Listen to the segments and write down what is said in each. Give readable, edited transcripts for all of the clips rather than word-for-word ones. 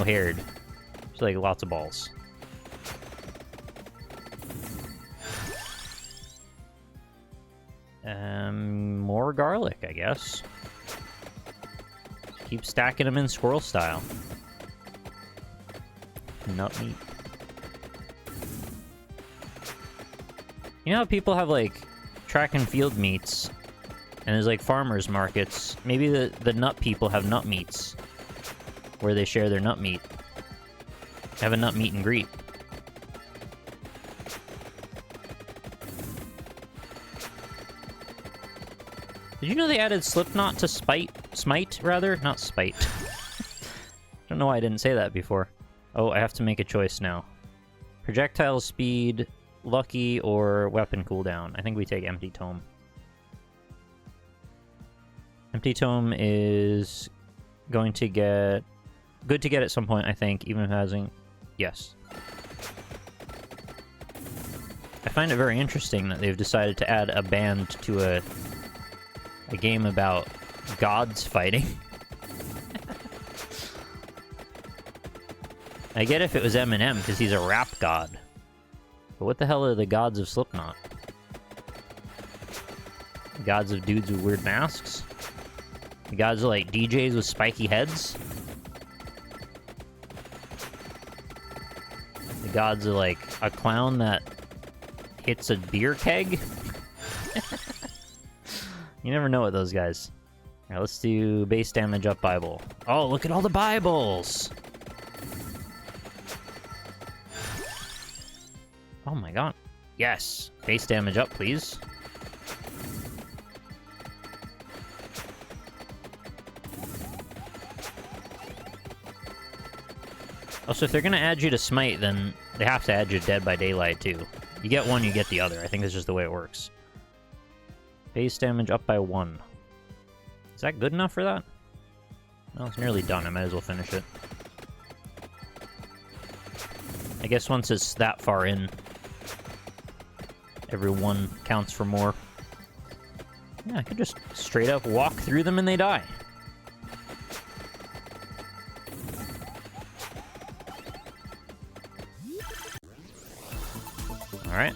haired. Just like lots of balls. More garlic, I guess. Keep stacking them in squirrel style. Nut meat. You know how people have, like, track and field meets, and there's, like, farmers markets? Maybe the nut people have nut meets, where they share their nut meat. Have a nut meet and greet. Did you know they added Slipknot to Smite, rather? Not Spite. I don't know why I didn't say that before. Oh, I have to make a choice now. Projectile speed, lucky, or weapon cooldown. I think we take Empty Tome. Empty Tome is going to get... good to get at some point, I think, even if it hasn't... Yes. I find it very interesting that they've decided to add a band to a game about gods fighting. I get if it was Eminem, because he's a rap god. But what the hell are the gods of Slipknot? The gods of dudes with weird masks? The gods are like DJs with spiky heads? The gods are like a clown that hits a beer keg? You never know with those guys. Alright, let's do base damage up Bible. Oh, look at all the Bibles! Oh my god. Yes! Base damage up, please. Also, if they're gonna add you to Smite, then they have to add you to Dead by Daylight, too. You get one, you get the other. I think that's just the way it works. Base damage up by 1. Is that good enough for that? Well, it's nearly done. I might as well finish it. I guess once it's that far in, every one counts for more. Yeah, I could just straight up walk through them and they die. Alright.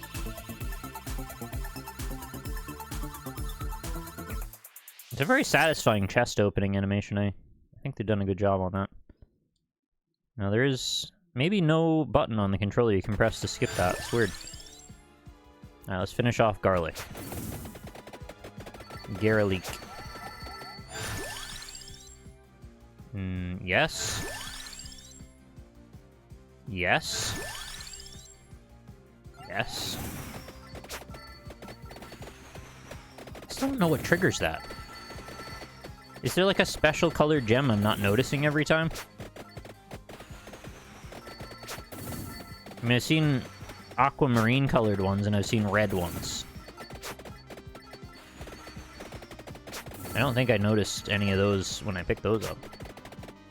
It's a very satisfying chest opening animation. I think they've done a good job on that. Now, there is maybe no button on the controller you can press to skip that. It's weird. Alright, let's finish off garlic. Garlic. Yes. Yes. Yes. I still don't know what triggers that. Is there like a special colored gem I'm not noticing every time? I mean, I've seen aquamarine colored ones and I've seen red ones. I don't think I noticed any of those when I picked those up.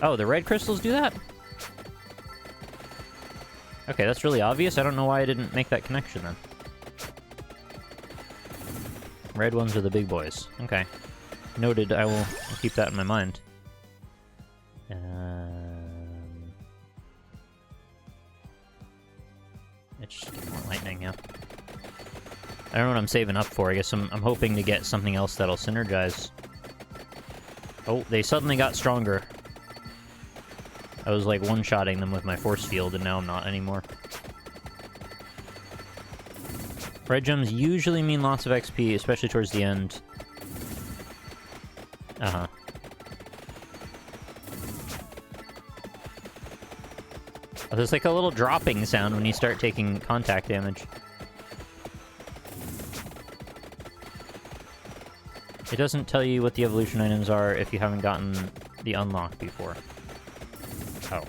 Oh, the red crystals do that? Okay, that's really obvious. I don't know why I didn't make that connection then. Red ones are the big boys. Okay. Noted. I'll keep that in my mind. Let's just get more lightning, yeah. I don't know what I'm saving up for. I guess I'm hoping to get something else that'll synergize. Oh, they suddenly got stronger. I was like one-shotting them with my force field, and now I'm not anymore. Red gems usually mean lots of XP, especially towards the end. Uh-huh. Oh, there's like a little dropping sound when you start taking contact damage. It doesn't tell you what the evolution items are if you haven't gotten the unlock before. Oh.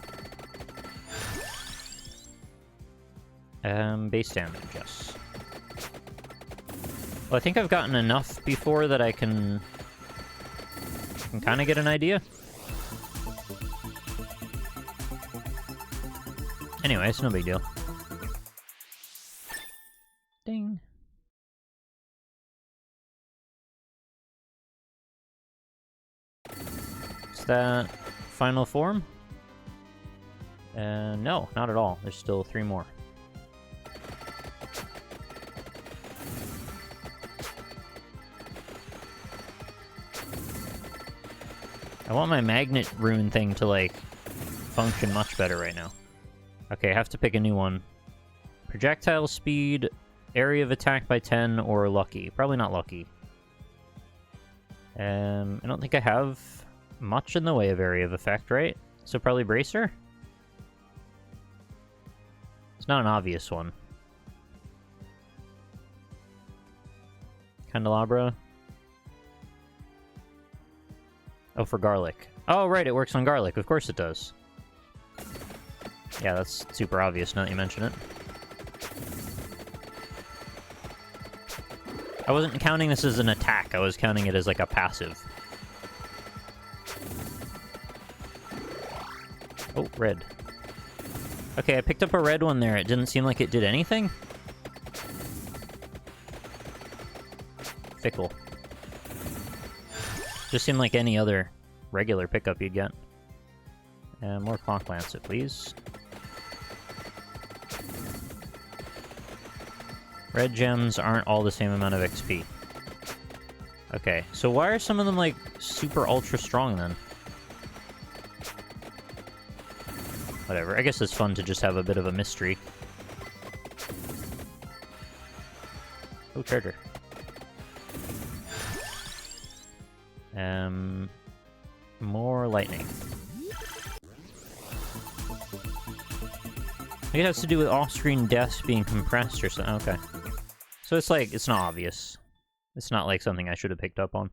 Base damage, yes. Well, I think I've gotten enough before that I can kind of get an idea. Anyway, it's no big deal. Ding. Is that final form? No, not at all. There's still 3 more. I want my magnet rune thing to, like, function much better right now. Okay, I have to pick a new one. Projectile speed, area of attack by 10, or lucky. Probably not lucky. I don't think I have much in the way of area of effect, right? So probably bracer? It's not an obvious one. Candelabra. Oh, for garlic. Oh, right, it works on garlic. Of course it does. Yeah, that's super obvious now that you mention it. I wasn't counting this as an attack. I was counting it as, like, a passive. Oh, red. Okay, I picked up a red one there. It didn't seem like it did anything. Fickle. Just seemed like any other regular pickup you'd get. More clock lancet, please. Red gems aren't all the same amount of XP. Okay, so why are some of them, like, super ultra strong, then? Whatever, I guess it's fun to just have a bit of a mystery. Oh, treasure. More lightning. I think it has to do with off-screen deaths being compressed or something. Okay. So it's like, it's not obvious. It's not like something I should have picked up on.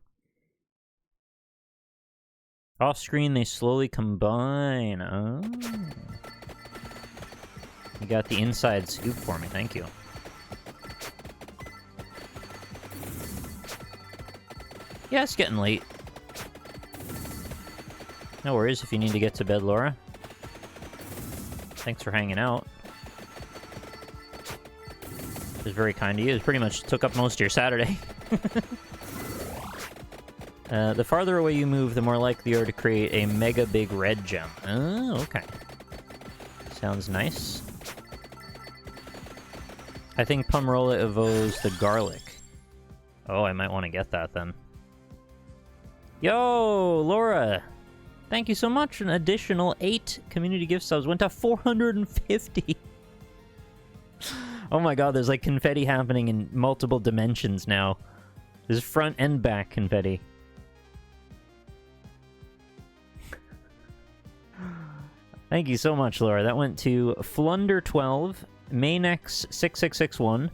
Off-screen, they slowly combine. Oh. You got the inside scoop for me, thank you. Yeah, it's getting late. No worries if you need to get to bed, Laura. Thanks for hanging out. It was very kind of you. It pretty much took up most of your Saturday. The farther away you move, the more likely you are to create a mega big red gem. Oh, okay. Sounds nice. I think Pomerolo evokes the garlic. Oh, I might want to get that then. Yo, Laura! Thank you so much. An additional 8 community gift subs went to 450. Oh my god, there's like confetti happening in multiple dimensions now. There's front and back confetti. Thank you so much, Laura. That went to Flunder12, Maynex6661,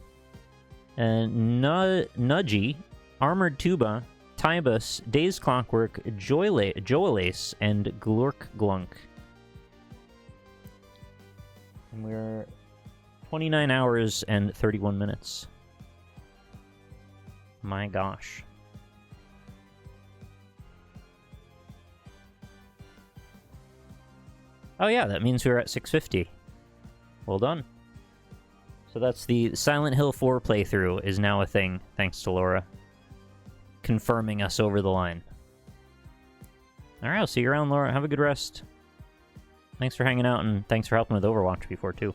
Nudgy, Armored Tuba, Tybus, Days Clockwork, Joelace, and Glork Glunk. And we're 29 hours and 31 minutes. My gosh. Oh yeah, that means we're at 650. Well done. So that's the Silent Hill 4 playthrough is now a thing, thanks to Laura. Confirming us over the line. Alright, I'll see you around, Laura. Have a good rest. Thanks for hanging out, and thanks for helping with Overwatch before, too.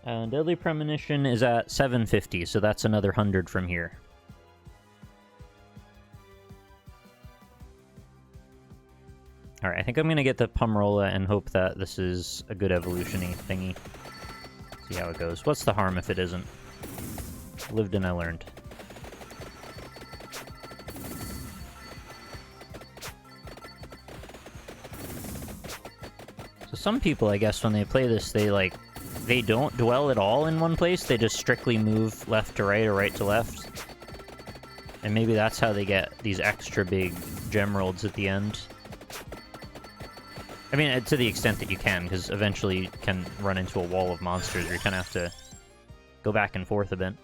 Deadly Premonition is at 750, so that's another 100 from here. Alright, I think I'm gonna get the Pomerolo and hope that this is a good evolution-y thingy. See how it goes. What's the harm if it isn't? Lived and I learned. So some people, I guess, when they play this, they don't dwell at all in one place. They just strictly move left to right or right to left. And maybe that's how they get these extra big gem rolls at the end. I mean, to the extent that you can, because eventually you can run into a wall of monsters where you kind of have to go back and forth a bit.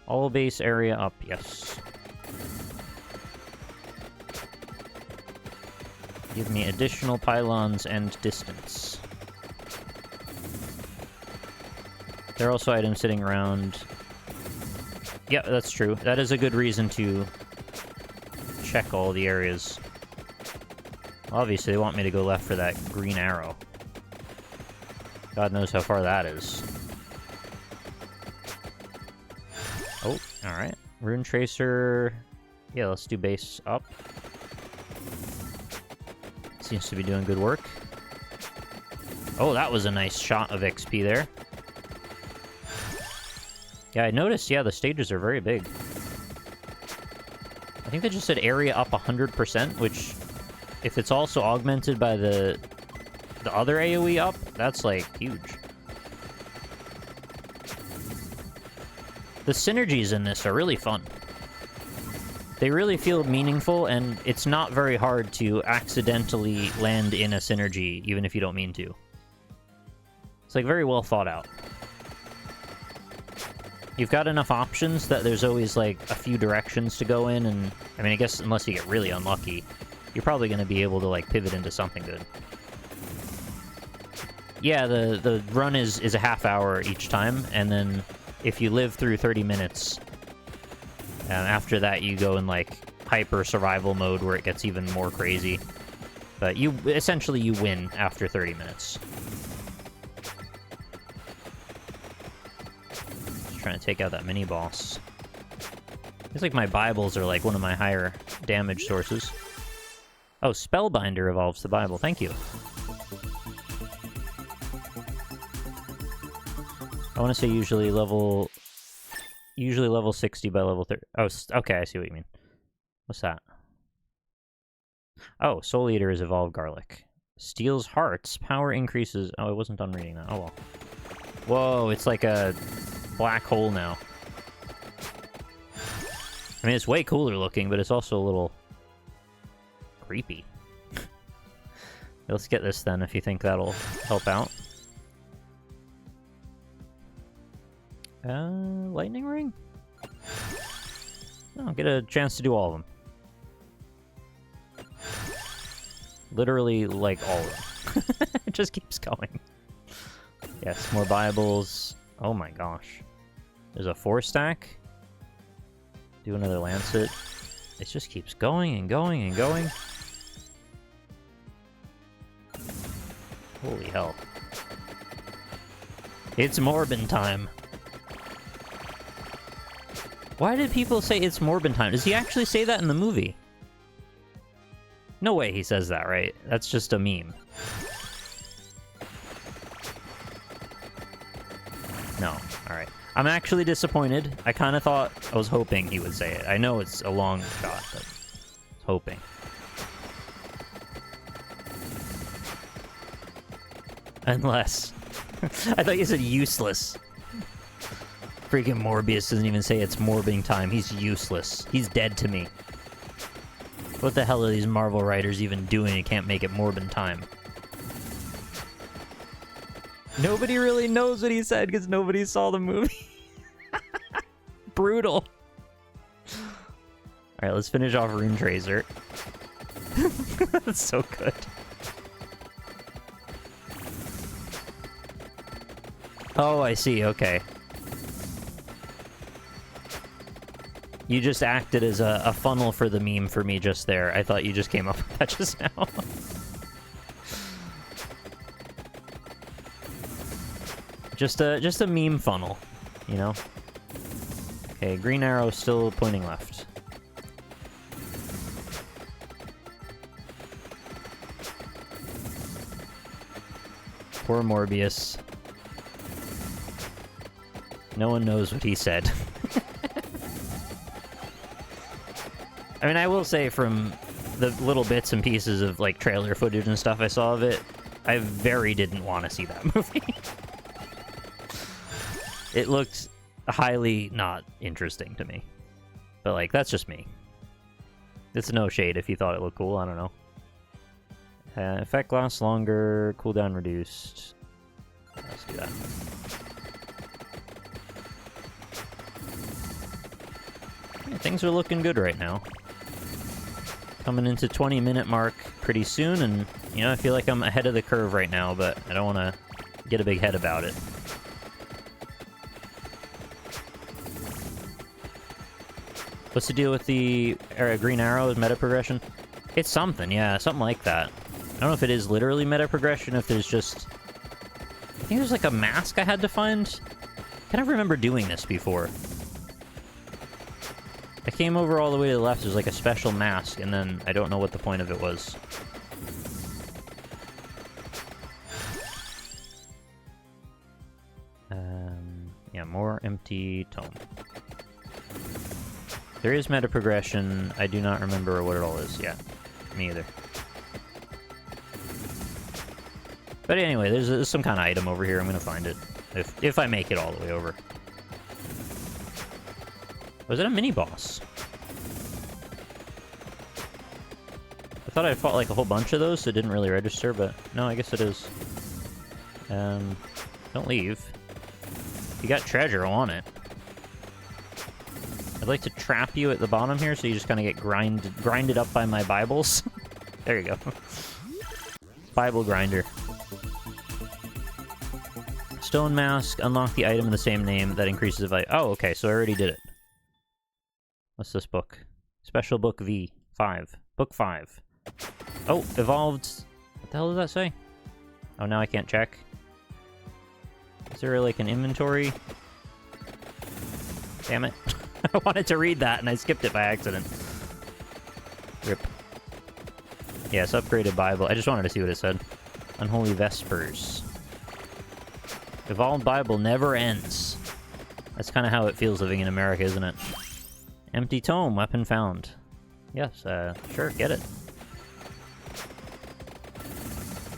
All base area up, yes. Give me additional pylons and distance. There are also items sitting around. Yeah, that's true. That is a good reason to check all the areas. Obviously, they want me to go left for that green arrow. God knows how far that is. Oh, alright. Rune Tracer... Yeah, let's do base up. Seems to be doing good work. Oh, that was a nice shot of XP there. Yeah, I noticed, yeah, the stages are very big. I think they just said area up 100%, which, if it's also augmented by the other AoE up, that's, like, huge. The synergies in this are really fun. They really feel meaningful, and it's not very hard to accidentally land in a synergy, even if you don't mean to. It's, like, very well thought out. You've got enough options that there's always, like, a few directions to go in, and, I mean, I guess unless you get really unlucky, you're probably going to be able to, like, pivot into something good. Yeah, the run is a half hour each time, and then if you live through 30 minutes, after that you go in, like, hyper survival mode where it gets even more crazy. But essentially you win after 30 minutes. Trying to take out that mini boss. It's like my Bibles are like one of my higher damage sources. Oh, Spellbinder evolves the Bible. Thank you. I want to say usually level 60 by level 30. Oh, okay, I see what you mean. What's that? Oh, Soul Eater is evolved garlic. Steals hearts. Power increases. Oh, I wasn't done reading that. Oh well. Whoa, it's like a black hole now. I mean, it's way cooler looking, but it's also a little creepy. Let's get this then, if you think that'll help out. Lightning ring? I'll get a chance to do all of them. Literally, like, all of them. It just keeps going. Yes, more Bibles. Oh my gosh. There's a 4-stack. Do another Lancet. It just keeps going and going and going. Holy hell. It's Morbin time. Why did people say it's Morbin time? Does he actually say that in the movie? No way he says that, right? That's just a meme. No. Alright. I'm actually disappointed. I kind of thought... I was hoping he would say it. I know it's a long shot, but... I was hoping. Unless... I thought you said useless. Freaking Morbius doesn't even say it's Morbing time. He's useless. He's dead to me. What the hell are these Marvel writers even doing? You can't make it Morbin time. Nobody really knows what he said because nobody saw the movie. Brutal. Alright, let's finish off Rune Tracer. That's so good. Oh, I see. Okay. You just acted as a funnel for the meme for me just there. I thought you just came up with that just now. just a meme funnel, you know? Okay, green arrow still pointing left. Poor Morbius. No one knows what he said. I mean, I will say from the little bits and pieces of, like, trailer footage and stuff I saw of it, I very didn't want to see that movie. It looked highly not interesting to me. But, like, that's just me. It's no shade if you thought it looked cool, I don't know. Effect lasts longer, cooldown reduced. Let's do that. Yeah, things are looking good right now. Coming into 20-minute mark pretty soon, and, you know, I feel like I'm ahead of the curve right now, but I don't want to get a big head about it. What's the deal with the green arrow? Is meta progression? It's something, yeah, something like that. I don't know if it is literally meta progression, if there's just... I think there's like a mask I had to find. I kind of remember doing this before. I came over all the way to the left, there's like a special mask, and then I don't know what the point of it was. Yeah, more empty tome. There is meta progression. I do not remember what it all is. Yeah, me either. But anyway, there's some kind of item over here. I'm gonna find it if I make it all the way over. Was it a mini boss? I thought I fought like a whole bunch of those, so it didn't really register. But no, I guess it is. Don't leave. You got treasure, I want it. I'd like to trap you at the bottom here, so you just kind of get grinded up by my Bibles. There you go. Bible grinder. Stone mask. Unlock the item in the same name that increases the value. Oh, okay, so I already did it. What's this book? Special book V. 5. Book 5. Oh, evolved. What the hell does that say? Oh, now I can't check. Is there like an inventory? Damn it. I wanted to read that and I skipped it by accident. Rip. Yes, upgraded Bible. I just wanted to see what it said. Unholy Vespers. Evolved Bible never ends. That's kind of how it feels living in America, isn't it? Empty tome, weapon found. Yes, sure, get it.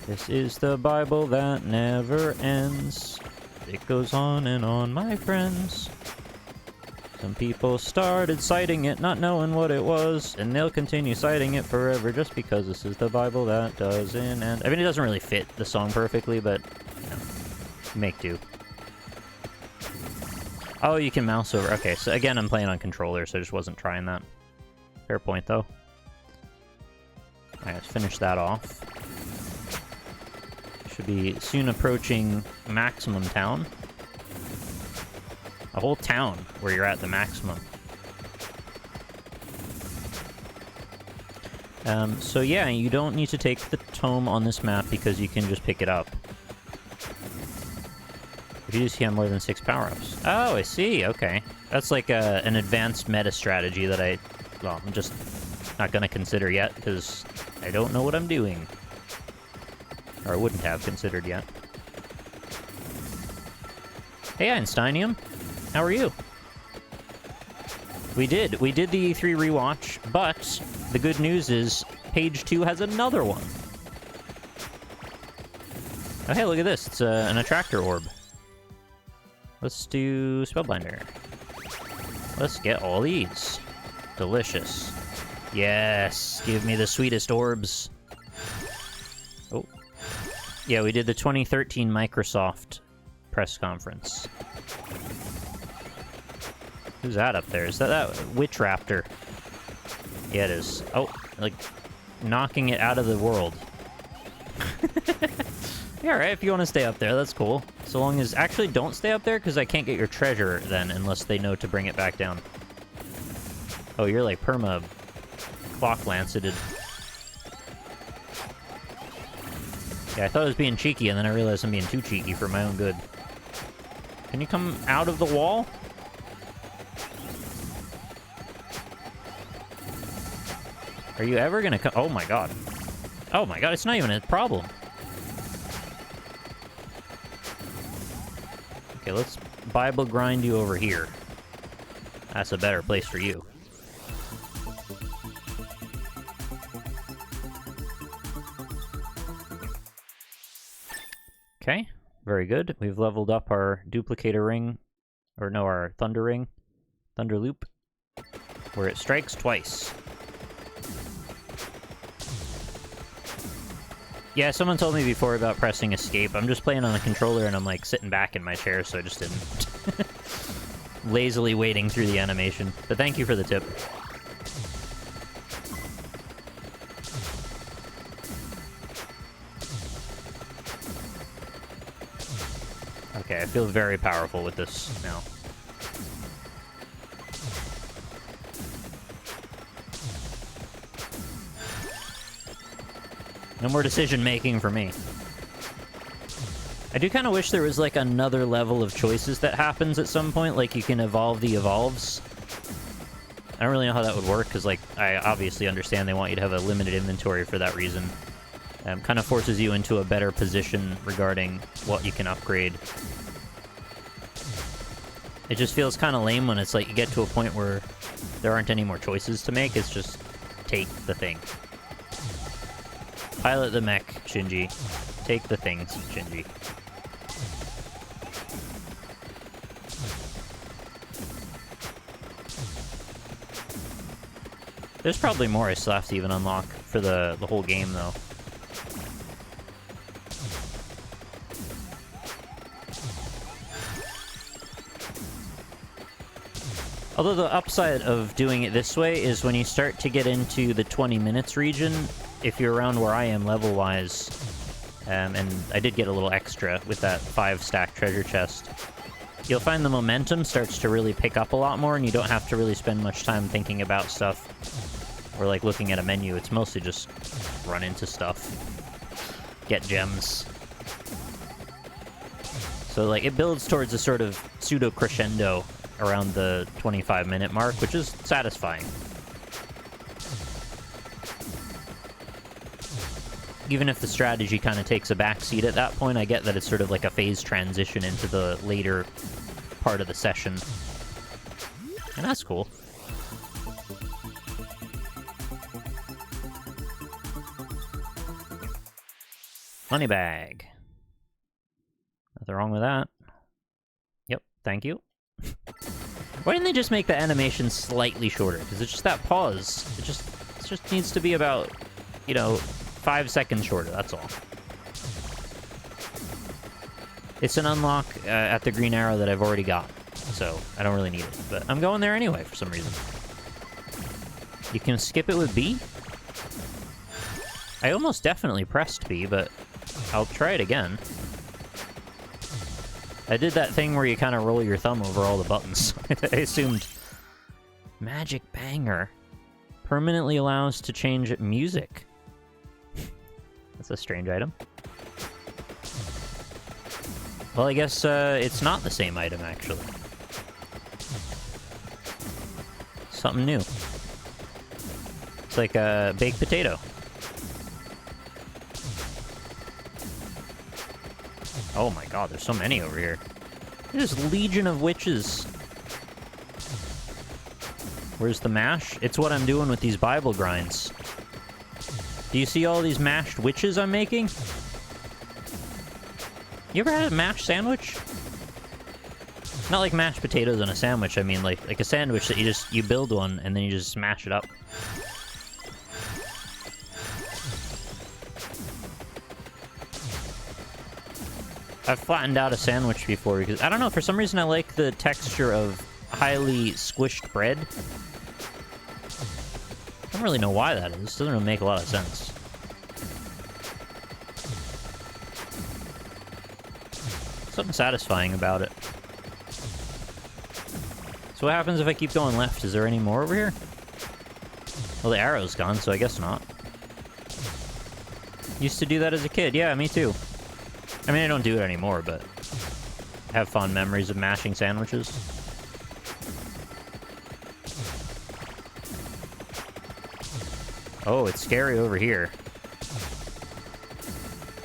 This is the Bible that never ends. It goes on and on, my friends. Some people started citing it, not knowing what it was, and they'll continue citing it forever just because this is the Bible that doesn't end. I mean, it doesn't really fit the song perfectly, but, you know, make do. Oh, you can mouse over. Okay, so again, I'm playing on controller, so I just wasn't trying that. Fair point, though. Alright, let's finish that off. Should be soon approaching Maximum Town. A whole town where you're at the maximum. So yeah, you don't need to take the tome on this map because you can just pick it up. If you just have more than 6 power-ups. Oh, I see, okay. That's like an advanced meta strategy that well, I'm just not gonna consider yet because I don't know what I'm doing. Or I wouldn't have considered yet. Hey, Einsteinium. How are you? We did the E3 rewatch, but the good news is page 2 has another one. Oh, hey, look at this. It's an attractor orb. Let's do Spellbinder. Let's get all these. Delicious. Yes, give me the sweetest orbs. Oh. Yeah, we did the 2013 Microsoft press conference. Who's that up there? Is that Witch Raptor? Yeah, it is. Oh, like, knocking it out of the world. Yeah, alright, if you want to stay up there, that's cool. So long as... Actually, don't stay up there, because I can't get your treasure then, unless they know to bring it back down. Oh, you're like perma... clock-lanceted. Yeah, I thought I was being cheeky, and then I realized I'm being too cheeky for my own good. Can you come out of the wall? Are you ever gonna come? Oh my god. Oh my god, it's not even a problem. Okay, let's Bible grind you over here. That's a better place for you. Okay, very good. We've leveled up our duplicator ring. Or no, our thunder ring. Thunder loop. Where it strikes twice. Yeah, someone told me before about pressing escape. I'm just playing on a controller and I'm like sitting back in my chair, so I just didn't. Lazily waiting through the animation. But thank you for the tip. Okay, I feel very powerful with this now. No more decision-making for me. I do kind of wish there was, like, another level of choices that happens at some point. Like, you can evolve the evolves. I don't really know how that would work, because, like, I obviously understand they want you to have a limited inventory for that reason. Kind of forces you into a better position regarding what you can upgrade. It just feels kind of lame when it's like you get to a point where there aren't any more choices to make. It's just take the thing. Pilot the mech, Shinji. Take the things, Shinji. There's probably more I still have to even unlock for the whole game, though. Although the upside of doing it this way is when you start to get into the 20 minutes region, if you're around where I am level-wise, and I did get a little extra with that 5-stack treasure chest, you'll find the momentum starts to really pick up a lot more, and you don't have to really spend much time thinking about stuff or, like, looking at a menu. It's mostly just run into stuff, get gems. So, like, it builds towards a sort of pseudo-crescendo around the 25-minute mark, which is satisfying. Even if the strategy kind of takes a backseat at that point, I get that it's sort of like a phase transition into the later part of the session. And that's cool. Money bag. Nothing wrong with that. Yep, thank you. Why didn't they just make the animation slightly shorter? Because it's just that pause. It just needs to be about, you know, 5 seconds shorter, that's all. It's an unlock at the green arrow that I've already got, so I don't really need it. But I'm going there anyway for some reason. You can skip it with B? I almost definitely pressed B, but I'll try it again. I did that thing where you kind of roll your thumb over all the buttons. I assumed... Magic Banger. Permanently allows to change music. That's a strange item. Well, I guess it's not the same item, actually. Something new. It's like a baked potato. Oh my god, there's so many over here. There's a legion of witches. Where's the mash? It's what I'm doing with these Bible grinds. Do you see all these mashed witches I'm making? You ever had a mashed sandwich? Not like mashed potatoes on a sandwich, I mean like a sandwich that you build one and then you just smash it up. I've flattened out a sandwich before because, I don't know, for some reason I like the texture of highly squished bread. I don't really know why that is. It doesn't really make a lot of sense. Something satisfying about it. So what happens if I keep going left? Is there any more over here? Well, the arrow's gone, so I guess not. Used to do that as a kid. Yeah, me too. I mean, I don't do it anymore, but I have fond memories of mashing sandwiches. Oh, it's scary over here.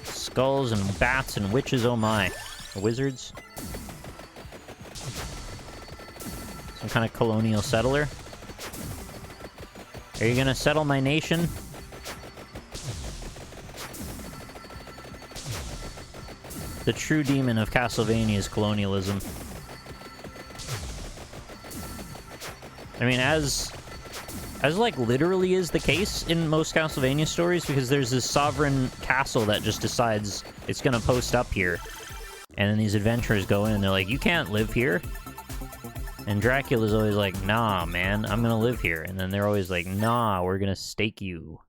Skulls and bats and witches, oh my. Wizards. Some kind of colonial settler. Are you gonna settle my nation? The true demon of Castlevania is colonialism. I mean, as like literally is the case in most Castlevania stories, because there's this sovereign castle that just decides it's gonna post up here. And then these adventurers go in and they're like, you can't live here. And Dracula's always like, nah, man, I'm gonna live here. And then they're always like, nah, we're gonna stake you.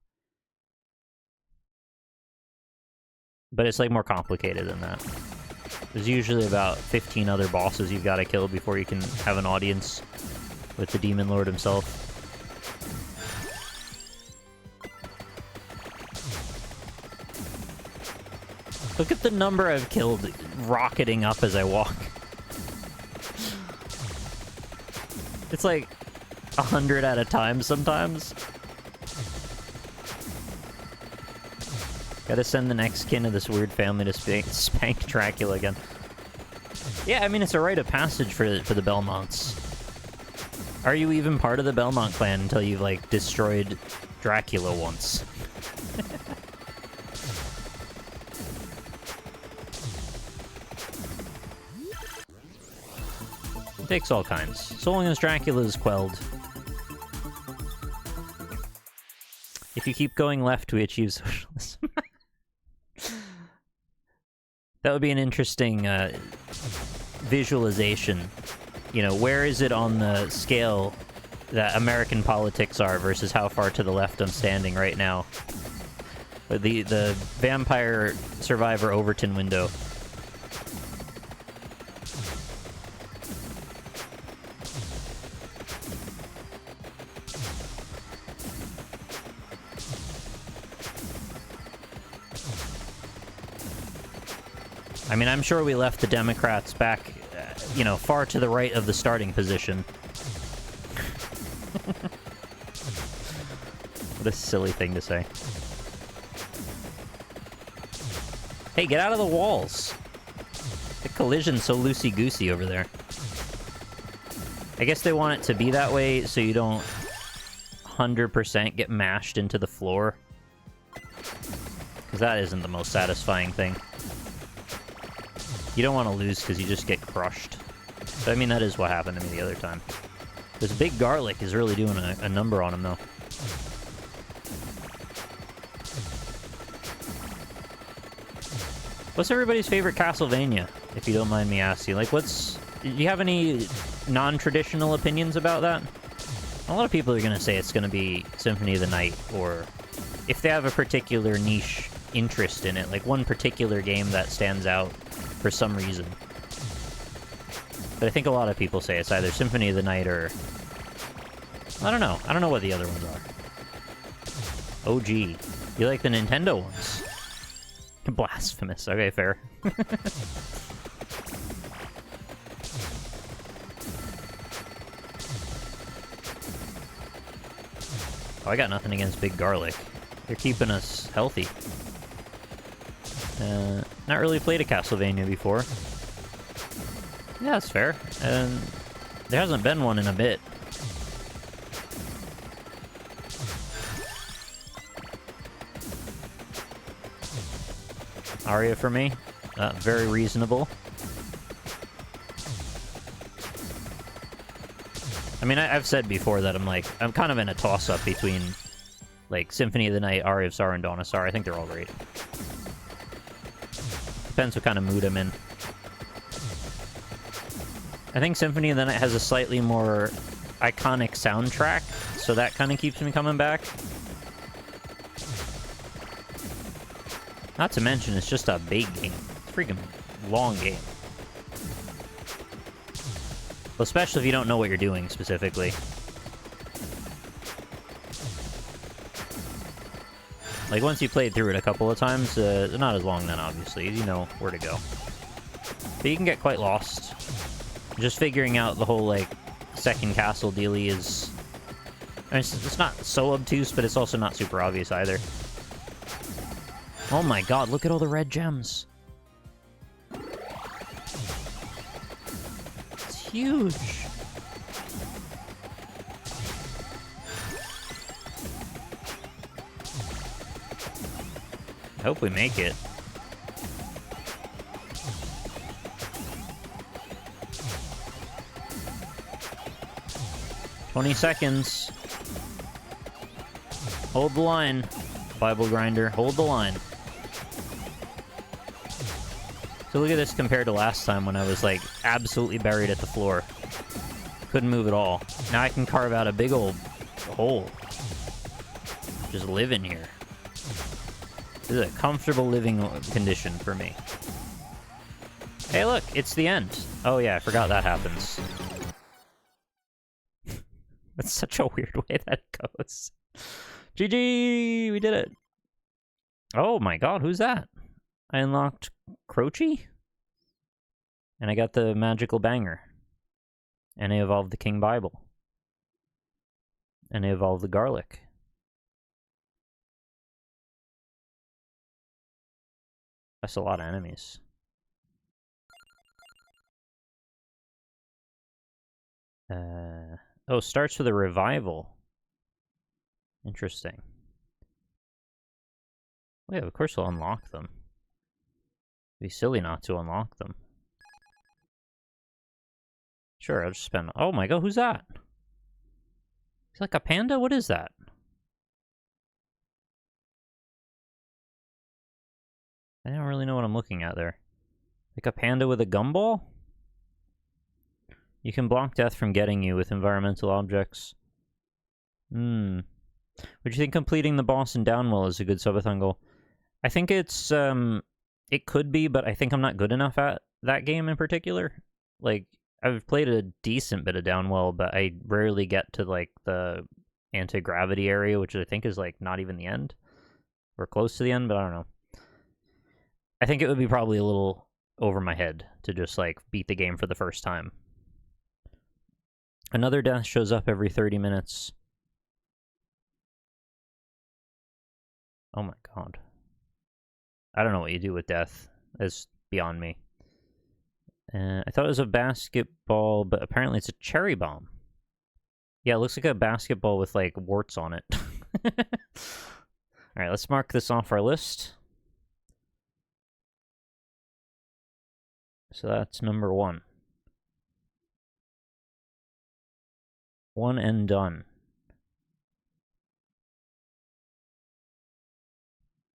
But it's like more complicated than that. There's usually about 15 other bosses you've got to kill before you can have an audience with the Demon Lord himself. Look at the number I've killed rocketing up as I walk. It's like 100 at a time sometimes. Gotta send the next kin of this weird family to spank Dracula again. Yeah, I mean, it's a rite of passage for the Belmonts. Are you even part of the Belmont clan until you've, like, destroyed Dracula once? It takes all kinds. So long as Dracula is quelled. If you keep going left, we achieve socialism. That would be an interesting visualization. You know, where is it on the scale that American politics are versus how far to the left I'm standing right now? The Vampire Survivor Overton window. I mean, I'm sure we left the Democrats back, you know, far to the right of the starting position. What a silly thing to say. Hey, get out of the walls! The collision's so loosey-goosey over there. I guess they want it to be that way so you don't 100% get mashed into the floor. Because that isn't the most satisfying thing. You don't want to lose because you just get crushed. But I mean, that is what happened to me the other time. This big garlic is really doing a number on him, though. What's everybody's favorite Castlevania, if you don't mind me asking? Like, do you have any non-traditional opinions about that? A lot of people are going to say it's going to be Symphony of the Night, or if they have a particular niche interest in it, like one particular game that stands out for some reason. But I think a lot of people say it's either Symphony of the Night or... I don't know. I don't know what the other ones are. OG. You like the Nintendo ones? Blasphemous. Okay, fair. Oh, I got nothing against Big Garlic. They're keeping us healthy. Not really played a Castlevania before. Yeah, that's fair. And there hasn't been one in a bit. Aria for me. Very reasonable. I mean, I've said before that I'm kind of in a toss-up between, like, Symphony of the Night, Aria of Sorrow, and Dawn of Sorrow. I think they're all great. Depends what kind of mood I'm in. I think Symphony of the Night has a slightly more iconic soundtrack, so that kind of keeps me coming back. Not to mention, it's just a big game. It's a freaking long game. Well, especially if you don't know what you're doing, specifically. Like, once you played through it a couple of times, not as long then, obviously. You know where to go. But you can get quite lost. Just figuring out the whole, like, second castle dealie is... I mean, it's not so obtuse, but it's also not super obvious either. Oh my god, look at all the red gems. It's huge. I hope we make it. "20 seconds. Hold the line. Bible grinder, hold the line." So look at this compared to last time when I was, like, absolutely buried at the floor. Couldn't move at all. Now I can carve out a big old hole. Just live in here. This is a comfortable living condition for me. Hey, look, it's the end. Oh yeah, I forgot that happens. That's such a weird way that goes. GG! We did it! Oh my god, who's that? I unlocked Croce, and I got the magical banger, and I evolved the King Bible, and I evolved the garlic. That's a lot of enemies. Oh, starts with a revival. Interesting. Well, yeah, of course we'll unlock them. It'd be silly not to unlock them. Sure, I'll just spend... Oh my god, who's that? Is like a panda? What is that? I don't really know what I'm looking at there. Like a panda with a gumball? You can block death from getting you with environmental objects. Would you think completing the boss in Downwell is a good subathon goal? I think it's, it could be, but I think I'm not good enough at that game in particular. Like, I've played a decent bit of Downwell, but I rarely get to, like, the anti-gravity area, which I think is, like, not even the end. Or close to the end, but I don't know. I think it would be probably a little over my head to just, like, beat the game for the first time. Another death shows up every 30 minutes. Oh my god. I don't know what you do with death. It's beyond me. I thought it was a basketball, but apparently it's a cherry bomb. Yeah, it looks like a basketball with, like, warts on it. Alright, let's mark this off our list. So that's number 1. 1 and done.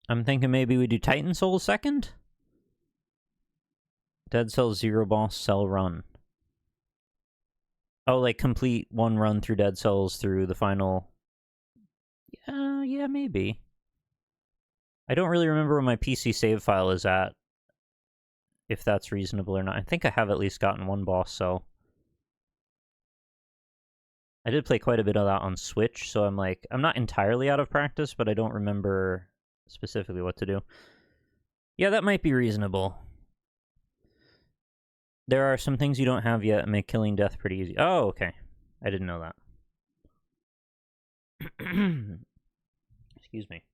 I'm thinking maybe we do Titan Soul second? Dead Cells 0 boss cell run. Oh, like complete one run through Dead Cells through the final... Yeah, maybe. I don't really remember where my PC save file is at. If that's reasonable or not. I think I have at least gotten one boss, so... I did play quite a bit of that on Switch, so I'm like... I'm not entirely out of practice, but I don't remember specifically what to do. Yeah, that might be reasonable. There are some things you don't have yet and make killing death pretty easy. Oh, okay. I didn't know that. Excuse me.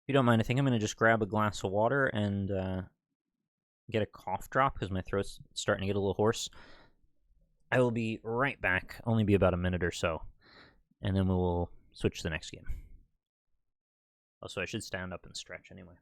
If you don't mind, I think I'm going to just grab a glass of water and get a cough drop because my throat's starting to get a little hoarse. I will be right back. Only be about a minute or so. And then we will switch to the next game. Also, I should stand up and stretch anyway.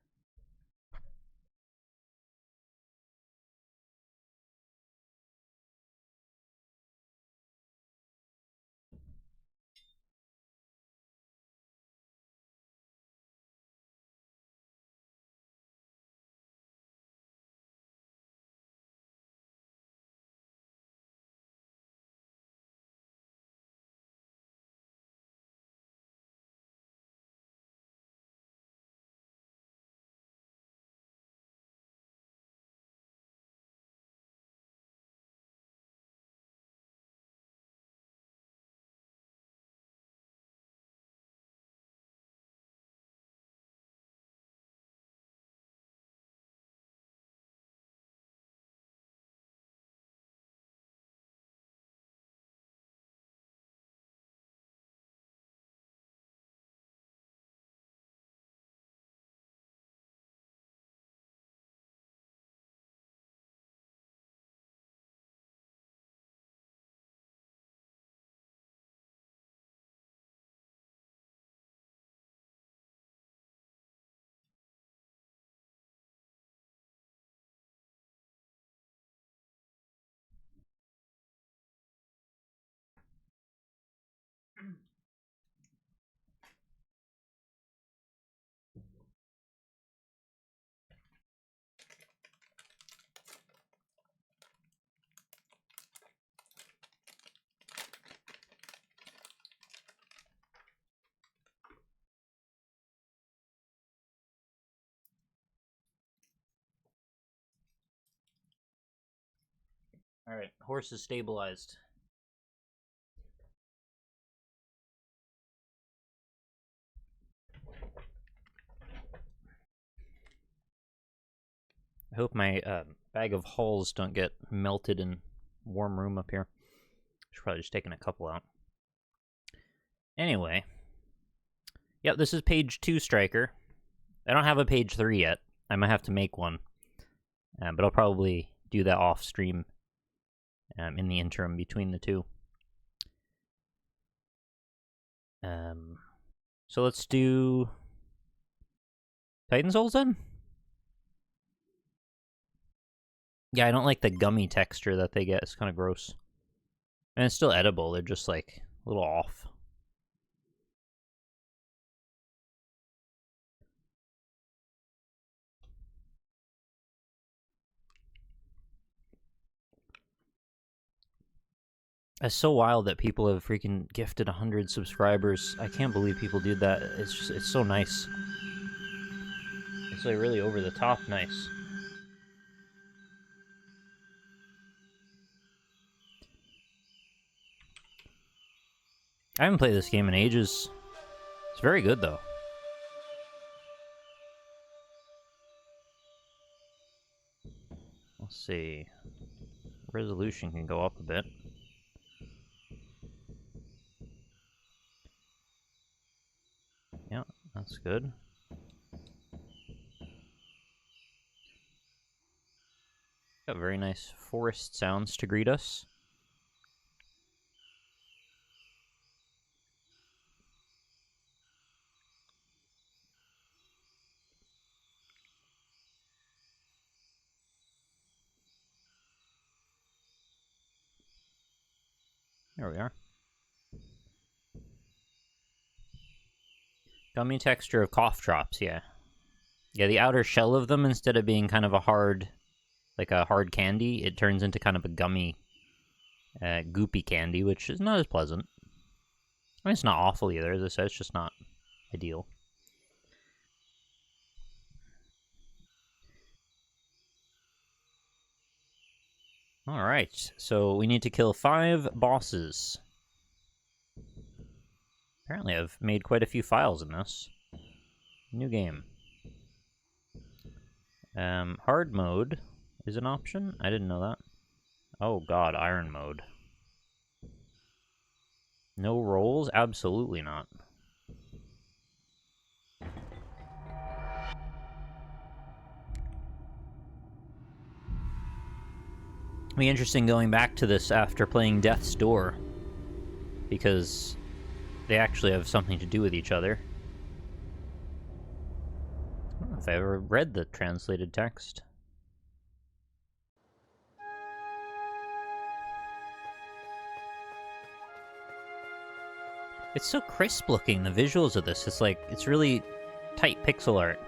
Alright, horse is stabilized. I hope my bag of hulls don't get melted in warm room up here. Should probably just taking a couple out. Anyway. Yep, this is page 2 Striker. I don't have a page 3 yet. I might have to make one. But I'll probably do that off stream in the interim between the two. So let's do Titan Souls then? Yeah, I don't like the gummy texture that they get. It's kind of gross. And it's still edible. They're just, like, a little off. It's so wild that people have freaking gifted 100 subscribers. I can't believe people did that. It's just, it's so nice. It's, like, really over the top nice. I haven't played this game in ages. It's very good, though. Let's see. Resolution can go up a bit. Yeah, that's good. Got very nice forest sounds to greet us. There we are. Gummy texture of cough drops, yeah. Yeah, the outer shell of them, instead of being kind of a hard, like a hard candy, it turns into kind of a gummy, goopy candy, which is not as pleasant. I mean, it's not awful either, as I said, it's just not ideal. Alright, so we need to kill 5 bosses. Apparently I've made quite a few files in this. New game. Hard mode is an option? I didn't know that. Oh god, iron mode. No rolls? Absolutely not. It'll be interesting going back to this after playing Death's Door, because they actually have something to do with each other. I don't know if I ever read the translated text. It's so crisp looking, the visuals of this. It's like, it's really tight pixel art.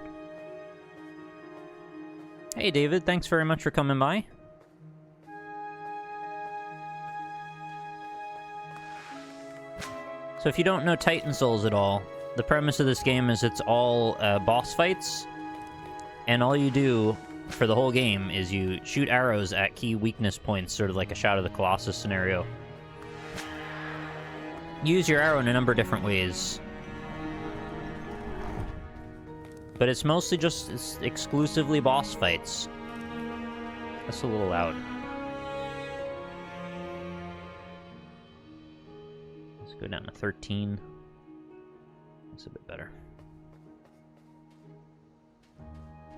Hey David, thanks very much for coming by. So if you don't know Titan Souls at all, the premise of this game is it's all boss fights, and all you do for the whole game is you shoot arrows at key weakness points, sort of like a Shadow of the Colossus scenario. Use your arrow in a number of different ways. But it's mostly just, it's exclusively boss fights. That's a little loud. Let's go down to 13. That's a bit better.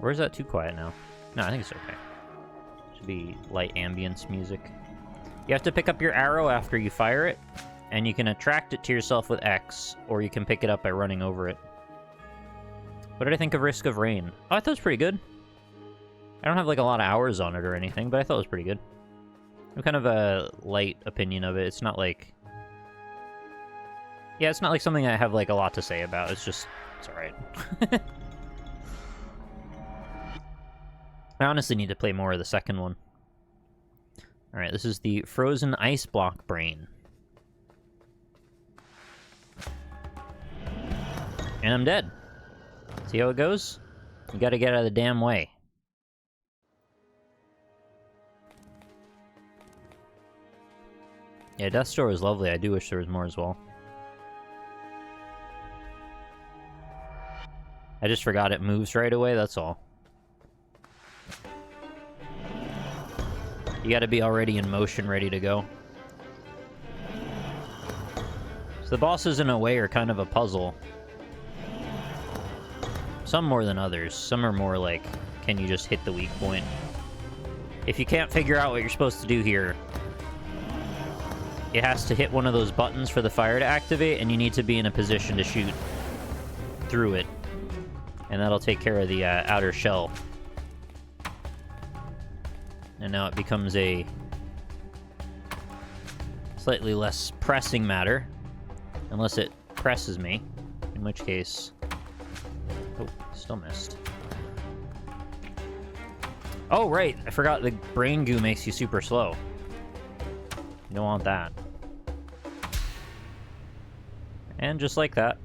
Or is that too quiet now? No, I think it's okay. Should be light ambience music. You have to pick up your arrow after you fire it, and you can attract it to yourself with X, or you can pick it up by running over it. What did I think of Risk of Rain? Oh, I thought it was pretty good. I don't have like a lot of hours on it or anything, but I thought it was pretty good. I have kind of a light opinion of it. It's not like... Yeah, it's not like something I have like a lot to say about. It's just... It's alright. I honestly need to play more of the second one. Alright, this is the Frozen Ice Block Brain. And I'm dead. See how it goes? You gotta get out of the damn way. Yeah, Death Store is lovely. I do wish there was more as well. I just forgot it moves right away, that's all. You gotta be already in motion, ready to go. So the bosses, in a way, are kind of a puzzle. Some more than others. Some are more like, can you just hit the weak point? If you can't figure out what you're supposed to do here, it has to hit one of those buttons for the fire to activate, and you need to be in a position to shoot through it. And that'll take care of the outer shell. And now it becomes a slightly less pressing matter. Unless it presses me. In which case... Oh, still missed. Oh, right! I forgot the brain goo makes you super slow. You don't want that. And just like that,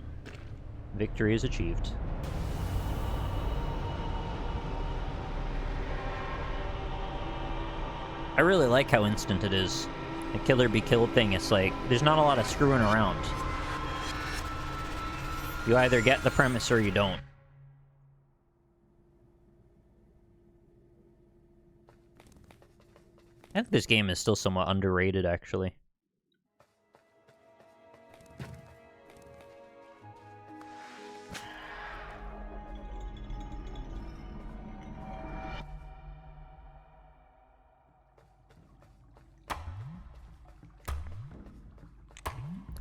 victory is achieved. I really like how instant it is. The kill or be killed thing, it's like, there's not a lot of screwing around. You either get the premise or you don't. I think this game is still somewhat underrated, actually.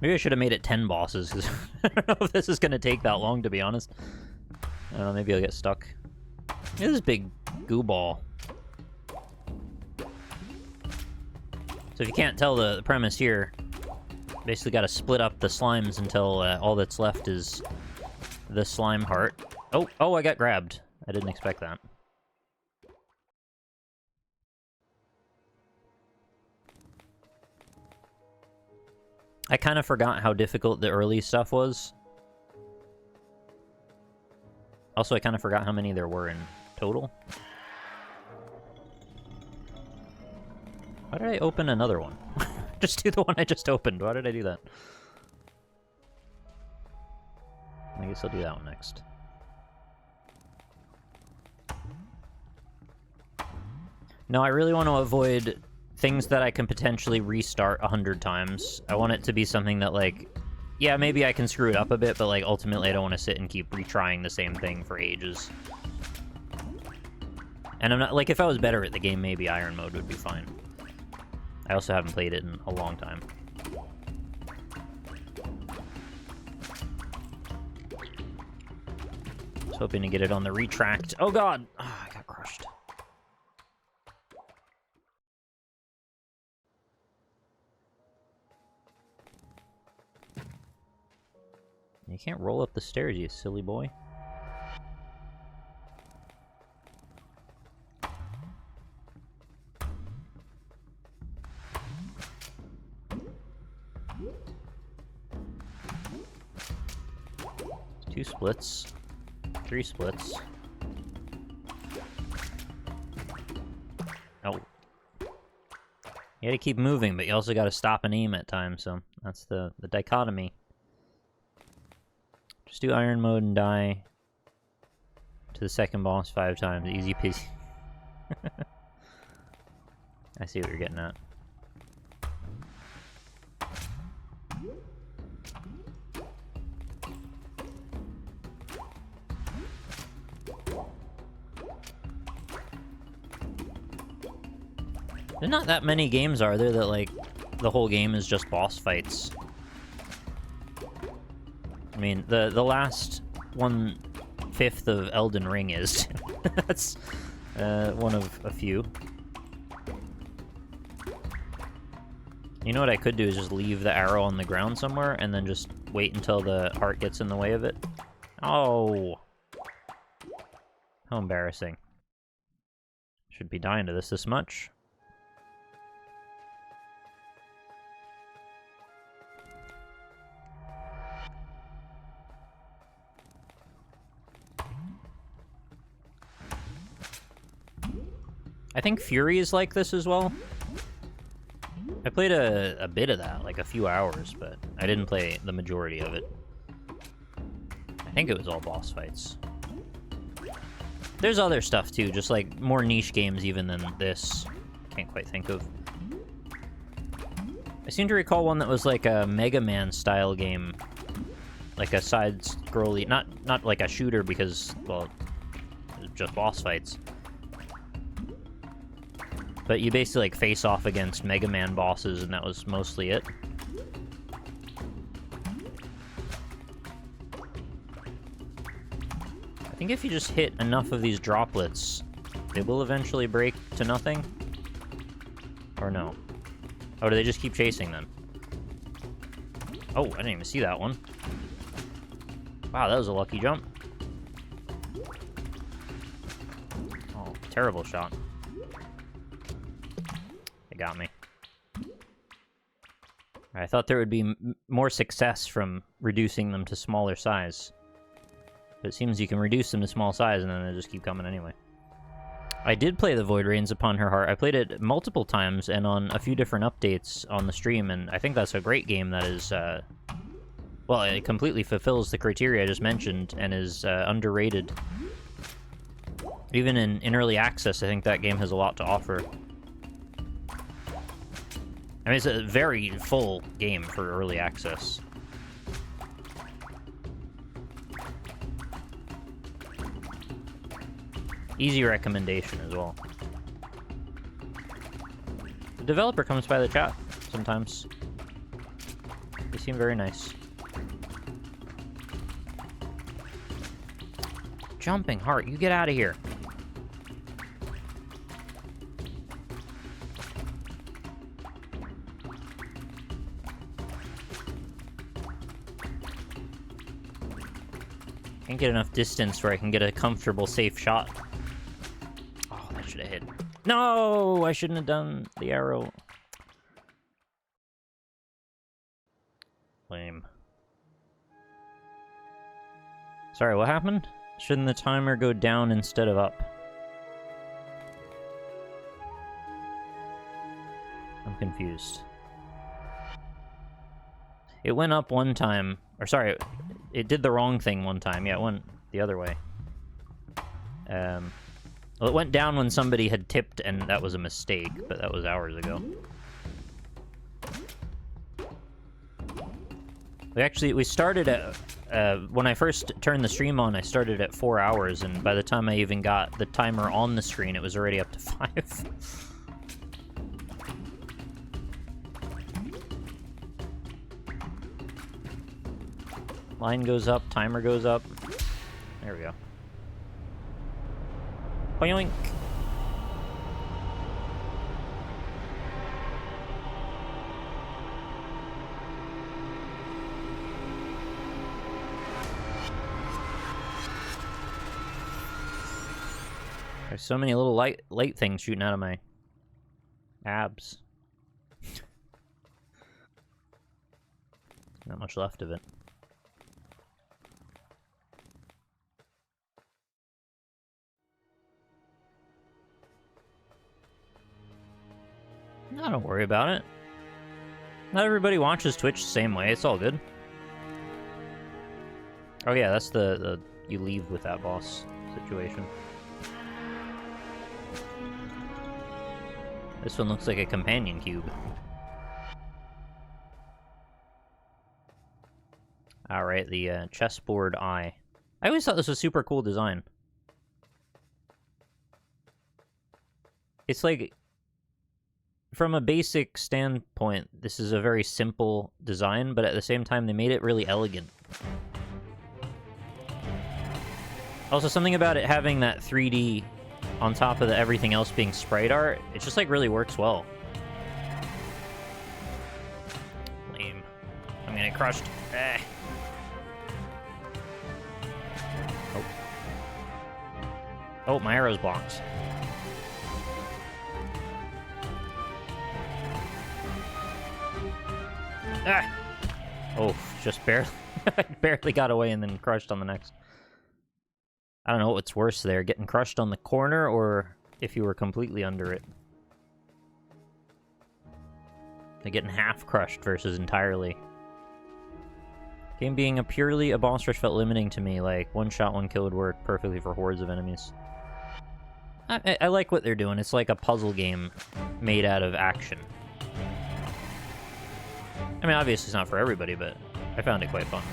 Maybe I should have made it 10 bosses, because I don't know if this is going to take that long, to be honest. I don't know, maybe I'll get stuck. This is big goo ball. So if you can't tell the premise here, basically got to split up the slimes until all that's left is the slime heart. Oh, I got grabbed. I didn't expect that. I kind of forgot how difficult the early stuff was. Also, I kind of forgot how many there were in total. Why did I open another one? Just do the one I just opened. Why did I do that? I guess I'll do that one next. No, I really want to avoid things that I can potentially restart 100 times. I want it to be something that, like, yeah, maybe I can screw it up a bit, but, like, ultimately I don't want to sit and keep retrying the same thing for ages. And I'm not, like, if I was better at the game, maybe Iron Mode would be fine. I also haven't played it in a long time. I was hoping to get it on the retract. Oh god! Oh, I got crushed. You can't roll up the stairs, you silly boy. Two splits. 3 splits. Oh. You gotta keep moving, but you also gotta stop and aim at times, so that's the dichotomy. Just do Iron Mode and die to the second boss 5 times. Easy peasy. I see what you're getting at. There's not that many games, are there, that, like, the whole game is just boss fights? I mean, the last 1/5 of Elden Ring is. That's one of a few. You know what I could do is just leave the arrow on the ground somewhere and then just wait until the heart gets in the way of it. Oh! How embarrassing. Should be dying to this much. I think Fury is like this as well. I played a bit of that, like a few hours, but I didn't play the majority of it. I think it was all boss fights. There's other stuff too, just like more niche games even than this. Can't quite think of. I seem to recall one that was like a Mega Man style game. Like a side-scrolly, not like a shooter because, well, it's just boss fights. But you basically like face off against Mega Man bosses, and that was mostly it. I think if you just hit enough of these droplets, they will eventually break to nothing. Or no? Oh, do they just keep chasing then? Oh, I didn't even see that one. Wow, that was a lucky jump. Oh, terrible shot. They got me. I thought there would be more success from reducing them to smaller size. But it seems you can reduce them to small size and then they just keep coming anyway. I did play The Void Rains Upon Her Heart. I played it multiple times and on a few different updates on the stream, and I think that's a great game that is, well, it completely fulfills the criteria I just mentioned and is underrated. Even in early access, I think that game has a lot to offer. I mean, it's a very full game for early access. Easy recommendation as well. The developer comes by the chat sometimes. They seem very nice. Jumping heart, you get out of here. Can't get enough distance where I can get a comfortable, safe shot. Oh, that should have hit. No, I shouldn't have done the arrow. Lame. Sorry, what happened? Shouldn't the timer go down instead of up? I'm confused. It went up one time. Or sorry, it did the wrong thing one time. Yeah, it went the other way. Well, it went down when somebody had tipped, and that was a mistake, but that was hours ago. We started at, when I first turned the stream on, I started at 4 hours, and by the time I even got the timer on the screen, it was already up to 5. Line goes up, timer goes up. There we go. Boink! There's so many little light things shooting out of my abs. Not much left of it. No, don't worry about it. Not everybody watches Twitch the same way. It's all good. Oh yeah, that's the you leave with that boss situation. This one looks like a companion cube. Alright, the chessboard eye. I always thought this was a super cool design. It's like, from a basic standpoint, this is a very simple design, but at the same time, they made it really elegant. Also, something about it having that 3D on top of everything else being sprite art, it just, like, really works well. Lame. I'm gonna get crushed. Oh. Oh, my arrow's blocked. Ah! Oh, just barely got away and then crushed on the next. I don't know what's worse there, getting crushed on the corner or if you were completely under it. They're getting half crushed versus entirely. Game being purely a boss rush felt limiting to me, like one shot, one kill would work perfectly for hordes of enemies. I like what they're doing. It's like a puzzle game made out of action. I mean, obviously it's not for everybody, but I found it quite fun.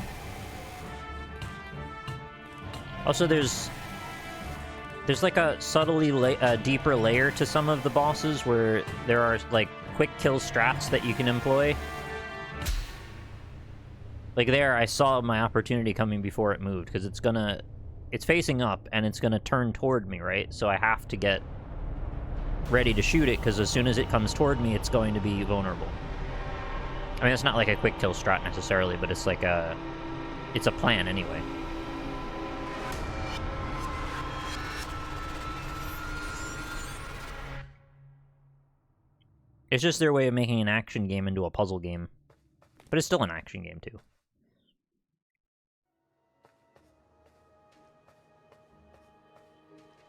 Also, there's like a subtly deeper layer to some of the bosses where there are like quick kill strats that you can employ. Like there, I saw my opportunity coming before it moved, because it's facing up and it's gonna turn toward me, right? So I have to get ready to shoot it, because as soon as it comes toward me, it's going to be vulnerable. I mean, it's not like a quick kill strat necessarily, but it's like it's a plan anyway. It's just their way of making an action game into a puzzle game. But it's still an action game, too.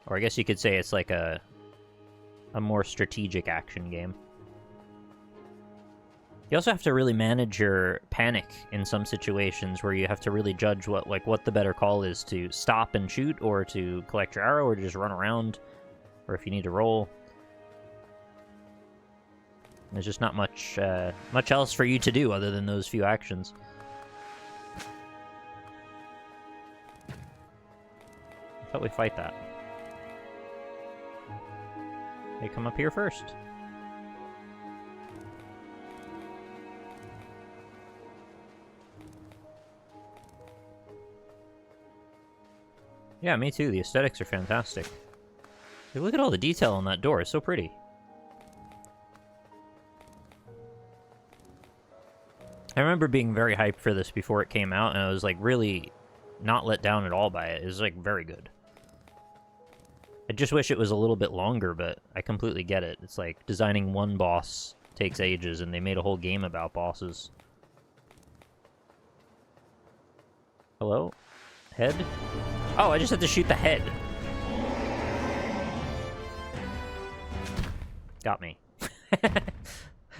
Or I guess you could say it's like a more strategic action game. You also have to really manage your panic in some situations where you have to really judge what the better call is, to stop and shoot, or to collect your arrow, or to just run around, or if you need to roll. There's just not much else for you to do other than those few actions. I thought we'd fight that. They come up here first. Yeah, me too. The aesthetics are fantastic. Hey, look at all the detail on that door. It's so pretty. I remember being very hyped for this before it came out, and I was like really not let down at all by it. It was like very good. I just wish it was a little bit longer, but I completely get it. It's like designing one boss takes ages, and they made a whole game about bosses. Hello? Head? Oh, I just had to shoot the head. Got me.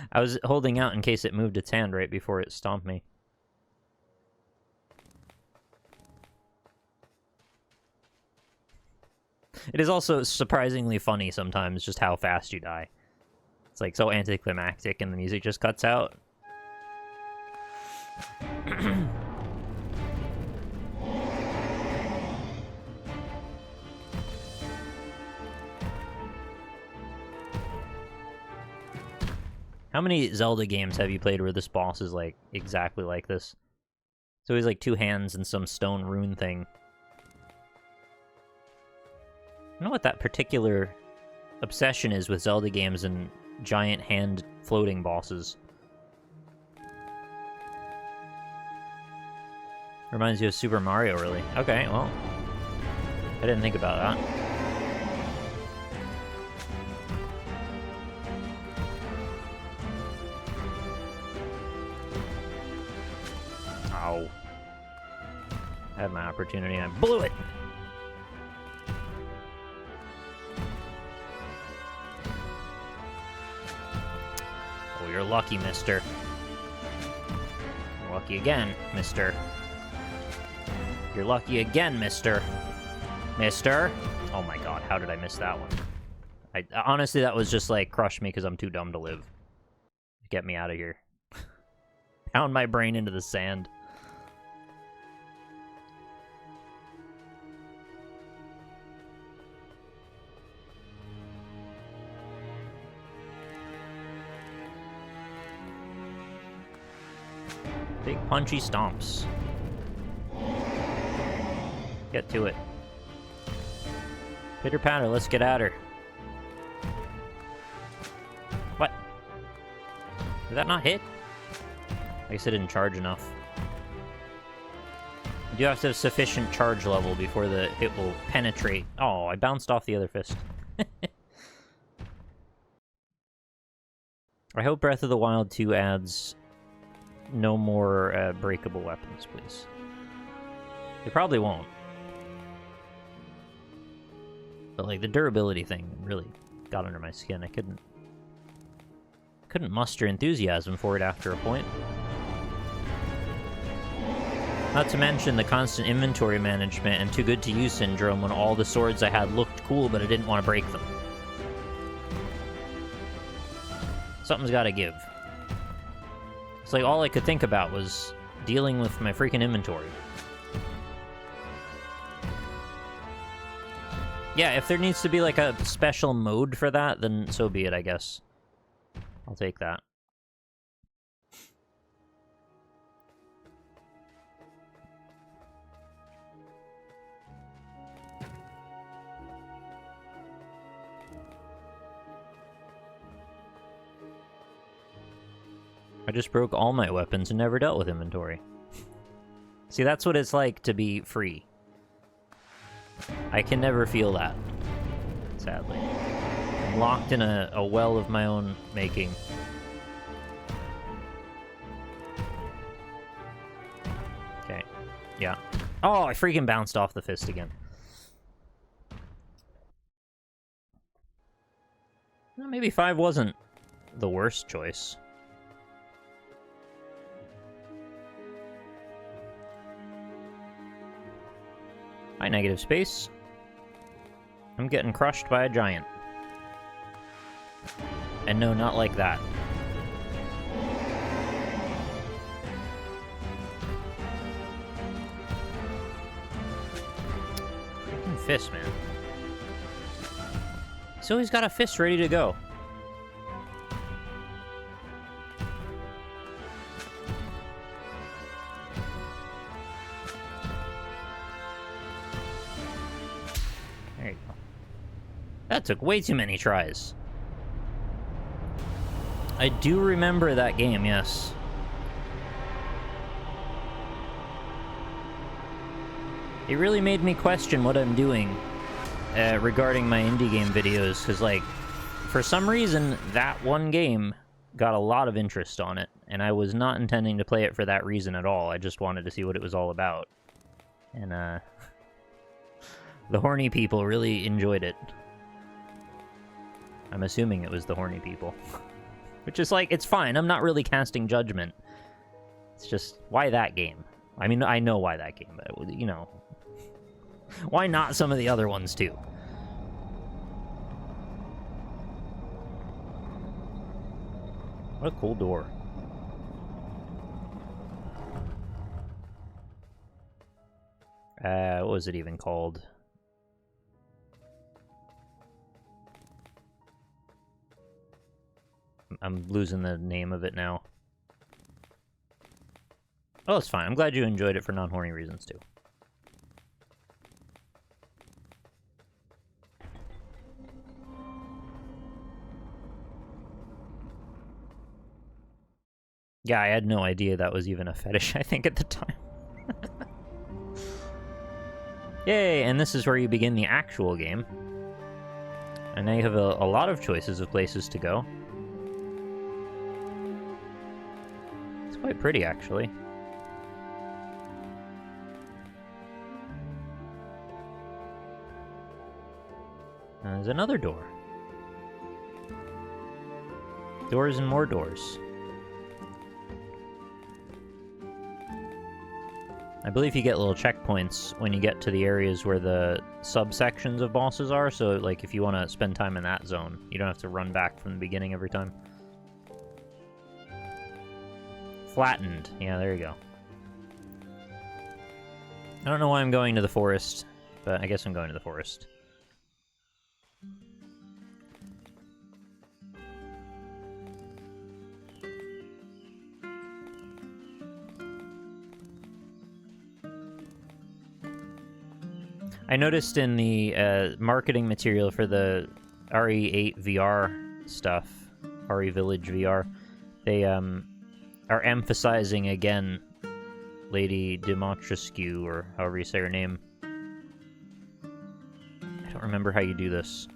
I was holding out in case it moved its hand right before it stomped me. It is also surprisingly funny sometimes just how fast you die. It's like so anticlimactic and the music just cuts out. How many Zelda games have you played where this boss is, like, exactly like this? It's always, like, two hands and some stone rune thing. I don't know what that particular obsession is with Zelda games and giant hand floating bosses. Reminds you of Super Mario, really. Okay, well, I didn't think about that. Ow. I had my opportunity and I blew it! Oh, you're lucky, mister. You're lucky again, mister. You're lucky again, mister. Mister? Oh my god, how did I miss that one? Honestly, that was just like, crush me because I'm too dumb to live. Get me out of here. Pound my brain into the sand. Big punchy stomps. Get to it. Pitter patter, let's get at her. What? Did that not hit? I guess I didn't charge enough. You do have to have sufficient charge level before the hit will penetrate. Oh, I bounced off the other fist. I hope Breath of the Wild 2 adds no more breakable weapons, please. They probably won't. But like the durability thing really got under my skin. I couldn't couldn't muster enthusiasm for it after a point. Not to mention the constant inventory management and too good to use syndrome when all the swords I had looked cool, but I didn't want to break them. Something's gotta give. It's like all I could think about was dealing with my freaking inventory. Yeah, if there needs to be like a special mode for that, then so be it, I guess. I'll take that. I just broke all my weapons and never dealt with inventory. See, that's what it's like to be free. I can never feel that, sadly. I'm locked in a well of my own making. Okay, yeah. Oh, I freaking bounced off the fist again. Well, maybe 5 wasn't the worst choice. Hi, negative space. I'm getting crushed by a giant. And no, not like that. Freaking fist, man. So he's got a fist ready to go. There you go. That took way too many tries. I do remember that game, yes. It really made me question what I'm doing regarding my indie game videos, because, like, for some reason, that one game got a lot of interest on it, and I was not intending to play it for that reason at all. I just wanted to see what it was all about. And, the horny people really enjoyed it. I'm assuming it was the horny people. Which is like, it's fine. I'm not really casting judgment. It's just, why that game? I mean, I know why that game, but, you know. Why not some of the other ones, too? What a cool door. What was it even called? I'm losing the name of it now. Oh, it's fine. I'm glad you enjoyed it for non-horny reasons, too. Yeah, I had no idea that was even a fetish, I think, at the time. Yay, and this is where you begin the actual game. And now you have a lot of choices of places to go. It's quite pretty, actually. And there's another door. Doors and more doors. I believe you get little checkpoints when you get to the areas where the subsections of bosses are, so, like, if you want to spend time in that zone, you don't have to run back from the beginning every time. Flattened. Yeah, there you go. I don't know why I'm going to the forest, but I guess I'm going to the forest. I noticed in the marketing material for the RE8 VR stuff, RE Village VR, they are emphasizing again Lady Dimitrescu, or however you say her name. I don't remember how you do this.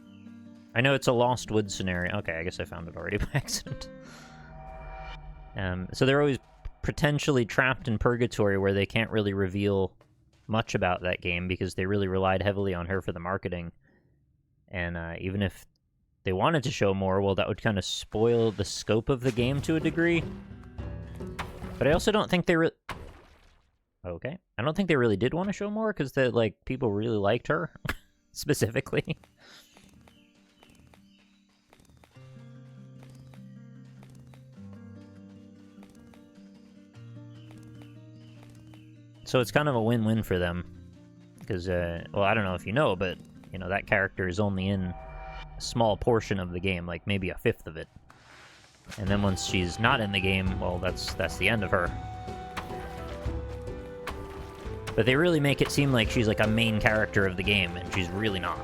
I know it's a Lost Woods scenario. Okay, I guess I found it already by accident. So they're always potentially trapped in purgatory where they can't really reveal much about that game because they really relied heavily on her for the marketing. And even if they wanted to show more, well, that would kind of spoil the scope of the game to a degree. But I also don't think they okay. I don't think they really did want to show more, because like, people really liked her, specifically. So it's kind of a win-win for them. Because, well, I don't know if you know, but, you know, that character is only in a small portion of the game, like maybe a fifth of it. And then once she's not in the game, well, that's the end of her. But they really make it seem like she's like a main character of the game, and she's really not.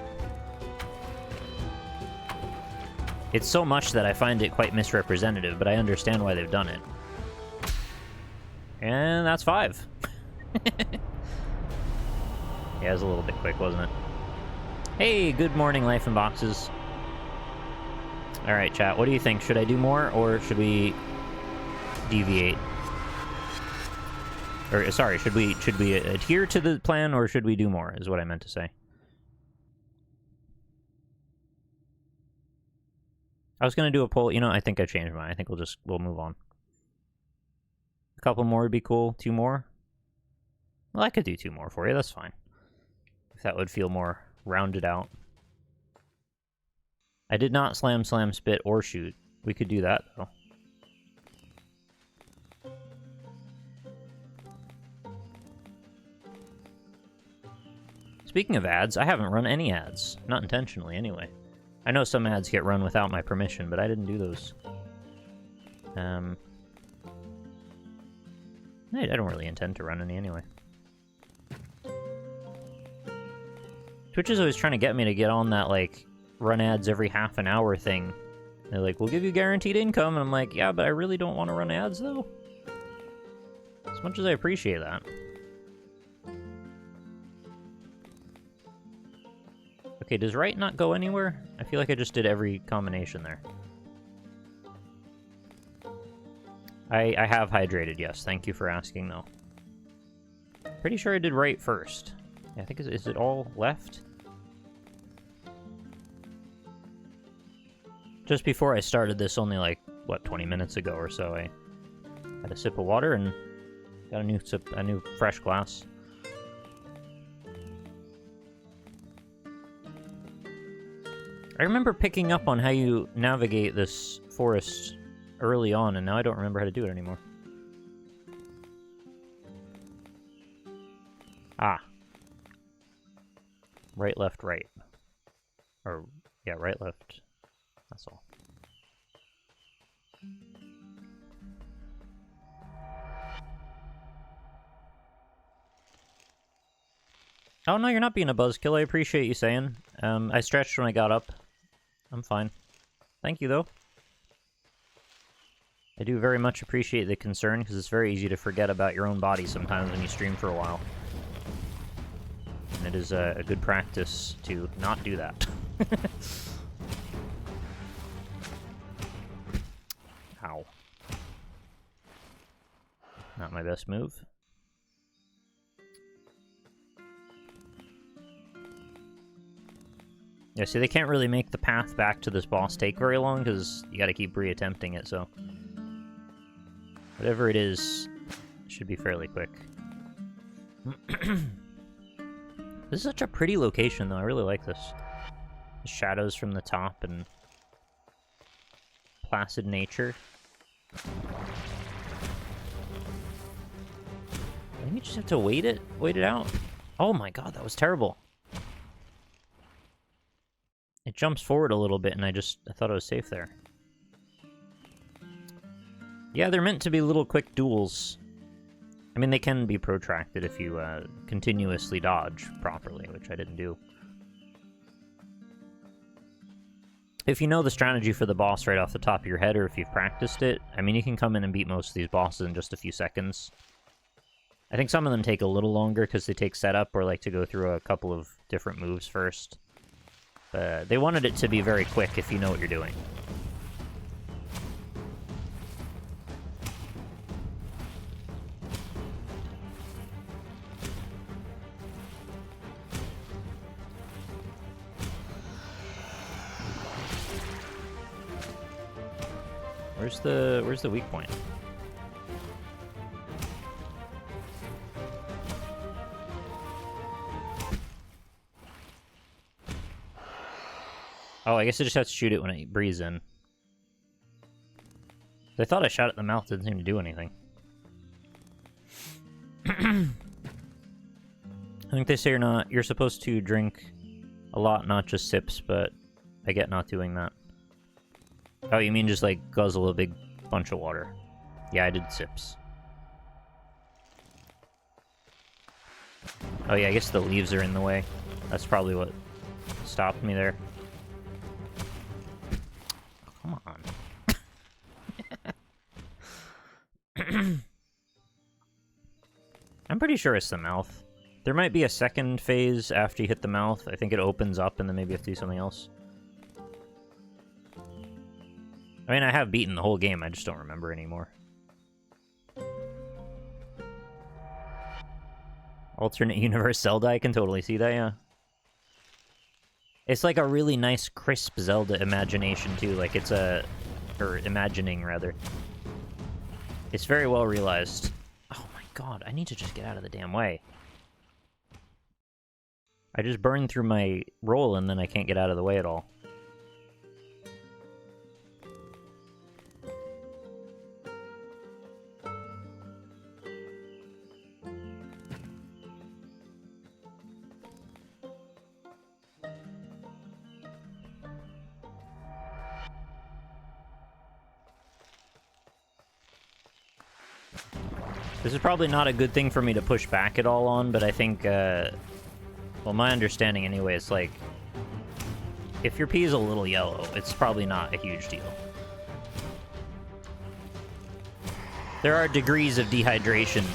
It's so much that I find it quite misrepresentative, but I understand why they've done it. And that's 5. Yeah, it was a little bit quick, wasn't it? Hey, good morning, Life in Boxes. Alright, chat, what do you think? Should I do more, or should we deviate? Or, sorry, should we adhere to the plan, or should we do more, is what I meant to say. I was gonna do a poll. You know, I think I changed mine. I think we'll move on. A couple more would be cool. 2 more? Well, I could do 2 more for you, that's fine. If that would feel more rounded out. I did not slam, spit, or shoot. We could do that, though. Speaking of ads, I haven't run any ads. Not intentionally, anyway. I know some ads get run without my permission, but I didn't do those. I don't really intend to run any anyway. Twitch is always trying to get me to get on that, like, run ads every half an hour thing. They're like, we'll give you guaranteed income, and I'm like, yeah, but I really don't want to run ads, though. As much as I appreciate that. Okay, does right not go anywhere? I feel like I just did every combination there. I have hydrated, yes. Thank you for asking, though. Pretty sure I did right first. Yeah, I think, is it all left? Just before I started this, only like, what, 20 minutes ago or so, I had a sip of water and got a new fresh glass. I remember picking up on how you navigate this forest early on, and now I don't remember how to do it anymore. Ah. Right, left, right. Or, yeah, right, left. That's all. Oh, no, you're not being a buzzkill. I appreciate you saying. I stretched when I got up. I'm fine. Thank you, though. I do very much appreciate the concern, because it's very easy to forget about your own body sometimes when you stream for a while. And it is a good practice to not do that. Ow. Not my best move. Yeah, see, they can't really make the path back to this boss take very long, because you gotta keep re-attempting it, so... Whatever it is, it should be fairly quick. This is such a pretty location, though. I really like this. The shadows from the top and placid nature. I think you just have to wait it out. Oh my god, that was terrible. It jumps forward a little bit, and I thought I was safe there. Yeah, they're meant to be little quick duels. I mean, they can be protracted if you continuously dodge properly, which I didn't do. If you know the strategy for the boss right off the top of your head, or if you've practiced it, I mean, you can come in and beat most of these bosses in just a few seconds. I think some of them take a little longer because they take setup or like to go through a couple of different moves first. They wanted it to be very quick if you know what you're doing. Where's the weak point? Oh, I guess I just have to shoot it when it breathes in. I thought I shot it in the mouth, didn't seem to do anything. I think they say you're supposed to drink a lot, not just sips, but I get not doing that. Oh, you mean just like guzzle a big bunch of water? Yeah, I did sips. Oh yeah, I guess the leaves are in the way. That's probably what stopped me there. Come on. I'm pretty sure it's the mouth. There might be a second phase after you hit the mouth. I think it opens up and then maybe you have to do something else. I mean, I have beaten the whole game, I just don't remember anymore. Alternate universe Zelda, I can totally see that, yeah. It's like a really nice, crisp Zelda imagination, too. Like, it's a... or imagining, rather. It's very well realized. Oh my god, I need to just get out of the damn way. I just burned through my roll and then I can't get out of the way at all. This is probably not a good thing for me to push back at all on, but I think, well, my understanding anyway is, like, if your pee is a little yellow, it's probably not a huge deal. There are degrees of dehydration,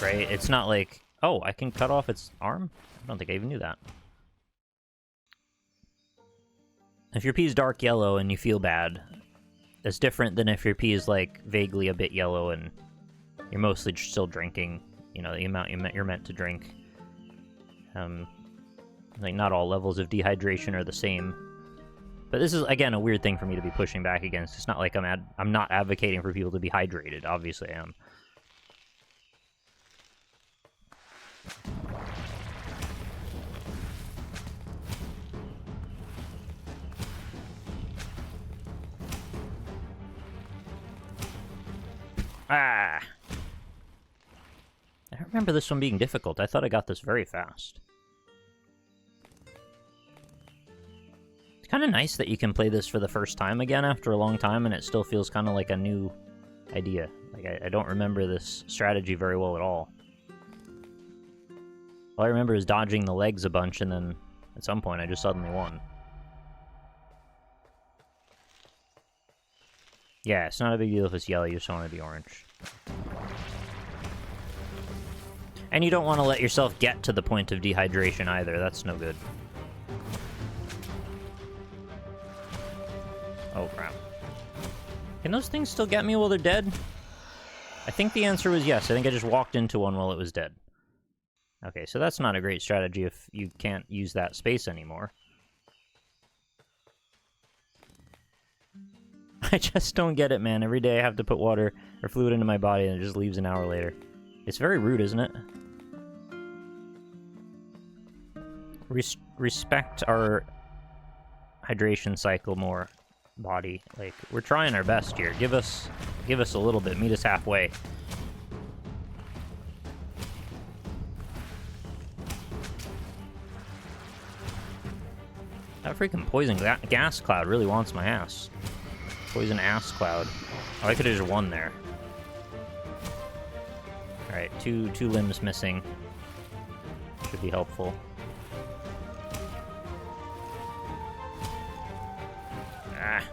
right? It's not like, oh, I can cut off its arm? I don't think I even knew that. If your pee is dark yellow and you feel bad, that's different than if your pee is, like, vaguely a bit yellow and you're mostly still drinking, you know, the amount you're meant to drink. Like, not all levels of dehydration are the same. But this is, again, a weird thing for me to be pushing back against. It's not like I'm not advocating for people to be hydrated. Obviously, I am. Ah! I don't remember this one being difficult. I thought I got this very fast. It's kind of nice that you can play this for the first time again after a long time, and it still feels kind of like a new idea. Like, I don't remember this strategy very well at all. All I remember is dodging the legs a bunch, and then at some point I just suddenly won. Yeah, it's not a big deal if it's yellow, you just want it to be orange. And you don't want to let yourself get to the point of dehydration either, that's no good. Oh crap. Can those things still get me while they're dead? I think the answer was yes. I think I just walked into one while it was dead. Okay, so that's not a great strategy if you can't use that space anymore. I just don't get it, man. Every day I have to put water or fluid into my body and it just leaves an hour later. It's very rude, isn't it? Respect our hydration cycle more, body. Like, we're trying our best here. Give us a little bit. Meet us halfway. That freaking poison gas cloud really wants my ass. Poison ass cloud. Oh, I could have just won there. Alright, two limbs missing. Should be helpful. Ah.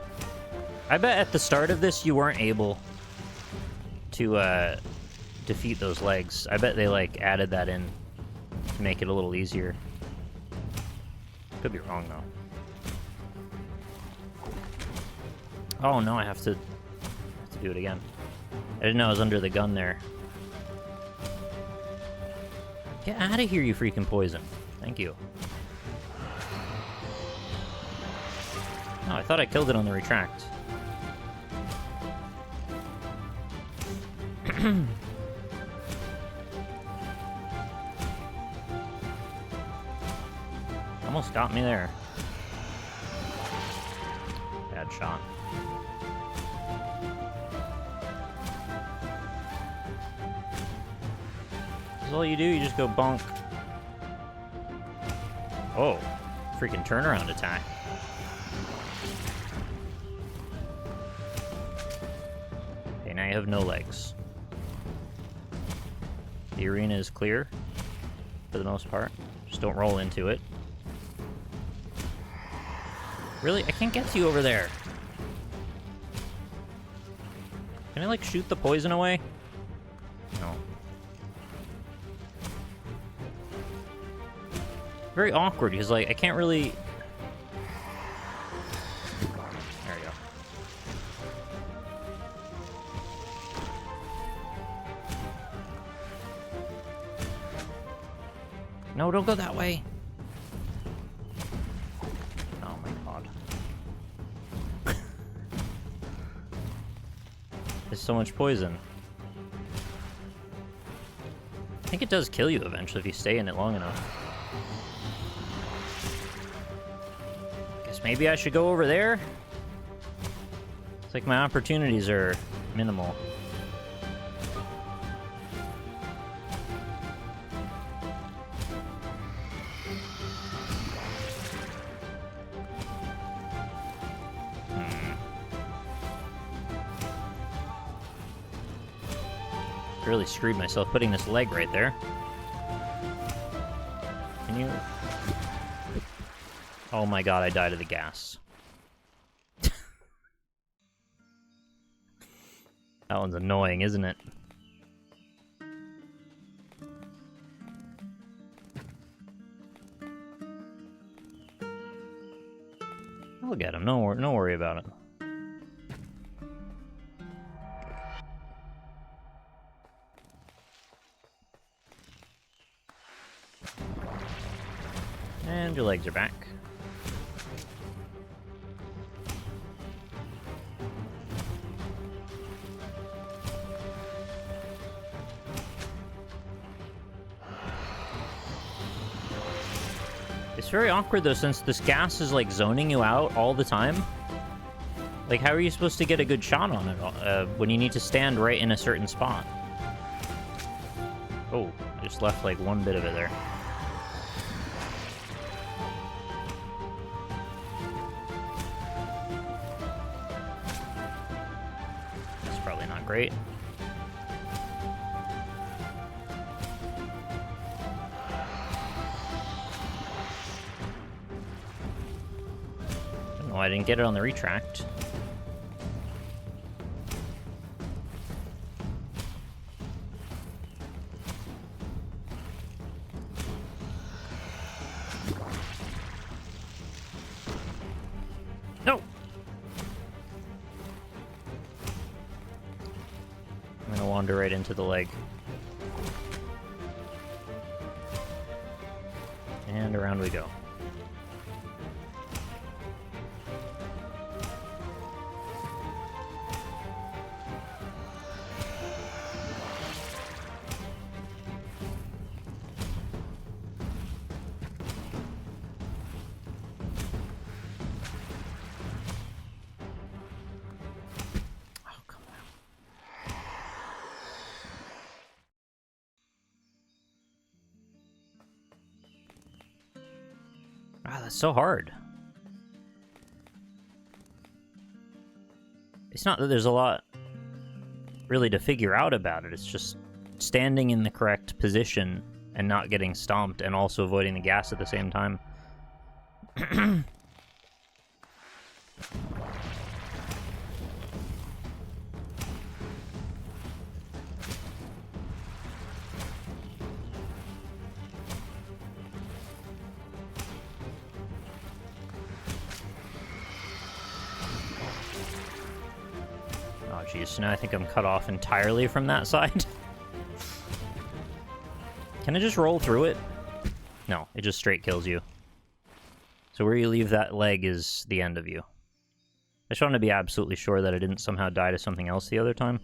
I bet at the start of this you weren't able to defeat those legs. I bet they, like, added that in to make it a little easier. Could be wrong, though. Oh no, I have to do it again. I didn't know I was under the gun there. Get out of here, you freaking poison. Thank you. No, I thought I killed it on the retract. Almost got me there. Bad shot. This is all you do, you just go bonk. Oh, freaking turnaround attack. Okay, now you have no legs. The arena is clear, for the most part. Just don't roll into it. Really? I can't get to you over there. Can I, like, shoot the poison away? No. Very awkward, because, like, I can't really... There we go. No, don't go that way. Oh my god. There's so much poison. I think it does kill you eventually if you stay in it long enough. Guess maybe I should go over there? It's like my opportunities are minimal. Really screwed myself putting this leg right there. Can you... Oh my god, I died of the gas. That one's annoying, isn't it? I'll get him, no worry about it. And your legs are back. It's very awkward though, since this gas is like zoning you out all the time. Like, how are you supposed to get a good shot on it when you need to stand right in a certain spot? Oh, I just left like one bit of it there. Great. I don't know why I didn't get it on the retract. No! Wander right into the leg. And around we go. Wow, that's so hard. It's not that there's a lot really to figure out about it. It's just standing in the correct position and not getting stomped and also avoiding the gas at the same time. Jeez, so now I think I'm cut off entirely from that side. Can I just roll through it? No, it just straight kills you. So where you leave that leg is the end of you. I just wanted to be absolutely sure that I didn't somehow die to something else the other time.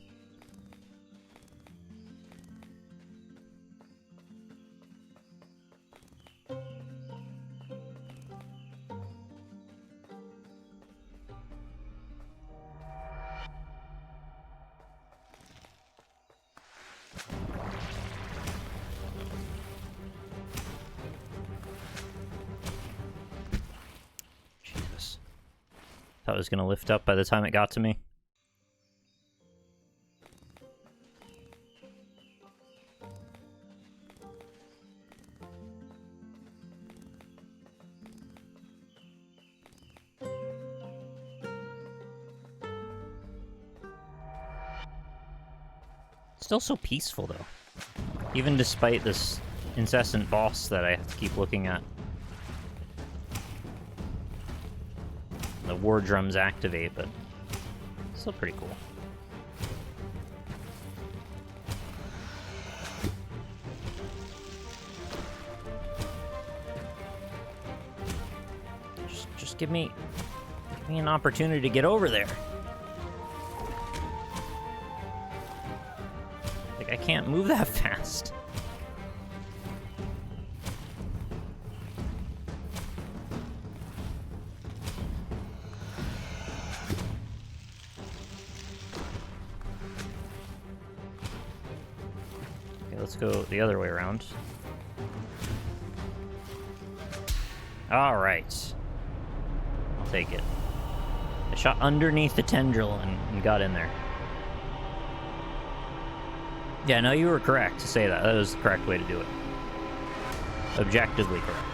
Thought it was gonna lift up by the time it got to me. Still so peaceful, though. Even despite this incessant boss that I have to keep looking at. The war drums activate, but still pretty cool. Just give me an opportunity to get over there. I can't move that fast. Okay, let's go the other way around. All right. I'll take it. I shot underneath the tendril and got in there. Yeah, no, you were correct to say that. That was the correct way to do it. Objectively correct.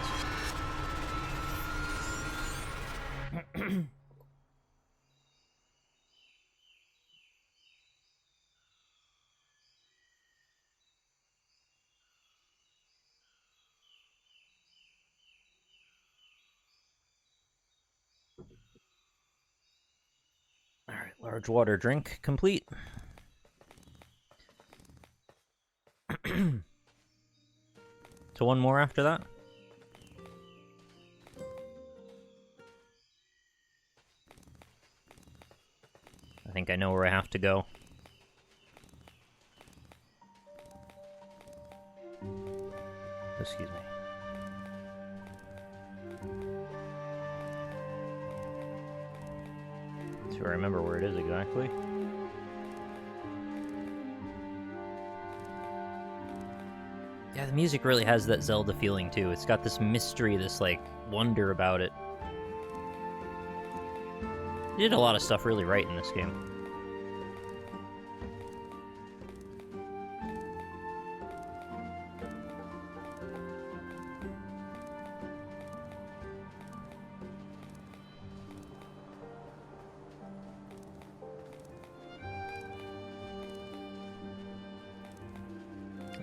Alright, large water drink complete. So one more after that? I think I know where I have to go. Excuse me. Let's see if I remember where it is exactly. Yeah, the music really has that Zelda feeling, too. It's got this mystery, this, like, wonder about it. They did a lot of stuff really right in this game.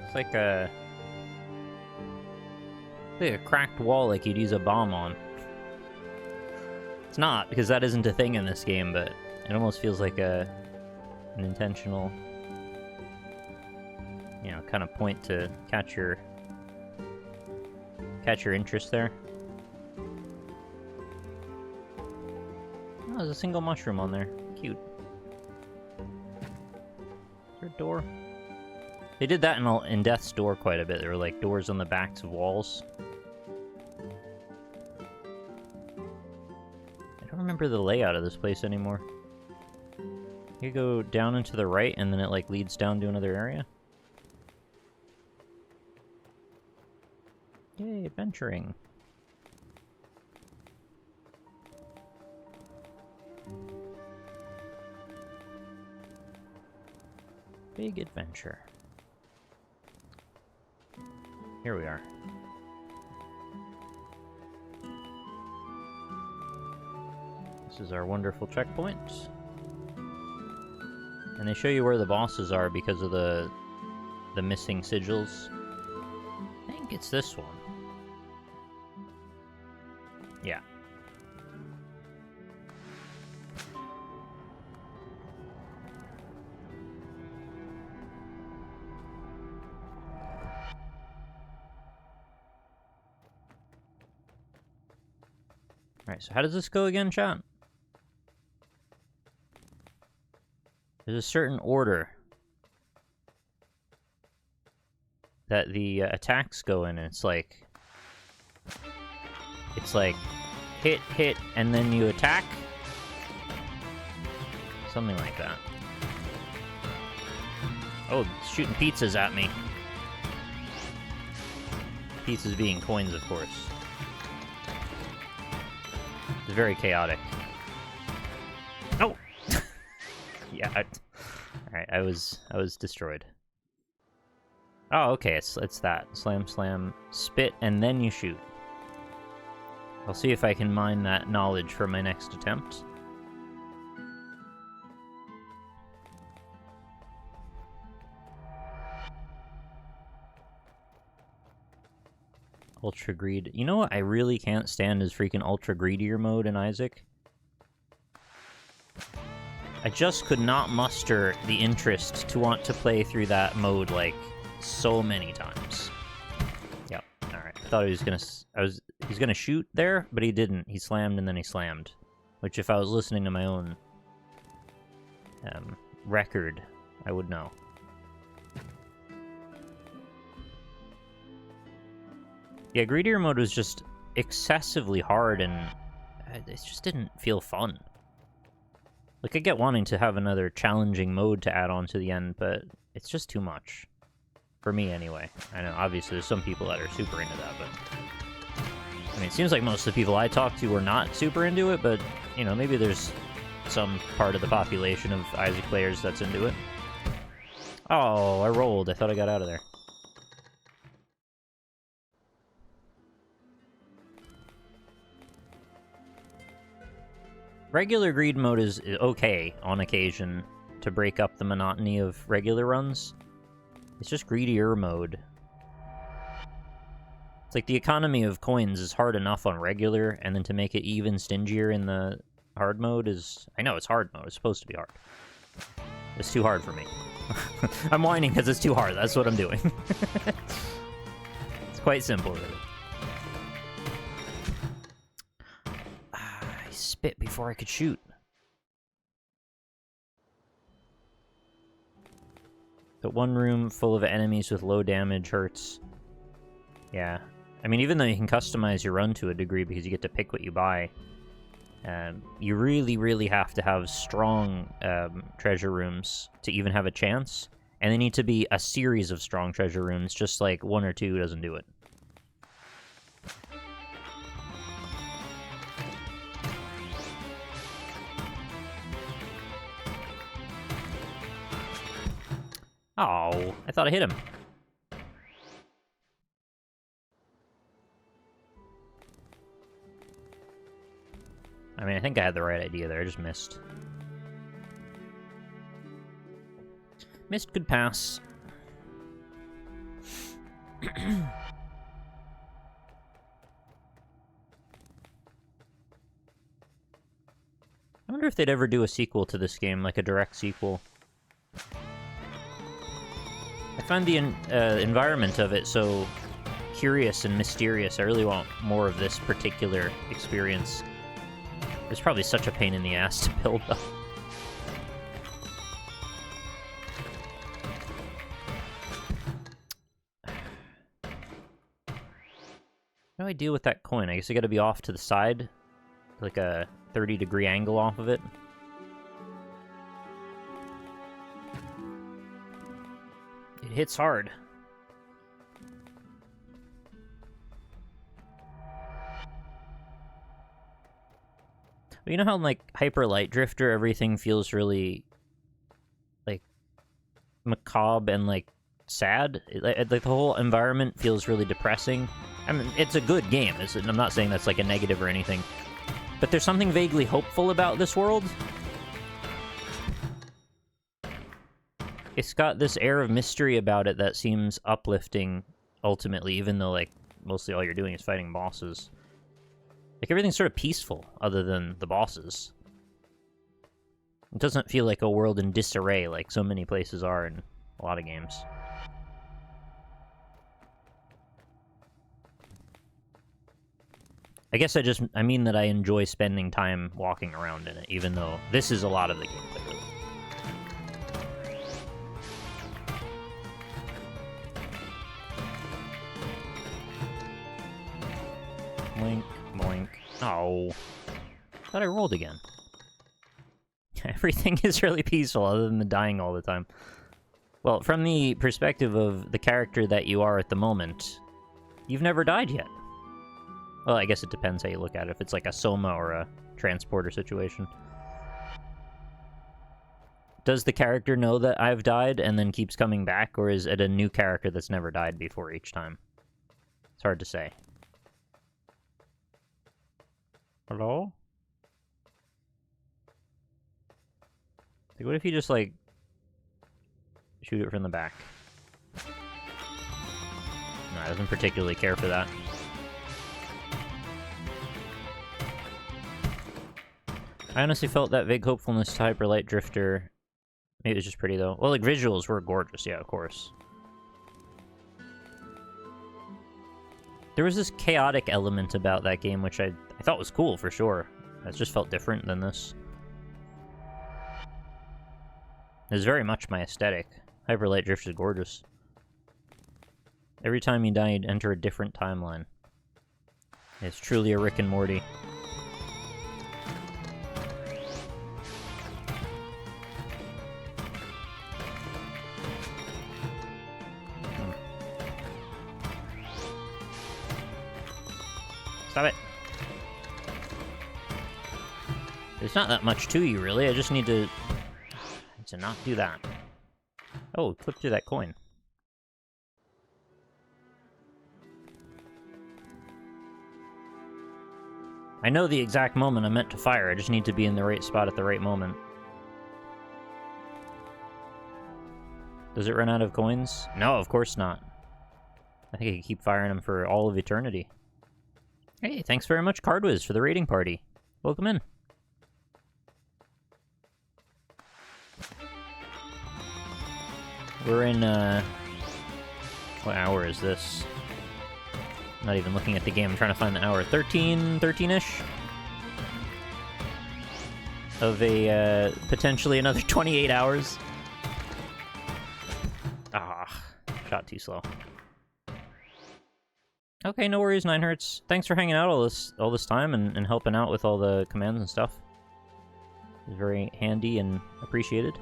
It's like a cracked wall like you'd use a bomb on. It's not, because that isn't a thing in this game, but it almost feels like an intentional, you know, kind of point to catch your interest there. Oh, there's a single mushroom on there. Cute. Is there a door? They did that in Death's Door quite a bit. There were like doors on the backs of walls. I don't remember the layout of this place anymore. You go down and to the right, and then it like leads down to another area. Yay, adventuring. Big adventure. Here we are. This is our wonderful checkpoint. And they show you where the bosses are because of the missing sigils. I think it's this one. Yeah. Alright, so how does this go again, chat? There's a certain order that the attacks go in, and it's like hit, hit, and then you attack? Something like that. Oh, it's shooting pizzas at me. Pizzas being coins, of course. It's very chaotic. Yeah. Alright, I was destroyed. Oh, okay, it's that. Slam, slam, spit, and then you shoot. I'll see if I can mine that knowledge for my next attempt. Ultra Greed. You know what I really can't stand is freaking Ultra Greedier mode in Isaac. I just could not muster the interest to want to play through that mode, like, so many times. Yep, alright. I thought he was gonna shoot there, but he didn't. He slammed and then he slammed. Which, if I was listening to my own record, I would know. Yeah, Greedier mode was just excessively hard, and it just didn't feel fun. Like, I get wanting to have another challenging mode to add on to the end, but it's just too much. For me, anyway. I know, obviously, there's some people that are super into that, but... I mean, it seems like most of the people I talk to are not super into it, but, you know, maybe there's some part of the population of Isaac players that's into it. Oh, I rolled. I thought I got out of there. Regular greed mode is okay on occasion to break up the monotony of regular runs. It's just greedier mode. It's like the economy of coins is hard enough on regular, and then to make it even stingier in the hard mode is... I know, it's hard mode. It's supposed to be hard. It's too hard for me. I'm whining because it's too hard. That's what I'm doing. It's quite simple, really. Spit before I could shoot. But one room full of enemies with low damage hurts. Yeah. I mean, even though you can customize your run to a degree because you get to pick what you buy, you really, really have to have strong treasure rooms to even have a chance. And they need to be a series of strong treasure rooms, just like one or two doesn't do it. Oh, I thought I hit him. I mean, I think I had the right idea there. I just missed. Missed could pass. I wonder if they'd ever do a sequel to this game, like a direct sequel. I find the environment of it so curious and mysterious. I really want more of this particular experience. It's probably such a pain in the ass to build up. How do I deal with that coin? I guess I gotta be off to the side, like a 30-degree angle off of it. It hits hard. But you know how, like, Hyper Light Drifter, everything feels really, like, macabre and, like, sad? Like, the whole environment feels really depressing. I mean, it's a good game. I'm not saying that's, like, a negative or anything. But there's something vaguely hopeful about this world. It's got this air of mystery about it that seems uplifting, ultimately, even though, like, mostly all you're doing is fighting bosses. Like, everything's sort of peaceful, other than the bosses. It doesn't feel like a world in disarray, like so many places are in a lot of games. I guess I mean that I enjoy spending time walking around in it, even though this is a lot of the gameplay, really. Blink, blink. Oh. Thought I rolled again. Everything is really peaceful other than the dying all the time. Well, from the perspective of the character that you are at the moment, you've never died yet. Well, I guess it depends how you look at it, if it's like a Soma or a transporter situation. does the character know that I've died and then keeps coming back, or is it a new character that's never died before each time? It's hard to say. Hello? Like, what if you just, like, shoot it from the back? No, I doesn't particularly care for that. I honestly felt that vague hopefulness to Hyper Light Drifter. Maybe it was just pretty, though. Well, like, visuals were gorgeous, yeah, of course. There was this chaotic element about that game, which I thought was cool, for sure. It just felt different than this. It was very much my aesthetic. Hyper Light Drifter is gorgeous. Every time you die, you'd enter a different timeline. It's truly a Rick and Morty. Stop it. There's not that much to you, really. I just need to not do that. Oh, clip through that coin. I know the exact moment I'm meant to fire. I just need to be in the right spot at the right moment. Does it run out of coins? No, of course not. I think I can keep firing them for all of eternity. Hey, thanks very much, Cardwiz, for the raiding party. Welcome in. We're in, what hour is this? I'm not even looking at the game. I'm trying to find the hour. 13-ish? Of a, potentially another 28 hours. Ah, shot too slow. Okay, no worries, 9 Hertz. Thanks for hanging out all this time and helping out with all the commands and stuff. It's very handy and appreciated.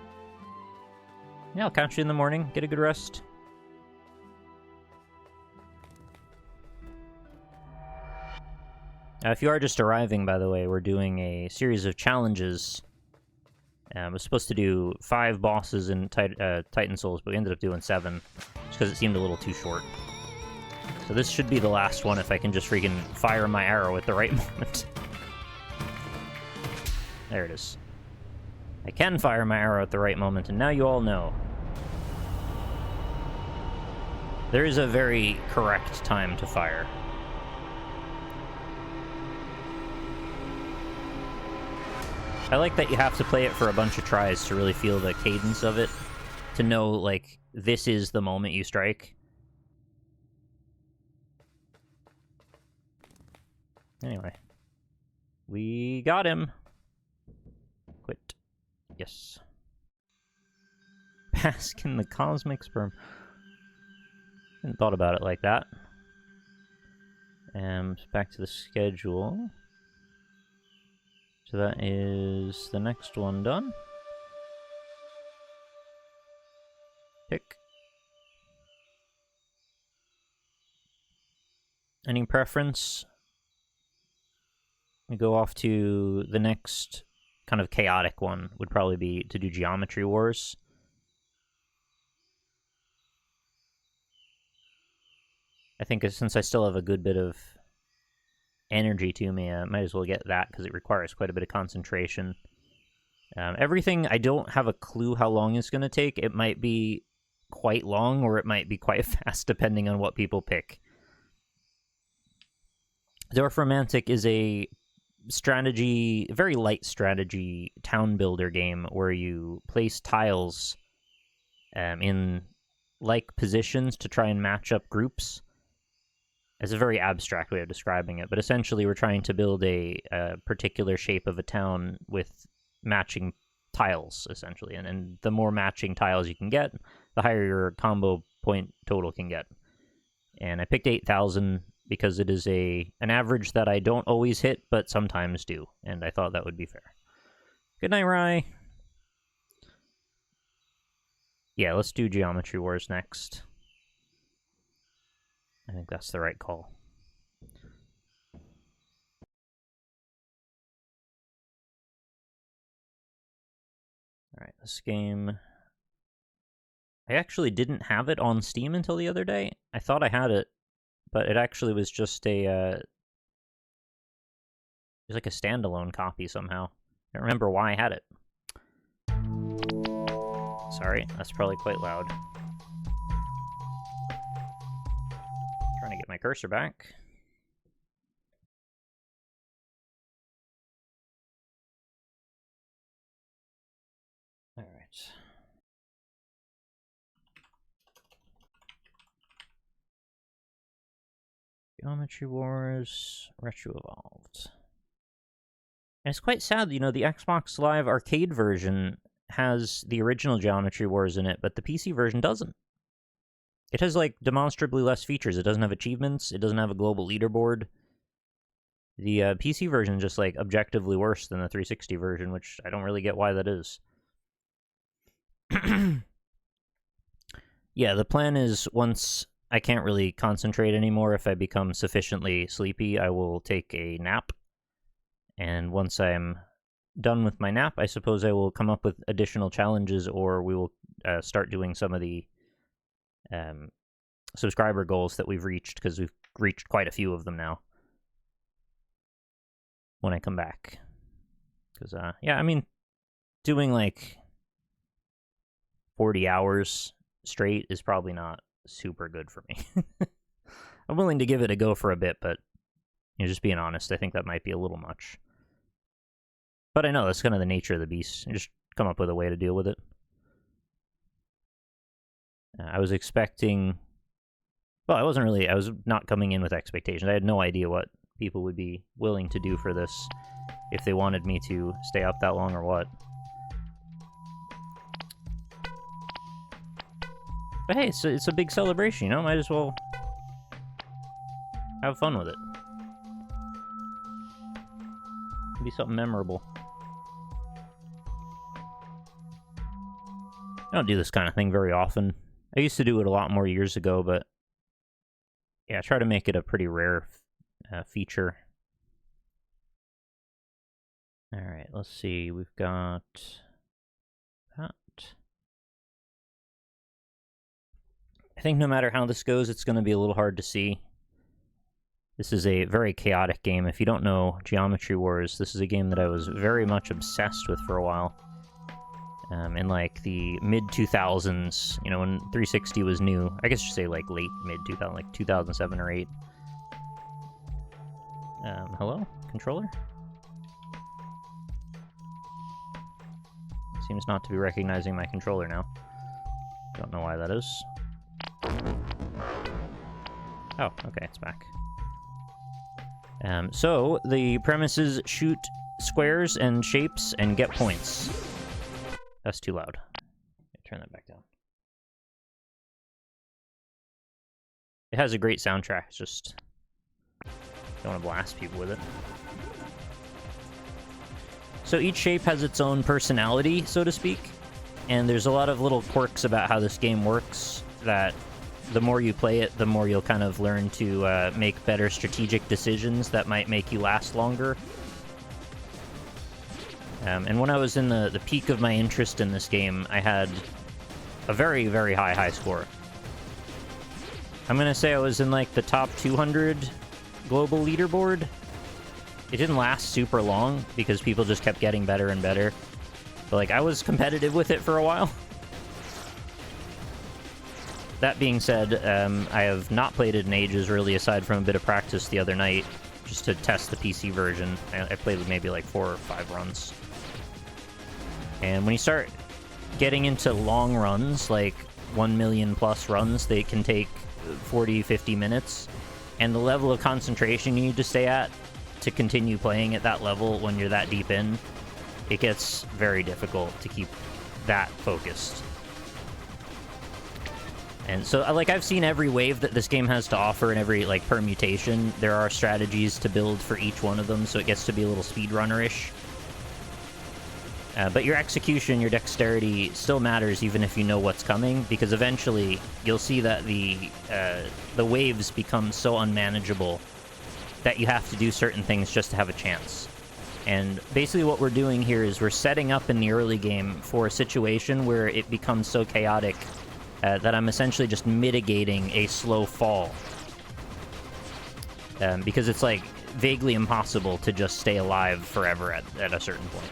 Yeah, I'll catch you in the morning. Get a good rest. If you are just arriving, by the way, we're doing a series of challenges. I was supposed to do 5 bosses in Titan Souls, but we ended up doing 7, just because it seemed a little too short. So this should be the last one if I can just freaking fire my arrow at the right moment. There it is. I can fire my arrow at the right moment, and now you all know. There is a very correct time to fire. I like that you have to play it for a bunch of tries to really feel the cadence of it. To know, like, this is the moment you strike. Anyway. We got him. Quit. Yes. Bask in the cosmic sperm. Hadn't thought about it like that. Back to the schedule. So that is the next one done. Pick. Any preference? We go off to the next kind of chaotic one, would probably be to do Geometry Wars. I think since I still have a good bit of energy to me, I might as well get that, because it requires quite a bit of concentration. Everything, I don't have a clue how long it's going to take. It might be quite long, or it might be quite fast, depending on what people pick. Dorfromantik is a strategy, very light strategy town builder game where you place tiles in like positions to try and match up groups. It's a very abstract way of describing it, but essentially we're trying to build a particular shape of a town with matching tiles, essentially. And the more matching tiles you can get, the higher your combo point total can get. And I picked 8,000 because it is an average that I don't always hit, but sometimes do. And I thought that would be fair. Good night, Rye. Yeah, let's do Geometry Wars next. I think that's the right call. All right. This game... I actually didn't have it on Steam until the other day. I thought I had it, but it actually was just a... it was like a standalone copy somehow. I don't remember why I had it. Sorry, that's probably quite loud. Trying to get my cursor back. All right. Geometry Wars Retro Evolved. And it's quite sad, you know, the Xbox Live Arcade version has the original Geometry Wars in it, but the PC version doesn't. It has, like, demonstrably less features. It doesn't have achievements. It doesn't have a global leaderboard. The PC version is just, like, objectively worse than the 360 version, which I don't really get why that is. Yeah, the plan is once I can't really concentrate anymore, if I become sufficiently sleepy, I will take a nap. And once I'm done with my nap, I suppose I will come up with additional challenges, or we will start doing some of the subscriber goals that we've reached, because we've reached quite a few of them now when I come back. Because, yeah, I mean, doing like 40 hours straight is probably not super good for me. I'm willing to give it a go for a bit, but, you know, just being honest, I think that might be a little much. But I know that's kind of the nature of the beast. You just come up with a way to deal with it. I was expecting... Well, I was not coming in with expectations. I had no idea what people would be willing to do for this, if they wanted me to stay up that long or what. But hey, it's a big celebration, you know? Might as well have fun with it. It'll be something memorable. I don't do this kind of thing very often. I used to do it a lot more years ago, but yeah, I try to make it a pretty rare feature. Alright, let's see. We've got that. I think no matter how this goes, it's going to be a little hard to see. This is a very chaotic game. If you don't know Geometry Wars, this is a game that I was very much obsessed with for a while. In like the mid-2000s, you know, when 360 was new. I guess you should say like late mid-2000, like 2007 or 8. Hello? Controller? Seems not to be recognizing my controller now. Don't know why that is. Oh, okay, it's back. So, the premise is shoot squares and shapes and get points. That's too loud. Turn that back down. It has a great soundtrack, it's just... don't want to blast people with it. So each shape has its own personality, so to speak. And there's a lot of little quirks about how this game works that the more you play it, the more you'll kind of learn to make better strategic decisions that might make you last longer. And when I was in the peak of my interest in this game, I had a very, very high score. I'm going to say I was in, like, the top 200 global leaderboard. It didn't last super long, because people just kept getting better and better. But, like, I was competitive with it for a while. That being said, I have not played it in ages, really, aside from a bit of practice the other night, just to test the PC version. I played with maybe, like, 4 or 5 runs. And when you start getting into long runs, like 1 million plus runs, they can take 40, 50 minutes. And the level of concentration you need to stay at to continue playing at that level when you're that deep in, it gets very difficult to keep that focused. And so, like, I've seen every wave that this game has to offer and every, like, permutation. There are strategies to build for each one of them, so it gets to be a little speedrunner-ish. But your execution, your dexterity still matters even if you know what's coming, because eventually you'll see that the waves become so unmanageable that you have to do certain things just to have a chance. And basically what we're doing here is we're setting up in the early game for a situation where it becomes so chaotic that I'm essentially just mitigating a slow fall. Because it's like vaguely impossible to just stay alive forever at a certain point.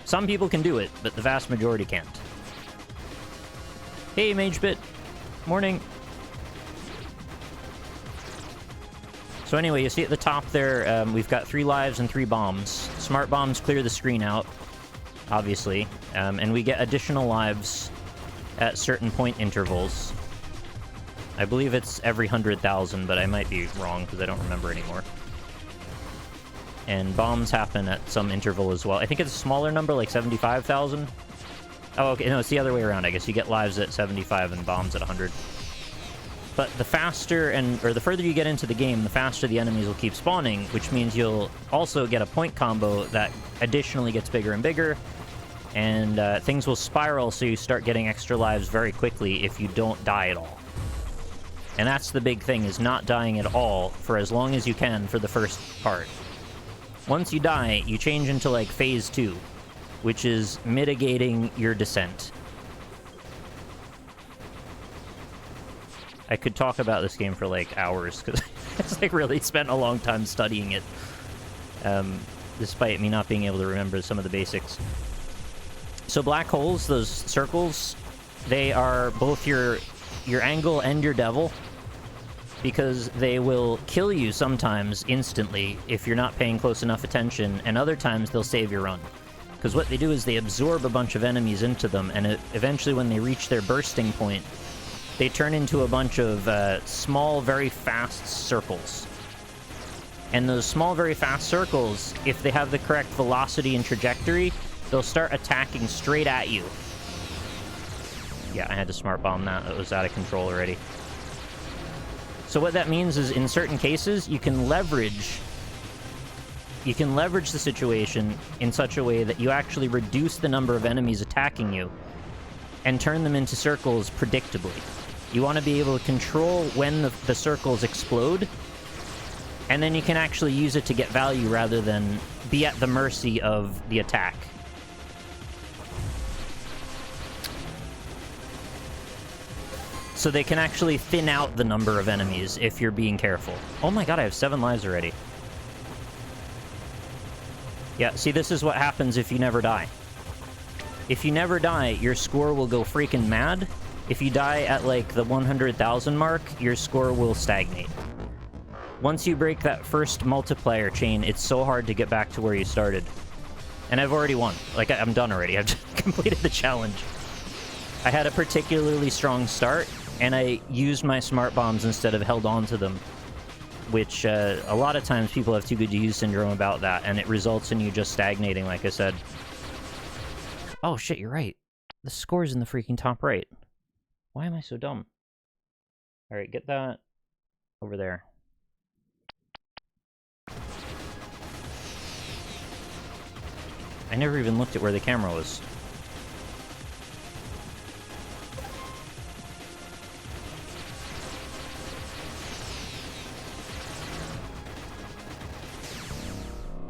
Some people can do it, but the vast majority can't. Hey, MageBit. Morning. So anyway, you see at the top there, we've got 3 lives and 3 bombs. Smart bombs clear the screen out, obviously, and we get additional lives at certain point intervals. I believe it's every 100,000, but I might be wrong because I don't remember anymore. And bombs happen at some interval as well. I think it's a smaller number, like 75,000. Oh, okay, no, it's the other way around, I guess. You get lives at 75 and bombs at 100. But the faster or the further you get into the game, the faster the enemies will keep spawning, which means you'll also get a point combo that additionally gets bigger and bigger, and things will spiral, so you start getting extra lives very quickly if you don't die at all. And that's the big thing, is not dying at all for as long as you can for the first part. Once you die, you change into, like, Phase 2, which is mitigating your descent. I could talk about this game for, like, hours, because it's, like, really spent a long time studying it, despite me not being able to remember some of the basics. So black holes, those circles, they are both your angle and your devil, because they will kill you sometimes instantly if you're not paying close enough attention, and other times they'll save your run. Because what they do is they absorb a bunch of enemies into them, and eventually when they reach their bursting point, they turn into a bunch of small, very fast circles. And those small, very fast circles, if they have the correct velocity and trajectory, they'll start attacking straight at you. Yeah, I had to smart bomb that. It was out of control already. So what that means is, in certain cases, you can leverage the situation in such a way that you actually reduce the number of enemies attacking you and turn them into circles predictably. You want to be able to control when the circles explode, and then you can actually use it to get value rather than be at the mercy of the attack. So they can actually thin out the number of enemies if you're being careful. Oh my god, I have 7 lives already. Yeah, see, this is what happens if you never die. If you never die, your score will go freaking mad. If you die at, like, the 100,000 mark, your score will stagnate. Once you break that first multiplier chain, it's so hard to get back to where you started. And I've already won. Like, I'm done already. I've completed the challenge. I had a particularly strong start, and I used my smart bombs instead of held on to them, which a lot of times people have too good to use syndrome about that, and it results in you just stagnating, like I said. Oh shit, you're right. The score's in the freaking top right. Why am I so dumb? Alright, get that over there. I never even looked at where the camera was.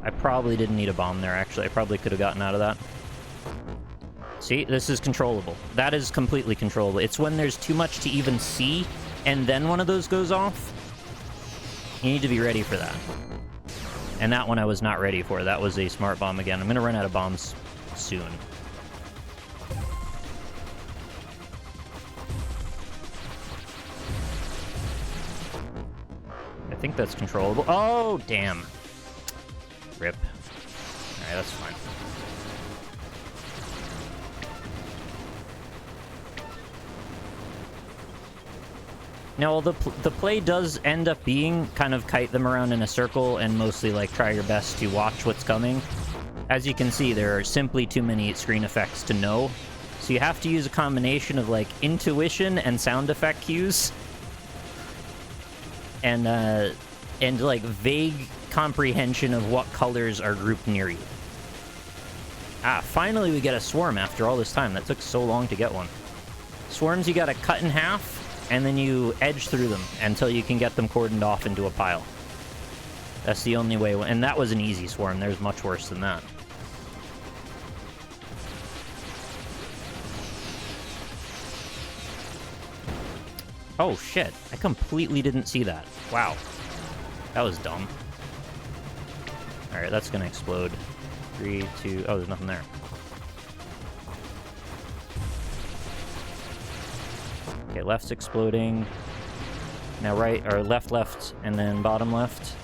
I probably didn't need a bomb there, actually. I probably could have gotten out of that. See, this is controllable. That is completely controllable. It's when there's too much to even see, and then one of those goes off. You need to be ready for that. And that one I was not ready for. That was a smart bomb again. I'm going to run out of bombs soon. I think that's controllable. Oh, damn. Rip. Alright, that's fine. Now, the play does end up being kind of kite them around in a circle and mostly, like, try your best to watch what's coming. As you can see, there are simply too many screen effects to know. So you have to use a combination of, like, intuition and sound effect cues. And like, vague comprehension of what colors are grouped near you. Ah, finally we get a swarm after all this time. That took so long to get one. Swarms you gotta cut in half, and then you edge through them until you can get them cordoned off into a pile. That's the only way, and that was an easy swarm. There's much worse than that. Oh shit, I completely didn't see that. Wow. That was dumb. Alright, that's gonna explode. 3, 2... Oh, there's nothing there. Okay, left's exploding. Now right, or left, and then bottom left.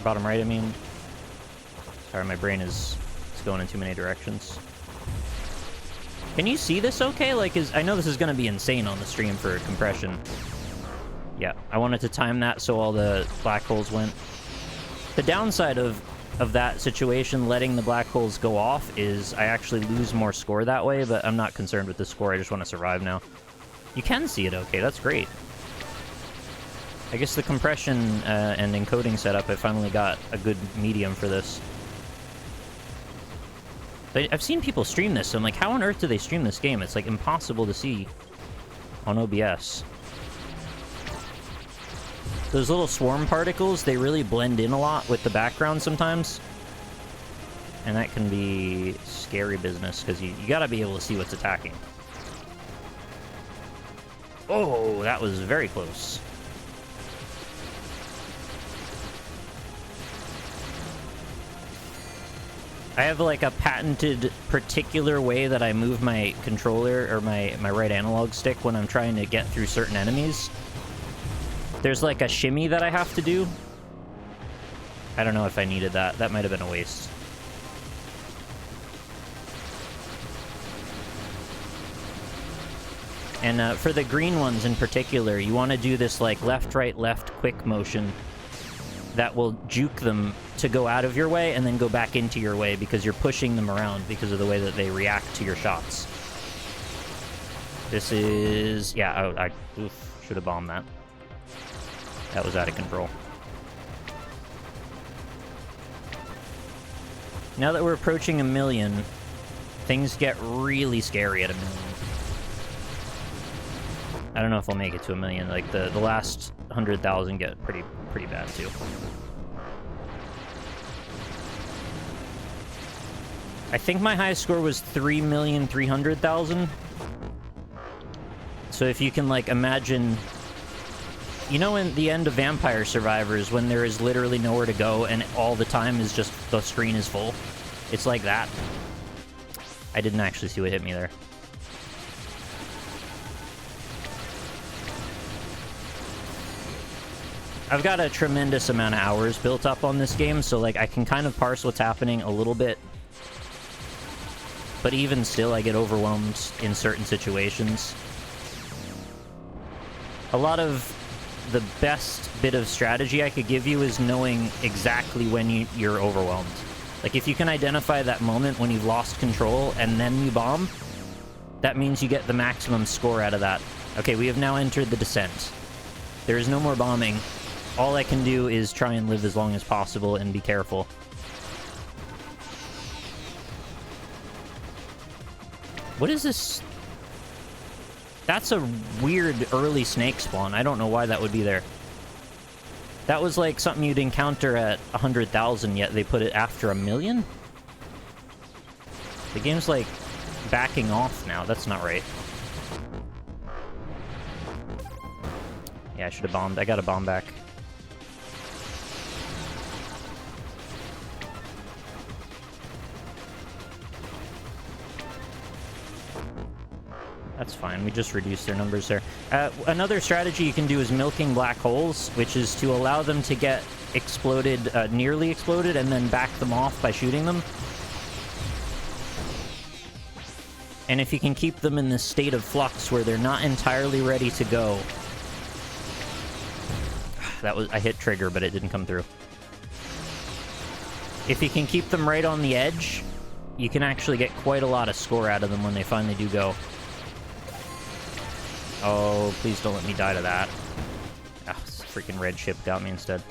Bottom right, I mean. Sorry, my brain is going in too many directions. Can you see this okay? Like, I know this is gonna be insane on the stream for compression. Yeah, I wanted to time that so all the black holes went. The downside of that situation, letting the black holes go off, is I actually lose more score that way, but I'm not concerned with the score. I just want to survive now. You can see it okay. That's great. I guess the compression and encoding setup, I finally got a good medium for this. But I've seen people stream this, so I'm like, how on earth do they stream this game? It's like impossible to see on OBS. Those little swarm particles, they really blend in a lot with the background sometimes. And that can be scary business, because you gotta be able to see what's attacking. Oh, that was very close. I have like a patented particular way that I move my controller, or my right analog stick, when I'm trying to get through certain enemies. There's like a shimmy that I have to do. I don't know if I needed that. That might have been a waste. And for the green ones in particular, you want to do this like left, right, left quick motion that will juke them to go out of your way and then go back into your way, because you're pushing them around because of the way that they react to your shots. This is... yeah, I should have bombed that. That was out of control. Now that we're approaching 1 million, things get really scary at 1 million. I don't know if I'll make it to 1 million. Like, the last 100,000 get pretty bad, too. I think my highest score was 3,300,000. So if you can, like, imagine... You know, in the end of Vampire Survivors, when there is literally nowhere to go and all the time is just the screen is full? It's like that. I didn't actually see what hit me there. I've got a tremendous amount of hours built up on this game, so like I can kind of parse what's happening a little bit. But even still, I get overwhelmed in certain situations. A lot of the best bit of strategy I could give you is knowing exactly when you're overwhelmed. Like, if you can identify that moment when you've lost control and then you bomb, that means you get the maximum score out of that. Okay, we have now entered the descent. There is no more bombing. All I can do is try and live as long as possible and be careful. What is this? That's a weird early snake spawn. I don't know why that would be there. That was like something you'd encounter at 100,000, yet they put it after 1 million? The game's like backing off now. That's not right. Yeah, I should have bombed. I got a bomb back. That's fine. We just reduced their numbers there. Another strategy you can do is milking black holes, which is to allow them to get exploded, nearly exploded, and then back them off by shooting them. And if you can keep them in this state of flux where they're not entirely ready to go... I hit trigger, but it didn't come through. If you can keep them right on the edge, you can actually get quite a lot of score out of them when they finally do go. Oh, please don't let me die to that. Ah, this freaking red ship got me instead.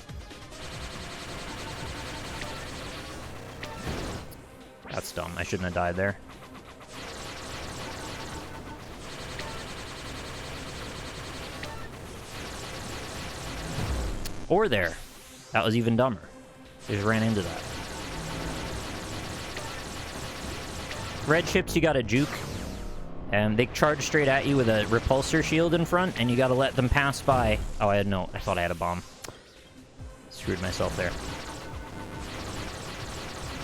That's dumb. I shouldn't have died there. Or there. That was even dumber. They just ran into that. Red ships, you gotta juke. And they charge straight at you with a repulsor shield in front, and you gotta let them pass by. Oh, I thought I had a bomb. Screwed myself there.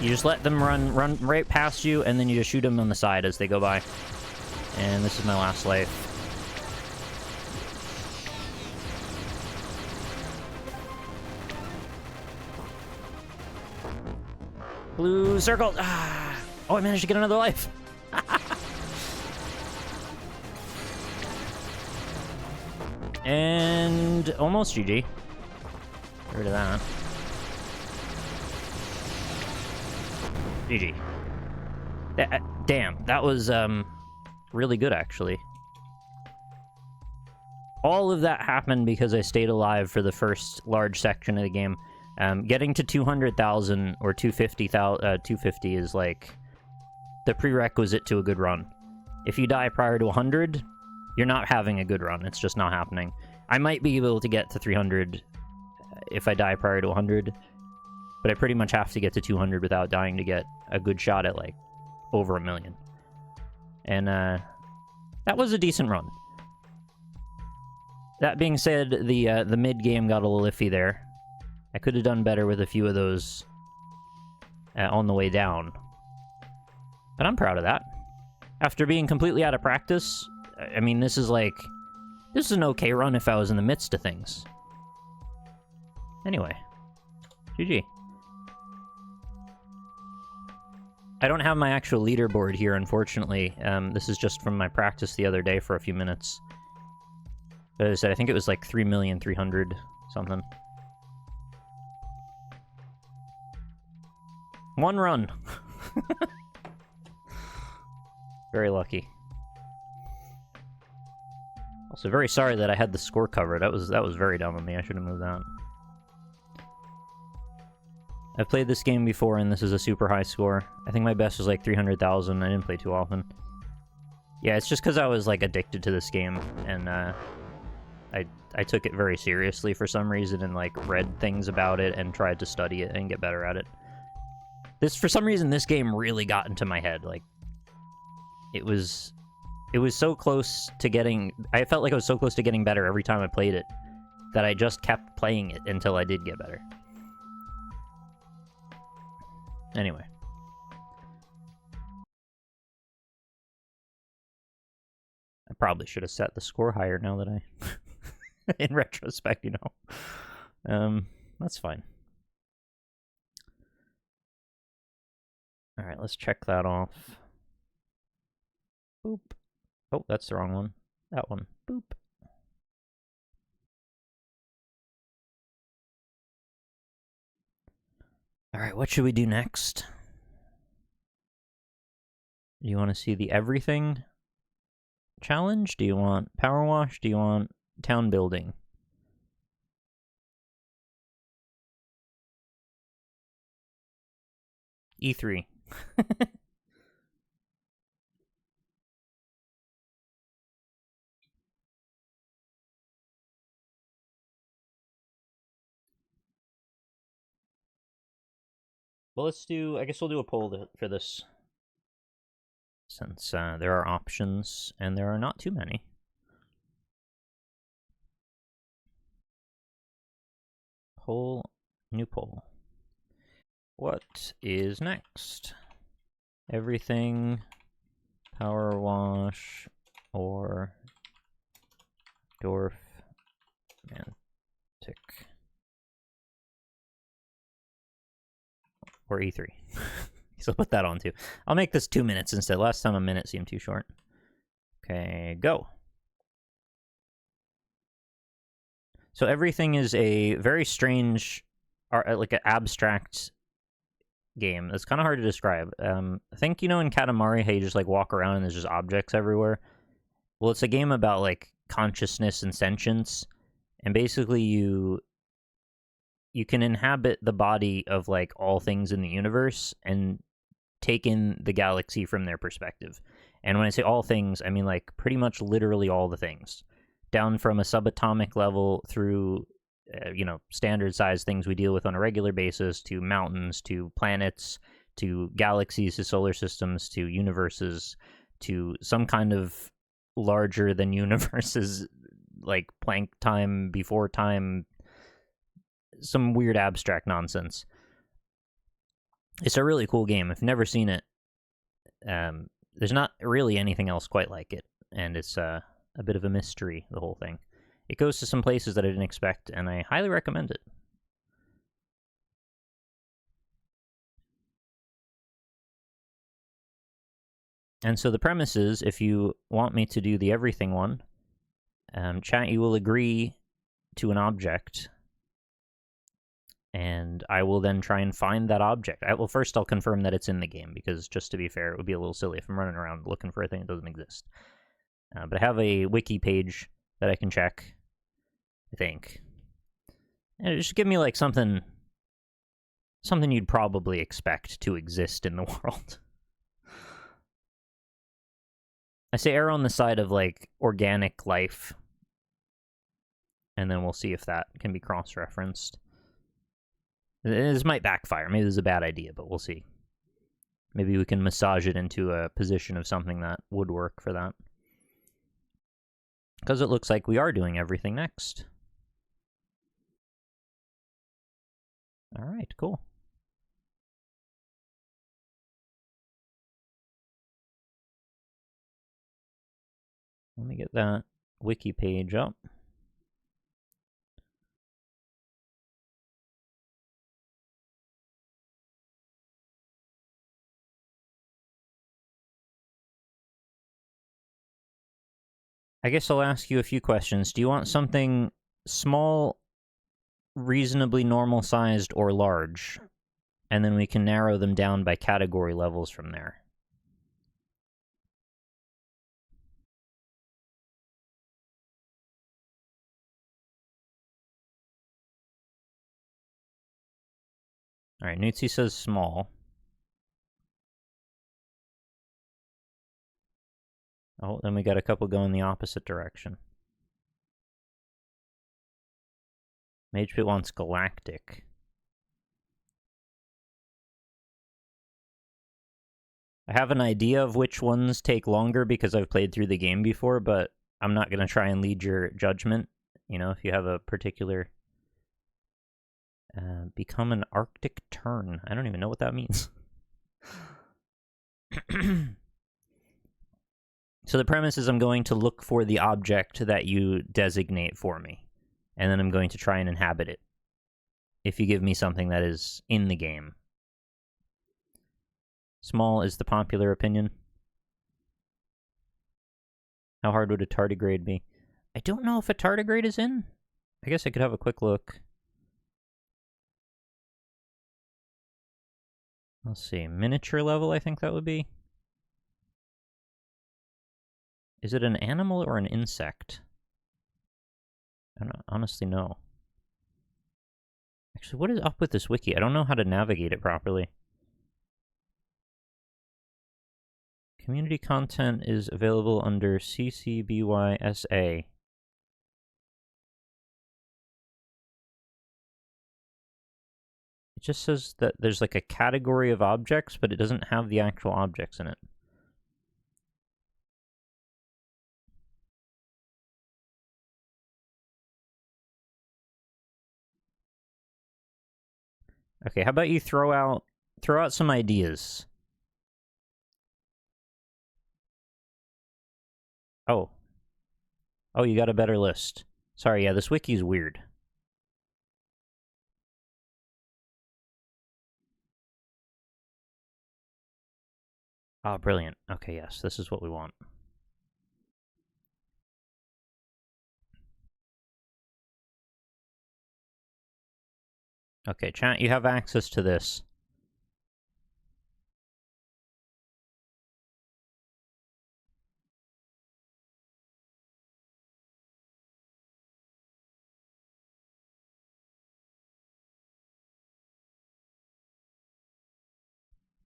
You just let them run right past you, and then you just shoot them on the side as they go by. And this is my last life. Blue circle. Ah. Oh, I managed to get another life. And almost GG. Get rid of that. GG. Damn, that was really good, actually. All of that happened because I stayed alive for the first large section of the game. Getting to 200,000 or 250 is like the prerequisite to a good run. If you die prior to 100, you're not having a good run. It's just not happening. I might be able to get to 300 if I die prior to 100, but I pretty much have to get to 200 without dying to get a good shot at, like, over 1 million. And, that was a decent run. That being said, the mid-game got a little iffy there. I could have done better with a few of those on the way down. But I'm proud of that. After being completely out of practice, I mean, this is an okay run if I was in the midst of things. Anyway, GG. I don't have my actual leaderboard here, unfortunately. This is just from my practice the other day for a few minutes. But as I said, I think it was like 3,300,000 something. One run. Very lucky. Also, very sorry that I had the score covered. That was very dumb of me. I should have moved that. I've played this game before, and this is a super high score. I think my best was like 300,000. I didn't play too often. Yeah, it's just because I was like addicted to this game, and I took it very seriously for some reason, and like read things about it and tried to study it and get better at it. For some reason, this game really got into my head. Like, it was so close to getting... I felt like I was so close to getting better every time I played it that I just kept playing it until I did get better. Anyway. I probably should have set the score higher now that I... in retrospect, you know. That's fine. Alright, let's check that off. Boop. Oh, that's the wrong one. That one. Boop. Alright, what should we do next? Do you want to see the everything challenge? Do you want power wash? Do you want town building? E3. Well, I guess we'll do a poll for this. Since there are options, and there are not too many. New poll. What is next? Everything, power wash, or Dorfromantik. Or E3. So put that on too. I'll make this 2 minutes instead. Last time a minute seemed too short. Okay, go. So everything is a very strange, like an abstract game. It's kind of hard to describe. I think, you know, in Katamari, how you just like walk around and there's just objects everywhere. Well, it's a game about like consciousness and sentience, and basically you can inhabit the body of like all things in the universe and take in the galaxy from their perspective. And when I say all things, I mean like pretty much literally all the things, down from a subatomic level through standard size things we deal with on a regular basis, to mountains, to planets, to galaxies, to solar systems, to universes, to some kind of larger than universes, like Planck time, before time, some weird abstract nonsense. It's a really cool game. If you've never seen it, there's not really anything else quite like it, and it's a bit of a mystery, the whole thing. It goes to some places that I didn't expect, and I highly recommend it. And so the premise is, if you want me to do the everything one, chat, you will agree to an object, and I will then try and find that object. First I'll confirm that it's in the game, because just to be fair, it would be a little silly if I'm running around looking for a thing that doesn't exist. But I have a wiki page that I can check, I think. And it should give me, like, something you'd probably expect to exist in the world. I say err on the side of, like, organic life, and then we'll see if that can be cross-referenced. This might backfire. Maybe this is a bad idea, but we'll see. Maybe we can massage it into a position of something that would work for that. Because it looks like we are doing everything next. All right, cool. Let me get that wiki page up. I guess I'll ask you a few questions. Do you want something small, reasonably normal-sized, or large? And then we can narrow them down by category levels from there. All right, Nutsi says small. Oh, then we got a couple going the opposite direction. MagePit wants galactic. I have an idea of which ones take longer because I've played through the game before, but I'm not going to try and lead your judgment. If you have a particular... become an Arctic tern. I don't even know what that means. So the premise is I'm going to look for the object that you designate for me, and then I'm going to try and inhabit it, if you give me something that is in the game. Small is the popular opinion. How hard would a tardigrade be? I don't know if a tardigrade is in. I guess I could have a quick look. Let's see, miniature level, I think that would be. Is it an animal or an insect? I don't honestly know. Actually, what is up with this wiki? I don't know how to navigate it properly. Community content is available under CCBYSA. It just says that there's like a category of objects, but it doesn't have the actual objects in it. Okay, how about you throw out some ideas? Oh, you got a better list. Sorry, yeah, this wiki's weird. Ah, brilliant. Okay, yes, this is what we want. Okay, chat, you have access to this.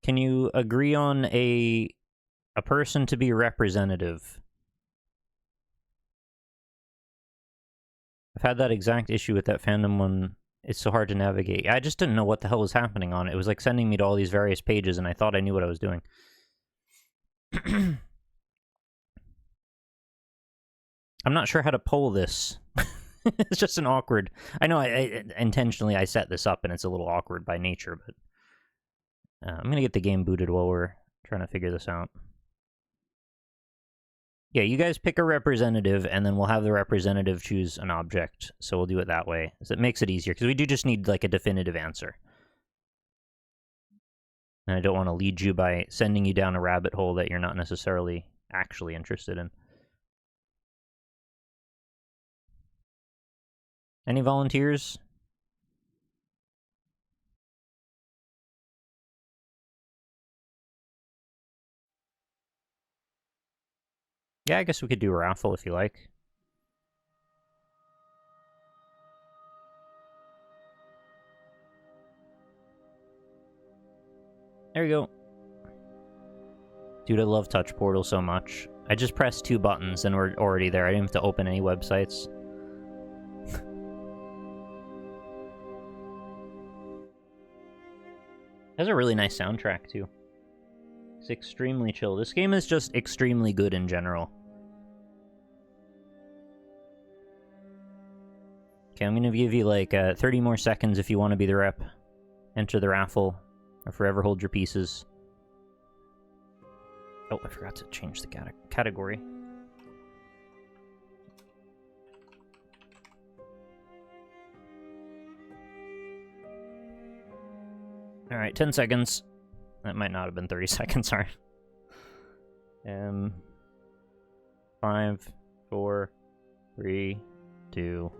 Can you agree on a person to be representative? I've had that exact issue with that fandom one. It's so hard to navigate. I just didn't know what the hell was happening on it. It was like sending me to all these various pages, and I thought I knew what I was doing. I'm not sure how to pull this. It's just an awkward... I know intentionally I set this up, and it's a little awkward by nature, but... I'm going to get the game booted while we're trying to figure this out. Yeah, you guys pick a representative, and then we'll have the representative choose an object. So we'll do it that way. So it makes it easier, because we do just need, like, a definitive answer. And I don't want to lead you by sending you down a rabbit hole that you're not necessarily actually interested in. Any volunteers? Yeah, I guess we could do a raffle if you like. There you go. Dude, I love Touch Portal so much. I just pressed 2 buttons and we're already there. I didn't have to open any websites. It has a really nice soundtrack, too. It's extremely chill. This game is just extremely good in general. Okay, I'm going to give you, like, 30 more seconds if you want to be the rep. Enter the raffle, or forever hold your pieces. Oh, I forgot to change the category. Alright, 10 seconds. That might not have been 30 seconds, sorry. 5, 4, 3, 2,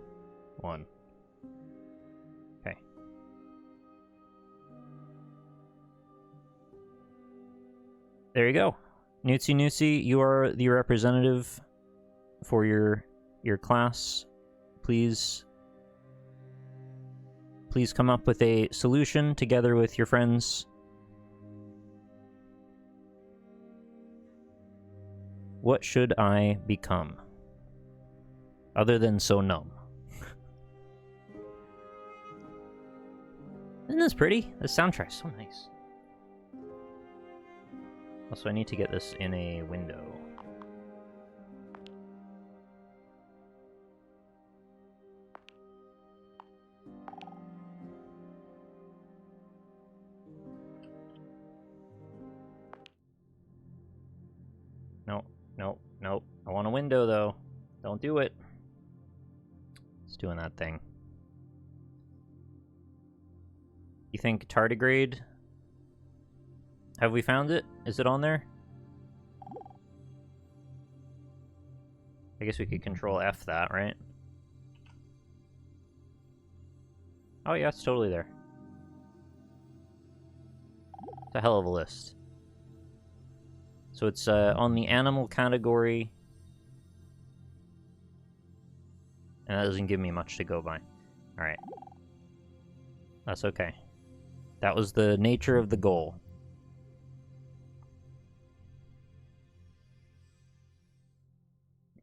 1. Okay. There you go. Newtsy, you are the representative for your class. Please come up with a solution together with your friends. What should I become? Other than so numb. Isn't this pretty? The soundtrack's so nice. Also, I need to get this in a window. Nope. I want a window, though. Don't do it. It's doing that thing. You think tardigrade? Have we found it? Is it on there? I guess we could control F that, right? Oh yeah, it's totally there. It's a hell of a list. So it's on the animal category. And that doesn't give me much to go by. Alright. That's okay. That was the nature of the goal.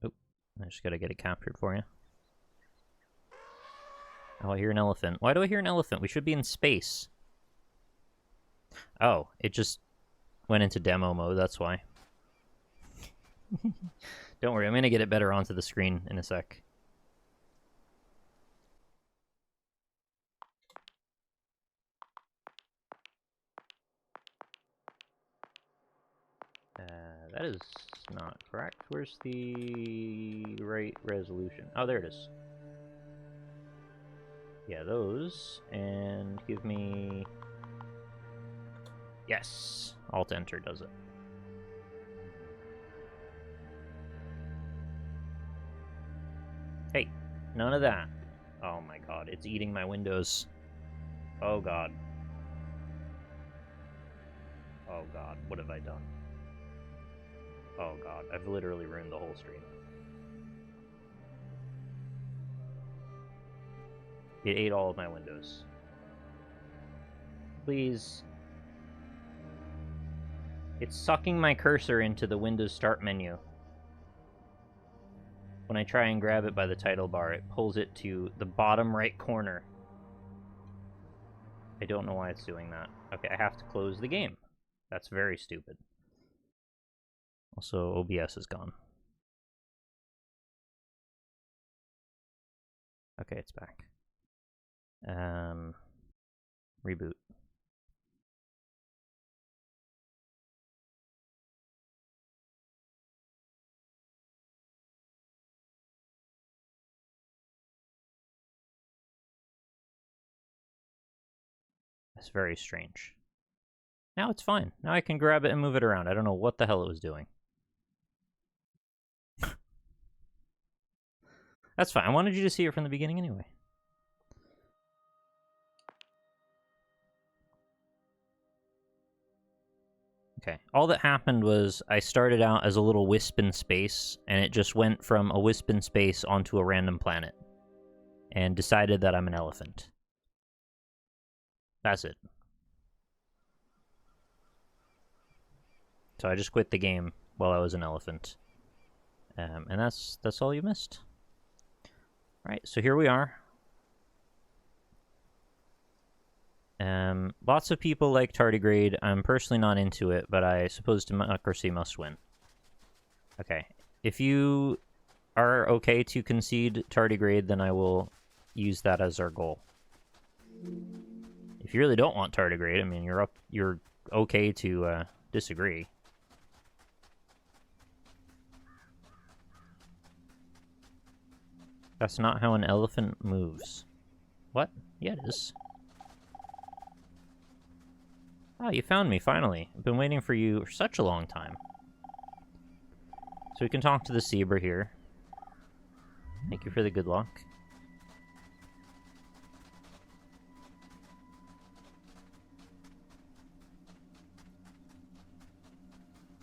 Oop. I just gotta get it captured for you. Oh, I hear an elephant. Why do I hear an elephant? We should be in space. Oh, it just went into demo mode, that's why. Don't worry, I'm gonna get it better onto the screen in a sec. That is not correct. Where's the right resolution? Oh, there it is. Yeah, those. And give me... Yes! Alt-Enter does it. Hey, none of that. Oh my god, it's eating my windows. Oh god. Oh god, what have I done? Oh god, I've literally ruined the whole stream. It ate all of my windows. Please. It's sucking my cursor into the Windows Start menu. when I try and grab it by the title bar, it pulls it to the bottom right corner. I don't know why it's doing that. Okay, I have to close the game. That's very stupid. Also, OBS is gone. Okay, it's back. Reboot. That's very strange. Now it's fine. Now I can grab it and move it around. I don't know what the hell it was doing. That's fine. I wanted you to see it from the beginning anyway. Okay. All that happened was I started out as a little wisp in space, and it just went from a wisp in space onto a random planet. And decided that I'm an elephant. That's it. So I just quit the game while I was an elephant. And that's all you missed. Right, so here we are. Lots of people like tardigrade. I'm personally not into it, but I suppose democracy must win. Okay, if you are okay to concede tardigrade, then I will use that as our goal. If you really don't want tardigrade, I mean, you're okay to disagree. That's not how an elephant moves. What? Yeah, it is. Oh, you found me, finally. I've been waiting for you for such a long time. So we can talk to the zebra here. Thank you for the good luck.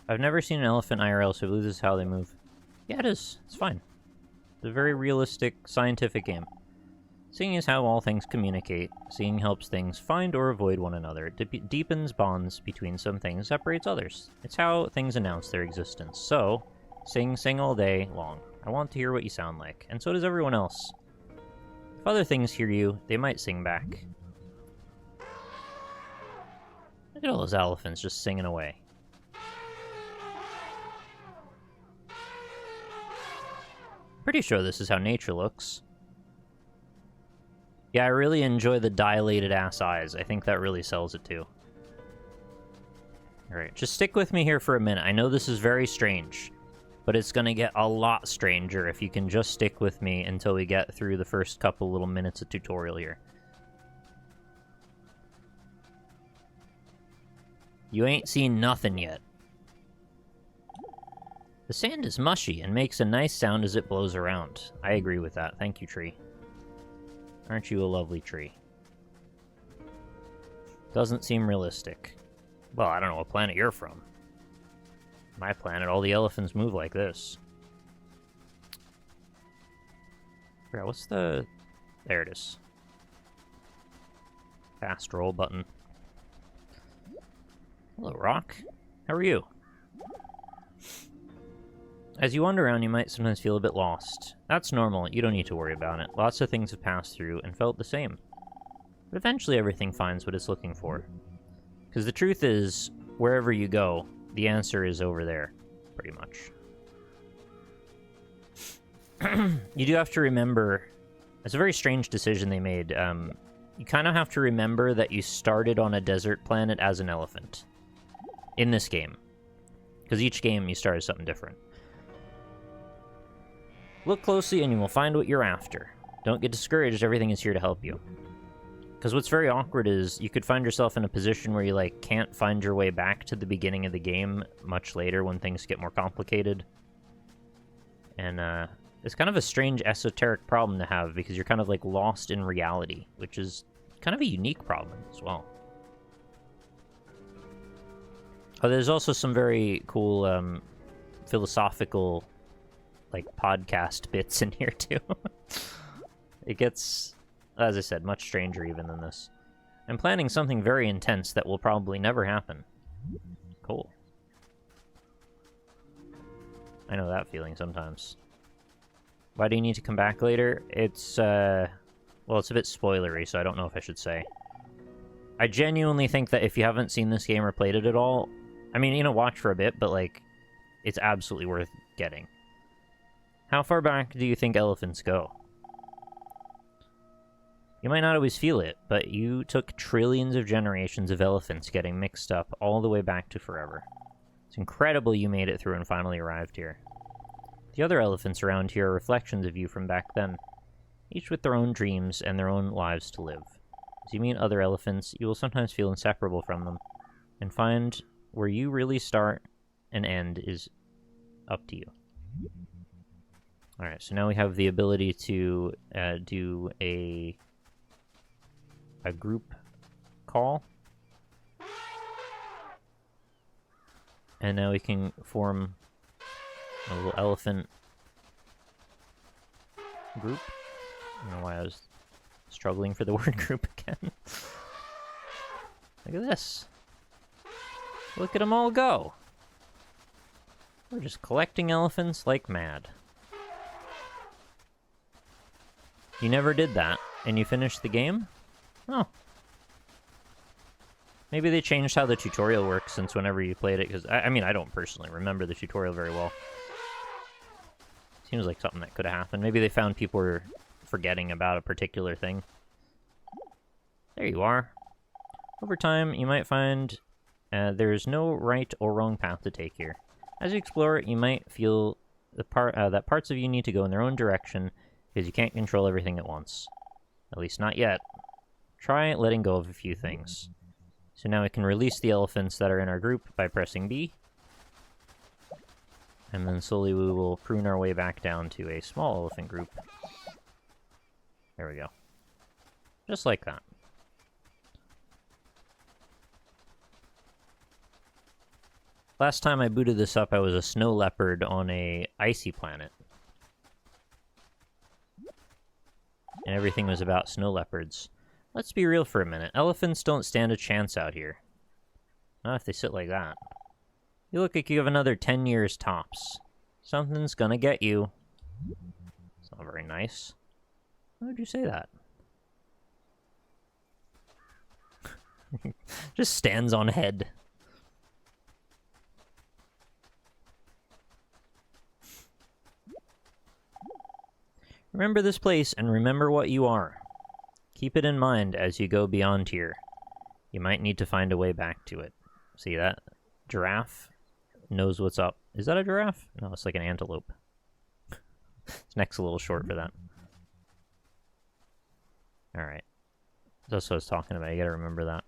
I've never seen an elephant IRL, so I believe this is how they move. Yeah, it is. It's fine. It's a very realistic, scientific game. Seeing is how all things communicate. Seeing helps things find or avoid one another. It deepens bonds between some things, separates others. It's how things announce their existence. So, sing all day long. I want to hear what you sound like, and so does everyone else. If other things hear you, they might sing back. Look at all those elephants just singing away. Pretty sure this is how nature looks. Yeah, I really enjoy the dilated ass eyes. I think that really sells it too. Alright, just stick with me here for a minute. I know this is very strange, but it's gonna get a lot stranger if you can just stick with me until we get through the first couple little minutes of tutorial here. You ain't seen nothing yet. The sand is mushy and makes a nice sound as it blows around. I agree with that. Thank you, tree. Aren't you a lovely tree? Doesn't seem realistic. Well, I don't know what planet you're from. My planet, all the elephants move like this. Yeah, what's the... There it is. Fast roll button. Hello, Rock. How are you? As you wander around, you might sometimes feel a bit lost. That's normal, you don't need to worry about it. Lots of things have passed through and felt the same. But eventually everything finds what it's looking for. Because the truth is, wherever you go, the answer is over there, pretty much. You do have to remember, it's a very strange decision they made. You kind of have to remember that you started on a desert planet as an elephant. In this game. Because each game you start as something different. Look closely and you will find what you're after. Don't get discouraged, everything is here to help you. Because what's very awkward is you could find yourself in a position where you, like, can't find your way back to the beginning of the game much later when things get more complicated. And, it's kind of a strange esoteric problem to have because you're kind of, like, lost in reality, which is kind of a unique problem as well. Oh, there's also some very cool, philosophical, like, podcast bits in here, too. It gets, as I said, much stranger even than this. I'm planning something very intense that will probably never happen. Cool. I know that feeling sometimes. Why do you need to come back later? It's, well, it's a bit spoilery, so I don't know if I should say. I genuinely think that if you haven't seen this game or played it at all, I mean, you know, watch for a bit, but, like, it's absolutely worth getting. How far back do you think elephants go? You might not always feel it, but you took trillions of generations of elephants getting mixed up all the way back to forever. It's incredible you made it through and finally arrived here. The other elephants around here are reflections of you from back then, each with their own dreams and their own lives to live. As you meet other elephants, you will sometimes feel inseparable from them, and find where you really start and end is up to you. Alright, so now we have the ability to do a group call. And now we can form a little elephant group. I don't know why I was struggling for the word group again. Look at this. Look at them all go. We're just collecting elephants like mad. You never did that, and you finished the game? Oh. Maybe they changed how the tutorial works since whenever you played it, because, I mean, I don't personally remember the tutorial very well. Seems like something that could have happened. Maybe they found people were forgetting about a particular thing. There you are. Over time, you might find there's no right or wrong path to take here. As you explore it, you might feel that parts of you need to go in their own direction, because you can't control everything at once. At least not yet. Try letting go of a few things. So now we can release the elephants that are in our group by pressing B. And then slowly we will prune our way back down to a small elephant group. There we go. Just like that. Last time I booted this up, I was a snow leopard on a icy planet. And everything was about snow leopards. Let's be real for a minute. Elephants don't stand a chance out here. Not if they sit like that. You look like you have another 10 years tops. Something's gonna get you. It's not very nice. Why would you say that? Just stands on head. Remember this place and remember what you are. Keep it in mind as you go beyond here. You might need to find a way back to it. See that? Giraffe knows what's up. Is that a giraffe? No, it's like an antelope. Its neck's a little short for that. Alright. That's what I was talking about. You gotta remember that.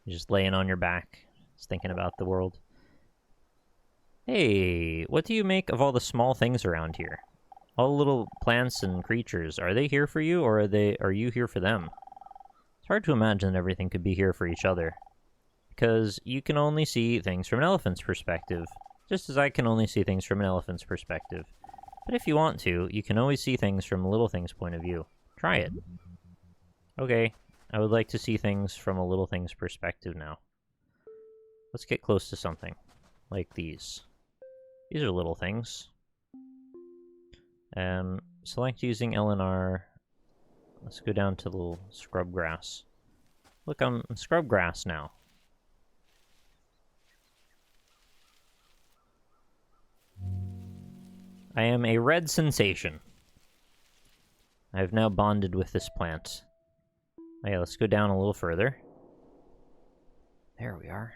You're just laying on your back, just thinking about the world. Hey, what do you make of all the small things around here? All the little plants and creatures, are they here for you, or are you here for them? It's hard to imagine that everything could be here for each other, because you can only see things from an elephant's perspective, just as I can only see things from an elephant's perspective. But if you want to, you can always see things from a little thing's point of view. Try it. Okay, I would like to see things from a little thing's perspective now. Let's get close to something, like these. These are little things. Select using LNR. Let's go down to the little scrub grass. Look, I'm scrub grass now. I am a red sensation. I have now bonded with this plant. Okay, let's go down a little further. There we are.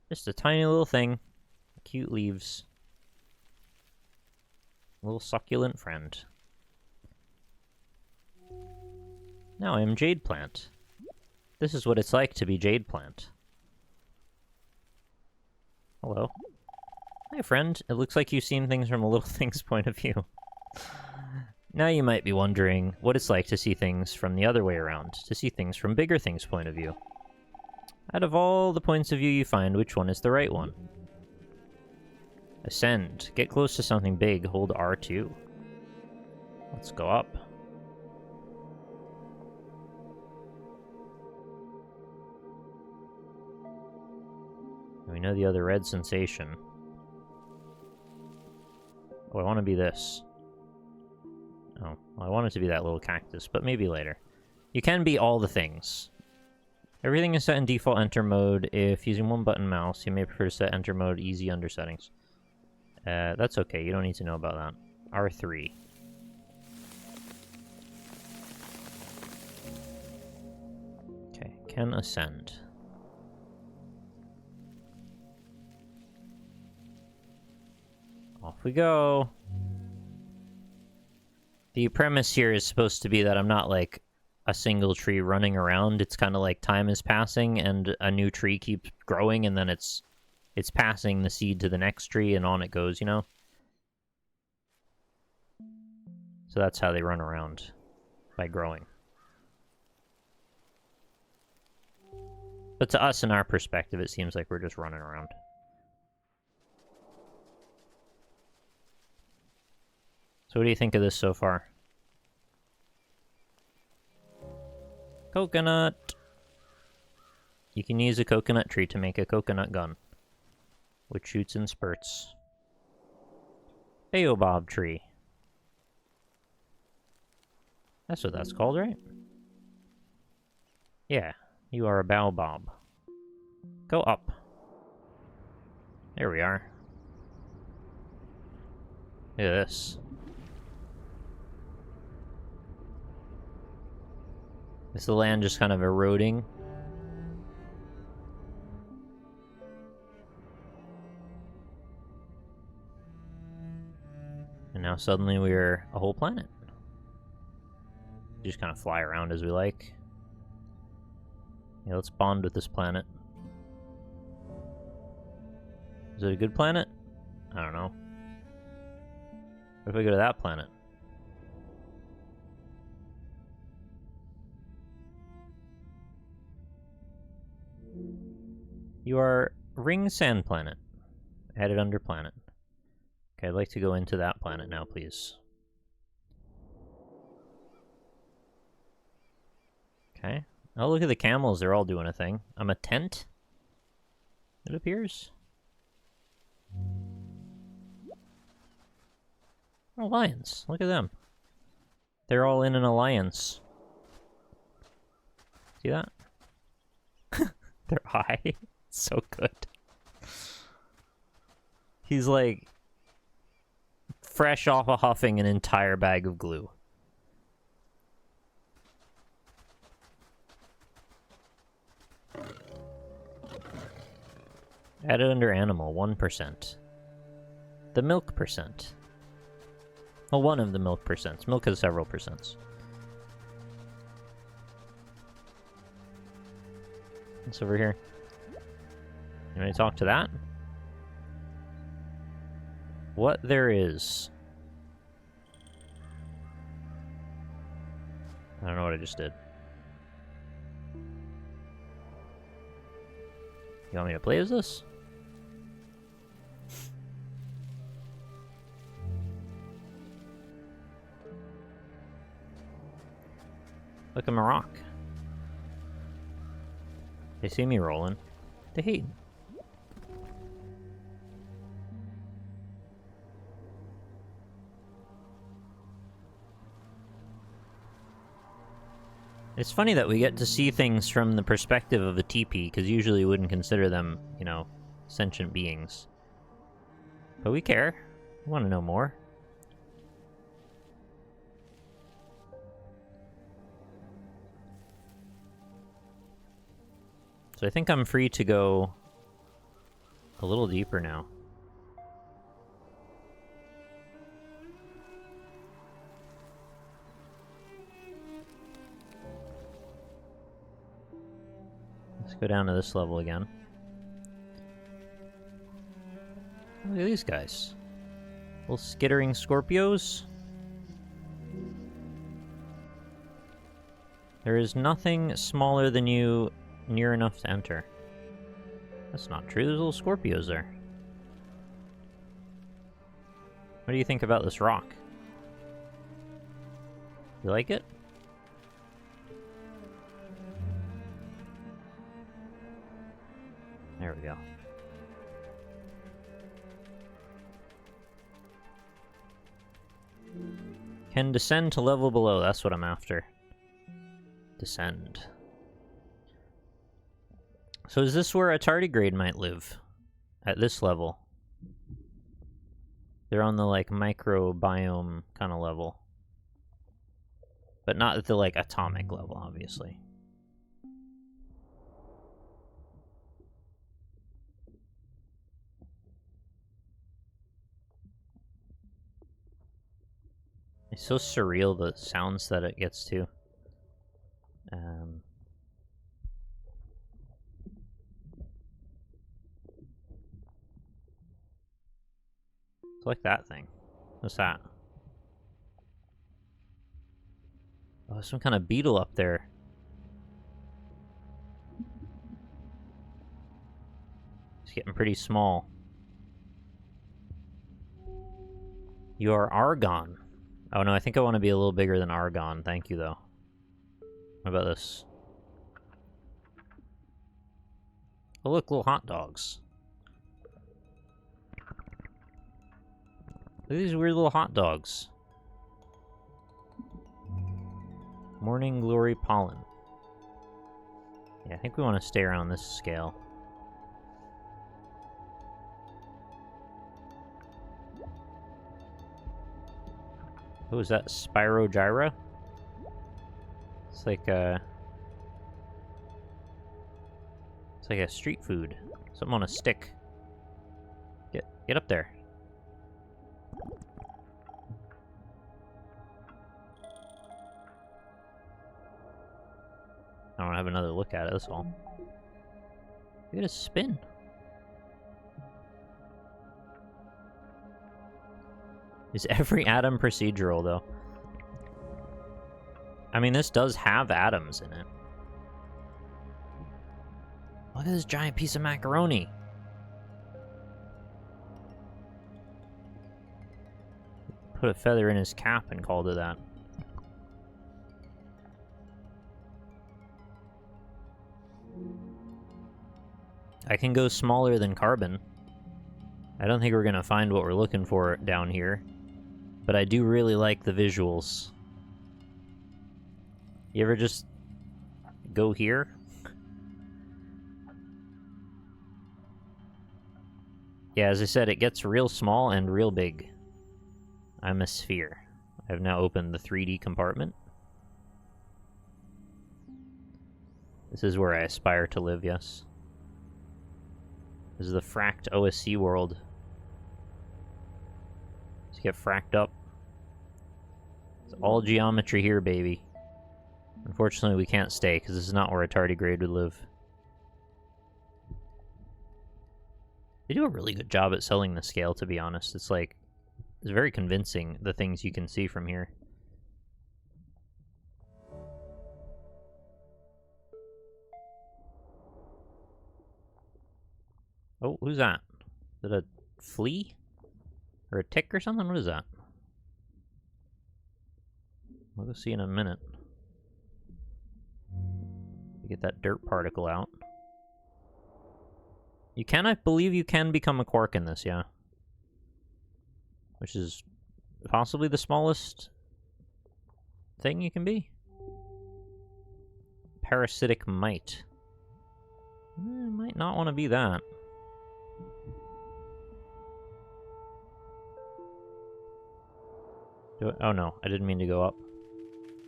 Just a tiny little thing. Cute leaves. Little succulent friend. Now I am Jade Plant. This is what it's like to be Jade Plant. Hello. Hi, friend. It looks like you've seen things from a little thing's point of view. Now you might be wondering what it's like to see things from the other way around, to see things from bigger things' point of view. Out of all the points of view you find, which one is the right one? Ascend. Get close to something big, hold R2. Let's go up. We know the other red sensation. Oh, I want to be this. Oh, well, I want it to be that little cactus, but maybe later. You can be all the things. Everything is set in default enter mode. If using one button mouse, you may prefer to set enter mode easy under settings. That's okay. You don't need to know about that. R3. Okay, can ascend. Off we go. The premise here is supposed to be that I'm not like a single tree running around. It's kind of like time is passing and a new tree keeps growing, and then it's passing the seed to the next tree and on it goes, you know? So that's how they run around, by growing. But to us, in our perspective, it seems like we're just running around. So what do you think of this so far? Coconut! You can use a coconut tree to make a coconut gun, which shoots in spurts. Baobab tree. That's what that's called, right? Yeah, you are a baobab. Go up. There we are. Look at this. Is the land just kind of eroding? And now suddenly we're a whole planet. Just kind of fly around as we like. Yeah, let's bond with this planet. Is it a good planet? I don't know. What if we go to that planet? You are Ring Sand Planet. Added under planet. Okay, I'd like to go into that planet now, please. Okay. Oh, look at the camels. They're all doing a thing. I'm a tent? It appears. Oh, lions. Look at them. They're all in an alliance. See that? They're high. So good. He's like fresh off of huffing an entire bag of glue. Added under animal, 1%. The milk percent. Well, one of the milk percents. Milk has several percents. What's over here? You want to talk to that? What there is. I don't know what I just did. You want me to play as this? Look, I'm a rock. They see me rolling. They hate. It's funny that we get to see things from the perspective of a teepee, because usually we wouldn't consider them, you know, sentient beings. But we care. We want to know more. So I think I'm free to go a little deeper now. Let's go down to this level again. Look at these guys. Little skittering Scorpios. There is nothing smaller than you near enough to enter. That's not true. There's little Scorpios there. What do you think about this rock? You like it? There we go. Can descend to level below. That's what I'm after. Descend. So is this where a tardigrade might live? At this level? They're on the, like, microbiome kind of level. But not at the, like, atomic level, obviously. It's so surreal, the sounds that it gets to. It's like that thing. What's that? Oh, there's some kind of beetle up there. It's getting pretty small. You are Argon. Oh no, I think I want to be a little bigger than Argon. Thank you, though. What about this? Oh look, little hot dogs. Look at these weird little hot dogs. Morning Glory Pollen. Yeah, I think we want to stay around this scale. Oh, is that Spirogyra? It's like a... It's like a street food. Something on a stick. Get up there. I don't have another look at it, that's all. Look at it spin. Is every atom procedural, though? I mean, this does have atoms in it. Look at this giant piece of macaroni. Put a feather in his cap and called it that. I can go smaller than carbon. I don't think we're gonna find what we're looking for down here. But I do really like the visuals. You ever just go here? Yeah, as I said, it gets real small and real big. I'm a sphere. I've now opened the 3D compartment. This is where I aspire to live, yes. This is the fracked OSC world. Let's get fracked up. It's all geometry here, baby. Unfortunately, we can't stay, because this is not where a tardigrade would live. They do a really good job at selling the scale, to be honest. It's like, it's very convincing, the things you can see from here. Oh, who's that? Is it a flea? Or a tick or something? What is that? We'll go see in a minute. Get that dirt particle out. You can, I believe you can become a quark in this, yeah. Which is possibly the smallest thing you can be. Parasitic mite. Might not want to be that. Oh no, I didn't mean to go up.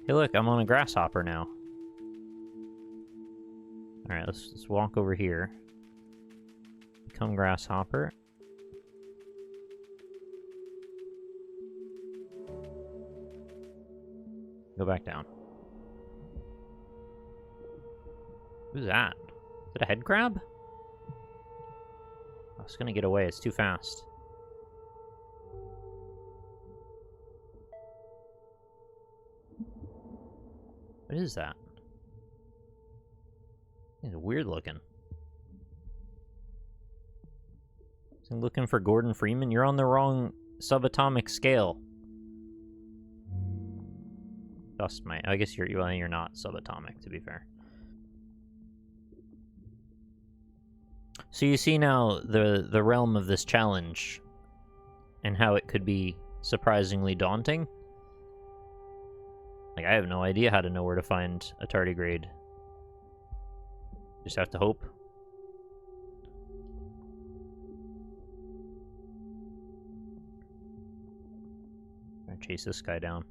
Hey look, I'm on a grasshopper now. Alright, let's walk over here. Become grasshopper. Go back down. Who's that? Is it a head crab? I was gonna get away, it's too fast. What is that? It's weird looking. I'm looking for Gordon Freeman. You're on the wrong subatomic scale. Dust mite. I guess you're not subatomic, to be fair. So you see now the realm of this challenge and how it could be surprisingly daunting. Like, I have no idea how to know where to find a tardigrade. Just have to hope. I'm gonna chase this guy down.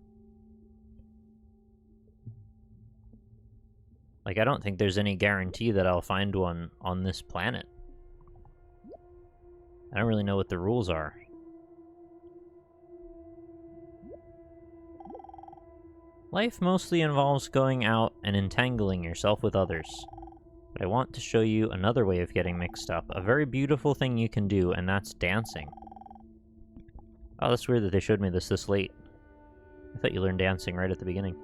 Like, I don't think there's any guarantee that I'll find one on this planet. I don't really know what the rules are. Life mostly involves going out and entangling yourself with others. But I want to show you another way of getting mixed up. A very beautiful thing you can do, and that's dancing. Oh, that's weird that they showed me this late. I thought you learned dancing right at the beginning.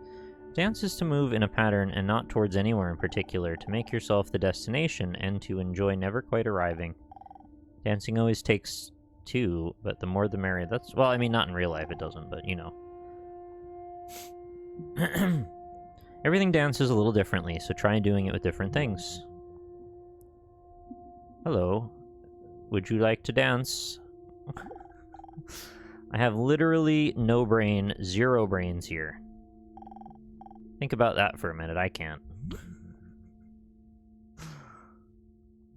Dance is to move in a pattern and not towards anywhere in particular, to make yourself the destination and to enjoy never quite arriving. Dancing always takes two, but the more the merrier. That's, well, I mean, not in real life it doesn't, but you know. Everything dances a little differently, so try doing it with different things. Hello. Would you like to dance? I have literally no brain, 0 brains here. Think about that for a minute, I can't.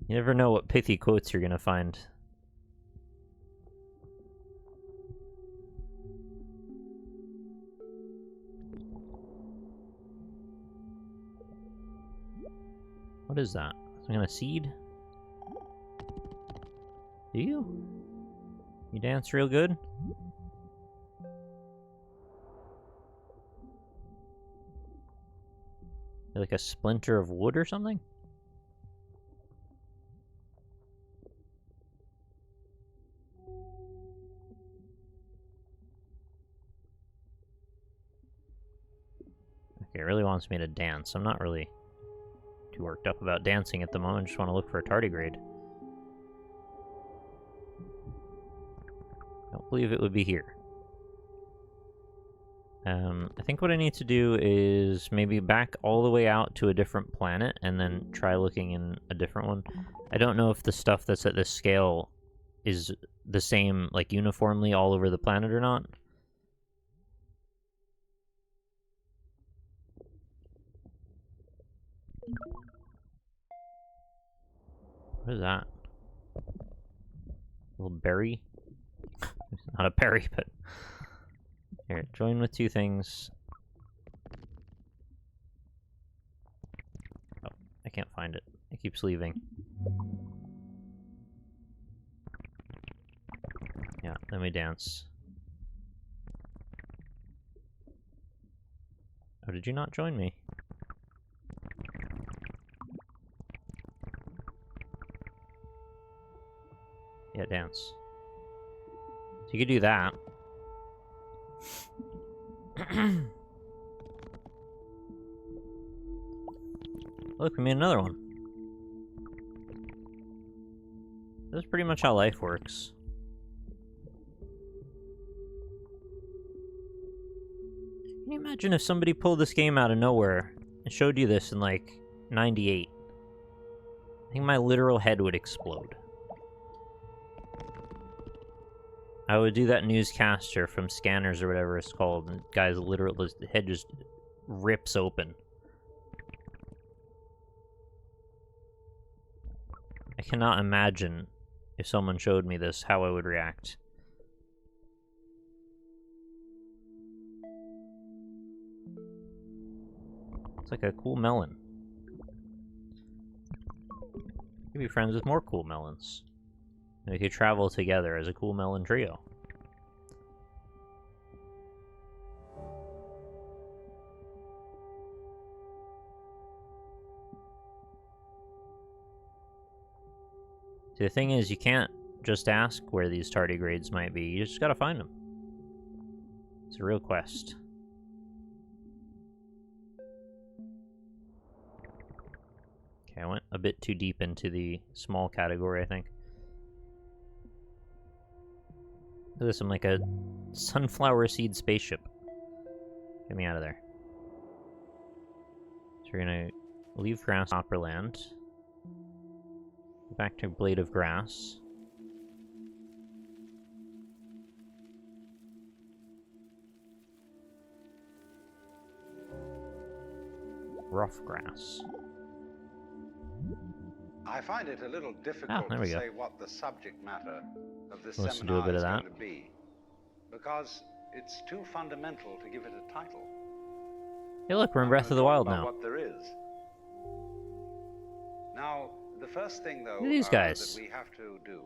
You never know what pithy quotes you're gonna find. What is that? Some kind of seed? Do you? You dance real good? You're like a splinter of wood or something? Okay, it really wants me to dance. I'm not really too worked up about dancing at the moment. I just want to look for a tardigrade. Don't believe it would be here. I think what I need to do is maybe back all the way out to a different planet and then try looking in a different one. I don't know if the stuff that's at this scale is the same, like, uniformly all over the planet or not. What is that? A little berry? It's not a berry, but... Here, join with 2 things. Oh, I can't find it. It keeps leaving. Yeah, then we dance. Oh, did you not join me? Yeah, dance. So you could do that. Look, we made another one. That's pretty much how life works. Can you imagine if somebody pulled this game out of nowhere and showed you this in, like, 98? I think my literal head would explode. I would do that newscaster from Scanners or whatever it's called, and guy's literally, the head just rips open. I cannot imagine if someone showed me this, how I would react. It's like a cool melon. You could be friends with more cool melons. We could travel together as a cool melon trio. See, the thing is, you can't just ask where these tardigrades might be. You just gotta find them. It's a real quest. Okay, I went a bit too deep into the small category, I think. Look at this, I'm like a sunflower seed spaceship. Get me out of there. So we're gonna leave Grasshopperland. Back to Blade of Grass. Rough grass. I find it a little difficult there to we go. say what the subject matter of this Let's do a seminar bit of is that. going to be, because it's too fundamental to give it a title. Hey, look, we're in I'm Breath of the gonna talk Wild about now. what there is. Now, the first thing, though, Look at these guys. that we have to do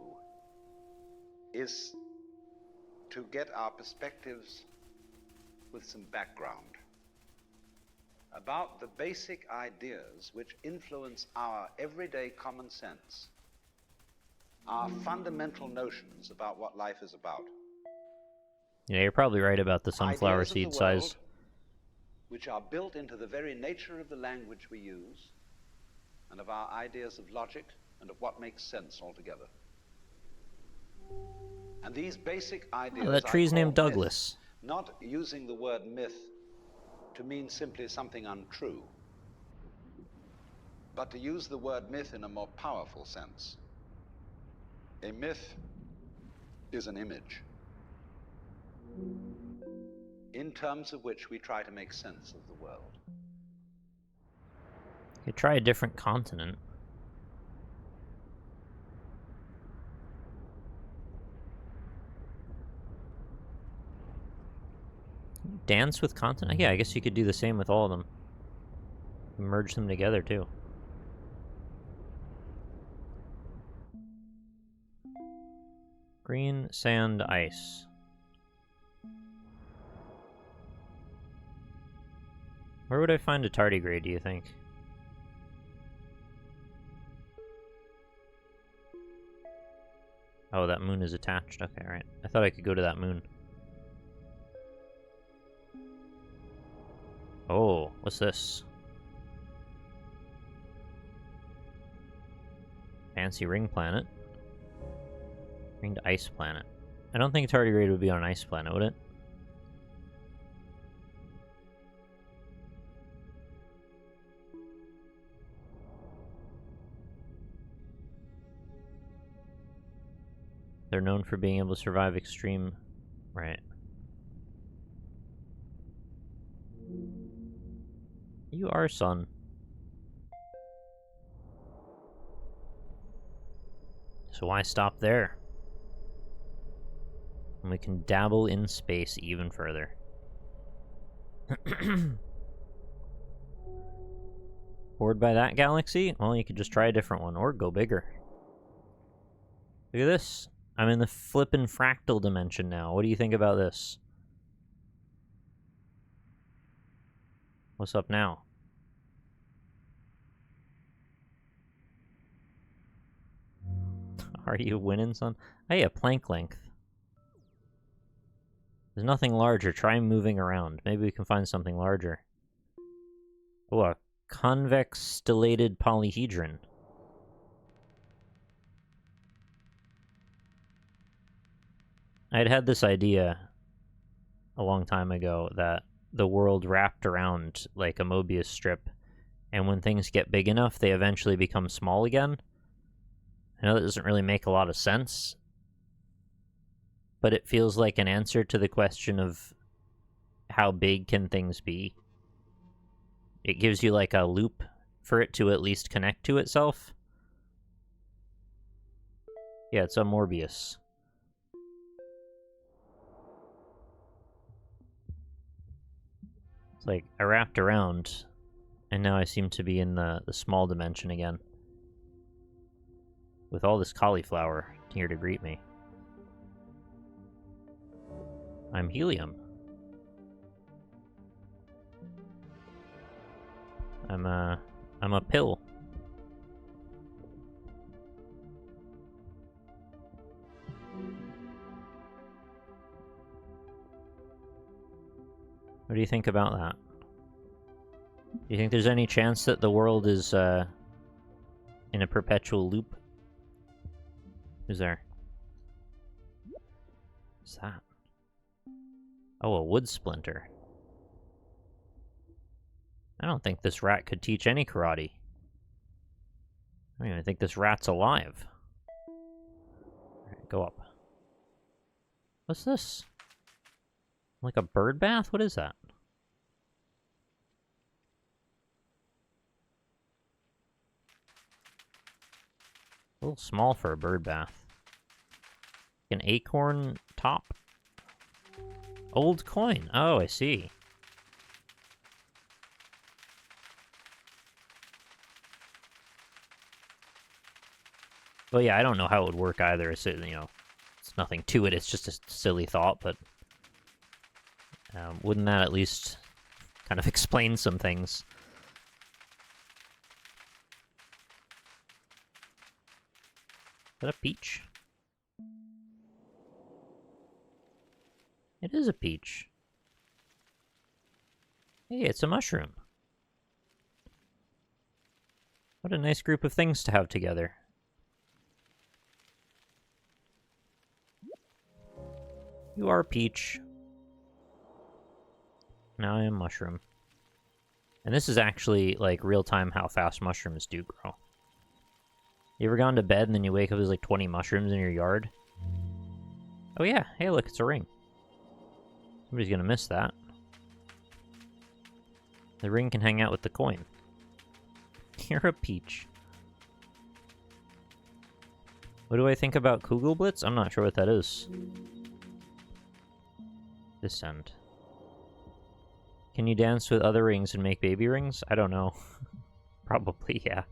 is to get our perspectives with some background about the basic ideas which influence our everyday common sense, our fundamental notions about what life is about. Yeah, you're probably right about the sunflower Ideas of seed the size. world, which are built into the very nature of the language we use, and of our ideas of logic and of what makes sense altogether. And these basic ideas, that tree's named myths, Douglas. not using the word myth to mean simply something untrue, but to use the word myth in a more powerful sense. A myth is an image in terms of which we try to make sense of the world. You could try a different continent. Dance with continent? Yeah, I guess you could do the same with all of them. Merge them together, too. Green, sand, ice. Where would I find a tardigrade, do you think? Oh, that moon is attached. Okay, right. I thought I could go to that moon. Oh, what's this? Fancy ring planet. Ringed ice planet. I don't think tardigrade would be on an ice planet, would it? They're known for being able to survive extreme... Right. You are, son. So why stop there? And we can dabble in space even further. Bored by that galaxy? Well, you could just try a different one, or go bigger. Look at this. I'm in the flippin' fractal dimension now. What do you think about this? What's up now? Are you winning, son? Hey, a plank length. There's nothing larger. Try moving around. Maybe we can find something larger. Oh, a convex stellated polyhedron. I'd had this idea a long time ago that the world wrapped around like a Mobius strip, and when things get big enough, they eventually become small again. I know that doesn't really make a lot of sense, but it feels like an answer to the question of how big can things be. It gives you like a loop for it to at least connect to itself. Yeah, it's a Morbius. It's like I wrapped around, and now I seem to be in the small dimension again. With all this cauliflower here to greet me. I'm helium. I'm a pill. What do you think about that? Do you think there's any chance that the world is in a perpetual loop? Who's there? What's that? Oh, a wood splinter. I don't think this rat could teach any karate. I don't even think this rat's alive. Alright, go up. What's this? Like a bird bath? What is that? A little small for a bird bath. An acorn top? Old coin. Oh, I see. Well, yeah, I don't know how it would work either. It's, you know, it's nothing to it. It's just a silly thought, but wouldn't that at least kind of explain some things? Is that a peach? It is a peach. Hey, it's a mushroom. What a nice group of things to have together. You are peach. Now I am mushroom. And this is actually, like, real-time how fast mushrooms do grow. You ever gone to bed and then you wake up, there's like 20 mushrooms in your yard? Oh yeah, hey look, it's a ring. Somebody's gonna miss that. The ring can hang out with the coin. You're a peach. What do I think about Kugelblitz? I'm not sure what that is. This end. Can you dance with other rings and make baby rings? I don't know. Probably, yeah.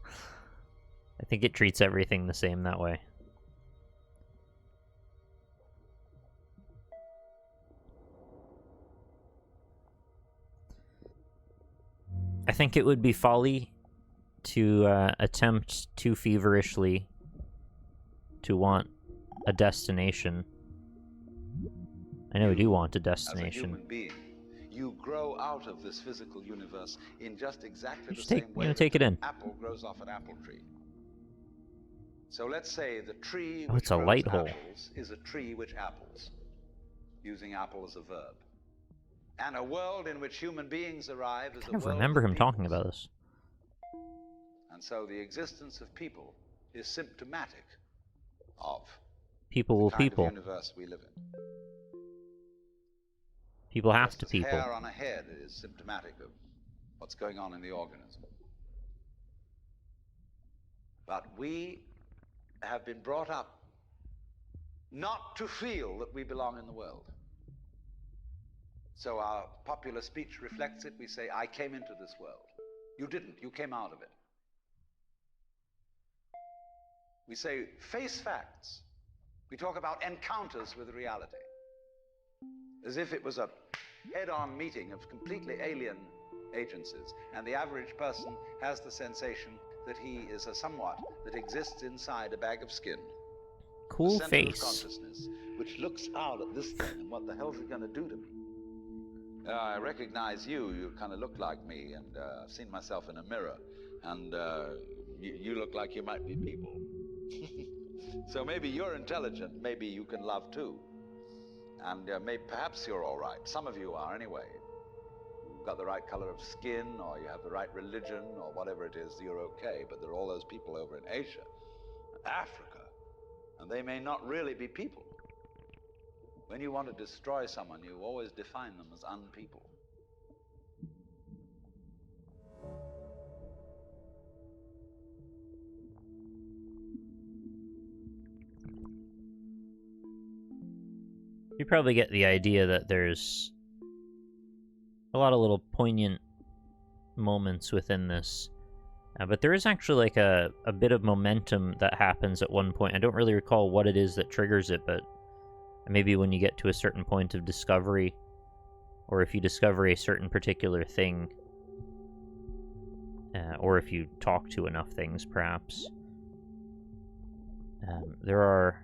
I think it treats everything the same that way. I think it would be folly to attempt too feverishly to want a destination. I know we do want a destination. As a human being, you grow out of this physical universe in just exactly the Take, same way you know, take it in. an apple grows off an apple tree. So let's say the tree Oh, which it's a grows light hole. apples is a tree which apples, using apple as a verb. And a world in which human beings arrive is I kind of a world remember of him talking peoples. about this. And so the existence of people is symptomatic of People the will kind people. of universe we live in. People have Just to as people. hair on a head is symptomatic of what's going on in the organism. But we have been brought up not to feel that we belong in the world. So our popular speech reflects it. We say, I came into this world. You didn't. You came out of it. We say, face facts. We talk about encounters with reality, as if it was a head-on meeting of completely alien agencies, and the average person has the sensation that he is a somewhat that exists inside a bag of skin. Cool the center face. of consciousness, which looks out at this thing and what the hell's it going to do to me? I recognize you. You kind of look like me, and I've seen myself in a mirror, and you look like you might be people. So maybe you're intelligent, maybe you can love too. And perhaps you're all right. Some of you are anyway. You've got the right color of skin, or you have the right religion, or whatever it is, you're okay. But there are all those people over in Asia, Africa, and they may not really be people. When you want to destroy someone, you always define them as unpeople. You probably get the idea that there's a lot of little poignant moments within this. But there is actually like a bit of momentum that happens at one point. I don't really recall what it is that triggers it, but maybe when you get to a certain point of discovery, or if you discover a certain particular thing, or if you talk to enough things, perhaps. There are...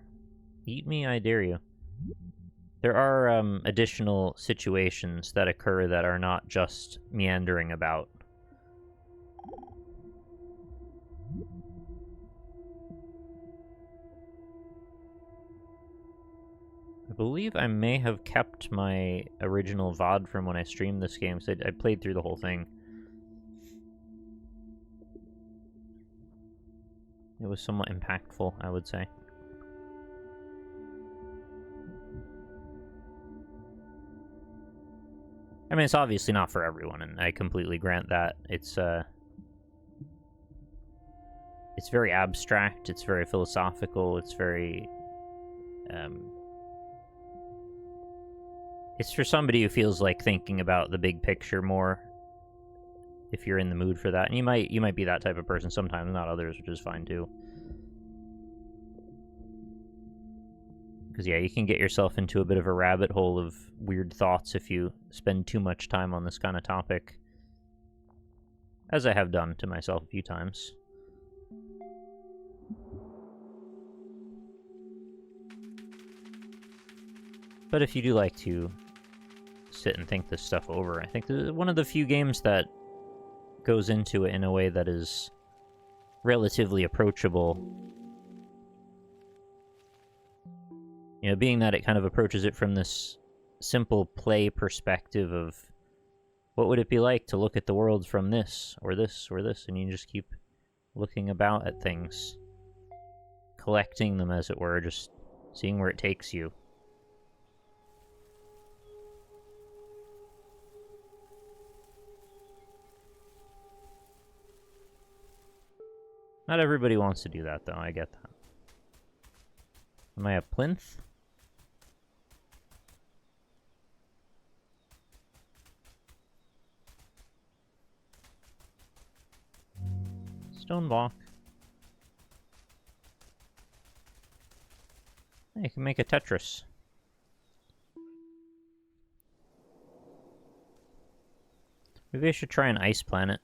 Eat me, I dare you. There are additional situations that occur that are not just meandering about. I believe I may have kept my original VOD from when I streamed this game, so I played through the whole thing. It was somewhat impactful, I would say. I mean, it's obviously not for everyone, and I completely grant that. It's, it's very abstract, it's very philosophical, it's very... it's for somebody who feels like thinking about the big picture more, if you're in the mood for that. And you might be that type of person sometimes, not others, which is fine too. Because, yeah, you can get yourself into a bit of a rabbit hole of weird thoughts if you spend too much time on this kind of topic. As I have done to myself a few times. But if you do like to sit and think this stuff over, I think this is one of the few games that goes into it in a way that is relatively approachable. You know, being that it kind of approaches it from this simple play perspective of what would it be like to look at the world from this, or this, or this, and you just keep looking about at things, collecting them, as it were, just seeing where it takes you. Not everybody wants to do that, though. I get that. Am I a plinth? Stone block. You can make a Tetris. Maybe I should try an ice planet.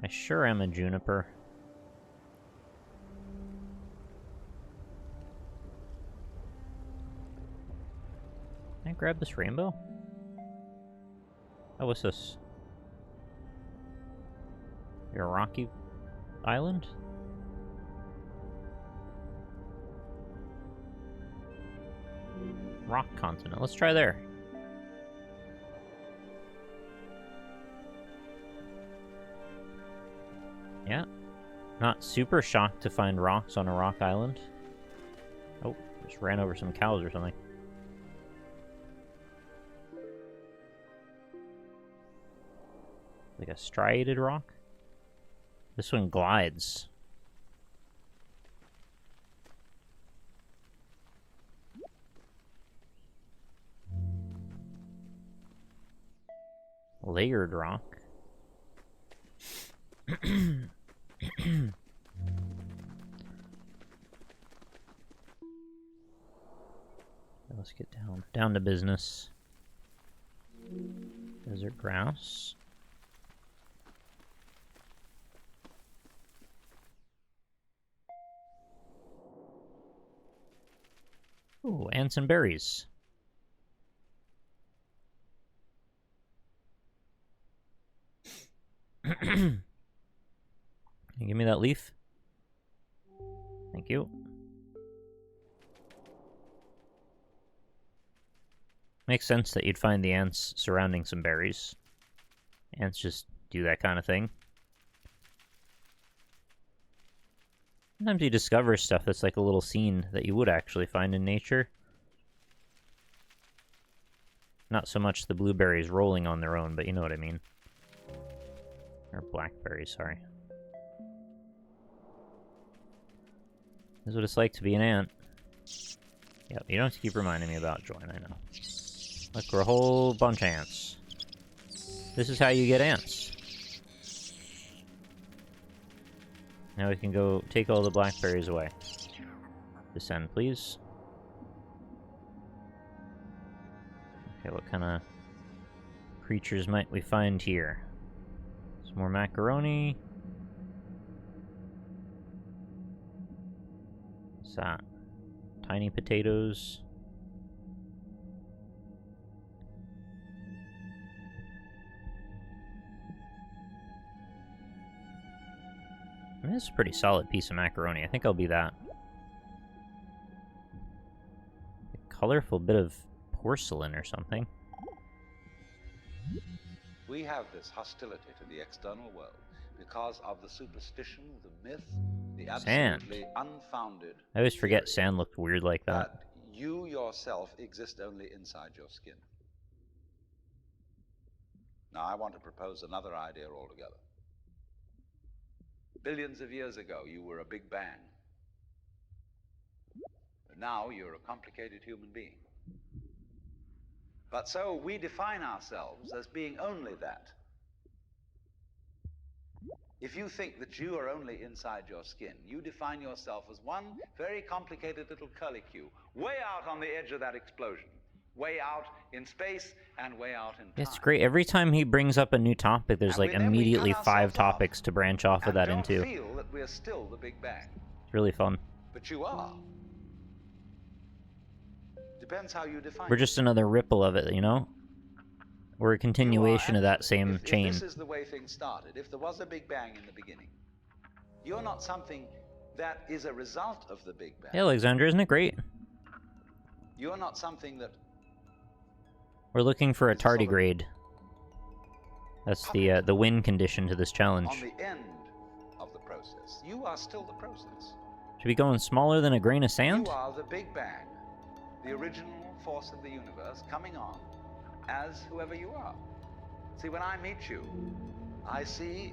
I sure am a juniper. Can I grab this rainbow? Oh, what's this? You're a rocky island? Rock continent. Let's try there. Yeah. Not super shocked to find rocks on a rock island. Oh, just ran over some cows or something. Like a striated rock? This one glides. Layered rock. Let's get down to business. Desert grass. Ooh, and some berries. Can you give me that leaf? Thank you. Makes sense that you'd find the ants surrounding some berries. Ants just do that kind of thing. Sometimes you discover stuff that's like a little scene that you would actually find in nature. Not so much the blueberries rolling on their own, but you know what I mean. Or blackberries, sorry. This is what it's like to be an ant. Yep, you don't have to keep reminding me about Join, I know. Look, we're a whole bunch of ants. This is how you get ants. Now we can go take all the blackberries away. Descend, please. Okay, what kind of creatures might we find here? Some more macaroni. What's that? Tiny potatoes. I mean, this is a pretty solid piece of macaroni. I think I'll be that. A colorful bit of porcelain or something. We have this hostility to the external world because of the superstition, the myth, the Sand. absolutely unfounded I always forget theory sand looked weird like that. that you yourself exist only inside your skin. Now, I want to propose another idea altogether. Billions of years ago, you were a big bang. But now you're a complicated human being. But so we define ourselves as being only that. If you think that you are only inside your skin, you define yourself as one very complicated little curlicue, way out on the edge of that explosion, way out in space and way out in time. It's great. Every time he brings up a new topic, there's like And then we immediately cut 5 ourselves topics to branch off of and that don't into. feel that we're still the Big Bang. It's really fun. But you are. Depends how you define We're just another ripple of it, you know? We're a continuation of that same chain. If this is the way things started, if there was a Big Bang in the beginning, you're not something that is a result of the Big Bang. Hey, Alexander, isn't it great? You're not something that... We're looking for a tardigrade. That's the win condition to this challenge. On the end of the process. You are still the process. Should we go in smaller than a grain of sand? You are the Big Bang, the original force of the universe coming on as whoever you are. See, when I meet you, I see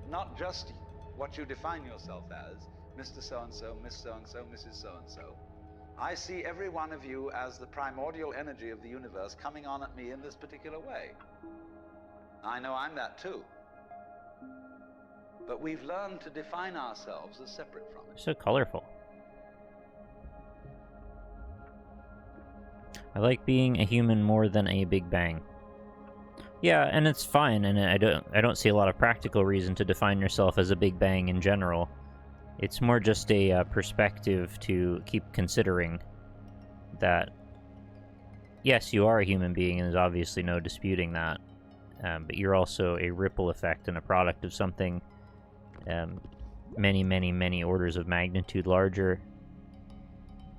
not just what you define yourself as, Mr. So-and-so, Miss So-and-so, Mrs. So-and-so. I see every one of you as the primordial energy of the universe coming on at me in this particular way. I know I'm that too. But we've learned to define ourselves as separate from it. So colorful. I like being a human more than a Big Bang. Yeah, and it's fine, and I don't see a lot of practical reason to define yourself as a Big Bang in general. It's more just a perspective to keep considering that, yes, you are a human being, and there's obviously no disputing that, but you're also a ripple effect and a product of something many, many, many orders of magnitude larger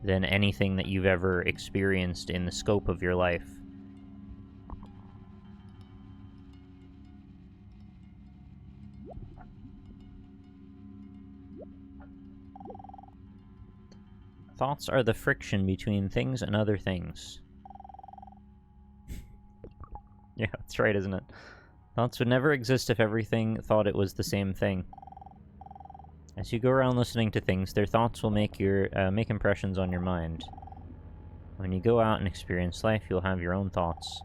than anything that you've ever experienced in the scope of your life. Thoughts are the friction between things and other things. Yeah, that's right, isn't it? Thoughts would never exist if everything thought it was the same thing. As you go around listening to things, their thoughts will make impressions on your mind. When you go out and experience life, you'll have your own thoughts,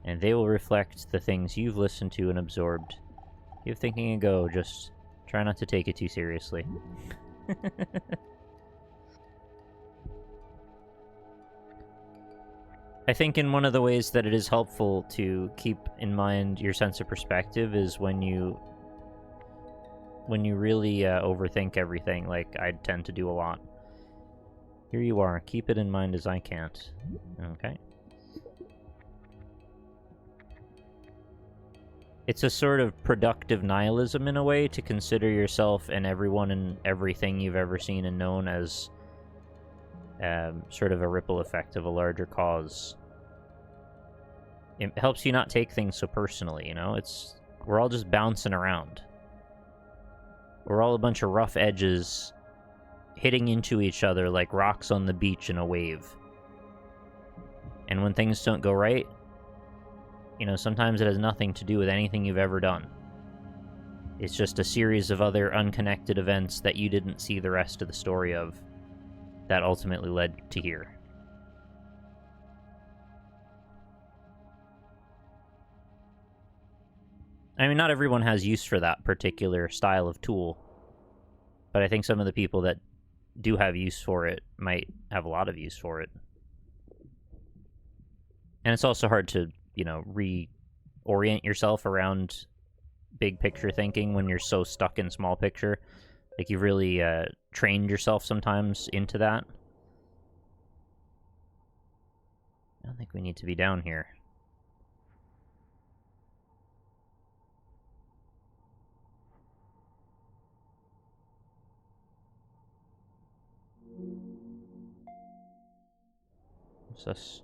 and they will reflect the things you've listened to and absorbed. Give thinking a go, just try not to take it too seriously. I think in one of the ways that it is helpful to keep in mind your sense of perspective is when you really overthink everything, like I tend to do a lot. Here you are. Keep it in mind as I can't. Okay. It's a sort of productive nihilism in a way to consider yourself and everyone and everything you've ever seen and known as sort of a ripple effect of a larger cause. It helps you not take things so personally, you know? We're all just bouncing around. We're all a bunch of rough edges hitting into each other like rocks on the beach in a wave. And when things don't go right, you know, sometimes it has nothing to do with anything you've ever done. It's just a series of other unconnected events that you didn't see the rest of the story of that ultimately led to here. I mean, not everyone has use for that particular style of tool, but I think some of the people that do have use for it might have a lot of use for it. And it's also hard to, you know, reorient yourself around big picture thinking when you're so stuck in small picture. Like, you've really trained yourself sometimes into that. I don't think we need to be down here. What's this?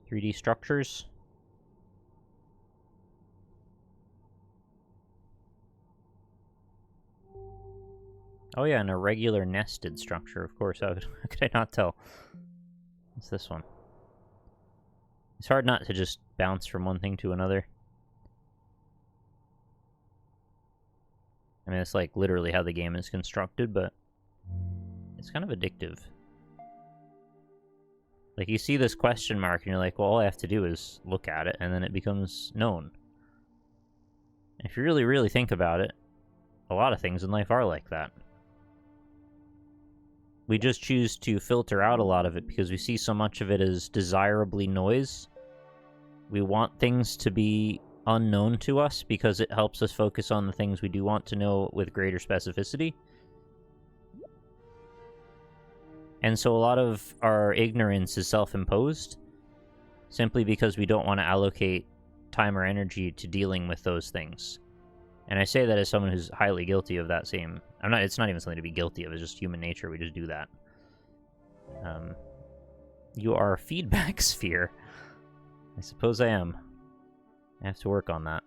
3D structures? Oh yeah, an irregular nested structure, of course. How could I not tell? What's this one? It's hard not to just bounce from one thing to another. I mean, it's like literally how the game is constructed, but it's kind of addictive. Like, you see this question mark, and you're like, well, all I have to do is look at it, and then it becomes known. If you really, really think about it, a lot of things in life are like that. We just choose to filter out a lot of it because we see so much of it as desirably noise. We want things to be unknown to us because it helps us focus on the things we do want to know with greater specificity. And so a lot of our ignorance is self-imposed simply because we don't want to allocate time or energy to dealing with those things. And I say that as someone who's highly guilty of that same... it's not even something to be guilty of, it's just human nature, we just do that. You are a feedback sphere. I suppose I am. I have to work on that.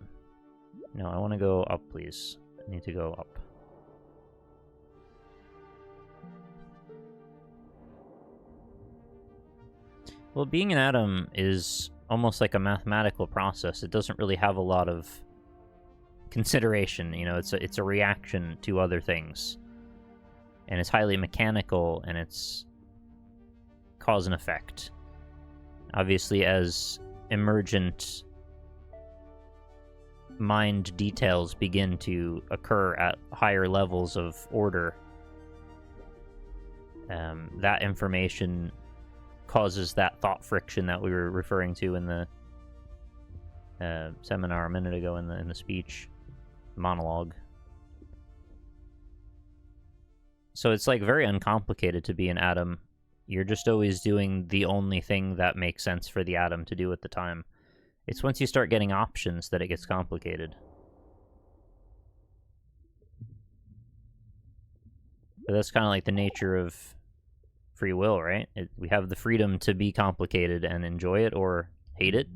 No, I want to go up, please. I need to go up. Well, being an atom is almost like a mathematical process. It doesn't really have a lot of consideration, you know, it's a reaction to other things. And it's highly mechanical, and it's cause and effect. Obviously, as emergent mind details begin to occur at higher levels of order, that information causes that thought friction that we were referring to in the seminar a minute ago, in the speech monologue. So it's like very uncomplicated to be an atom. You're just always doing the only thing that makes sense for the atom to do at the time. It's once you start getting options that it gets complicated. But that's kind of like the nature of free will, right? We have the freedom to be complicated and enjoy it or hate it.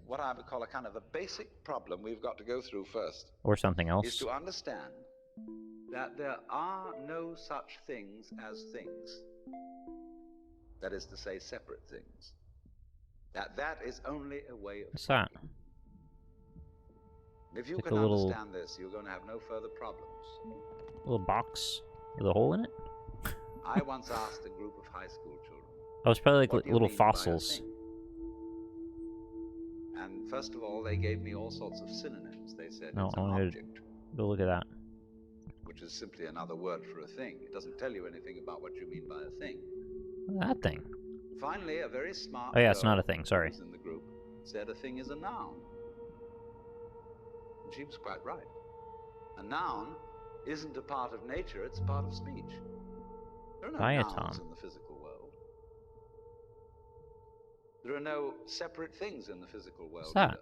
What I would call a kind of a basic problem we've got to go through first. Or something else. Is to understand that there are no such things as things. That is to say, separate things. That is only a way of What's that? If you like can a little, understand this, you're going to have no further problems. Little box with a hole in it? I once asked a group of high school children. Oh, it's probably like little fossils. And first of all, they gave me all sorts of synonyms. They said No, it's I an want object. to go look at that. Which is simply another word for a thing. It doesn't tell you anything about what you mean by a thing. That thing. Finally, a very smart Oh yeah, it's girl not a thing, sorry. who was in the group said a thing is a noun. And she was quite right. A noun isn't a part of nature, it's a part of speech. There are no nouns in the physical world. There are no separate things in the physical world. What's that?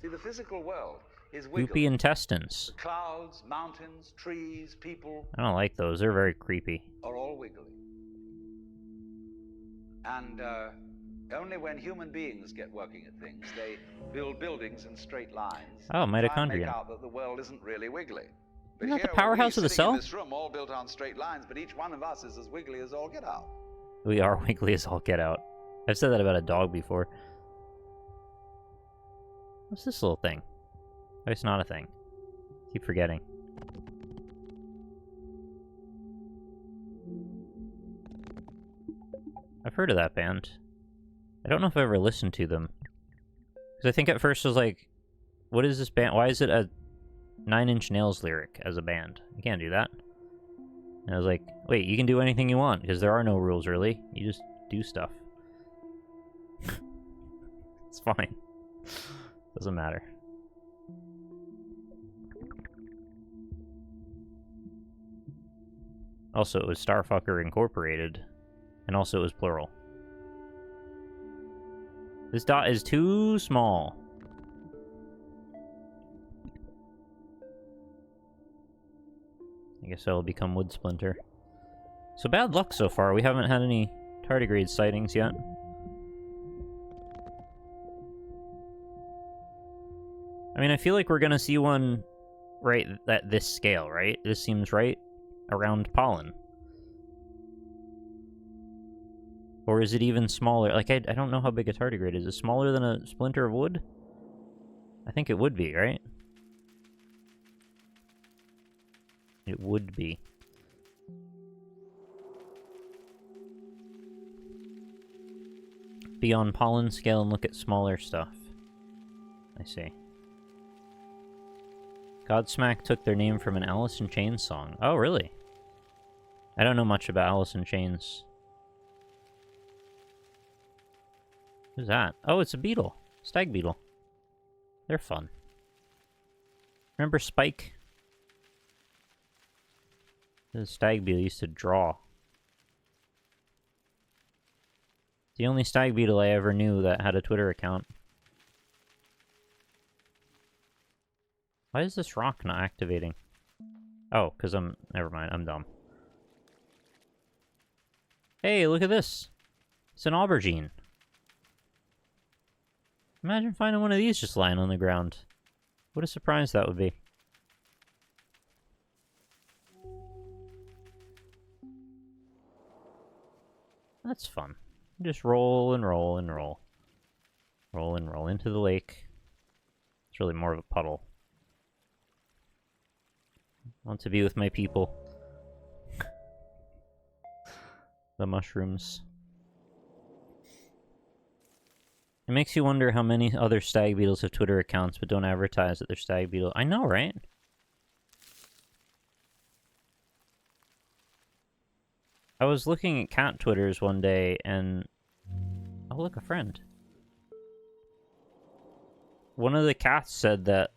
See, the physical world is wiggle. Goopy intestines. The clouds, mountains, trees, people. I don't like those. They're very creepy. Are all wiggly. And only when human beings get working at things, they build buildings in straight lines. Oh, mitochondrion. Try and make out that the world isn't really wiggly. But Isn't that here, the powerhouse of the cell? In this room, all built on straight lines, but each one of us is as wiggly as all get out. We are wiggly as all get out. I've said that about a dog before. What's this little thing? Oh, it's not a thing. Keep forgetting. I've heard of that band. I don't know if I've ever listened to them. Because I think at first I was like, what is this band? Why is it a 9 Inch Nails lyric as a band? You can't do that. And I was like, wait, you can do anything you want, because there are no rules, really. You just do stuff. It's fine. Doesn't matter. Also, it was Starfucker Incorporated. And also it was plural. This dot is too small. I guess I'll become Wood Splinter. So bad luck so far. We haven't had any tardigrade sightings yet. I mean, I feel like we're gonna see one right at this scale, right? This seems right. around pollen. Or is it even smaller? Like, I don't know how big a tardigrade is. Is it smaller than a splinter of wood? I think it would be, right? It would be. Be on pollen scale and look at smaller stuff. I see. Godsmack took their name from an Alice in Chains song. Oh, really? I don't know much about Alice in Chains. Who's that? Oh, it's a beetle. Stag beetle. They're fun. Remember Spike? The stag beetle used to draw. The only stag beetle I ever knew that had a Twitter account. Why is this rock not activating? Oh, because I'm... Never mind, I'm dumb. Hey, look at this! It's an aubergine. Imagine finding one of these just lying on the ground. What a surprise that would be. That's fun. Just roll and roll and roll. Roll and roll into the lake. It's really more of a puddle. I want to be with my people. The mushrooms. It makes you wonder how many other stag beetles have Twitter accounts but don't advertise that they're stag beetle. I know, right? I was looking at cat Twitters one day and... Oh, look, a friend. One of the cats said that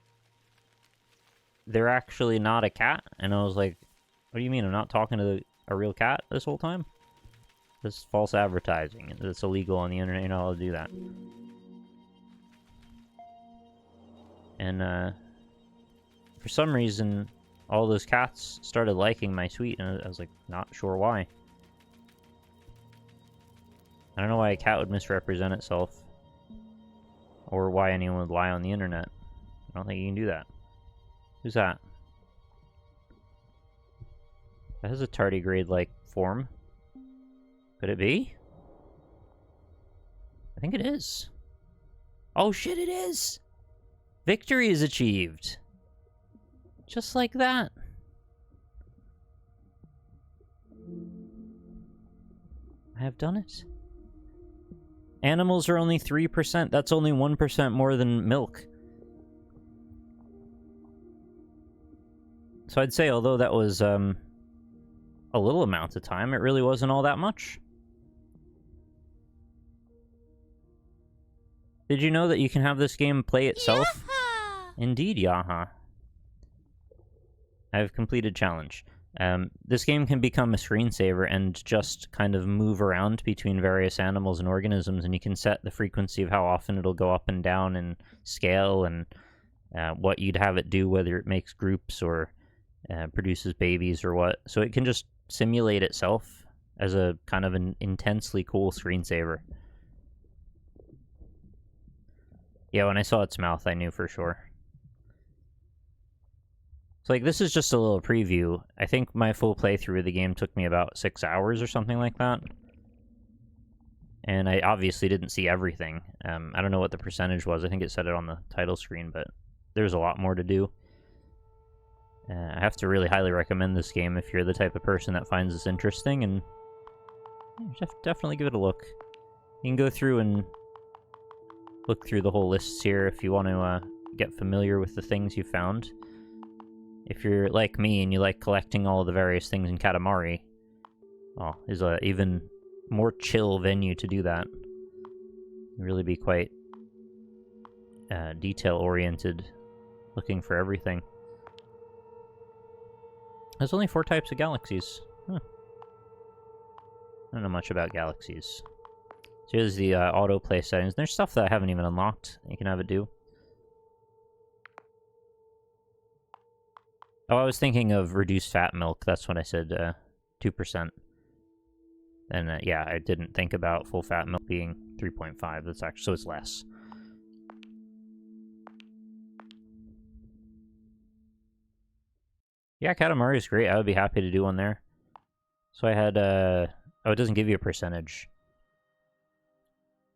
they're actually not a cat, and I was like, what do you mean? I'm not talking to a real cat this whole time? This is false advertising. It's illegal on the internet. You're not allowed to do that. And, for some reason, all those cats started liking my tweet, and I was like, not sure why. I don't know why a cat would misrepresent itself. Or why anyone would lie on the internet. I don't think you can do that. Who's that? That has a tardigrade-like form. Could it be? I think it is. Oh shit, it is! Victory is achieved! Just like that. I have done it. Animals are only 3%. That's only 1% more than milk. So I'd say, although that was, a little amount of time, it really wasn't all that much. Did you know that you can have this game play itself? Yaha! Indeed, Yaha. I have completed challenge. This game can become a screensaver and just kind of move around between various animals and organisms, and you can set the frequency of how often it'll go up and down in scale and what you'd have it do, whether it makes groups or produces babies or what. So it can just simulate itself as a kind of an intensely cool screensaver. Yeah, when I saw its mouth, I knew for sure. So, like, this is just a little preview. I think my full playthrough of the game took me about 6 hours or something like that. And I obviously didn't see everything. I don't know what the percentage was. I think it said it on the title screen, but there's a lot more to do. I have to really highly recommend this game if you're the type of person that finds this interesting, and yeah, definitely give it a look. You can go through and look through the whole lists here if you want to get familiar with the things you found. If you're like me and you like collecting all of the various things in Katamari, well, is a even more chill venue to do that. Really be quite detail-oriented, looking for everything. There's only 4 types of galaxies. Huh. I don't know much about galaxies. So here's the autoplay settings. There's stuff that I haven't even unlocked. You can have it do. Oh, I was thinking of reduced fat milk. That's when I said 2%. And yeah, I didn't think about full fat milk being 3.5. That's actually, so it's less. Yeah, Katamari's great. I would be happy to do one there. So I had, oh, it doesn't give you a percentage.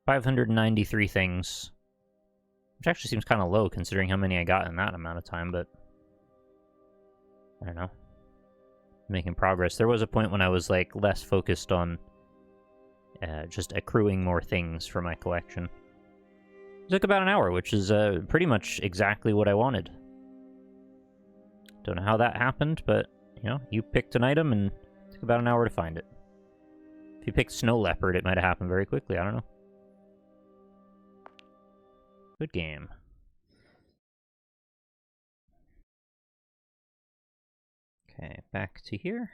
593 things. Which actually seems kind of low, considering how many I got in that amount of time, but... I don't know. Making progress. There was a point when I was, like, less focused on just accruing more things for my collection. It took about an hour, which is pretty much exactly what I wanted. Don't know how that happened, but, you know, you picked an item and it took about an hour to find it. If you picked Snow Leopard, it might have happened very quickly, I don't know. Good game. Okay, back to here.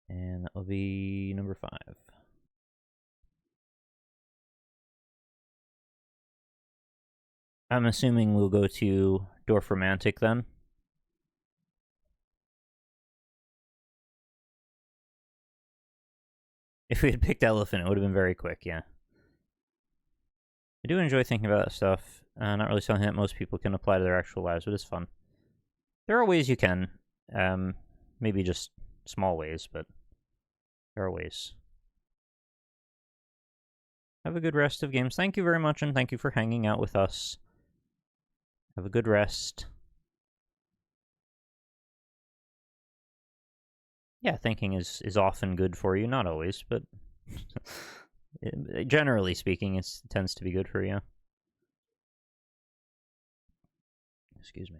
And that will be number 5. I'm assuming we'll go to Dorfromantik then. If we had picked Elephant, it would have been very quick, yeah. I do enjoy thinking about that stuff. Not really something that most people can apply to their actual lives, but it's fun. There are ways you can. Maybe just small ways, but there are ways. Have a good rest of games. Thank you very much, and thank you for hanging out with us. Have a good rest. Yeah, thinking is often good for you. Not always, but generally speaking, it tends to be good for you. Excuse me.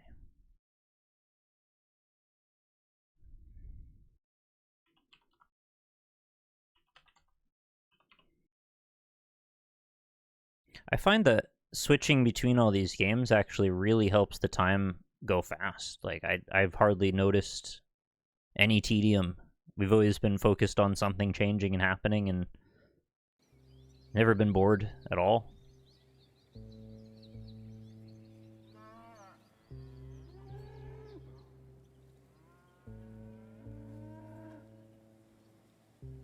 I find that switching between all these games actually really helps the time go fast. Like, I've hardly noticed any tedium. We've always been focused on something changing and happening and never been bored at all.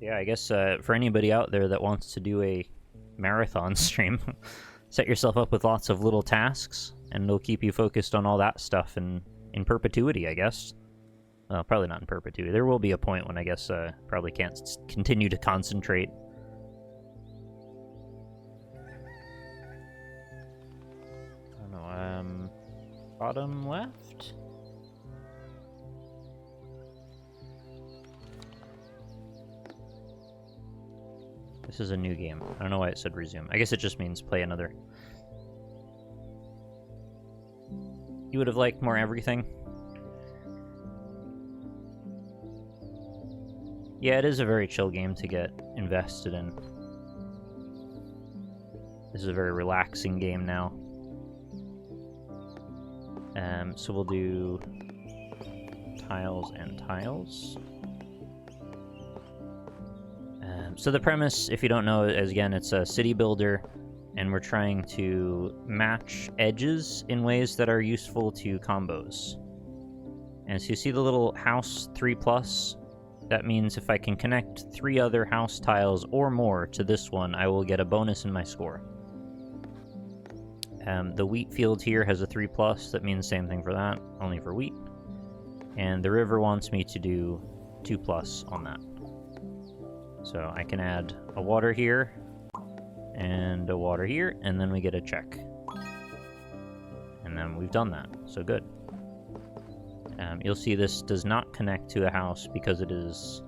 Yeah, I guess for anybody out there that wants to do a marathon stream, set yourself up with lots of little tasks, and it'll keep you focused on all that stuff in perpetuity, I guess. Well, probably not in perpetuity. There will be a point when I guess probably can't continue to concentrate. I don't know, bottom left? This is a new game. I don't know why it said resume. I guess it just means play another. You would have liked more everything? Yeah, it is a very chill game to get invested in. This is a very relaxing game now. So we'll do tiles and tiles. So the premise, if you don't know, is again, it's a city builder, and we're trying to match edges in ways that are useful to combos. And so you see the little house 3+? That means if I can connect 3 other house tiles or more to this one, I will get a bonus in my score. The wheat field here has a 3+, that means same thing for that, only for wheat. And the river wants me to do 2+ on that. So I can add a water here, and a water here, and then we get a check. And then we've done that, so good. You'll see this does not connect to a house because it is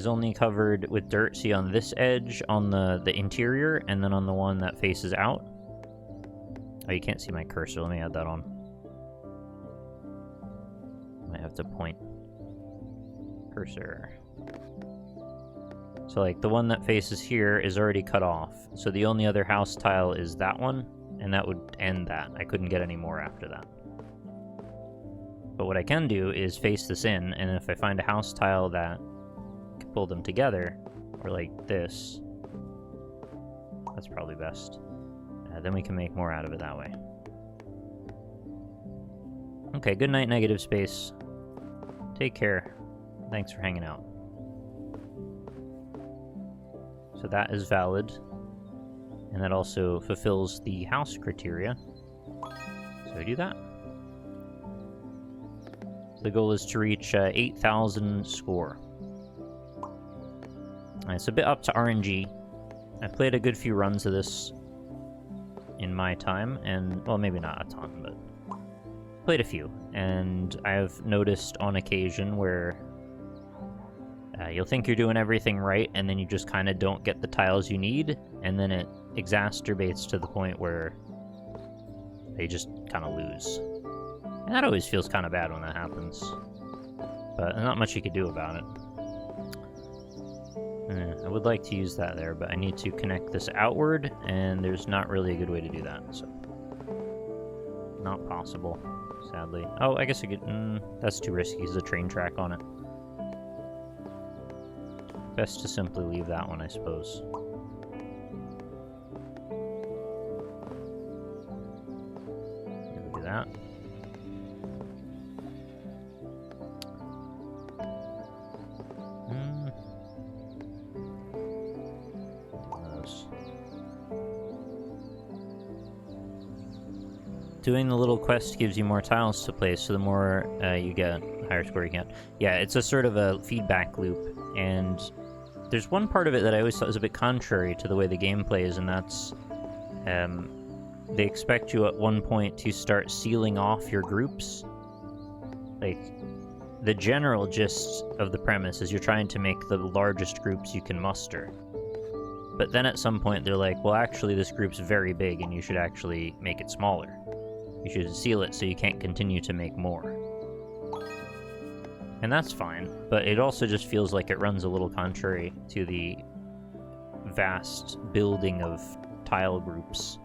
only covered with dirt. See, on this edge, on the interior, and then on the one that faces out. Oh, you can't see my cursor. Let me add that on. I might have to point. Cursor. So, like, the one that faces here is already cut off. So the only other house tile is that one, and that would end that. I couldn't get any more after that. But what I can do is face this in, and if I find a house tile that can pull them together, or like this, that's probably best. Then we can make more out of it that way. Okay, good night, negative space. Take care. Thanks for hanging out. So that is valid. And that also fulfills the house criteria. So we do that. The goal is to reach 8,000 score. It's a bit up to RNG. I played a good few runs of this in my time, and, well, maybe not a ton, but played a few. And I have noticed on occasion where you'll think you're doing everything right, and then you just kind of don't get the tiles you need, and then it exacerbates to the point where they just kind of lose. And that always feels kind of bad when that happens. But not much you could do about it. I would like to use that there, but I need to connect this outward, and there's not really a good way to do that, so... Not possible, sadly. Oh, I guess I could... that's too risky, there's a train track on it. Best to simply leave that one, I suppose. Do that. Doing the little quest gives you more tiles to place, so the more you get, the higher score you get. Yeah, it's a sort of a feedback loop, and there's one part of it that I always thought was a bit contrary to the way the game plays, and that's they expect you at one point to start sealing off your groups. Like, the general gist of the premise is you're trying to make the largest groups you can muster. But then at some point they're like, well, actually this group's very big and you should actually make it smaller. You should seal it so you can't continue to make more. And that's fine, but it also just feels like it runs a little contrary to the vast building of tile groups.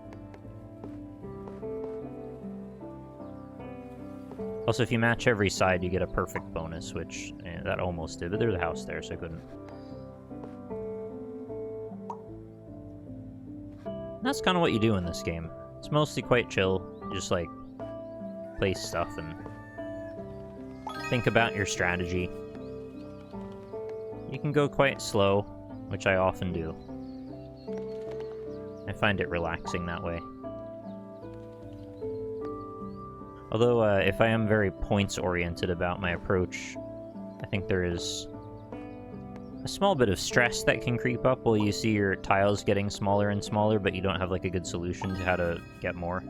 Also, if you match every side, you get a perfect bonus, which that almost did, but there's a house there, so I couldn't. And that's kind of what you do in this game. It's mostly quite chill. You just, like, place stuff and think about your strategy. You can go quite slow, which I often do. I find it relaxing that way. Although, if I am very points-oriented about my approach, I think there is a small bit of stress that can creep up while you see your tiles getting smaller and smaller, but you don't have, like, a good solution to how to get more.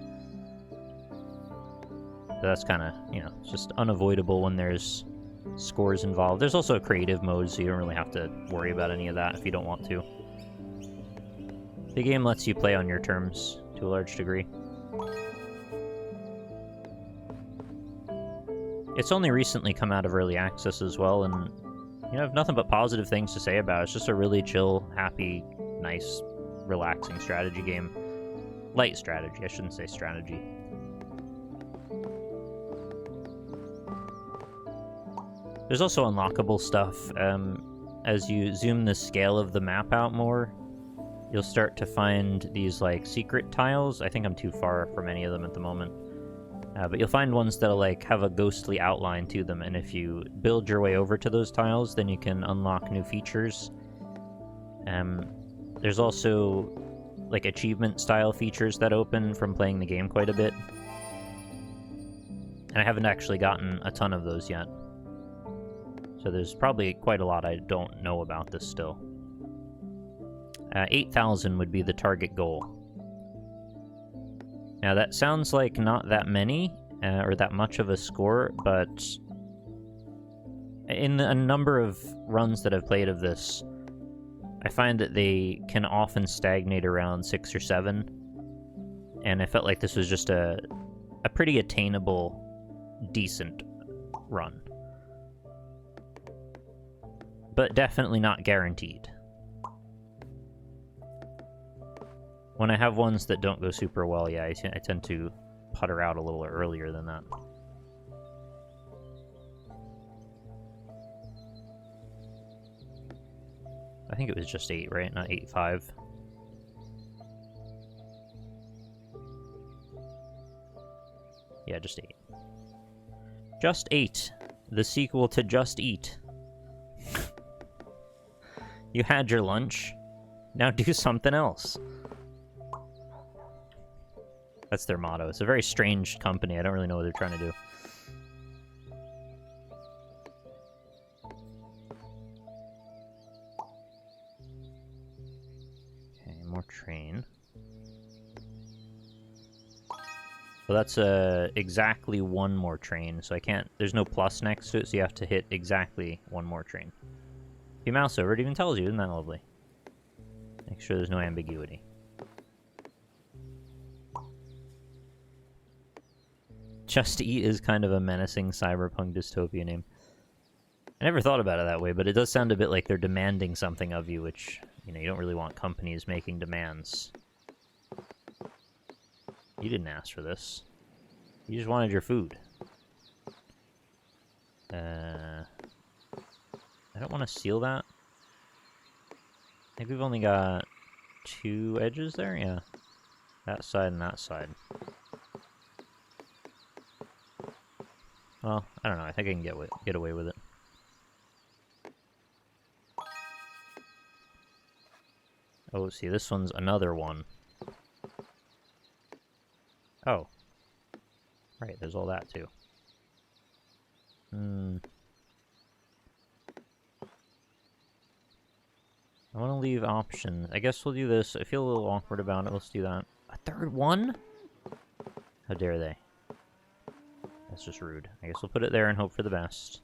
So that's kind of, you know, it's just unavoidable when there's scores involved. There's also a creative mode, so you don't really have to worry about any of that if you don't want to. The game lets you play on your terms to a large degree. It's only recently come out of early access as well, and you know, I have nothing but positive things to say about it. It's just a really chill, happy, nice, relaxing strategy game. Light strategy, I shouldn't say strategy. There's also unlockable stuff. As you zoom the scale of the map out more, you'll start to find these, like, secret tiles. I think I'm too far from any of them at the moment. But you'll find ones that'll, like, have a ghostly outline to them, and if you build your way over to those tiles, then you can unlock new features. There's also, like, achievement-style features that open from playing the game quite a bit. And I haven't actually gotten a ton of those yet. So there's probably quite a lot I don't know about this still. 8,000 would be the target goal. Now, that sounds like not that many, or that much of a score, but in a number of runs that I've played of this, I find that they can often stagnate around 6 or 7, and I felt like this was just a pretty attainable, decent run. But definitely not guaranteed. When I have ones that don't go super well, yeah, I tend to putter out a little earlier than that. I think it was just 8, right? Not 8.5. Yeah, just 8. Just 8. The sequel to Just Eat. You had your lunch. Now do something else. That's their motto. It's a very strange company. I don't really know what they're trying to do. Okay, more train. Well, that's exactly one more train, so I can't... There's no plus next to it, so you have to hit exactly one more train. If you mouse over, it even tells you. Isn't that lovely? Make sure there's no ambiguity. Just Eat is kind of a menacing cyberpunk dystopia name. I never thought about it that way, but it does sound a bit like they're demanding something of you, which, you know, you don't really want companies making demands. You didn't ask for this. You just wanted your food. I don't want to seal that. I think we've only got 2 edges there, yeah. That side and that side. Well, I don't know. I think I can get away with it. Oh, see, this one's another one. Oh. Right, there's all that, too. I want to leave options. I guess we'll do this. I feel a little awkward about it. Let's do that. A third one? How dare they? That's just rude. I guess we'll put it there and hope for the best.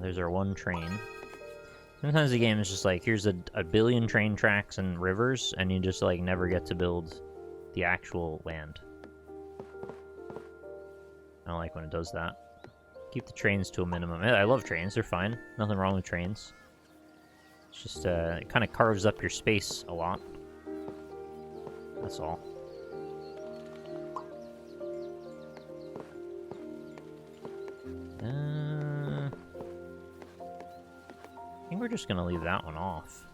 There's our one train. Sometimes the game is just like, here's a billion train tracks and rivers, and you just, like, never get to build the actual land. I don't like when it does that. Keep the trains to a minimum. I love trains, they're fine. Nothing wrong with trains. It's just, it kind of carves up your space a lot. That's all. I think we're just gonna leave that one off.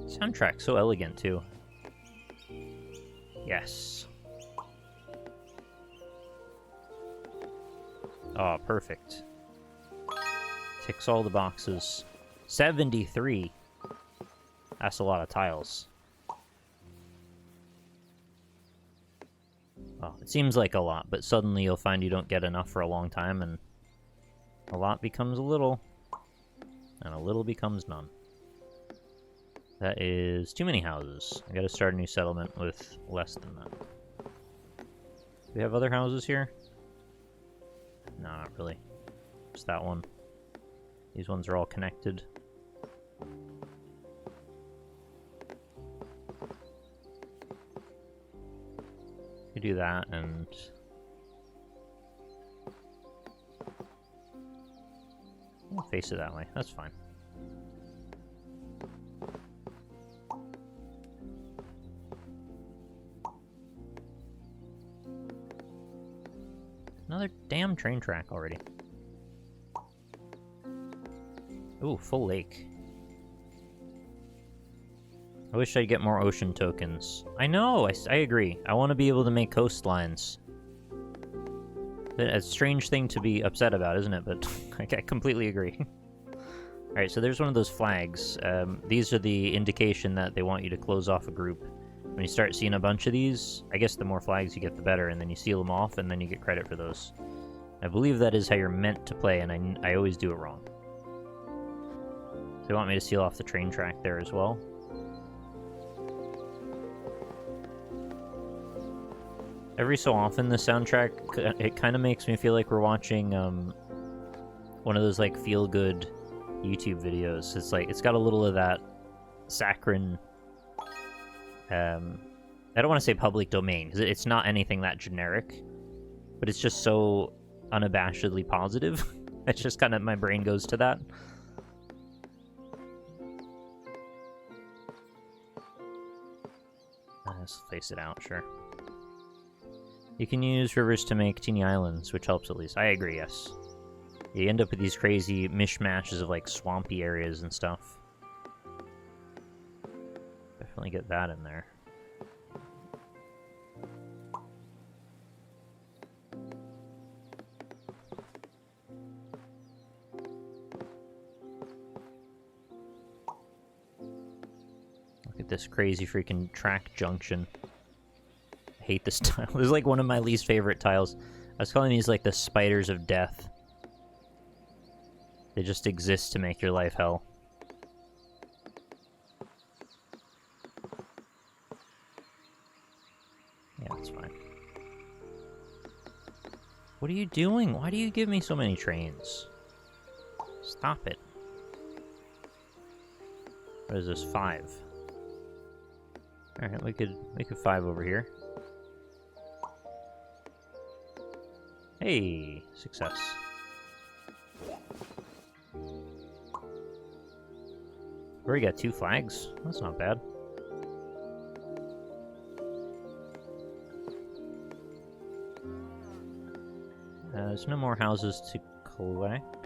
Soundtrack so elegant too. Yes. Oh, perfect. Ticks all the boxes. 73. That's a lot of tiles. Well, it seems like a lot, but suddenly you'll find you don't get enough for a long time, and a lot becomes a little, and a little becomes none. That is too many houses. I gotta start a new settlement with less than that. Do we have other houses here? No, not really. Just that one. These ones are all connected. We do that, and we'll face it that way. That's fine. Another damn train track already. Ooh, full lake. I wish I'd get more ocean tokens. I know, I agree. I want to be able to make coastlines. It's a strange thing to be upset about, isn't it? But I completely agree. Alright, so there's one of those flags. These are the indication that they want you to close off a group. When you start seeing a bunch of these, I guess the more flags you get, the better, and then you seal them off, and then you get credit for those. I believe that is how you're meant to play, and I always do it wrong. So they want me to seal off the train track there as well. Every so often, the soundtrack, it kind of makes me feel like we're watching one of those, like, feel-good YouTube videos. It's like, it's got a little of that saccharine, I don't want to say public domain, because it's not anything that generic, but it's just so unabashedly positive. It's just kind of, my brain goes to that. Let's face it out, sure. You can use rivers to make teeny islands, which helps at least. I agree, yes. You end up with these crazy mishmashes of, like, swampy areas and stuff. Definitely get that in there. this crazy freaking track junction. I hate this tile. This is like one of my least favorite tiles. I was calling these like the spiders of death. They just exist to make your life hell. Yeah, that's fine. What are you doing? Why do you give me so many trains? Stop it. What is this? 5. Alright, we could 5 over here. Hey, success. Already got 2 flags. That's not bad. There's no more houses to collect.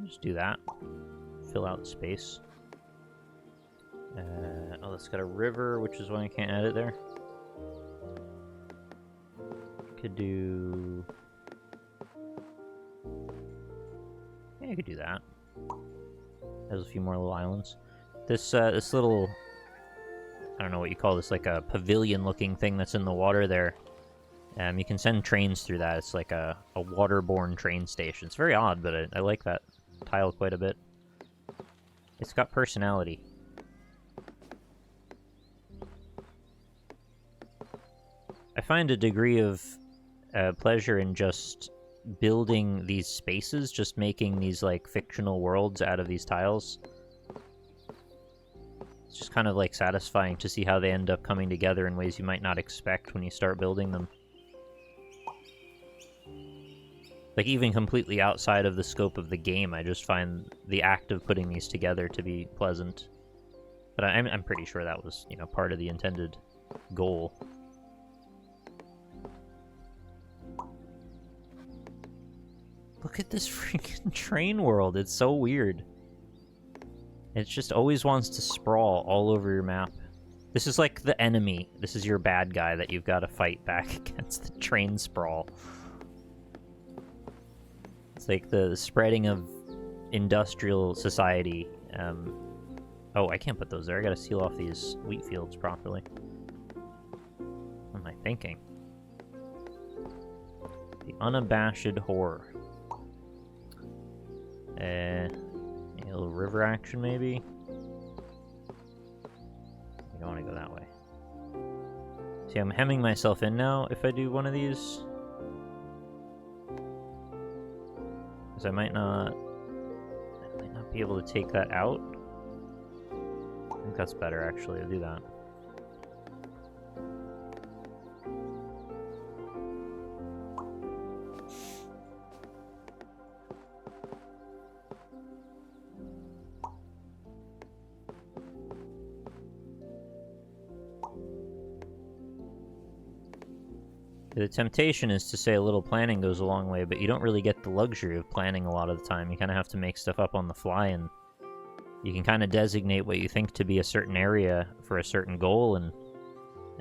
Just do that. Fill out the space. Oh, it's got a river, which is why I can't add it there. Could do... Yeah, I could do that. There's a few more little islands. This little... I don't know what you call this, like a pavilion-looking thing that's in the water there. You can send trains through that. It's like a waterborne train station. It's very odd, but I like that tile quite a bit. It's got personality. I find a degree of pleasure in just building these spaces, just making these like fictional worlds out of these tiles. It's just kind of like satisfying to see how they end up coming together in ways you might not expect when you start building them. Like, even completely outside of the scope of the game, I just find the act of putting these together to be pleasant. But I'm pretty sure that was, you know, part of the intended goal. Look at this freaking train world. It's so weird. It just always wants to sprawl all over your map. This is like the enemy. This is your bad guy that you've got to fight back against the train sprawl. It's like the spreading of industrial society. Oh, I can't put those there. I gotta seal off these wheat fields properly. What am I thinking? The unabashed horror. A little river action, maybe? I don't want to go that way. See, I'm hemming myself in now if I do one of these. Because I might not be able to take that out. I think that's better, actually, to do that. The temptation is to say a little planning goes a long way, but you don't really get the luxury of planning a lot of the time. You kind of have to make stuff up on the fly, and you can kind of designate what you think to be a certain area for a certain goal, and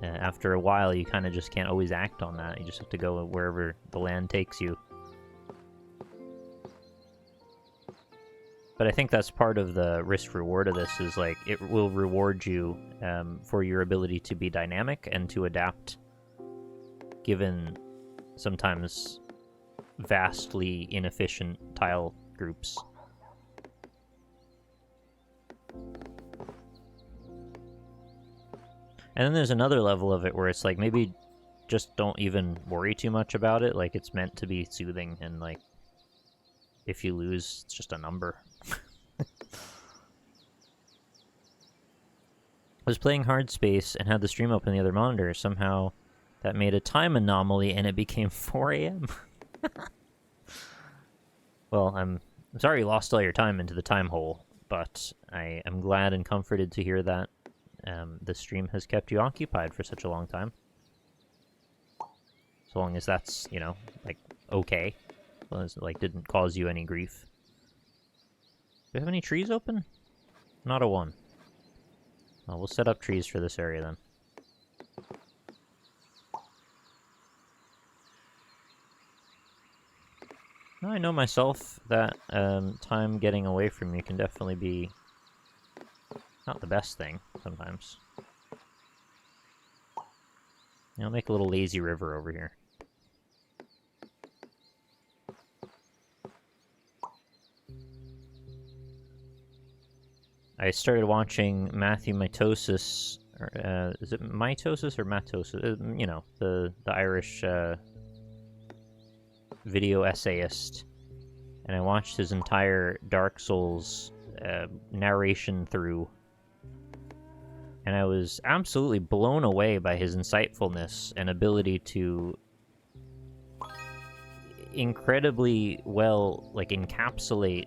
after a while you kind of just can't always act on that. You just have to go wherever the land takes you. But I think that's part of the risk-reward of this, is like, it will reward you for your ability to be dynamic and to adapt, given sometimes vastly inefficient tile groups. And then there's another level of it where it's like, maybe just don't even worry too much about it. Like, it's meant to be soothing, and like, if you lose, it's just a number. I was playing Hard Space and had the stream open the other monitor. Somehow that made a time anomaly and it became 4 a.m. Well, I'm sorry you lost all your time into the time hole, but I am glad and comforted to hear that the stream has kept you occupied for such a long time. So long as that's, you know, like, okay. As long as it, like, didn't cause you any grief. Do we have any trees open? Not a one. Well, we'll set up trees for this area then. I know myself that time getting away from you can definitely be Not the best thing, sometimes. I'll make a little lazy river over here. I started watching Matthew Mitosis, or, is it Mitosis or Matosis? You know, the Irish video essayist. And I watched his entire Dark Souls narration through. And I was absolutely blown away by his insightfulness and ability to incredibly well, like, encapsulate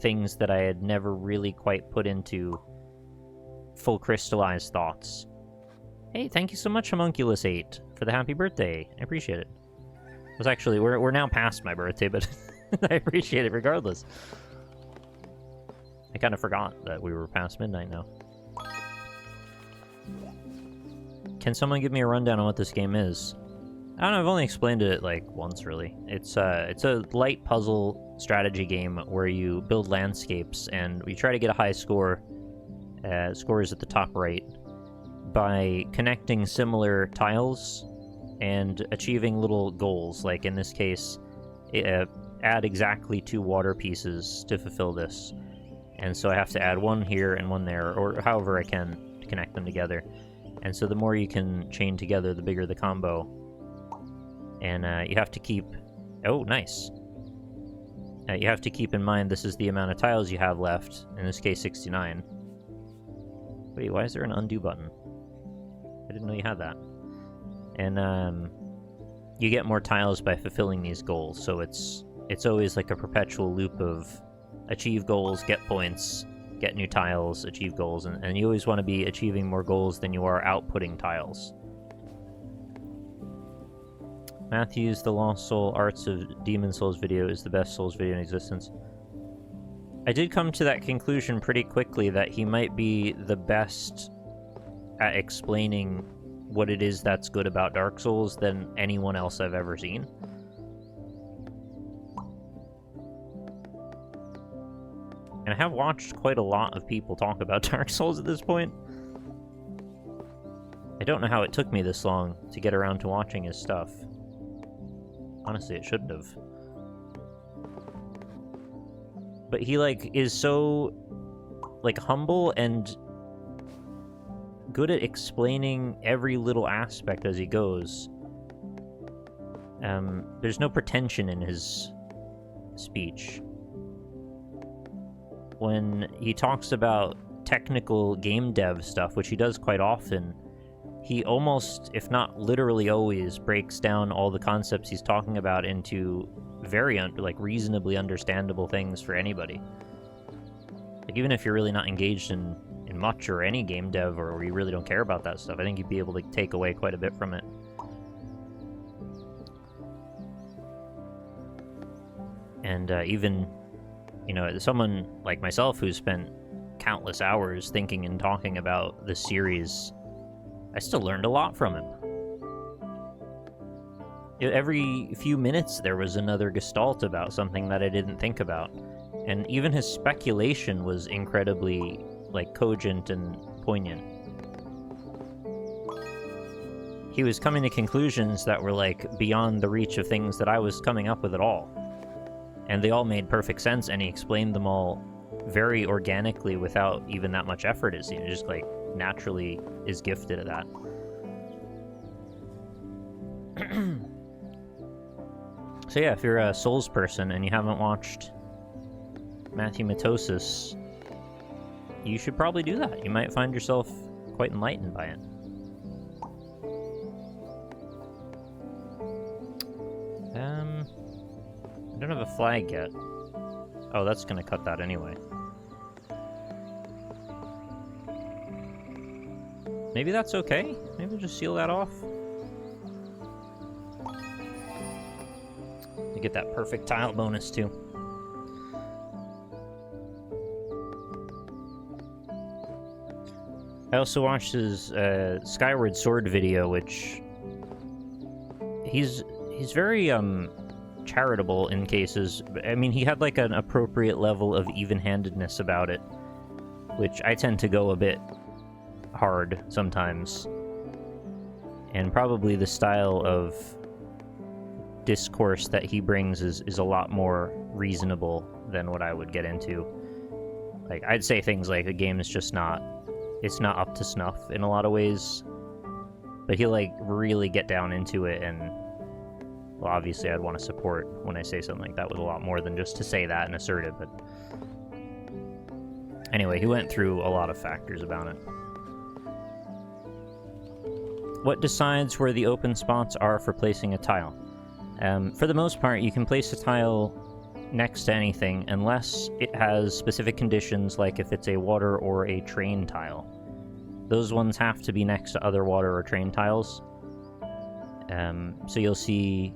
things that I had never really quite put into full crystallized thoughts. Hey, thank you so much, Homunculus8, for the happy birthday. I appreciate it. It was actually, we're now past my birthday, but I appreciate it regardless. I kind of forgot that we were past midnight now. Can someone give me a rundown on what this game is? I don't know, I've only explained it like once, really. It's a light puzzle strategy game where you build landscapes and you try to get a high score. Score is at the top right, by connecting similar tiles and achieving little goals. Like in this case, add exactly 2 water pieces to fulfill this. And so I have to add one here and one there, or however I can to connect them together. And so the more you can chain together, the bigger the combo. And you have to keep... Oh, nice. You have to keep in mind this is the amount of tiles you have left. In this case, 69. Wait, why is there an undo button? I didn't know you had that. And you get more tiles by fulfilling these goals. So it's always like a perpetual loop of achieve goals, get points, get new tiles, achieve goals. And you always want to be achieving more goals than you are outputting tiles. Matthew's The Lost Soul Arts of Demon Souls video is the best Souls video in existence. I did come to that conclusion pretty quickly that he might be the best at explaining what it is that's good about Dark Souls than anyone else I've ever seen. And I have watched quite a lot of people talk about Dark Souls at this point. I don't know how it took me this long to get around to watching his stuff. Honestly, it shouldn't have. But he, like, is so, like, humble and good at explaining every little aspect as he goes. There's no pretension in his speech. When he talks about technical game dev stuff, which he does quite often, he almost, if not literally always, breaks down all the concepts he's talking about into very, reasonably understandable things for anybody. Like, even if you're really not engaged in much or any game dev, or you really don't care about that stuff, I think you'd be able to take away quite a bit from it. And even, you know, someone like myself who's spent countless hours thinking and talking about the series, I still learned a lot from him. Every few minutes there was another gestalt about something that I didn't think about. And even his speculation was incredibly, like, cogent and poignant. He was coming to conclusions that were, like, beyond the reach of things that I was coming up with at all. And they all made perfect sense, and he explained them all very organically without even that much effort, it seemed. Just, like, naturally is gifted at that. So yeah, if you're a Souls person and you haven't watched Matthew Mitosis, you should probably do that. You might find yourself quite enlightened by it. I don't have a flag yet. Oh, that's gonna cut that anyway. Maybe that's okay. Maybe we'll just seal that off. You get that perfect tile bonus too. I also watched his Skyward Sword video, which he's very charitable in cases. I mean, he had like an appropriate level of even-handedness about it. which I tend to go a bit hard sometimes. And probably the style of discourse that he brings is a lot more reasonable than what I would get into. Like, I'd say things like, the game is just not... It's not up to snuff in a lot of ways. But he'll, like, really get down into it, and... Well, obviously I'd want to support when I say something like that with a lot more than just to say that and assert it, but... Anyway, he went through a lot of factors about it. What decides where the open spots are for placing a tile? For the most part, you can place a tile next to anything unless it has specific conditions, like if it's a water or a train tile. Those ones have to be next to other water or train tiles. So you'll see,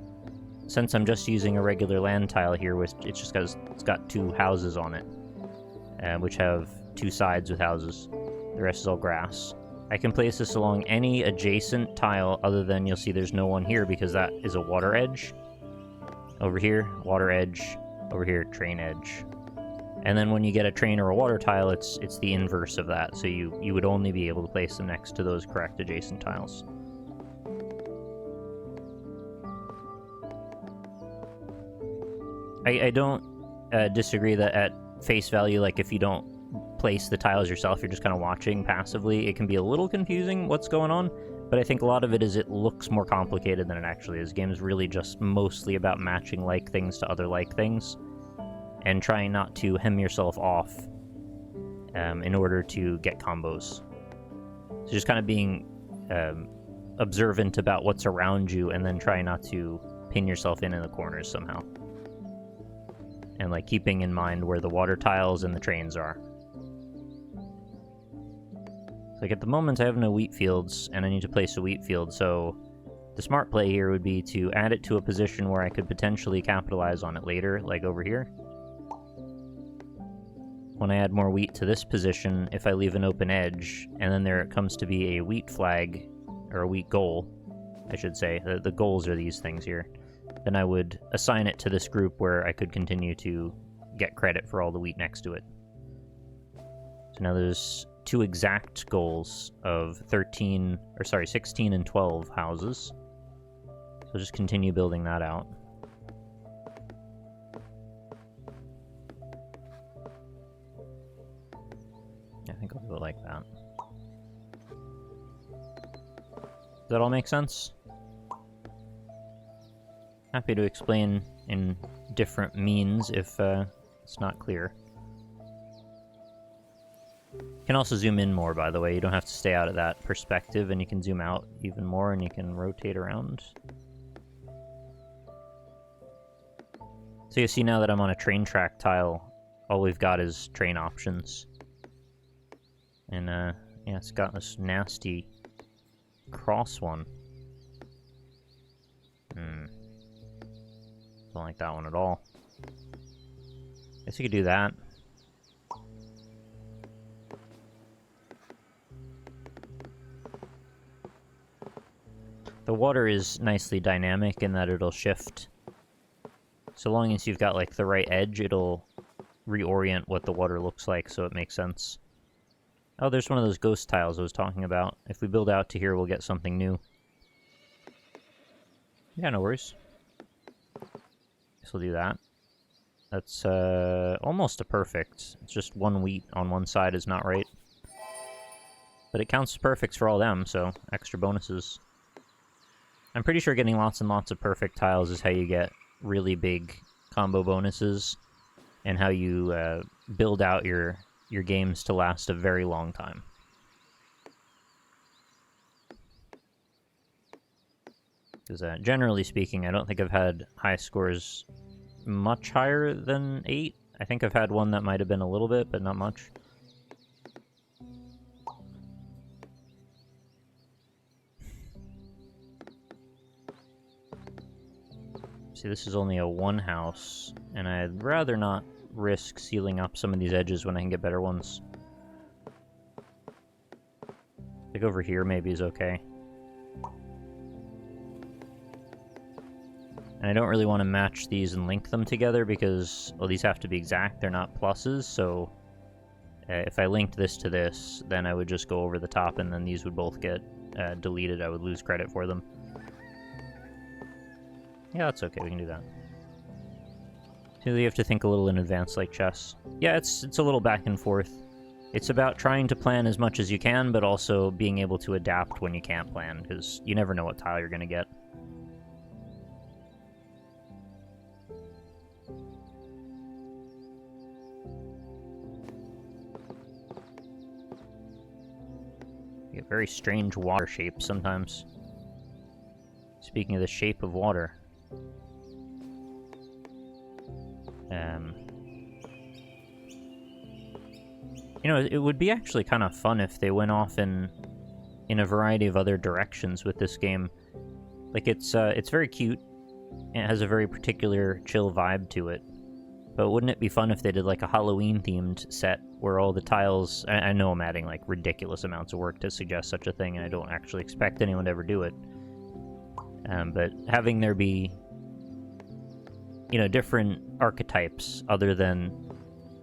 since I'm just using a regular land tile here, which it's got 2 houses on it, which have 2 sides with houses. The rest is all grass. I can place this along any adjacent tile other than you'll see there's no one here because that is a water edge. Over here, water edge. Over here, train edge. And then when you get a train or a water tile, it's the inverse of that. So you would only be able to place them next to those correct adjacent tiles. I don't disagree that at face value, like if you don't place the tiles yourself, you're just kind of watching passively, it can be a little confusing what's going on, but I think a lot of it is it looks more complicated than it actually is. The game is really just mostly about matching like things to other like things, and trying not to hem yourself off in order to get combos. So just kind of being observant about what's around you, and then trying not to pin yourself in the corners somehow. And like keeping in mind where the water tiles and the trains are. Like at the moment I have no wheat fields, and I need to place a wheat field, so the smart play here would be to add it to a position where I could potentially capitalize on it later, like over here. When I add more wheat to this position, if I leave an open edge, and then there comes to be a wheat flag, or a wheat goal, I should say, the goals are these things here, then I would assign it to this group where I could continue to get credit for all the wheat next to it. So now there's 2 exact goals of 16 and 12 houses. So just continue building that out. I think I'll do it like that. Does that all make sense? Happy to explain in different means if it's not clear. You can also zoom in more, by the way. You don't have to stay out of that perspective, and you can zoom out even more, and you can rotate around. So you see now that I'm on a train track tile, all we've got is train options. And, yeah, it's got this nasty cross one. Don't like that one at all. Guess you could do that. The water is nicely dynamic in that it'll shift. So long as you've got, like, the right edge, it'll reorient what the water looks like, so it makes sense. Oh, there's one of those ghost tiles I was talking about. If we build out to here, we'll get something new. Yeah, no worries. Guess we'll do that. That's, almost a perfect. It's just 1 wheat on one side is not right. But it counts as perfects for all them, so extra bonuses. I'm pretty sure getting lots and lots of perfect tiles is how you get really big combo bonuses, and how you build out your games to last a very long time. Because generally speaking, I don't think I've had high scores much higher than 8. I think I've had one that might have been a little bit, but not much. See, this is only a 1 house, and I'd rather not risk sealing up some of these edges when I can get better ones. Like over here maybe is okay. And I don't really want to match these and link them together because, well, these have to be exact, they're not pluses, so If I linked this to this, then I would just go over the top, and then these would both get deleted. I would lose credit for them. Yeah, that's okay. We can do that. So you have to think a little in advance, like chess. Yeah, it's a little back and forth. It's about trying to plan as much as you can, but also being able to adapt when you can't plan, because you never know what tile you're going to get. You get very strange water shapes sometimes. Speaking of the shape of water. You know, it would be actually kind of fun if they went off in a variety of other directions with this game. Like, it's very cute, and it has a very particular chill vibe to it. But wouldn't it be fun if they did, like, a Halloween-themed set where all the tiles... I know I'm adding, like, ridiculous amounts of work to suggest such a thing, and I don't actually expect anyone to ever do it. But having there be, you know, different archetypes other than,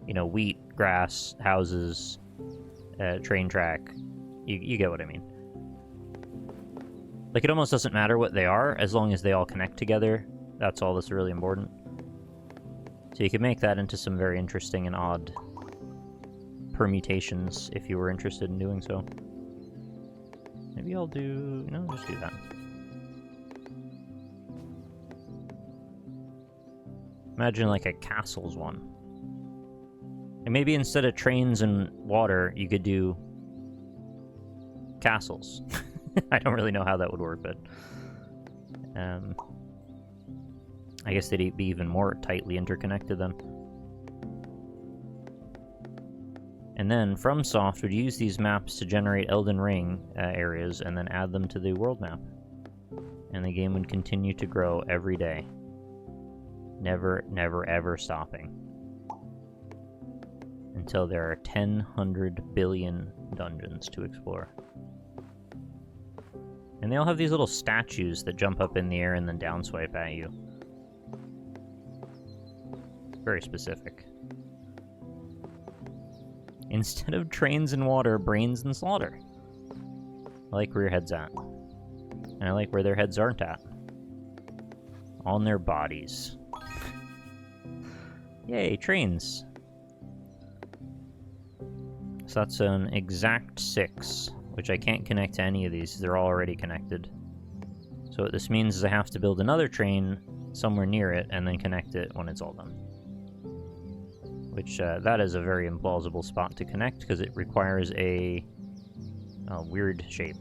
you know, wheat, grass, houses, train track. You get what I mean. Like, it almost doesn't matter what they are, as long as they all connect together. That's all that's really important. So you could make that into some very interesting and odd permutations if you were interested in doing so. Maybe I'll do... no, just do that. Imagine like a castles one. And maybe instead of trains and water, you could do castles. I don't really know how that would work, but I guess they'd be even more tightly interconnected then. And then FromSoft would use these maps to generate Elden Ring areas and then add them to the world map. And the game would continue to grow every day. Never, never, ever stopping. Until there are 1,000 billion dungeons to explore. And they all have these little statues that jump up in the air and then downswipe at you. Very specific. Instead of trains and water, brains and slaughter. I like where your head's at. And I like where their heads aren't at. On their bodies. Yay, trains. So that's an exact 6, which I can't connect to any of these. They're all already connected. So what this means is I have to build another train somewhere near it and then connect it when it's all done. Which, that is a very implausible spot to connect because it requires a weird shape.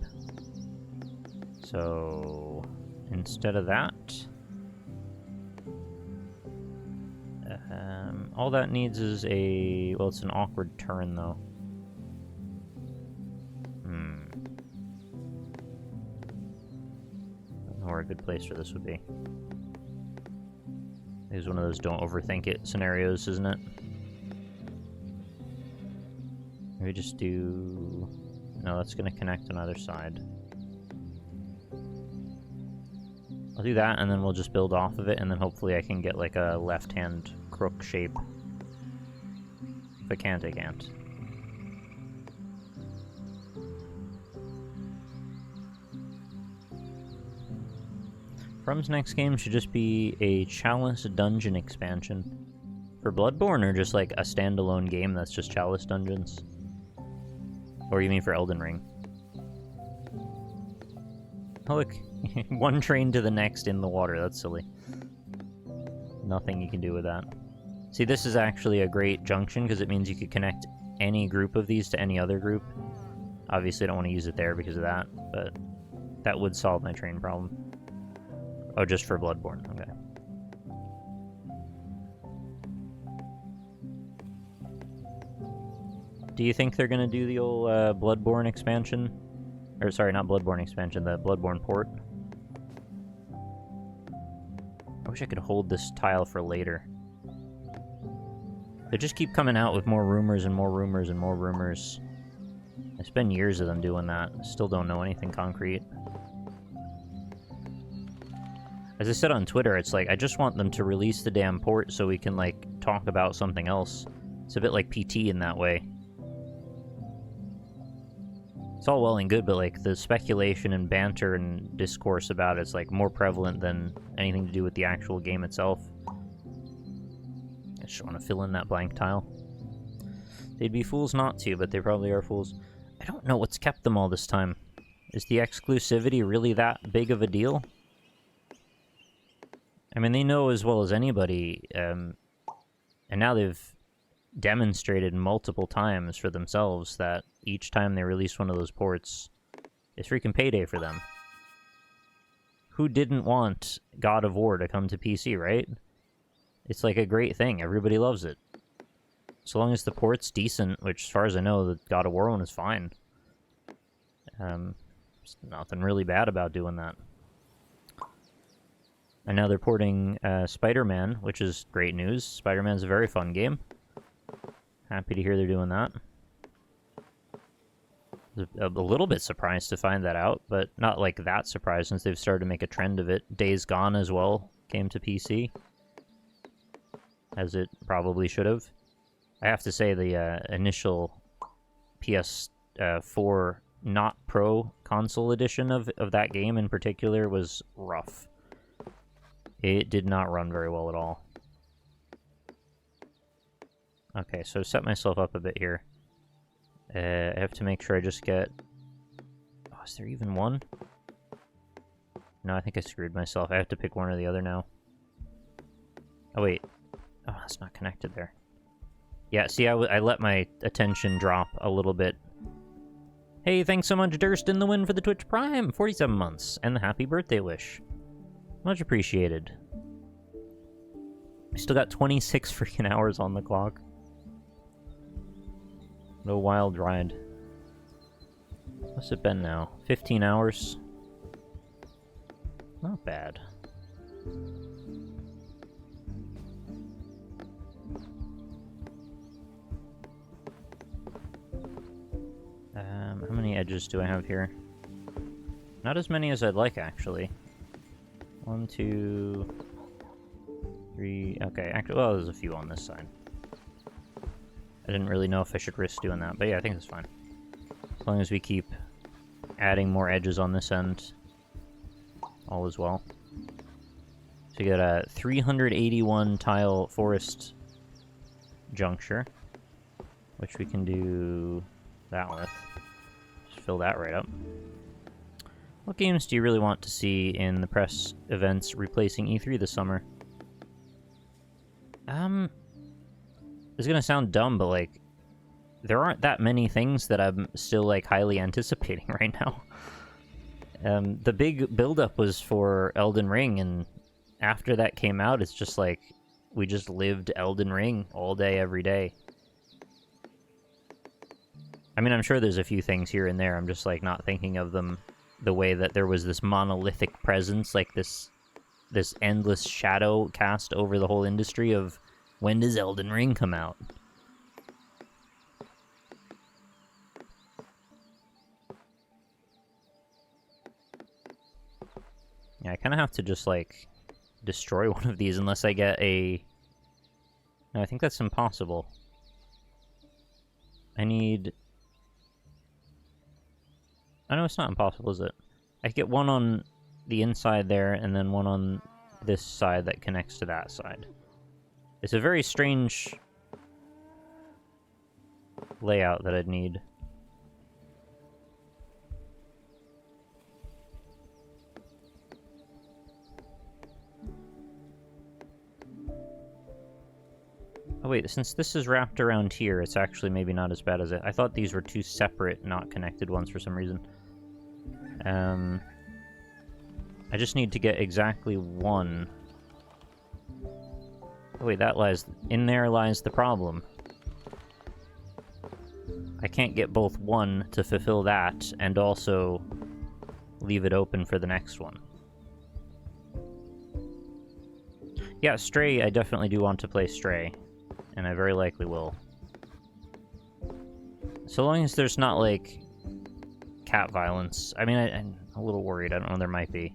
So, instead of that... all that needs is a... well, it's an awkward turn, though. I don't know where a good place for this would be. It's one of those don't overthink it scenarios, isn't it? Maybe just do... no, that's going to connect on either side. I'll do that, and then we'll just build off of it, and then hopefully I can get, like, a left-hand crook shape. If I can't, I can't. From's next game should just be a Chalice Dungeon expansion. For Bloodborne, or just, like, a standalone game that's just Chalice Dungeons? Or you mean for Elden Ring? Oh, look. One train to the next in the water. That's silly. Nothing you can do with that. See, this is actually a great junction, because it means you could connect any group of these to any other group. Obviously, I don't want to use it there because of that, but that would solve my train problem. Oh, just for Bloodborne. Okay. Do you think they're going to do the old Bloodborne expansion? Or, sorry, not Bloodborne expansion, the Bloodborne port? I wish I could hold this tile for later. They just keep coming out with more rumors and more rumors and more rumors. It's been years of them doing that. Still don't know anything concrete. As I said on Twitter, it's like, I just want them to release the damn port so we can, like, talk about something else. It's a bit like PT in that way. It's all well and good, but like the speculation and banter and discourse about it's like more prevalent than anything to do with the actual game itself. I just want to fill in that blank tile. They'd be fools not to, but they probably are fools. I don't know what's kept them all this time. Is the exclusivity really that big of a deal? I mean, they know as well as anybody, and now they've demonstrated multiple times for themselves that each time they release one of those ports, it's freaking payday for them. Who didn't want God of War to come to PC, right? It's like a great thing. Everybody loves it. So long as the port's decent, which as far as I know, the God of War one is fine. There's nothing really bad about doing that. And now they're porting Spider-Man, which is great news. Spider-Man's a very fun game. Happy to hear they're doing that. A little bit surprised to find that out, but not like that surprised since they've started to make a trend of it. Days Gone as well came to PC, as it probably should have. I have to say the initial PS4 not Pro console edition of that game in particular was rough. It did not run very well at all. Okay, so set myself up a bit here. I have to make sure I just get... Oh, is there even one? No, I think I screwed myself. I have to pick one or the other now. Oh, wait. Oh, that's not connected there. Yeah, see, I let my attention drop a little bit. Hey, thanks so much, Durst, in the win for the Twitch Prime. 47 months, and the happy birthday wish. Much appreciated. I still got 26 freaking hours on the clock. No wild ride. What's it been now? 15 hours? Not bad. How many edges do I have here? Not as many as I'd like, actually. 1, 2, 3... Okay, actually, well, there's a few on this side. I didn't really know if I should risk doing that, but yeah, I think it's fine. As long as we keep adding more edges on this end, all is well. So you got a 381 tile forest juncture, which we can do that with. Just fill that right up. What games do you really want to see in the press events replacing E3 this summer? It's gonna sound dumb, but, like, there aren't that many things that I'm still, like, highly anticipating right now. The big build-up was for Elden Ring, and after that came out, it's just like, we just lived Elden Ring all day, every day. I mean, I'm sure there's a few things here and there, I'm just, like, not thinking of them the way that there was this monolithic presence, like this endless shadow cast over the whole industry of, when does Elden Ring come out? Yeah, I kind of have to just, like, destroy one of these unless I get a... No, I think that's impossible. I need... I know it's not impossible, is it? I get one on the inside there, and then one on this side that connects to that side. It's a very strange layout that I'd need. Oh wait, since this is wrapped around here, it's actually maybe not as bad as it. I thought these were two separate, not connected ones for some reason. I just need to get exactly one. Oh wait, that lies... In there lies the problem. I can't get both one to fulfill that, and also leave it open for the next one. Yeah, Stray, I definitely do want to play Stray. And I very likely will. So long as there's not, like, cat violence. I mean, I'm a little worried. I don't know, there might be.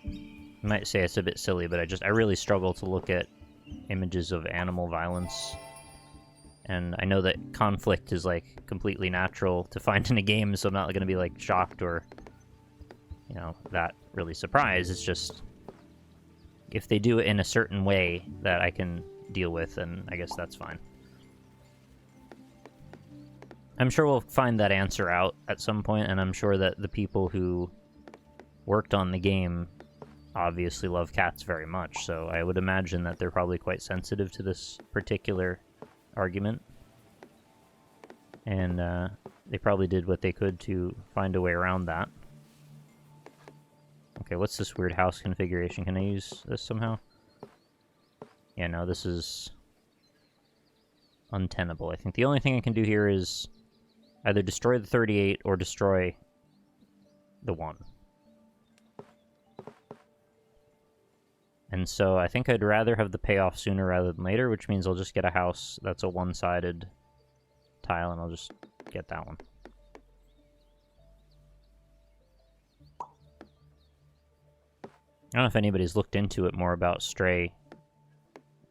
You might say it's a bit silly, but I really struggle to look at images of animal violence And I know that conflict is, like, completely natural to find in a game, so I'm not going to be, like, shocked or, you know, that really surprised. It's just, if they do it in a certain way that I can deal with, then I guess that's fine. I'm sure we'll find that answer out at some point, and I'm sure that the people who worked on the game obviously love cats very much, so I would imagine that they're probably quite sensitive to this particular argument. And they probably did what they could to find a way around that. Okay, what's this weird house configuration? Can I use this somehow? Yeah, no, this is untenable. I think the only thing I can do here is either destroy the 38 or destroy the 1. And so I think I'd rather have the payoff sooner rather than later, which means I'll just get a house that's a one-sided tile, and I'll just get that one. I don't know if anybody's looked into it more about Stray.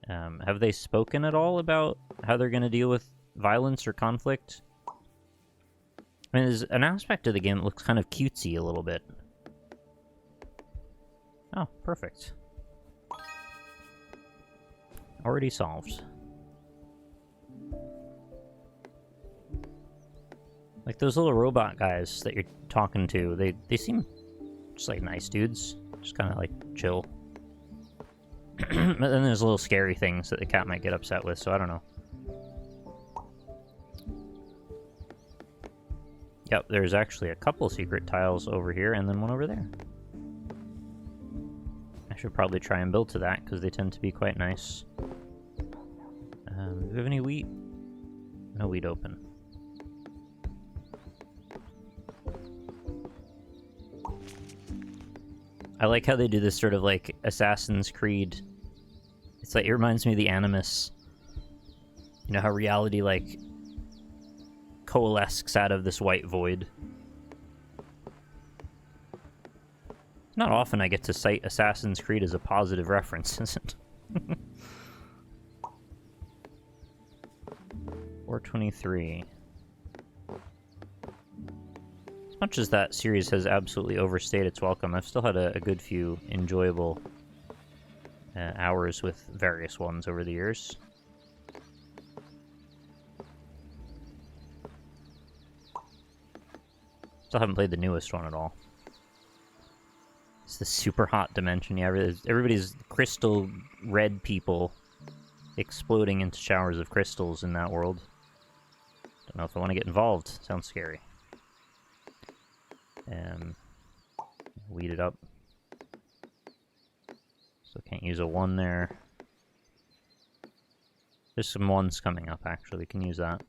Have they spoken at all about how they're going to deal with violence or conflict? I mean, there's an aspect of the game that looks kind of cutesy a little bit. Oh, perfect. Already solved. Like those little robot guys that you're talking to, they seem just like nice dudes. Just kind of like chill. But then there's little scary things that the cat might get upset with, so I don't know. Yep, there's actually a couple secret tiles over here and then one over there. I should probably try and build to that, because they tend to be quite nice. Do we have any wheat? No wheat open. I like how they do this sort of like Assassin's Creed. It's like, it reminds me of the Animus. You know how reality like coalesces out of this white void. Not often I get to cite Assassin's Creed as a positive reference, is it? 423. As much as that series has absolutely overstayed its welcome, I've still had a good few enjoyable hours with various ones over the years. Still haven't played the newest one at all. It's the super hot dimension. Yeah, everybody's crystal red people exploding into showers of crystals in that world. Don't know if I want to get involved. Sounds scary. Weed it up. So can't use a 1 there. There's some 1s coming up, actually. We can use that.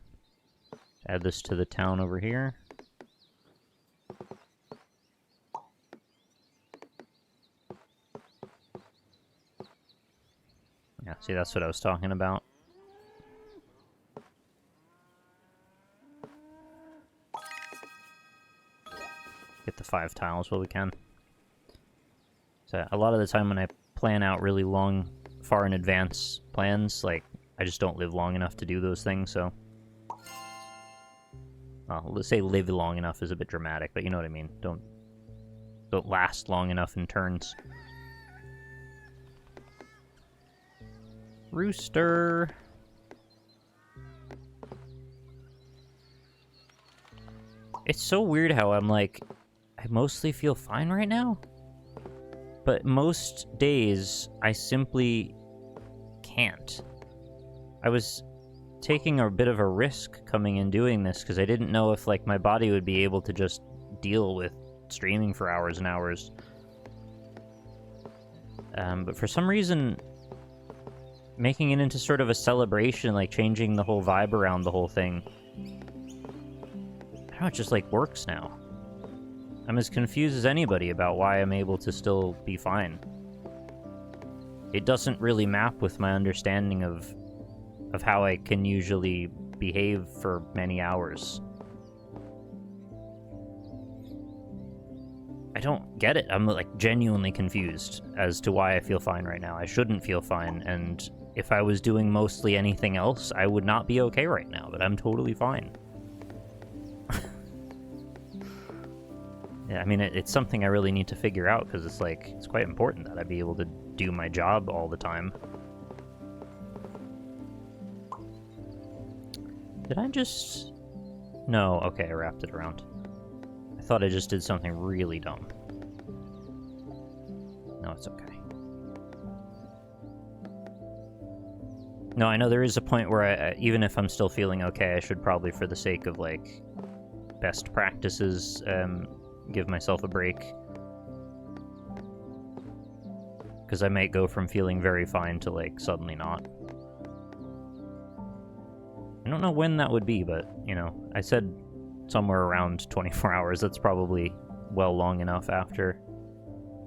Add this to the town over here. Yeah, see, that's what I was talking about. Get the 5 tiles while we can. So a lot of the time when I plan out really long, far in advance plans, like, I just don't live long enough to do those things, so... Well, let's say live long enough is a bit dramatic, but you know what I mean. Don't last long enough in turns. Rooster! It's so weird how I'm like, I mostly feel fine right now, but most days I simply can't. I was taking a bit of a risk coming in doing this because I didn't know if like my body would be able to just deal with streaming for hours and hours. But for some reason, making it into sort of a celebration, like changing the whole vibe around the whole thing, I don't know, it just like works now. I'm as confused as anybody about why I'm able to still be fine. It doesn't really map with my understanding of how I can usually behave for many hours. I don't get it. I'm like genuinely confused as to why I feel fine right now. I shouldn't feel fine, and if I was doing mostly anything else, I would not be okay right now, but I'm totally fine. Yeah, I mean, it's something I really need to figure out, because it's like, it's quite important that I be able to do my job all the time. Did I just... No, okay, I wrapped it around. I thought I just did something really dumb. No, it's okay. No, I know there is a point where even if I'm still feeling okay, I should probably, for the sake of, like, best practices, give myself a break. Because I might go from feeling very fine to, like, suddenly not. I don't know when that would be, but, you know, I said somewhere around 24 hours. That's probably well long enough after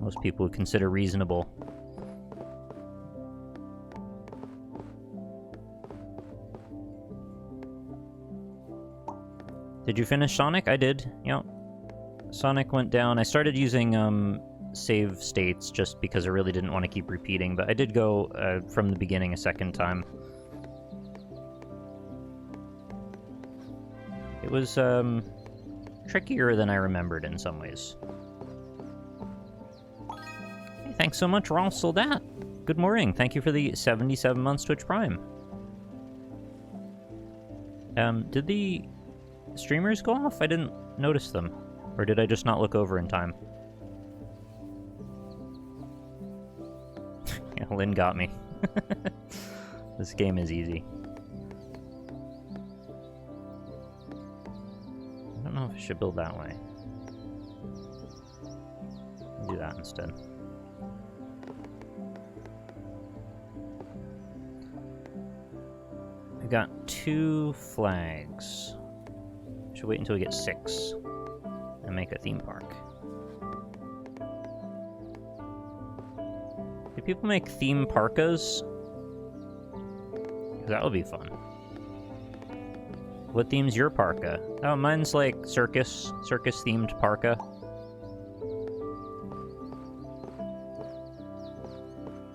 most people would consider reasonable. Did you finish Sonic? I did, yep. Sonic went down. I started using save states just because I really didn't want to keep repeating, but I did go from the beginning a second time. It was trickier than I remembered in some ways. Hey, thanks so much, Rolf Soldat. Good morning. Thank you for the 77 months Twitch Prime. Did the streamers go off? I didn't notice them. Or did I just not look over in time? Yeah, Lynn got me. This game is easy. I don't know if I should build that way. I'll do that instead. I got 2 flags. Should wait until we get 6 and make a theme park. Do people make theme parkas? That would be fun. What theme's your parka? Oh, mine's like circus-themed parka.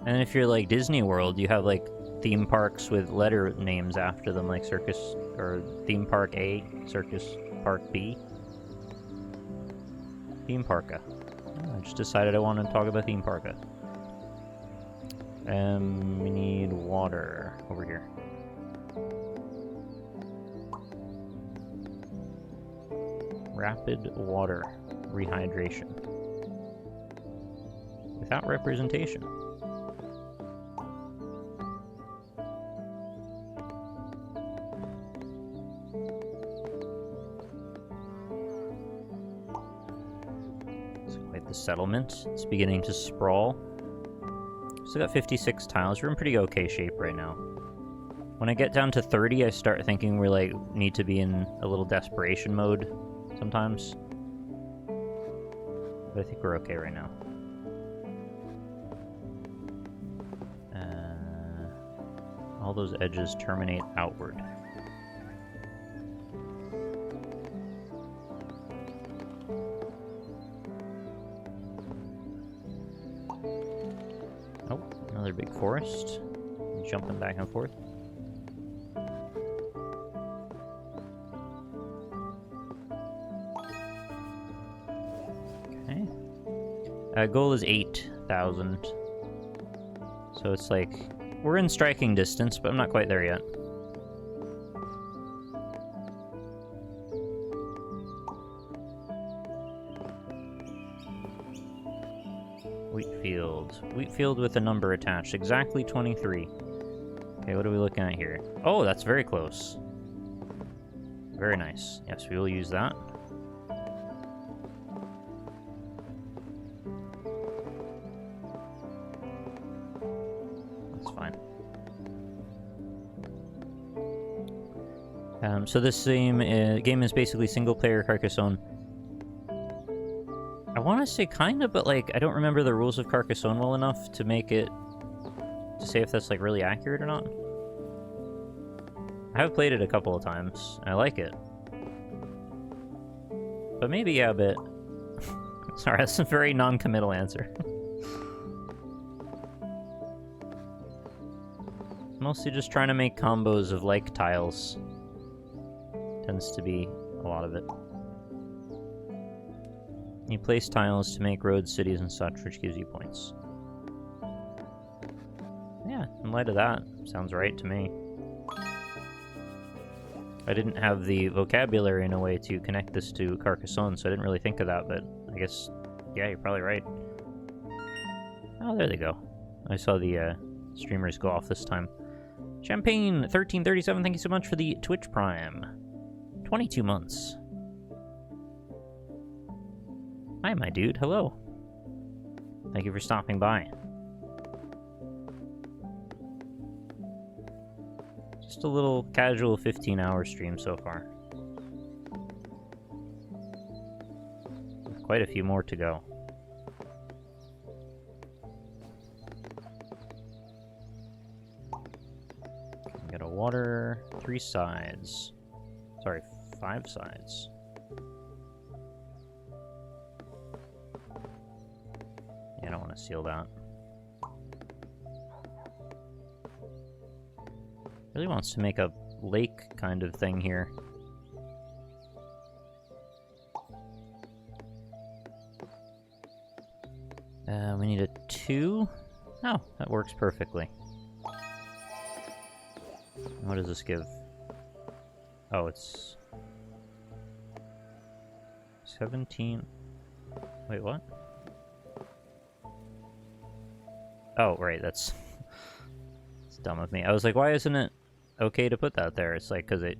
And if you're like Disney World, you have like theme parks with letter names after them, like Circus, or Theme Park A, Circus Park B. Theme parka. Oh, I just decided I wanted to talk about theme parka. We need water over here. Rapid water rehydration. Without representation. It's quite the settlement. It's beginning to sprawl. Still got 56 tiles. We're in pretty okay shape right now. When I get down to 30, I start thinking we like need to be in a little desperation mode sometimes. But I think we're okay right now. All those edges terminate outward. Oh, another big forest. Jumping back and forth. Okay. Goal is 8,000. So it's like, we're in striking distance, but I'm not quite there yet. Wheatfield. Wheatfield with a number attached. Exactly 23. Okay, what are we looking at here? Oh, that's very close. Very nice. Yes, we will use that. That's fine. So this game is basically single-player Carcassonne. I want to say kind of, but like I don't remember the rules of Carcassonne well enough to make it to say if that's like really accurate or not. I have played it a couple of times. I like it, but maybe yeah, a bit. Sorry, that's a very non-committal answer. Mostly just trying to make combos of like tiles. Tends to be a lot of it. You place tiles to make roads, cities, and such, which gives you points. Yeah, in light of that, sounds right to me. I didn't have the vocabulary in a way to connect this to Carcassonne, so I didn't really think of that, but I guess, yeah, you're probably right. Oh, there they go. I saw the streamers go off this time. Champagne1337, thank you so much for the Twitch Prime. 22 months. Hi, my dude. Hello. Thank you for stopping by. Just a little casual 15-hour stream so far. Quite a few more to go. Get a water, 3 sides. Sorry, 5 sides. Yeah, I don't want to seal that. Really wants to make a lake kind of thing here. We need a 2. Oh, that works perfectly. What does this give? Oh, it's 17. Wait, what? Oh, right, that's it's dumb of me. I was like, why isn't it okay to put that there? It's like, because it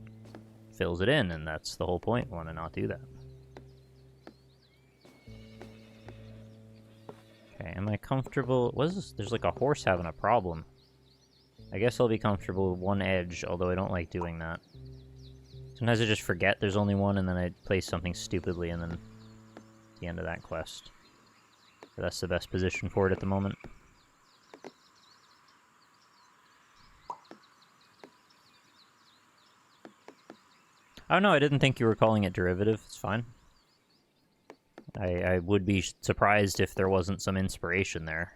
fills it in, and that's the whole point. I want to not do that. Okay, am I comfortable? What is this? There's like a horse having a problem. I guess I'll be comfortable with one edge, although I don't like doing that. Sometimes I just forget there's only one, and then I place something stupidly, and then it's the end of that quest. But that's the best position for it at the moment. Oh no, I didn't think you were calling it derivative. It's fine. I would be surprised if there wasn't some inspiration there.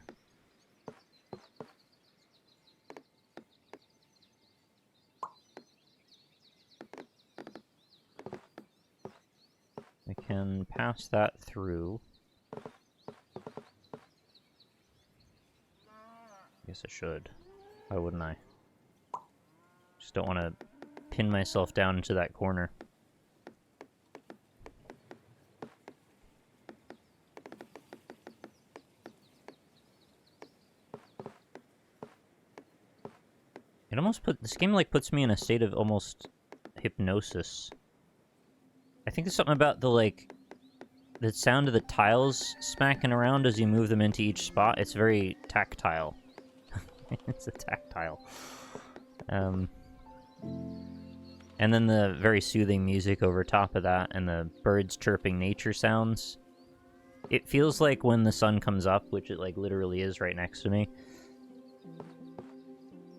I can pass that through. I guess I should. Why wouldn't I? Just don't want to pin myself down into that corner. It almost this game like puts me in a state of almost hypnosis. I think there's something about the sound of the tiles smacking around as you move them into each spot. It's very tactile. It's a tactile. And then the very soothing music over top of that, and the birds chirping nature sounds. It feels like when the sun comes up, which it like literally is right next to me.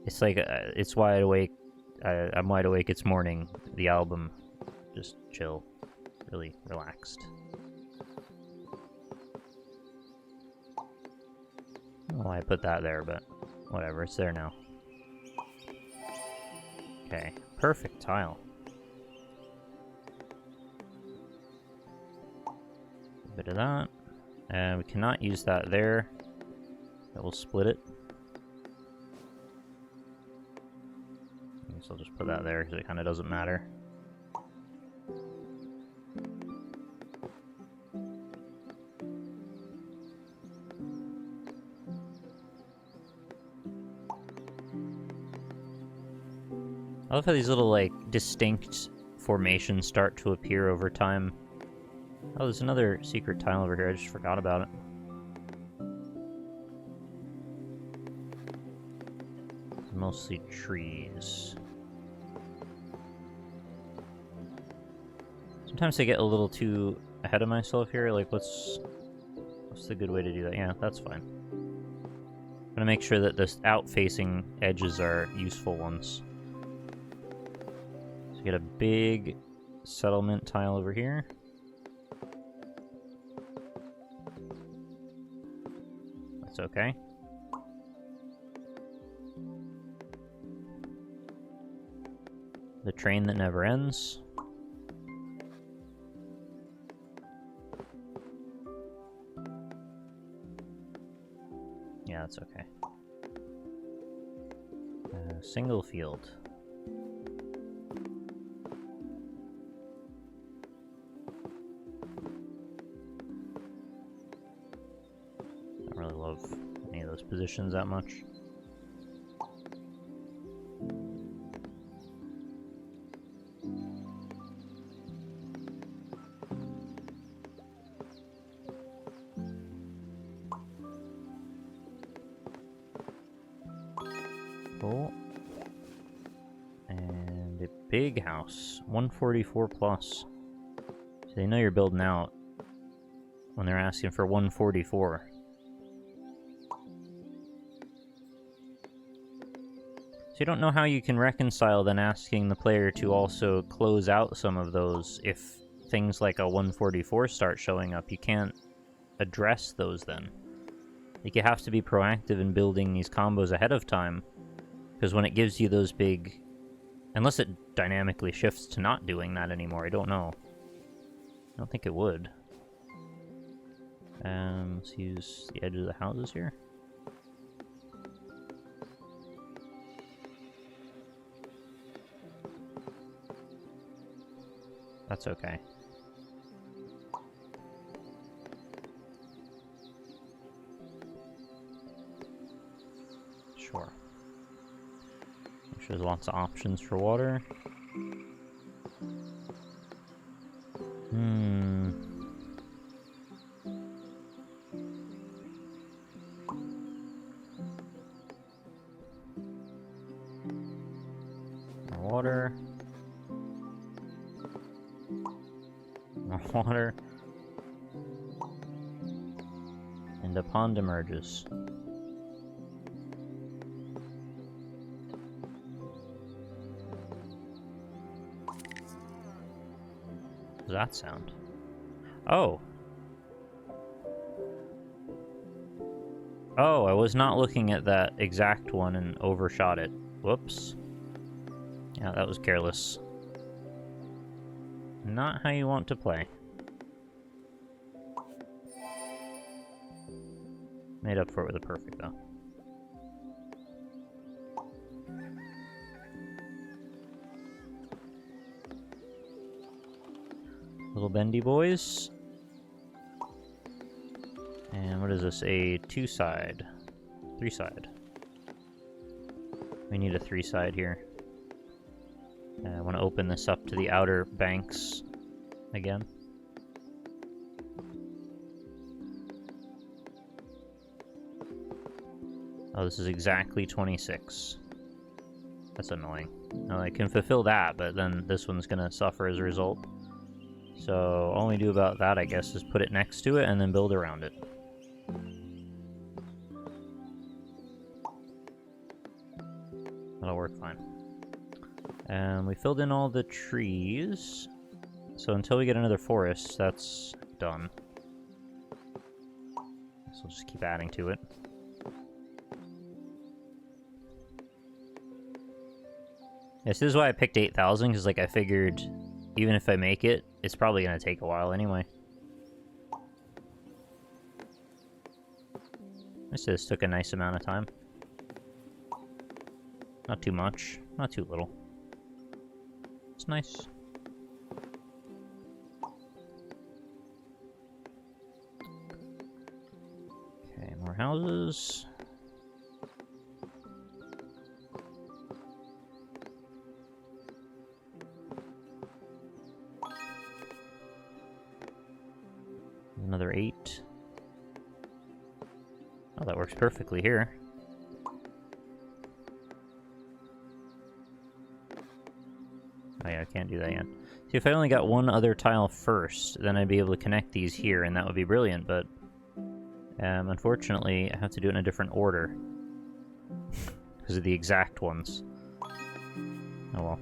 It's like, it's wide awake. I'm wide awake, it's morning. The album, just chill. Really relaxed. I don't know why I put that there, but whatever, it's there now. Okay, perfect tile. A bit of that. And we cannot use that there. That will split it. I guess I'll just put that there because it kind of doesn't matter. I love how these little, like, distinct formations start to appear over time. Oh, there's another secret tile over here. I just forgot about it. It's mostly trees. Sometimes I get a little too ahead of myself here. Like, what's the good way to do that? Yeah, that's fine. I'm gonna make sure that the out-facing edges are useful ones. So get a big settlement tile over here. That's okay. The train that never ends. Yeah, that's okay. Single field. Don't really love any of those positions that much. Cool. And a big house, 144 plus. So they know you're building out when they're asking for 144. So you don't know how you can reconcile then asking the player to also close out some of those if things like a 144 start showing up. You can't address those then. Like, you have to be proactive in building these combos ahead of time. Because when it gives you those big... Unless it dynamically shifts to not doing that anymore, I don't know. I don't think it would. Let's use the edge of the houses here. That's okay. Sure. There's lots of options for water. More water. More water. And a pond emerges. What does that sound? Oh. Oh, I was not looking at that exact one and overshot it. Whoops. Yeah, that was careless. Not how you want to play. Made up for it with a perfect, though. Little bendy boys. And what is this? A 2-side. 3-side. We need a 3-side here. I want to open this up to the outer banks again. Oh, this is exactly 26. That's annoying. Now I can fulfill that, but then this one's going to suffer as a result. So all we do about that, I guess, is put it next to it and then build around it. That'll work fine. And we filled in all the trees. So until we get another forest, that's done. So we'll just keep adding to it. Yes, this is why I picked 8,000, because like I figured even if I make it, it's probably going to take a while anyway. This took a nice amount of time. Not too much, not too little. It's nice. Okay, more houses. Another 8. Oh, that works perfectly here. Oh yeah, I can't do that yet. See, if I only got one other tile first, then I'd be able to connect these here, and that would be brilliant, but... unfortunately, I have to do it in a different order. Because of the exact ones. Oh well.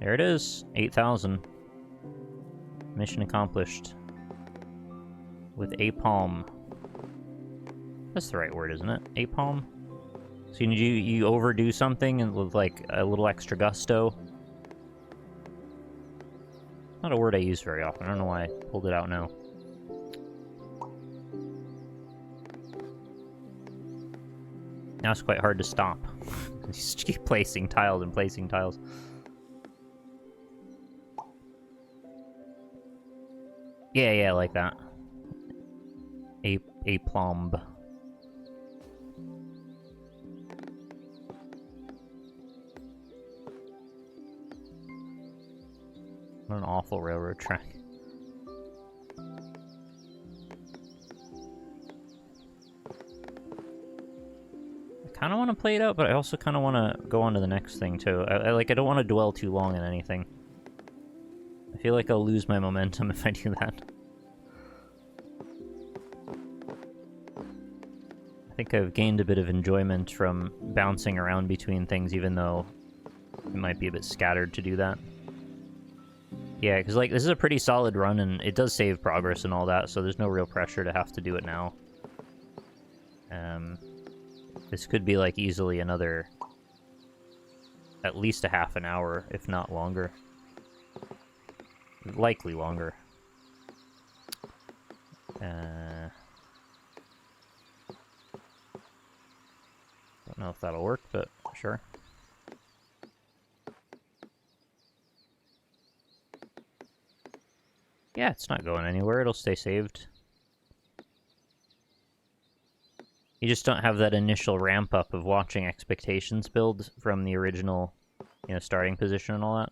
There it is, 8,000. Mission accomplished. With a palm. That's the right word, isn't it? A palm? So you overdo something and with like a little extra gusto. Not a word I use very often. I don't know why I pulled it out now. Now it's quite hard to stop. You just keep placing tiles and placing tiles. Yeah, like that. A plomb. What an awful railroad track. I kind of want to play it out, but I also kind of want to go on to the next thing, too. I don't want to dwell too long on anything. I feel like I'll lose my momentum if I do that. I think I've gained a bit of enjoyment from bouncing around between things, even though it might be a bit scattered to do that. Yeah, because, like, this is a pretty solid run, and it does save progress and all that, so there's no real pressure to have to do it now. This could be, like, easily another... at least a half an hour, if not longer. Likely longer. Don't know if that'll work, but sure. Yeah, it's not going anywhere. It'll stay saved. You just don't have that initial ramp-up of watching expectations build from the original, you know, starting position and all that.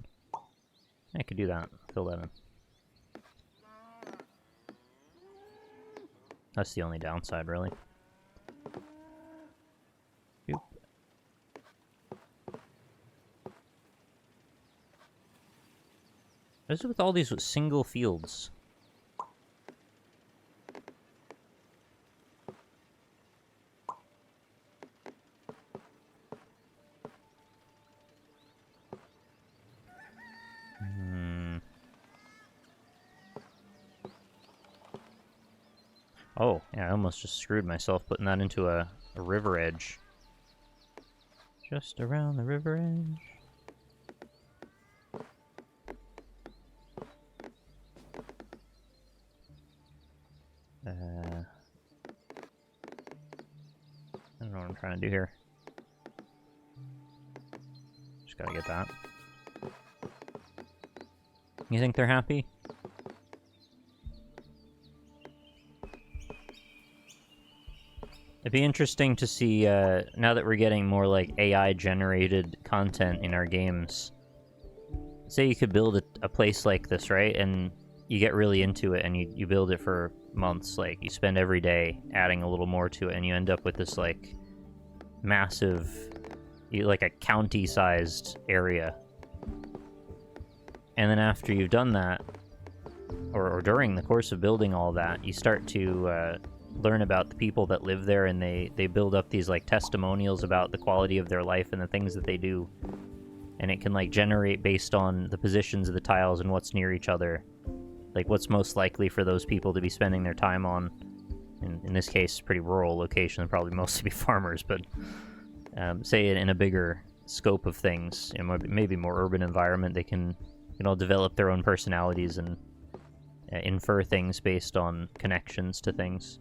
I could do that. Fill that in. That's the only downside, really. Oop. What is it with all these single fields? Oh, yeah, I almost just screwed myself putting that into a river edge. Just around the river edge. I don't know what I'm trying to do here. Just gotta get that. You think they're happy? It'd be interesting to see, now that we're getting more, like, AI-generated content in our games. Say you could build a place like this, right? And you get really into it, and you build it for months. Like, you spend every day adding a little more to it, and you end up with this, like, massive, like a county-sized area. And then after you've done that, or during the course of building all that, you start to learn about the people that live there, and they build up these, like, testimonials about the quality of their life and the things that they do. And it can, like, generate based on the positions of the tiles and what's near each other. Like, what's most likely for those people to be spending their time on. In this case, pretty rural location, probably mostly be farmers, but say in a bigger scope of things, you know, maybe more urban environment, they can, you know, develop their own personalities and infer things based on connections to things.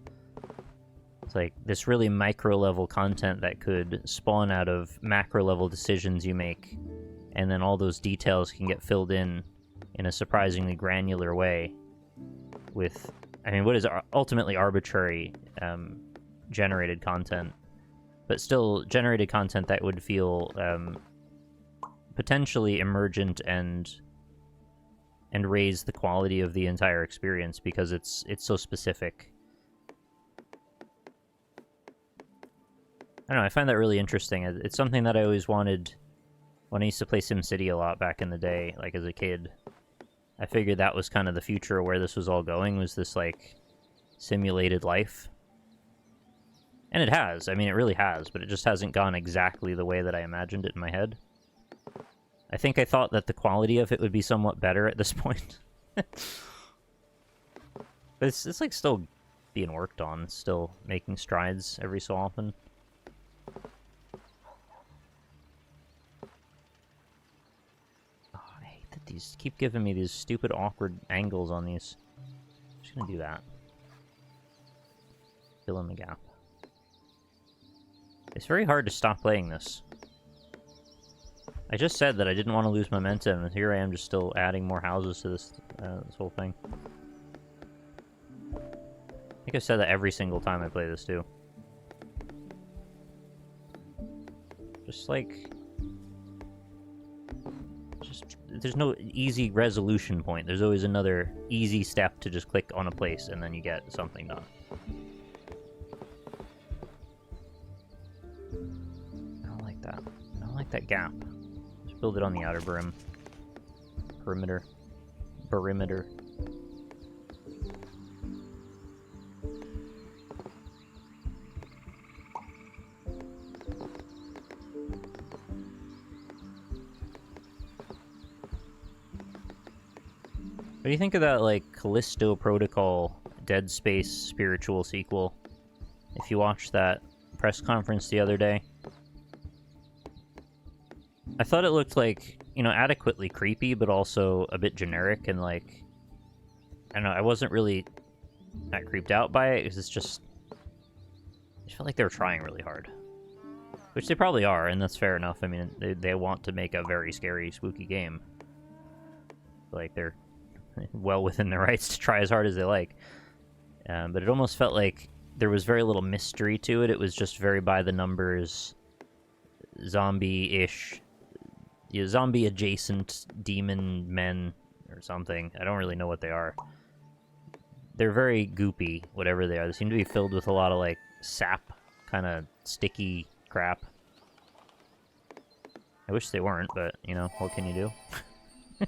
It's like this really micro-level content that could spawn out of macro-level decisions you make, and then all those details can get filled in a surprisingly granular way with, I mean, what is ultimately arbitrary generated content, but still generated content that would feel potentially emergent and raise the quality of the entire experience because it's so specific. I don't know, I find that really interesting. It's something that I always wanted when I used to play SimCity a lot back in the day, like as a kid. I figured that was kind of the future of where this was all going, was this, like, simulated life. And it has. I mean, it really has, but it just hasn't gone exactly the way that I imagined it in my head. I think I thought that the quality of it would be somewhat better at this point. But it's like still being worked on, still making strides every so often. keep giving me these stupid, awkward angles on these. I'm just gonna do that. Fill in the gap. It's very hard to stop playing this. I just said that I didn't want to lose momentum, and here I am just still adding more houses to this, this whole thing. I think I've said that every single time I play this, too. Just like... There's no easy resolution point. There's always another easy step to just click on a place, and then you get something done. I don't like that. I don't like that gap. Just build it on the outer brim. Perimeter. Perimeter. What do you think of that, like, Callisto Protocol Dead Space spiritual sequel? If you watched that press conference the other day. I thought it looked like, you know, adequately creepy, but also a bit generic, and, like, I don't know, I wasn't really that creeped out by it, because it's just... I just felt like they were trying really hard. Which they probably are, and that's fair enough. I mean, they want to make a very scary, spooky game. Like, they're well within their rights to try as hard as they like. But it almost felt like there was very little mystery to it. It was just very by the numbers, zombie-ish, zombie-adjacent demon men or something. I don't really know what they are. They're very goopy, whatever they are. They seem to be filled with a lot of, like, sap, kind of sticky crap. I wish they weren't, but, you know, what can you do?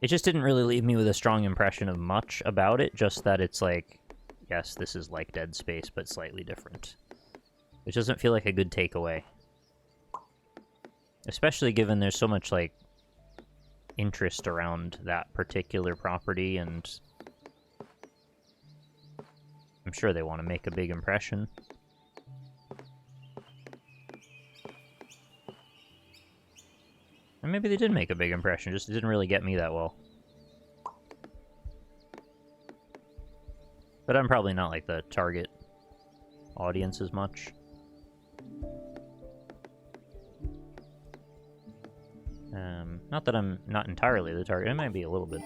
It just didn't really leave me with a strong impression of much about it, just that it's like, yes, this is like Dead Space, but slightly different. Which doesn't feel like a good takeaway. Especially given there's so much, like, interest around that particular property, and I'm sure they want to make a big impression. And maybe they did make a big impression, just it didn't really get me that well. But I'm probably not, like, the target audience as much. Not that I'm not entirely the target, it might be a little bit.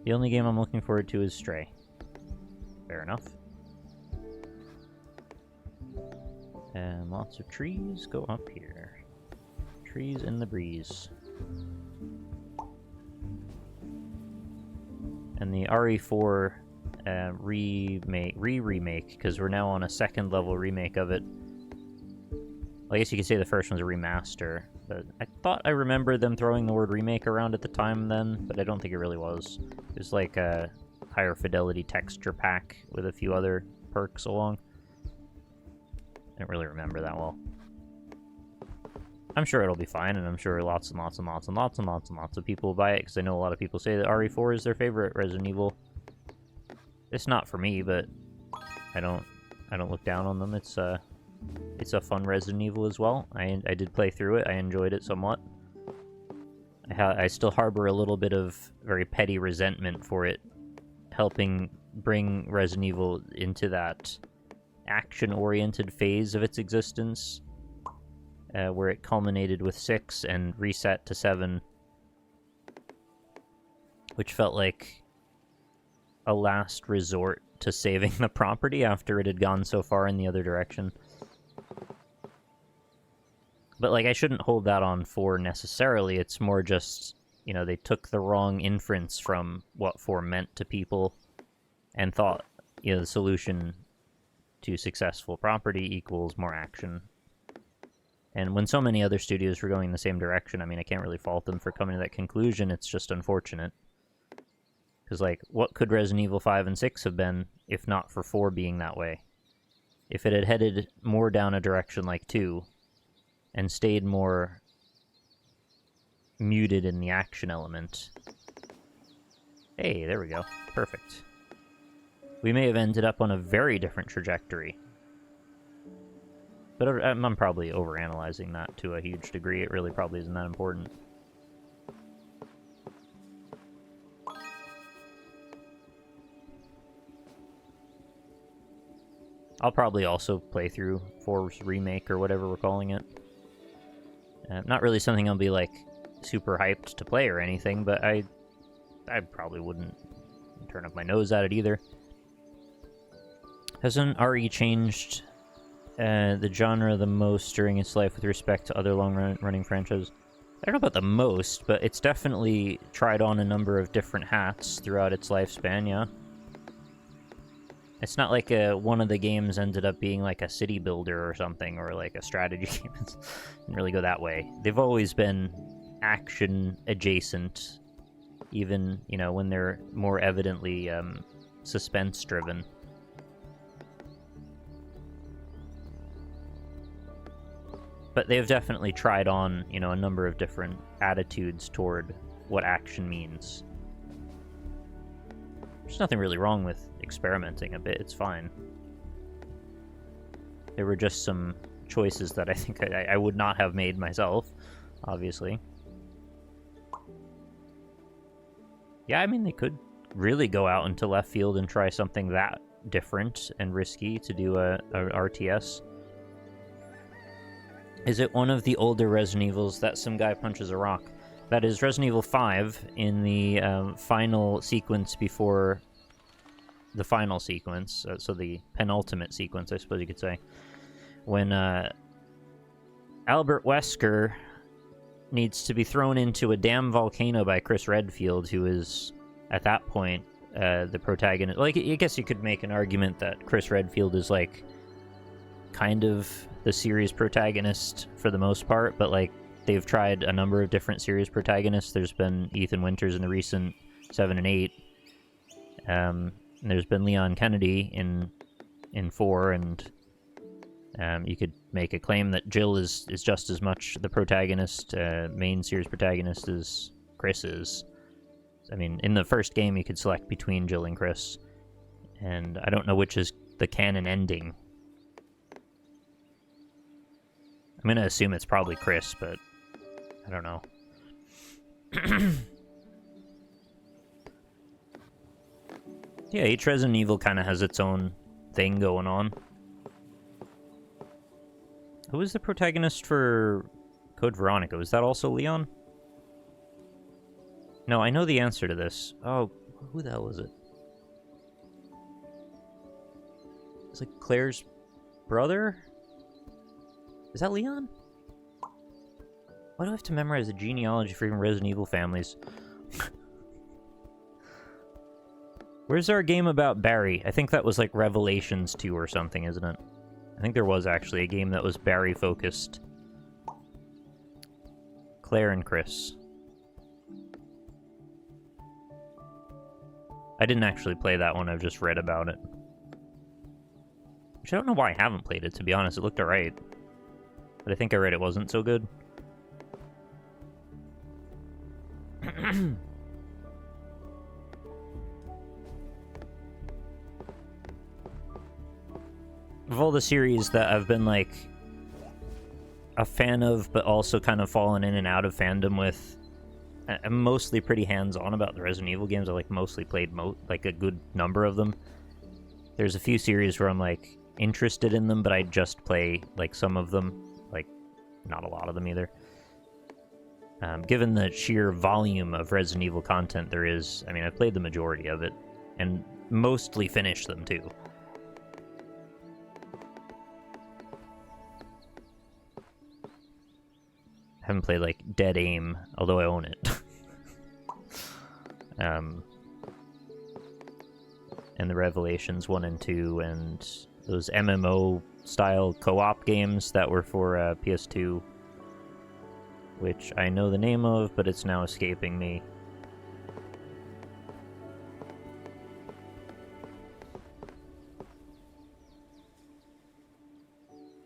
The only game I'm looking forward to is Stray. Fair enough. Lots of trees go up here. Trees in the breeze. And the RE4 remake, because we're now on a second level remake of it. Well, I guess you could say the first one's a remaster, but I thought I remember them throwing the word remake around at the time then, but I don't think it really was. It was like a higher fidelity texture pack with a few other perks along. I don't really remember that well. I'm sure it'll be fine, and I'm sure lots and lots and lots and lots and lots and lots of people will buy it, because I know a lot of people say that RE4 is their favorite Resident Evil. It's not for me, but I don't look down on them. It's a fun Resident Evil as well. I did play through it. I enjoyed it somewhat. I still harbor a little bit of very petty resentment for it helping bring Resident Evil into that action-oriented phase of its existence, where it culminated with 6 and reset to 7, which felt like a last resort to saving the property after it had gone so far in the other direction. But, like, I shouldn't hold that on 4 necessarily. It's more just, you know, they took the wrong inference from what 4 meant to people and thought, you know, the solution to successful property equals more action. And when so many other studios were going in the same direction, I mean, I can't really fault them for coming to that conclusion. It's just unfortunate. Because, like, what could Resident Evil 5 and 6 have been if not for 4 being that way? If it had headed more down a direction like 2 and stayed more muted in the action element. Hey, there we go. Perfect. We may have ended up on a very different trajectory. But I'm probably overanalyzing that to a huge degree. It really probably isn't that important. I'll probably also play through 4's remake or whatever we're calling it. Not really something I'll be like super hyped to play or anything, but I probably wouldn't turn up my nose at it either. Hasn't RE changed the genre the most during its life with respect to other long-running franchises? I don't know about the most, but it's definitely tried on a number of different hats throughout its lifespan, yeah. It's not like one of the games ended up being like a city builder or something, or like a strategy game. It didn't really go that way. They've always been action adjacent, even, you know, when they're more evidently suspense driven. But they've definitely tried on, you know, a number of different attitudes toward what action means. There's nothing really wrong with experimenting a bit, it's fine. There were just some choices that I think I would not have made myself, obviously. Yeah, I mean, they could really go out into left field and try something that different and risky to do a RTS. Is it one of the older Resident Evils that some guy punches a rock? That is Resident Evil 5 in the final sequence before the final sequence, so the penultimate sequence, I suppose you could say. When Albert Wesker needs to be thrown into a damn volcano by Chris Redfield, who is, at that point, the protagonist. Like, I guess you could make an argument that Chris Redfield is, like, kind of the series protagonist for the most part, but, like, they've tried a number of different series protagonists. There's been Ethan Winters in the recent 7 and 8. There's been Leon Kennedy in 4, and you could make a claim that Jill is just as much the protagonist, main series protagonist, as Chris is. I mean, in the first game, you could select between Jill and Chris, and I don't know which is the canon ending. I'm gonna assume it's probably Chris, but I don't know. Yeah, each Resident Evil kind of has its own thing going on. Who was the protagonist for Code Veronica? Was that also Leon? No, I know the answer to this. Oh, who the hell was it? It's like Claire's brother? Is that Leon? Why do I have to memorize the genealogy for even Resident Evil families? Where's our game about Barry? I think that was like Revelations 2 or something, isn't it? I think there was actually a game that was Barry-focused. Claire and Chris. I didn't actually play that one, I've just read about it. Which I don't know why I haven't played it, to be honest. It looked alright. But I think I read it wasn't so good. Of all the series that I've been, like, a fan of, but also kind of fallen in and out of fandom with, I'm mostly pretty hands-on about the Resident Evil games. I, like, mostly played, like, a good number of them. There's a few series where I'm, like, interested in them, but I just play, like, some of them. Like, not a lot of them either. Given the sheer volume of Resident Evil content there is, I mean, I've played the majority of it, and mostly finished them, too. I haven't played, like, Dead Aim, although I own it. And the Revelations 1 and 2, and those MMO-style co-op games that were for PS2, which I know the name of, but it's now escaping me.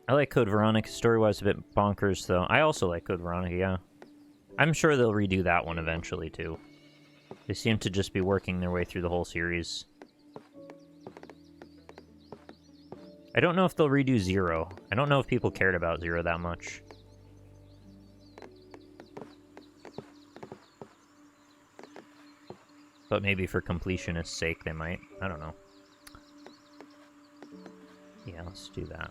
I like Code Veronica, story-wise a bit bonkers, though. I also like Code Veronica, yeah. I'm sure they'll redo that one eventually, too. They seem to just be working their way through the whole series. I don't know if they'll redo Zero. I don't know if people cared about Zero that much. But maybe for completionist's sake they might. I don't know. Yeah, let's do that.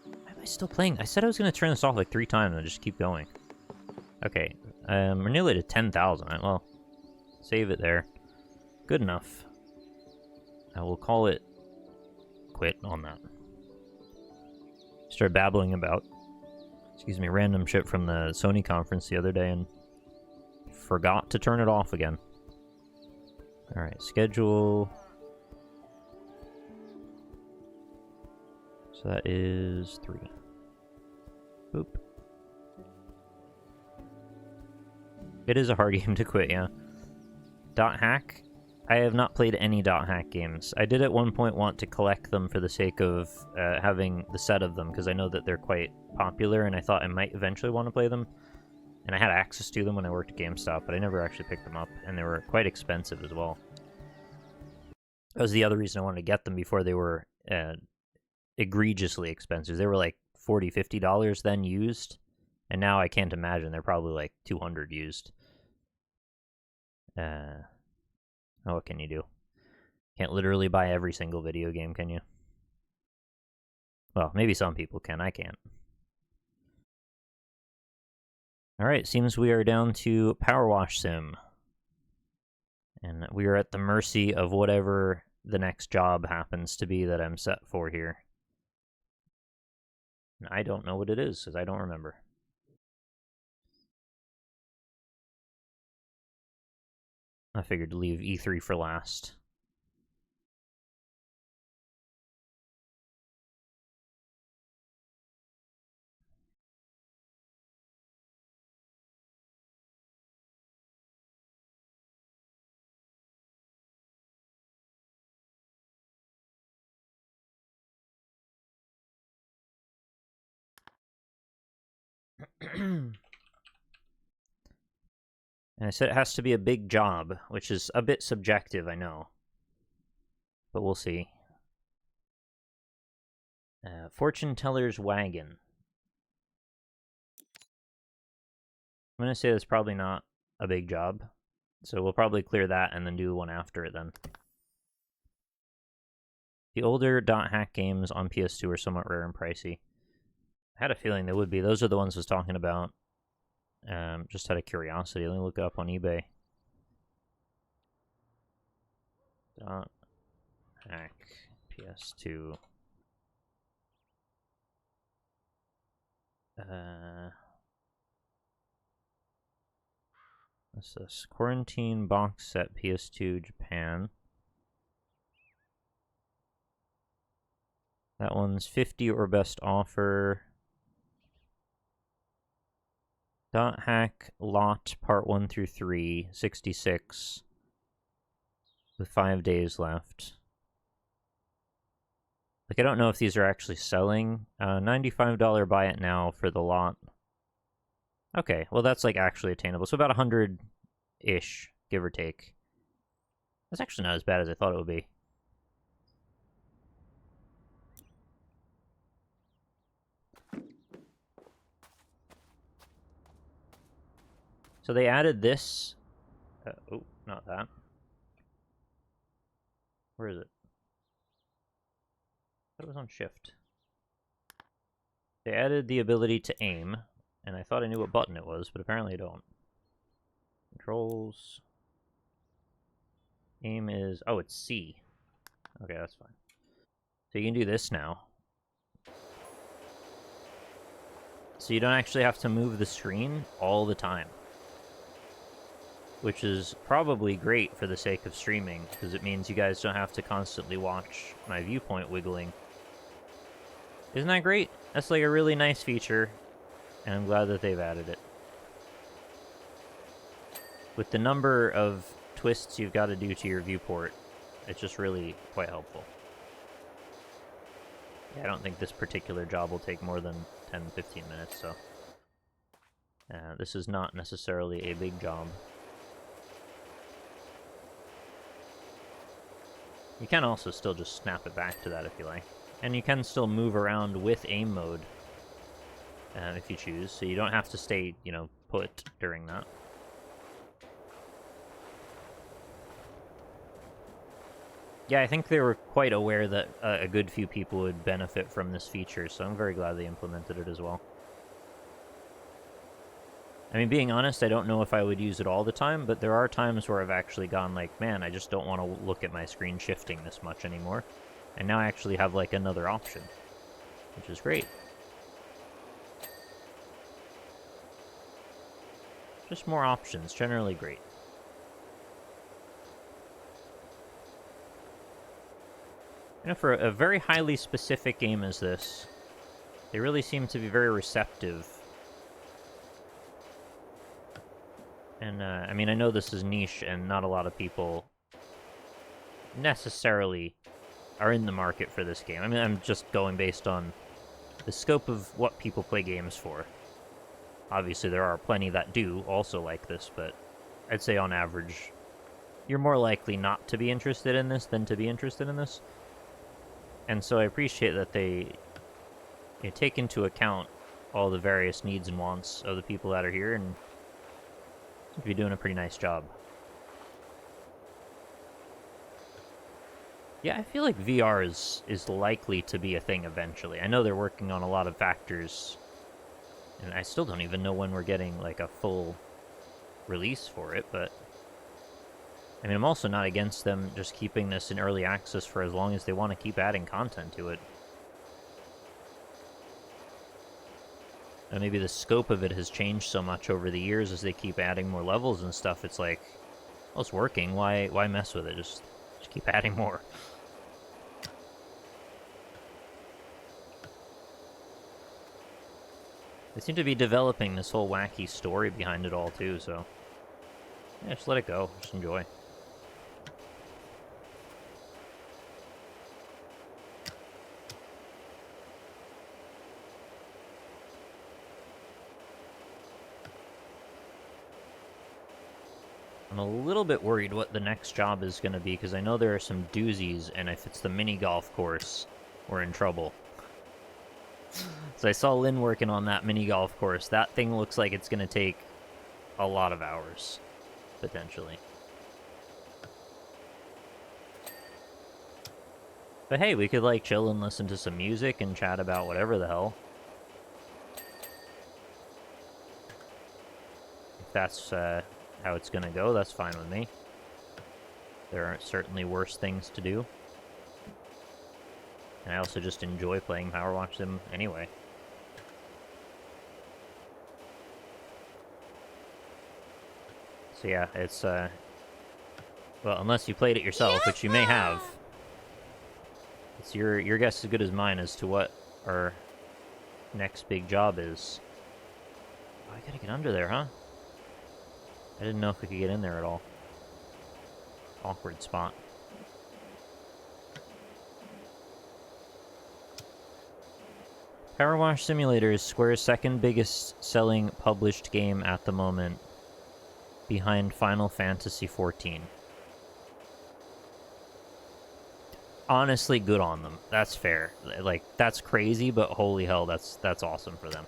Why am I still playing? I said I was going to turn this off like 3 times and just keep going. Okay, we're nearly to 10,000. Well, save it there. Good enough. I will call it quit on that. Started babbling about, excuse me, random shit from the Sony conference the other day and forgot to turn it off again. Alright, schedule. So that is 3. Boop. It is a hard game to quit, yeah. Dot hack. I have not played any dot hack games. I did at one point want to collect them for the sake of having the set of them, because I know that they're quite popular, and I thought I might eventually want to play them. And I had access to them when I worked at GameStop, but I never actually picked them up, and they were quite expensive as well. That was the other reason I wanted to get them before they were egregiously expensive. They were like $40, $50 then used, and now I can't imagine they're probably like $200 used. What can you do? Can't literally buy every single video game, can you? Well, maybe some people can. I can't. Alright, seems we are down to Powerwash Sim. And we are at the mercy of whatever the next job happens to be that I'm set for here. And I don't know what it is, because I don't remember. I figured to leave E3 for last. And I said it has to be a big job, which is a bit subjective, I know. But we'll see. Fortune Teller's Wagon. I'm going to say that's probably not a big job. So we'll probably clear that and then do one after it then. The older dot hack games on PS2 are somewhat rare and pricey. I had a feeling they would be. Those are the ones I was talking about. Just out of curiosity. Let me look it up on eBay. Dot hack PS2. What's this? Quarantine box set PS2 Japan. That one's 50 or best offer. Dot hack lot part 1 through 3, 66. With 5 days left. Like, I don't know if these are actually selling. $95 buy it now for the lot. Okay, well that's like actually attainable. So about 100-ish, give or take. That's actually not as bad as I thought it would be. So they added this. Oh, not that. Where is it? That was on shift. They added the ability to aim, and I thought I knew what button it was, but apparently I don't. Controls. Aim is... oh, it's C. Okay, that's fine. So you can do this now. So you don't actually have to move the screen all the time. Which is probably great for the sake of streaming, because it means you guys don't have to constantly watch my viewpoint wiggling. Isn't that great? That's like a really nice feature, and I'm glad that they've added it. With the number of twists you've got to do to your viewport, it's just really quite helpful. Yeah, I don't think this particular job will take more than 10-15 minutes, so... this is not necessarily a big job. You can also still just snap it back to that if you like. And you can still move around with aim mode if you choose, so you don't have to stay, you know, put during that. Yeah, I think they were quite aware that a good few people would benefit from this feature, so I'm very glad they implemented it as well. I mean, being honest, I don't know if I would use it all the time, but there are times where I've actually gone like, man, I just don't want to look at my screen shifting this much anymore. And now I actually have, like, another option, which is great. Just more options, generally great. You know, for a very highly specific game as this, they really seem to be very receptive. And, I mean, I know this is niche and not a lot of people necessarily are in the market for this game. I mean, I'm just going based on the scope of what people play games for. Obviously, there are plenty that do also like this, but I'd say on average, you're more likely not to be interested in this than to be interested in this. And so I appreciate that they take into account all the various needs and wants of the people that are here, and seem to be doing a pretty nice job. Yeah, I feel like VR is likely to be a thing eventually. I know they're working on a lot of factors, and I still don't even know when we're getting, like, a full release for it, but I mean, I'm also not against them just keeping this in early access for as long as they want to keep adding content to it. And maybe the scope of it has changed so much over the years as they keep adding more levels and stuff. It's like, well, it's working. Why mess with it? Just keep adding more. They seem to be developing this whole wacky story behind it all, too, so yeah, just let it go. Just enjoy. I'm a little bit worried what the next job is going to be, because I know there are some doozies, and if it's the mini golf course, we're in trouble. So I saw Lynn working on that mini golf course. That thing looks like it's going to take a lot of hours, potentially. But hey, we could, like, chill and listen to some music and chat about whatever the hell. If that's how it's gonna go, that's fine with me. There are certainly worse things to do. And I also just enjoy playing Powerwash Sim anyway. So yeah, it's, well, unless you played it yourself, which you may have. It's your guess is as good as mine as to what our next big job is. Oh, I gotta get under there, huh? I didn't know if we could get in there at all. Awkward spot. Powerwash Simulator is Square's second biggest selling published game at the moment, behind Final Fantasy XIV. Honestly, good on them. That's fair. Like, that's crazy, but holy hell, that's awesome for them.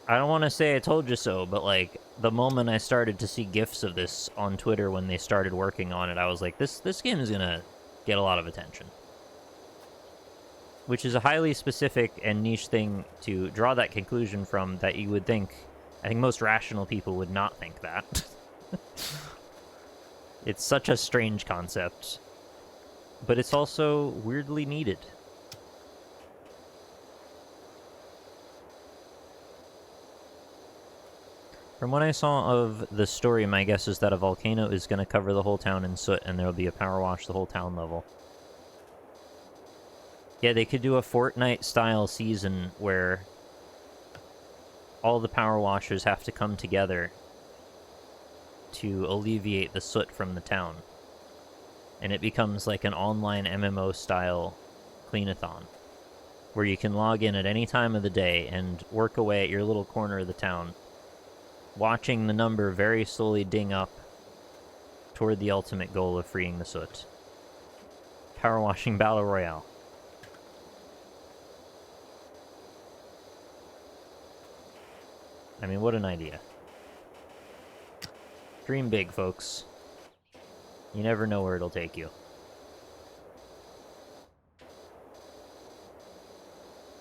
I don't want to say I told you so, but, like, the moment I started to see GIFs of this on Twitter when they started working on it, I was like, this game is gonna get a lot of attention. Which is a highly specific and niche thing to draw that conclusion from, that you would think, I think most rational people would not think that. It's such a strange concept, but it's also weirdly needed. From what I saw of the story, my guess is that a volcano is going to cover the whole town in soot, and there will be a power wash the whole town level. Yeah, they could do a Fortnite-style season where all the power washers have to come together to alleviate the soot from the town. And it becomes like an online MMO-style clean-a-thon, where you can log in at any time of the day and work away at your little corner of the town, watching the number very slowly ding up toward the ultimate goal of freeing the soot. Power washing battle royale. I mean, what an idea. Dream big, folks. You never know where it'll take you.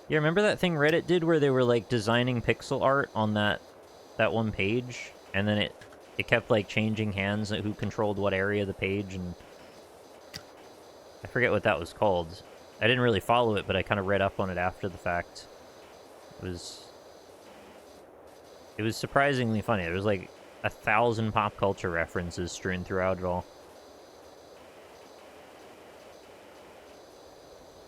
Yeah, remember that thing Reddit did where they were, like, designing pixel art on that one page? And then it kept, like, changing hands who controlled what area of the page, and... I forget what that was called. I didn't really follow it, but I kind of read up on it after the fact. It was surprisingly funny. There was, like, 1,000 pop culture references strewn throughout it all.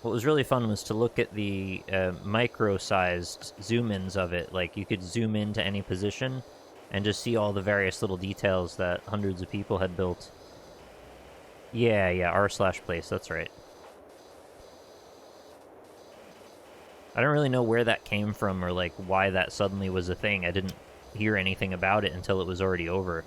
What was really fun was to look at the micro-sized zoom-ins of it. Like, you could zoom into any position and just see all the various little details that hundreds of people had built. Yeah, r/place, that's right. I don't really know where that came from or, like, why that suddenly was a thing. I didn't hear anything about it until it was already over.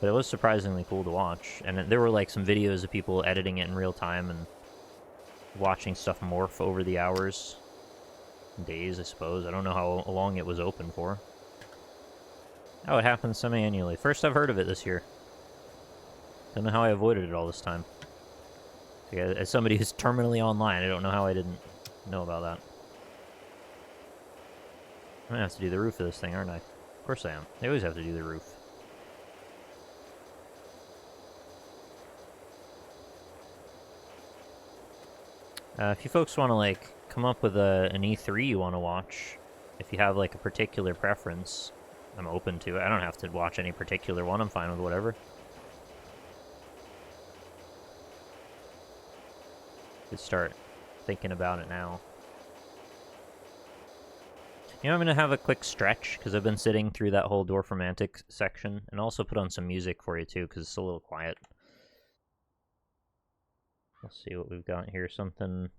But it was surprisingly cool to watch. And there were, like, some videos of people editing it in real time and watching stuff morph over the hours. Days, I suppose. I don't know how long it was open for. Oh, it happens semi-annually. First I've heard of it this year. Don't know how I avoided it all this time. Yeah, as somebody who's terminally online, I don't know how I didn't know about that. I'm gonna have to do the roof of this thing, aren't I? Of course I am. They always have to do the roof. If you folks want to, like, come up with an E3 you want to watch, if you have, like, a particular preference, I'm open to it. I don't have to watch any particular one. I'm fine with whatever. Could start thinking about it now. You know, I'm going to have a quick stretch, because I've been sitting through that whole Dorfromantik section, and also put on some music for you, too, because it's a little quiet. Let's see what we've got here. Something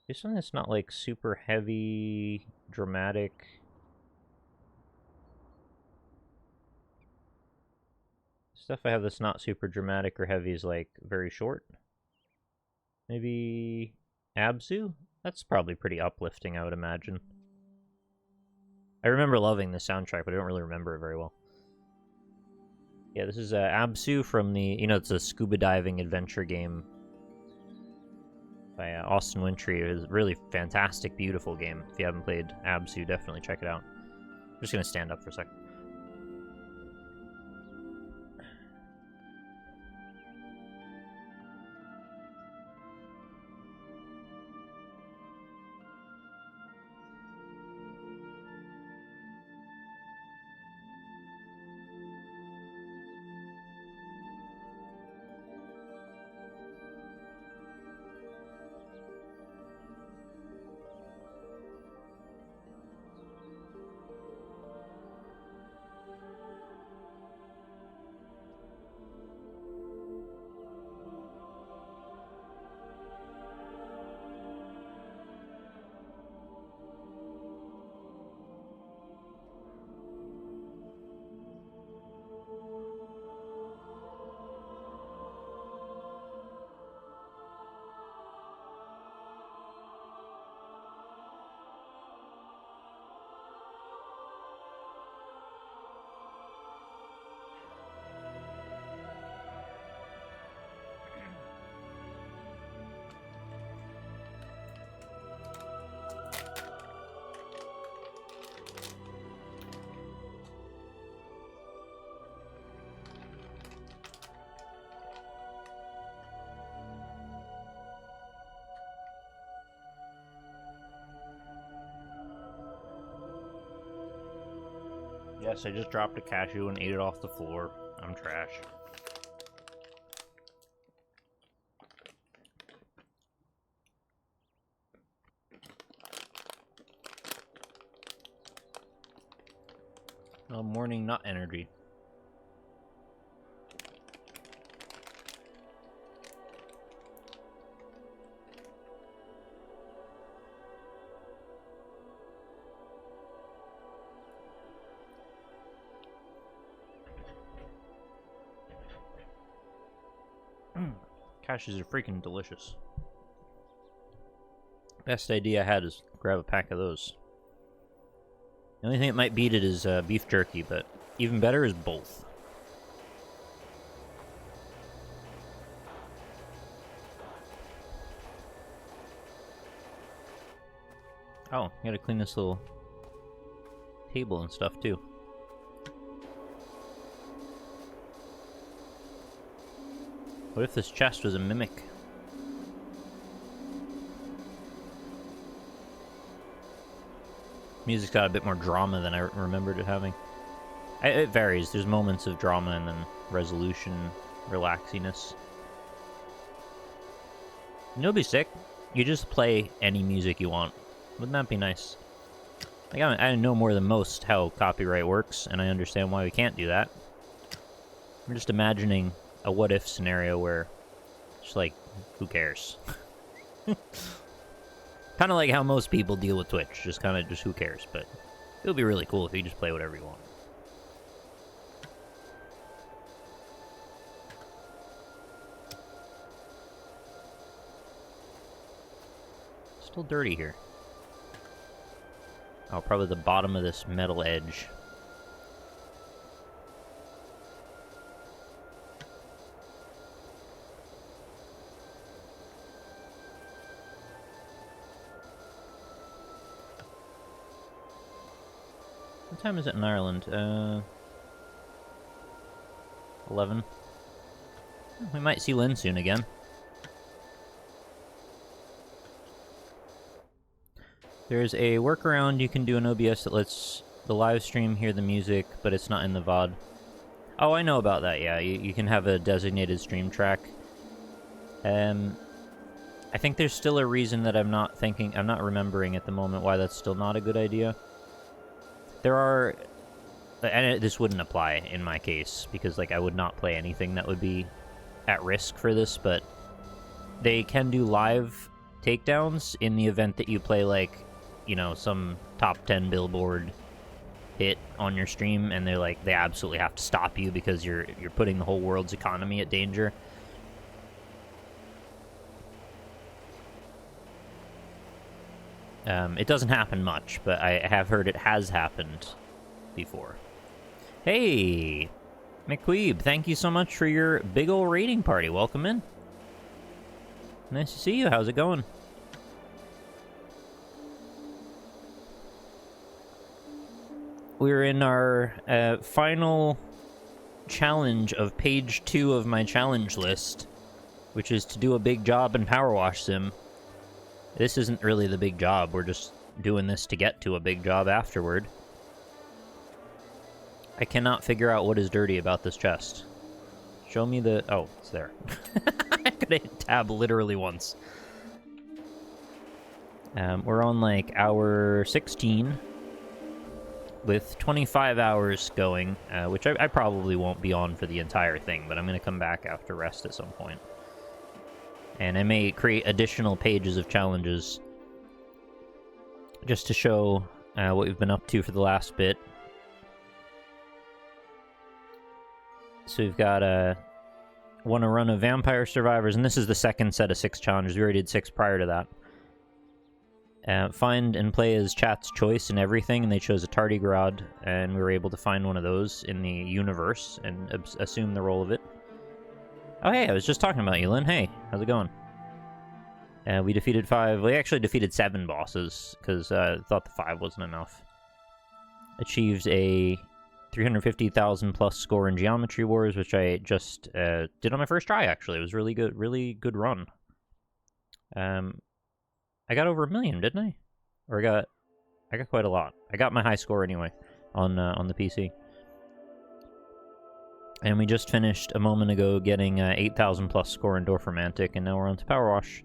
that's not, like, super heavy, dramatic. Stuff I have that's not super dramatic or heavy is, like, very short. Maybe Abzu? That's probably pretty uplifting, I would imagine. I remember loving the soundtrack, but I don't really remember it very well. Yeah, this is Abzu from the... You know, it's a scuba diving adventure game by Austin Wintry. It was a really fantastic, beautiful game. If you haven't played Abzu, definitely check it out. I'm just going to stand up for a second. Yes, I just dropped a cashew and ate it off the floor. I'm trash. Oh, morning nut energy. Cashews are freaking delicious. Best idea I had is grab a pack of those. The only thing that might beat it is beef jerky, but even better is both. Oh, gotta clean this little table and stuff too. What if this chest was a mimic? Music's got a bit more drama than I remembered it having. It varies. There's moments of drama and then resolution, relaxiness. You'll be sick. You just play any music you want. Wouldn't that be nice? Like, I know more than most how copyright works, and I understand why we can't do that. I'm just imagining a what-if scenario where, just like, who cares? Kind of like how most people deal with Twitch, just who cares, but it would be really cool if you just play whatever you want. Still dirty here. Oh, probably the bottom of this metal edge. What time is it in Ireland? 11. We might see Lynn soon again. There's a workaround you can do in OBS that lets the live stream hear the music, but it's not in the VOD. Oh, I know about that, yeah. You can have a designated stream track. I think there's still a reason that I'm not remembering at the moment why that's still not a good idea. There are, and this wouldn't apply in my case, because, like, I would not play anything that would be at risk for this, but they can do live takedowns in the event that you play, like, you know, some top 10 Billboard hit on your stream, and they absolutely have to stop you because you're putting the whole world's economy at danger. It doesn't happen much, but I have heard it has happened before. Hey, McQueeb, thank you so much for your big ol' raiding party. Welcome in. Nice to see you. How's it going? We're in our final challenge of page 2 of my challenge list, which is to do a big job in Powerwash Sim. This isn't really the big job. We're just doing this to get to a big job afterward. I cannot figure out what is dirty about this chest. Show me the... Oh, it's there. I could hit tab literally once. We're on, like, hour 16. With 25 hours going, which I probably won't be on for the entire thing, but I'm going to come back after rest at some point. And I may create additional pages of challenges just to show what we've been up to for the last bit. So we've got won a run of Vampire Survivors, and this is the second set of 6 challenges. We already did 6 prior to that. Find and play as chat's choice in everything, and they chose a tardigrade, and we were able to find one of those in the universe and assume the role of it. Oh, hey, I was just talking about you, Lynn. Hey, how's it going? We defeated 5... We actually defeated 7 bosses, because I thought the 5 wasn't enough. Achieved a 350,000 plus score in Geometry Wars, which I just did on my first try, actually. It was really good run. I got over 1 million, didn't I? Or I got quite a lot. I got my high score anyway on the PC. And we just finished a moment ago getting 8,000 plus score in Dorfromantik, and now we're on to Powerwash.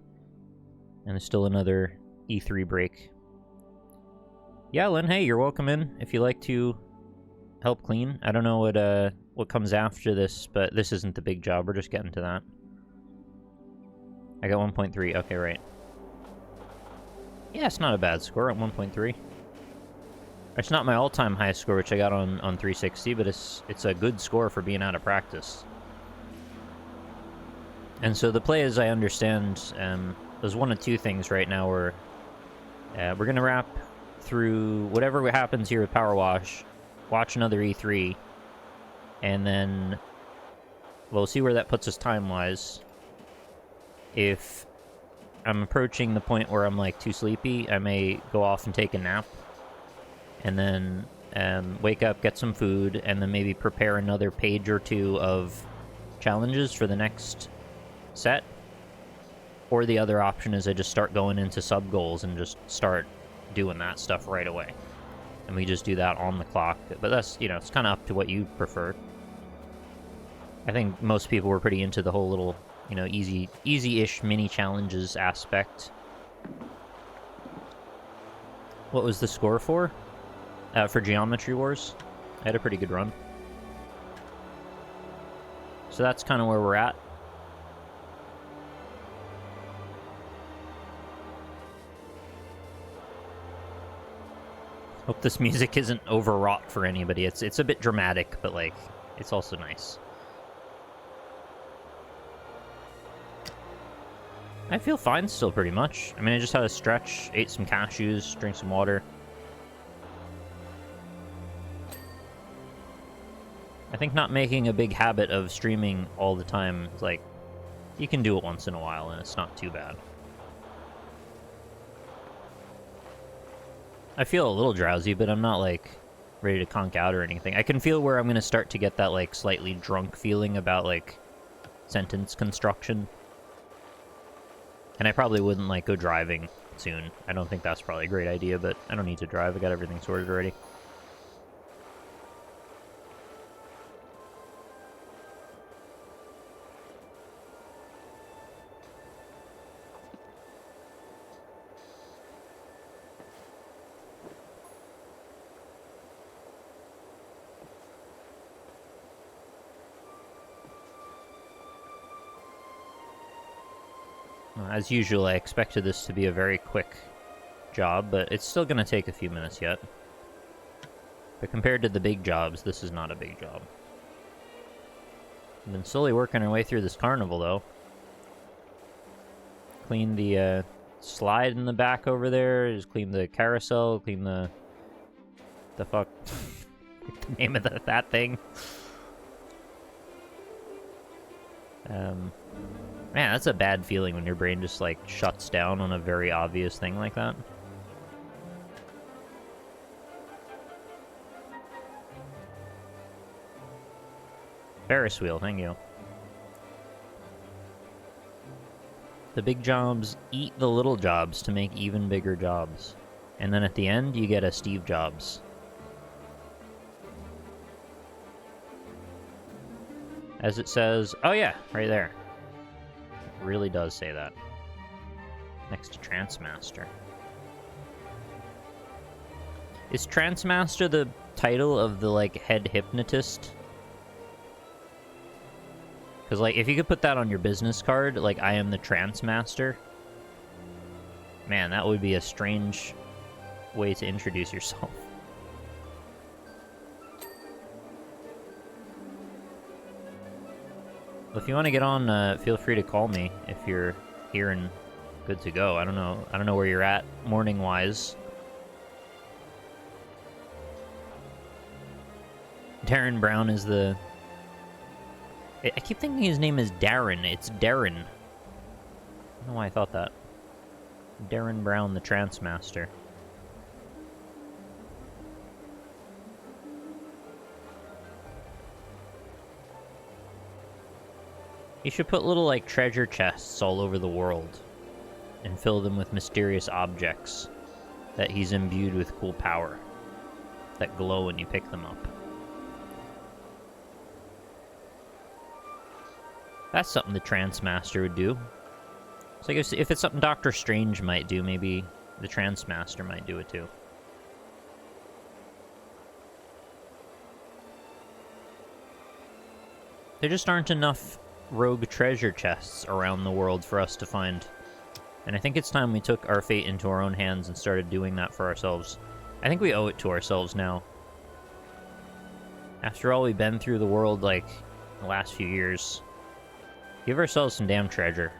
And there's still another E3 break. Yeah, Lynn, hey, you're welcome in if you like to help clean. I don't know what comes after this, but this isn't the big job. We're just getting to that. I got 1.3. Okay, right. Yeah, it's not a bad score at 1.3. It's not my all-time high score, which I got on 360, but it's a good score for being out of practice. And so the play, as I understand, there's one of two things right now. Where we're gonna wrap through whatever happens here with Powerwash, watch another E3, and then we'll see where that puts us time-wise. If I'm approaching the point where I'm like too sleepy, I may go off and take a nap, and then wake up, get some food, and then maybe prepare another page or two of challenges for the next set. Or the other option is I just start going into sub goals and just start doing that stuff right away, and we just do that on the clock. But that's, you know, it's kind of up to what you prefer. I think most people were pretty into the whole little, you know, easy-ish mini challenges aspect. What was the score for Geometry Wars? I had a pretty good run. So that's kind of where we're at. Hope this music isn't overwrought for anybody. It's a bit dramatic, but like, it's also nice. I feel fine still, pretty much. I mean, I just had a stretch, ate some cashews, drank some water. I think not making a big habit of streaming all the time, like, you can do it once in a while and it's not too bad. I feel a little drowsy, but I'm not, like, ready to conk out or anything. I can feel where I'm going to start to get that, like, slightly drunk feeling about, like, sentence construction. And I probably wouldn't, like, go driving soon. I don't think that's probably a great idea, but I don't need to drive. I got everything sorted already. As usual, I expected this to be a very quick job, but it's still going to take a few minutes yet. But compared to the big jobs, this is not a big job. We've been slowly working our way through this carnival, though. Clean the slide in the back over there, just clean the carousel, clean the fuck... the name of that thing. Man, that's a bad feeling when your brain just, like, shuts down on a very obvious thing like that. Ferris wheel, thank you. The big jobs eat the little jobs to make even bigger jobs. And then at the end, you get a Steve Jobs. As it says... Oh yeah, right there. Really does say that. Next to Transmaster. Is Transmaster the title of the, like, head hypnotist? Because, like, if you could put that on your business card, like, I am the Transmaster. Man, that would be a strange way to introduce yourself. Well, if you want to get on, feel free to call me if you're here and good to go. I don't know where you're at morning-wise. Darren Brown is the... I keep thinking his name is Darren. It's Darren. I don't know why I thought that. Darren Brown, the Transmaster. You should put little, like, treasure chests all over the world and fill them with mysterious objects that he's imbued with cool power that glow when you pick them up. That's something the Transmaster would do. So I guess if it's something Doctor Strange might do, maybe the Transmaster might do it too. There just aren't enough rogue treasure chests around the world for us to find. And I think it's time we took our fate into our own hands and started doing that for ourselves. I think we owe it to ourselves now. After all we've been through the world, like, the last few years, Give ourselves some damn treasure.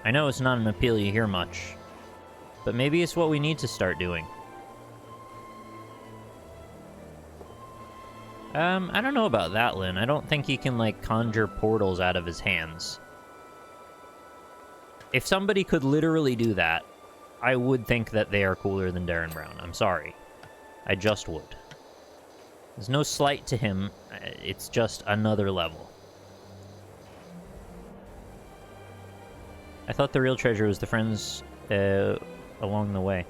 I know it's not an appeal you hear much, but maybe it's what we need to start doing. I don't know about that, Lynn. I don't think he can, like, conjure portals out of his hands. If somebody could literally do that, I would think that they are cooler than Darren Brown. I'm sorry. I just would. There's no slight to him. It's just another level. I thought the real treasure was the friends along the way.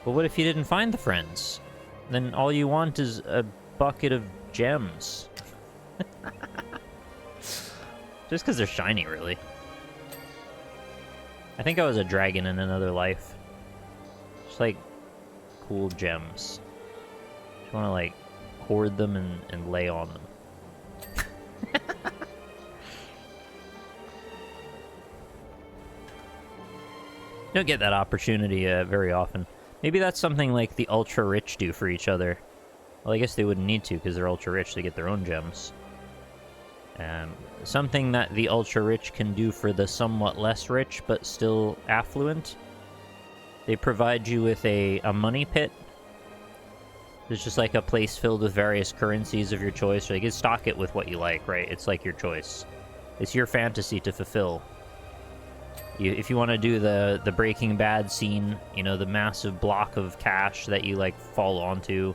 But what if you didn't find the friends? Then all you want is a bucket of gems. Just because they're shiny, really. I think I was a dragon in another life. Just like cool gems. Just want to like hoard them and lay on them. You don't get that opportunity very often. Maybe that's something like the ultra-rich do for each other. Well, I guess they wouldn't need to because they're ultra-rich. They get their own gems. Something that the ultra-rich can do for the somewhat less rich but still affluent. They provide you with a money pit. There's just like a place filled with various currencies of your choice. Or you can stock it with what you like, right? It's like your choice. It's your fantasy to fulfill. If you want to do the Breaking Bad scene, you know, the massive block of cash that you, like, fall onto,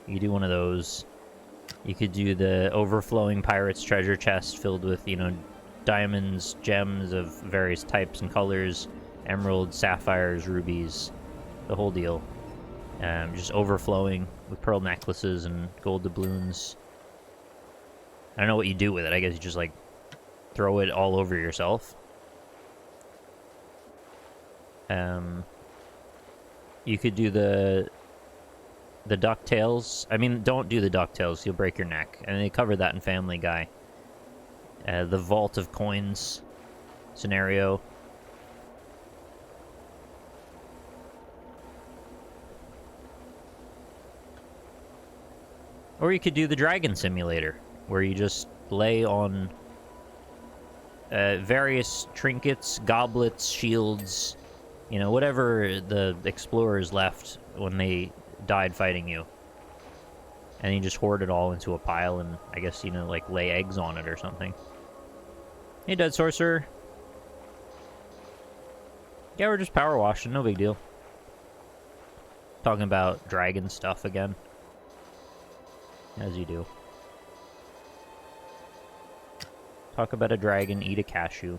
you do one of those. You could do the overflowing pirate's treasure chest filled with, you know, diamonds, gems of various types and colors, emeralds, sapphires, rubies, the whole deal. Just overflowing with pearl necklaces and gold doubloons. I don't know what you do with it. I guess you just, like, throw it all over yourself. You could do the DuckTales. I mean, don't do the DuckTales. You'll break your neck. And they covered that in Family Guy. The Vault of Coins scenario. Or you could do the Dragon Simulator, where you just lay on various trinkets, goblets, shields, you know, whatever the explorers left when they died fighting you. And you just hoard it all into a pile and, I guess, you know, like, lay eggs on it or something. Hey, Dead Sorcerer. Yeah, we're just power washing, no big deal. Talking about dragon stuff again. As you do. Talk about a dragon, eat a cashew.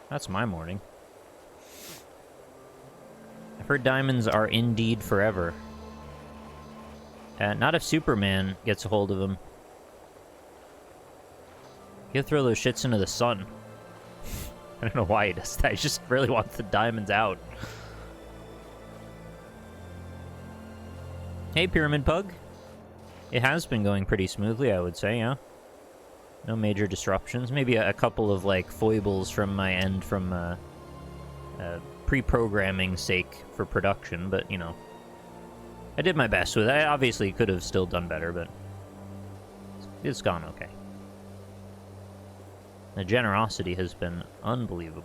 That's my morning. I've heard diamonds are indeed forever. Not if Superman gets a hold of them. He'll throw those shits into the sun. I don't know why he does that. He just really wants the diamonds out. Hey, Pyramid Pug. It has been going pretty smoothly, I would say, yeah. No major disruptions. Maybe a couple of, like, foibles from my end from pre-programming sake for production, but, you know. I did my best with it. I obviously could have still done better, but it's gone okay. The generosity has been unbelievable.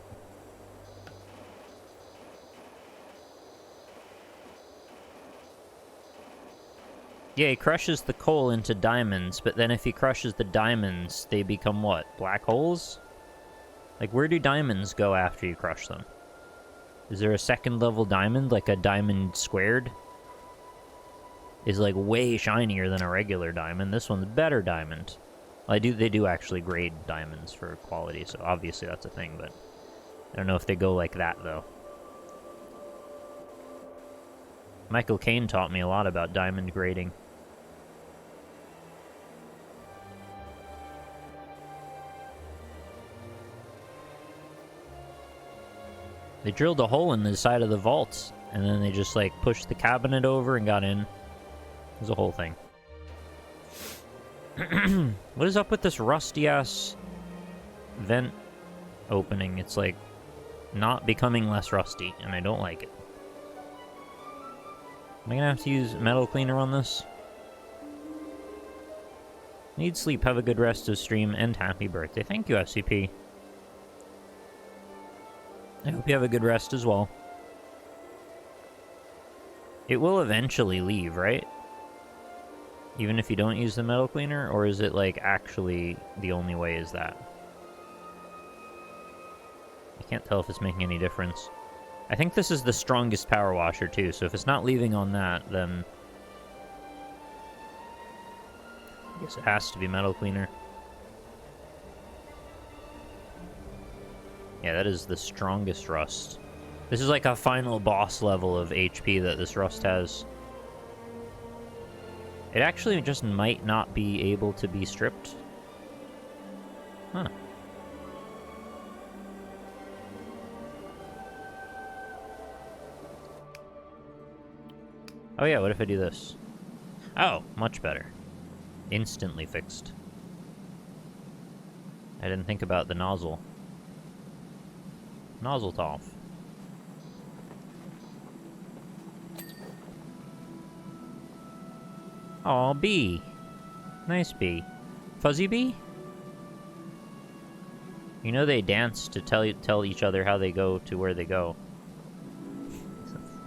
Yeah, he crushes the coal into diamonds, but then if he crushes the diamonds, they become what? Black holes? Like, where do diamonds go after you crush them? Is there a second level diamond, like a diamond squared? Is like way shinier than a regular diamond. This one's better diamond. Well, they do actually grade diamonds for quality, so obviously that's a thing, but I don't know if they go like that, though. Michael Caine taught me a lot about diamond grading. They drilled a hole in the side of the vault, and then they just, like, pushed the cabinet over and got in. It was a whole thing. What is up with this rusty-ass vent opening? It's, like, not becoming less rusty, and I don't like it. Am I gonna have to use metal cleaner on this? Need sleep, have a good rest of stream, and happy birthday. Thank you, SCP. I hope you have a good rest as well. It will eventually leave, right? Even if you don't use the metal cleaner, or is it, like, actually the only way is that? I can't tell if it's making any difference. I think this is the strongest power washer, too, so if it's not leaving on that, then I guess it has to be metal cleaner. Yeah, that is the strongest rust. This is like a final boss level of HP that this rust has. It actually just might not be able to be stripped. Huh. Oh yeah, what if I do this? Oh, much better. Instantly fixed. I didn't think about the nozzle. Nozzle off. Aw, bee. Nice bee. Fuzzy bee? You know they dance to tell each other how they go to where they go.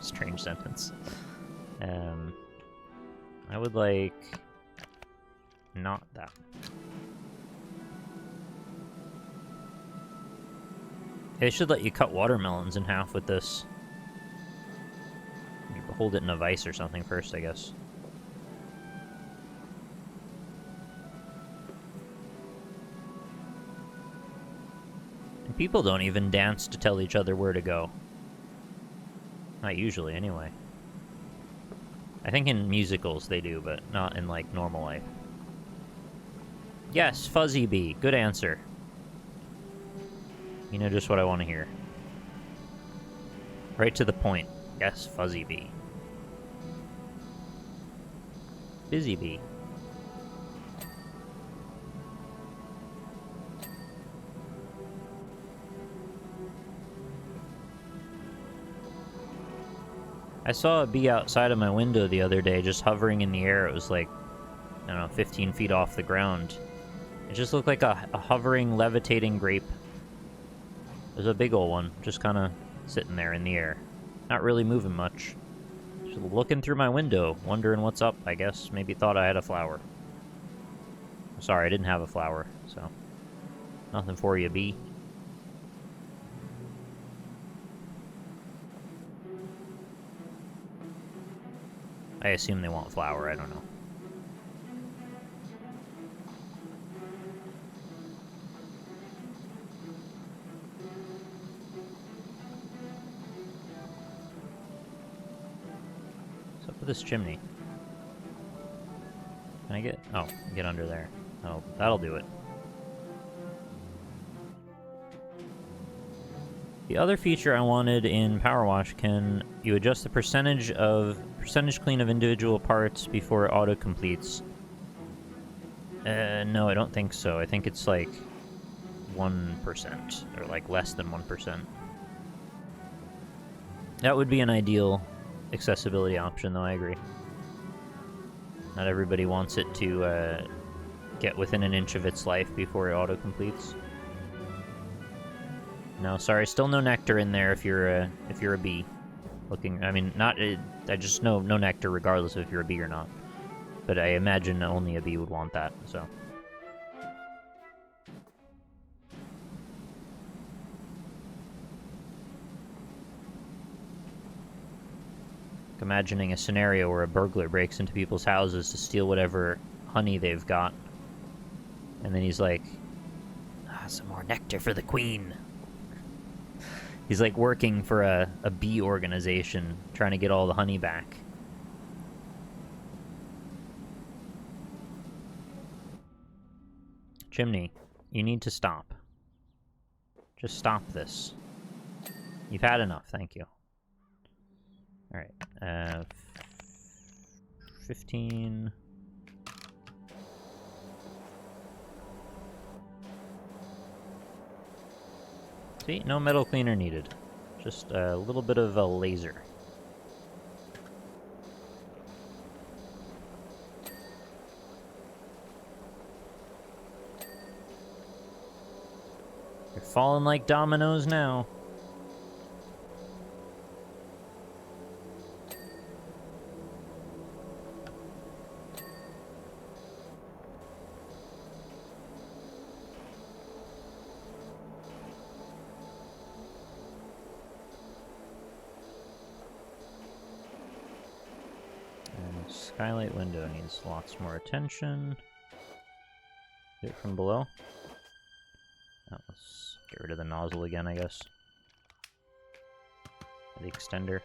Strange sentence. I would like... not that. They should let you cut watermelons in half with this. You hold it in a vise or something first, I guess. And people don't even dance to tell each other where to go. Not usually, anyway. I think in musicals they do, but not in, like, normal life. Yes, Fuzzy Bee. Good answer. You know just what I want to hear. Right to the point. Yes, Fuzzy Bee. Busy Bee. I saw a bee outside of my window the other day, just hovering in the air. It was like, I don't know, 15 feet off the ground. It just looked like a hovering, levitating grape. There's a big old one, just kind of sitting there in the air. Not really moving much. Just looking through my window, wondering what's up, I guess. Maybe thought I had a flower. Sorry, I didn't have a flower, so... nothing for you, bee. I assume they want flour, I don't know. What's up with this chimney? Can I get... oh, get under there. Oh, that'll do it. The other feature I wanted in Powerwash, can you adjust the percentage clean of individual parts before it auto-completes? No, I don't think so. I think it's like 1%, or like less than 1%. That would be an ideal accessibility option, though, I agree. Not everybody wants it to get within an inch of its life before it auto-completes. No, sorry, still no nectar in there if you're a bee. Looking, I mean, not, I just no nectar regardless of if you're a bee or not. But I imagine only a bee would want that, so. Imagining a scenario where a burglar breaks into people's houses to steal whatever honey they've got. And then he's like, some more nectar for the queen. He's like working for a bee organization, trying to get all the honey back. Chimney, you need to stop. Just stop this. You've had enough, thank you. Alright, 15... See, no metal cleaner needed. Just a little bit of a laser. You're falling like dominoes now. And skylight window needs lots more attention. Do it from below. Oh, let's get rid of the nozzle again, I guess. The extender.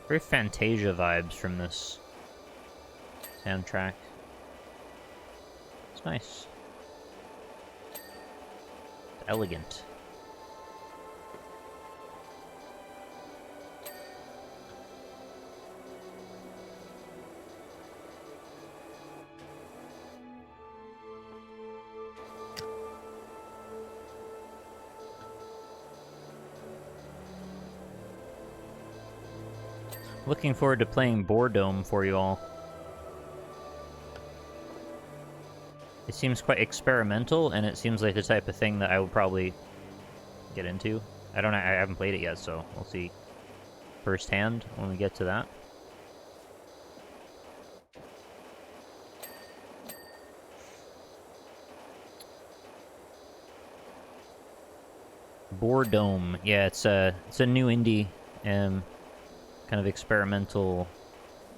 Very Fantasia vibes from this soundtrack. It's nice. It's elegant. Looking forward to playing Boredome for you all. It seems quite experimental, and it seems like the type of thing that I would probably get into. I haven't played it yet, so we'll see firsthand when we get to that. Boredome, yeah, it's a new indie, kind of experimental.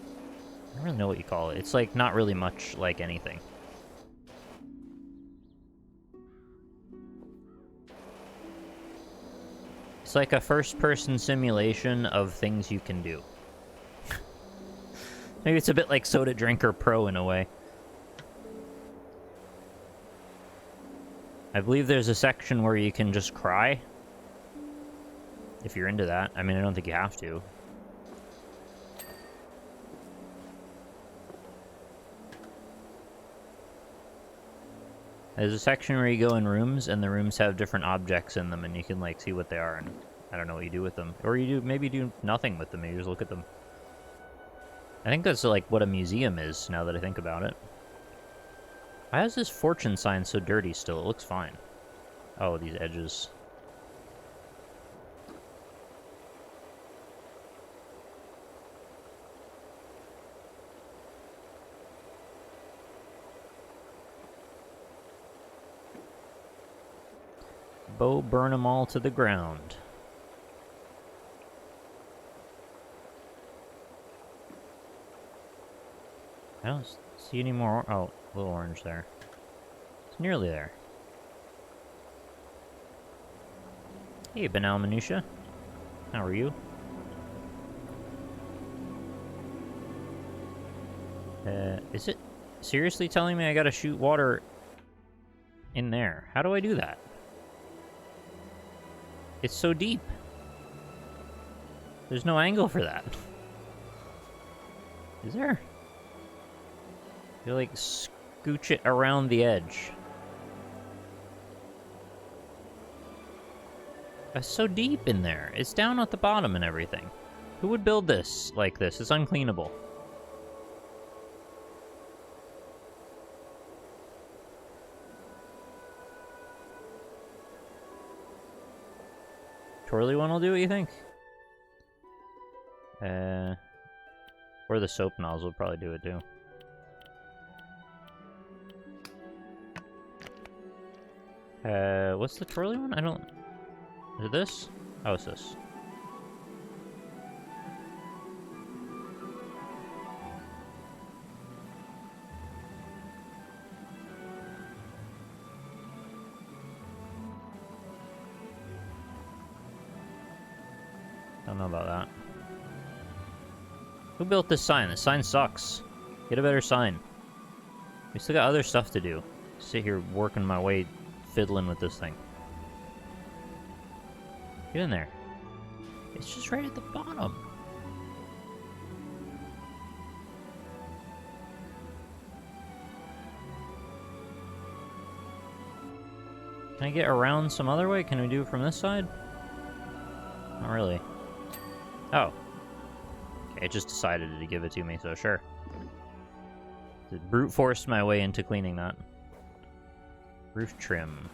I don't really know what you call it. It's like not really much like anything. It's like a first-person simulation of things you can do. Maybe it's a bit like Soda Drinker Pro in a way. I believe there's a section where you can just cry. If you're into that. I mean, I don't think you have to. There's a section where you go in rooms, and the rooms have different objects in them, and you can, like, see what they are, and I don't know what you do with them. Or you maybe do nothing with them, maybe you just look at them. I think that's, like, what a museum is, now that I think about it. Why is this fortune sign so dirty still? It looks fine. Oh, these edges. Bo, burn them all to the ground. I don't see any more. Oh, a little orange there. It's nearly there. Hey, Banal Minutia. How are you? Is it seriously telling me I gotta shoot water in there? How do I do that? It's so deep. There's no angle for that. Is there? You like scooch it around the edge. It's so deep in there. It's down at the bottom and everything. Who would build this like this? It's uncleanable. Twirly one will do it, you think? Or the soap nozzle will probably do it too. What's the twirly one? I don't... Is it this? Oh, it's this. Don't know about that. Who built this sign? This sign sucks. Get a better sign. We still got other stuff to do. Sit here working my way, fiddling with this thing. Get in there. It's just right at the bottom. Can I get around some other way? Can we do it from this side? Not really. Oh. Okay, it just decided to give it to me, so sure. It brute forced my way into cleaning that. Roof trim.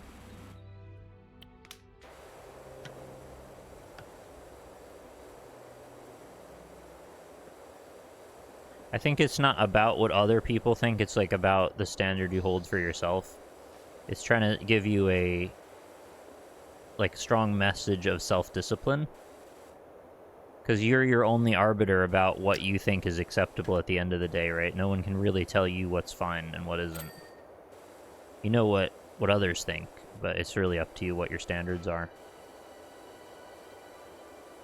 I think it's not about what other people think, it's like about the standard you hold for yourself. It's trying to give you a like strong message of self-discipline. Because you're your only arbiter about what you think is acceptable at the end of the day, right? No one can really tell you what's fine and what isn't. You know what others think, but it's really up to you what your standards are.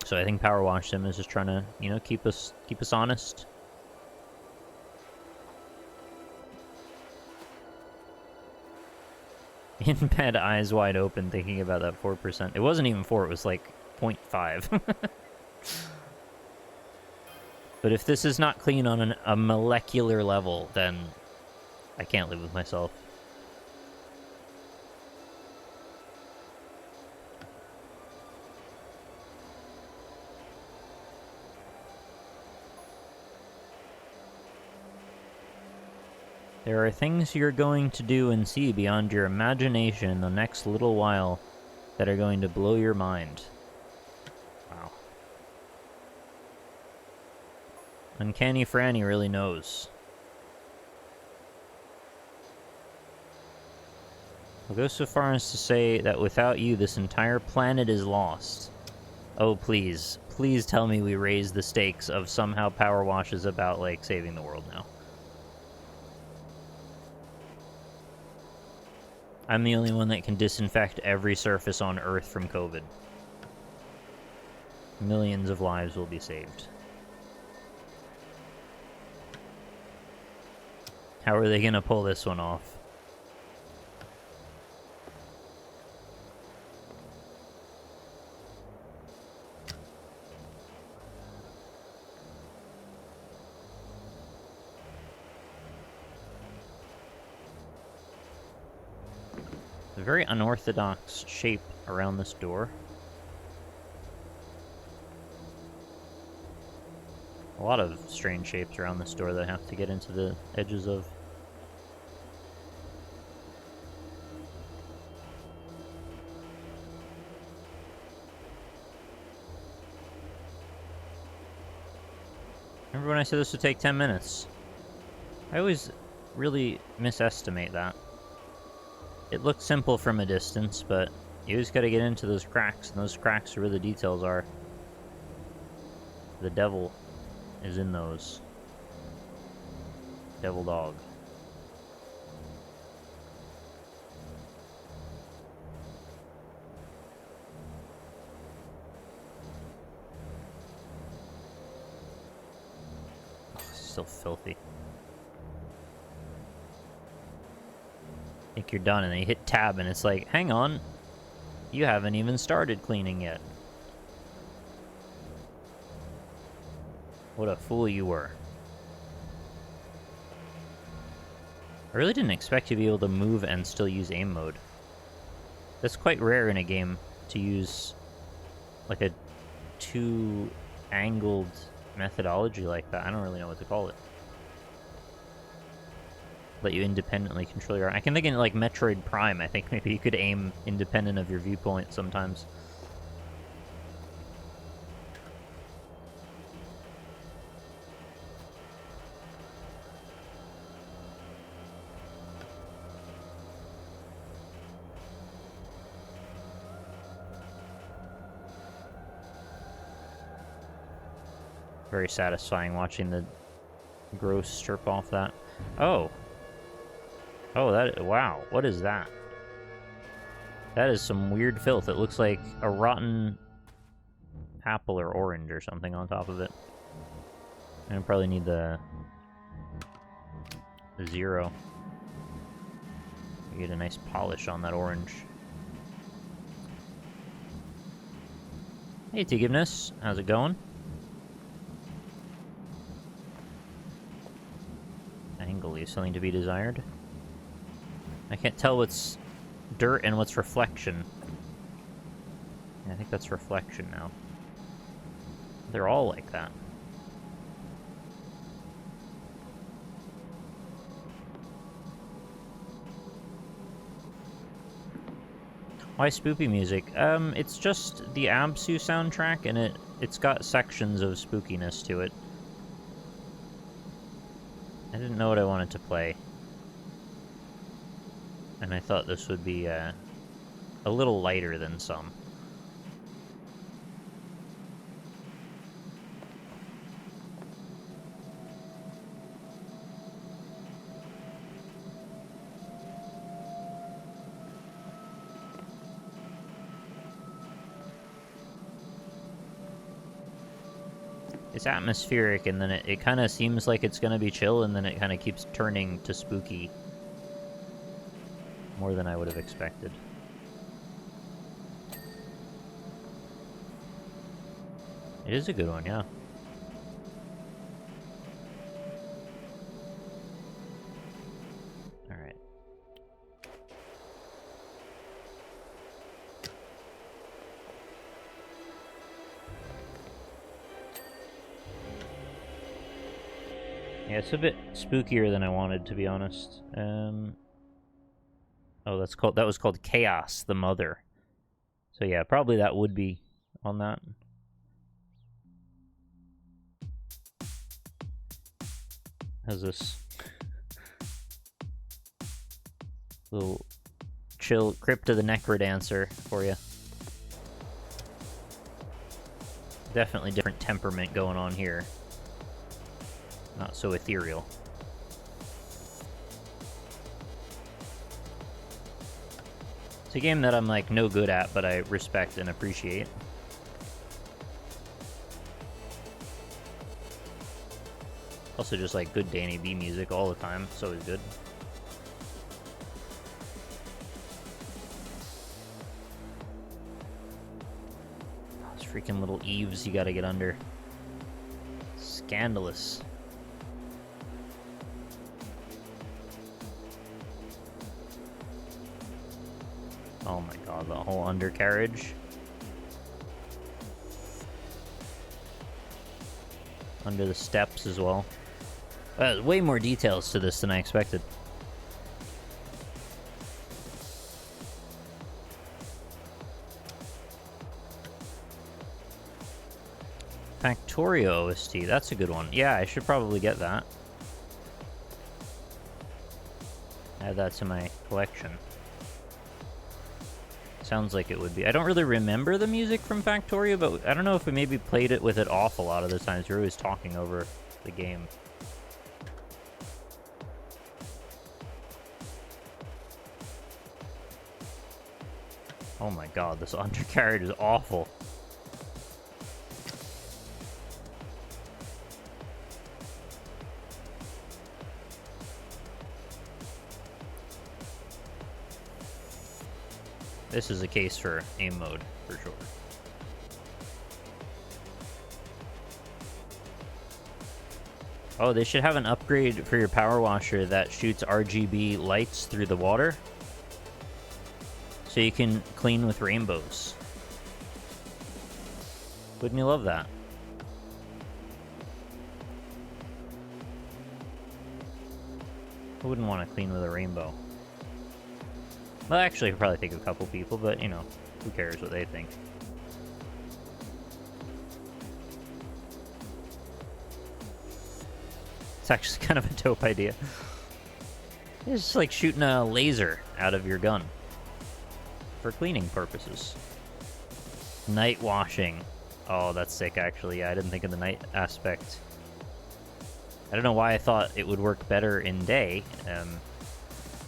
So I think Powerwash Sim is just trying to, you know, keep us honest. In bed, eyes wide open, thinking about that 4%. It wasn't even 4, it was like 0.5. But if this is not clean on a molecular level, then I can't live with myself. There are things you're going to do and see beyond your imagination in the next little while that are going to blow your mind. Wow. Uncanny Franny really knows. I'll go so far as to say that without you, this entire planet is lost. Oh, please. Please tell me we raise the stakes of somehow Powerwash is about, like, saving the world now. I'm the only one that can disinfect every surface on Earth from COVID. Millions of lives will be saved. How are they gonna pull this one off? A very unorthodox shape around this door. A lot of strange shapes around this door that I have to get into the edges of. Remember when I said this would take 10 minutes? I always really misestimate that. It looks simple from a distance, but you just gotta get into those cracks, and those cracks are where the details are. The devil is in those. Devil dog. Oh, still filthy. Think you're done, and then you hit tab, and it's like, hang on, you haven't even started cleaning yet. What a fool you were. I really didn't expect to be able to move and still use aim mode. That's quite rare in a game to use like a two-angled methodology like that. I don't really know what to call it. Let you independently control your... I can think in like Metroid Prime, I think maybe you could aim independent of your viewpoint sometimes. Very satisfying watching the gross strip off that. Oh. Oh, that... Wow, what is that? That is some weird filth. It looks like a rotten apple or orange or something on top of it. And I probably need the 0. You get a nice polish on that orange. Hey, Tigibness. How's it going? Angle leaves something to be desired. I can't tell what's dirt and what's reflection? Yeah, I think that's reflection now. They're all like that. Why spoopy music? It's just the Absu soundtrack, and it's got sections of spookiness to it. I didn't know what I wanted to play. And I thought this would be a little lighter than some. It's atmospheric, and then it kind of seems like it's going to be chill, and then it kind of keeps turning to spooky. More than I would have expected. It is a good one, yeah. Alright. Yeah, it's a bit spookier than I wanted, to be honest. Oh, that was called Chaos, the Mother. So yeah, probably that would be on that. How's this? Little chill Crypt of the Necrodancer for you. Definitely different temperament going on here. Not so ethereal. It's a game that I'm, like, no good at, but I respect and appreciate. Also just, like, good Danny B music all the time. It's always good. Those freaking little eaves you gotta get under. Scandalous. Oh my god, the whole undercarriage. Under the steps as well. Way more details to this than I expected. Factorio OST, that's a good one. Yeah, I should probably get that. Add that to my collection. Sounds like it would be. I don't really remember the music from Factorio, but I don't know if we maybe played it with it off a lot of the times. We're always talking over the game. Oh my god, this undercarriage is awful. This is a case for aim mode, for sure. Oh, they should have an upgrade for your power washer that shoots RGB lights through the water. So you can clean with rainbows. Wouldn't you love that? Who wouldn't want to clean with a rainbow? Well, actually, I could probably think of a couple people, but, you know, who cares what they think? It's actually kind of a dope idea. It's just like shooting a laser out of your gun. For cleaning purposes. Night washing. Oh, that's sick, actually. Yeah, I didn't think of the night aspect. I don't know why I thought it would work better in day.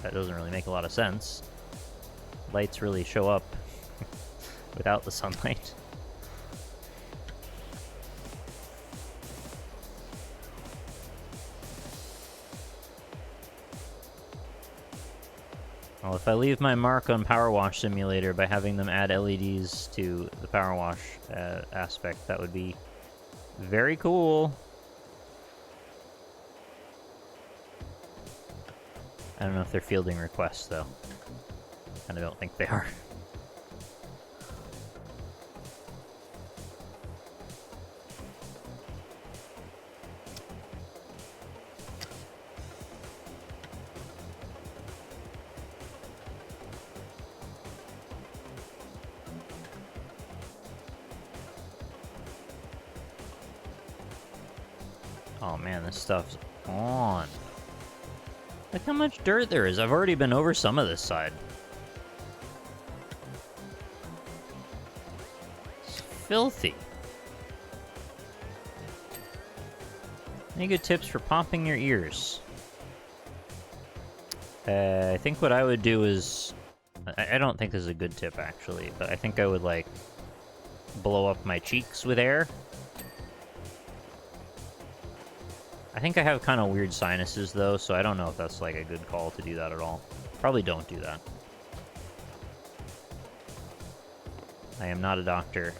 That doesn't really make a lot of sense. Lights really show up without the sunlight. Well, if I leave my mark on Powerwash Simulator by having them add LEDs to the Powerwash aspect, that would be very cool. I don't know if they're fielding requests, though. Kinda don't think they are. Oh man, this stuff's on. Look how much dirt there is. I've already been over some of this side. It's filthy. Any good tips for popping your ears? I think what I would do is... I don't think this is a good tip, actually, but I think I would, like, blow up my cheeks with air. I think I have kind of weird sinuses, though, so I don't know if that's, like, a good call to do that at all. Probably don't do that. I am not a doctor.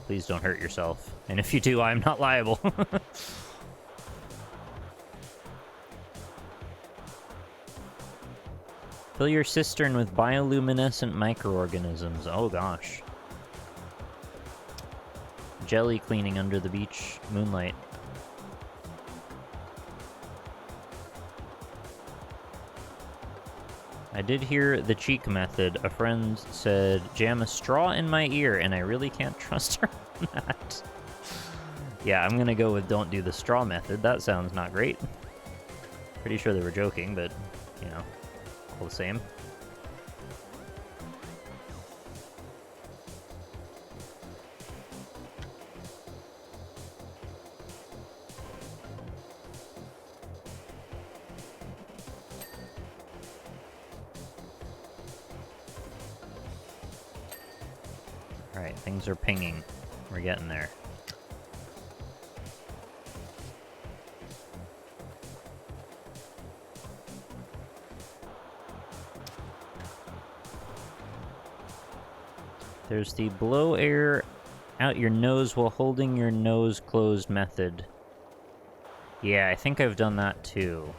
Please don't hurt yourself. And if you do, I'm not liable. Fill your cistern with bioluminescent microorganisms. Oh, gosh. Jelly cleaning under the beach. Moonlight. I did hear the cheek method. A friend said, jam a straw in my ear, and I really can't trust her on that. Yeah, I'm gonna go with don't do the straw method. That sounds not great. Pretty sure they were joking, but, you know, all the same. Alright, things are pinging. We're getting there. There's the blow air out your nose while holding your nose closed method. Yeah, I think I've done that too.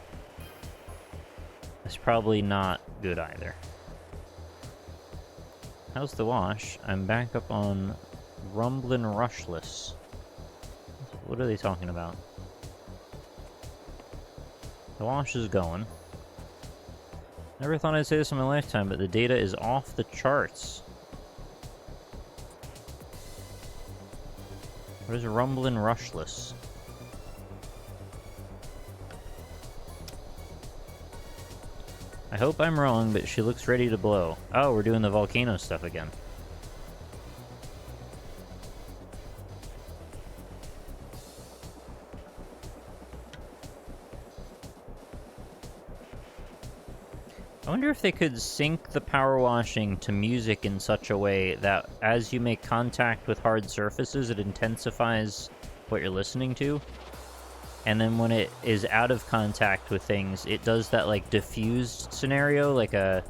It's probably not good either. How's the wash? I'm back up on Rumblin' Rushless. What are they talking about? The wash is going. Never thought I'd say this in my lifetime, but the data is off the charts. What is Rumblin' Rushless? I hope I'm wrong, but she looks ready to blow. Oh, we're doing the volcano stuff again. I wonder if they could sync the power washing to music in such a way that as you make contact with hard surfaces, it intensifies what you're listening to. And then when it is out of contact with things, it does that, like, diffused scenario, like it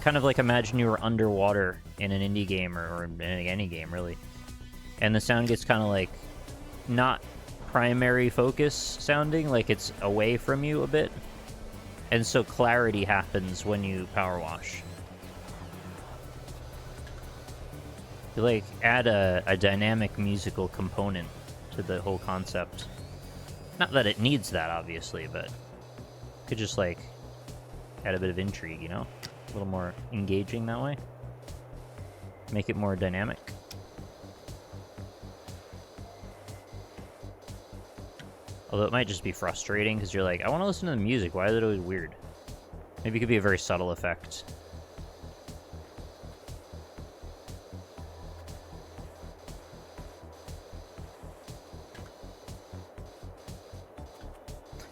kind of like imagine you were underwater in an indie game, or in any game, really. And the sound gets kind of, like, not primary focus sounding, like it's away from you a bit. And so clarity happens when you power wash. You, like, add a dynamic musical component to the whole concept. Not that it needs that, obviously, but could just, like, add a bit of intrigue, you know? A little more engaging that way. Make it more dynamic. Although it might just be frustrating, because you're like, I want to listen to the music, why is it always weird? Maybe it could be a very subtle effect.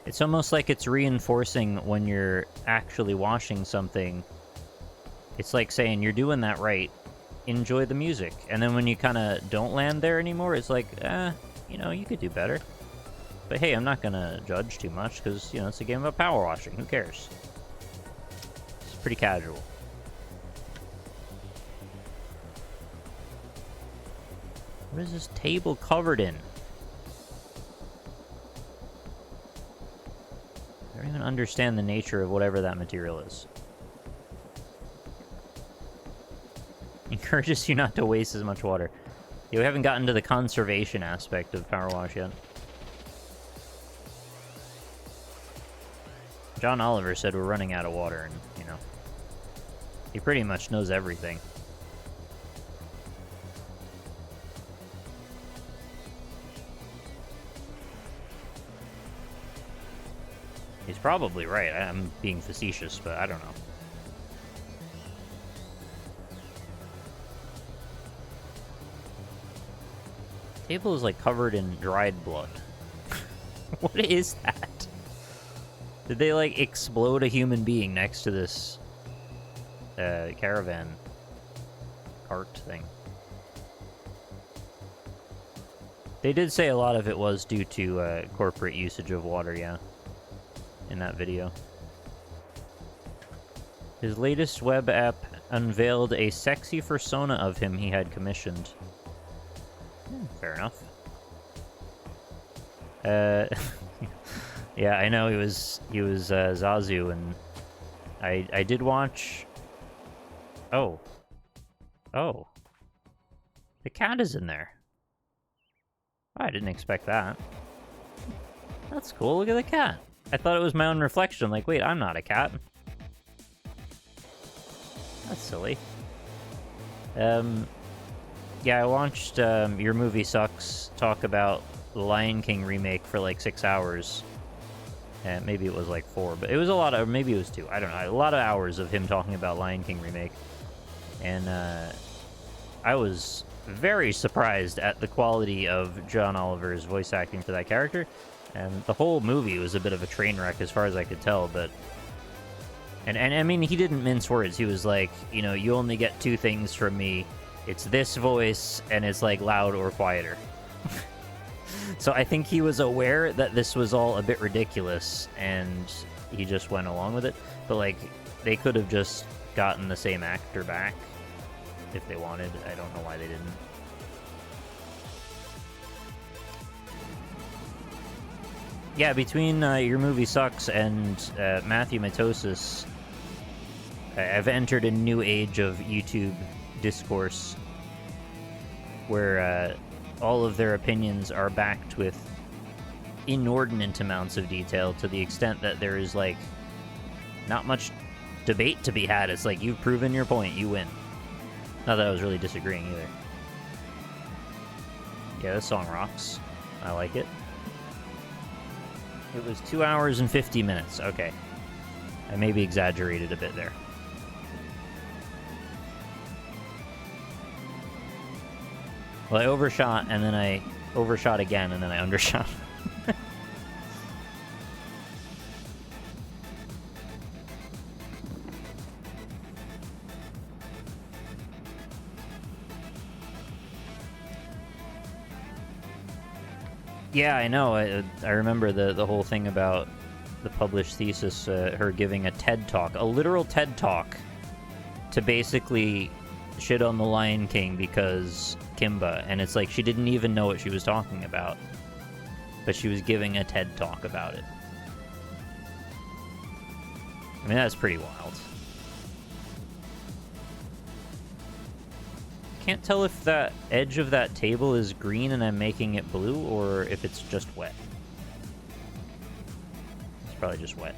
It's almost like it's reinforcing when you're actually washing something. It's like saying, you're doing that right, enjoy the music. And then when you kind of don't land there anymore, it's like, you know, you could do better. But hey, I'm not going to judge too much, because, you know, it's a game about power washing. Who cares? It's pretty casual. What is this table covered in? I don't even understand the nature of whatever that material is. encourages you not to waste as much water. Yeah, we haven't gotten to the conservation aspect of Powerwash yet. John Oliver said we're running out of water, and, you know, he pretty much knows everything. He's probably right. I'm being facetious, but I don't know. Table is like covered in dried blood. What is that? Did they like explode a human being next to this caravan cart thing? They did say a lot of it was due to corporate usage of water, yeah, in that video. His latest web app unveiled a sexy persona of him he had commissioned. Fair enough. Yeah, I know he was Zazu, and I did watch. Oh, the cat is in there. Oh, I didn't expect that. That's cool. Look at the cat. I thought it was my own reflection. Like, wait, I'm not a cat. That's silly. Yeah, I watched Your Movie Sucks talk about the Lion King remake for like 6 hours. And maybe it was like 4, but it was a lot of, maybe it was 2. I don't know. A lot of hours of him talking about Lion King remake. And I was very surprised at the quality of John Oliver's voice acting for that character. And the whole movie was a bit of a train wreck as far as I could tell, but... And I mean, he didn't mince words. He was like, you know, you only get 2 things from me. It's this voice, and it's, like, loud or quieter. So I think he was aware that this was all a bit ridiculous, and he just went along with it. But, like, they could have just gotten the same actor back if they wanted. I don't know why they didn't. Yeah, between Your Movie Sucks and Matthew Matosis, I've entered a new age of YouTube discourse where all of their opinions are backed with inordinate amounts of detail to the extent that there is, like, not much debate to be had. It's like, you've proven your point, you win. Not that I was really disagreeing either. Yeah, this song rocks. I like it. It was 2 hours and 50 minutes. Okay. I maybe exaggerated a bit there. Well, I overshot, and then I overshot again, and then I undershot. Yeah, I know. I remember the whole thing about the published thesis, her giving a TED Talk, a literal TED Talk, to basically shit on the Lion King because Kimba, and it's like she didn't even know what she was talking about, but she was giving a TED Talk about it. I mean, that's pretty wild. Can't tell if that edge of that table is green and I'm making it blue, or if it's just wet. It's probably just wet.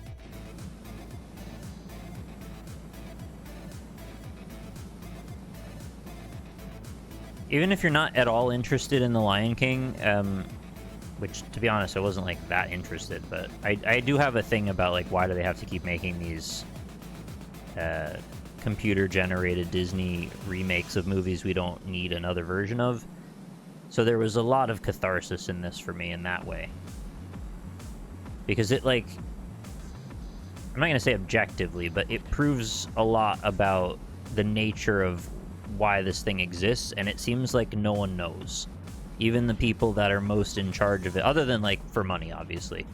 Even if you're not at all interested in The Lion King, which, to be honest, I wasn't, like, that interested, but I do have a thing about, like, why do they have to keep making these computer-generated Disney remakes of movies we don't need another version of. So there was a lot of catharsis in this for me in that way. Because it, like... I'm not going to say objectively, but it proves a lot about the nature of why this thing exists, and it seems like no one knows. Even the people that are most in charge of it, other than, like, for money, obviously.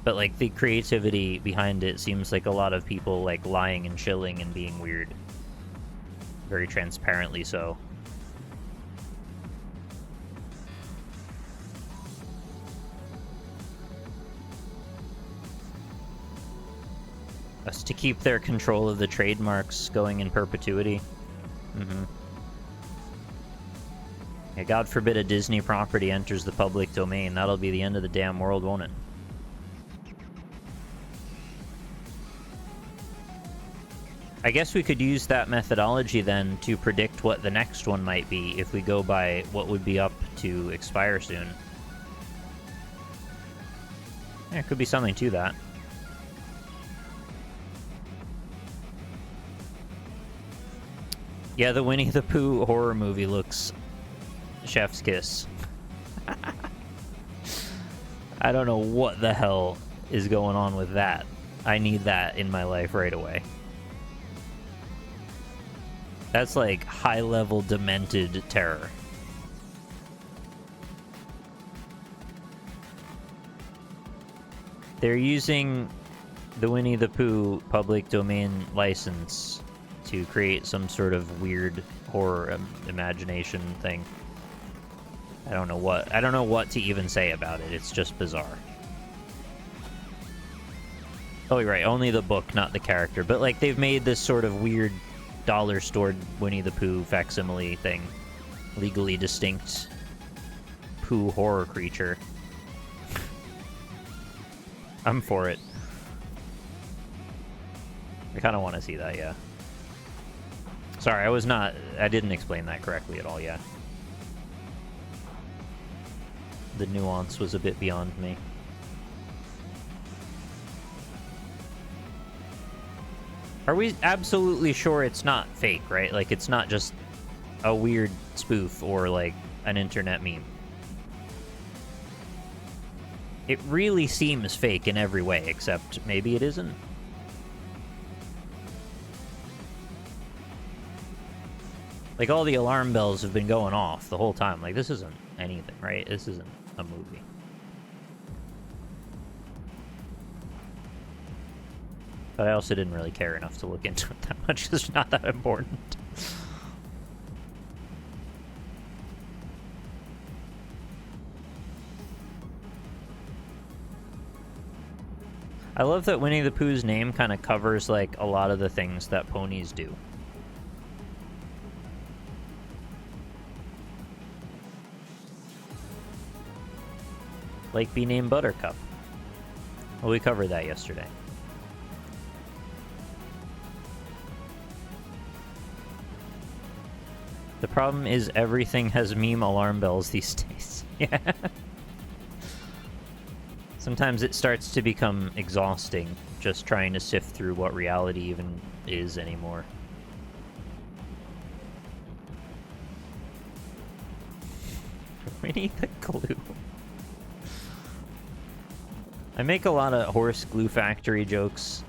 But, like, the creativity behind it seems like a lot of people, like, lying and chilling and being weird. Very transparently so. That's to keep their control of the trademarks going in perpetuity. Mm-hmm. Yeah, God forbid a Disney property enters the public domain. That'll be the end of the damn world, won't it? I guess we could use that methodology then to predict what the next one might be if we go by what would be up to expire soon. Yeah, it could be something to that. Yeah, the Winnie the Pooh horror movie looks chef's kiss. I don't know what the hell is going on with that. I need that in my life right away. That's like high-level demented terror. They're using the Winnie the Pooh public domain license to create some sort of weird horror imagination thing. I don't know what to even say about it. It's just bizarre. Oh, you're right. Only the book, not the character. But like they've made this sort of weird dollar store Winnie the Pooh facsimile thing. Legally distinct Pooh horror creature. I'm for it. I kind of want to see that, yeah. Sorry, I didn't explain that correctly at all, yeah. The nuance was a bit beyond me. Are we absolutely sure it's not fake, right? Like, it's not just a weird spoof or, like, an internet meme. It really seems fake in every way, except maybe it isn't. Like, all the alarm bells have been going off the whole time. Like, this isn't anything, right? This isn't a movie. But I also didn't really care enough to look into it that much. It's not that important. I love that Winnie the Pooh's name kind of covers, like, a lot of the things that ponies do. Like, be named Buttercup. Well, we covered that yesterday. The problem is everything has meme alarm bells these days. Yeah. Sometimes it starts to become exhausting, just trying to sift through what reality even is anymore. Winnie the Glue. I make a lot of horse glue factory jokes.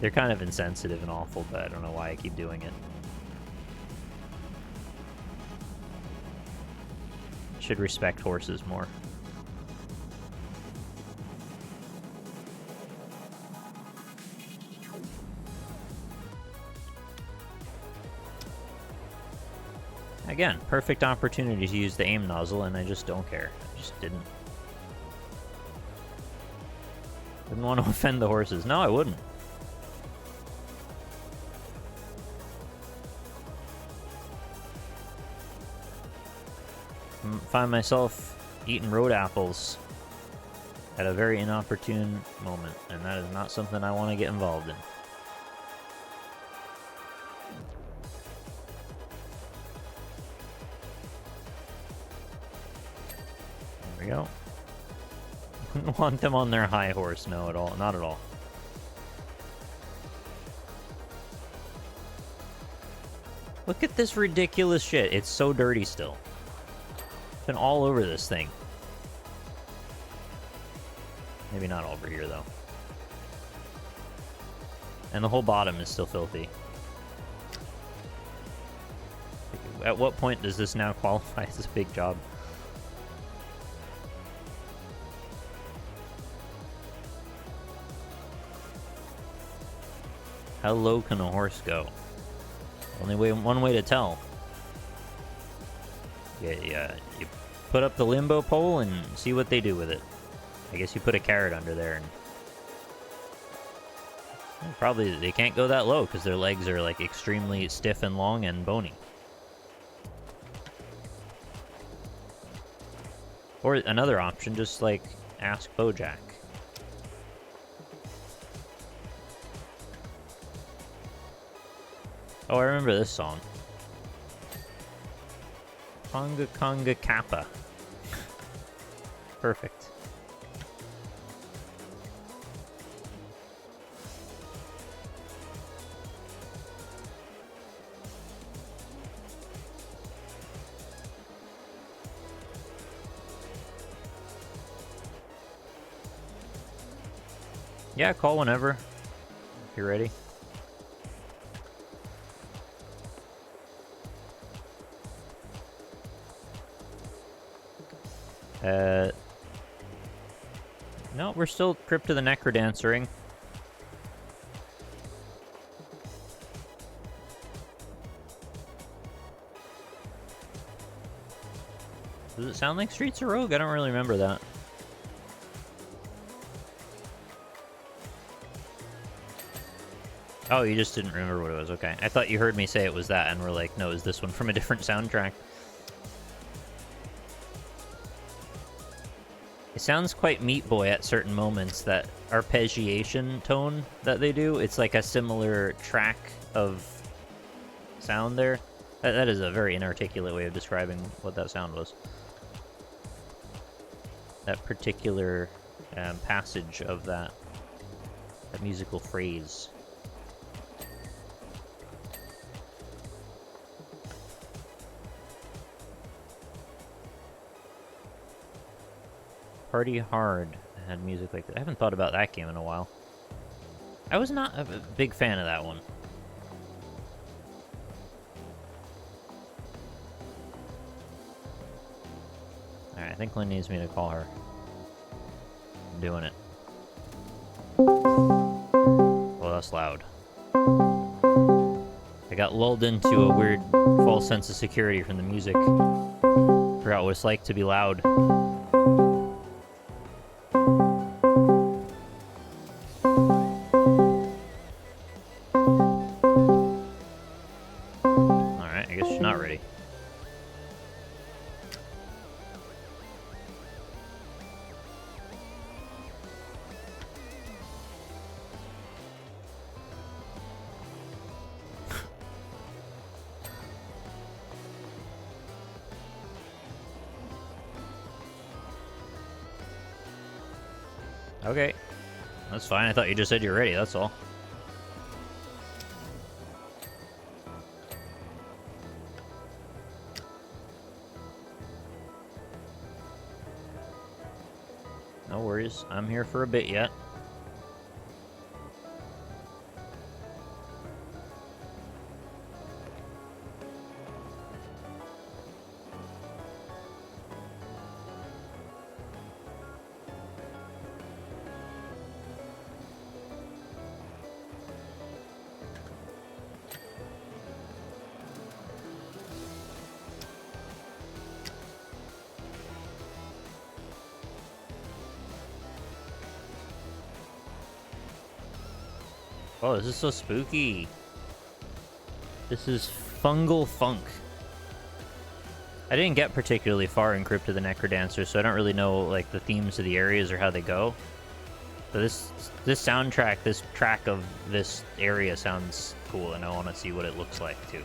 They're kind of insensitive and awful, but I don't know why I keep doing it. Should respect horses more. Again, perfect opportunity to use the aim nozzle, and I just don't care. I just didn't. Didn't want to offend the horses. No, I wouldn't. Find myself eating road apples at a very inopportune moment, and that is not something I want to get involved in. There we go. Wouldn't want them on their high horse, no, at all. Not at all. Look at this ridiculous shit. It's so dirty still. It's been all over this thing. Maybe not over here, though. And the whole bottom is still filthy. At what point does this now qualify as a big job? How low can a horse go? One way to tell. Yeah, you put up the limbo pole and see what they do with it. I guess you put a carrot under there and... Well, probably they can't go that low because their legs are like extremely stiff and long and bony. Or another option, just like ask Bojack. Oh, I remember this song. Conga Conga Kappa. Perfect. Yeah, call whenever. If you're ready. No, we're still Crypt of the Necrodancer-ing. Does it sound like Streets of Rogue? I don't really remember that. Oh, you just didn't remember what it was. Okay. I thought you heard me say it was that, and we're like, no, is this one from a different soundtrack? It sounds quite Meat Boy at certain moments, that arpeggiation tone that they do. It's like a similar track of sound there. That is a very inarticulate way of describing what that sound was. That particular passage of that musical phrase. Party Hard had music like that. I haven't thought about that game in a while. I was not a big fan of that one. Alright, I think Lynn needs me to call her. I'm doing it. Well, that's loud. I got lulled into a weird false sense of security from the music. Forgot what it's like to be loud. Alright, I guess she's not ready. Okay. That's fine. I thought you just said you're ready, that's all. No worries. I'm here for a bit yet. Oh, this is so spooky. This is Fungal Funk. I didn't get particularly far in Crypt of the Necrodancer, so I don't really know like the themes of the areas or how they go. But this soundtrack, this track of this area sounds cool, and I want to see what it looks like too.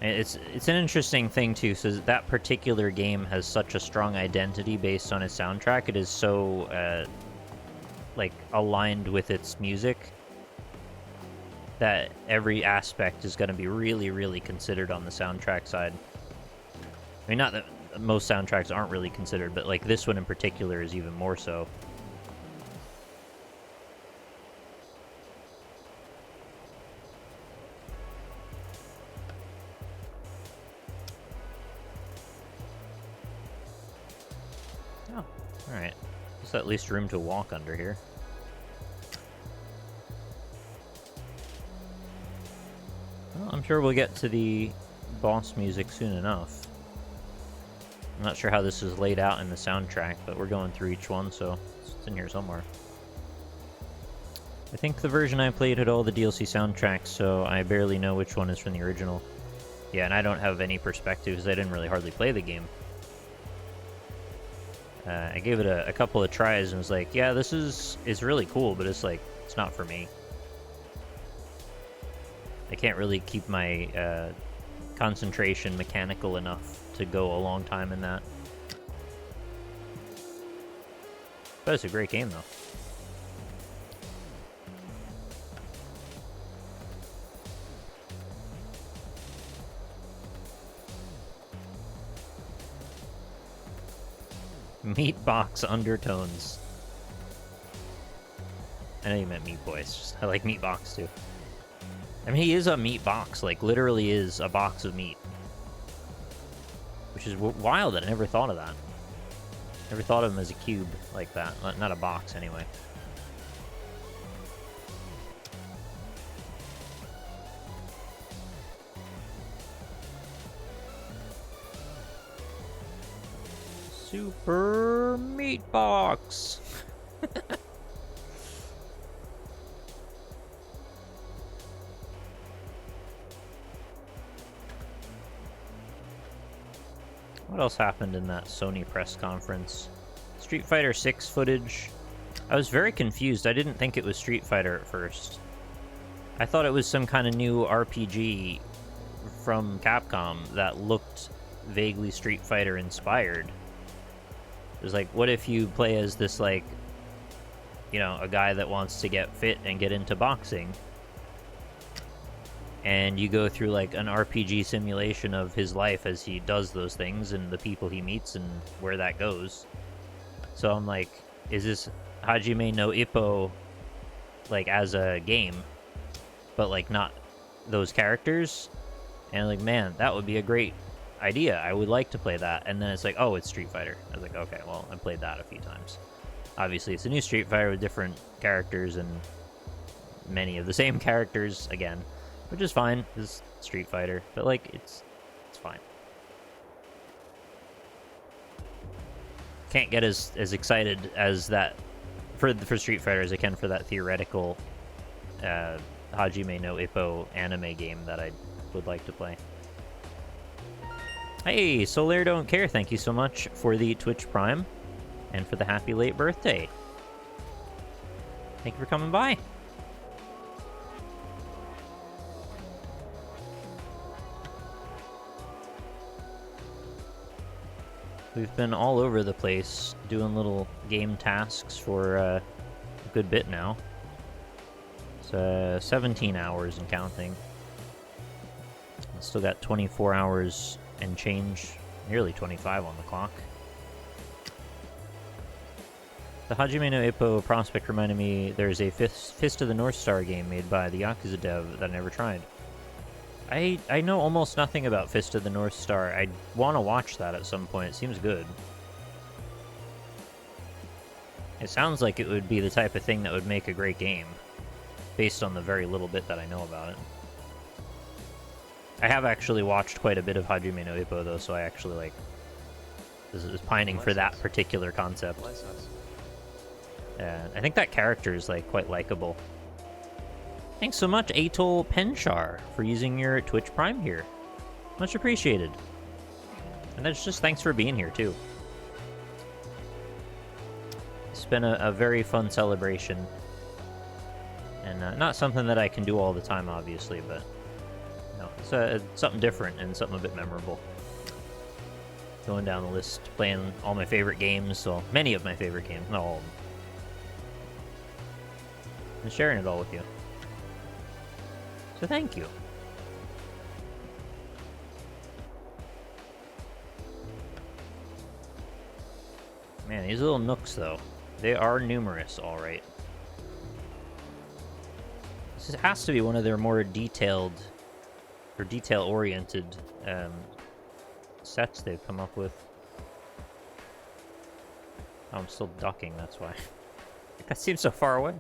It's an interesting thing too, so that particular game has such a strong identity based on its soundtrack. It is so like aligned with its music that every aspect is going to be really, really considered on the soundtrack side. I mean, not that most soundtracks aren't really considered, but like this one in particular is even more so. Oh, alright. There's at least room to walk under here. Well, I'm sure we'll get to the boss music soon enough. I'm not sure how this is laid out in the soundtrack, but we're going through each one, so it's in here somewhere. I think the version I played had all the DLC soundtracks, so I barely know which one is from the original. Yeah, and I don't have any perspective because I didn't really hardly play the game. I gave it a couple of tries and was like, yeah, this is really cool, but it's like, it's not for me. I can't really keep my concentration mechanical enough to go a long time in that. But it's a great game, though. Meat box undertones. I know you meant Meat Boy. It's just, I like Meat Box, too. I mean, he is a meat box. Like, literally is a box of meat. Which is wild that I never thought of that. Never thought of him as a cube like that. Not a box, anyway. Super Meat Box! What else happened in that Sony press conference? Street Fighter 6 footage. I was very confused. I didn't think it was Street Fighter at first. I thought it was some kind of new RPG from Capcom that looked vaguely Street Fighter inspired. It was like, what if you play as this, like, you know, a guy that wants to get fit and get into boxing, and you go through like an RPG simulation of his life as he does those things and the people he meets and where that goes. So I'm like, is this Hajime no Ippo like as a game, but like not those characters? And like, man, that would be a great idea. I would like to play that. And then it's like, oh, it's Street Fighter. I was like, okay, well, I played that a few times. Obviously, it's a new Street Fighter with different characters and many of the same characters again, which is fine. It's Street Fighter, but like, it's fine. Can't get as excited as that for Street Fighter as I can for that theoretical Hajime no Ippo anime game that I would like to play. Hey, Solaire Don't Care, thank you so much for the Twitch Prime and for the happy late birthday. Thank you for coming by. We've been all over the place doing little game tasks for a good bit now. It's 17 hours and counting. Still got 24 hours and change, nearly 25 on the clock. The Hajime no Ippo prospect reminded me there's a Fist of the North Star game made by the Yakuza dev that I never tried. I know almost nothing about Fist of the North Star. I want to watch that at some point. It seems good. It sounds like it would be the type of thing that would make a great game, based on the very little bit that I know about it. I have actually watched quite a bit of Hajime no Ippo, though, so I actually, like, was pining for that particular concept. I think that character is, like, quite likable. Thanks so much, Atol Penchar, for using your Twitch Prime here. Much appreciated. And that's just thanks for being here, too. It's been a very fun celebration. And not something that I can do all the time, obviously, but no, it's something different and something a bit memorable. Going down the list, playing all my favorite games, well, many of my favorite games, not all of them. And sharing it all with you. So thank you. Man, these little nooks, though, they are numerous, all right. This has to be one of their more detailed, or detail-oriented sets they've come up with. Oh, I'm still ducking, that's why. That seems so far away.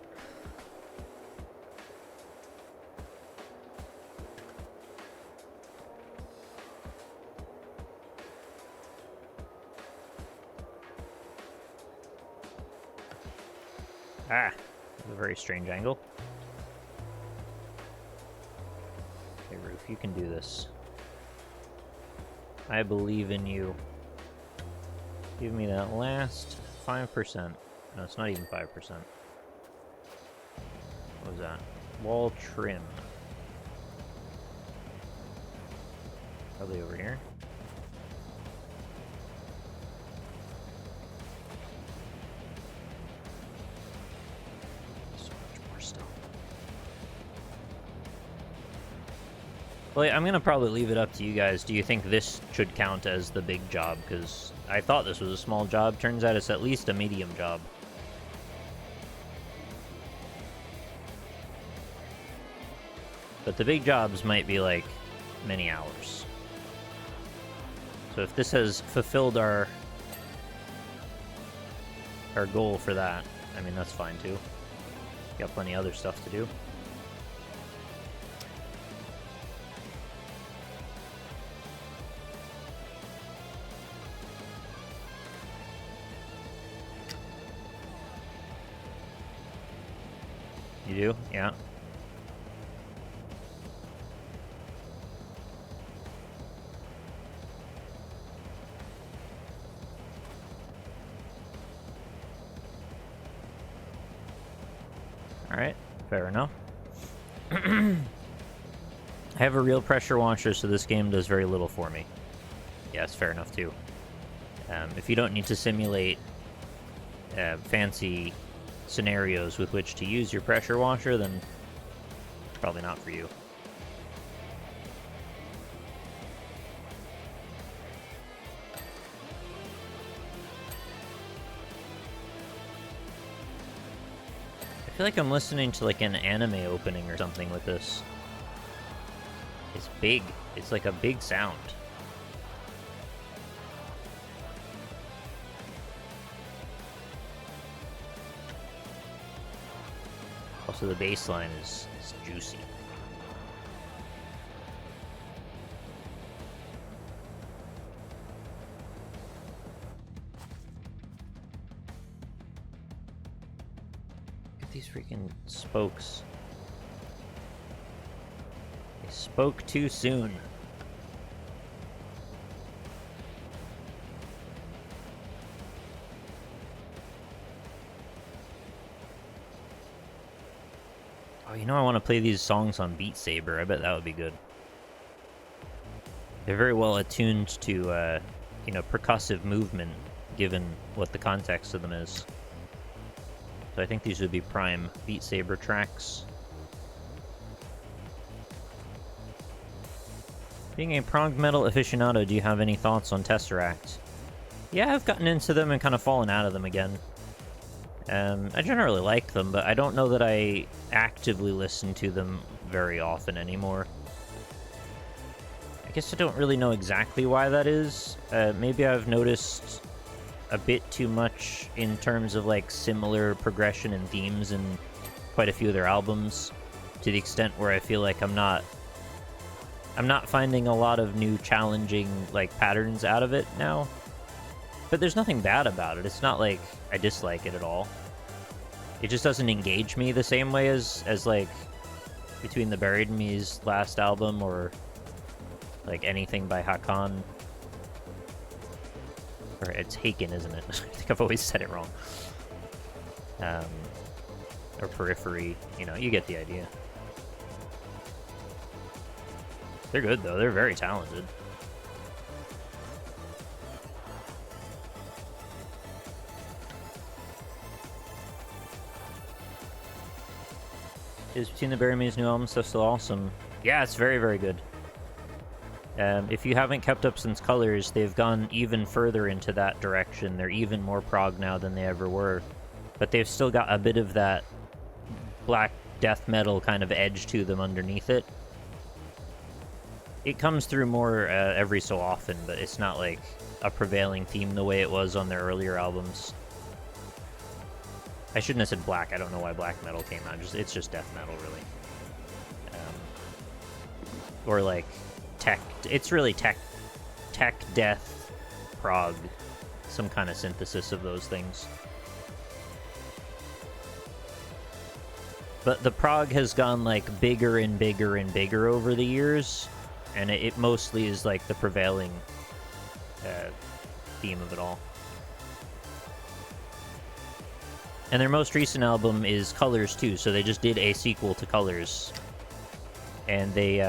Ah, that's a very strange angle. Okay, Roof, you can do this. I believe in you. Give me that last 5%. No, it's not even 5%. What was that? Wall trim. Probably over here. So much more stuff. Well, I'm gonna probably leave it up to you guys. Do you think this should count as the big job? Because I thought this was a small job. Turns out it's at least a medium job. But the big jobs might be like many hours. So if this has fulfilled our goal for that, I mean, that's fine too. Got plenty of other stuff to do. You do? Yeah. Alright, fair enough. I have a real pressure washer, so this game does very little for me. Yeah, it's fair enough too. If you don't need to simulate fancy scenarios with which to use your pressure washer, then it's probably not for you. I feel like I'm listening to like an anime opening or something with this. It's big. It's like a big sound. Also, the bass line is juicy. Look at these freaking spokes. They spoke too soon. Oh, you know, I want to play these songs on Beat Saber. I bet that would be good. They're very well attuned to, you know, percussive movement, given what the context of them is. So I think these would be prime Beat Saber tracks. Being a prog metal aficionado, do you have any thoughts on Tesseract? Yeah, I've gotten into them and kind of fallen out of them again. I generally like them, but I don't know that I actively listen to them very often anymore. I guess I don't really know exactly why that is. Maybe I've noticed a bit too much in terms of like similar progression and themes in quite a few of their albums, to the extent where I feel like I'm not finding a lot of new challenging like patterns out of it now. But there's nothing bad about it. It's not like I dislike it at all. It just doesn't engage me the same way as like Between the Buried and Me's last album, or like anything by Hakan. Or it's Haken, isn't it? I think I've always said it wrong. Or Periphery. You know, you get the idea. They're good though. They're very talented. Is Between the Buried and Me's new album stuff still awesome? Yeah, it's very, very good. If you haven't kept up since Colors, they've gone even further into that direction. They're even more prog now than they ever were. But they've still got a bit of that black death metal kind of edge to them underneath it. It comes through more every so often, but it's not like a prevailing theme the way it was on their earlier albums. I shouldn't have said black. I don't know why black metal came out. It's just death metal, really. Or like tech. It's really tech, death, prog, some kind of synthesis of those things. But the prog has gone, like, bigger and bigger and bigger over the years, and it mostly is, like, the prevailing theme of it all. And their most recent album is Colors 2, so they just did a sequel to Colors. And they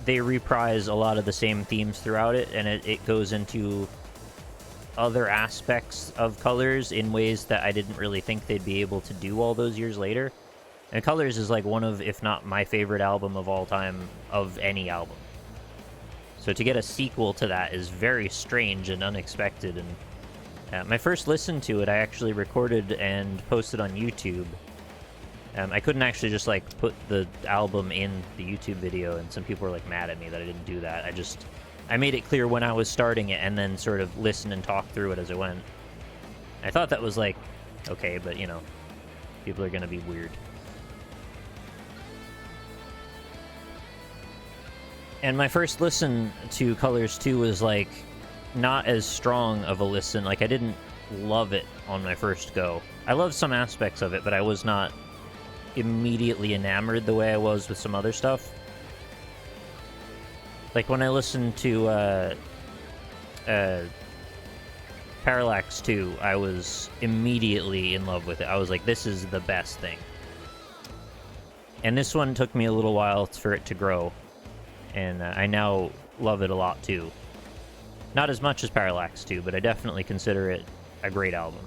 reprise a lot of the same themes throughout it, and it goes into other aspects of Colors in ways that I didn't really think they'd be able to do all those years later. And Colors is like one of, if not my favorite album of all time, of any album. So to get a sequel to that is very strange and unexpected. And my first listen to it, I actually recorded and posted on YouTube. I couldn't actually just, like, put the album in the YouTube video, and some people were, like, mad at me that I didn't do that. I made it clear when I was starting it, and then sort of listen and talk through it as I went. I thought that was, like, okay, but, you know, people are gonna be weird. And my first listen to Colors 2 was, like, not as strong of a listen. Like, I didn't love it on my first go. I loved some aspects of it, but I was not immediately enamored the way I was with some other stuff. Like, when I listened to Parallax 2, I was immediately in love with it. I was like, this is the best thing. And this one took me a little while for it to grow, and I now love it a lot too. Not as much as Parallax 2, but I definitely consider it a great album.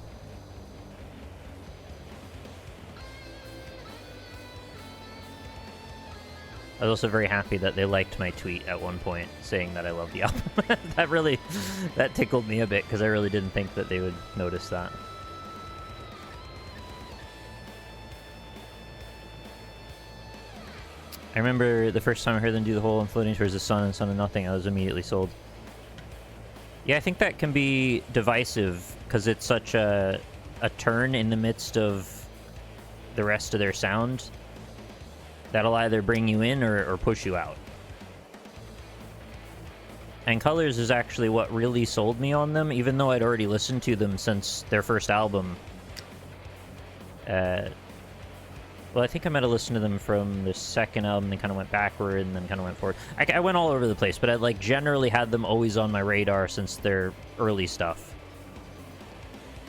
I was also very happy that they liked my tweet at one point saying that I love the album. That tickled me a bit, because I really didn't think that they would notice that. I remember the first time I heard them do the whole "I'm floating towards the sun and sun of nothing," I was immediately sold. Yeah, I think that can be divisive, because it's such a turn in the midst of the rest of their sound. That'll either bring you in or push you out. And Colors is actually what really sold me on them, even though I'd already listened to them since their first album. Well, I think I might have listened to them from the second album, then kind of went backward, and then kind of went forward. I went all over the place, but I, like, generally had them always on my radar since their early stuff.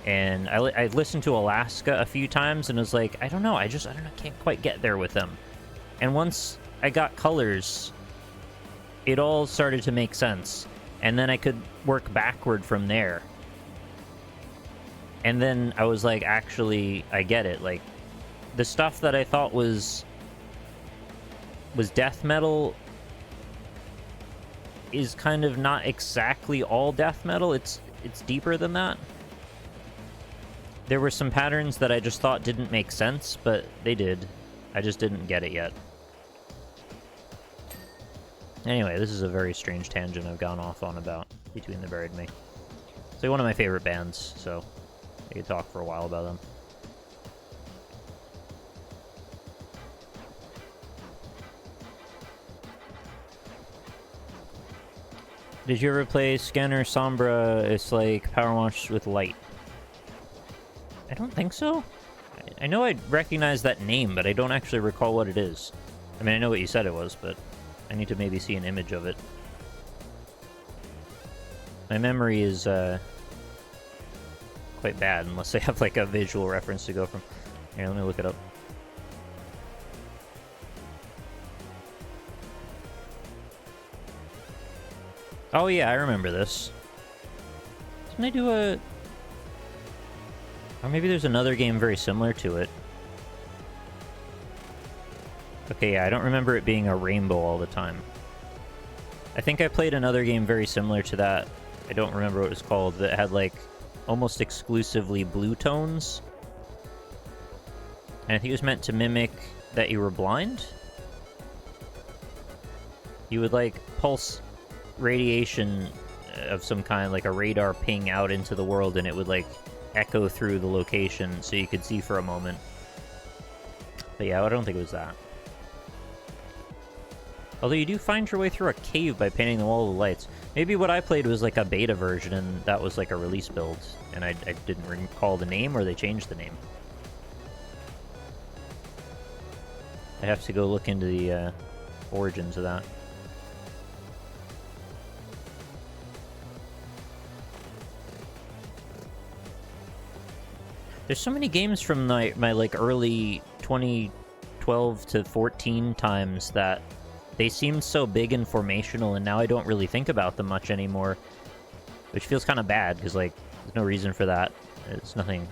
And I listened to Alaska a few times, and was like, I don't know, I can't quite get there with them. And once I got Colors, it all started to make sense. And then I could work backward from there. And then I was like, actually, I get it. Like, the stuff that I thought was death metal is kind of not exactly all death metal. It's deeper than that. There were some patterns that I just thought didn't make sense, but they did. I just didn't get it yet. Anyway, this is a very strange tangent I've gone off on about Between the Buried and Me. It's like one of my favorite bands, so I could talk for a while about them. Did you ever play Scanner Sombra? It's like Powerwash with light. I don't think so. I know I recognize that name, but I don't actually recall what it is. I mean, I know what you said it was, but I need to maybe see an image of it. My memory is quite bad, unless I have like a visual reference to go from. Here, let me look it up. Oh yeah, I remember this. Didn't I do a... Or maybe there's another game very similar to it. Okay, yeah, I don't remember it being a rainbow all the time. I think I played another game very similar to that. I don't remember what it was called, that had, like, almost exclusively blue tones. And I think it was meant to mimic that you were blind? You would, like, pulse radiation of some kind, like a radar ping out into the world, and it would, like, echo through the location so you could see for a moment. But yeah, I don't think it was that. Although you do find your way through a cave by painting the wall with lights. Maybe what I played was like a beta version, and that was like a release build, and I didn't recall the name, or they changed the name. I have to go look into the origins of that. There's so many games from my like early 2012 to 14 times that they seemed so big and formational, and now I don't really think about them much anymore, which feels kind of bad because like there's no reason for that. It's nothing.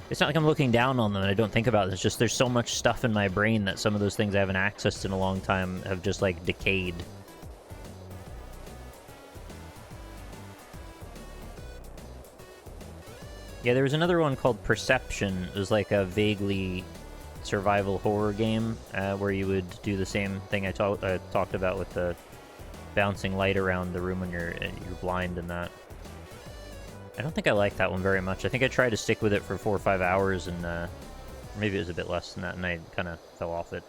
It's not like I'm looking down on them and I don't think about it. It's just there's so much stuff in my brain that some of those things I haven't accessed in a long time have just like decayed. Yeah, there was another one called Perception. It was like a vaguely survival horror game where you would do the same thing I talked about with the bouncing light around the room when you're blind and that. I don't think I liked that one very much. I think I tried to stick with it for 4 or 5 hours, and maybe it was a bit less than that, and I kind of fell off it.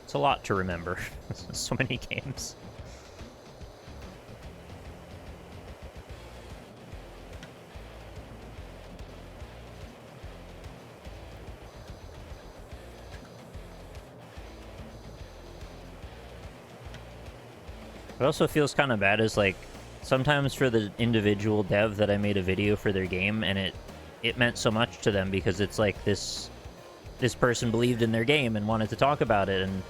It's a lot to remember. So many games. It also feels kind of bad is like sometimes for the individual dev that I made a video for their game, and it meant so much to them because it's like this person believed in their game and wanted to talk about it, and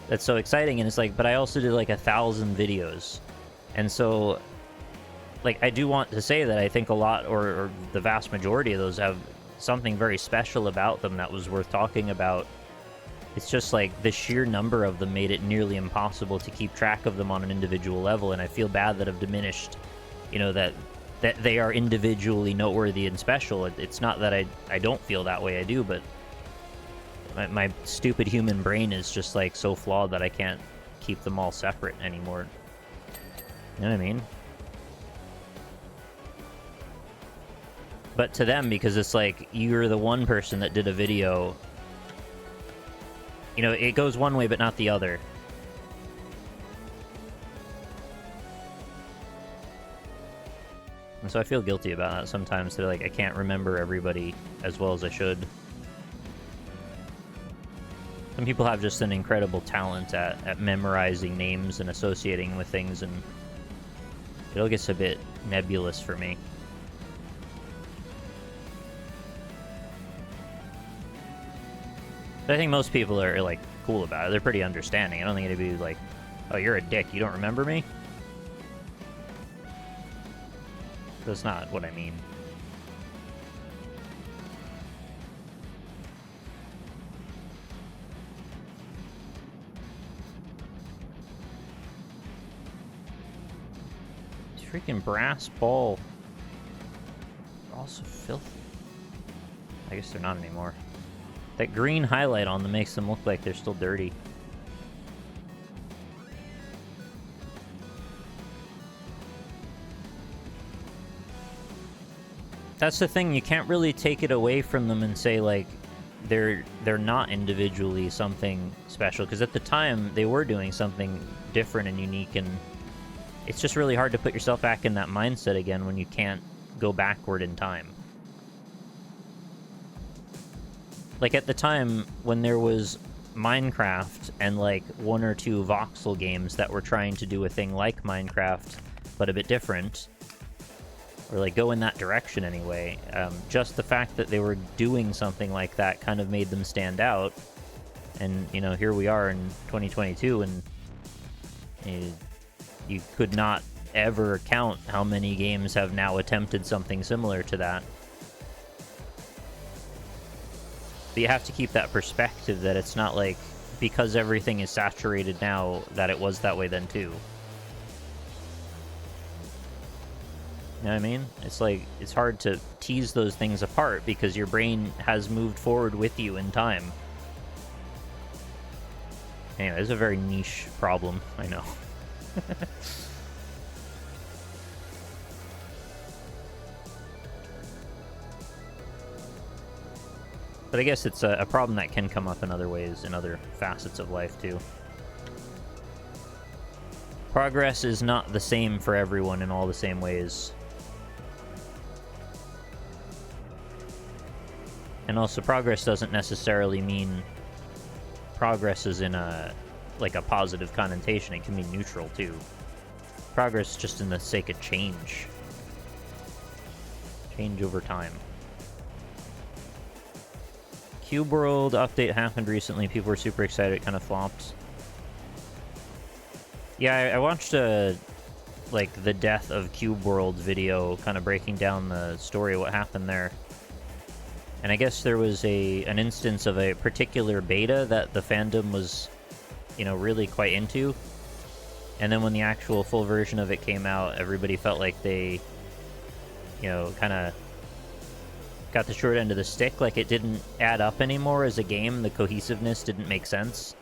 that's so exciting. And it's like, but I also did like 1,000 videos, and so like I do want to say that I think a lot or the vast majority of those have something very special about them that was worth talking about. It's just like the sheer number of them made it nearly impossible to keep track of them on an individual level, and I feel bad that I've diminished, you know, that they are individually noteworthy and special. It's not that I don't feel that way, I do, but my stupid human brain is just like so flawed that I can't keep them all separate anymore. You know what I mean? But to them, because it's like you're the one person that did a video, you know, it goes one way but not the other. And so I feel guilty about that sometimes, that like I can't remember everybody as well as I should. Some people have just an incredible talent at memorizing names and associating with things, and it all gets a bit nebulous for me. But I think most people are like cool about it. They're pretty understanding. I don't think it'd be like, oh, you're a dick, you don't remember me? That's not what I mean. This freaking brass ball. They're also filthy. I guess they're not anymore. That green highlight on them makes them look like they're still dirty. That's the thing, you can't really take it away from them and say like they're not individually something special, because at the time they were doing something different and unique, and it's just really hard to put yourself back in that mindset again when you can't go backward in time. Like at the time when there was Minecraft and like 1 or 2 voxel games that were trying to do a thing like Minecraft but a bit different, or like go in that direction anyway, just the fact that they were doing something like that kind of made them stand out. And you know, here we are in 2022, and you could not ever count how many games have now attempted something similar to that. But you have to keep that perspective that it's not like because everything is saturated now that it was that way then too. You know what I mean? It's like, it's hard to tease those things apart because your brain has moved forward with you in time. Anyway, it's a very niche problem, I know. But I guess it's a problem that can come up in other ways, in other facets of life, too. Progress is not the same for everyone in all the same ways. And also, progress doesn't necessarily mean progress is in a positive connotation. It can be neutral too. Progress just in the sake of change. Change over time. Cube World update happened recently. People were super excited. It kind of flopped. Yeah, I watched the death of Cube World video, kind of breaking down the story of what happened there. And I guess there was an instance of a particular beta that the fandom was, really quite into. And then when the actual full version of it came out, everybody felt like they, kind of got the short end of the stick. Like, it didn't add up anymore as a game. The cohesiveness didn't make sense.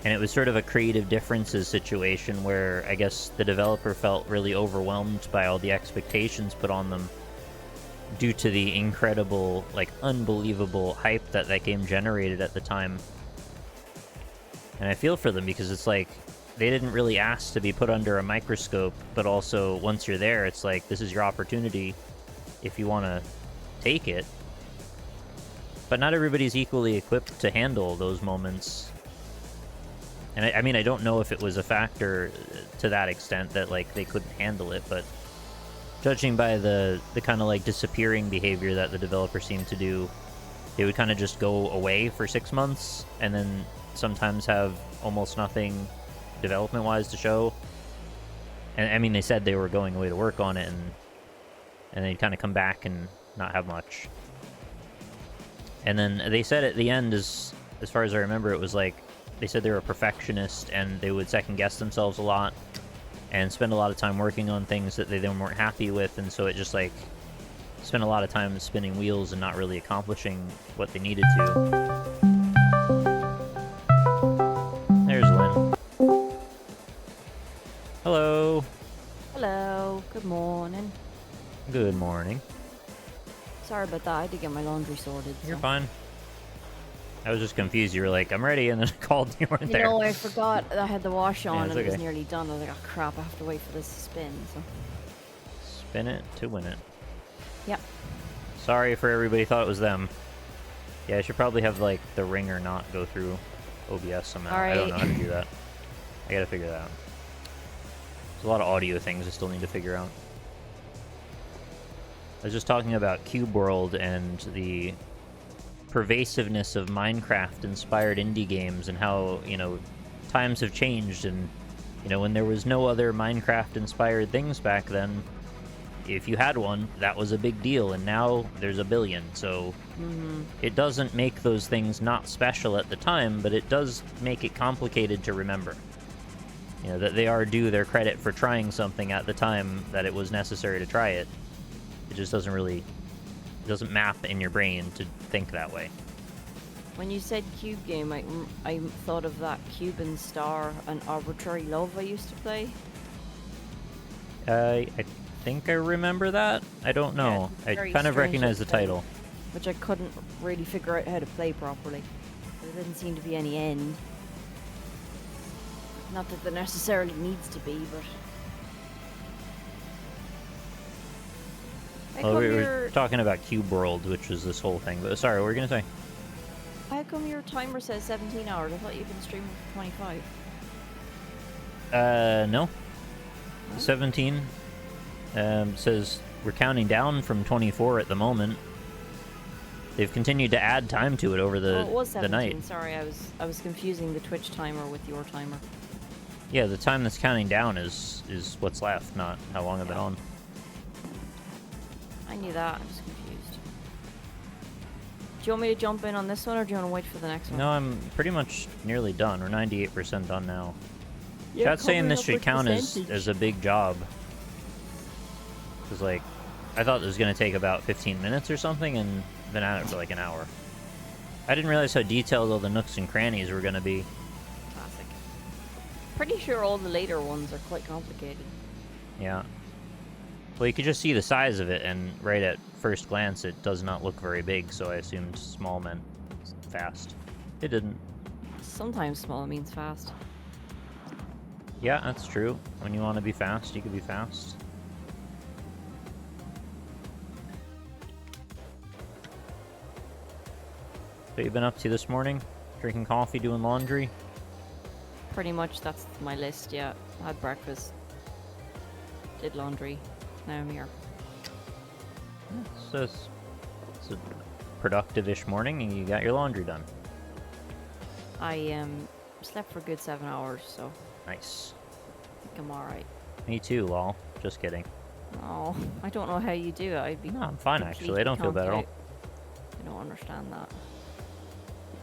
And it was sort of a creative differences situation where I guess the developer felt really overwhelmed by all the expectations put on them due to the incredible, unbelievable hype that game generated at the time. And I feel for them because it's like they didn't really ask to be put under a microscope, but also once you're there, it's like this is your opportunity if you want to take it. But not everybody's equally equipped to handle those moments. And I mean, I don't know if it was a factor to that extent that they couldn't handle it, but judging by the kind of disappearing behavior that the developer seemed to do, they would kind of just go away for 6 months and then sometimes have almost nothing development-wise to show. And I mean, they said they were going away to work on it, and they'd kind of come back and not have much. And then they said at the end, as far as I remember, it was they said they were a perfectionist and they would second-guess themselves a lot and spend a lot of time working on things that they then weren't happy with, and so it just spent a lot of time spinning wheels and not really accomplishing what they needed to. There's Lynn. Hello. Hello. Good morning. Good morning. Sorry about that. I had to get my laundry sorted. You're fine. I was just confused. You were like, I'm ready, and then I called and you weren't there. No, I forgot I had the wash on and it's it was okay. nearly done. I was like, oh crap, I have to wait for this to spin. So. Spin it to win it. Yep. Sorry for everybody thought it was them. Yeah, I should probably have the ring or not go through OBS somehow. All right. I don't know how to do that. I gotta figure that out. There's a lot of audio things I still need to figure out. I was just talking about Cube World and the pervasiveness of Minecraft-inspired indie games and how, times have changed, and, when there was no other Minecraft-inspired things back then, if you had one, that was a big deal, and now there's a billion, so it doesn't make those things not special at the time, but it does make it complicated to remember. That they are due their credit for trying something at the time that it was necessary to try it. It just doesn't map in your brain to think that way. When you said cube game, I thought of that Cuban Star and Arbitrary Love I used to play. I think I remember that. I don't know. Yeah, I kind of recognize the title. Which I couldn't really figure out how to play properly. There didn't seem to be any end. Not that there necessarily needs to be, but... Well, we were talking about Cube World, which was this whole thing. But sorry, what were you going to say? How come your timer says 17 hours? I thought you'd been streaming for 25. No. Huh? 17 says we're counting down from 24 at the moment. They've continued to add time to it over the it was 17. night. Sorry, I was confusing the Twitch timer with your timer. Yeah, the time that's counting down is what's left, not how long I've been on. I knew that. I'm just confused. Do you want me to jump in on this one, or do you want to wait for the next one? No, I'm pretty much nearly done. We're 98% done now. Yeah, Chat's saying this should with count percentage. as a big job. Because, I thought it was going to take about 15 minutes or something, and been at it for an hour. I didn't realize how detailed all the nooks and crannies were going to be. Classic. Pretty sure all the later ones are quite complicated. Yeah. Well, you could just see the size of it, and right at first glance, it does not look very big, so I assumed small meant fast. It didn't. Sometimes small means fast. Yeah, that's true. When you want to be fast, you can be fast. What you been up to this morning? Drinking coffee, doing laundry? Pretty much that's my list, yeah. Had breakfast. Did laundry. Now I'm here. So it's a productive-ish morning and you got your laundry done. I slept for a good 7 hours, so Nice. I think I'm alright. Me too, lol. Just kidding. Oh, I don't know how you do it. I'd be No, I'm fine actually. I don't feel bad at all. I don't understand that.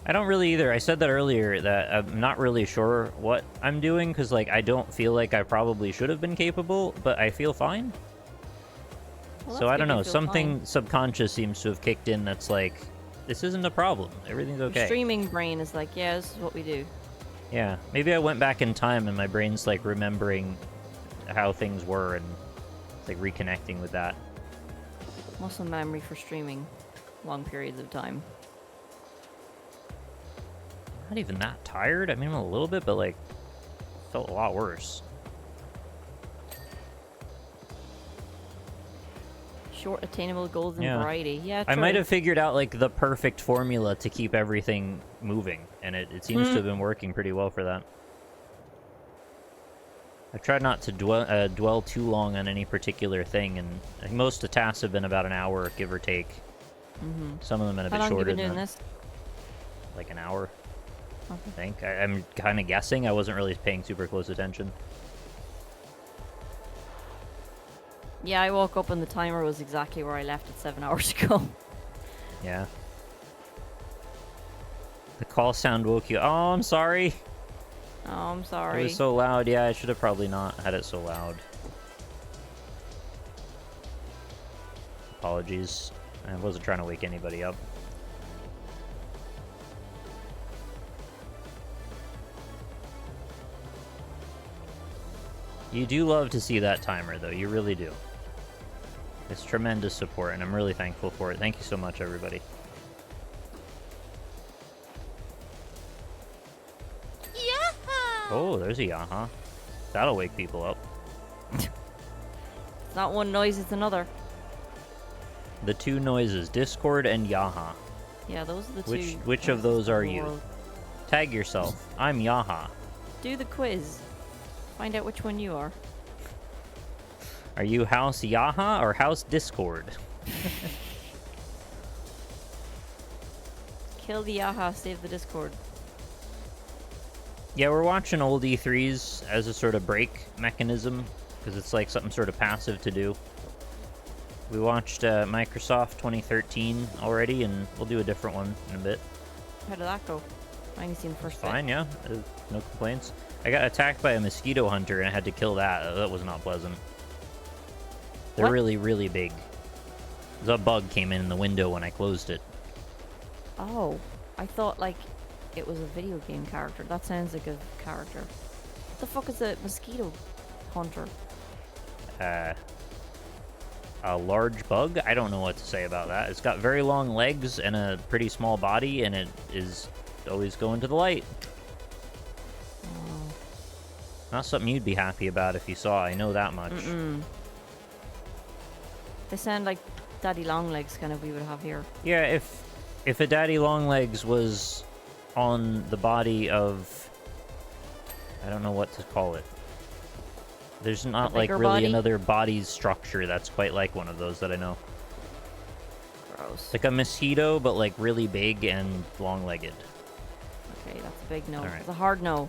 I don't really either. I said that earlier that I'm not really sure what I'm doing because, like, I don't feel like I probably should have been capable, but I feel fine. Well, So that's I don't good you know. feel Something fine. subconscious seems to have kicked in that's like, this isn't a problem. Everything's Your okay. streaming brain is like, yeah, this is what we do. Yeah. Maybe I went back in time and my brain's like remembering how things were and like reconnecting with that. Muscle memory for streaming long periods of time. Not even that tired. I mean, I'm a little bit, but like, felt a lot worse. Short, attainable goals and Yeah. variety. Yeah, I true. might have figured out like the perfect formula to keep everything moving, and it seems to have been working pretty well for that. I've tried not to dwell too long on any particular thing, and I think most of the tasks have been about an hour, give or take. Some of them been a How bit long have you shorter been than doing that. this? Like an hour, Okay. I think. I'm kind of guessing. I wasn't really paying super close attention. Yeah, I woke up and the timer was exactly where I left it 7 hours ago. Yeah. The call sound woke you. Oh, I'm sorry. Oh, I'm It sorry. was so loud. Yeah, I should have probably not had it so loud. Apologies. I wasn't trying to wake anybody up. You do love to see that timer, though. You really do. It's tremendous support, and I'm really thankful for it. Thank you so much, everybody. Oh, there's a yaha. That'll wake people up. It's not one noise, it's another. The two noises, Discord and yaha. Yeah, those are the two. Which of those are in the you? world. Tag yourself. I'm yaha. Do the quiz. Find out which one you are. Are you House Yaha or House Discord? Kill the Yaha, save the Discord. Yeah, we're watching old E3s as a sort of break mechanism, because it's like something sort of passive to do. We watched Microsoft 2013 already, and we'll do a different one in a bit. How did that go? I only seen the first bit. Fine, yeah. No complaints. I got attacked by a mosquito hunter, and I had to kill that. That was not pleasant. They're What? really, really big. The bug came in the window when I closed it. Oh, I thought like it was a video game character. That sounds like a character. What the fuck is a mosquito hunter? A large bug? I don't know what to say about that. It's got very long legs and a pretty small body, and it is always going to the light. Oh. Not something you'd be happy about if you saw, I know that much. They sound like daddy long legs kind of we would have here. Yeah, if a daddy longlegs was on the body of... I don't know what to call it. There's not like bigger really body? another body structure that's quite like one of those that I know. Gross. Like a mosquito, but like really big and long-legged. Okay, that's a big no. Alright. It's a hard no.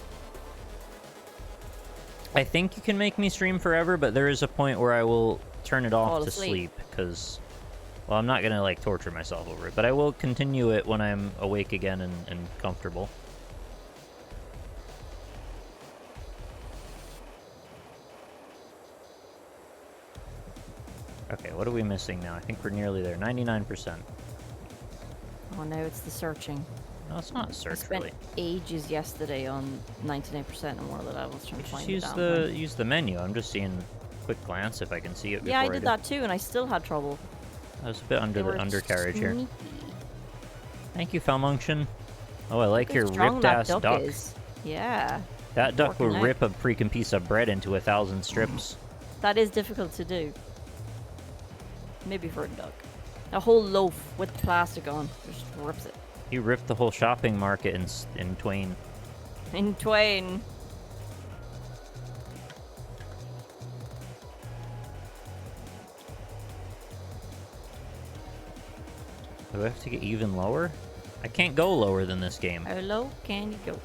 I think you can make me stream forever, but there is a point where I will turn it off Fall to asleep. sleep, because, well, I'm not gonna like torture myself over it, but I will continue it when I'm awake again and comfortable. Okay, what are we missing now? I think we're nearly there. 99%. Oh, now it's the searching. No, it's not I search, spent really. ages yesterday on 99% on one of the levels trying to Just find use damn the thing. use the menu. I'm just seeing quick glance if I can see it before Yeah, I do. did that too, and I still had trouble. I was a bit under They the were undercarriage here. sneaky. Thank you, Falmunction. Oh, I like Look your how strong ripped that ass duck. is. Yeah. That duck will Working out. rip a freaking piece of bread into 1,000 strips. That is difficult to do. Maybe for a duck. A whole loaf with the plastic on. Just rips it. He ripped the whole shopping market in twain. In twain. Do I have to get even lower? I can't go lower than this game. How low can you go?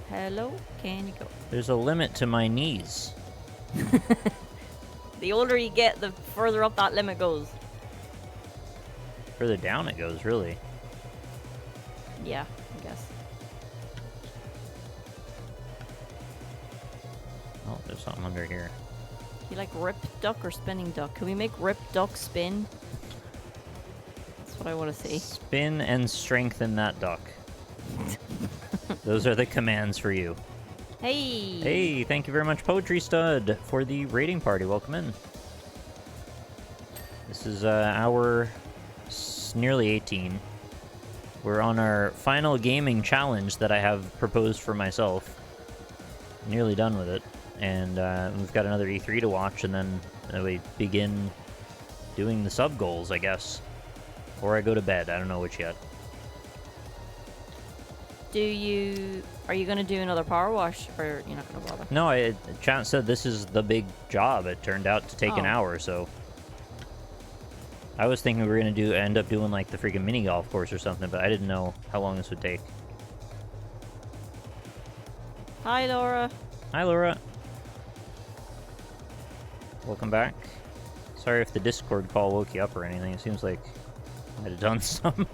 How low can you go? There's a limit to my knees. The older you get, the further up that limit goes. Further down it goes, really. Yeah, I guess. Oh, there's something under here. You like rip duck or spinning duck? Can we make rip duck spin? That's what I want to see. Spin and strengthen that duck. Those are the commands for you. Hey! Hey, thank you very much, Poetry Stud, for the raiding party. Welcome in. This is hour nearly 18. We're on our final gaming challenge that I have proposed for myself. Nearly done with it. And we've got another E3 to watch, and then we begin doing the sub goals, I guess. Or I go to bed. I don't know which yet. Are you going to do another power wash, or you're not going to bother? No, Chat said this is the big job. It turned out to take an hour, so... I was thinking we were going to end up doing, like, the freaking mini golf course or something, but I didn't know how long this would take. Hi, Laura. Hi, Laura. Welcome back. Sorry if the Discord call woke you up or anything. It seems like I might have done some.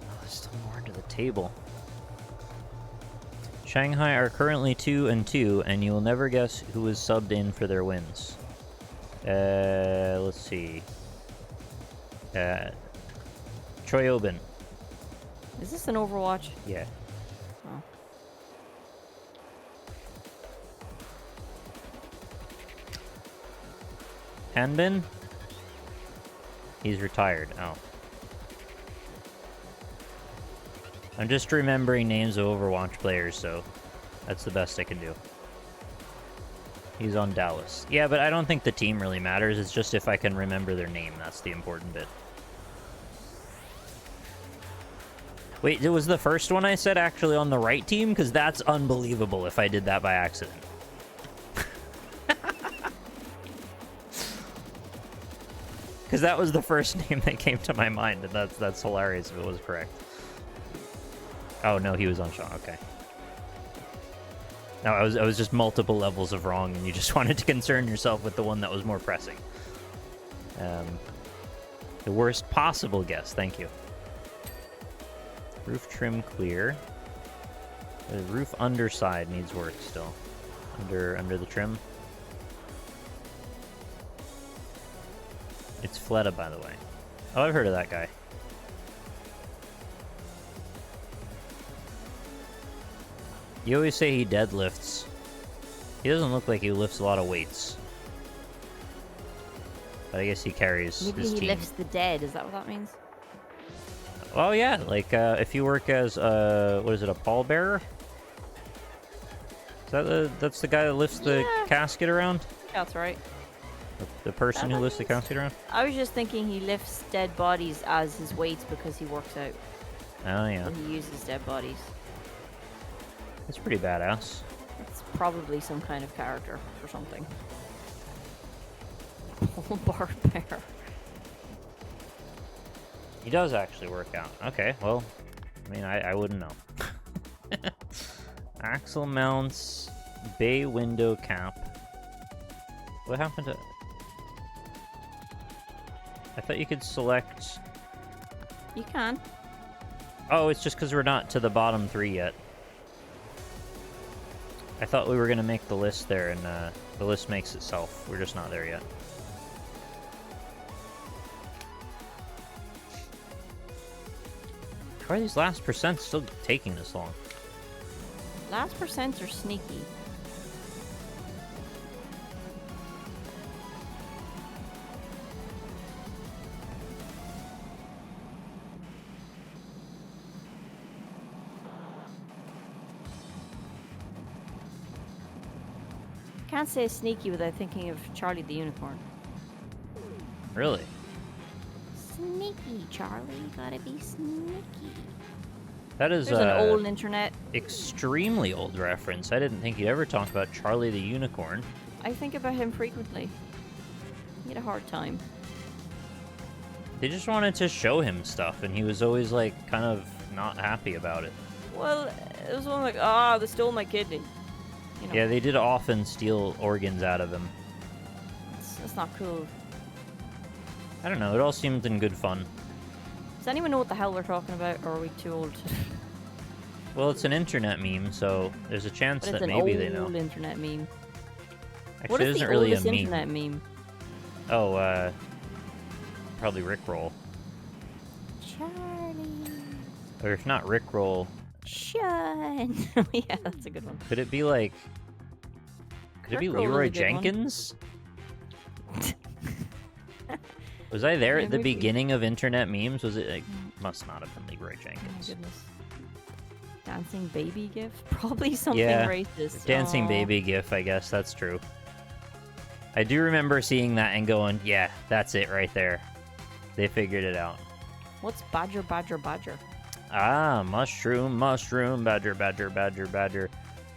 Oh, there's still more under the table. Shanghai are currently 2-2, and you will never guess who is subbed in for their wins. Let's see. Troy Oben. Is this an Overwatch? Yeah. Oh. Hanbin? He's retired. Oh. I'm just remembering names of Overwatch players, so that's the best I can do. He's on Dallas. Yeah, but I don't think the team really matters. It's just if I can remember their name. That's the important bit. Wait, it was the first one I said actually on the right team? Because that's unbelievable if I did that by accident. Because that was the first name that came to my mind, and that's hilarious if it was correct. Oh, no, he was on Shaw. Okay. No, I was just multiple levels of wrong, and you just wanted to concern yourself with the one that was more pressing. The worst possible guess. Thank you. Roof trim clear. The roof underside needs work still. Under the trim. It's Fleta, by the way. Oh, I've heard of that guy. You always say he deadlifts. He doesn't look like he lifts a lot of weights. But I guess he carries Maybe his he team. lifts the dead. Is that what that means? Oh yeah, like if you work as what is it, a pallbearer? Is that that's the guy that lifts the casket around? That's right. The person who lifts the casket around? I was just thinking he lifts dead bodies as his weights because he works out. Oh yeah. And he uses dead bodies. It's pretty badass. It's probably some kind of character or something. Pole bar bear. He does actually work out. Okay, well, I mean, I wouldn't know. Axle mounts, bay window cap. What happened to... I thought you could select... You can. Oh, it's just because we're not to the bottom 3 yet. I thought we were going to make the list there, and the list makes itself. We're just not there yet. How are these last percents still taking this long? Last percents are sneaky. can't say sneaky without thinking of Charlie the Unicorn. Really? Sneaky, Charlie. Gotta be sneaky. That is There's an old internet. extremely old reference. I didn't think you'd ever talk about Charlie the Unicorn. I think about him frequently. He had a hard time. They just wanted to show him stuff, and he was always, like, kind of not happy about it. Well, it was one like, ah, they stole my kidney. You know, Yeah, they did often steal organs out of him. it's not cool. I don't know, it all seemed in good fun. Does anyone know what the hell we're talking about, or are we too old? Well, it's an internet meme, so there's a chance But it's that an maybe old they know. internet meme. Actually, What it is isn't the really a oldest meme. internet meme? Oh, probably Rickroll. Charlie. Or if not Rickroll, Shun. Yeah, that's a good one. could it be like... Could it be Rickroll is a Leroy good one. Jenkins? Was I there at the Maybe. beginning of internet memes? Was it like... Must not have been Leroy Oh my Jenkins. goodness. Dancing baby gif? Probably something Yeah, racist. Dancing Aw. baby gif, I guess, that's true. I do remember seeing that and going, yeah, that's it right there. They figured it out. What's badger, badger, badger? Ah, mushroom, mushroom, badger, badger, badger, badger.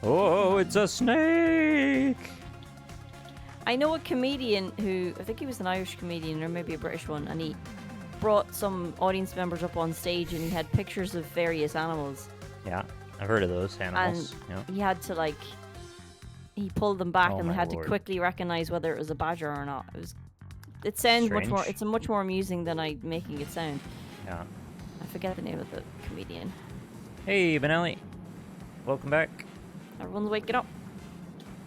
Oh, it's a snake! I know a comedian who, I think he was an Irish comedian or maybe a British one, and he brought some audience members up on stage and he had pictures of various animals. Yeah, I've heard of those animals. Yeah. He had to, like, he pulled them back Oh and they my had lord. to quickly recognize whether it was a badger or not. It sounds much more, Strange. it's much more amusing than I'm making it sound. Yeah. I forget the name of the comedian. Hey, Benelli. Welcome back. Everyone's waking up.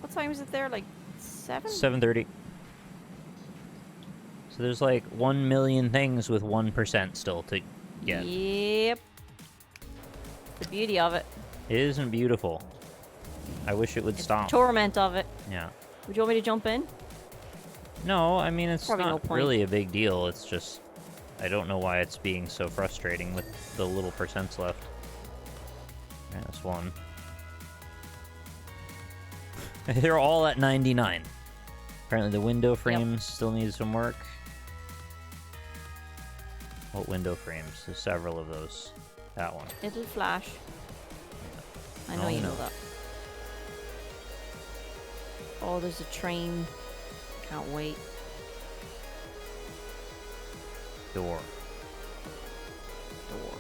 What time is it there? Like 7? 7:30. So there's like 1 million things with 1% still to get. Yep. The beauty of it. It isn't beautiful. I wish it would stop. Torment of it. Yeah. Would you want me to jump in? No, I mean, it's Probably no not point. really a big deal. It's just, I don't know why it's being so frustrating with the little percents left. Yeah, that's one. They're all at 99. Apparently the window frames still need some work. What window frames? There's several of those. That one. It'll flash. I know Oh, you no. know that. Oh, there's a train. Can't wait. Door. Door.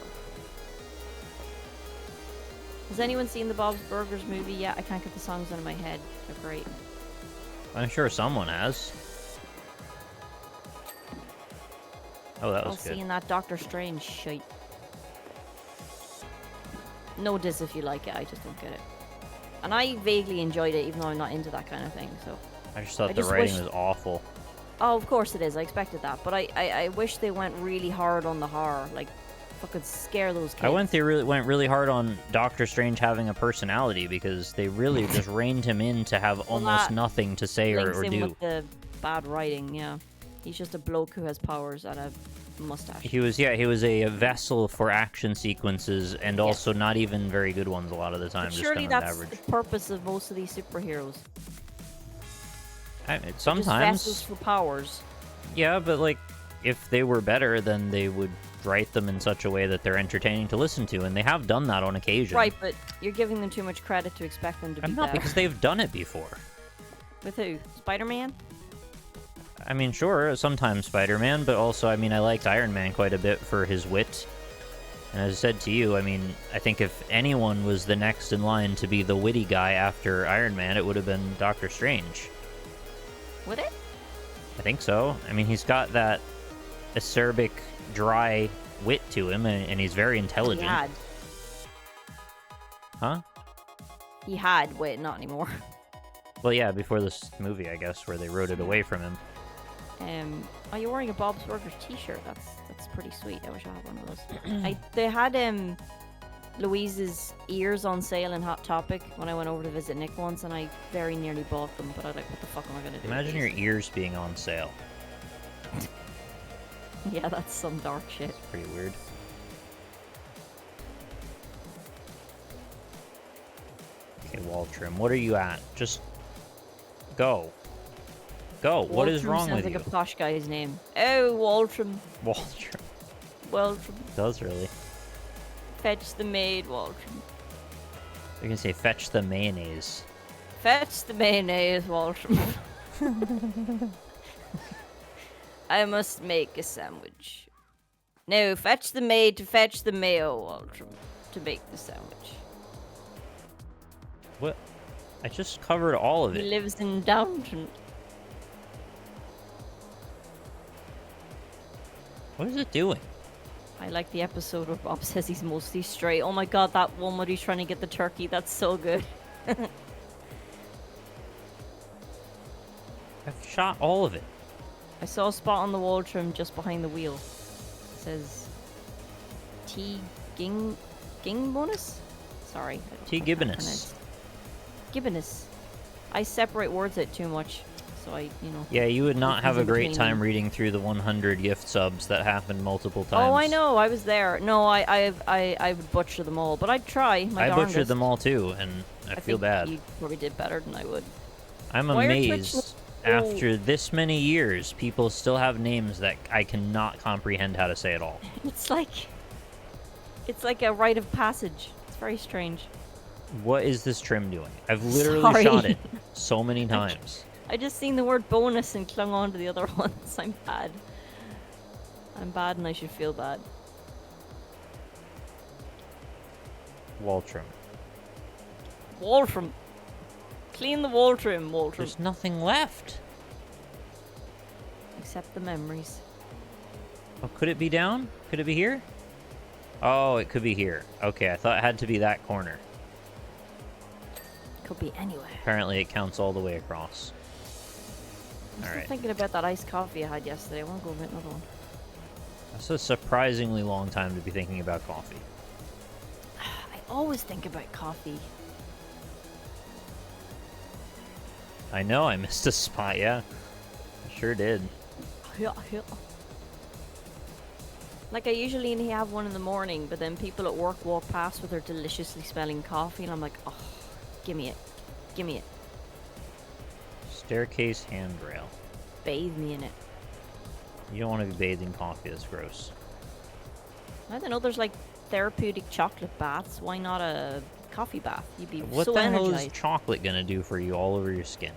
Has anyone seen the Bob's Burgers movie yet? I can't get the songs out of my head. They're great. I'm sure someone has. Oh, that I'll was see good. in that Doctor Strange shite. No diss if you like it, I just don't get it. And I vaguely enjoyed it, even though I'm not into that kind of thing, so... I just thought I the just writing wish- was awful. Oh, of course it is, I expected that. But I wish they went really hard on the horror. Like, fucking scare those kids. They went really hard on Doctor Strange having a personality because they really just reined him in to have almost that nothing to say Links or in do. with the bad writing, yeah. He's just a bloke who has powers and a mustache. He was a vessel for action sequences and also not even very good ones a lot of the time. But Just surely kind of that's average. the purpose of most of these superheroes. Just Sometimes, vessels for powers. yeah, but like if they were better, then they would write them in such a way that they're entertaining to listen to, and they have done that on occasion. Right, but you're giving them too much credit to expect them to be I'm not better. because they've done it before. With who? Spider-Man? I mean, sure, sometimes Spider-Man, but also, I mean, I liked Iron Man quite a bit for his wit. And as I said to you, I mean, I think if anyone was the next in line to be the witty guy after Iron Man, it would have been Doctor Strange. Would it? I think so. I mean, he's got that acerbic, dry wit to him, and he's very intelligent. He had. Huh? He had. Wait, not anymore. Well, yeah, before this movie, I guess, where they wrote it away from him. Oh, you're wearing a Bob's Burgers t-shirt. That's pretty sweet. I wish I had one of those. They had Louise's ears on sale in Hot Topic when I went over to visit Nick once, and I very nearly bought them, but I was like, what the fuck am I gonna do? Imagine with your these? ears being on sale. Yeah, that's some dark shit. Pretty weird. Okay, wall trim. What are you at? Just Go. Go. What is Waltram wrong sounds with like you? a posh guy's name. Oh, Waltram. Waltram. Waltram. Does really. Fetch the maid, Waltram. You're gonna say fetch the mayonnaise. Fetch the mayonnaise, Waltram. I must make a sandwich. No, fetch the maid to fetch the mayo, Waltram, to make the sandwich. What? I just covered all of He it. lives in Downton. What is it doing? I like the episode where Bob says he's mostly straight. Oh my god, that one where he's trying to get the turkey, that's so good. I've shot all of it. I saw a spot on the wall trim just behind the wheel. It says T Ging bonus? Sorry. T. I can't Gibbonus. pronounce. Gibbonus. I separate words out too much, so I, Yeah, you would not have a in great between time them. reading through the 100 gift subs that happened multiple times. Oh, I know. I was there. No, I would butcher them all, but I'd try my I darndest. butchered them all too, and I feel think bad. You probably did better than I would. I'm Why are Twitch amazed. Oh. After this many years, people still have names that I cannot comprehend how to say at all. It's like a rite of passage. It's very strange. What is this trim doing? I've literally Sorry. shot it so many times. I just seen the word bonus and clung on to the other ones. I'm bad. I'm bad and I should feel bad. Wall trim. Wall trim. Clean the wall trim, wall trim. There's nothing left. Except the memories. Oh, could it be down? Could it be here? Oh, it could be here. Okay, I thought it had to be that corner. Could be anywhere. Apparently it counts all the way across. I'm still Alright. thinking about that iced coffee I had yesterday. I want to go get another one. That's a surprisingly long time to be thinking about coffee. I always think about coffee. I know, I missed a spot, yeah. I sure did. Like, I usually only have one in the morning, but then people at work walk past with their deliciously smelling coffee, and I'm like, oh, give me it. Give me it. Staircase handrail. Bathe me in it. You don't want to be bathed in coffee, that's gross. I don't know, there's like therapeutic chocolate baths. Why not a coffee bath? You'd be What so the hell energized. is chocolate gonna do for you all over your skin?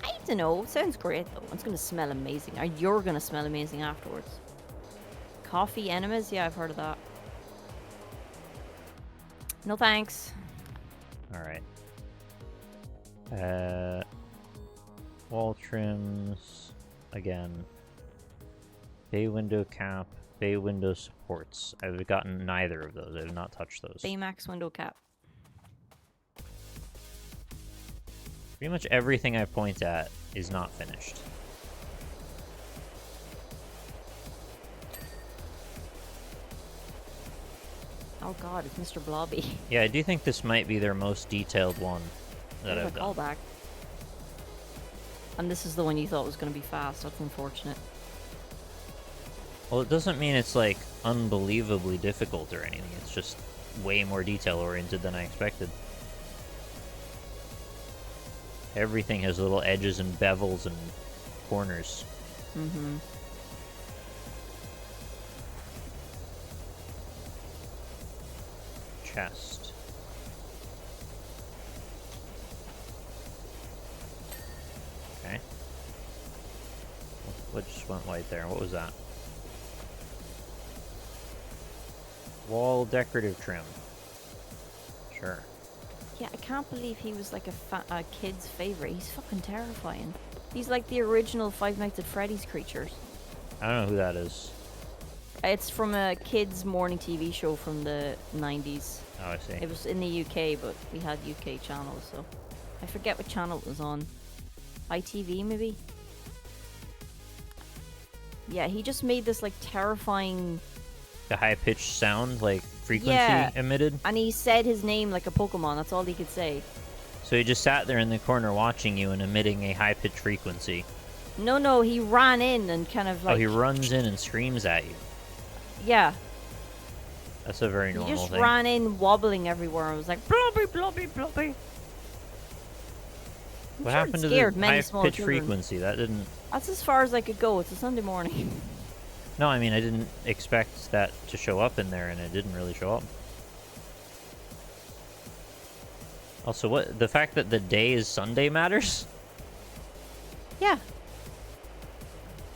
I don't know. It sounds great though. It's gonna smell amazing. Or you're gonna smell amazing afterwards. Coffee enemas? Yeah, I've heard of that. No thanks. Alright. Wall trims. Again. Bay window cap. Bay window supports. I've gotten neither of those. I have not touched those. Baymax window cap. Pretty much everything I point at is not finished. Oh god, it's Mr. Blobby. Yeah, I do think this might be their most detailed one that There's I've a done. callback. And this is the one you thought was going to be fast. That's unfortunate. Well, it doesn't mean it's, like, unbelievably difficult or anything. It's just way more detail-oriented than I expected. Everything has little edges and bevels and corners. Mm-hmm. Chest. Okay. What just went white there? What was that? Wall decorative trim. Sure. Yeah, I can't believe he was like a kid's favorite. He's fucking terrifying. He's like the original Five Nights at Freddy's creatures. I don't know who that is. It's from a kids' morning TV show from the 90s. Oh, I see. It was in the UK, but we had UK channels, so I forget what channel it was on. ITV, maybe? Yeah, he just made this like terrifying... The high-pitched sound, like, frequency Yeah. emitted? And he said his name like a Pokemon, that's all he could say. So he just sat there in the corner watching you and emitting a high-pitched frequency. No, he ran in and kind of like... Oh, he runs in and screams at you. Yeah, That's a very he normal just thing. ran in wobbling everywhere. I was like, blobby, blobby, blobby. What sure it happened to scared the many high small pitch children. frequency? That didn't. That's as far as I could go. It's a Sunday morning. No, I mean I didn't expect that to show up in there, and it didn't really show up. Also, what the fact that the day is Sunday matters? Yeah.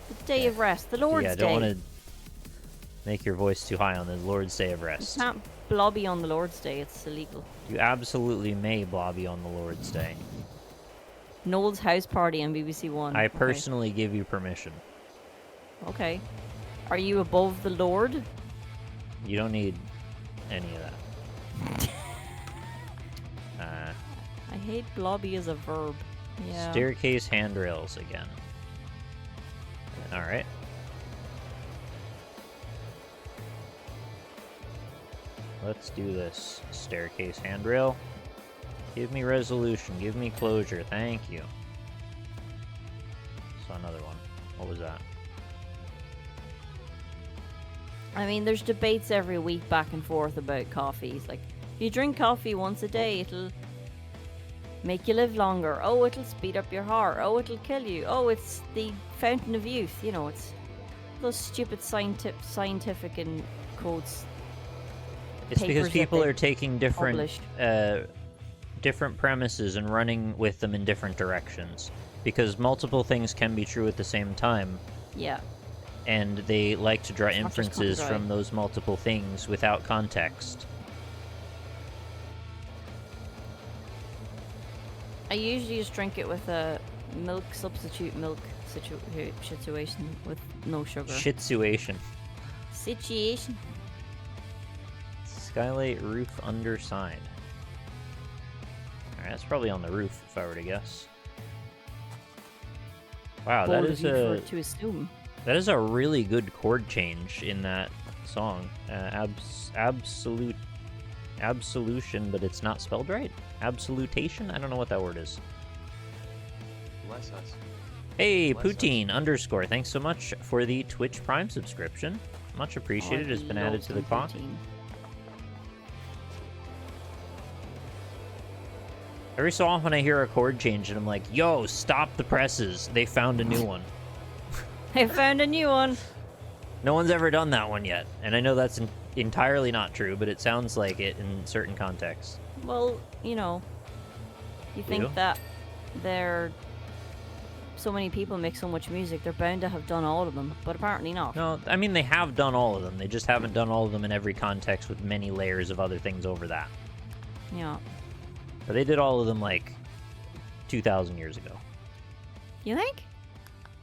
The day of rest, the Lord's Yeah, I Day. don't want to make your voice too high on the Lord's Day of You Rest. can't blobby on the Lord's Day. It's illegal. You absolutely may blobby on the Lord's Day. Noel's house party on BBC One. I personally give you permission. Okay. Are you above the Lord? You don't need any of that. I hate blobby as a verb. Yeah. Staircase handrails again. Alright. Let's do this. Staircase handrail. Give me resolution. Give me closure. Thank you. Saw another one. What was that? I mean, there's debates every week back and forth about coffees. Like, if you drink coffee once a day, it'll make you live longer. Oh, it'll speed up your heart. Oh, it'll kill you. Oh, it's the fountain of youth. You know, it's those stupid scientific and quotes. It's because papers that people they are taking different published. different premises and running with them in different directions. Because multiple things can be true at the same time. Yeah. And they like to draw not just cut and inferences dry. from those multiple things without context. I usually just drink it with a substitute milk situation with no sugar. Shitsuation. Situation. Skylight roof underside. Alright, that's probably on the roof if I were to guess. Wow, Bold that of is you for a it to assume. that is a really good chord change in that song. Absolution, but it's not spelled right. Absolutation? I don't know what that word is. Bless us. Hey, Bless us. Poutine _ thanks so much for the Twitch Prime subscription. Much appreciated. Has been added to the clock. Every so often I hear a chord change and I'm like, yo, stop the presses. They found a new one. I found a new one. No one's ever done that one yet. And I know that's entirely not true, but it sounds like it in certain contexts. Well, you know, you think You? that so many people make so much music, they're bound to have done all of them, but apparently not. No, I mean, they have done all of them. They just haven't done all of them in every context with many layers of other things over that. Yeah. But they did all of them, like, 2,000 years ago. You think?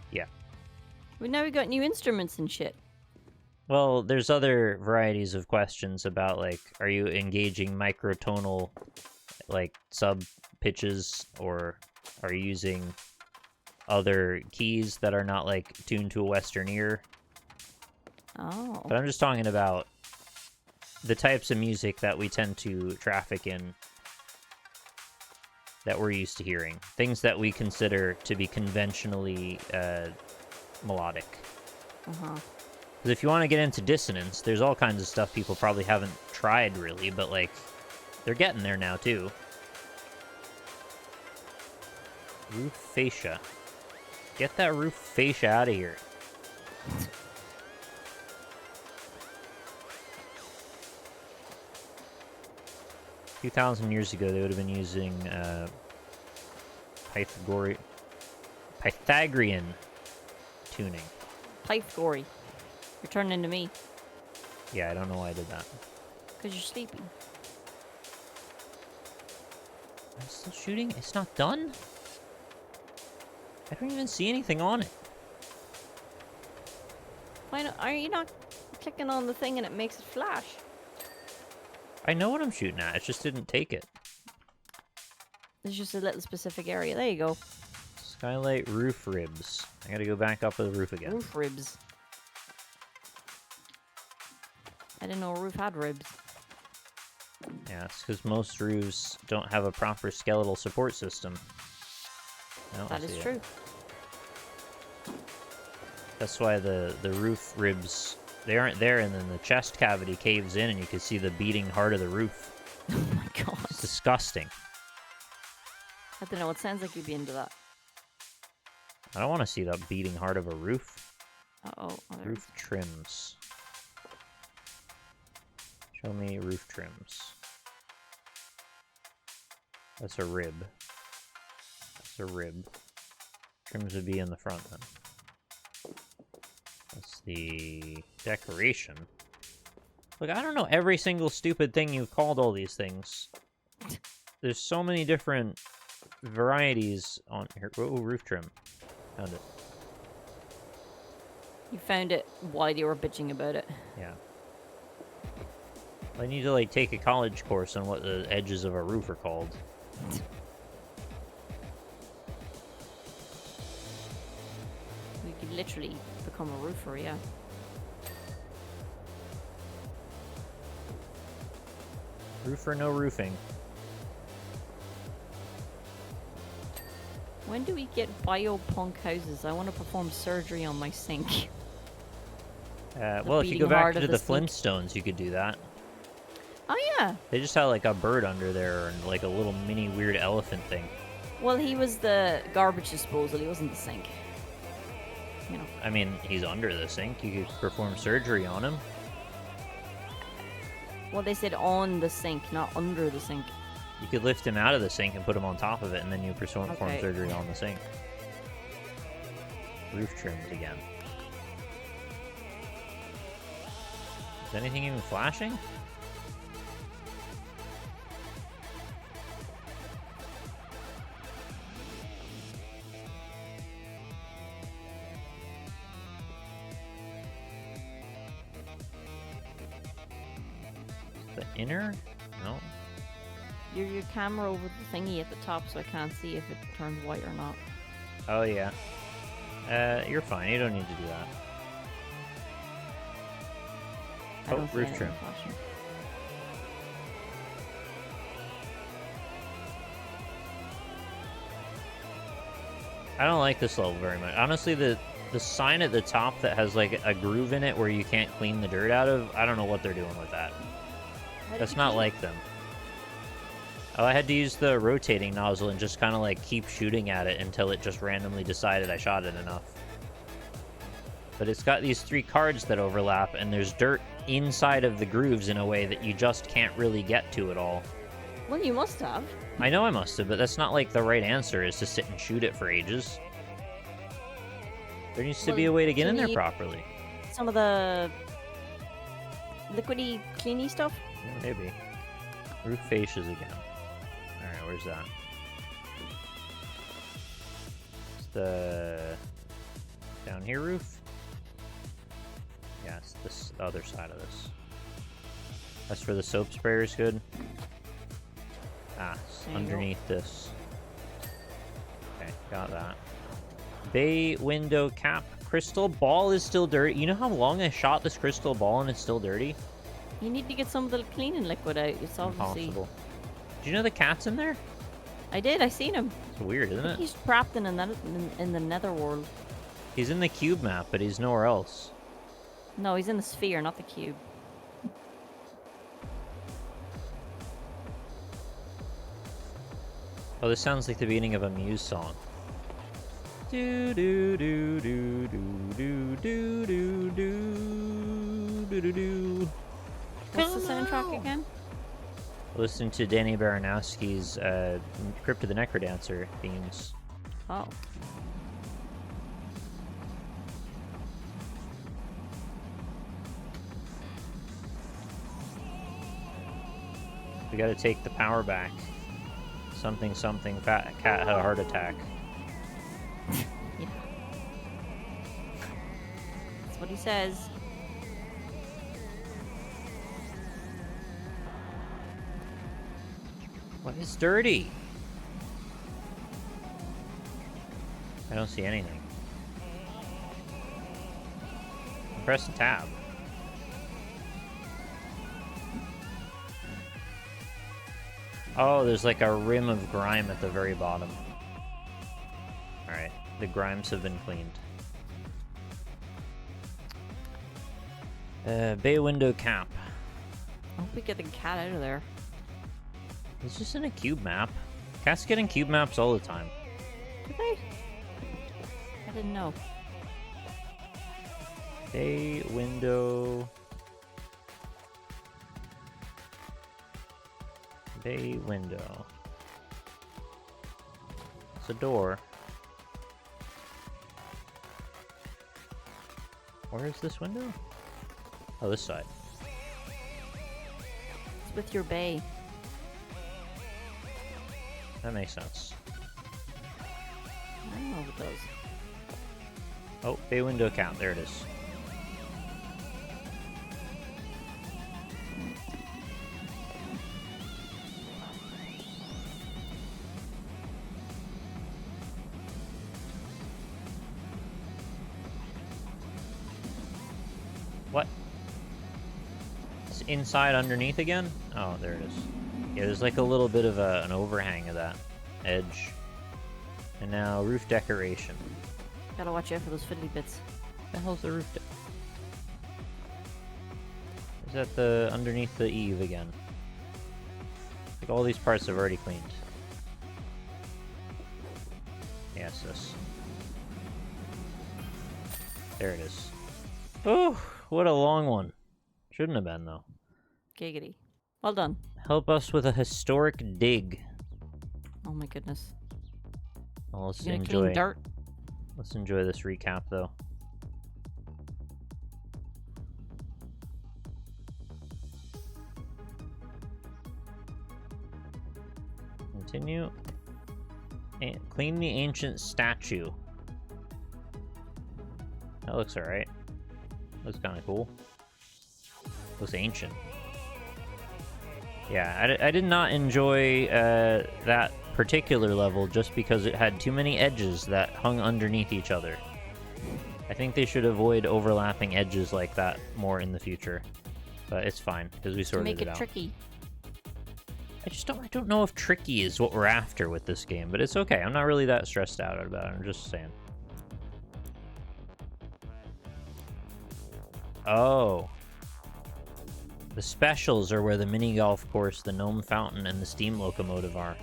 Yeah. Well, now we got new instruments and shit. Well, there's other varieties of questions about, like, are you engaging microtonal, like, sub-pitches, or are you using other keys that are not, like, tuned to a Western ear? Oh. But I'm just talking about the types of music that we tend to traffic in that we're used to hearing. Things that we consider to be conventionally melodic. Uh-huh. Because if you want to get into dissonance, there's all kinds of stuff people probably haven't tried, really, but, like, they're getting there now, too. Roof fascia. Get that roof fascia out of here. 2,000 years ago, they would have been using Pythagorean tuning. Pythgory. You're turning into me. Yeah, I don't know why I did that. Because you're sleeping. I'm still shooting? It's not done? I don't even see anything on it. Why not? Are you not clicking on the thing and it makes it flash? I know what I'm shooting at, it just didn't take it. There's just a little specific area. There you go. Skylight roof ribs. I gotta go back up to the roof again. Roof ribs. I didn't know a roof had ribs. Yeah, it's because most roofs don't have a proper skeletal support system. I That see is it. true. That's why the roof ribs, they aren't there, and then the chest cavity caves in and you can see the beating heart of the roof. Oh my god. It's disgusting. I don't know. It sounds like you'd be into that. I don't want to see that beating heart of a roof. Oh, there. Roof trims. Show me roof trims. That's a rib. That's a rib. Trims would be in the front then. That's the decoration. Look, I don't know every single stupid thing you've called all these things. There's so many different varieties on here. Oh, roof trim. Found it. You found it while you were bitching about it. Yeah. I need to, like, take a college course on what the edges of a roof are called. You could literally become a roofer, yeah. Roof or no roofing? When do we get biopunk houses? I want to perform surgery on my sink. Well, if you beating go back heart to of the the sink. Flintstones, you could do that. Oh, yeah. They just had, like, a bird under there and, like, a little mini weird elephant thing. Well, he was the garbage disposal. He wasn't the sink. You know. I mean, he's under the sink. You could perform surgery on him. Well, they said on the sink, not under the sink. You could lift him out of the sink and put him on top of it, and then you perform Okay. surgery on the sink. Roof trimmed again. Is anything even flashing? The inner? No. Your camera over the thingy at the top, so I can't see if it turns white or not. Oh, yeah. You're fine. You don't need to do that. I Oh, don't see roof anything trim. flashing. I don't like this level very much. Honestly, the sign at the top that has, like, a groove in it where you can't clean the dirt out of, I don't know what they're doing with that. How did That's you not clean like them. Oh, I had to use the rotating nozzle and just kind of, like, keep shooting at it until it just randomly decided I shot it enough. But it's got these 3 cards that overlap, and there's dirt inside of the grooves in a way that you just can't really get to at all. it? Well, you must have. I know I must have, but that's not, like, the right answer, is to sit and shoot it for ages. There needs to be a Well, way to get you in there need- properly. Some of the liquidy, cleany stuff. Yeah, maybe. Roof fascias again. Alright, where's that? It's the down here roof? Yeah, it's this the other side of this. That's where the soap sprayer is good. Ah, it's There you go. underneath this. Okay, got that. Bay window cap. Crystal ball is still dirty. You know how long I shot this crystal ball and it's still dirty? You need to get some of the cleaning liquid out. It's obviously. Impossible. Do you know the cat's in there? I did. I seen him. It's weird, isn't it? He's trapped in the netherworld. He's in the cube map, but he's nowhere else. No, he's in the sphere, not the cube. Oh, this sounds like the beginning of a Muse song. Do do do do do do do do do do do do. What's the soundtrack again? Listen to Danny Baranowski's Crypt of the Necrodancer themes. Oh. We gotta take the power back. Something something fat cat had a heart attack. Yeah. That's what he says. What is dirty? I don't see anything. Press the tab. Oh, there's like a rim of grime at the very bottom. Alright, the grimes have been cleaned. Bay window cap. I hope we get the cat out of there. It's just in a cube map. Cats getting cube maps all the time. Do they? I didn't know. Bay window. Bay window. It's a door. Where is this window? Oh, this side. It's with your bay. That makes sense. I don't know if it does. Oh, bay window count. There it is. What? It's inside underneath again? Oh, there it is. Yeah, there's like a little bit of an overhang of that edge. And now roof decoration. Gotta watch out for those fiddly bits. What the hell's the roof? Is that the underneath the eave again? Like all these parts I've already cleaned. Yes, this. There it is. Oh, what a long one. Shouldn't have been though. Giggity. Well done. Help us with a historic dig. Oh my goodness. Well, let's You're gonna enjoy. clean dirt. Let's enjoy this recap though. Continue. And clean the ancient statue. That looks alright. Looks kind of cool. Looks ancient. Yeah, I did not enjoy that particular level just because it had too many edges that hung underneath each other. I think they should avoid overlapping edges like that more in the future. But it's fine, because we To sorted make it it out. tricky. I don't know if tricky is what we're after with this game, but it's okay. I'm not really that stressed out about it. I'm just saying. Oh. The specials are where the mini golf course, the gnome fountain, and the steam locomotive are.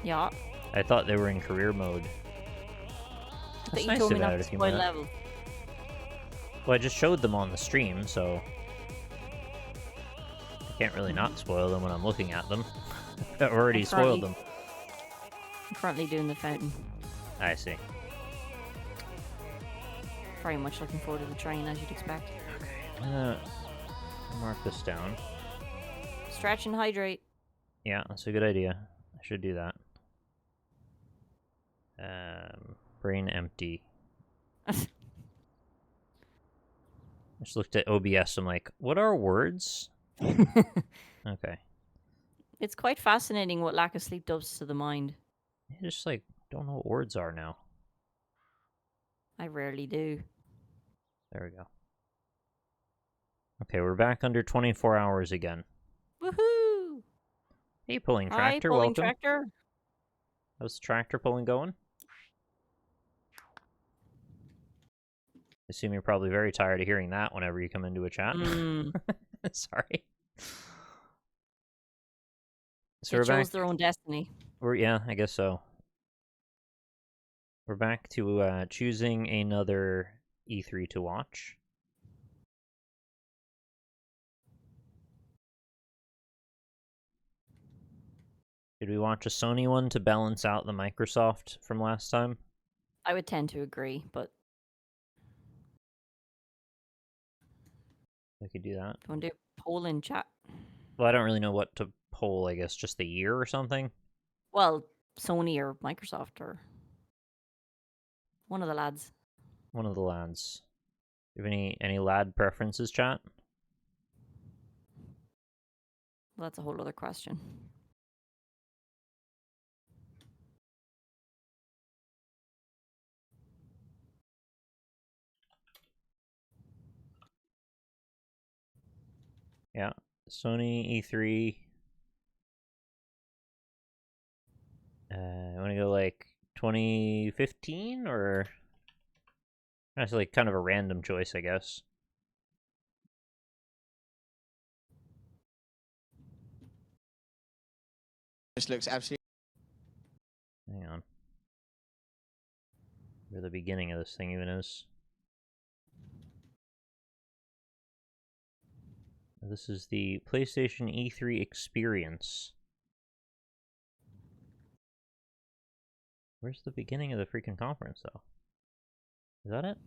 Yeah. I thought they were in career mode. But That's you nice told me about not it to if you spoil want. level. Well, I just showed them on the stream, so I can't really not spoil them when I'm looking at them. I've already I'm spoiled currently- them. I'm currently doing the fountain. I see. Very much looking forward to the train, as you'd expect. Mark this down. Stretch and hydrate. Yeah, that's a good idea. I should do that. Brain empty. I just looked at OBS. I'm like, what are words? Okay. It's quite fascinating what lack of sleep does to the mind. I just like don't know what words are now. I rarely do. There we go. Okay, we're back under 24 hours again. Woohoo! Hey, pulling Hi, tractor, pulling welcome. tractor. How's the tractor pulling going? I assume you're probably very tired of hearing that whenever you come into a chat. Mm. Sorry. So They we're back. chose their own destiny. Yeah, I guess so. We're back to choosing another E3 to watch. Did we watch a Sony one to balance out the Microsoft from last time? I would tend to agree, but We could do that. if you want to do a poll in chat. Well, I don't really know what to poll, I guess just the year or something. Well, Sony or Microsoft or one of the lads. One of the lads. Do you have any lad preferences, chat? Well, that's a whole other question. Yeah. Sony E3. I want to go like 2015 or that's like kind of a random choice, I guess. This looks absolutely Hang on. Where the beginning of this thing even is. This is the PlayStation E3 experience. Where's the beginning of the freaking conference, though? Is that it?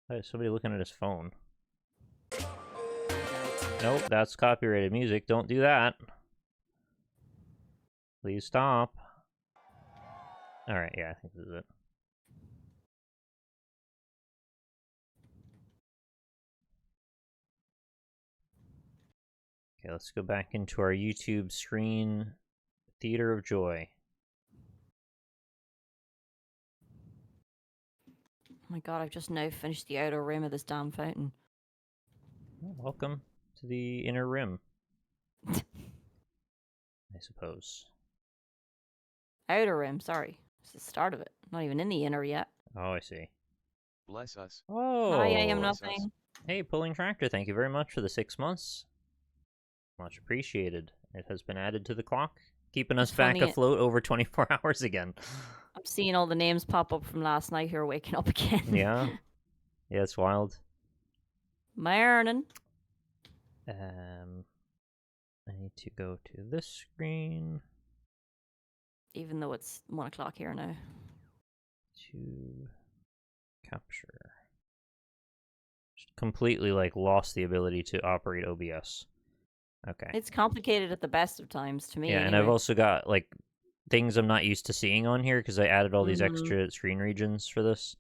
Oh, somebody looking at his phone. Nope, that's copyrighted music. Don't do that. Please stop. Alright, yeah, I think this is it. Okay, let's go back into our YouTube screen. Theater of Joy. Oh my god, I've just now finished the outer rim of this damn fountain. Well, welcome to the inner rim. I suppose. Outer rim, sorry. It's the start of it. Not even in the inner yet. Oh, I see. Bless us. Oh! I am bless us. nothing. Hey, Pulling Tractor, thank you very much for the 6 months. Much appreciated. It has been added to the clock, keeping us It's back funny, afloat over 24 hours again. I'm seeing all the names pop up from last night who are waking up again. Yeah? Yeah, it's wild. Morning. I need to go to this screen Even though it's 1 o'clock here now. to capture. Just completely, like, lost the ability to operate OBS. Okay. It's complicated at the best of times to me. Yeah, and I've anyway. also got, like, things I'm not used to seeing on here because I added all these Mhm. extra screen regions for this.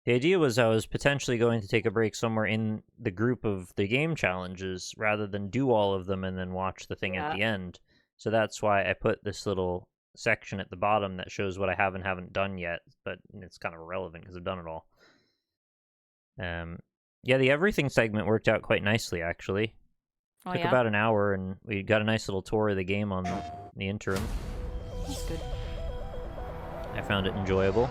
The idea was I was potentially going to take a break somewhere in the group of the game challenges rather than do all of them and then watch the thing at Yeah. the end. So that's why I put this little section at the bottom that shows what I have and haven't done yet, but it's kind of irrelevant because I've done it all. Yeah, the everything segment worked out quite nicely, actually. Oh, Took yeah? about an hour, and we got a nice little tour of the game on the interim. That's good. I found it enjoyable.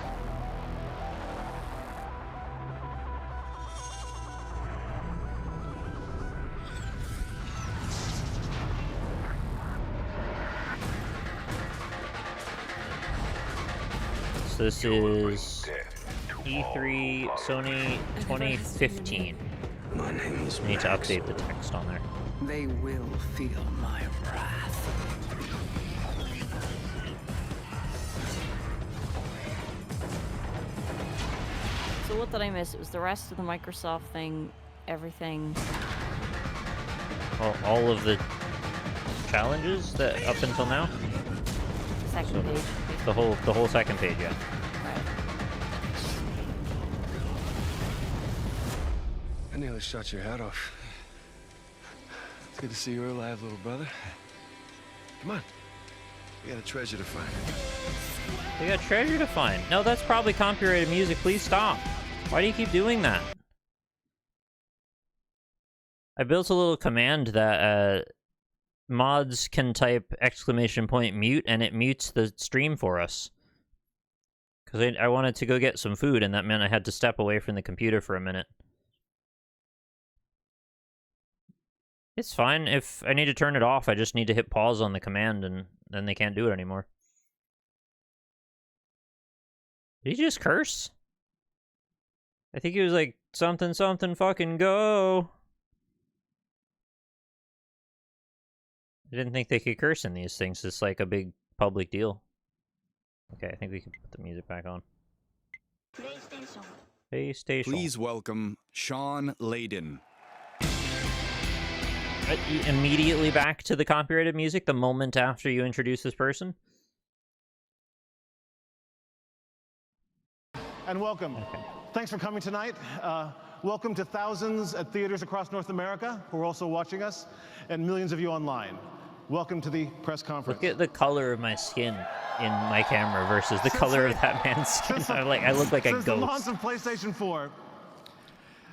So this is E3 Sony 2015. My name is We need to Max. update the text on there. They will feel my wrath. So what did I miss? It was the rest of the Microsoft thing, everything. All of the challenges that up until now, Second So- page. the whole second page, yeah. Right. I nearly shot your head off. It's good to see you're alive, little brother. Come on. We got a treasure to find. They got treasure to find. No, that's probably copyrighted music. Please stop. Why do you keep doing that? I built a little command that mods can type !mute and it mutes the stream for us. Because I wanted to go get some food and that meant I had to step away from the computer for a minute. It's fine. If I need to turn it off, I just need to hit pause on the command and then they can't do it anymore. Did he just curse? I think he was like, something, something, fucking go. I didn't think they could curse in these things. It's like a big public deal. Okay, I think we can put the music back on. PlayStation. Please welcome Sean Layden. Immediately back to the copyrighted music the moment after you introduce this person? And welcome. Okay. Thanks for coming tonight. Welcome to thousands at theaters across North America who are also watching us, and millions of you online. Welcome to the press conference. Look at the color of my skin in my camera versus the color of that man's skin. I look like a Since the launch ghost. of PlayStation 4,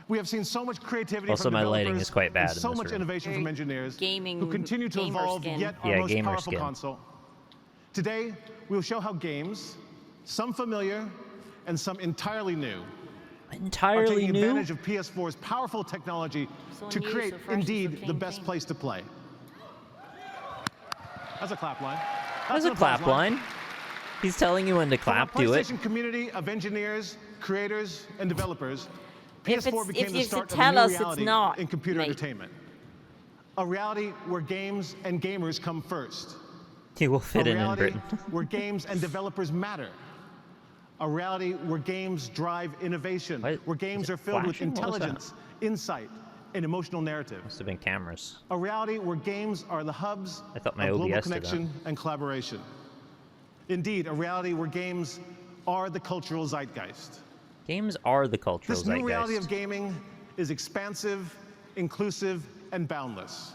we have seen so much creativity Also, from my developers lighting is quite bad and in so this much room. innovation from engineers Gaming- who continue to gamer evolve skin. yet our Yeah, most gamer powerful skin. console. Today, we will show how games, some familiar and some entirely new, are Entirely taking new? advantage of PS4's powerful technology So to new, create, so fresh, so indeed, the clean, best clean. place to play. That's a clap line. That's a an applause clap line. He's telling you when to clap. From a Do it. PlayStation community of engineers, creators, and developers, If PS4 it's, became if the you start of a tell new us it's reality not, in computer mate. entertainment. A reality where games and gamers come first. He will fit A in reality Britain. where games and developers matter. A reality where games drive innovation, What? where games Is it are filled with flashing? What was that? intelligence, insight, and emotional narrative. Must have been cameras. A reality where games are the hubs I thought my of global OBS did that. connection and collaboration. Indeed, a reality where games are the cultural zeitgeist. Games are the cultural This new reality zeitgeist. of gaming is expansive, inclusive, and boundless.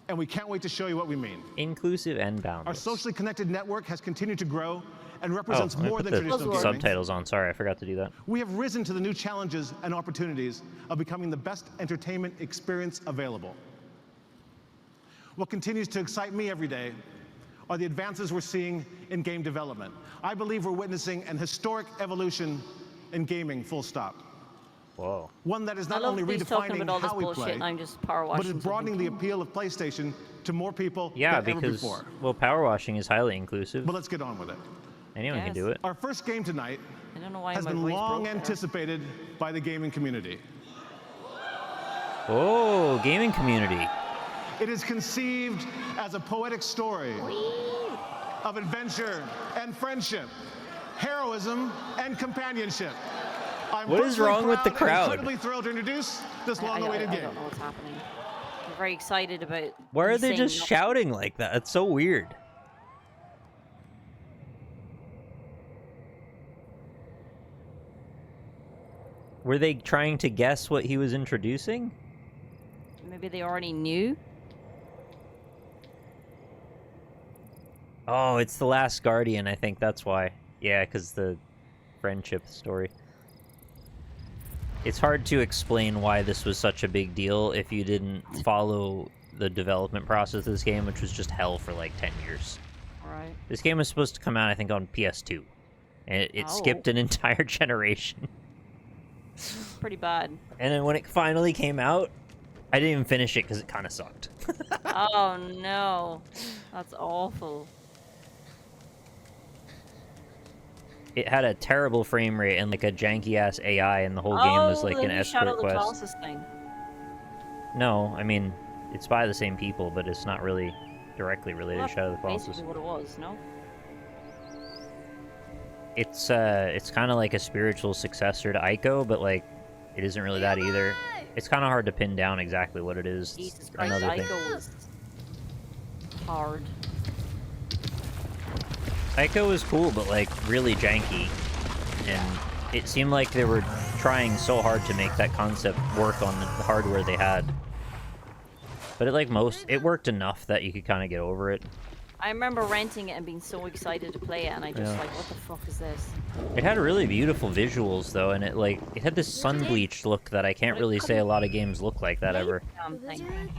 And we can't wait to show you what we mean. Inclusive and Our boundless. socially connected network has continued to grow and Oh, represents let me more put than the traditional gaming. subtitles on. Sorry, I forgot to do that. We have risen to the new challenges and opportunities of becoming the best entertainment experience available. What continues to excite me every day are the advances we're seeing in game development. I believe we're witnessing an historic evolution in gaming, full stop. Whoa. One that is I not love only that he's talking redefining about all this how we bullshit play, and I'm just power washing. but is broadening the appeal of PlayStation to more people Yeah, than ever because, before. well, power washing is highly inclusive. But let's get on with it. Anyone can Yes. do it. Our first game tonight I don't know why has my been voice long broke there. anticipated by the gaming community. Oh, gaming community. It is conceived as a poetic story of adventure and friendship, heroism and companionship. I'm What is personally wrong with the proud and crowd? incredibly thrilled to introduce this I long-awaited don't game. know what's happening. I'm very excited about. Why are me they saying just nothing. shouting like that? It's so weird. Were they trying to guess what he was introducing? Maybe they already knew. Oh, it's The Last Guardian, I think that's why. Yeah, because the friendship story. It's hard to explain why this was such a big deal if you didn't follow the development process of this game, which was just hell for like 10 years. Right. This game was supposed to come out, I think, on PS2. And it Oh. skipped an entire generation. Pretty bad. And then when it finally came out, I didn't even finish it because it kind of sucked. Oh no, that's awful. It had a terrible frame rate and like a janky ass AI, and the whole game was like the an new escort Shadow of the quest. Colossus thing. No, I mean, it's by the same people, but it's not really directly related Well, to Shadow of the that's Colossus. basically what it was, no? It's kind of like a spiritual successor to Ico, but like it isn't really that either. It's kind of hard to pin down exactly what it is. Jesus Christ, Another thing. Ico was hard. Ico was cool, but like really janky, and it seemed like they were trying so hard to make that concept work on the hardware they had. But it worked enough that you could kind of get over it. I remember renting it and being so excited to play it, and I just Yeah. like, what the fuck is this? It had really beautiful visuals though, and it had this sun-bleached look that I can't really say a lot of games look like that ever. Damn thing.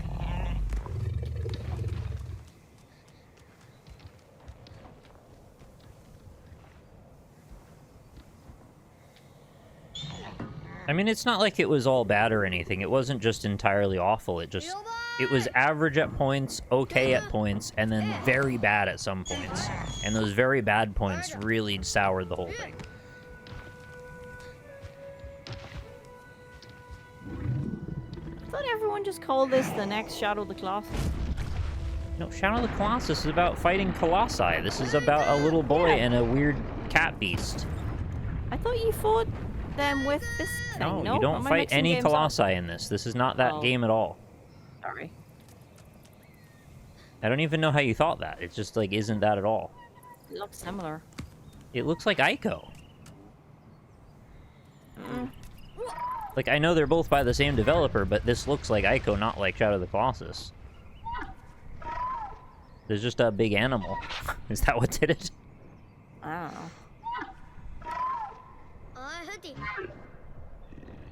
I mean, it's not like it was all bad or anything. It wasn't just entirely awful. It was average at points, okay at points, and then very bad at some points. And those very bad points really soured the whole thing. I thought everyone just called this the next Shadow of the Colossus. No, Shadow of the Colossus is about fighting colossi. This is about a little boy and a weird cat beast. I thought you fought them with this thing. No, No, you don't Am I fight mixing any games up? colossi in this. This is not that Oh. game at all. Sorry. I don't even know how you thought that. It just, like, isn't that at all. It looks similar. It looks like Ico. Like, I know they're both by the same developer, but this looks like Ico, not like Shadow of the Colossus. There's just a big animal. Is that what did it? I don't know.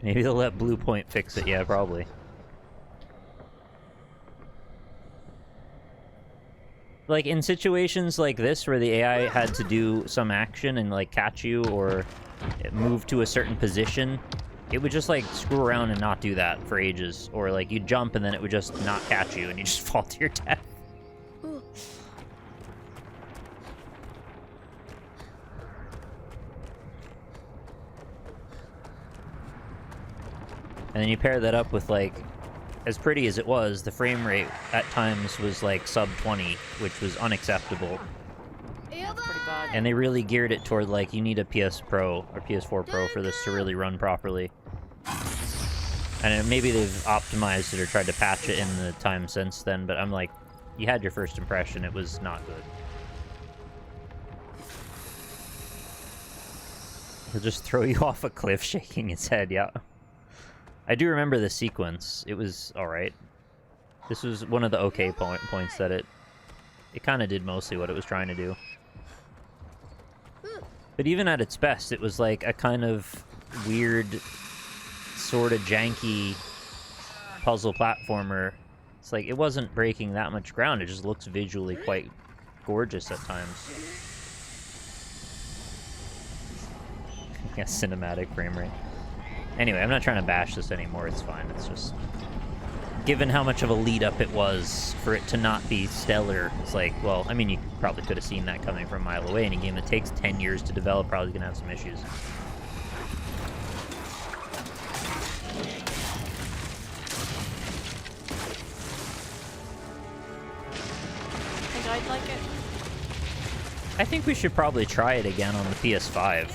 Maybe they'll let Blue Point fix it. Yeah, probably. Like, in situations like this where the AI had to do some action and, like, catch you or move to a certain position, it would just, like, screw around and not do that for ages. Or, like, you'd jump and then it would just not catch you and you just fall to your death. And then you pair that up with, like, as pretty as it was, the frame rate at times was like sub 20, which was unacceptable. That's pretty bad. And they really geared it toward, like, you need a PS Pro or PS4 Pro for this to really run properly. And maybe they've optimized it or tried to patch it in the time since then, but I'm like, you had your first impression, it was not good. He'll just throw you off a cliff shaking his head, yeah. I do remember the sequence. It was alright. This was one of the okay points that it kind of did mostly what it was trying to do. But even at its best, it was like a kind of weird, sort of janky puzzle platformer. It's like, it wasn't breaking that much ground, it just looks visually quite gorgeous at times. Yeah, cinematic frame rate. Anyway, I'm not trying to bash this anymore, it's fine. It's just, given how much of a lead up it was for it to not be stellar, it's like, well, I mean, you probably could have seen that coming from a mile away in a game that takes 10 years to develop, probably gonna have some issues. Think I'd like it. I think we should probably try it again on the PS5.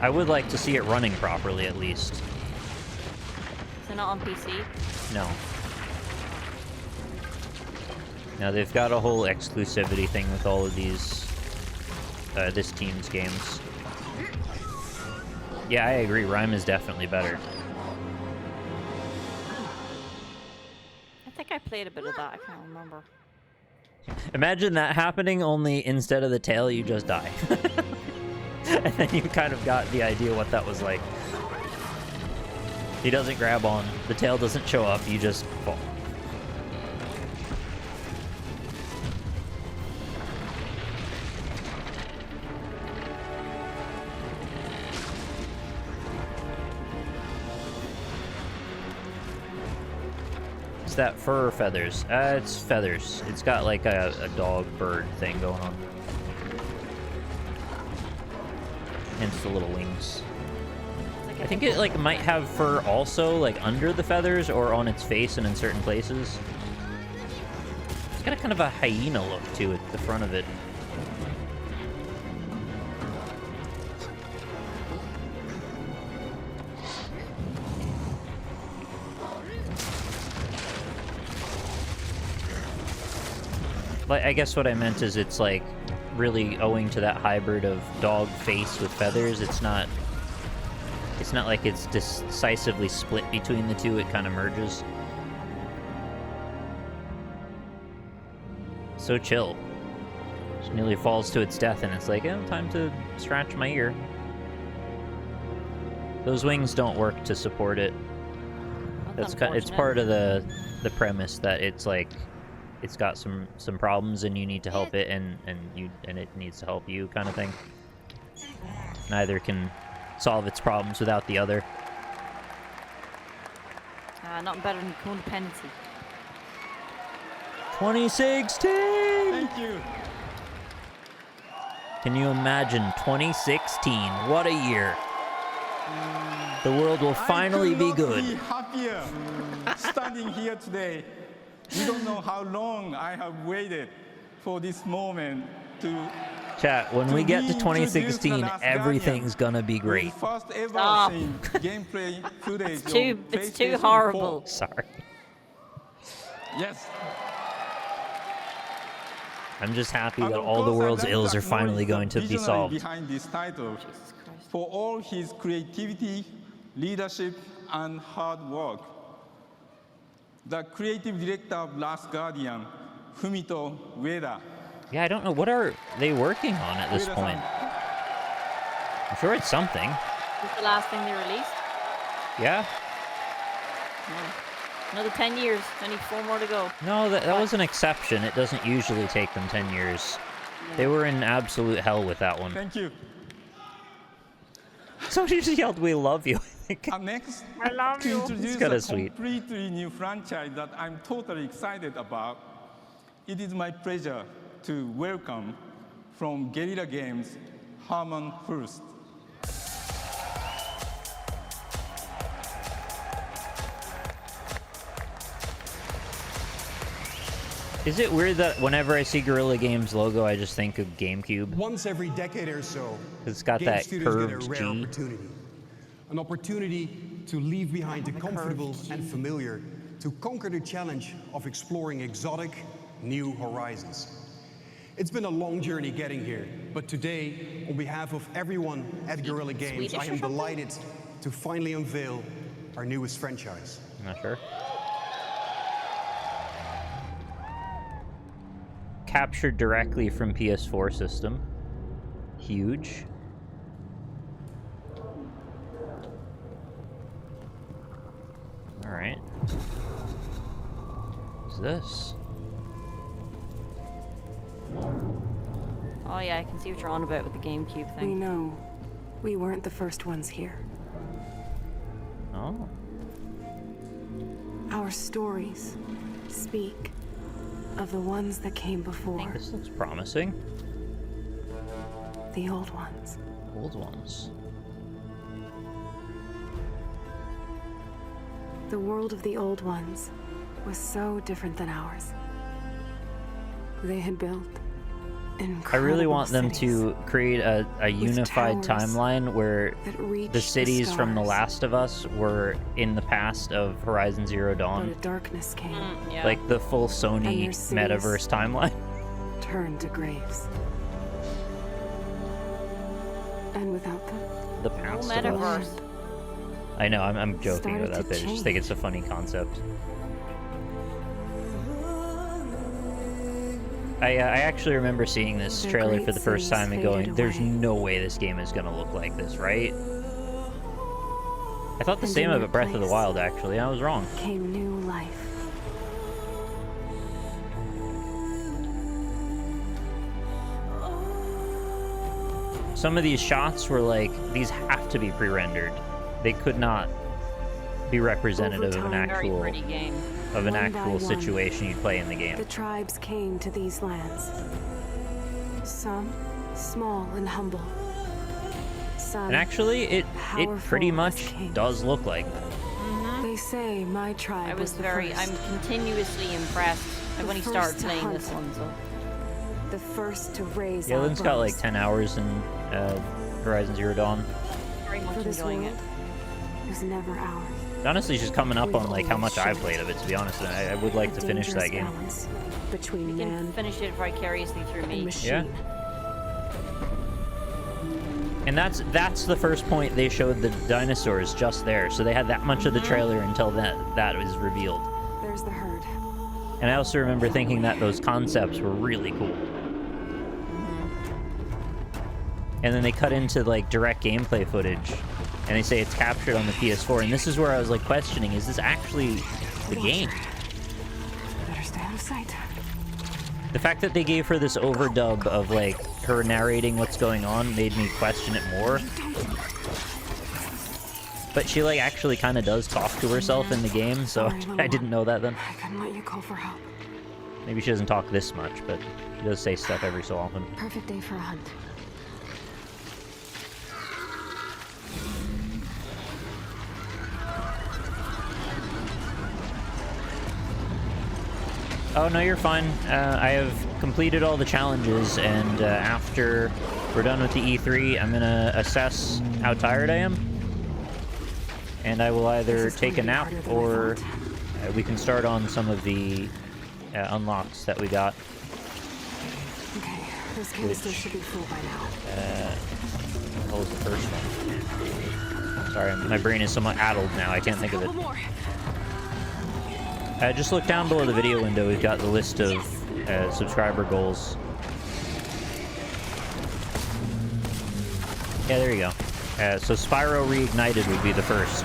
I would like to see it running properly, at least. So not on PC? No. Now, they've got a whole exclusivity thing with all of these, this team's games. Yeah, I agree, Rhyme is definitely better. I think I played a bit of that, I can't remember. Imagine that happening, only instead of the tail, you just die. And then you kind of got the idea what that was like. He doesn't grab on, the tail doesn't show up, you just fall. Is that fur or feathers? It's feathers. It's got like a dog bird thing going on. Hence the little wings. I think it like might have fur also, like under the feathers or on its face and in certain places. It's got a kind of a hyena look to it, the front of it. Like, I guess what I meant is it's like really owing to that hybrid of dog face with feathers. It's not like it's decisively split between the two, it kind of merges. So chill. Just nearly falls to its death and it's like, oh, time to scratch my ear. Those wings don't work to support it. It's part of the premise that it's like, it's got some problems and you need to help it and it needs to help you kind of thing. Neither can solve its problems without the other. Nothing better than codependency. 2016! Thank you. Can you imagine 2016? What a year. The world will finally be good. I could not be happier standing here today. You don't know how long I have waited for this moment to... Chat, when we get to 2016, everything's gonna be great. First ever Stop. gameplay footage It's too horrible. Sorry. Yes. I'm just happy that all the world's ills are finally going to be solved. Behind this title, for all his creativity, leadership, and hard work. The creative director of Last Guardian, Fumito Ueda. Yeah, I don't know. What are they working on at this point? I'm sure it's something. Is the last thing they released? Yeah? Another 10 years. Only 4 more to go. No, that was an exception. It doesn't usually take them 10 years. They were in absolute hell with that one. Thank you. Somebody just yelled, "We love you." And next, I love to you. introduce kinda a sweet. completely new franchise that I'm totally excited about, it is my pleasure to welcome from Guerrilla Games, Herman Furst. Is it weird that whenever I see Guerrilla Games logo, I just think of GameCube? Once every decade or so, It's got game that studios get a curved rare G. opportunity. An opportunity to leave behind the comfortable and familiar, to conquer the challenge of exploring exotic, new horizons. It's been a long journey getting here, but today, on behalf of everyone at Guerrilla Games, I am delighted to finally unveil our newest franchise. I'm not sure. Captured directly from PS4 system. Huge. Alright. What's this? Oh yeah, I can see what you're on about with the GameCube We thing. know we weren't the first ones here. Oh. Our stories speak of the ones that came before. This looks promising. The old ones. Old ones. The world of the old ones was so different than ours. They had built I really incredible want them cities to create a unified towers timeline where that reached the cities from The stars. Last of Us were in the past of Horizon Zero But Dawn. a darkness came, Yeah. Like the full And Sony their cities- metaverse timeline. turned to graves. And without them, The Whole past of us. metaverse. I know, I'm joking Started about to that bit. I just think it's a funny concept. I actually remember seeing this Their trailer great for the first cities time and going, faded there's away. no way this game is going to look like this, right? I thought the And same in about their Breath of the place Wild, actually. I was wrong. came new life. Some of these shots were like, these have to be pre-rendered. They could not be representative of an time, Very actual pretty game. of an One by actual one, situation you'd play in the game. The tribes came to these lands. Some small and humble. Some And actually, it pretty powerful much as kings. does look like that. They say my tribe I was the very, first. I'm continuously impressed when he started first to playing hunt. this one, so. The first to raise Yeah, our Lynn's got like bows. 10 hours in Horizon Zero Dawn. Very much For this enjoying world it. was never ours. Honestly, she's coming up We've on like how always much I've shared. played of it, to be honest. And I would like A to finish that dangerous game. balance between You can man finish it vicariously through and me. machine. And that's the first point they showed the dinosaurs just there. So they had that much of the trailer until that was revealed. There's the herd. And I also remember thinking that those concepts were really cool. And then they cut into like direct gameplay footage, and they say it's captured on the PS4. And this is where I was like questioning: is this actually the game? Better stay out of sight. The fact that they gave her this overdub of like her narrating what's going on made me question it more. But she like actually kind of does talk to herself in the game, so Sorry, little I didn't know that then. I couldn't let you call for help. Maybe she doesn't talk this much, but she does say stuff every so often. Perfect day for a hunt. Oh, no, you're fine. I have completed all the challenges, and after we're done with the E3, I'm going to assess how tired I am. And I will either take a nap, or we can start on some of the unlocks that we got. Okay, this canister should be full by now. What was the first one? Sorry, my brain is somewhat addled now. I can't think of it. Just look down below the video window. We've got the list of subscriber goals. Yeah, there you go. So Spyro Reignited would be the first.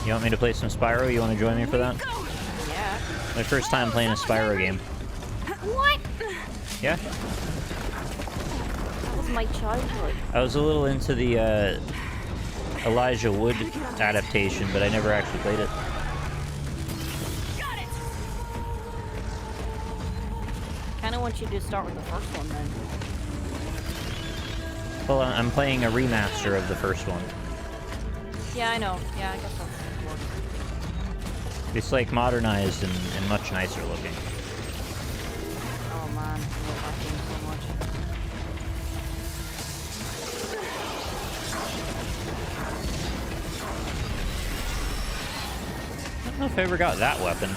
You want me to play some Spyro? You want to join me for that? Yeah. My first time playing a Spyro game. What? Yeah? That was my childhood. I was a little into the Elijah Wood adaptation, but I never actually played it. Kinda want you to start with the first one then. Well, I'm playing a remaster of the first one. Yeah, I know. Yeah, I guess that's works. It's like modernized and much nicer looking. Oh man, I love that game so much. I don't know if I ever got that weapon.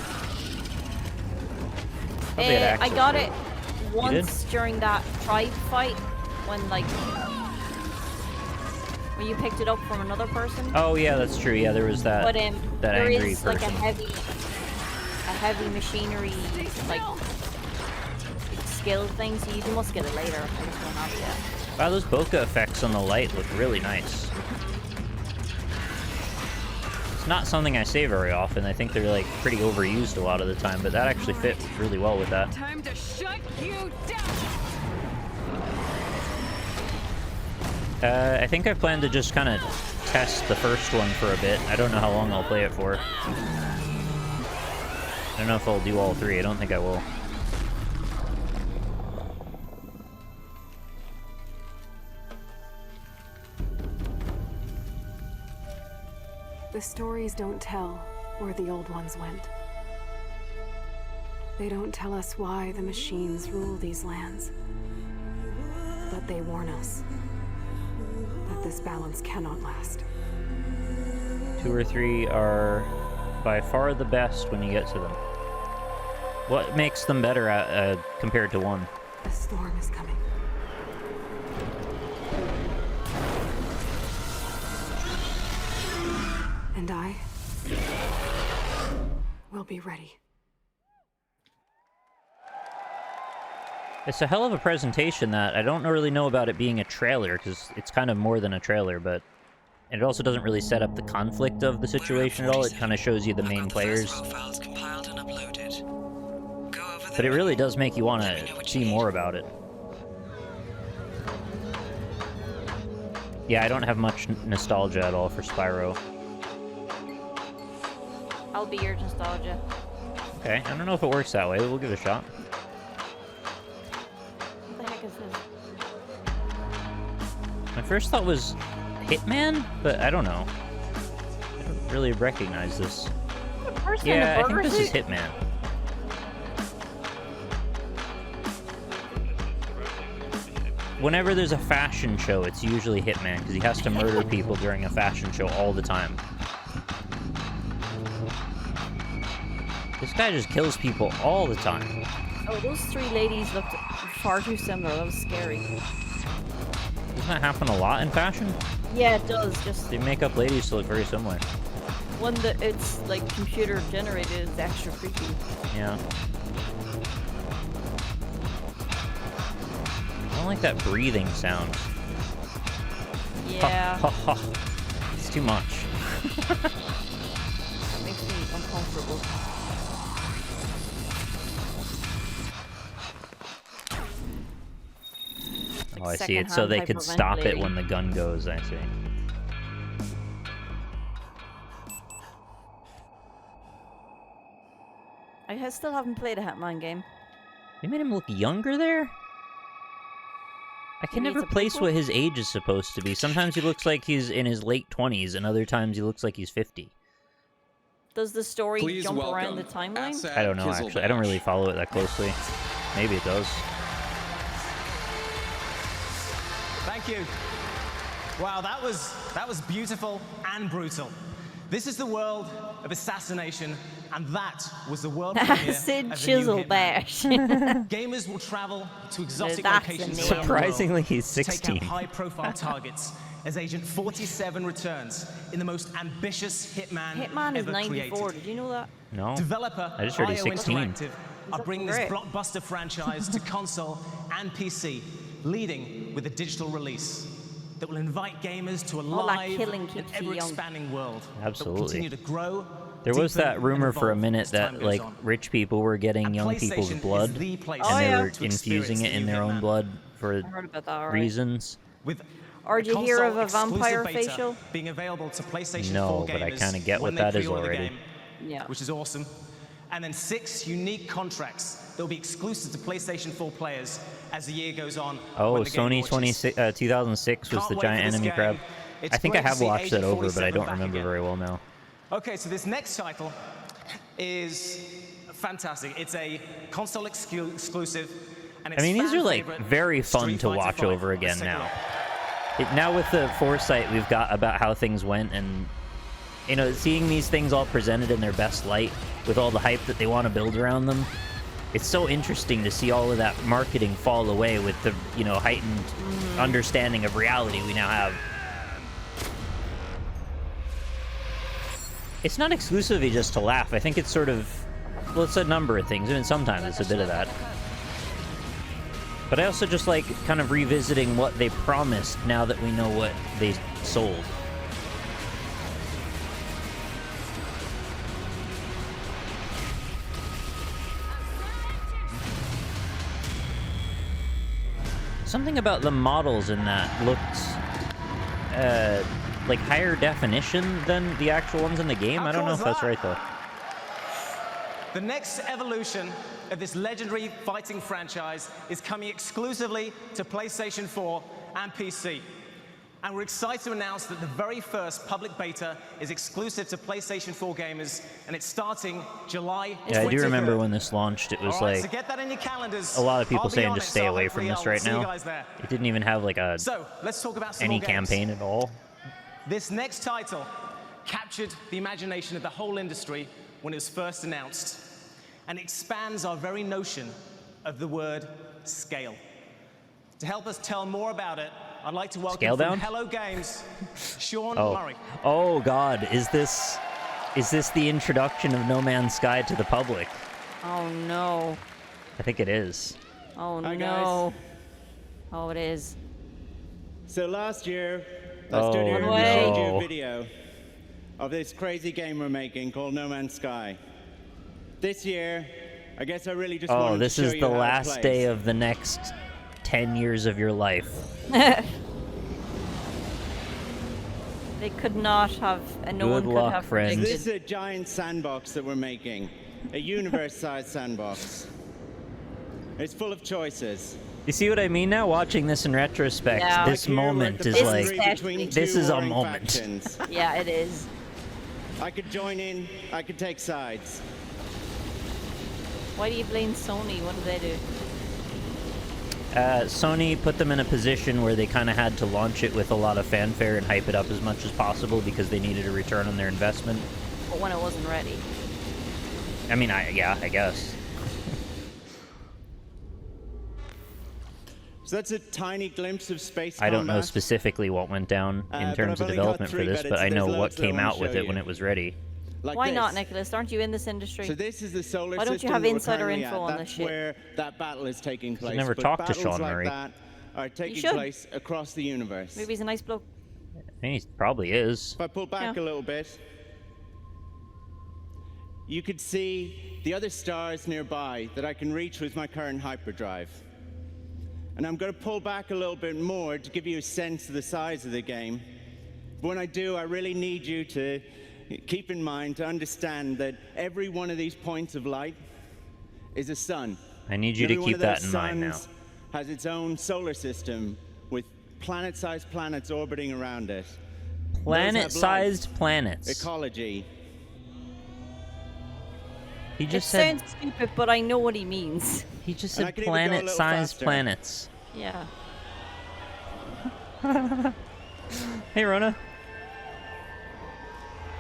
I got it once during that tribe fight when you picked it up from another person. Oh yeah, that's true. Yeah, there was that. But that there angry is person. like a heavy machinery like skill thing, so you must get it later. I just don't have it yet. Wow, those bokeh effects on the light look really nice. It's not something I say very often. I think they're like pretty overused a lot of the time, but that actually fit really well with that. Time to shut you down. I think I plan to just kind of test the first one for a bit. I don't know how long I'll play it for. I don't know if I'll do all three. I don't think I will. The stories don't tell where the old ones went. They don't tell us why the machines rule these lands. But they warn us that this balance cannot last. 2 or 3 are by far the best when you get to them. What makes them better compared to 1? The storm is coming. And I will be ready. It's a hell of a presentation that I don't really know about it being a trailer, because it's kind of more than a trailer, but it also doesn't really set up the conflict of the situation at all. It kind of shows you the main players. But it really does make you want to see more about it. Yeah, I don't have much nostalgia at all for Spyro. I'll be your nostalgia. Okay, I don't know if it works that way, but we'll give it a shot. What the heck is this? My first thought was Hitman, but I don't know. I don't really recognize this. Yeah, I think this is Hitman. Whenever there's a fashion show, it's usually Hitman, because he has to murder people during a fashion show all the time. This guy just kills people all the time. Oh, those 3 ladies looked far too similar. That was scary. Doesn't that happen a lot in fashion? Yeah, it does. Just They make up ladies to look very similar. one that it's like computer generated is extra creepy. Yeah. I don't like that breathing sound. Yeah. Ha, ha, ha. It's too much. That makes me uncomfortable. Oh, I see. It's so they could stop it when the gun goes, I see. I still haven't played a Hitman game. They made him look younger there? I can Maybe never it's a place prequel? what his age is supposed to be. Sometimes he looks like he's in his late 20s, and other times he looks like he's 50. Does the story jump around the timeline? I don't know, actually. I don't really follow it that closely. Maybe it does. Thank you. Wow, that was beautiful and brutal. This is the world of assassination, and that was the world premiere Sid of the new Chisel Hitman. Bash. Gamers will travel to exotic That's the locations name. around the world Surprisingly, he's to take 16. out high-profile targets as Agent 47 returns in the most ambitious Hitman Hitman is ever 94. created. Did you know that? No. Developer I just heard he's IO 16. Interactive are bringing this great. blockbuster franchise to console and PC, leading with a digital release that will invite gamers to a All that live killing and keeps you young. ever-expanding world that will Absolutely. continue to grow. There was deepen, that and rumor for a evolve minute as time that, goes like, on. rich people were getting And young people's PlayStation is blood, the place Oh, and they yeah. were to infusing experience it the in new their own Hitman. blood for I heard about that alright. reasons. With Or did you hear of a console-exclusive vampire beta facial? being available to PlayStation No, 4 but I gamers kinda get when what they that is pre-order the already. game, Yeah. which is awesome. And then 6 unique contracts that will be exclusive to PlayStation 4 players as the year goes on. Oh, when the game Sony launches. 2006 was Can't the wait giant for this enemy game. crab. It's I think I great to have see watched that Agent over, but I 47 don't back remember again. very well now. Okay, so this next title is fantastic. It's a console exclusive, and it's I mean, these are like fan-favorite very fun Street to Fighter watch V. over again Let's take a now. look. Now with the foresight we've got about how things went, and you know, seeing these things all presented in their best light with all the hype that they want to build around them, it's so interesting to see all of that marketing fall away with the, you know, heightened understanding of reality we now have. It's not exclusively just to laugh. I think it's sort of, well, it's a number of things. I mean, sometimes it's a bit of that. But I also just like kind of revisiting what they promised now that we know what they sold. Something about the models in that looked like higher definition than the actual ones in the game. I don't know if that's right though. The next evolution of this legendary fighting franchise is coming exclusively to PlayStation 4 and PC. And we're excited to announce that the very first public beta is exclusive to PlayStation 4 gamers, and it's starting July 23rd. Yeah, I do remember when this launched, it was All right, like so get that in your calendars. a lot of people I'll be saying on just it, stay so away from hopefully this I'll right see you now. guys there. It didn't even have like a So let's talk about some any more games. campaign at all. This next title captured the imagination of the whole industry when it was first announced, and expands our very notion of the word scale. To help us tell more about it, I'd like to welcome from Hello Games, Sean Murray. Oh God, is this the introduction of No Man's Sky to the public? Oh no. I think it is. Oh Hi, no. guys. Oh, it is. So last year, Oh, I stood here and no. showed you a video of this crazy game we're making called No Man's Sky. This year, I guess I really just wanted this to show is you the how it last plays. day of the next 10 years of your life. They could not have, and no one Good could luck, have friends. predicted. This is a giant sandbox that we're making, a universe-sized sandbox. It's full of choices. You see what I mean now? Watching this in retrospect, Yeah. this Like here, we're at moment the is boundary like, between this two is a warring moment. factions. Yeah, it is. I could join in, I could take sides. Why do you blame Sony? What did they do? Sony put them in a position where they kind of had to launch it with a lot of fanfare and hype it up as much as possible because they needed a return on their investment. But when it wasn't ready. I mean, I guess. So that's a tiny glimpse of space I don't know combat. specifically what went down in but terms I've of only got development for 3 this, but minutes. I know There's what loads that I came wanna out with show it when you. it was ready. Like Why not, this. Nicholas? Aren't you in this industry? So this is the solar Why don't you system have that we're insider currently info at. on That's this shit? where that battle is taking place. never But talked to battles Sean like Murray. that are taking should. place across the universe. Maybe he's a nice bloke. I mean, he probably is. If I pull back a little bit, you could see the other stars nearby that I can reach with my current hyperdrive. And I'm going to pull back a little bit more to give you a sense of the size of the game. But when I do, I really need you to keep in mind, to understand that every one of these points of light is a sun. I need you to Every one keep of that those in mind now. suns has its own solar system with planet-sized planets orbiting around it. Those have Planet-sized life, planets. ecology. He just it said sounds stupid, but I know what he means. he just And I said could even go a little planet-sized faster. planets. Yeah. Hey, Rona.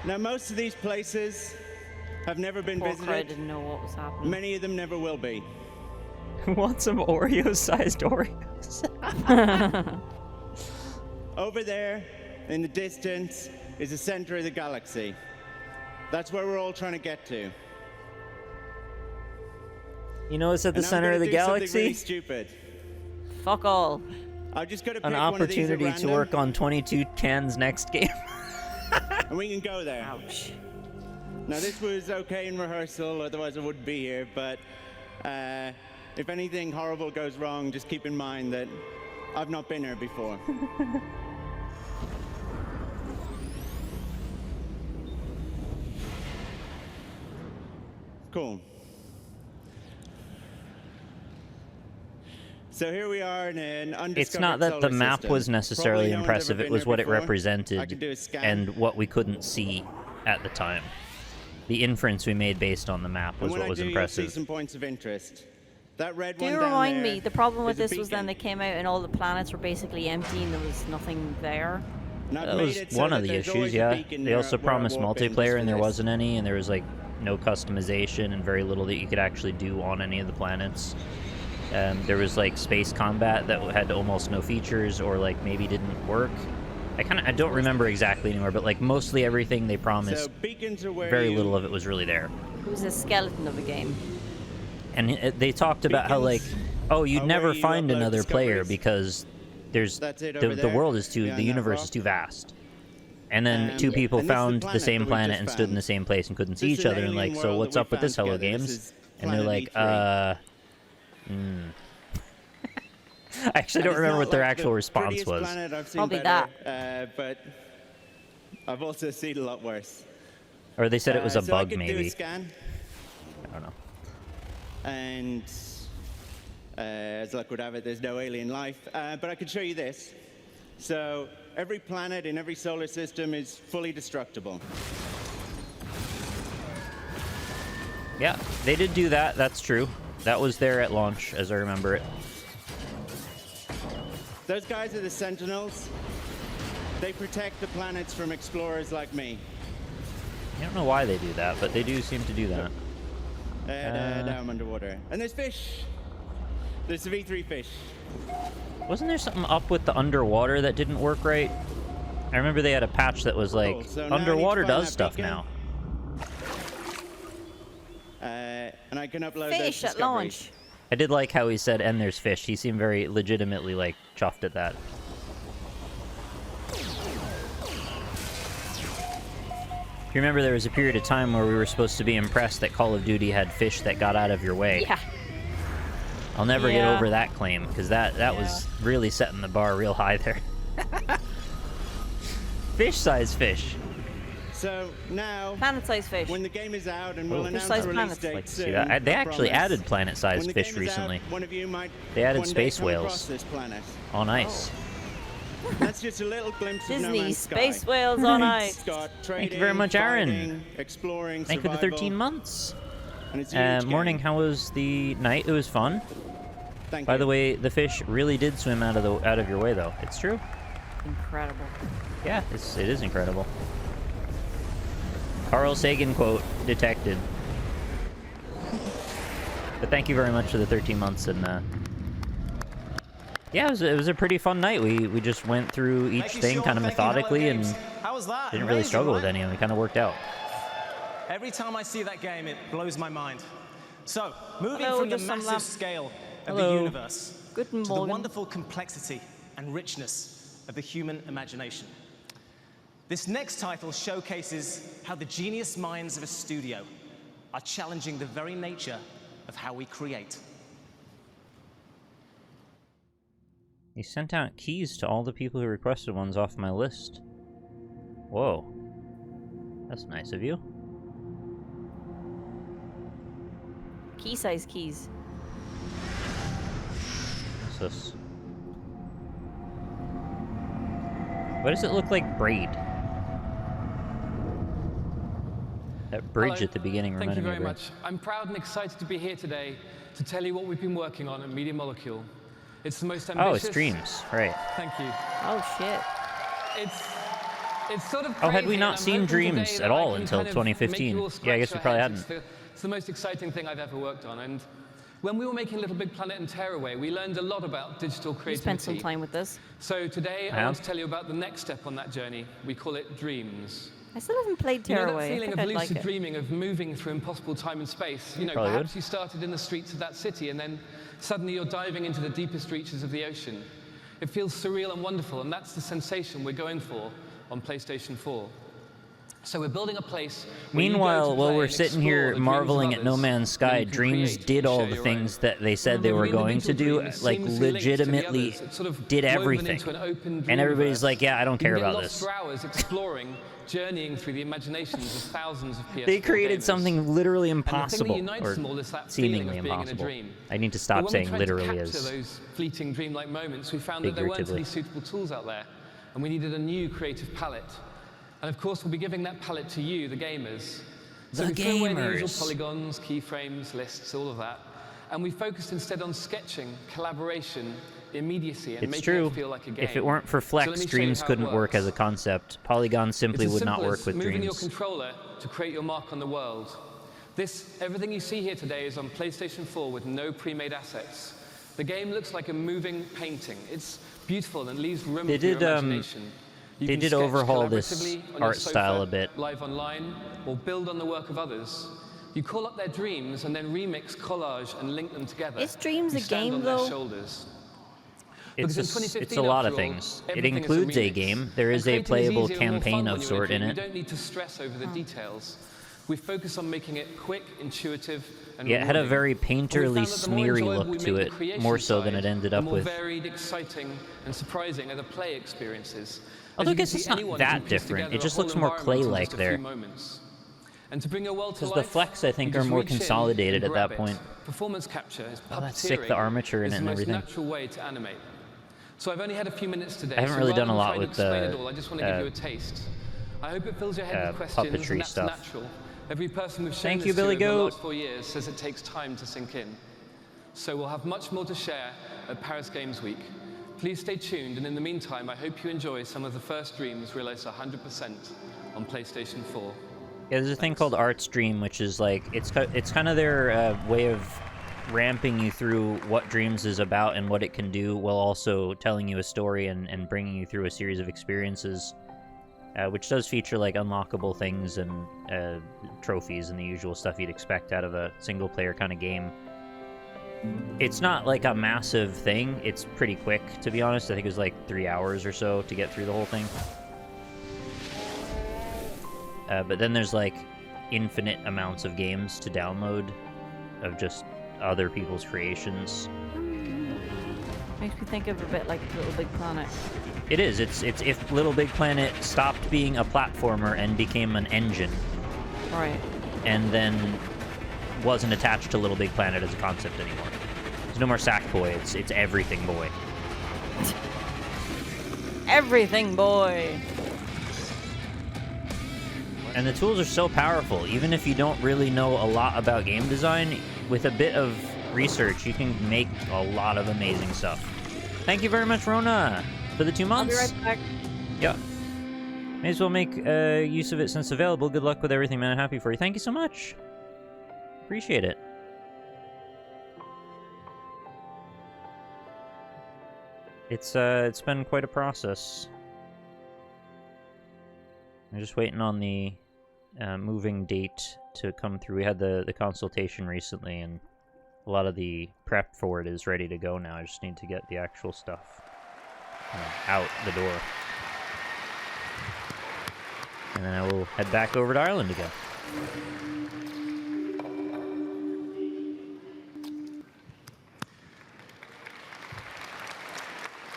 Now, most of these places have never been Poor crowd visited. didn't know what was happening. Many of them never will be. Want some Oreo-sized Oreos? Over there, in the distance, is the center of the galaxy. That's where we're all trying to get to. You know what's at the And I'm center gonna of the do something galaxy? really stupid. Fuck all. I'm just gonna pick An one of these at opportunity to random, work on 22 Can's next game. and we can go there. Ouch. Now, this was okay in rehearsal, otherwise I wouldn't be here, but if anything horrible goes wrong, just keep in mind that I've not been here before. Cool. So here we are in an undiscovered It's not that the solar map system. was necessarily Probably no one's impressive, ever it been was here what it before. I represented can do a scan. and what we couldn't see at the time. the inference we made based on the map was what was You'll see impressive. some points of interest. That red Do one you down remind there me, the problem with is a this was then beacon. they came out and all the planets were basically empty and there was nothing there. That was one of the issues, yeah. They also promised multiplayer and there wasn't any, and there was like no customization and very little that you could actually do on any of the planets. There was like space combat that had almost no features or like maybe didn't work. I don't remember exactly anymore, but like mostly everything they promised, very little of it was really there. It was a skeleton of a game. And they talked about how like, oh, you'd never find another player because there's the world is too, the universe is too vast. And then two people found the same planet and stood in the same place and couldn't see each other and like, so what's up with this Hello Games? And they're like, I actually don't remember what their actual response was. Probably that. But I've also seen a lot worse. Or they said it was a so I bug, could do maybe. a scan, I don't know. and as luck would have it, there's no alien life. But I could show you this. So every planet in every solar system is fully destructible. Yeah, they did do that. That's true. That was there at launch, as I remember it. Those guys are the Sentinels. They protect the planets from explorers like me. I don't know why they do that, but they do seem to do that. Now I'm underwater. And there's fish. There's the V3 fish. Wasn't there something up with the underwater that didn't work right? I remember they had a patch that was like, so now I need to underwater find does that stuff beacon. now. And I can upload those Fish at discoveries. launch. I did like how he said, and there's fish. He seemed very legitimately, like, chuffed at that. If you remember, there was a period of time where we were supposed to be impressed that Call of Duty had fish that got out of your way. Yeah. I'll never get over that claim, because that was really setting the bar real high there. Fish-sized fish. So now, planet-sized fish. When the game is out and we'll announce Fish-sized the release planets. date Like to see soon, that. They I actually promise. added planet-sized When the fish game is out, recently. one of you might They added one day space come whales across this planet. on ice. That's just a little glimpse of No Disney Man's space Sky. whales on ice. It's got Thank you very much, trading, Aaron. fighting, exploring, Thank you for the survival, 13 months. and it's a huge Morning, game. how was the night? It was fun. Thank By you. the way, the fish really did swim out of your way, though. It's true. Incredible. Yeah, it is incredible. Carl Sagan quote detected. But thank you very much for the 13 months, and yeah, it was a pretty fun night. We just went through each Thank you, thing Sean. kind of Thank you, Hello methodically and Games. How was that? didn't really Amazing, struggle with right? any of them. It kind of worked out. Every time I see that game, it blows my mind. So, moving Hello, from the just some massive lamp. scale of Hello. the universe Guten to the Morgen. wonderful complexity and richness of the human imagination. This next title showcases how the genius minds of a studio are challenging the very nature of how we create. He sent out keys to all the people who requested ones off my list. Whoa. That's nice of you. Key-size keys. What's this? Why does it look like Braid? That bridge Hello. at the beginning Thank you reminded me very of Braid. much. I'm proud and excited to be here today to tell you what we've been working on at Media Molecule. It's the most ambitious... Oh, it's Dreams, right. Thank you. Oh, shit. It's sort of Oh, had we crazy, not and I'm seen hoping Dreams today at that I all can until kind of make 2015? you all Yeah, I scratch guess we your probably heads. hadn't. It's the most exciting thing I've ever worked on. And when we were making Little Big Planet and Tearaway, we learned a lot about digital You creativity. spent some time with this. So today, I Yeah. want to tell you about the next step on that journey. We call it Dreams. I still haven't played You know that Tearaway. I feeling think of I'd lucid like it. dreaming, of moving through impossible time and space? You know, Probably perhaps would. you started in the streets of that city and then suddenly you're diving into the deepest reaches of the ocean. It feels surreal and wonderful, and that's the sensation we're going for on PlayStation 4. So we're building a place where you go Meanwhile, to while play we're and sitting explore here the dreams of marveling at No others, Man's and Sky, then you can Dreams create did and all share the your things own. that they said Remember, they were the going to individual do, dream is like seamlessly linked to the legitimately others. It's sort of did woven everything. into an open And everybody's dreamverse. like, yeah, I don't care You can get about lost this. for hours exploring, journeying through the imaginations of thousands of PS4 They created gamers. something literally And the thing that impossible, unites or them all is that feeling seemingly of being in a impossible. dream. I need to But stop when we saying tried literally to capture as those fleeting dreamlike moments, we found that there weren't figuratively. any suitable tools out there, and we needed a new creative palette. And of course, we'll be giving that palette to you, the gamers. So we threw away the usual polygons, keyframes, lists, all of that, and we focused instead on sketching, collaboration, immediacy, and making it feel like a game. If it weren't for Flex, Dreams couldn't work as a concept. Polygons simply would not work with moving your Dreams. controller to create your mark on the world. Everything you see here today is on PlayStation 4 with no pre-made assets. The game looks like a moving painting. It's beautiful and leaves room for your imagination. They did overhaul this art style a bit. Live online, or build on the work of others. You call up their dreams and then remix, collage, and link them together. Is Dreams a game, though? It's a lot of things. It includes a game. There is a playable campaign of sort in it. You don't need to stress over the details. We focus on making it quick, intuitive, and Yeah, it had a very painterly, smeary look to it, more so than it ended up with. The more varied, exciting, and surprising are the play experiences. Although I guess it's not that different. It just looks more clay-like there. And to bring your world to Because life, the flex, I think, are more consolidated at that point. Performance capture is Oh, that's sick, the armature in it and everything. It's the most natural way to animate. So I've only had a few minutes today. I haven't really done a lot with the. I just want to give you a taste. I hope it fills your head with questions, puppetry and that's stuff. natural. Every person we've shown Thank this you, to Billy over the Goat. last 4 years says it takes time to sink in. So we'll have much more to share at Paris Games Week. Please stay tuned, and in the meantime, I hope you enjoy some of the first dreams realized 100% on PlayStation 4. Yeah, there's a thing called Art Stream, which is like, it's kind of their way of ramping you through what Dreams is about and what it can do, while also telling you a story and bringing you through a series of experiences, which does feature like unlockable things and trophies and the usual stuff you'd expect out of a single-player kind of game. It's not like a massive thing. It's pretty quick, to be honest. I think it was like 3 hours or so to get through the whole thing. But then there's like infinite amounts of games to download of just other people's creations. Makes me think of a bit like Little Big Planet. It is. It's if Little Big Planet stopped being a platformer and became an engine. Right. And then wasn't attached to Little Big Planet as a concept anymore. There's no more Sackboy. It's Everything Boy. Everything Boy. And the tools are so powerful. Even if you don't really know a lot about game design, with a bit of research, you can make a lot of amazing stuff. Thank you very much, Rona, for the 2 months. I'll be right back. Yeah. May as well make use of it since available. Good luck with everything, man. I'm happy for you. Thank you so much. Appreciate it. It's been quite a process. I'm just waiting on the moving date to come through. We had the consultation recently, and a lot of the prep for it is ready to go now. I just need to get the actual stuff out the door. And then I will head back over to Ireland again.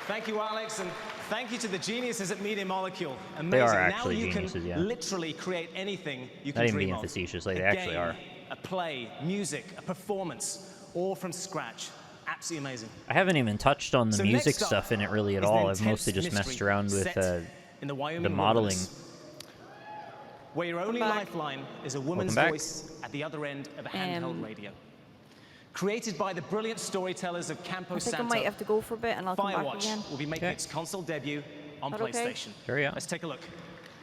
Thank you, Alex, and thank you to the geniuses at Media Molecule. Amazing. They are actually now you geniuses, can yeah. literally create anything you can Not even dream being of. facetious, like A they actually game, are. A play, music, a performance, all from scratch. Absolutely amazing. I haven't even touched on the So music next up stuff in it really at is an all. I've intense mostly just messed mystery around with set in the Wyoming modeling. wilderness, where your only lifeline is a woman's back. voice at the other end of a handheld radio. Created by the brilliant storytellers of Campo I think Santo, I might have to go for a bit and I'll come back Firewatch again. will be making its console debut on Is that okay? PlayStation. Sure, yeah. Let's take a look.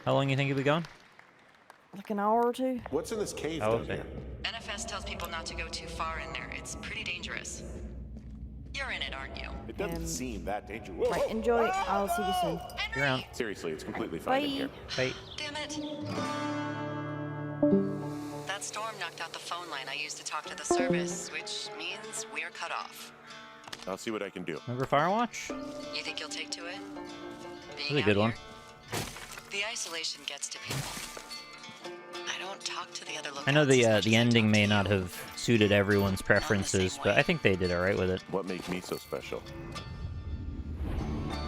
How long you think you'll be gone? Like an hour or two. What's in this cave Oh, down okay. here? NFS tells people not to go too far in there. It's pretty dangerous. You're in it, aren't you? It doesn't seem that dangerous. Right, enjoy. I'll see you soon. You're out. Seriously, it's completely fine in Bye. here. Bye. Damn it. That storm knocked out the phone line I used to talk to the service, which means we're cut off. I'll see what I can do. Remember Firewatch? You think you'll take to it? This is a good one. The isolation gets to people. I don't talk to the other lookouts. I know the ending may not have suited everyone's preferences, but I think they did alright with it. What makes me so special?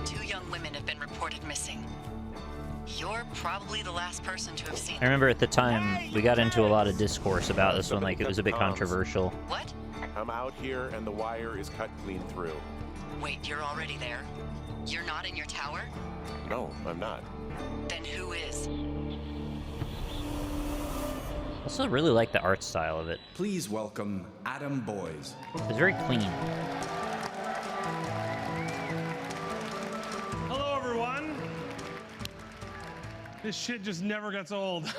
2 young women have been reported missing. You're probably the last person to have seen I remember at the time we got into a lot of discourse about this one, like it was a bit controversial. What? I'm out here and the wire is cut clean through. Wait, you're already there? You're not in your tower? No, I'm not. Then who is? Also really like the art style of it. Please welcome Adam Boys. It's very clean. Hello, everyone. This shit just never gets old.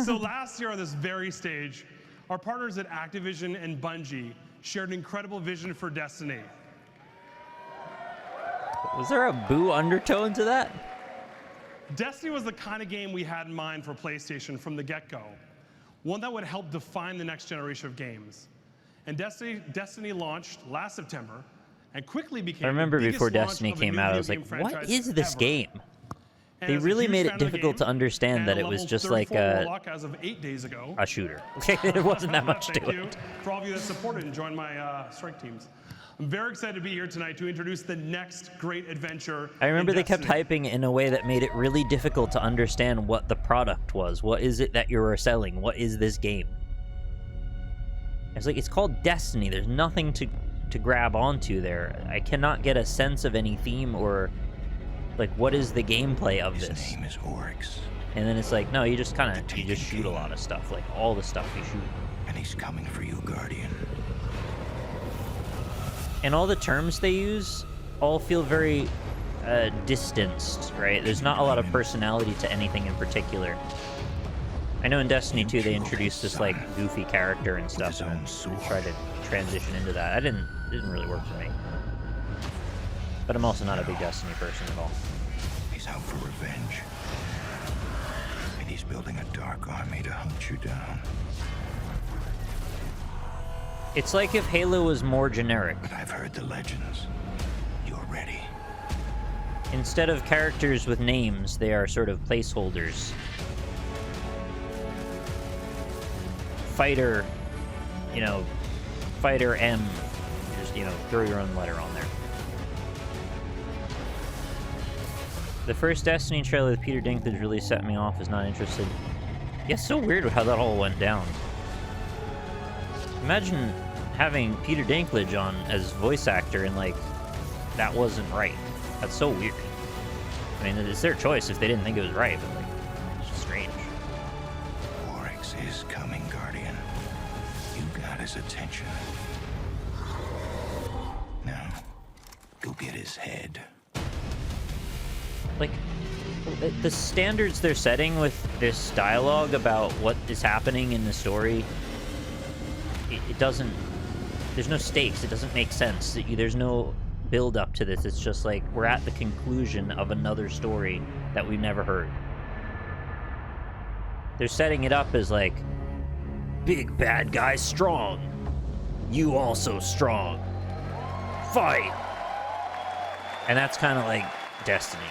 So last year on this very stage, our partners at Activision and Bungie shared an incredible vision for Destiny. Was there a boo undertone to that? Destiny was the kind of game we had in mind for PlayStation from the get-go. One that would help define the next generation of games. And Destiny launched last September and quickly became I remember the before biggest Destiny launch of a came new out, I video was game like, what franchise is this ever. game? And They as a really huge made it fan of the difficult to game, understand and that a it was level just 34 like warlock as of 8 days ago. a shooter. It wasn't that much Thank to you it. for all of you that supported and joined my strike teams. I'm very excited to be here tonight to introduce the next great adventure. I remember in they kept Destiny. hyping in a way that made it really difficult to understand what the product was. What is it that you are selling? What is this game? It's like, it's called Destiny. There's nothing to grab onto there. I cannot get a sense of any theme or, like, what is the gameplay of this? His name is Oryx. And then it's like, no, you just shoot a lot of stuff. Like, all the stuff you shoot. And he's coming for you, Guardian. And all the terms they use all feel very distanced, right? There's not a lot of personality to anything in particular. I know in Destiny 2 they introduced this like goofy character and stuff and tried to transition into that. It didn't really work for me. But I'm also not a big Destiny person at all. He's out for revenge. And he's building a dark army to hunt you down. It's like if Halo was more generic. But I've heard the legends. You're ready. Instead of characters with names, they are sort of placeholders. Fighter, Fighter M. You just, throw your own letter on there. The first Destiny trailer with Peter Dinklage really set me off as not interested. Yeah, it's so weird how that all went down. Imagine having Peter Dinklage on as voice actor and, like, that wasn't right. That's so weird. I mean, it's their choice if they didn't think it was right, but, like, it's just strange. Oryx is coming, Guardian. You got his attention. Now, go get his head. Like, the standards they're setting with this dialogue about what is happening in the story, it doesn't... There's no stakes. It doesn't make sense. There's no build up to this. It's just like we're at the conclusion of another story that we've never heard. They're setting it up as like, big bad guy strong. You also strong. Fight. And that's kind of like Destiny.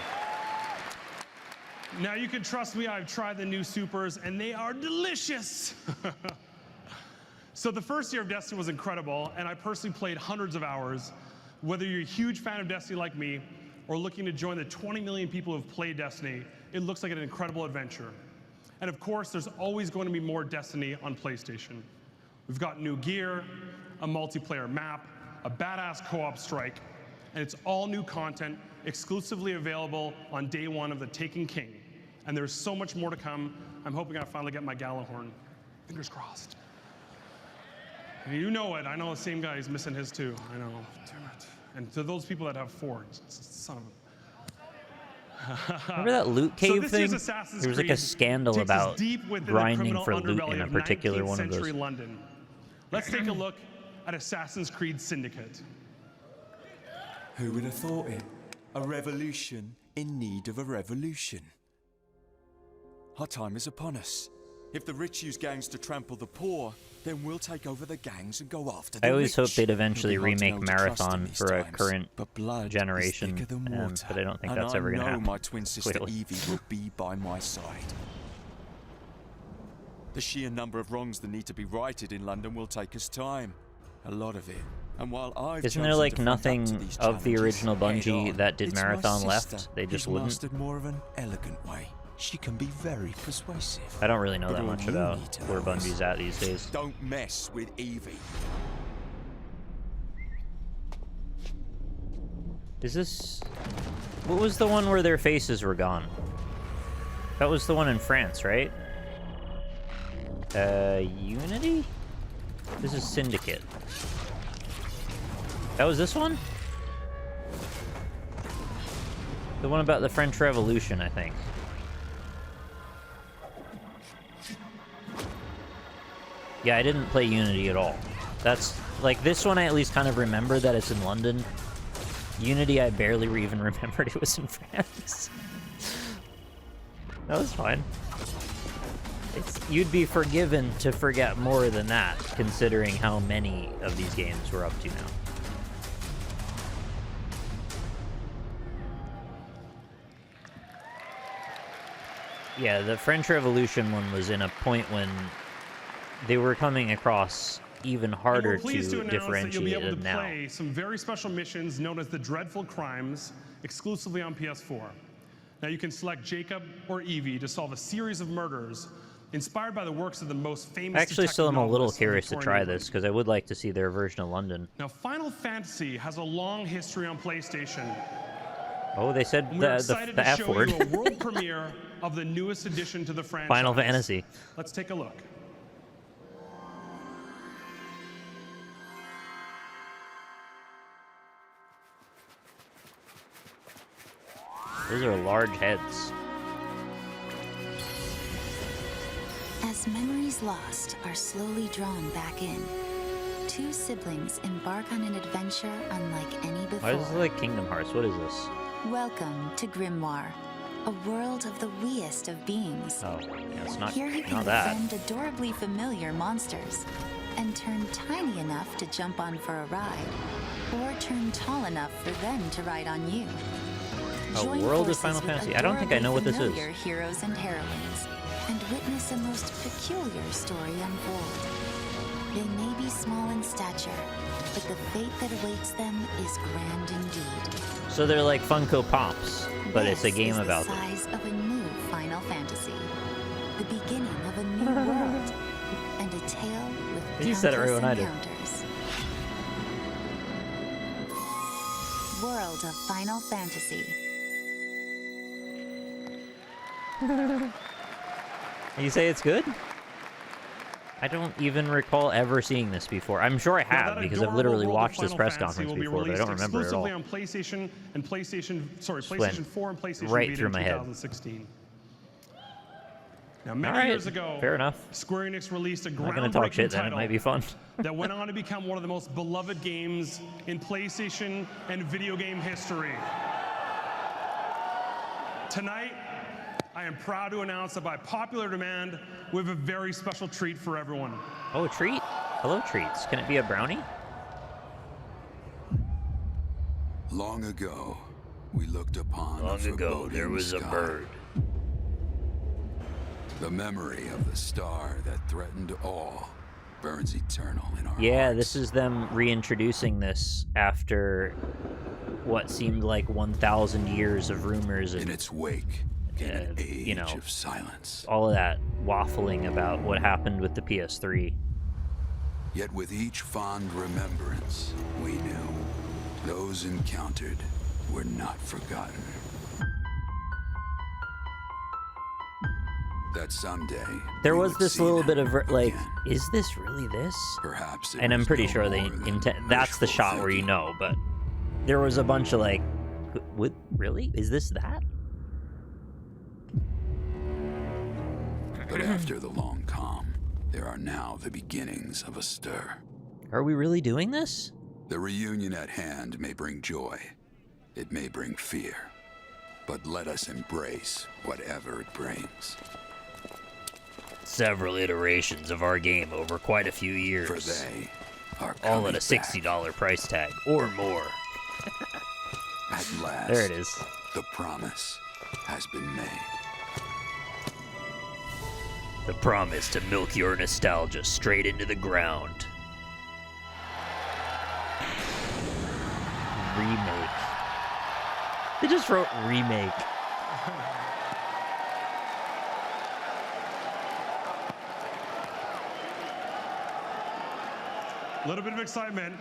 Now you can trust me, I've tried the new supers and they are delicious. So the first year of Destiny was incredible, and I personally played hundreds of hours. Whether you're a huge fan of Destiny like me, or looking to join the 20 million people who have played Destiny, it looks like an incredible adventure. And of course, there's always going to be more Destiny on PlayStation. We've got new gear, a multiplayer map, a badass co-op strike, and it's all new content exclusively available on day one of the Taken King. And there's so much more to come. I'm hoping I finally get my Gallahorn. Fingers crossed. You know it. I know the same guy is missing his too. I know. Damn it. And to those people that have 4, son of a... Remember that loot cave this thing? year's Assassin's There was like a Creed scandal takes us about deep within the grinding criminal for loot underbelly in a of particular 19th one of century those. London. Let's take a look at Assassin's Creed Syndicate. Who would have thought it? A revolution in need of a revolution. Our time is upon us. If the rich use gangs to trample the poor, then we'll take over the gangs and go after the I always rich. hoped they'd eventually It'll be hard to remake know to trust in Marathon these for a times, current but blood generation, is thicker than water, but I don't think and that's ever going to I know happen. my twin sister clearly. Evie will be by my side. The sheer number of wrongs that need to be righted in London will take us time. A lot of it. And while I've Isn't there chosen like to front up to nothing these of the challenges original head Bungie on, that did it's my Marathon sister left? They just who's wouldn't? mastered more of an elegant way. She can be very persuasive. I don't really know But that all much you about need to where know is Bungie's at these days. Don't mess with Evie. Is this... What was the one where their faces were gone? That was the one in France, right? Unity? This is Syndicate. That was this one? The one about the French Revolution, I think. Yeah, I didn't play Unity at all. That's, like, this one I at least kind of remember that it's in London. Unity, I barely even remembered it was in France. That was fine. You'd be forgiven to forget more than that, considering how many of these games we're up to now. Yeah, the French Revolution one was in a point when they were coming across even harder to differentiate that you'll be able to now. play some very special missions known as the Dreadful Crimes, exclusively on PS4. Now you can select Jacob or Evie to solve a series of murders inspired by the works of the most famous I actually still am a little novelists of curious to Victorian try this, because I would like to see their version of London. Now, Final Fantasy has a long history on PlayStation. Oh, they said And we're the excited to F show word. you a world premiere of the newest addition to the franchise. Final Fantasy. Let's take a look. Those are large heads. As memories lost are slowly drawn back in, two siblings embark on an adventure unlike any before. Why is this like Kingdom Hearts? What is this? Welcome to Grimoire, a world of the weest of beings. Oh, yeah, it's not, Here you can not that. befriend adorably familiar monsters and turn tiny enough to jump on for a ride, or turn tall enough for them to ride on you. A Join world of forces Final with Fantasy. I don't think I know what this is. familiar heroes and heroines, and witness a most peculiar story unfold. They may be small in stature, but the fate that awaits them is grand indeed. So they're like Funko Pops, but it's a This game is about the them. size of a new Final Fantasy, the beginning of a new world, and a tale with You said it right countless when I did. encounters. World of Final Fantasy. You say it's good? I don't even recall ever seeing this before. I'm sure I have, because I've literally watched this press conference before, but I don't remember it at all. Exclusively on PlayStation and Just PlayStation went 4 and PlayStation right Vita through in my head. 2016. Now, many All right, years ago, fair enough. Square Enix released a I'm not gonna talk groundbreaking shit then, it title might be fun. that went on to become one of the most beloved games in PlayStation and video game history. Tonight, I am proud to announce that by popular demand, we have a very special treat for everyone. Oh, a treat? Hello, treats. Can it be a brownie? Long ago, we looked upon a Long ago, foreboding there was a sky. bird. The memory of the star that threatened all burns eternal in our Yeah, hearts. this is them reintroducing this after what seemed like 1,000 years of rumors. In its wake, came an age you know, of silence. all of that waffling about what happened with the PS3. Yet with each fond remembrance, we knew those encountered were not forgotten. That someday There we was would this see little them bit of like, again. is this really this? Perhaps it And I'm was pretty no sure they more than intend. That's the wishful shot where you know, but there was a bunch of like, what? Really? Is this that? But after the long calm, there are now the beginnings of a stir. Are we really doing this? The reunion at hand may bring joy. It may bring fear. But let us embrace whatever it brings. Several iterations of our game over quite a few years. For they are all at coming a $60 price tag or more. At last, There it is. the promise has been made. The promise to milk your nostalgia straight into the ground. Remake. They just wrote remake. A little bit of excitement.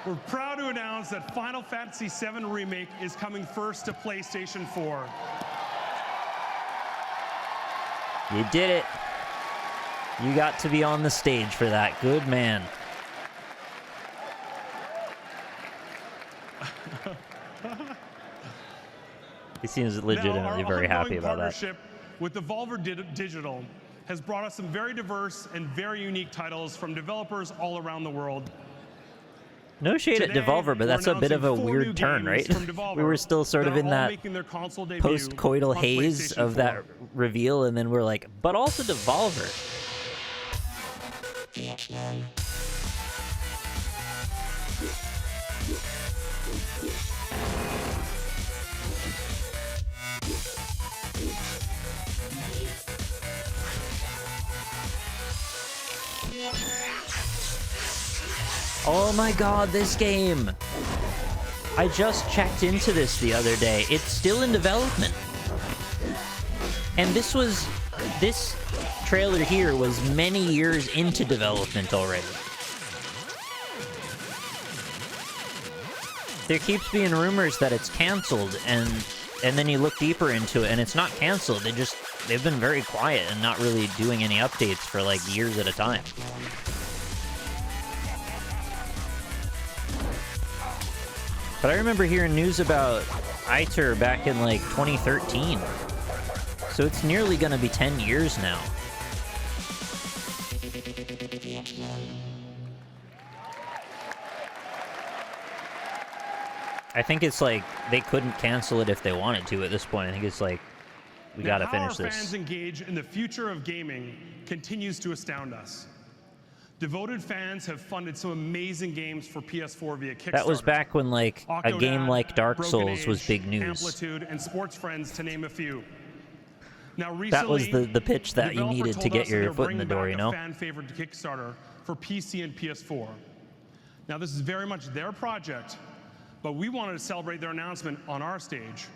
We're proud to announce that Final Fantasy VII Remake is coming first to PlayStation 4. You did it. You got to be on the stage for that. Good man. He seems legitimately very happy about that. Partnership with Devolver Digital has brought us some very diverse and very unique titles from developers all around the world. No shade at Devolver, but that's a bit of a weird turn, right? We were still sort of in that post-coital haze of that reveal, and then we're like, but also Devolver. Oh my god, this game! I just checked into this the other day. It's still in development. And this trailer here was many years into development already. There keeps being rumors that it's canceled, and then you look deeper into it and it's not canceled. They've been very quiet and not really doing any updates for like years at a time. But I remember hearing news about ITER back in like 2013. So it's nearly gonna be 10 years now. I think it's like they couldn't cancel it if they wanted to at this point. I think it's like, we gotta finish this. How our fans engage in the future of gaming continues to astound us. Devoted fans have funded some amazing games for PS4 via Kickstarter. That was back when like a game like Dark Souls was big news. Amplitude and Sports Friends, to name a few. Now, recently, that was the pitch that you needed to get your foot in the door, you know? Fan favorite Kickstarter for PC and PS4. Now, this is very much their project, but we wanted to celebrate their announcement on our stage,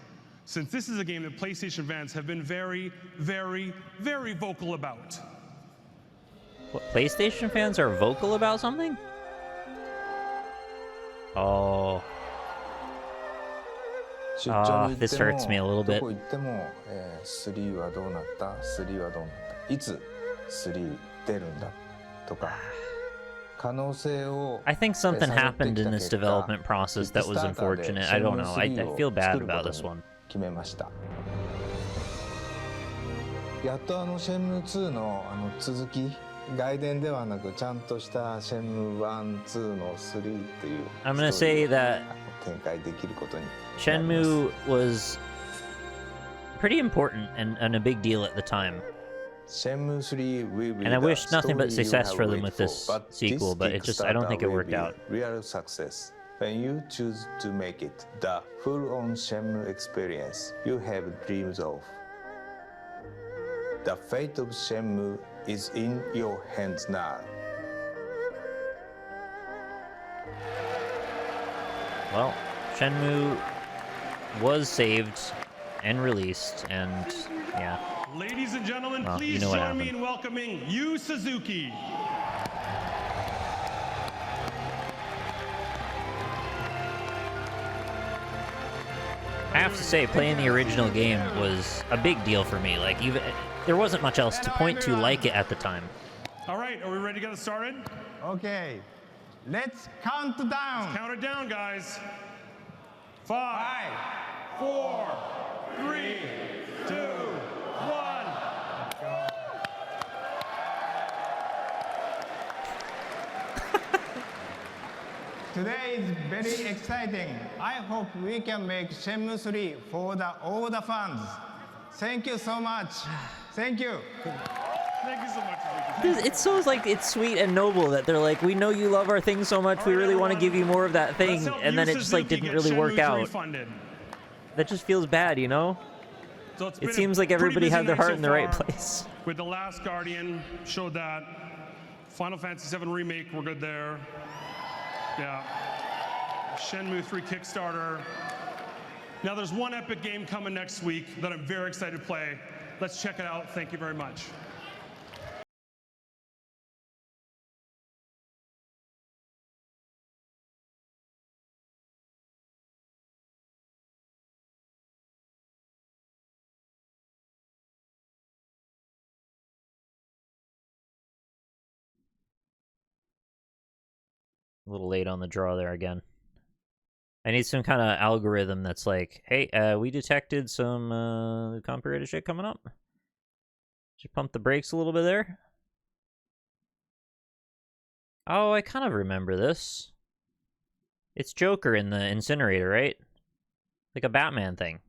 since this is a game that PlayStation fans have been very, very, very vocal about. What, PlayStation fans are vocal about something? Oh. This hurts me a little bit. I think something happened in this development process that was unfortunate. I don't know. I feel bad about this one. やっとShenmue 2の続き外伝ではなくちゃんとした Shenmue 1、2の3という I'm gonna say that 展開できることに Shenmue was pretty important and a big deal at the time. Shenmue 3 will be and I wish nothing but success for them with this sequel, but I don't think it worked out. Real success. When you choose to make it the full-on Shenmue experience you have dreams of. The fate of Shenmue is in your hands now. Well, Shenmue was saved and released, and yeah. Ladies and gentlemen, well, please you know join me in welcoming Yu Suzuki. I have to say, playing the original game was a big deal for me. Like, even there wasn't much else to point to like it at the time. All right, are we ready to get started? Okay, let's count down. Let's count it down, guys. 5, 4, 3, 2, 1. Today is very exciting. I hope we can make Shenmue 3 for all the fans. Thank you so much. Thank you. Thank you so much. It's so like it's sweet and noble that they're like, we know you love our thing so much, we really want to give you more of that thing, and then it just like didn't really work out. That just feels bad, you know? So it seems like everybody had their heart in the right place. With The Last Guardian, showed that. Final Fantasy VII Remake, we're good there. Yeah. Shenmue 3 Kickstarter. Now there's one epic game coming next week that I'm very excited to play. Let's check it out. Thank you very much. A little late on the draw there again. I need some kind of algorithm that's like, hey, we detected some copyrighted shit coming up. Should pump the brakes a little bit there. Oh, I kind of remember this. It's Joker in the incinerator, right? Like a Batman thing.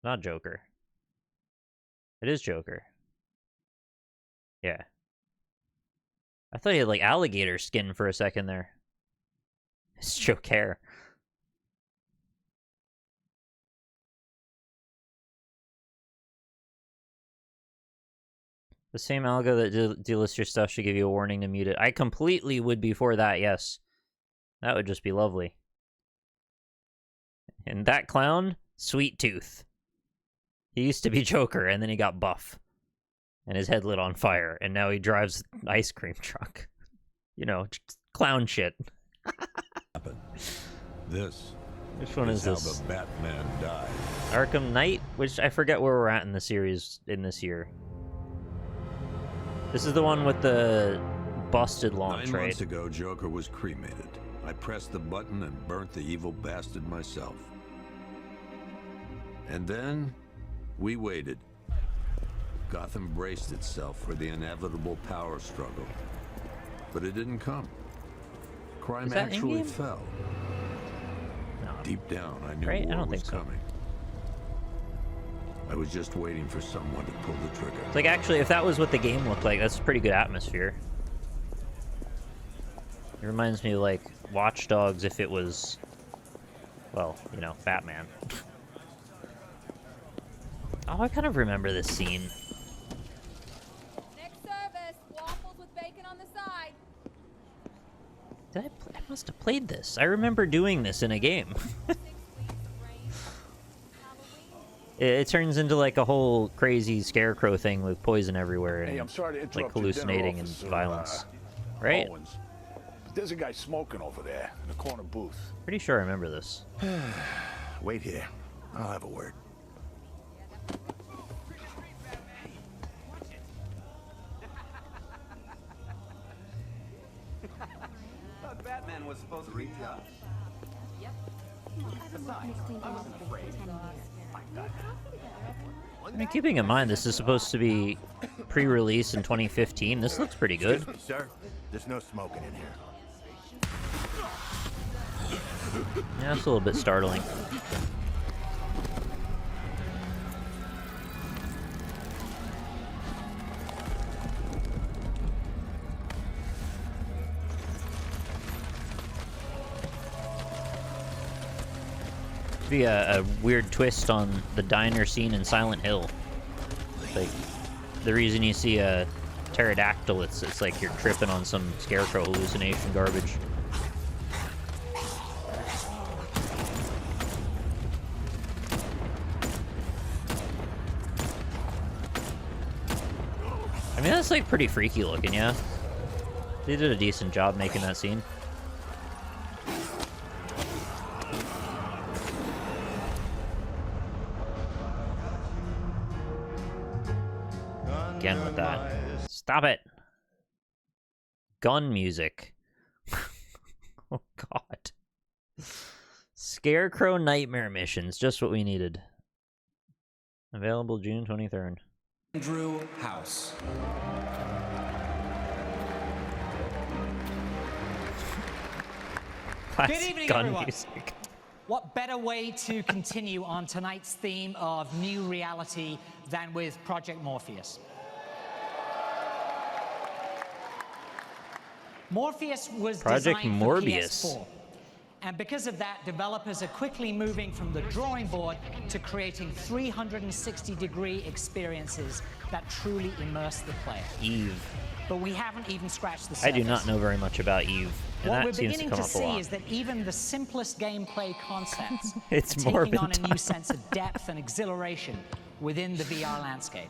Not Joker. It is Joker. Yeah. I thought he had like alligator skin for a second there. It's Joker. The same algo that delists your stuff should give you a warning to mute it. I completely would be for that, yes. That would just be lovely. And that clown, Sweet Tooth. He used to be Joker, and then he got buff. And his head lit on fire, and now he drives an ice cream truck. You know, just clown shit. This. Which one is how this? the Batman died. Arkham Knight? Which I forget where we're at in the series in this year. This is the one with the busted launch, 9 right? months ago, Joker was cremated. I pressed the button and burnt the evil bastard myself. And then, we waited. Gotham braced itself for the inevitable power struggle. But it didn't come. Crime Is that actually in-game? fell. No. Deep down, I knew Right? I war don't was think so. coming. I was just waiting for someone to pull the trigger. It's like, actually, if that was what the game looked like, that's a pretty good atmosphere. It reminds me of, like, Watch Dogs if it was, well, you know, Batman. Oh, I kind of remember this scene. Next service, waffles with bacon on the side. I must have played this. I remember doing this in a game. It turns into like a whole crazy scarecrow thing with poison everywhere and Hey, I'm sorry to interrupt like your dinner, hallucinating and Officer, violence. Right? Owens. But there's a guy smoking over there in the corner booth. Pretty sure I remember this. Wait here. I'll have a word. Batman was supposed to be tough. I mean, keeping in mind this is supposed to be pre-release in 2015, this looks pretty good. Excuse me, sir. There's no smoking in here. Yeah, it's a little bit startling. Be a weird twist on the diner scene in Silent Hill. Like, the reason you see a pterodactyl, it's like you're tripping on some scarecrow hallucination garbage. I mean, that's like pretty freaky looking, yeah. They did a decent job making that scene. Again with that. Stop it. Gun music. Oh god. Scarecrow Nightmare Missions, just what we needed. Available June 23rd. Andrew House. Classic Good evening, gun everyone. music. What better way to continue on tonight's theme of new reality than with Project Morpheus? Morpheus was Project designed for Morbius. PS4. And because of that, developers are quickly moving from the drawing board to creating 360-degree experiences that truly immerse the player. Eve. But we haven't even scratched the surface. I do not know very much about Eve, and What we're that seems to beginning come to up a see lot. is that even the simplest gameplay concepts It's are taking Morbid on a new Time. sense of depth and exhilaration within the VR landscape.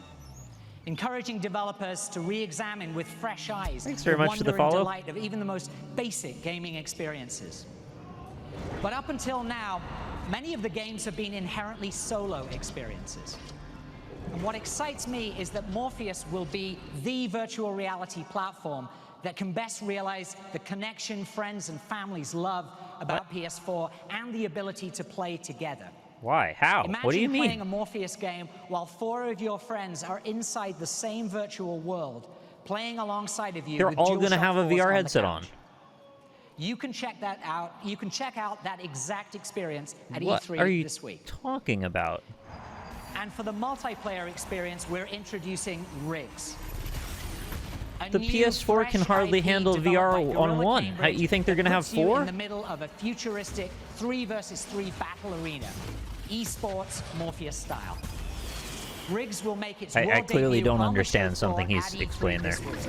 Encouraging developers to re-examine with fresh eyes Thanks very the much for the wonder and follow. delight of even the most basic gaming experiences. But up until now, many of the games have been inherently solo experiences. And what excites me is that Morpheus will be the virtual reality platform that can best realize the connection friends and families love about PS4 and the ability to play together. Why? How? Imagine What do you playing mean? a Morpheus game while 4 of your friends are inside the same virtual world, playing alongside of you. They're with all going to DualShock have a 4s VR on the headset couch. on. You can check that out. You can check out that exact experience at What E3 are you this week. talking about? And for the multiplayer experience, we're introducing Rigs. A The new, PS4 can fresh hardly IP handle developed VR by on Gorilla one. Cambridge You think they're that going to have puts you 4? in the middle of a futuristic 3 versus 3 battle arena, esports Morpheus style. Rigs will make its I world clearly debut don't on the understand show floor something he's at E3 explained there. this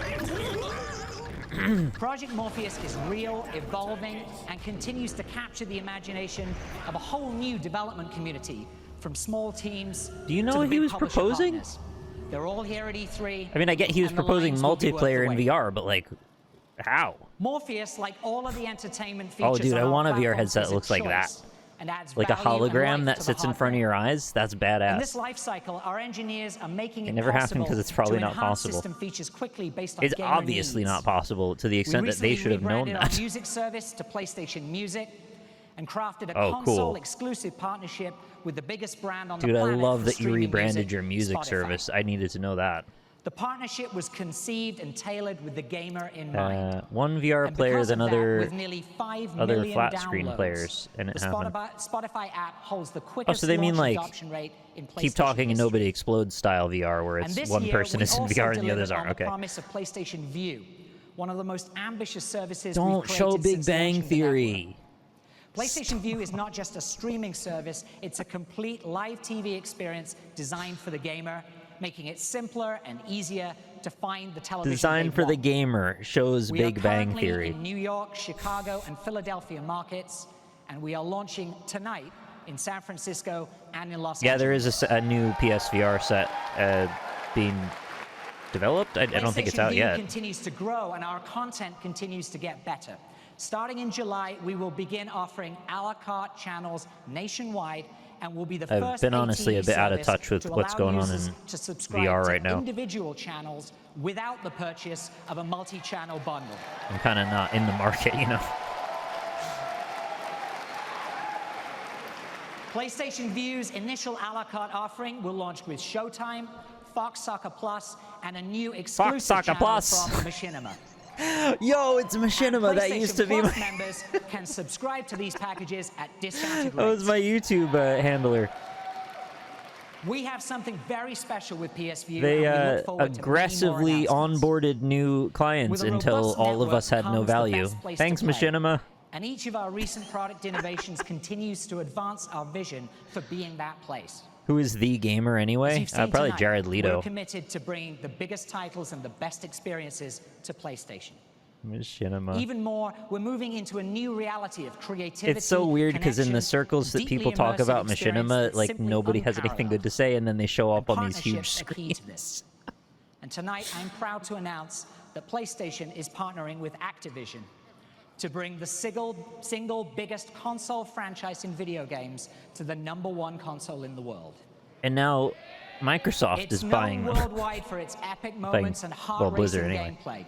week. Project Morpheus is real, evolving, and continues to capture the imagination of a whole new development community, from small teams. Do you know to the what he big was publisher proposing? partners. They're all here at E3. I mean, I get he was and the proposing lines will be worth the multiplayer in wait. VR, but like, how? Morpheus, like all of the entertainment Oh, features dude, I on our want a VR platforms, headset is that a looks like that. choice and adds Like a value and hologram life that to the sits in front of your eyes? That's In badass. this life cycle, our engineers are making it never happened possible 'cause it's probably to not enhance possible. system features quickly based on It's gamer obviously needs. not possible to the extent that they should have known We recently that. rebranded our music service to PlayStation Music and crafted a Oh, cool. console-exclusive partnership with the biggest brand on Dude, the I planet love for that you streaming rebranded your music Spotify. service. I needed to know that. The partnership was conceived and tailored with the gamer in mind. One VR And player because than of that, other with nearly 5 other million flat screen downloads, players, and it the happened. Spotify app holds the Oh, quickest so they mean launch like adoption rate in keep PlayStation talking and history. nobody explodes style VR, where And it's this one year, person we is in also VR and the others delivered on aren't. the Okay. promise of PlayStation View, one of the most ambitious services Don't we've show created Big since Bang launching the Theory. PlayStation View is not just a streaming service, it's a complete live TV experience designed for the gamer, making it simpler and easier to find the television Designed they for the want. gamer shows We are Big Bang currently Theory. in New York, Chicago, and Philadelphia markets, and we are launching tonight in San Francisco and in Los Yeah, Angeles. there is a new PSVR set being developed. I don't think it's PlayStation out View yet. continues to grow, and our content continues to get better. Starting in July, we will begin offering a la carte channels nationwide, and will be the I've first been honestly a ATV bit out of service touch with to what's allow going on users in to subscribe VR to right now. individual channels without the purchase of a multi-channel bundle. I'm kind of not in the market, you know. PlayStation View's initial a la carte offering will launch with Showtime, Fox Soccer Plus, and a new exclusive Soccer channel Plus. from Machinima. Yo, it's Machinima. That used to be Plus my... members can subscribe to these packages at discounted That was rates. my YouTube handler. We have something very special with PS View. They and we look forward to many more aggressively announcements. onboarded new clients With a until robust all of network us had no comes the value. best place Thanks, to play. Machinima. And each of our recent product innovations continues to advance our vision for being that place. Who is the gamer As anyway? you've seen Probably tonight, Jared We're Leto. committed to bringing the biggest titles and the best experiences to PlayStation. Machinima. Even more, we're moving into a new reality of creativity. It's so weird because in the connection, circles that deeply people talk immersive about experience Machinima, that's like simply nobody has anything unparalleled. good to say, and then they show up on these huge Partnerships are key to screens. this. And tonight, I'm proud to announce that PlayStation is partnering with Activision to bring the single biggest console franchise in video games to the #1 console in the world. And now Microsoft It's is known buying them. worldwide for its epic moments and heart-racing Blizzard anyway. gameplay.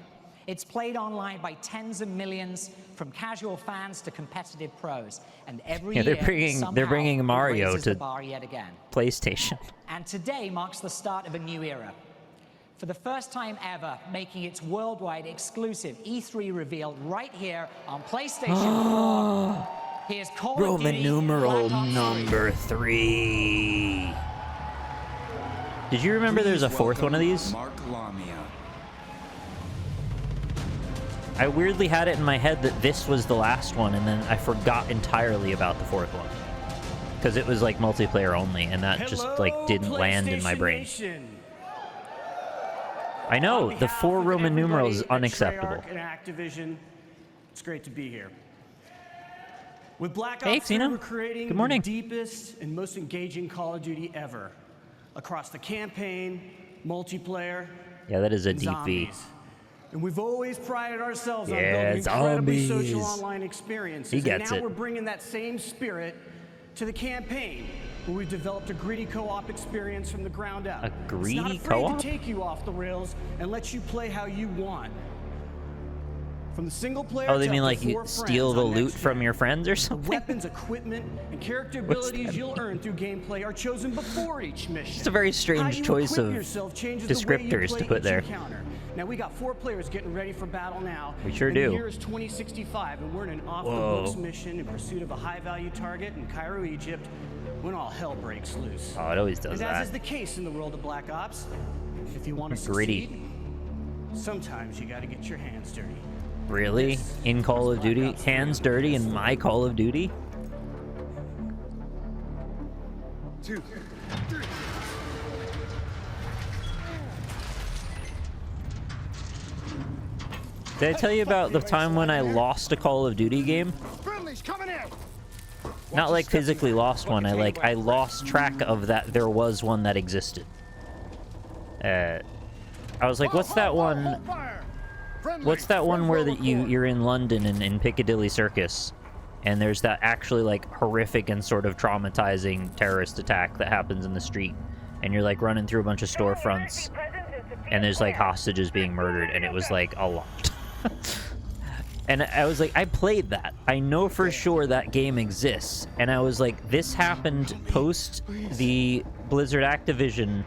It's played online by tens of millions, from casual fans to competitive pros. And every Yeah, year, they're bringing somehow, it Mario raises to the bar yet again. PlayStation. And today marks the start of a new era. For the first time ever, making its worldwide exclusive E3 reveal right here on PlayStation 4. Here's Call of Roman Duty numeral Black Ops 3. number 3. Did you remember there's a fourth one of these? Mark Lamia. I weirdly had it in my head that this was the last one, and then I forgot entirely about the fourth one. Because it was like multiplayer only, and that just like didn't land in my brain. I know, the 4 Roman numerals is unacceptable. And Activision, it's great to be here. With Black Hey, Ops 3, Xena. we're creating Good morning. the deepest and most engaging Call of Duty ever. Across the campaign, multiplayer, Yeah, that is a and deep V. zombies. And we've always prided ourselves on Yeah, building incredibly zombies. social online experiences. He gets and now it. we're bringing that same spirit to the campaign, where we've developed a gritty co-op experience from the ground up. A It's not greedy afraid co-op? to take you off the rails and let you play how you want. From the single player Oh, they to mean up like to you 4 steal friends the on loot Next from Gen. your friends or The something? weapons, equipment, and character What's abilities that you'll earn through gameplay are chosen before each mission. It's a very How strange you choice equip of yourself changes the way you descriptors play to put each there. encounter. Now we got 4 players getting ready for battle now. We sure and do. The year is 2065, and we're in an off-the-books mission in pursuit of a high-value target in Cairo, Egypt, when all hell breaks loose. Oh, it always does and that. as is the case in the world of Black Ops, if you want to Gritty. succeed, sometimes you got to get your hands dirty. Really? In Call of Duty? Hands dirty in my Call of Duty? 2, 3. Did I tell you about the time when I lost a Call of Duty game? Friendly's coming in. Not like physically lost one. I lost track of that there was one that existed. I was like, what's that one? What's that one where you're in London in Piccadilly Circus, and there's that actually like horrific and sort of traumatizing terrorist attack that happens in the street, and you're like running through a bunch of storefronts, and there's like hostages being murdered, and it was like a lot. And I was like, I played that. I know for sure that game exists. And I was like, this happened post the Blizzard Activision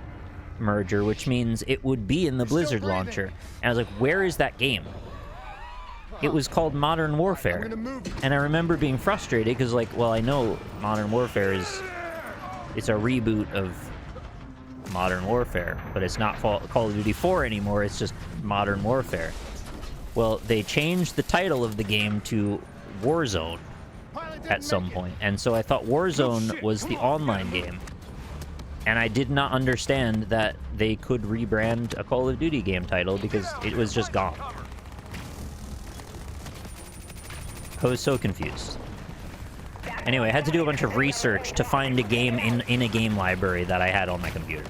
merger, which means it would be in the Blizzard launcher. And I was like, where is that game? It was called Modern Warfare. And I remember being frustrated because, like, well, I know Modern Warfare it's a reboot of Modern Warfare, but it's not Call of Duty 4 anymore. It's just Modern Warfare. Well, they changed the title of the game to Warzone at some point, and so I thought Warzone was the online game, and I did not understand that they could rebrand a Call of Duty game title because it was just gone. I was so confused. Anyway, I had to do a bunch of research to find a game in a game library that I had on my computer.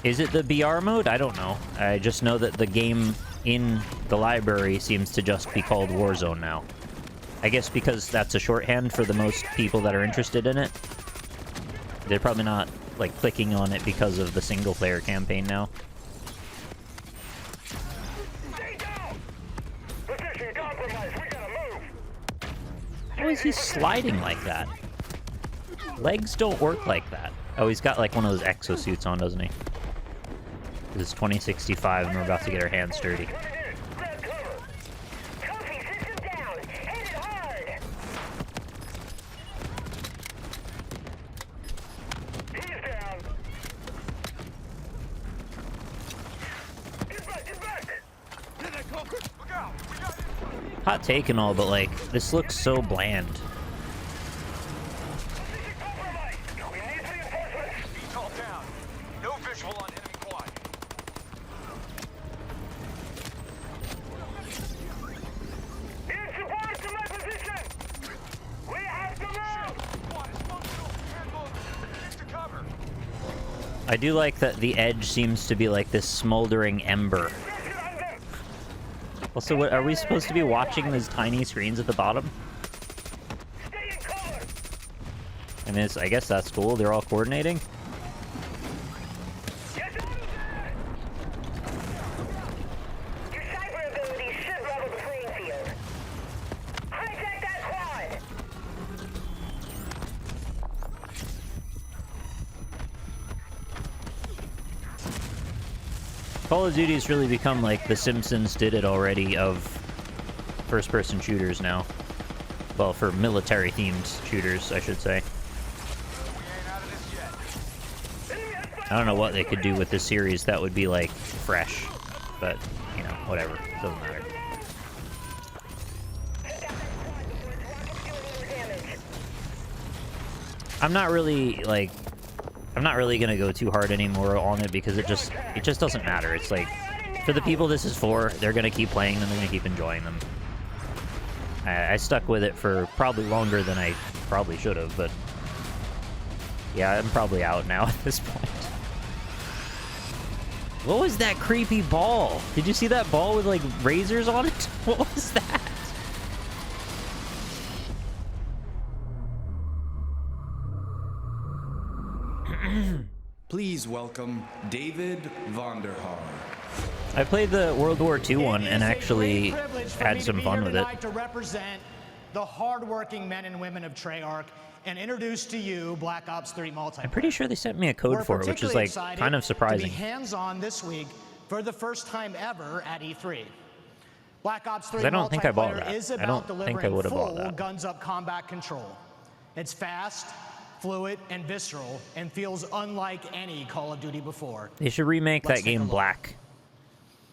Is it the BR mode? I don't know. I just know that the game in the library seems to just be called Warzone now. I guess because that's a shorthand for the most people that are interested in it. They're probably not, like, clicking on it because of the single-player campaign now. How is he sliding like that? Legs don't work like that. Oh, he's got, like, one of those exosuits on, doesn't he? It's 2065 and we're about to get our hands dirty. Hot take and all, but like, this looks so bland. I do like that the edge seems to be like this smoldering ember. Also, what are we supposed to be watching these tiny screens at the bottom? And I guess that's cool. They're all coordinating. Call of Duty's really become like The Simpsons did it already of first-person shooters now. Well, for military-themed shooters, I should say. I don't know what they could do with this series that would be, like, fresh. But, you know, whatever. Doesn't matter. I'm not really, like... I'm not really gonna go too hard anymore on it because it just doesn't matter. It's like, for the people this is for, they're gonna keep playing them, they're gonna keep enjoying them. I stuck with it for probably longer than I probably should have, but yeah, I'm probably out now at this point. What was that creepy ball? Did you see that ball with like razors on it? What was that? Please welcome David Vonderhaar. I played the World War II one and actually had some fun with it. To represent the hardworking men and women of Treyarch and introduce to you Black Ops 3 multiplayer. I'm pretty sure they sent me a code for it, which is like kind of surprising. To be hands-on this week for the first time ever at E3. Black Ops 3 I don't think I bought multiplayer that. is I about don't think I delivering would have bought full that. guns-up combat control. It's fast, fluid, and visceral, and feels unlike any Call of Duty before. They should remake that game Black.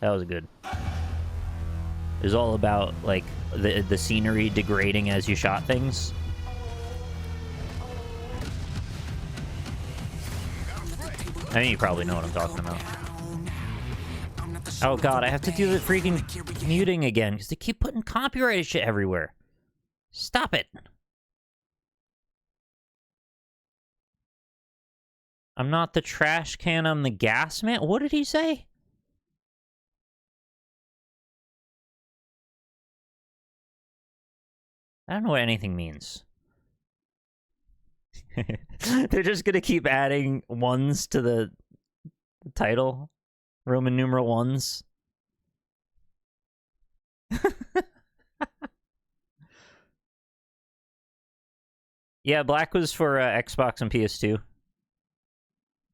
That was good. It was all about like the scenery degrading as you shot things. I think you probably know what I'm talking about. Oh god, I have to do the freaking muting again because they keep putting copyrighted shit everywhere. Stop it. I'm not the trash can, I'm the gas man? What did he say? I don't know what anything means. They're just gonna keep adding ones to the title. Roman numeral ones. Yeah, Black was for Xbox and PS2.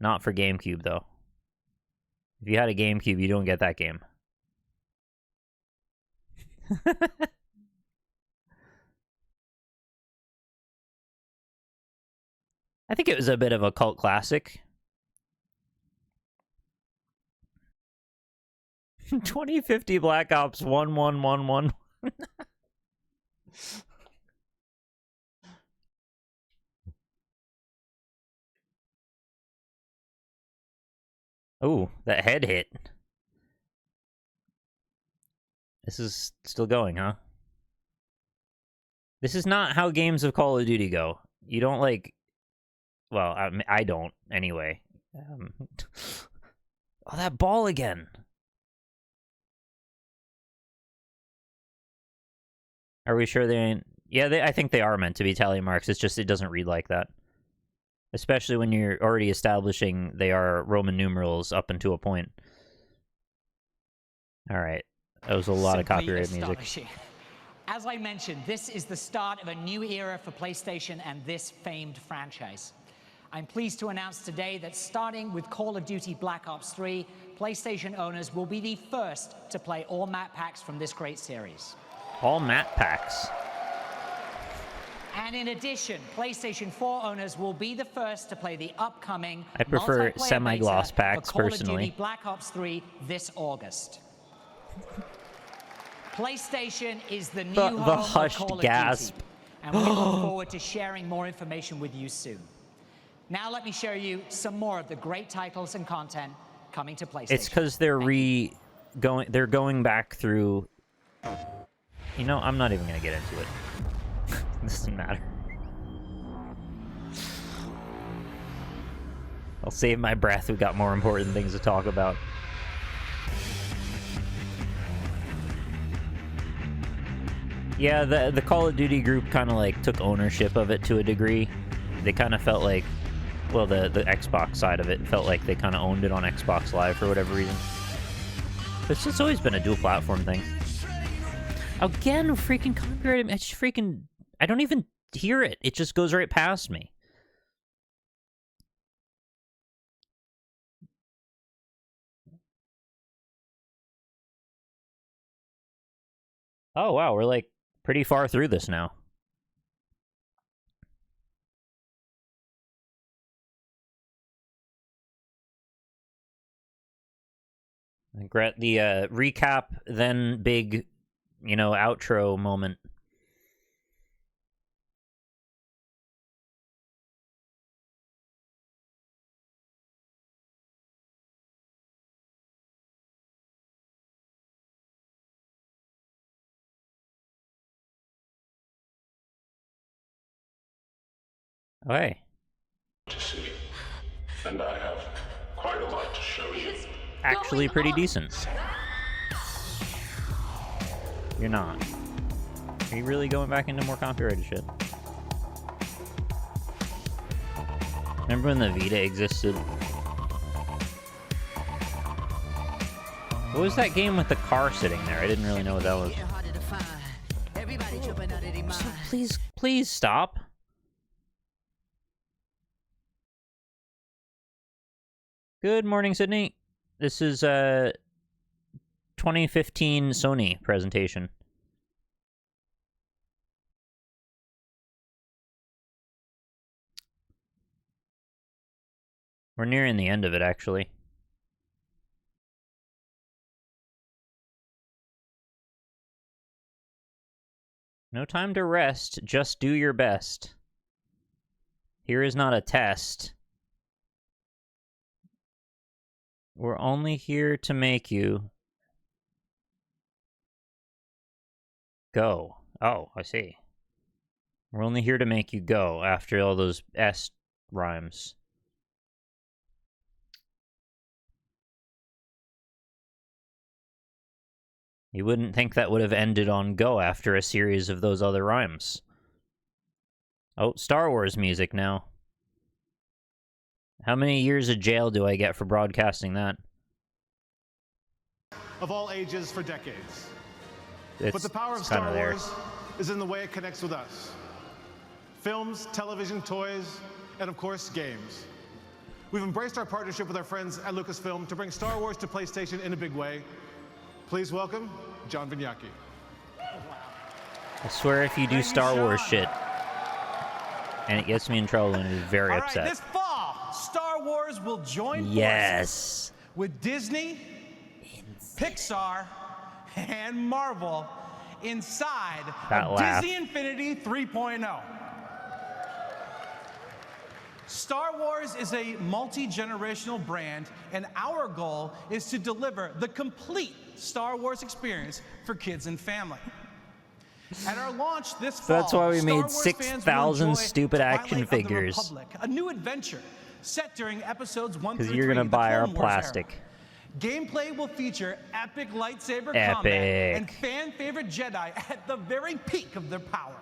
Not for GameCube, though. If you had a GameCube, you don't get that game. I think it was a bit of a cult classic. 2050 Black Ops 1111. Oh, that head hit. This is still going, huh? This is not how games of Call of Duty go. You don't, like... Well, I don't, anyway. Oh, that ball again. Are we sure they ain't... Yeah, I think they are meant to be tally marks. It's just it doesn't read like that. Especially when you're already establishing they are Roman numerals up until a point. Alright. That was a lot of copyrighted music. As I mentioned, this is the start of a new era for PlayStation and this famed franchise. I'm pleased to announce today that starting with Call of Duty Black Ops 3, PlayStation owners will be the first to play all map packs from this great series. All map packs? And in addition, PlayStation 4 owners will be the first to play the upcoming I prefer multiplayer semi-gloss beta packs, for Call personally. of Duty Black Ops 3 this August. PlayStation is the new home of hushed Call of gasp. Duty, and we look forward to sharing more information with you soon. Now let me show you some more of the great titles and content coming to PlayStation. It's because they're they're going back through... You know, I'm not even going to get into it. This doesn't matter. I'll save my breath. We've got more important things to talk about. Yeah, the Call of Duty group kind of like took ownership of it to a degree. They kind of felt like, well, the Xbox side of it felt like they kind of owned it on Xbox Live for whatever reason. But it's always been a dual platform thing. Again, freaking copyright. It's freaking... I don't even hear it. It just goes right past me. Oh, wow. We're, like, pretty far through this now. The recap, then big, you know, outro moment. Okay. To see, and I have quite a lot to show you. Actually pretty decent. You're not. Are you really going back into more copyrighted shit? Remember when the Vita existed? What was that game with the car sitting there? I didn't really know what that was. So please stop. Good morning, Sydney. This is 2015 Sony presentation. We're nearing the end of it, actually. No time to rest, just do your best. Here is not a test. We're only here to make you go. Oh, I see. We're only here to make you go after all those S rhymes. You wouldn't think that would have ended on go after a series of those other rhymes. Oh, Star Wars music now. How many years of jail do I get for broadcasting that? Of all ages for decades. But the power of Star Wars is in the way it connects with us. Films, television, toys, and of course, games. We've embraced our partnership with our friends at Lucasfilm to bring Star Wars to PlayStation in a big way. Please welcome John Vignacchi. I swear if you do Star Wars shit, and it gets me in trouble, and I'm very upset. This fall, Star Wars will join Yes. forces with Disney, Pixar, and Marvel inside of Disney Infinity 3.0. Star Wars is a multi-generational brand, and our goal is to deliver the complete Star Wars experience for kids and family. At our launch this fall, That's why we made Star Wars fans will 6,000 enjoy stupid action Twilight of the figures. Republic, a new adventure set during episodes 1 through 3. Because you're gonna the buy our Clone Wars plastic. era. Gameplay will feature epic lightsaber Epic. combat and fan-favorite Jedi at the very peak of their power.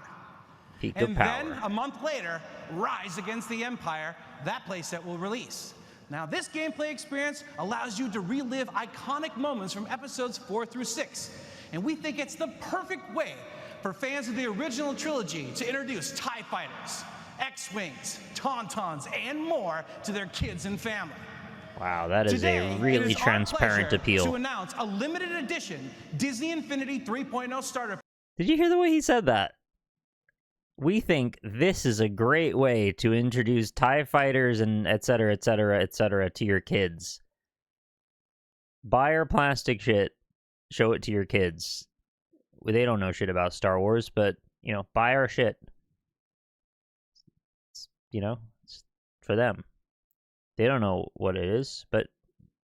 Peak And of power. then, a month later, Rise Against the Empire, that playset will release. Now, this gameplay experience allows you to relive iconic moments from episodes 4 through 6. And we think it's the perfect way for fans of the original trilogy to introduce TIE Fighters, X-Wings, Tauntauns, and more to their kids and family. Wow, that is Today, a really it is our transparent pleasure appeal. to announce a limited edition Disney Infinity 3.0 starter. Did you hear the way he said that? We think this is a great way to introduce TIE fighters and et cetera, et cetera, et cetera to your kids. Buy our plastic shit, show it to your kids. They don't know shit about Star Wars, but, you know, buy our shit. It's for them. They don't know what it is, but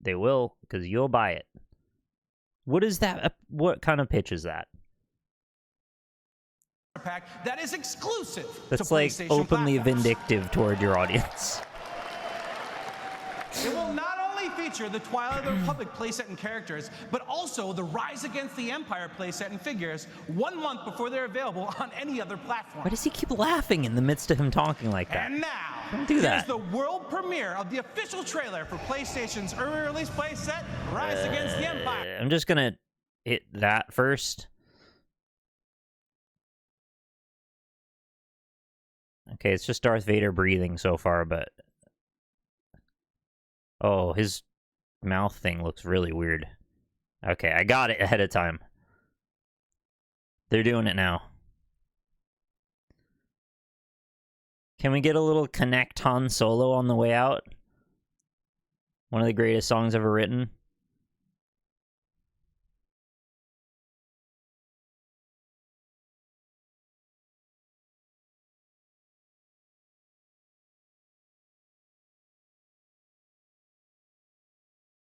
they will, because you'll buy it. What is that? What kind of pitch is that? Pack that is exclusive That's to like PlayStation openly platforms. vindictive toward your audience. It will not only feature the Twilight of the Republic playset and characters, but also the Rise Against the Empire playset and figures 1 month before they're available on any other platform. Why does he keep laughing in the midst of him talking like that? And now, Don't do that. here's the world premiere of the official trailer for PlayStation's early release playset, Rise Against the Empire. I'm just gonna hit that first. Okay, it's just Darth Vader breathing so far, but... Oh, his mouth thing looks really weird. Okay, I got it ahead of time. They're doing it now. Can we get a little Connect Han Solo on the way out? One of the greatest songs ever written.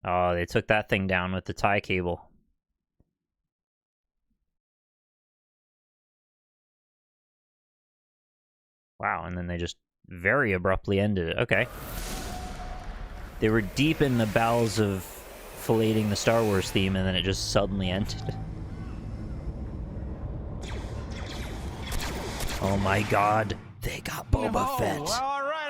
Oh, they took that thing down with the tie cable. Wow, and then they just very abruptly ended it. Okay. They were deep in the bowels of filleting the Star Wars theme, and then it just suddenly ended. Oh my god. They got Boba Fett. All right.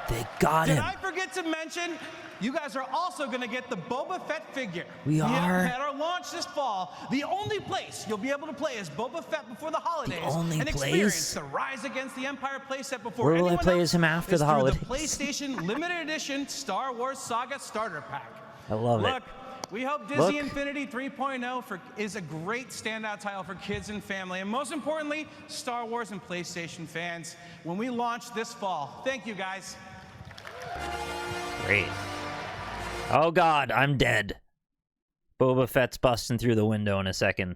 They got him. Did I forget forget to mention, you guys are also going to get the Boba Fett figure. We are. At our launch this fall, the only place you'll be able to play as Boba Fett before the holidays. only and place? experience the Rise Against the Empire playset before Where will I anyone play else as him after is the through holidays? the PlayStation Limited Edition Star Wars Saga Starter Pack. I love Look, it. we hope Disney Look. Infinity 3.0 is a great standout title for kids and family, and most importantly, Star Wars and PlayStation fans, when we launch this fall. Thank you, guys. Great. Oh God, I'm dead. Boba Fett's busting through the window in a second.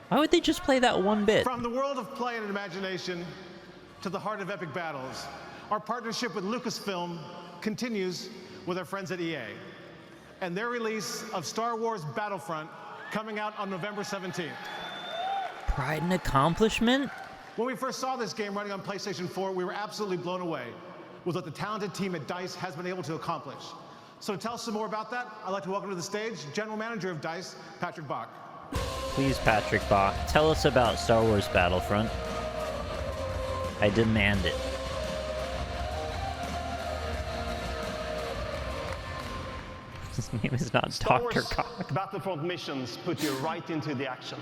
Why would they just play that one bit? From the world of play and imagination to the heart of epic battles, our partnership with Lucasfilm continues with our friends at EA and their release of Star Wars Battlefront coming out on November 17th. Pride and accomplishment? When we first saw this game running on PlayStation 4, we were absolutely blown away with what the talented team at DICE has been able to accomplish. So to tell us some more about that, I'd like to welcome to the stage General Manager of DICE, Patrick Bach. Please, Patrick Bach, tell us about Star Wars Battlefront. I demand it. His name is not Dr. Cock. Battlefront missions put you right into the action.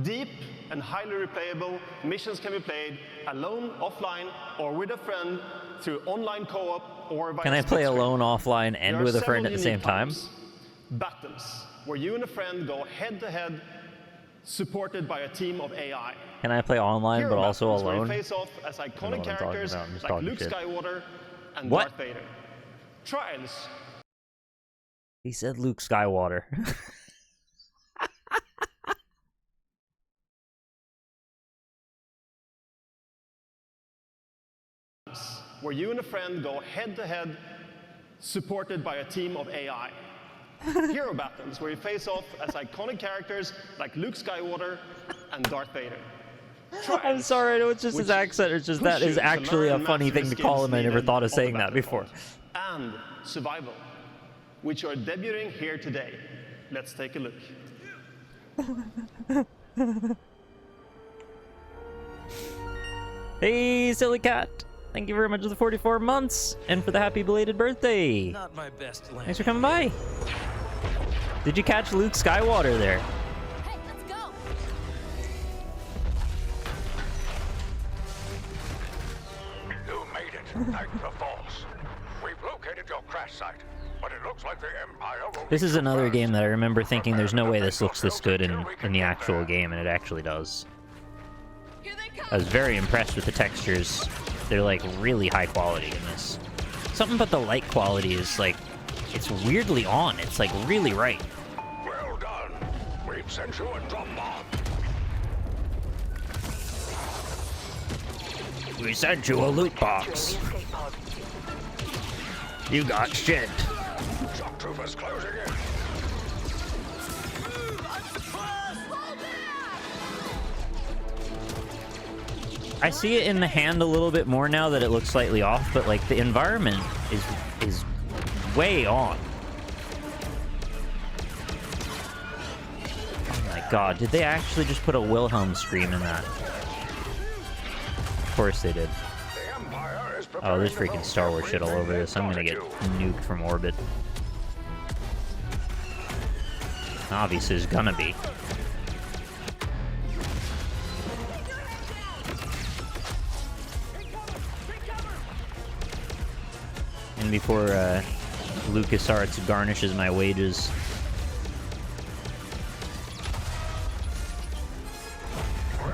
Deep and highly replayable missions can be played alone, offline, or with a friend through online co-op or by Can I play alone, offline, and with a friend at the same time? Battles, where you and a friend go head-to-head, supported by a team of AI. Can I play online but also Battles, where you alone? face off as I don't iconic know what I'm talking characters about. I'm just like talking Luke shit. Skywalker and What? Darth Vader. Trials. He said Luke Skywalker. Where you and a friend go head-to-head, supported by a team of AI. Hero battles, where you face off as iconic characters like Luke Skywalker and Darth Vader. I'm sorry, I know it's just his accent. It's just that is actually a funny thing to call him. I never thought of saying that before. And Survival, which are debuting here today. Let's take a look. Hey, Silly Cat. Thank you very much for the 44 months and for the happy belated birthday. Not my best land. Thanks for coming by. Did you catch Luke Skywalker there? Hey, let's go. You made it. Thank the Force. We've located your crash site, but it looks like the Empire will... This is another game that I remember thinking there's no way this looks this good in the actual game, and it actually does. I was very impressed with the textures. They're like really high quality in this. Something about the light quality is like, it's weirdly on. It's like really right. Well done. We've sent you a drop bomb. We sent you a loot box. You got shit. Shock troopers closing in. I see it in the hand a little bit more now that it looks slightly off, but like the environment is way on. Oh my god, did they actually just put a Wilhelm scream in that? Of course they did. Oh, there's freaking Star Wars shit all over this. I'm gonna get nuked from orbit. Obviously, there's gonna be. And before LucasArts garnishes my wages.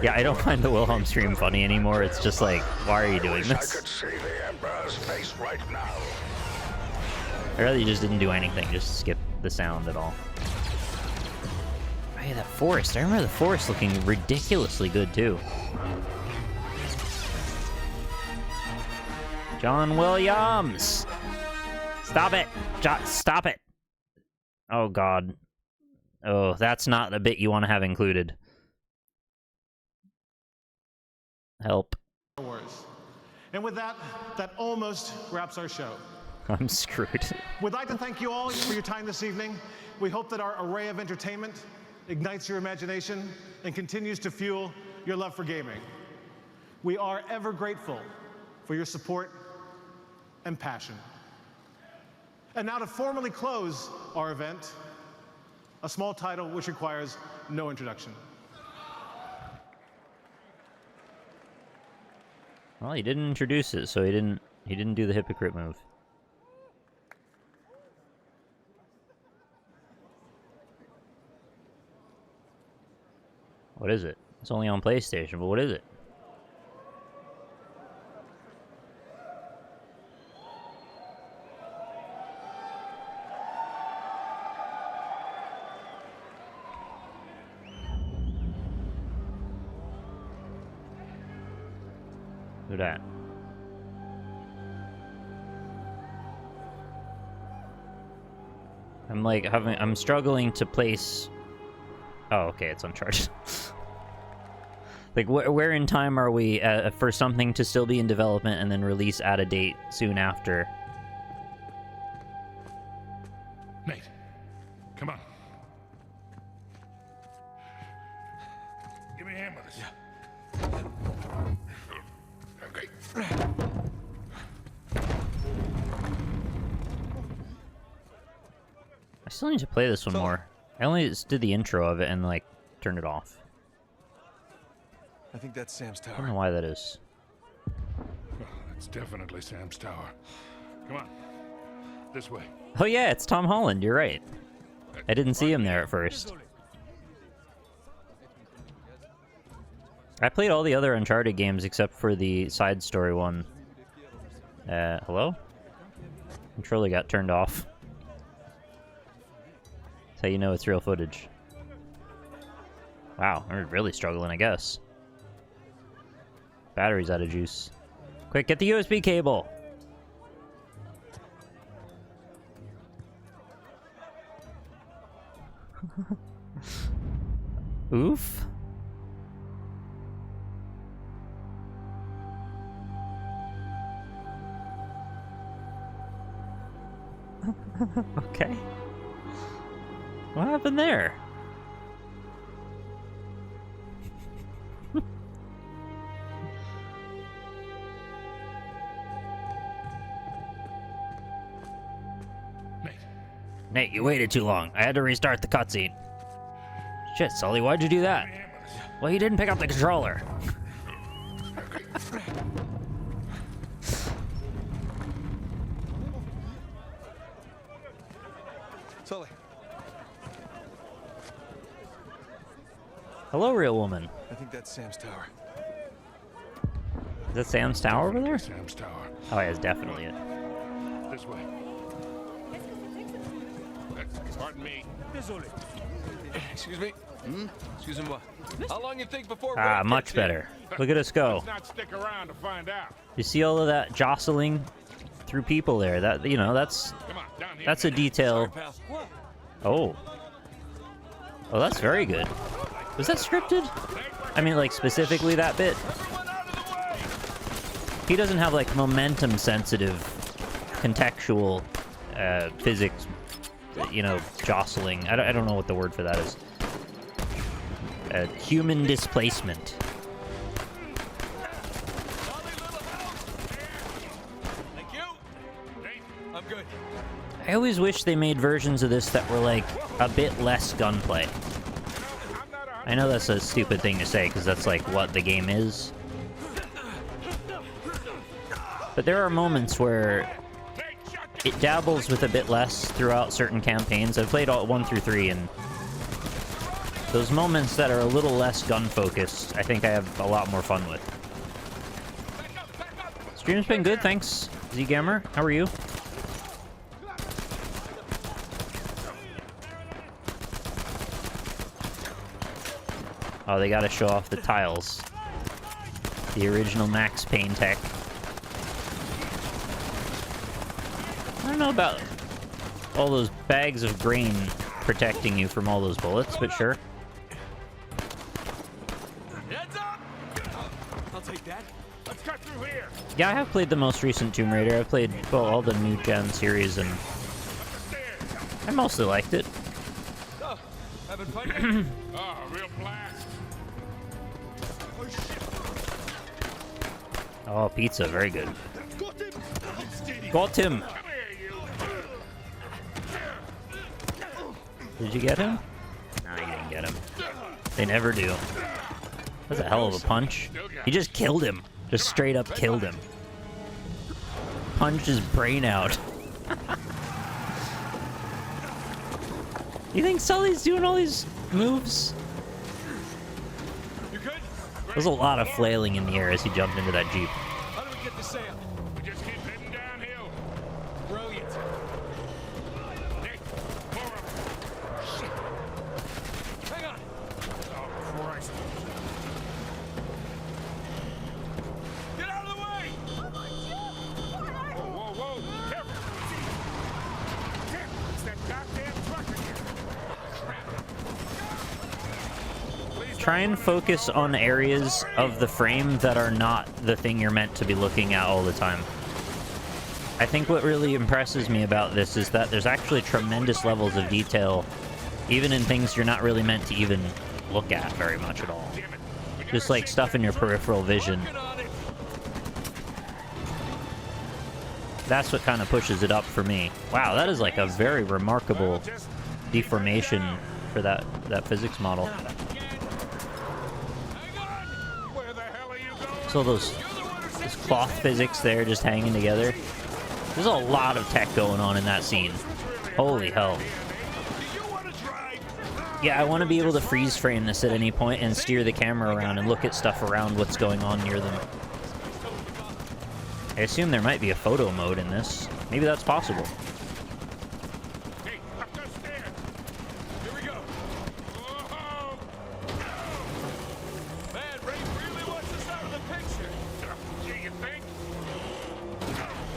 Yeah, I don't find the Wilhelm stream funny anymore. It's just like, why are you doing I this? could see the Emperor's face right now. I'd rather you just didn't do anything, just skip the sound at all. Hey, that forest. I remember the forest looking ridiculously good, too. John Williams! Stop it! Stop it! Oh, God. Oh, that's not a bit you want to have included. Help. And with that, that almost wraps our show. I'm screwed. We'd like to thank you all for your time this evening. We hope that our array of entertainment ignites your imagination and continues to fuel your love for gaming. We are ever grateful for your support and passion. And now to formally close our event, a small title which requires no introduction. Well, he didn't introduce it, so he didn't do the hypocrite move. What is it? It's only on PlayStation, but what is it? Who that? I'm struggling to place. Oh, okay, it's Uncharted. Like, where in time are we for something to still be in development and then release at a date soon after? Nate, come on. Give me a hand with this. Okay. I still need to play this one more. I only just did the intro of it and, like, turned it off. I think that's Sam's tower. I don't know why that is. It's definitely Sam's tower. Come on. This way. Oh yeah, it's Tom Holland, you're right. I didn't see him there at first. I played all the other Uncharted games except for the side story one. Hello? Controller got turned off. That's how you know it's real footage. Wow, we're really struggling, I guess. Battery's out of juice. Quick, get the USB cable! Oof. Okay. What happened there? Nate, you waited too long. I had to restart the cutscene. Shit, Sully, why'd you do that? Well, you didn't pick up the controller. Sully. Hello, real woman. I think that's Sam's tower. Is that Sam's tower over there? Sam's tower. Oh, yeah, it's definitely it. This way. Pardon me. Excuse me. Excuse me. How long you think before? Ah, much better. Look at us go. Let's not stick around to find out. You see all of that jostling through people there? That, you know, that's a detail. Oh. Oh, that's very good. Was that scripted? I mean, like, specifically that bit? He doesn't have, like, momentum-sensitive, contextual physics, you know, jostling. I don't know what the word for that is. Human displacement. Thank you. I'm good. I always wish they made versions of this that were, like, a bit less gunplay. I know that's a stupid thing to say, because that's, like, what the game is. But there are moments where it dabbles with a bit less throughout certain campaigns. I've played all 1 through 3, and those moments that are a little less gun-focused, I think I have a lot more fun with. Stream's been good, thanks, Z-Gamer. How are you? Oh, they gotta show off the tiles. The original Max Payne tech. I don't know about all those bags of grain protecting you from all those bullets, but sure. I'll take that. Let's cut through here. Yeah, I have played the most recent Tomb Raider. I've played, well, all the new gen series, and I mostly liked it. Oh, having fun? Oh, real blast. Oh, shit. Oh, pizza, very good. Got him! Did you get him? No, you didn't get him. They never do. That's a hell of a punch. He just killed him. Just straight up killed him. Punched his brain out. You think Sully's doing all these moves? There's a lot of flailing in the air as he jumped into that Jeep. How do we get the sail? We just keep heading downhill. Brilliant. Nick, more of them. Shit. Hang on. Oh, Christ. Get out of the way! Whoa, whoa, whoa. Careful. Damn, it's that goddamn truck again. Try and focus on areas of the frame that are not the thing you're meant to be looking at all the time. I think what really impresses me about this is that there's actually tremendous levels of detail, even in things you're not really meant to even look at very much at all. Just like stuff in your peripheral vision. That's what kind of pushes it up for me. Wow, that is like a very remarkable deformation for that physics model. So those cloth physics there just hanging together. There's a lot of tech going on in that scene. Holy hell. Yeah, I want to be able to freeze frame this at any point and steer the camera around and look at stuff around what's going on near them. I assume there might be a photo mode in this. Maybe that's possible.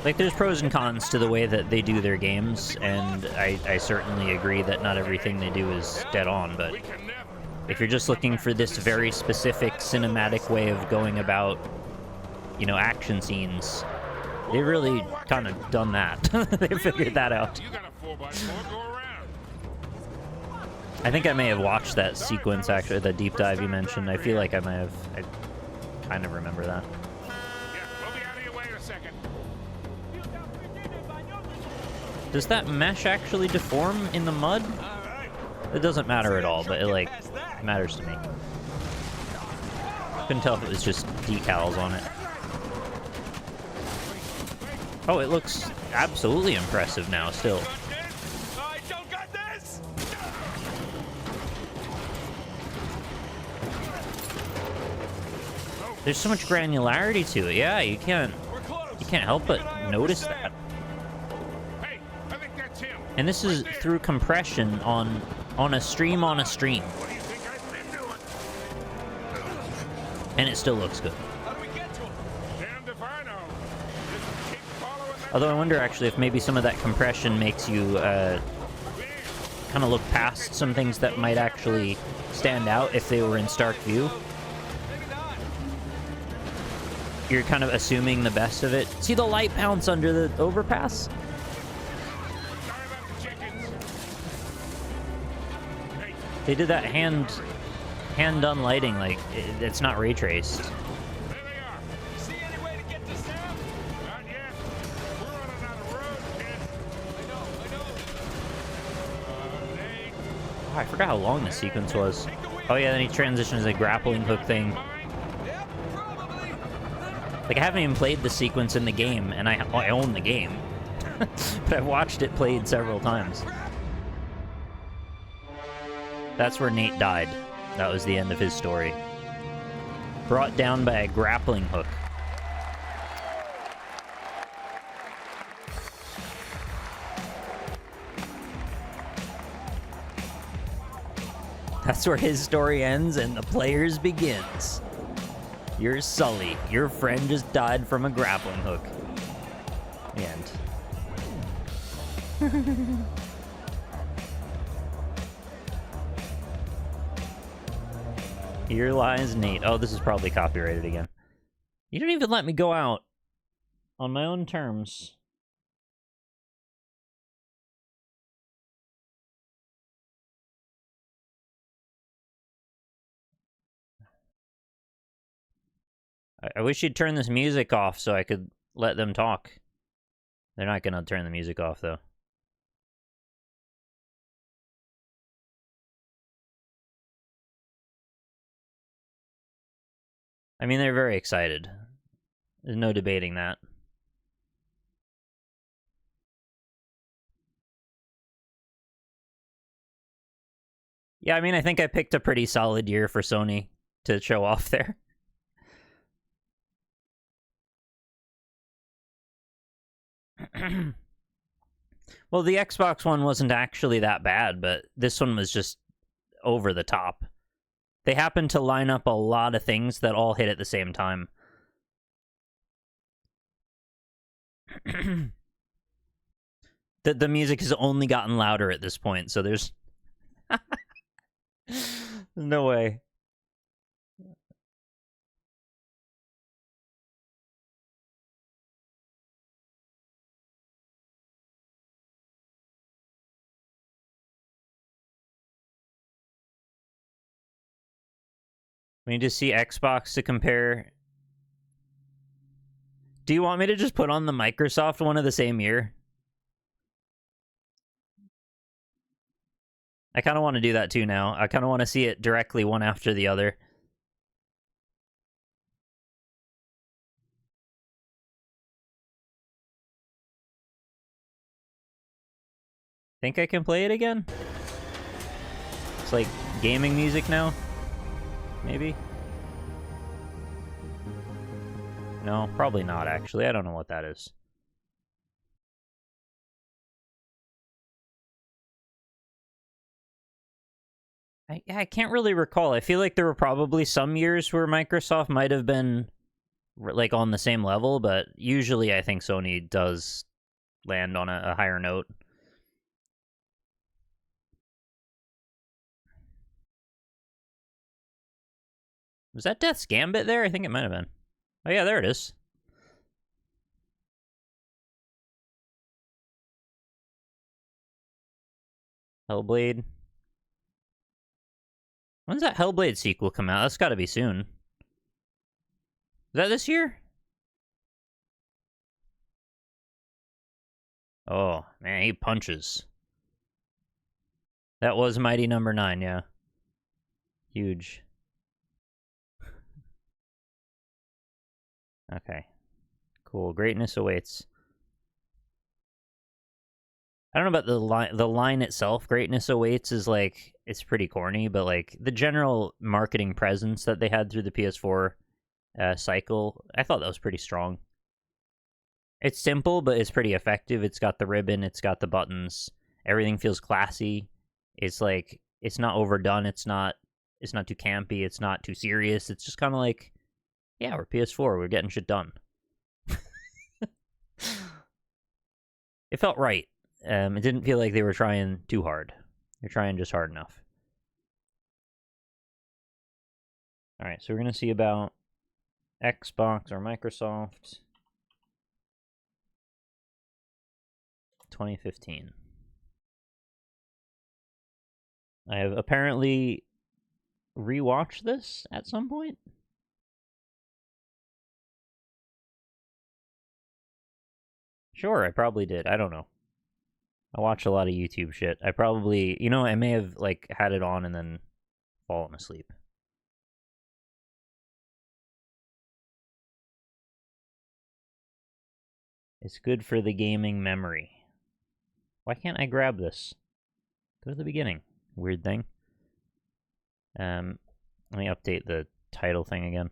Like, there's pros and cons to the way that they do their games, and I certainly agree that not everything they do is dead on, but if you're just looking for this very specific cinematic way of going about, you know, action scenes, they've really kind of done that. They figured that out. I think I may have watched that sequence, actually, the deep dive you mentioned. I feel like I might have. I kind of remember that. Does that mesh actually deform in the mud? It doesn't matter at all, but it, like, matters to me. Couldn't tell if it was just decals on it. Oh, it looks absolutely impressive now, still. There's so much granularity to it. Yeah, you can't help but notice that. And this is through compression on a stream on a stream. And it still looks good. Although I wonder actually if maybe some of that compression makes you kind of look past some things that might actually stand out if they were in stark view. You're kind of assuming the best of it. See the light bounce under the overpass? They did that hand-done lighting, like, it's not ray traced. Oh, I forgot how long this sequence was. Oh yeah, then he transitions a grappling hook thing. Like, I haven't even played the sequence in the game, and I own the game. But I've watched it played several times. That's where Nate died. That was the end of his story. Brought down by a grappling hook. That's where his story ends and the player's begins. You're Sully. Your friend just died from a grappling hook. The end. Here lies Nate. Oh, this is probably copyrighted again. You didn't even let me go out on my own terms. I wish you'd turn this music off so I could let them talk. They're not gonna turn the music off, though. I mean, they're very excited. There's no debating that. Yeah, I mean, I think I picked a pretty solid year for Sony to show off there. Well, the Xbox One wasn't actually that bad, but this one was just over the top. They happened to line up a lot of things that all hit at the same time. The music has only gotten louder at this point, so there's no way. We need to see Xbox to compare. Do you want me to just put on the Microsoft one of the same year? I kind of want to do that too now. I kind of want to see it directly one after the other. Think I can play it again? It's like gaming music now? Maybe? No, probably not, actually. I don't know what that is. I can't really recall. I feel like there were probably some years where Microsoft might have been like on the same level, but usually I think Sony does land on a higher note. Was that Death's Gambit there? I think it might have been. Oh yeah, there it is. Hellblade. When's that Hellblade sequel come out? That's gotta be soon. Is that this year? Oh, man, he punches. That was Mighty Number 9, yeah. Huge. Okay. Cool. Greatness awaits. I don't know about the line. The line itself, "Greatness awaits," is like, it's pretty corny, but like the general marketing presence that they had through the PS4 cycle, I thought that was pretty strong. It's simple, but it's pretty effective. It's got the ribbon, it's got the buttons. Everything feels classy. It's like, it's not overdone. It's not too campy. It's not too serious. It's just kind of like, yeah, we're PS4. We're getting shit done. It felt right. It didn't feel like they were trying too hard. They're trying just hard enough. Alright, so we're going to see about Xbox or Microsoft 2015. I have apparently rewatched this at some point. Sure, I probably did. I don't know. I watch a lot of YouTube shit. I probably, you know, I may have, like, had it on and then fallen asleep. It's good for the gaming memory. Why can't I grab this? Go to the beginning. Weird thing. Let me update the title thing again.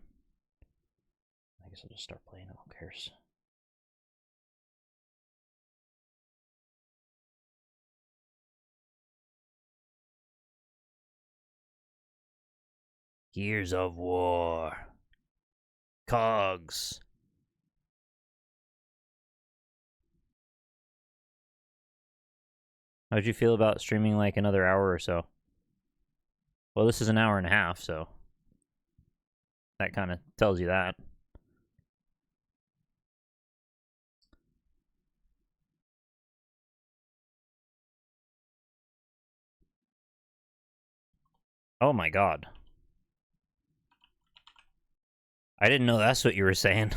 I guess I'll just start playing it. Who cares? Gears of War. Cogs. How'd you feel about streaming like another hour or so? Well, this is an hour and a half, so that kind of tells you that. Oh my god. I didn't know that's what you were saying.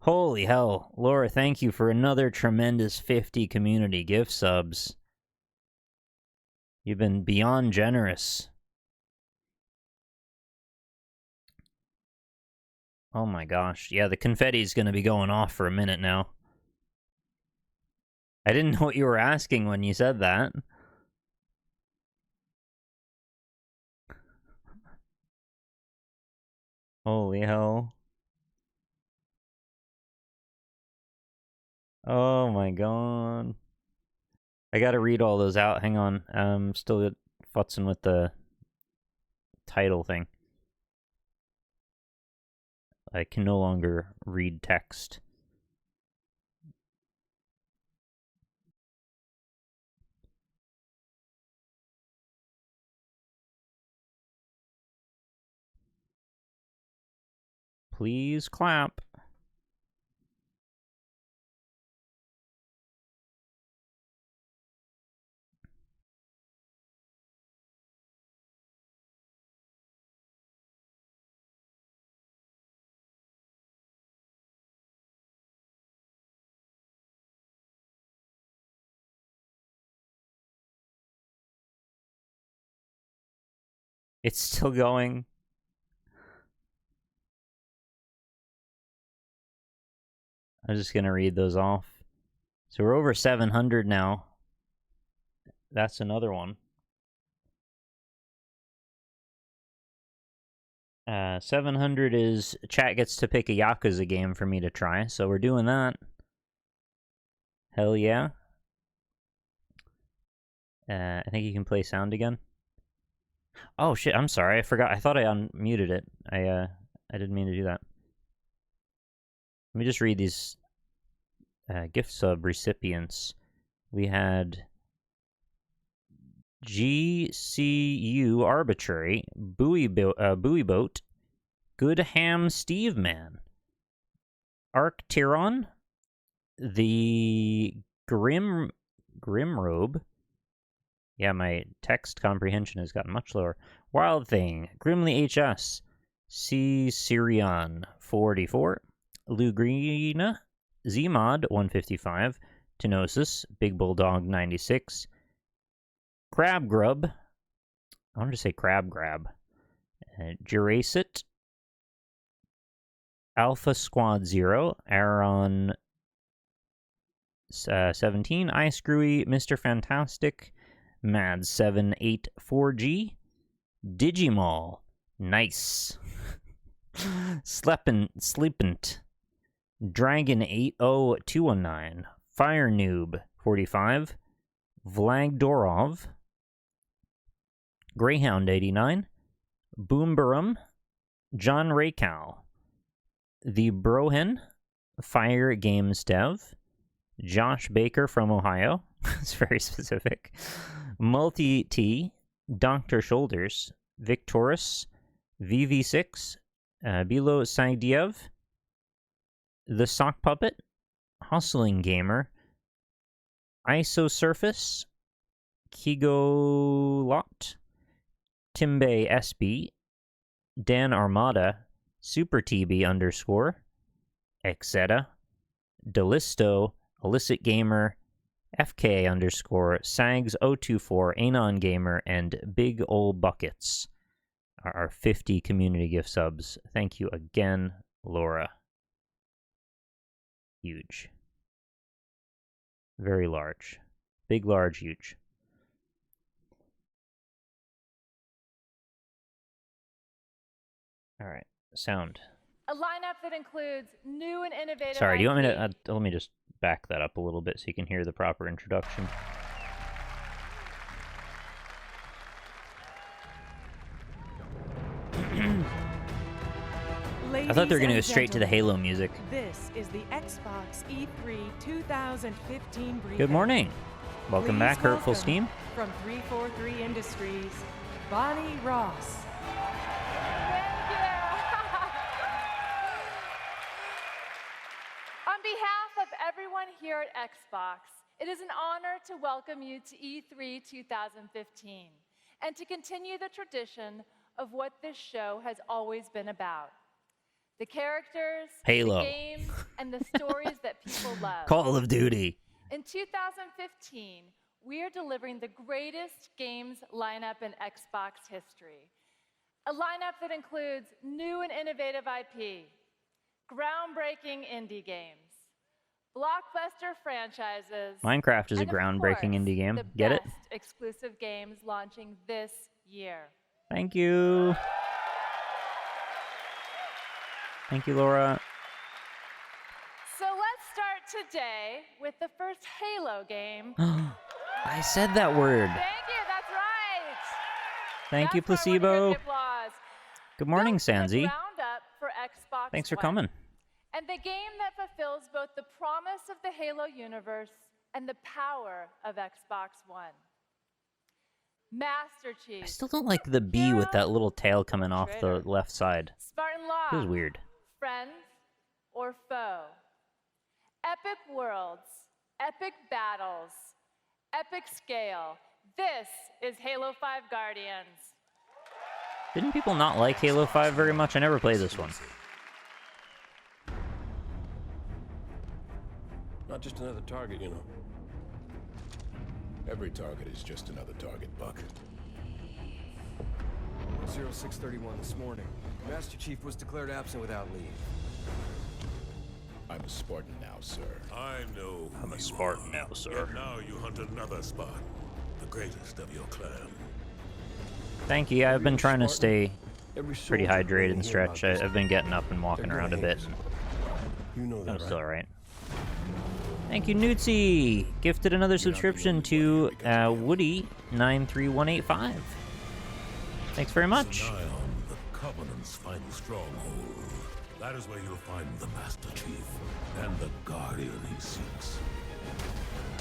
Holy hell. Laura, thank you for another tremendous 50 community gift subs. You've been beyond generous. Oh my gosh. Yeah, the confetti's gonna be going off for a minute now. I didn't know what you were asking when you said that. Holy hell. Oh my god. I gotta read all those out. Hang on. Still futzing with the title thing. I can no longer read text. Please clap. It's still going. I'm just gonna read those off. So we're over 700 now. That's another one. 700 is chat gets to pick a Yakuza game for me to try, so we're doing that. Hell yeah. I think you can play sound again. Oh shit, I'm sorry, I forgot. I thought I unmuted it. I didn't mean to do that. Let me just read these gift sub recipients. We had GCU Arbitrary, Buoy Boat, Good Ham Steve Man, Arc Tyron, the Grimrobe. Yeah, my text comprehension has gotten much lower. Wild Thing, Grimly HS, C Sirion 44, Lugrina, Zmod 155, Tenosis, Big Bulldog 96, Crab Grub, I wanted to say Crab Grab, Juracit, Alpha Squad 0, Aaron 17, iScrewy, Mr. Fantastic, Mad784G, Digimall, nice, Sleepent, Dragon 80219, Fire Noob 45, Vlagdorov, Greyhound 89, Boombarum, John Raycow, The Brohen, Fire Games Dev, Josh Baker from Ohio, it's very specific, Multi-T, Dr. Shoulders, Victorus, VV6, Bilo Sagdiev, The Sock Puppet, Hustling Gamer, Isosurface, Kigolot, Timbe SB, Dan Armada, Super TB _ Exeta, Delisto, Illicit Gamer, FK _ Sags024, Anon Gamer, and Big Ol' Buckets are our 50 community gift subs. Thank you again, Laura. Huge. Very large. Big, large, huge. All right, sound. A lineup that includes new and innovative. Sorry, do you want me to let me just back that up a little bit so you can hear the proper introduction? I thought they were going to go straight to the Halo music. This is the Xbox E3 2015 briefing. Good morning. Welcome back, Hurtful Steam. From 343 Industries, Bonnie Ross. On behalf of everyone here at Xbox, it is an honor to welcome you to E3 2015 and to continue the tradition of what this show has always been about. The characters, Halo. the games, and the stories that people love. Call of Duty. In 2015, we are delivering the greatest games lineup in Xbox history. A lineup that includes new and innovative IP, groundbreaking indie games, blockbuster franchises, Minecraft is a and of groundbreaking course, indie game. the Get it? best exclusive games launching this year. Thank you. Thank you, Laura. So let's start today with the first Halo game. I said that word. Thank you, that's right. Thank you, That's why I wanna hear Placebo. the applause. Good morning, Built from the Sanzi. ground up for Xbox Thanks for One. coming. And the game that fulfills both the promise of the Halo universe and the power of Xbox One. Master Chief. I still don't like the bee with that little tail coming off the left side. Spartan Law. Feels weird. Friend or foe. Epic worlds, epic battles, epic scale. This is Halo 5 Guardians. Didn't people not like Halo 5 very much? I never played this one. Not just another target, you know. Every target is just another target, Buck. 0631 this morning. Master Chief was declared absent without leave. I'm a Spartan now, sir. I know. I'm a Spartan now, sir. And now you hunt another Spartan, the greatest of your clan. Thank you. I've been trying to stay pretty soldier hydrated and here stretch. about this. I've been getting up and walking They're around a gonna bit. hate You know that, I'm still right? alright. Thank you, Newtsy. Gifted another subscription to Woody93185. Thanks very much. Zion, the Covenant's final stronghold. That is where you'll find the Master Chief and the Guardian he seeks.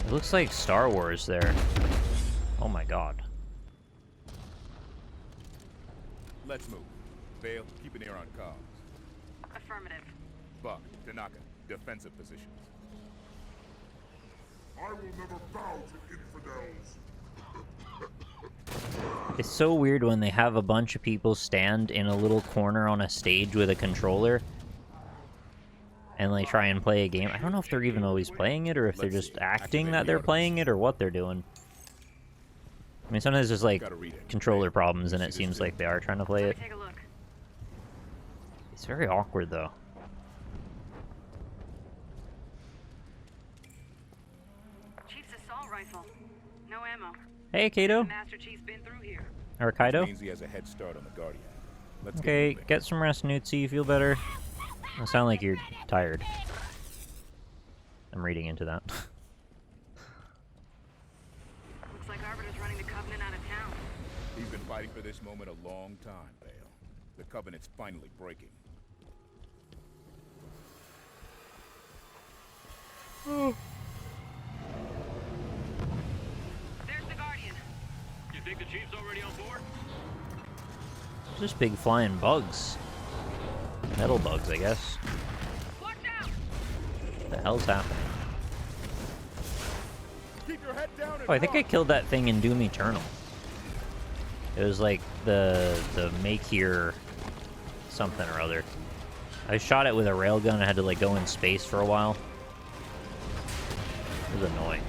It looks like Star Wars there. Oh my god. Let's move. Vale, keep an ear on comms. Affirmative. Buck, Tanaka, defensive positions. I will never bow to infidels. It's so weird when they have a bunch of people stand in a little corner on a stage with a controller and they try and play a game. I don't know if they're even always playing it or if they're just acting that they're playing it or what they're doing. I mean, sometimes there's like controller problems and it seems like they are trying to play it. Take a look. It's very awkward though. Chief's assault rifle. No ammo. Hey, Kato. The Master Chief's been through here. Or Kaido. Means he has a head start on the Guardian. Let's Okay, get some rest, Newtsy. You feel better? You sound like you're tired. I'm reading into that. Looks like Arbiter's running the Covenant out of town. He's been fighting for this moment a long time, Vale. The Covenant's finally breaking. There's the Guardian. You think the Chief's already on board? Just big flying bugs. Metal bugs, I guess. Watch out! What the hell's happening? Keep your head down and Oh, I think I killed that thing in Doom Eternal. It was like the make here something or other. I shot it with a railgun. I had to like go in space for a while. It was annoying.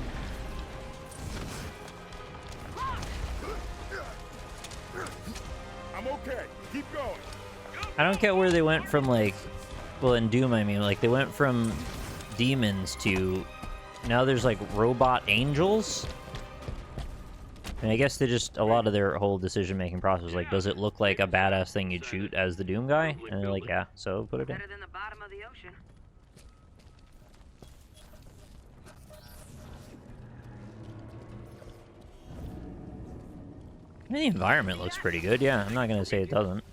I'm okay. Keep going. I don't get where they went from like, well, in Doom, I mean, like they went from demons to now there's like robot angels. And I guess they just, a lot of their whole decision-making process, like, does it look like a badass thing you'd shoot as the Doom guy? And they're like, yeah, so put it in. Better than the bottom of the ocean. I mean, the environment looks pretty good, yeah. I'm not gonna say it doesn't.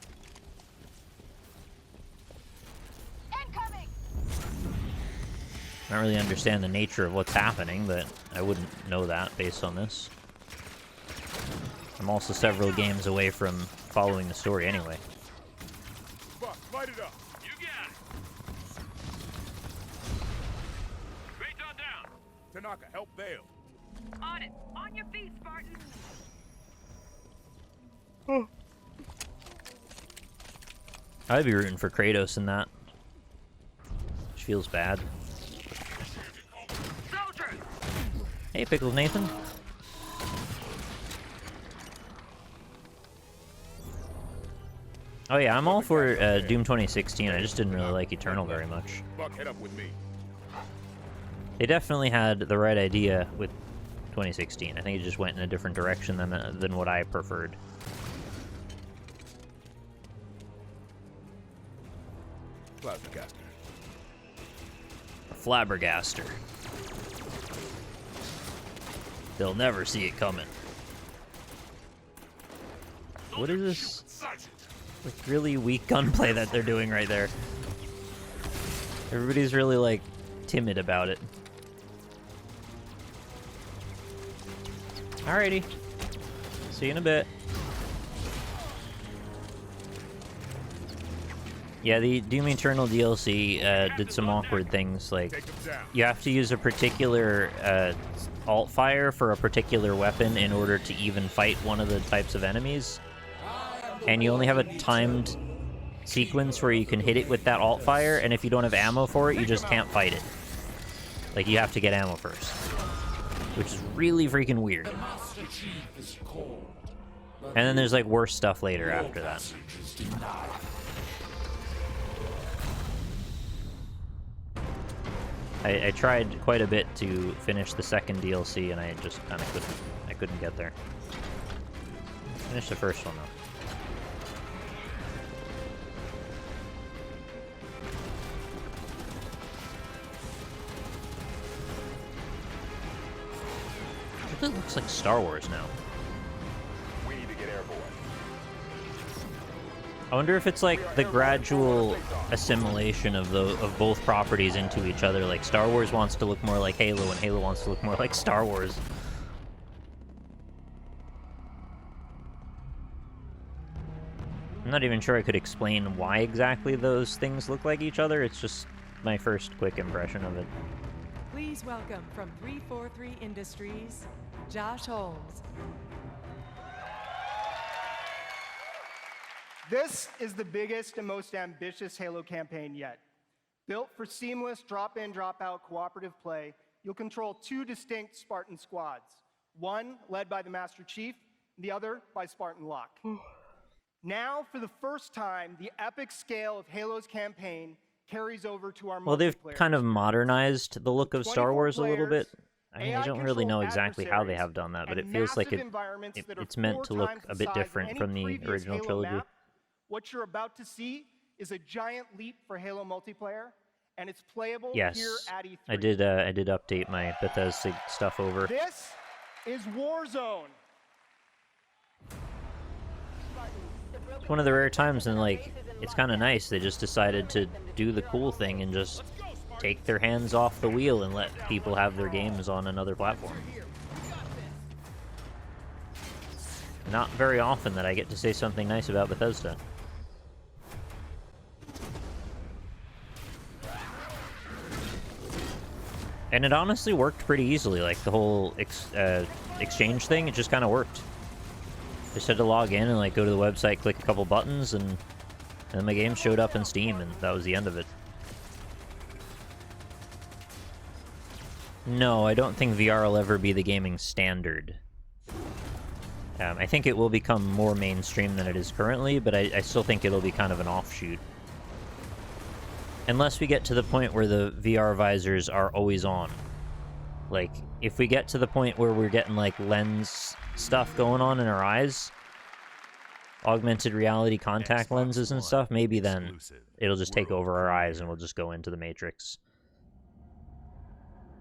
I don't really understand the nature of what's happening, but I wouldn't know that based on this. I'm also several games away from following the story anyway. Buck, light it up. You got it. Radar down. Tanaka, help Vale. On it. On your feet, Spartan. I'd be rooting for Kratos in that. feels bad. Hey, Pickles Nathan. Oh yeah, I'm all for Doom 2016. I just didn't really like Eternal very much. Buck, head up with me. They definitely had the right idea with 2016. I think it just went in a different direction than what I preferred. Flabbergaster. A flabbergaster. They'll never see it coming. What is this? Like really weak gunplay that they're doing right there. Everybody's really like timid about it. Alrighty. See you in a bit. Yeah, the Doom Eternal DLC did some awkward things, like you have to use a particular alt fire for a particular weapon in order to even fight one of the types of enemies. And you only have a timed sequence where you can hit it with that alt fire, and if you don't have ammo for it, you just can't fight it. Like, you have to get ammo first. Which is really freaking weird. And then there's, like, worse stuff later after that. I tried quite a bit to finish the second DLC, and I just kind of couldn't get there. Finished the first one, though. It looks like Star Wars now. We need to get airborne. I wonder if it's like the gradual assimilation of both properties into each other. Like Star Wars wants to look more like Halo, and Halo wants to look more like Star Wars. I'm not even sure I could explain why exactly those things look like each other. It's just my first quick impression of it. Please welcome from 343 Industries, Josh Holmes. This is the biggest and most ambitious Halo campaign yet. Built for seamless drop-in, drop-out cooperative play, you'll control two distinct Spartan squads, one led by the Master Chief, the other by Spartan Locke. Now, for the first time, the epic scale of Halo's campaign carries over to our Well, they've multiplayer kind of modernized the look of Star Wars a little bit. I mean, I don't really know AI-controlled exactly how they have adversaries done that, but and it feels like massive environments that are it's meant 4 to look times a the bit size of different any from the previous original Halo trilogy. map. What you're about to see is a giant leap for Halo multiplayer, and it's playable Yes, here at E3. I did update my Bethesda stuff over. This is Warzone. It's one of the rare times, and like, it's kind of nice. They just decided to do the cool thing and just take their hands off the wheel and let people have their games on another platform. Not very often that I get to say something nice about Bethesda. And it honestly worked pretty easily. Like, the whole exchange thing, it just kind of worked. Just had to log in and like go to the website, click a couple buttons, and then my game showed up in Steam, and that was the end of it. No, I don't think VR will ever be the gaming standard. I think it will become more mainstream than it is currently, but I still think it'll be kind of an offshoot. Unless we get to the point where the VR visors are always on. Like, if we get to the point where we're getting, like, lens stuff going on in our eyes, augmented reality contact lenses and stuff, maybe then it'll just take over our eyes and we'll just go into the Matrix.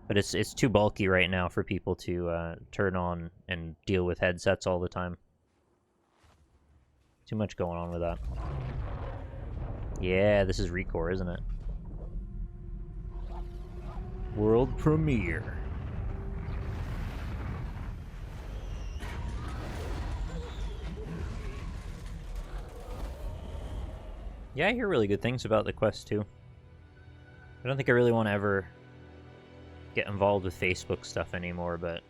But it's too bulky right now for people to turn on and deal with headsets all the time. Too much going on with that. Yeah, this is Recore, isn't it? World premiere. Yeah, I hear really good things about the Quest 2. I don't think I really want to ever get involved with Facebook stuff anymore, but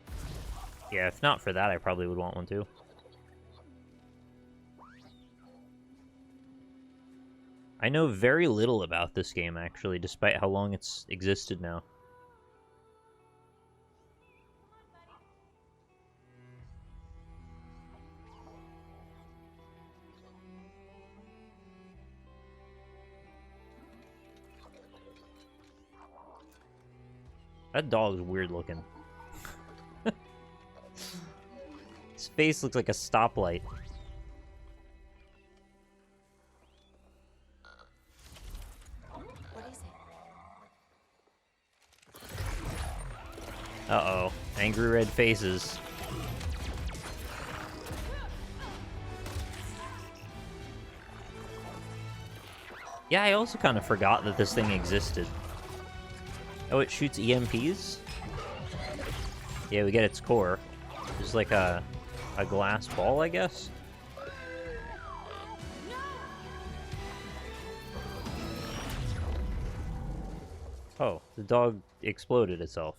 yeah, if not for that, I probably would want one too. I know very little about this game, actually, despite how long it's existed now. That dog's weird looking. His face looks like a stoplight. Uh-oh. Angry red faces. Yeah, I also kind of forgot that this thing existed. Oh, it shoots EMPs? Yeah, we get its core. It's like a glass ball, I guess? Oh, the dog exploded itself.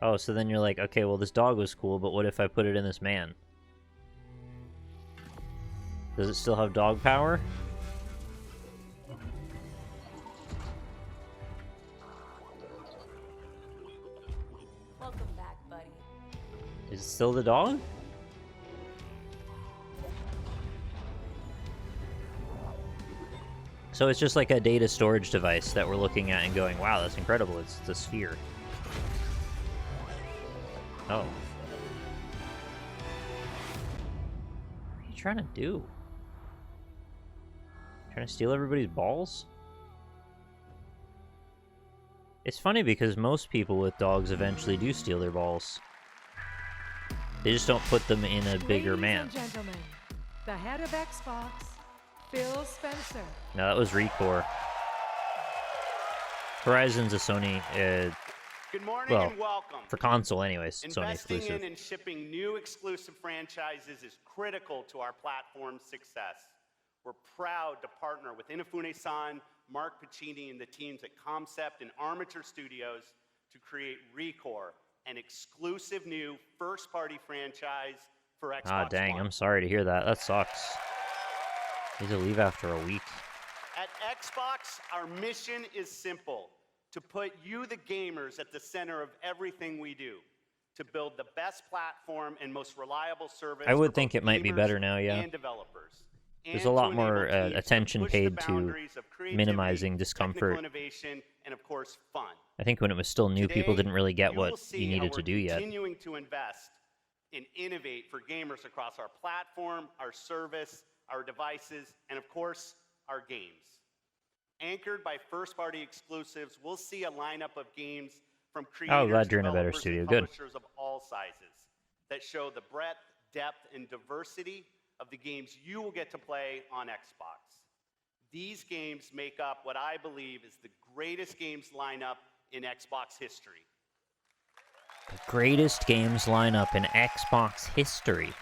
Oh, so then you're like, okay, well, this dog was cool, but what if I put it in this man? Does it still have dog power? Welcome back, buddy. Is it still the dog? So it's just like a data storage device that we're looking at and going, wow, that's incredible. It's a sphere. Oh. What are you trying to do? Trying to steal everybody's balls? It's funny because most people with dogs eventually do steal their balls. They just don't put them in a bigger man. Ladies and gentlemen, the head of Xbox, Phil Spencer. No, that was Recore. Horizon's a Sony, Good morning well, and welcome. for console anyways, Sony Investing exclusive. in and shipping new exclusive franchises is critical to our platform's success. We're proud to partner with Inafune-san, Mark Pacini, and the teams at Concept and Armature Studios to create Recore, an exclusive new first-party franchise for Xbox Ah, dang, One. I'm sorry to hear that. That sucks. Need to leave after a week. At Xbox, our mission is simple: to put you, the gamers, at the center of everything we do, to build the best platform and most reliable service. I would for think both it might be gamers better now, yeah. and developers. There's And a lot to more enable teams to attention push the paid to boundaries of creativity, minimizing technical discomfort. innovation, and of course, fun. I think when it was still new, people Today, didn't really get you will what see you how needed we're to do yet. Continuing to invest and innovate for gamers across our platform, our service, our devices, and of course, our games. Anchored by first-party exclusives, we'll see a lineup of games from creators, glad you're in a better developers, studio. and Good. publishers of all sizes that show the breadth, depth, and diversity of the games you will get to play on Xbox. These games make up what I believe is the greatest games lineup in Xbox history. The greatest games lineup in Xbox history.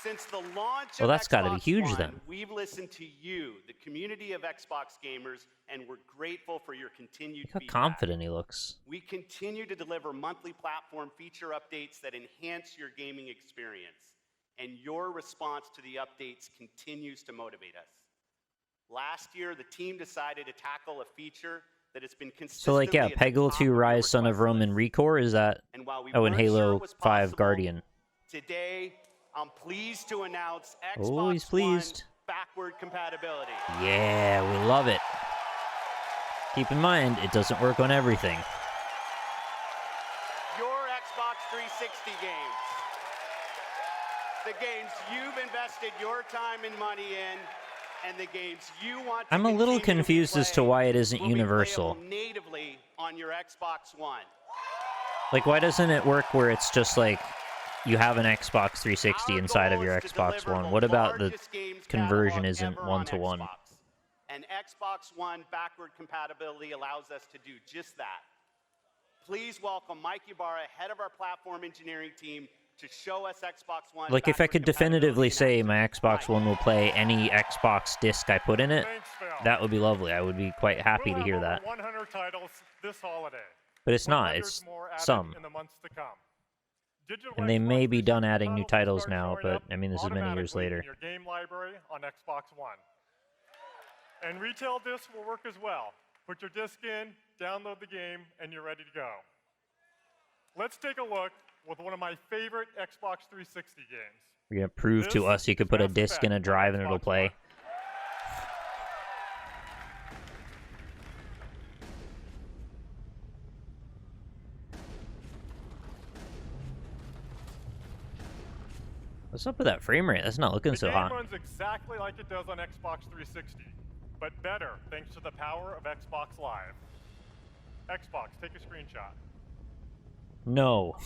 Since the launch Well, of that's gotta be Xbox huge One, then. we've listened to you, the community of Xbox gamers, and we're grateful for your continued Look how feedback. confident he looks. We continue to deliver monthly platform feature updates that enhance your gaming experience, and your response to the updates continues to motivate us. Last year, the team decided to tackle a feature that has been consistently So, like, yeah, at the Peggle top 2 of your Rise, Son of Rome, and Recore, is that... And while we Oh, and weren't sure Halo it was 5 possible, Guardian. Today, I'm pleased to announce Oh, he's Xbox pleased. One backward compatibility. Yeah, we love it. Keep in mind, it doesn't work on everything. Your Xbox 360 games. The games you've invested your time and money in, and the games you want to I'm a little continue to confused as to play why it isn't will be universal. playable natively on your Xbox One. Like, why doesn't it work where it's just like you have an Xbox 360 inside of your Xbox One? What about the conversion isn't one-to-one? And Xbox One backward compatibility allows us to do just that. Please welcome Mike Ibarra, head of our platform engineering team, to show us Xbox One. Like, if I could definitively say my Xbox One will play any Xbox disc I put in it, that would be lovely. I would be quite happy to hear that. 100 titles this holiday. But it's not. With hundreds It's more added some. in the months to come. And they may be done adding new titles now, but I mean, this is many years later. In your game library on Xbox One. And retail discs will work as well. Put your disc in, download the game, and you're ready to go. Let's take a look with one of my favorite Xbox 360 games. You're gonna prove to us you could put a disc in a drive and it'll play. What's up with that frame rate? That's not looking so hot. The game runs exactly like it does on Xbox 360, but better thanks to the power of Xbox Live. Xbox, take a screenshot. No.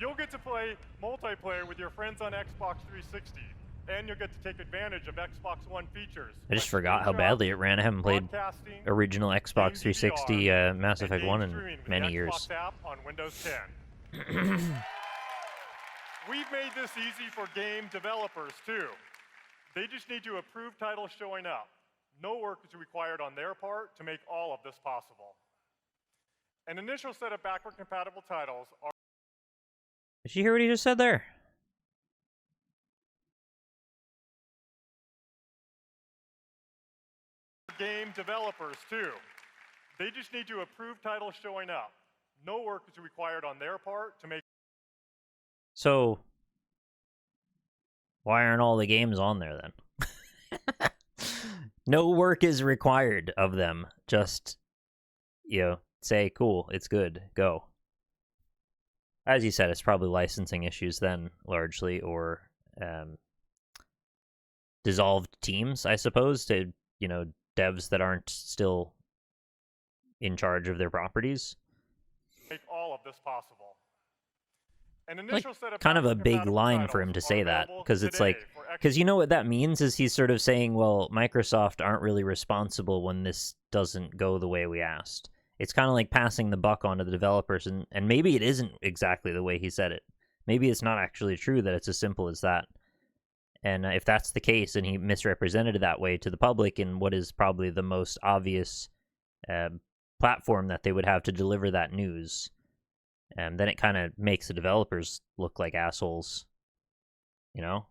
You'll get to play multiplayer with your friends on Xbox 360, and you'll get to take advantage of Xbox One features. I just forgot how badly it ran. I haven't played original Xbox 360 Mass Effect 1 in many years. Xbox app on Windows 10. We've made this easy for game developers, too. They just need to approve titles showing up. No work is required on their part to make all of this possible. An initial set of backward-compatible titles are... Did you hear what he just said there? Game developers, too. They just need to approve titles showing up. No work is required on their part to make... So, why aren't all the games on there then? No work is required of them. Just, you know, say, cool, it's good, go. As you said, it's probably licensing issues then, largely, or dissolved teams, I suppose, to, you know, devs that aren't still in charge of their properties. Make all of this possible. An Like, initial set of kind of a big line for him to say that, because it's like, because you know what that means is he's sort of saying, well, Microsoft aren't really responsible when this doesn't go the way we asked. It's kind of like passing the buck on to the developers, and maybe it isn't exactly the way he said it. Maybe it's not actually true that it's as simple as that. And if that's the case, and he misrepresented it that way to the public in what is probably the most obvious platform that they would have to deliver that news, then it kind of makes the developers look like assholes, you know?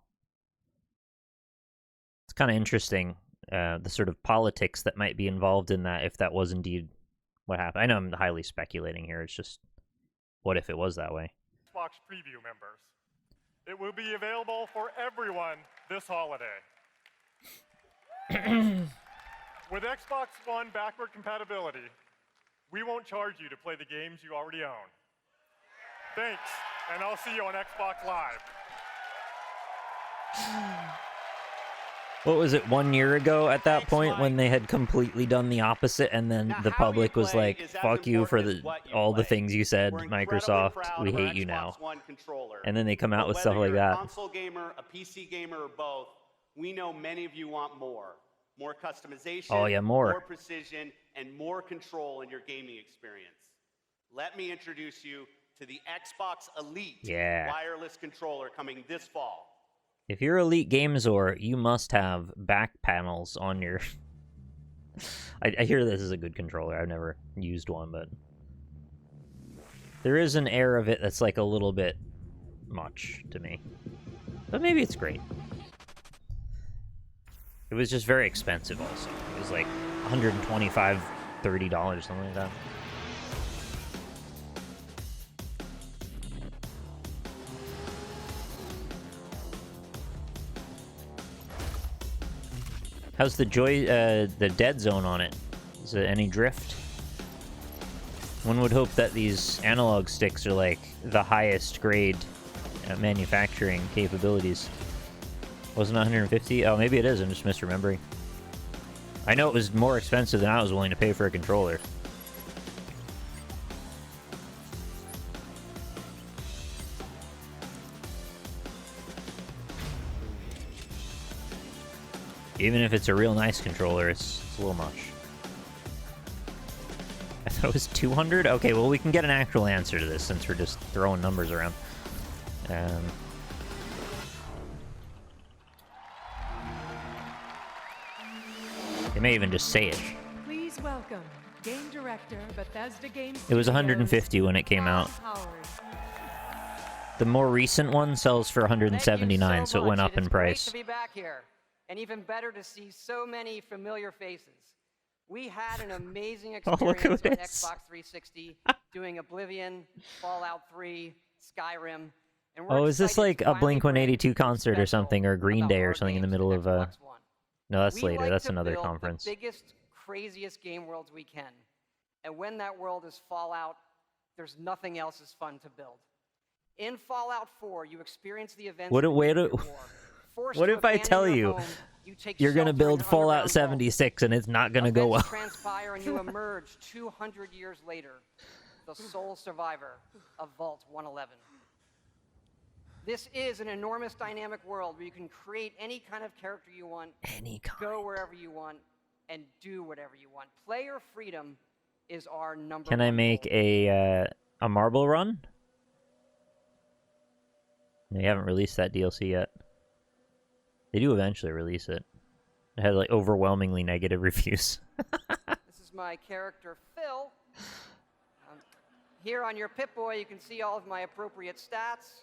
It's kind of interesting, the sort of politics that might be involved in that, if that was indeed what happened. I know I'm highly speculating here, it's just, what if it was that way? Xbox Preview members. It will be available for everyone this holiday. With Xbox One backward compatibility, we won't charge you to play the games you already own. Thanks, and I'll see you on Xbox Live. What was it, 1 year ago at that point when they had completely done the opposite, and then the public was like, fuck you for all the things you said, Microsoft, we hate you now. And then they come out with stuff like that. Whether you're a console gamer, a PC gamer, or both, we know many of you want more. More customization, Oh, yeah, more. precision, and more control in your gaming experience. Let me introduce you to the Xbox Elite wireless controller coming this fall. If you're Elite Gamesor, you must have back panels on your... I hear this is a good controller. I've never used one, but... there is an air of it that's like a little bit much to me. But maybe it's great. It was just very expensive also. It was like $125, $30, something like that. How's the the dead zone on it? Is there any drift? One would hope that these analog sticks are like the highest grade manufacturing capabilities. Wasn't it 150? Oh, maybe it is. I'm just misremembering. I know it was more expensive than I was willing to pay for a controller. Even if it's a real nice controller, it's a little much. I thought it was 200? Okay, well, we can get an actual answer to this since we're just throwing numbers around. They may even just say it. Please welcome Game Director, Bethesda Game It was Studios, 150 when it came out. Howard. The more recent one sells for 179, so it went up in price. Great to be back here, and even better to see so many familiar faces. We had an amazing experience Oh, look at on this. Xbox 360, doing Oblivion, Fallout 3, Skyrim, and we're Oh, is this excited like to a finally Blink bring 182 concert or something, or Green about Day our or something in the games middle to of Xbox One. No, that's We later. like That's to another build conference. the biggest, craziest game worlds we can. And when that world is Fallout, there's nothing else as fun to build. In Fallout 4, you experience the events What of if, the wait, nuclear war. Forced what to if I abandon tell your you home, you take you're gonna shelter in build an Fallout underground 76 and it's not gonna go well? Events transpire and you emerge 200 years later, the sole survivor of Vault 111. This is an enormous dynamic world where you can create any kind of character you want, go wherever you want, and do whatever you want. Player freedom is our number Can one I make goal. a marble run? They haven't released that DLC yet. They do eventually release it. It had like overwhelmingly negative reviews. This is my character, Phil. Here on your Pip-Boy, you can see all of my appropriate stats,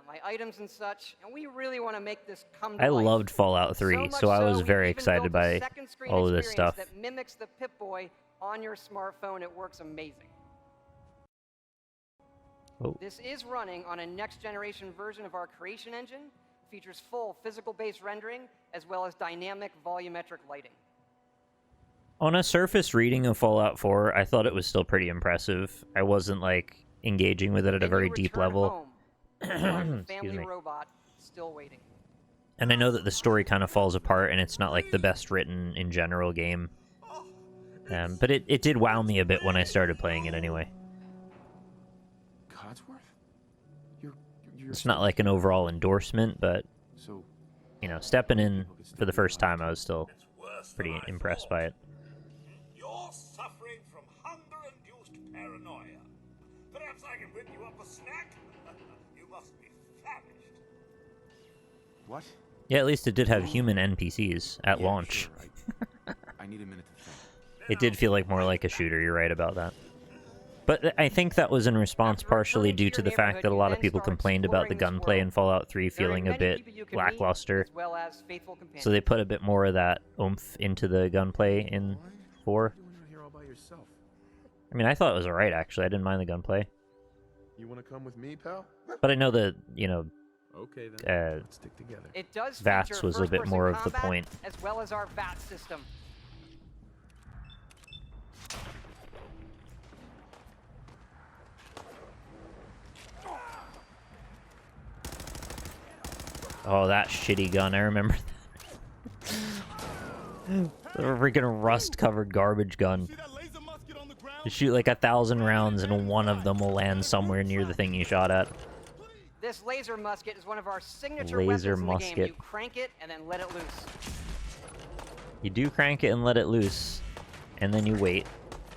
my items and such, and we really want to make this come to I life. loved Fallout 3, so I was very excited by all of this stuff. That mimics the Pip-Boy on your smartphone. It works amazing. Oh. This is running on a next-generation version of our creation engine. Features full physical-based rendering as well as dynamic volumetric lighting. On a surface reading of Fallout 4, I thought it was still pretty impressive. I wasn't like engaging with it at a very deep level. Home, family robot still waiting. And I know that the story kind of falls apart and it's not like the best written in general game. But it did wow me a bit when I started playing it anyway. Codsworth? It's not like an overall endorsement, but, you know, stepping in for the first time, I was still pretty impressed by it. You're suffering from hunger-induced paranoia. Perhaps I can whip you up a snack? You must be famished. What? Yeah, at least it did have human NPCs at launch. Sure, I need a minute to think. It did feel like more like a shooter, you're right about that. But I think that was in response partially due to the fact that a lot of people complained about the gunplay in Fallout 3 feeling a bit lackluster. So they put a bit more of that oomph into the gunplay in 4. I mean, I thought it was alright, actually. I didn't mind the gunplay. You want to come with me, pal? But I know that, you know, okay, then. Let's stick together. It does VATS feature was a bit more of the first-person point. combat, as well as our VAT system. Oh, that shitty gun, I remember that. The freaking rust-covered garbage gun. You shoot like 1,000 rounds and one of them will land somewhere near the thing you shot at. This laser musket is one of our signature Laser weapons in the game. musket. You crank it and then let it loose. You do crank it and let it loose, and then you wait,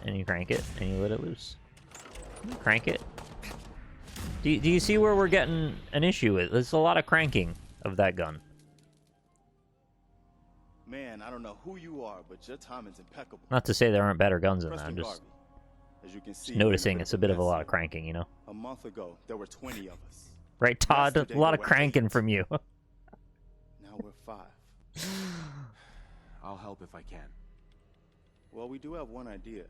and you crank it, and you let it loose. Crank it. Do you see where we're getting an issue with? There's a lot of cranking of that gun. Man, I don't know who you are, but your timing's impeccable. Not to say there aren't better guns than that, Preston I'm just, Garvey. As you can see, just noticing it's a bit of a lot of cranking, you know? A month ago, there were 20 of us. Right, Todd? Yesterday, A lot there of were cranking 8. from you. Now we're 5. I'll help if I can. Well, we do have one idea.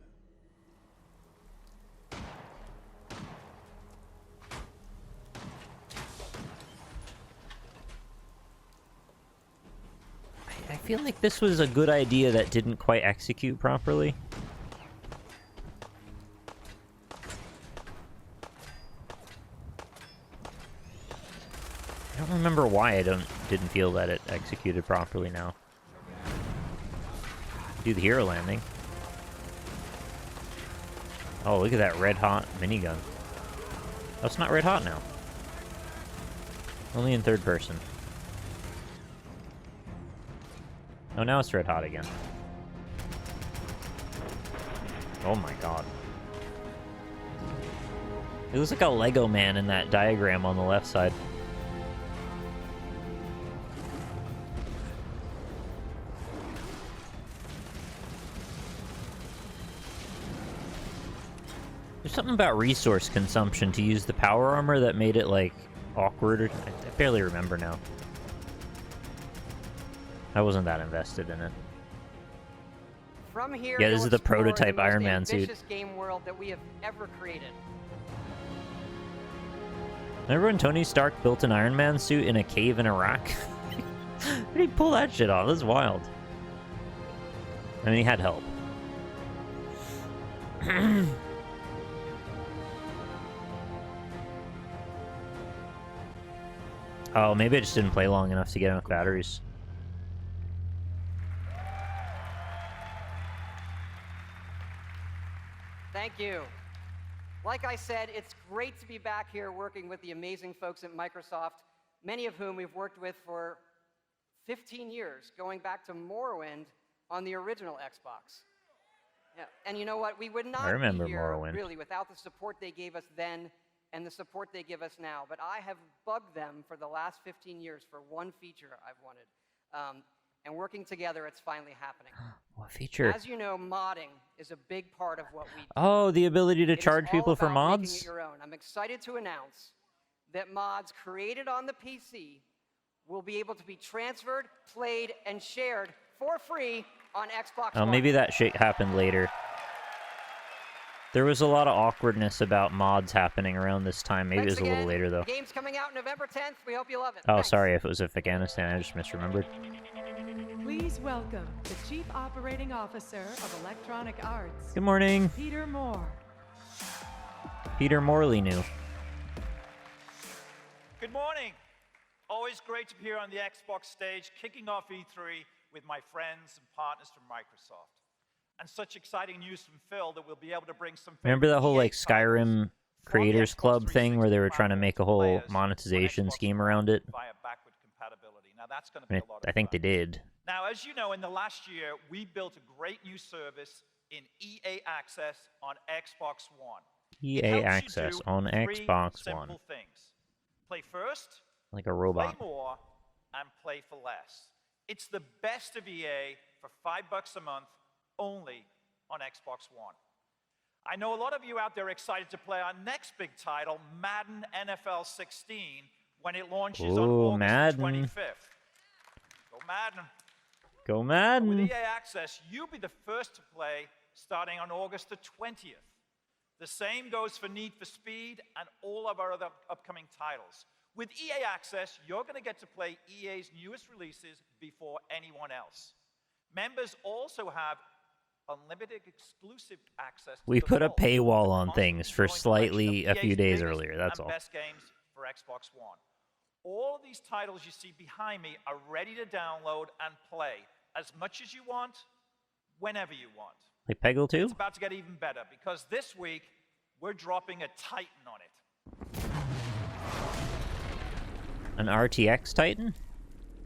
I feel like this was a good idea that didn't quite execute properly. I don't remember why I didn't feel that it executed properly now. Do the hero landing. Oh, look at that red hot minigun. Oh, it's not red hot now. Only in third person. Oh, now it's red hot again. Oh my god. It looks like a Lego man in that diagram on the left side. something about resource consumption to use the power armor that made it, like, awkward. I barely remember now. I wasn't that invested in it. From here, Yeah, this you'll is the explore prototype the most Iron Man suit. ambitious game world that we have ever created. Remember when Tony Stark built an Iron Man suit in a cave in Iraq? How did he pull that shit off? That's wild. I mean, he had help. Oh, maybe I just didn't play long enough to get enough batteries. Thank you. Like I said, it's great to be back here working with the amazing folks at Microsoft, many of whom we've worked with for 15 years, going back to Morrowind on the original Xbox. Yeah, and you know what? We would not remember be here Morrowind. really without the support they gave us then and the support they give us now. But I have bugged them for the last 15 years for one feature I've wanted. And working together, it's finally happening. What feature? As you know, modding is a big part of what we do. Oh, the ability to It is charge all people for about making mods? it your own. I'm excited to announce that mods created on the PC will be able to be transferred, played, and shared for free on Xbox Oh, One. maybe that shit happened later. There was a lot of awkwardness about mods happening around this time. Maybe Thanks it was a little again. later, though. The game's coming out November 10th. We hope you love it. Oh, Thanks. sorry if it was Afghanistan. I just misremembered. Please welcome the Chief Operating Officer of Electronic Arts. Good morning. Peter Moore. Peter Morley knew. Good morning. Always great to be here on the Xbox stage, kicking off E3 with my friends and partners from Microsoft. And such exciting news from Phil that we'll be able to bring some... Remember that whole, like, Skyrim Creators Club thing where they were trying to make a whole monetization scheme around it? via backward compatibility. Now that's going to I, be mean, a lot of I think they did. Now, as you know, in the last year, we built a great new service in EA Access on Xbox One. EA It helps you Access do on three Xbox simple One. things. Play first, Like a robot. play more, and play for less. It's the best of EA for $5 a month, only on Xbox One. I know a lot of you out there are excited to play our next big title, Madden NFL 16, when it launches on Ooh, August Madden. 25th. Go Madden. Go With Madden. EA Access, you'll be the first to play starting on August the 20th. The same goes for Need for Speed and all of our other upcoming titles. With EA Access, you're going to get to play EA's newest releases before anyone else. Members also have unlimited exclusive access to We the put a vault, paywall on constantly things for growing slightly collection a of few EA's days biggest earlier, that's and all. best games for Xbox One. All of these titles you see behind me are ready to download and play as much as you want, whenever you want. Like Peggle 2? It's about to get even better because this week we're dropping a Titan on it. An RTX Titan?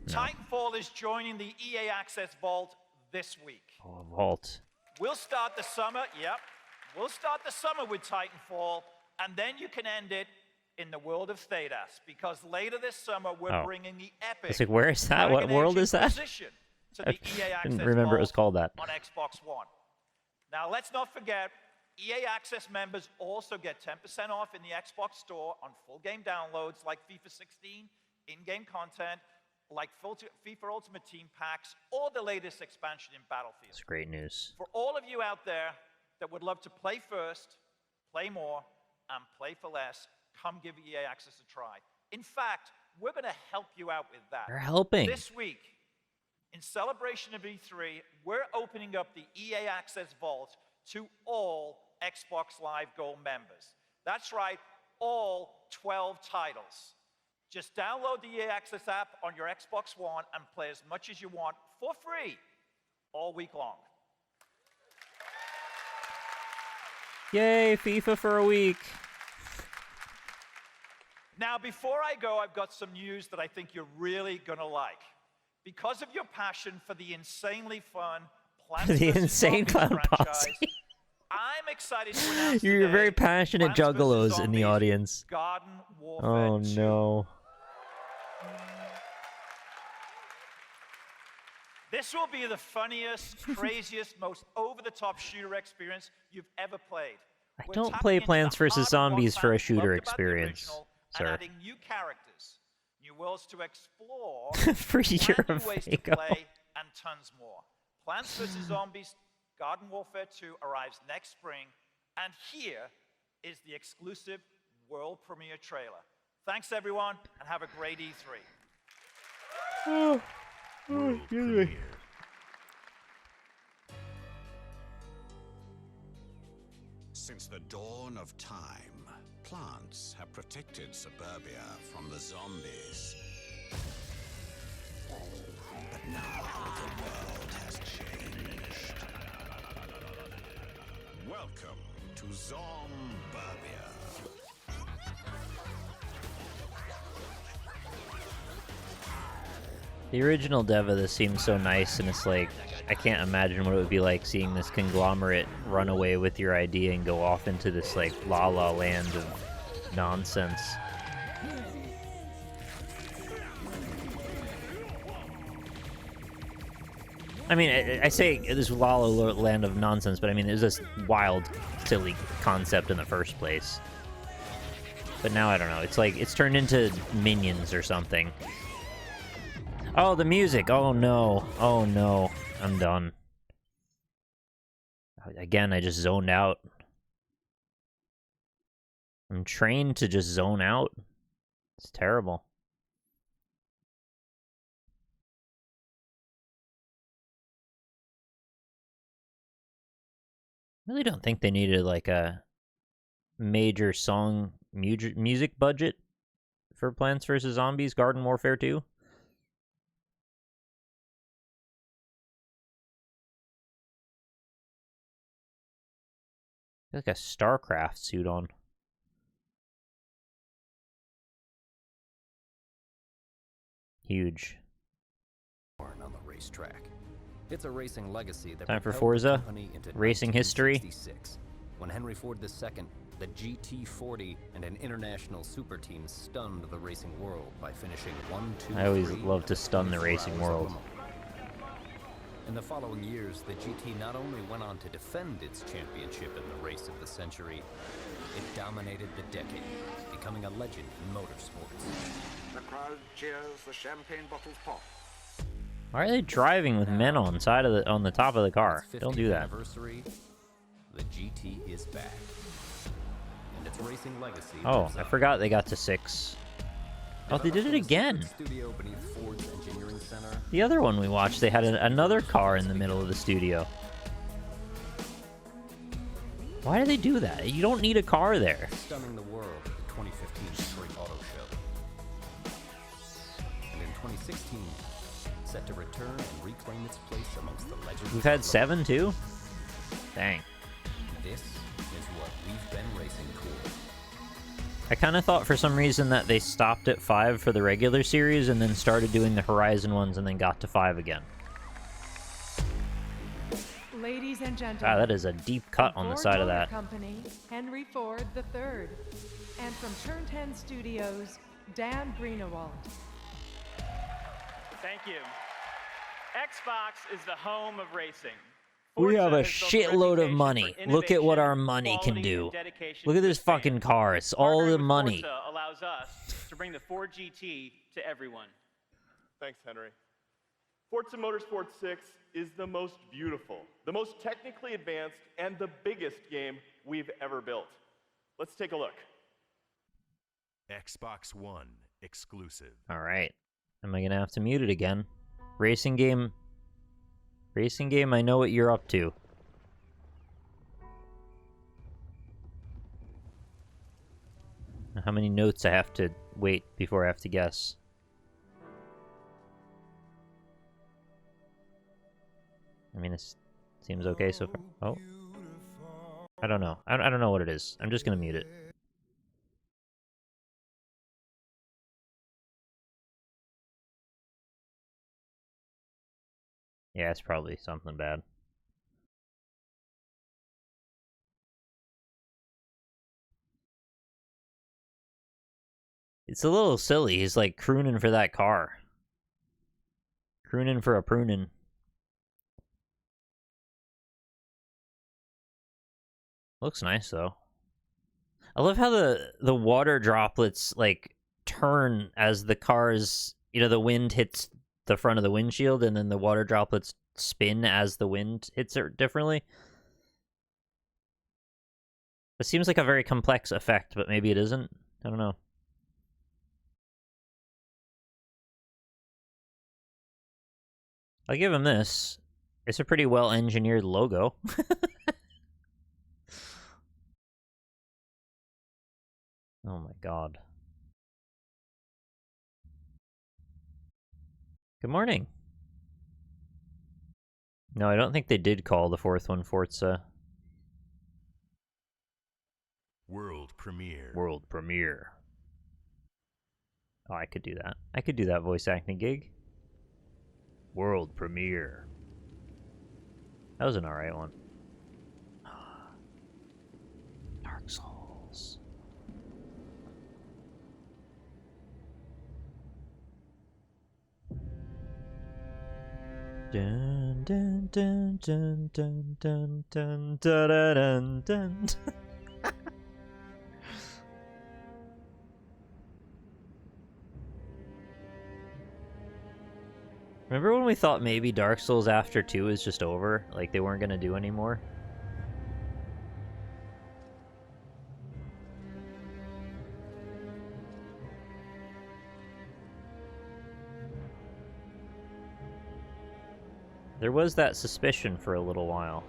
No. Titanfall is joining the EA Access Vault this week. Oh, Vault. We'll start the summer, we'll start the summer with Titanfall, and then you can end it in the world of Thedas, because later this summer we're Oh. bringing the epic It's like, where is that? What Dragon world Age is that? Inquisition to the I EA Access didn't remember it was Vault called that. on Xbox One. Now, let's not forget, EA Access members also get 10% off in the Xbox Store on full game downloads like FIFA 16, in-game content, like FIFA Ultimate Team packs, or the latest expansion in Battlefield. It's great news. For all of you out there that would love to play first, play more, and play for less, come give EA Access a try. In fact, we're going to help you out with that. You're helping. This week, in celebration of E3, we're opening up the EA Access Vault to all Xbox Live Gold members. That's right, all 12 titles. Just download the EA Access app on your Xbox One and play as much as you want for free all week long. Yay, FIFA for a week. Now, before I go, I've got some news that I think you're really going to like. Because of your passion for the insanely fun Plants The vs. Insane Zombies Clown franchise, Posse. I'm excited to announce You're today very passionate Plants vs. juggalos in the Zombies audience. Garden Warfare Oh 2. no. This will be the funniest, craziest, most over-the-top shooter experience you've ever played. I We're don't tapping play into the Plants vs. heart of what Zombies for a fans shooter loved about the experience, original and sir. adding new characters, new worlds to explore, Free year brand new of ways to Fago. play, and tons more. Plants vs. Zombies Garden Warfare 2 arrives next spring, and here is the exclusive world premiere trailer. Thanks, everyone, and have a great E3. Since the dawn of time, plants have protected suburbia from the zombies. But now the world has changed. Welcome to Zomburbia. The original dev of this seems so nice, and it's like, I can't imagine what it would be like seeing this conglomerate run away with your idea and go off into this, like, la-la land of nonsense. I mean, I say this la-la land of nonsense, but I mean, it was this wild, silly concept in the first place. But now, I don't know, it's like, it's turned into Minions or something. Oh, the music! Oh no! Oh no! I'm done. Again, I just zoned out. I'm trained to just zone out. It's terrible. I really don't think they needed, like, a major song music budget for Plants vs. Zombies Garden Warfare 2. Like a StarCraft suit on. Huge. On the racetrack. It's a racing legacy that Time for propelled the Forza. company into Racing history. 1966, when Henry Ford II, the GT40, and an international super team stunned the racing world by finishing 1, 2, I always 3 love to stun the 24 racing hours world. of Le Mans. In the following years, the GT not only went on to defend its championship in the race of the century, it dominated the decade, becoming a legend in motorsports. The crowd cheers, the champagne bottles pop. Why are they driving with men on the top of the car? Don't do that. Anniversary, the GT is back. And its racing legacy. Oh, lives I on. forgot they got to 6. Oh, they did it again. Studio beneath Ford's engineering center. The other one we watched, they had another car in the middle of the studio. Why do they do that? You don't need a car there. Stunning the world at the 2015 Detroit Auto Show. And in 2016, set to return and reclaim its place amongst the legends. We've had 7 too? Dang. This is what we've been racing cool. I kind of thought for some reason that they stopped at 5 for the regular series and then started doing the Horizon ones and then got to 5 again. Ladies and gentlemen. Ah, that is a deep cut on the Ford side of Motor that. Company, Henry Ford III. And from Turn 10 Studios, Dan Greenewald. Thank you. Xbox is the home of racing. We have a Forza has built shitload of reputation money. for Look at what our innovation, money can quality, do. and dedication Look at to this its fans. fucking car. It's all Partnering the with money. Forza allows us to bring the Ford GT to everyone. Thanks, Henry. Forza Motorsport 6 is the most beautiful, the most technically advanced, and the biggest game we've ever built. Let's take a look. Xbox One exclusive. All right. Am I going to have to mute it again? Racing game. Racing game, I know what you're up to. How many notes I have to wait before I have to guess? I mean, it seems okay so far. Oh. I don't know. I don't know what it is. I'm just going to mute it. Yeah, it's probably something bad. It's a little silly. He's like crooning for that car. Crooning for a prunin'. Looks nice though. I love how the water droplets, like, turn as the cars, you know, the wind hits the front of the windshield, and then the water droplets spin as the wind hits it differently. It seems like a very complex effect, but maybe it isn't. I don't know. I'll give him this. It's a pretty well-engineered logo. Oh my god. Good morning. No, I don't think they did call the fourth one Forza. World premiere. World premiere. Oh, I could do that. I could do that voice acting gig. World premiere. That was an alright one. Dark Souls. Dun dun dun dun dun dun dun dun dun dun. Remember when we thought maybe Dark Souls After 2 is just over? Like, they weren't gonna do anymore? There was that suspicion for a little while.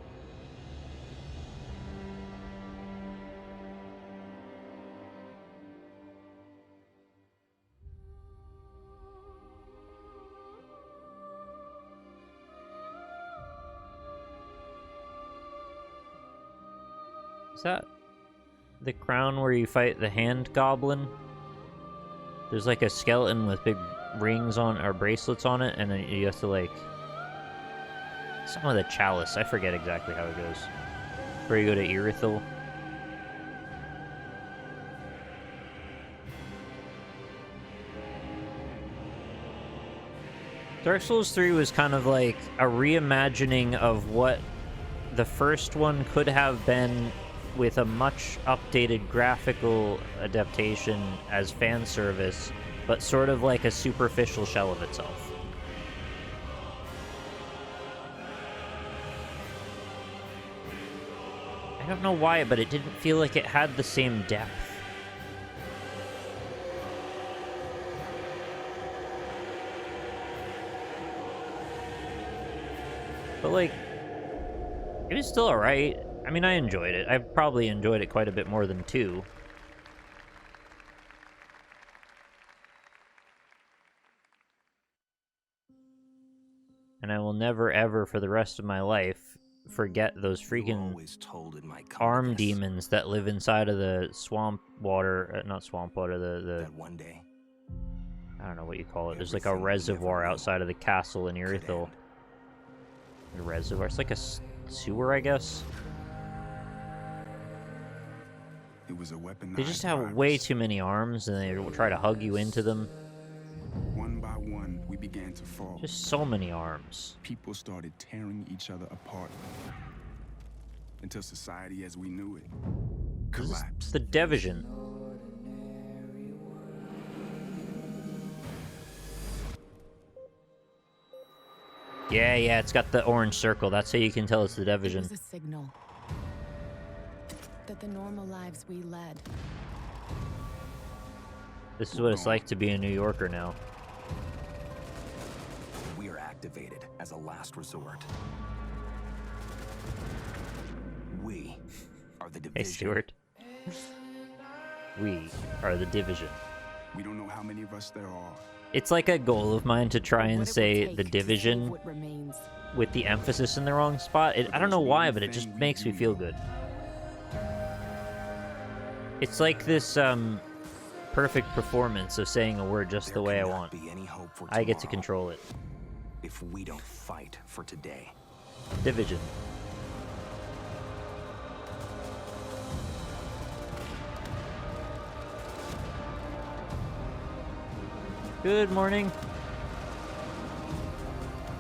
Is that the crown where you fight the hand goblin? There's like a skeleton with big rings on, or bracelets on it, and then you have to like... Some of the chalice, I forget exactly how it goes. Where you go to Irithel. Dark Souls 3 was kind of like a reimagining of what the first one could have been, with a much updated graphical adaptation as fan service, but sort of like a superficial shell of itself. I don't know why, but it didn't feel like it had the same depth. But like, it was still alright. I mean, I enjoyed it. I probably enjoyed it quite a bit more than 2. And I will never ever, for the rest of my life, forget those freaking arm demons that live inside of the swamp water, not swamp water, the one day, I don't know what you call it. There's like a reservoir outside of the castle in Irithel. A reservoir. It's like a sewer, I guess. It was a weaponized They just have way too many arms, and they will try to hug you into them. One by one, we began to fall. Just so many arms. People started tearing each other apart until society as we knew it collapsed. It's the Division. Yeah, it's got the orange circle. That's how you can tell it's the Division. It was a signal that the normal lives we led. This is what it's like to be a New Yorker now. We are activated as a last resort. We are the Division. Hey, Stuart. We are the Division. We don't know how many of us there are. It's like a goal of mine to try and say the Division with the emphasis in the wrong spot. I don't know why, but it just makes me feel good. It's like this perfect performance of saying a word just the way I want. I get to control it. If we don't fight for today. Division. Good morning.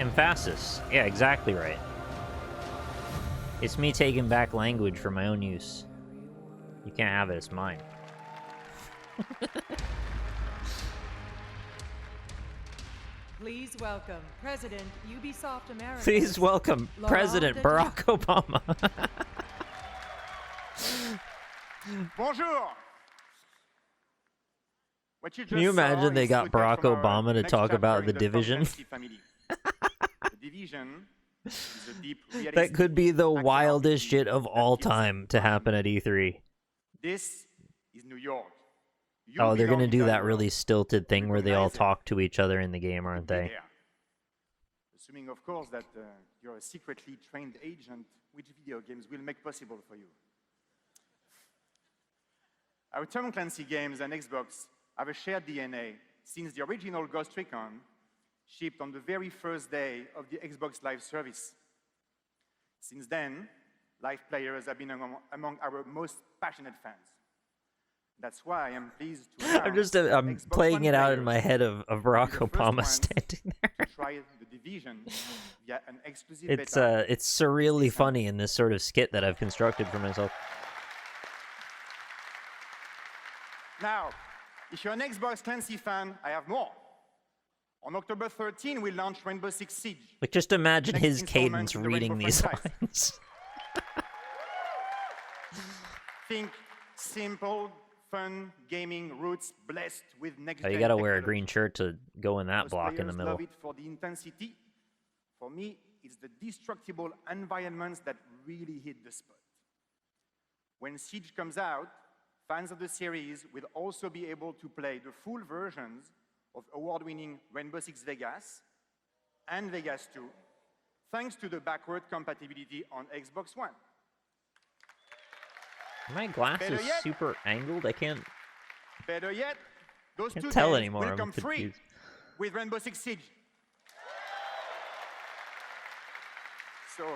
Emphasis. Yeah, exactly right. It's me taking back language for my own use. You can't have it, it's mine. Please welcome President Ubisoft America. Please welcome President Barack Obama. Bonjour. Can you imagine they got Barack Obama to talk about The Division? That could be the wildest shit of all time to happen at E3. This is New York. Oh, they're gonna do that really stilted thing where they all talk to each other in the game, aren't they? Assuming, of course, that you're a secretly trained agent, which video games will make possible for you. Our Tom Clancy games and Xbox have a shared DNA since the original Ghost Recon shipped on the very first day of the Xbox Live service. Since then, live players have been among our most passionate fans. That's why I'm pleased to I'm playing it out in my head of Barack Obama standing there. Try the Division via an exclusive It's beta. surreally funny in this sort of skit that I've constructed for myself. Now, if you're an Xbox Clancy fan, I have more. On October 13, we launch Rainbow Six Siege. Like, just imagine Next his installment cadence in the reading Rainbow these franchise. lines. Think simple, fun gaming roots blessed with next Oh, you gen gotta wear a technology. green shirt to go in that Most block in the players middle. love it for the intensity. For me, it's the destructible environments that really hit the spot. When Siege comes out, fans of the series will also be able to play the full versions of award-winning Rainbow Six Vegas and Vegas 2, thanks to the backward compatibility on Xbox One. My glass Better is yet- super angled. I can't Better yet, those two tell games anymore. will I'm come free confused. with Rainbow Six Siege. So,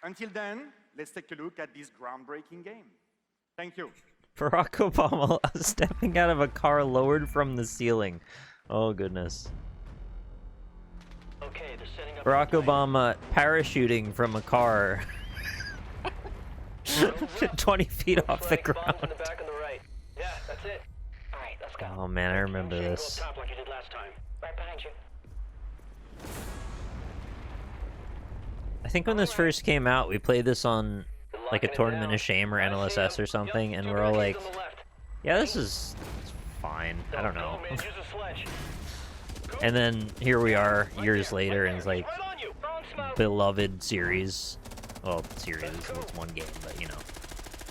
until then, let's take a look at this groundbreaking game. Thank you. Barack Obama stepping out of a car lowered from the ceiling. Oh, goodness. Okay, they're setting up. Barack Obama parachuting from a car 20 feet off the ground. In the back on the right. Yeah, that's it. All right, let's go. Oh, man, I remember this. Go top like you did last time. Right behind you. I think when this first came out, we played this on like a Tournament of Shame or NLSS or something, and we're all like, yeah, this is fine. I don't know. And then here we are years later, and it's like beloved series. Well, series is one game, but you know.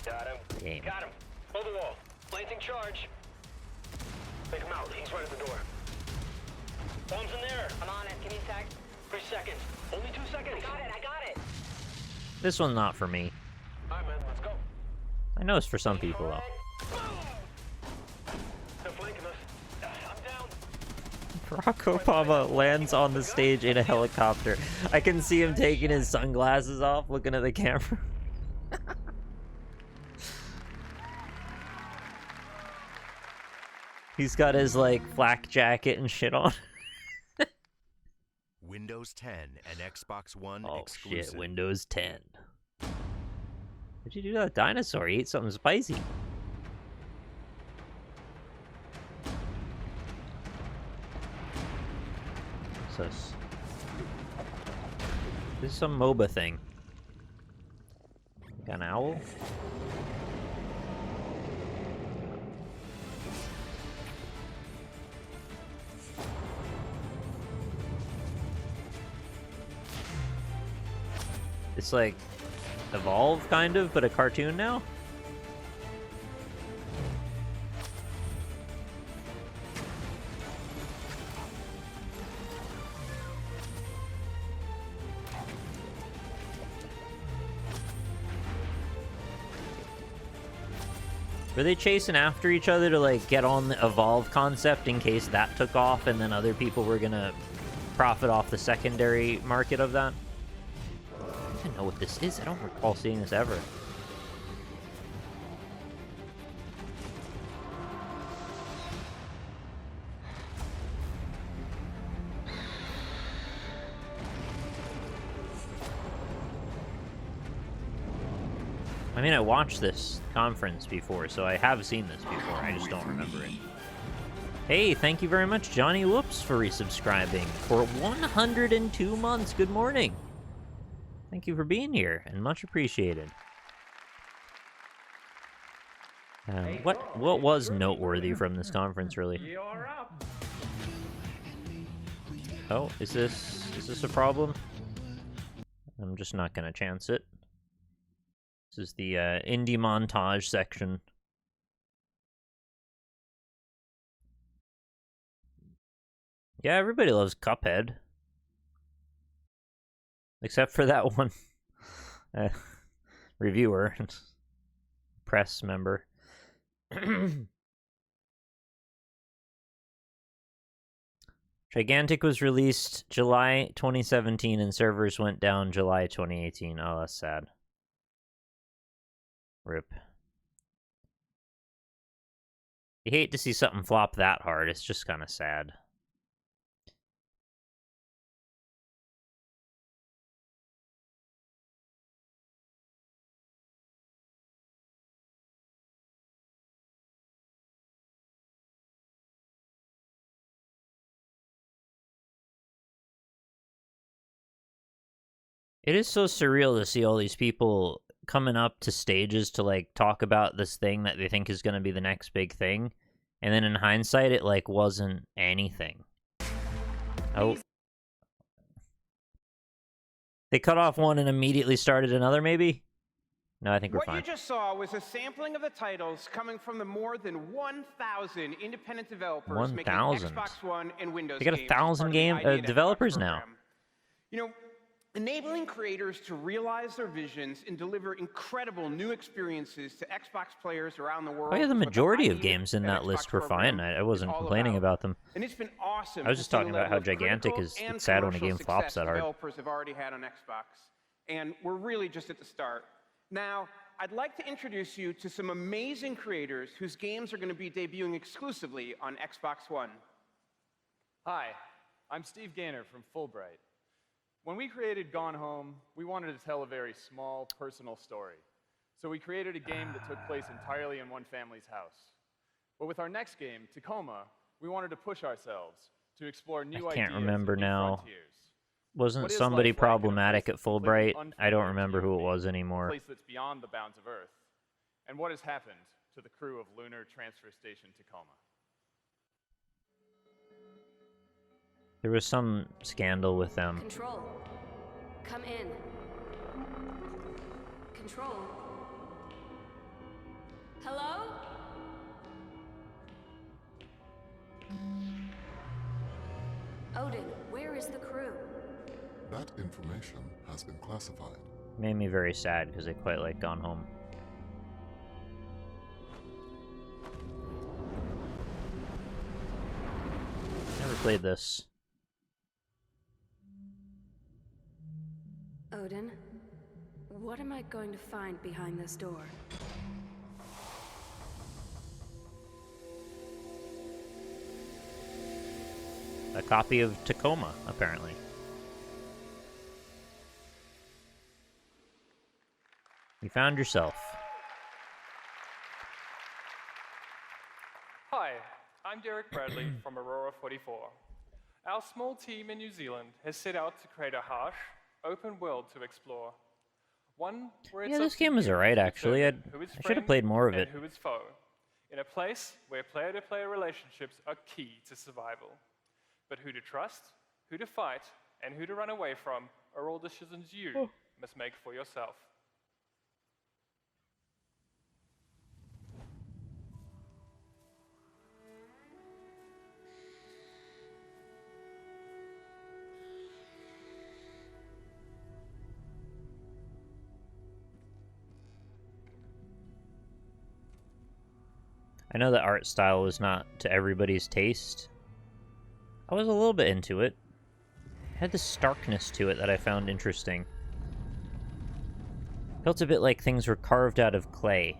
Got him. Game. Got him. Hold the wall. Planting charge. Take him out. He's right at the door. Bombs in there. I'm on it. Give me a sec. 3 seconds. Only 2 seconds. I got it. This one's not for me. All right, man. Let's go. I know it's for some people though. They're flanking us. I'm down. Barack Obama lands on the stage in a helicopter. I can see him taking his sunglasses off, looking at the camera. He's got his like flak jacket and shit on. Windows 10 and Xbox One Oh exclusive. shit, Windows 10. What'd you do to that dinosaur? He ate something spicy. What's this? This is some MOBA thing. Got an owl? It's like Evolve, kind of, but a cartoon now? Were they chasing after each other to like get on the Evolve concept in case that took off and then other people were gonna profit off the secondary market of that? I don't even know what this is. I don't recall seeing this ever. I mean, I watched this conference before, so I have seen this before. I just don't remember it. Hey, thank you very much, Johnny Whoops, for resubscribing for 102 months. Good morning. Thank you for being here, and much appreciated. What was noteworthy from this conference, really? Oh, is this a problem? I'm just not gonna chance it. This is the indie montage section. Yeah, everybody loves Cuphead. Except for that one reviewer, press member. Gigantic was released July 2017 and servers went down July 2018. Oh, that's sad. RIP. You hate to see something flop that hard. It's just kind of sad. It is so surreal to see all these people coming up to stages to, like, talk about this thing that they think is going to be the next big thing. And then in hindsight, it, like, wasn't anything. Oh. They cut off one and immediately started another, maybe? No, I think we're fine. What you just saw was a sampling of the titles coming from the more than 1,000 independent developers making Xbox One and Windows games. They got 1,000 developers now. You know, enabling creators to realize their visions and deliver incredible new experiences to Xbox players around the world. Oh yeah, the majority of games in that list were fine. I wasn't complaining about them. And it's been awesome. I was just talking about how gigantic is. It's sad when a game flops that hard. Developers have already had on Xbox, and we're really just at the start. Now, I'd like to introduce you to some amazing creators whose games are going to be debuting exclusively on Xbox One. Hi, I'm Steve Gaynor from Fulbright. When we created Gone Home, we wanted to tell a very small, personal story. So we created a game that took place entirely in one family's house. But with our next game, Tacoma, we wanted to push ourselves to explore new ideas. I can't remember now. Frontiers. Wasn't somebody problematic at Fulbright? I don't remember who it was anymore. A place that's beyond the bounds of Earth. And what has happened to the crew of Lunar Transfer Station Tacoma? There was some scandal with them. Control. Come in. Control. Hello? Odin, where is the crew? That information has been classified. Made me very sad because I quite like Gone Home. Never played this. Odin, what am I going to find behind this door? A copy of Tacoma, apparently. You found yourself. Hi, I'm Derek Bradley from Aurora 44. Our small team in New Zealand has set out to create a harsh, open world to explore. One where it's this game was alright, actually. I should have played more of it. Who is foe, in a place where player-to-player relationships are key to survival. But who to trust, who to fight, and who to run away from are all decisions you must make for yourself. I know the art style was not to everybody's taste. I was a little bit into it. It had this starkness to it that I found interesting. Felt a bit like things were carved out of clay.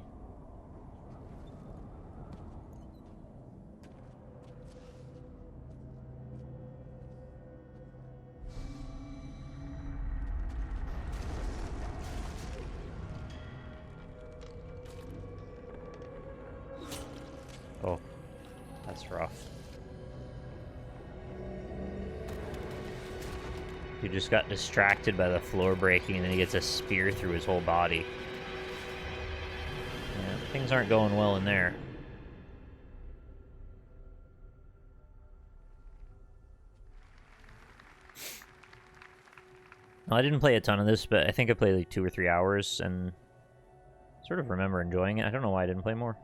Oh, that's rough. He just got distracted by the floor breaking, and then he gets a spear through his whole body. Yeah, things aren't going well in there. Well, I didn't play a ton of this, but I think I played like 2 or 3 hours, and sort of remember enjoying it. I don't know why I didn't play more.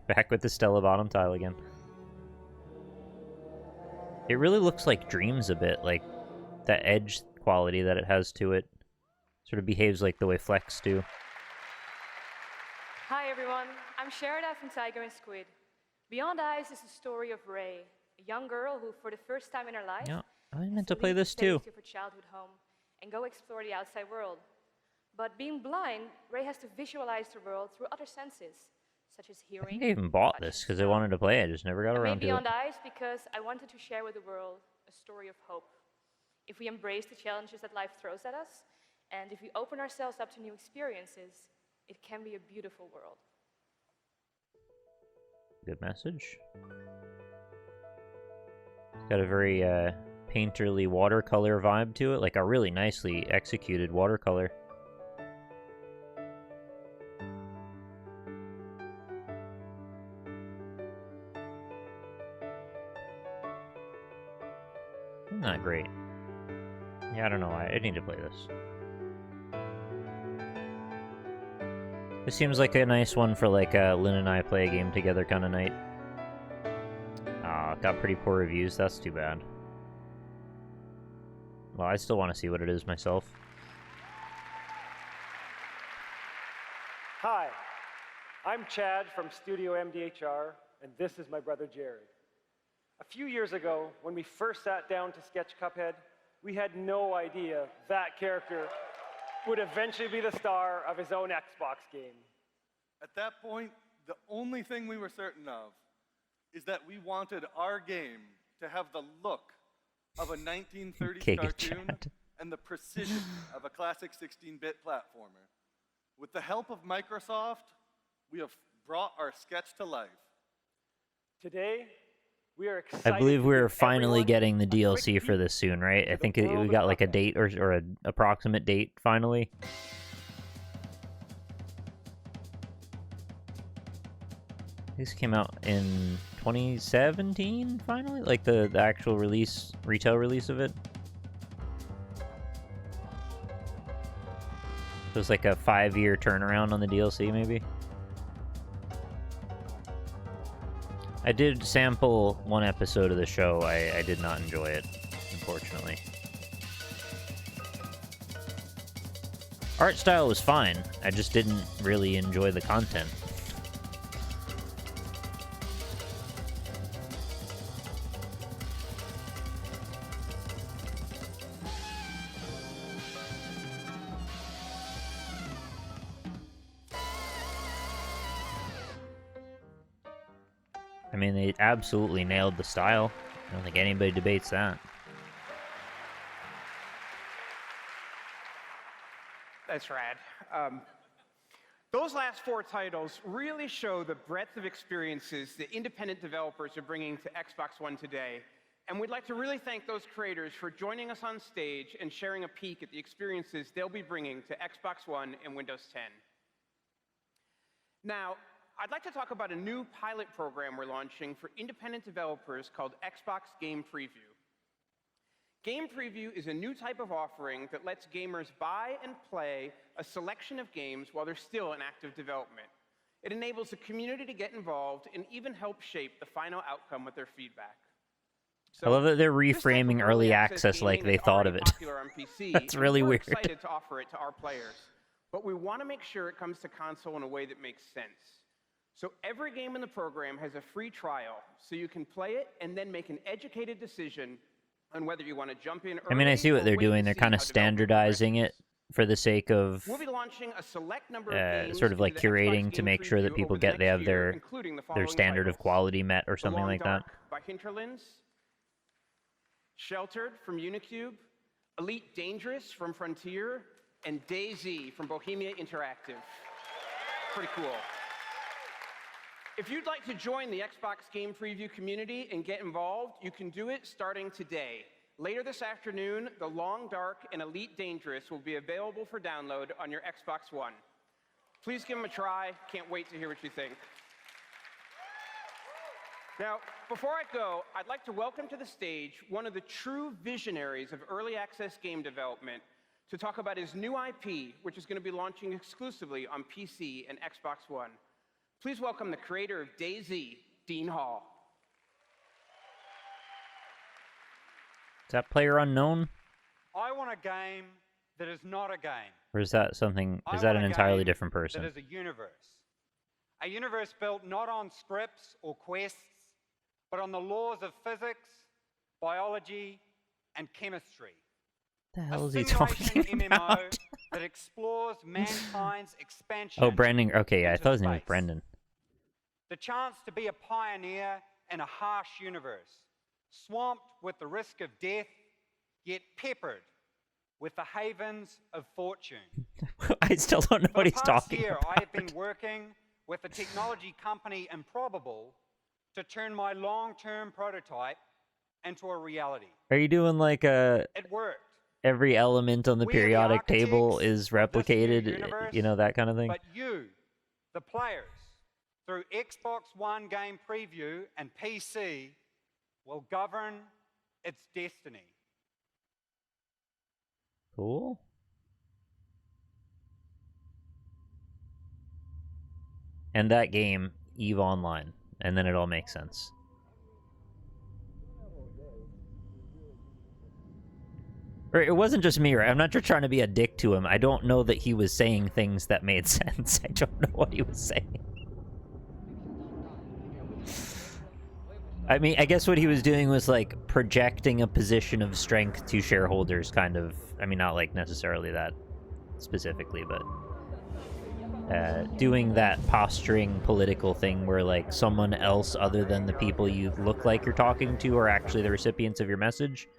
Back with the Stella bottom tile again. It really looks like Dreams a bit, like that edge quality that it has to it. Sort of behaves like the way Flex do. Hi everyone, I'm Sherida from Tiger and Squid. Beyond Eyes is the story of Ray, a young girl who, for the first time in her life, Yeah, I meant to play this too. to her childhood home and go explore the outside world. But being blind, Ray has to visualize the world through other senses, such as I hearing. think I even bought this because I wanted to play it. I just never got I around made to it. Beyond Eyes because I wanted to share with the world a story of hope. If we embrace the challenges that life throws at us, and if we open ourselves up to new experiences, it can be a beautiful world. Good message. It's got a very painterly watercolor vibe to it, like a really nicely executed watercolor. Not great. Yeah, I don't know. I need to play this. This seems like a nice one for like Lynn and I play a game together kind of night. It got pretty poor reviews. That's too bad. Well, I still want to see what it is myself. Hi, I'm Chad from Studio MDHR, and this is my brother Jared. A few years ago, when we first sat down to sketch Cuphead, we had no idea that character would eventually be the star of his own Xbox game. At that point, the only thing we were certain of is that we wanted our game to have the look of a 1930s cartoon and the precision of a classic 16-bit platformer. With the help of Microsoft, we have brought our sketch to life. Today, we are excited. I believe we're finally getting the DLC for this soon, right? I think we got like a date or an approximate date finally. This came out in 2017 finally? Like the actual release, retail release of it? It was like a 5-year turnaround on the DLC maybe? I did sample one episode of the show. I did not enjoy it, unfortunately. Art style was fine. I just didn't really enjoy the content. I mean, they absolutely nailed the style. I don't think anybody debates that. That's rad. Those last 4 titles really show the breadth of experiences that independent developers are bringing to Xbox One today. And we'd like to really thank those creators for joining us on stage and sharing a peek at the experiences they'll be bringing to Xbox One and Windows 10. Now, I'd like to talk about a new pilot program we're launching for independent developers called Xbox Game Preview. Game Preview is a new type of offering that lets gamers buy and play a selection of games while they're still in active development. It enables the community to get involved and even help shape the final outcome with their feedback. I love that they're reframing early access like they thought of it. That's really weird. We're excited to offer it to our players, but we want to make sure it comes to console in a way that makes sense. So every game in the program has a free trial, so you can play it and then make an educated decision on whether you want to jump in early. I mean, I see what they're doing. They're kind of standardizing it for the sake of we'll be launching a select number of games sort of like curating to make sure that people get their standard of quality met or something like that. By Hinterlands, Sheltered from Unicube, Elite Dangerous from Frontier, and DayZ from Bohemia Interactive. Pretty cool. If you'd like to join the Xbox Game Preview community and get involved, you can do it starting today. Later this afternoon, The Long Dark and Elite Dangerous will be available for download on your Xbox One. Please give them a try. Can't wait to hear what you think. Now, before I go, I'd like to welcome to the stage one of the true visionaries of early access game development to talk about his new IP, which is going to be launching exclusively on PC and Xbox One. Please welcome the creator of DayZ, Dean Hall. Is that player unknown? I want a game that is not a game. Or is that something, is that an entirely different person? That is a universe. A universe built not on scripts or quests, but on the laws of physics, biology, and chemistry. The hell is he talking about? That explores mankind's expansion. Oh, Brandon. Okay, yeah, I thought his name was space. Brendan. The chance to be a pioneer in a harsh universe, swamped with the risk of death, yet peppered with the havens of fortune. I still don't know what he's talking For the past year, about. I have been working with the technology company Improbable to turn my long-term prototype into a reality. Are you doing like a... It worked. Every element on the We are the periodic table architects is replicated, universe, you know, that kind of thing? But you, the players, through Xbox One Game Preview and PC, will govern its destiny. Cool. And that game, EVE Online. And then it all makes sense. Or it wasn't just me, right? I'm not just trying to be a dick to him. I don't know that he was saying things that made sense. I don't know what he was saying. I mean, I guess what he was doing was, like, projecting a position of strength to shareholders, kind of. I mean, not, like, necessarily that specifically, but... doing that posturing political thing where, like, someone else other than the people you look like you're talking to are actually the recipients of your message.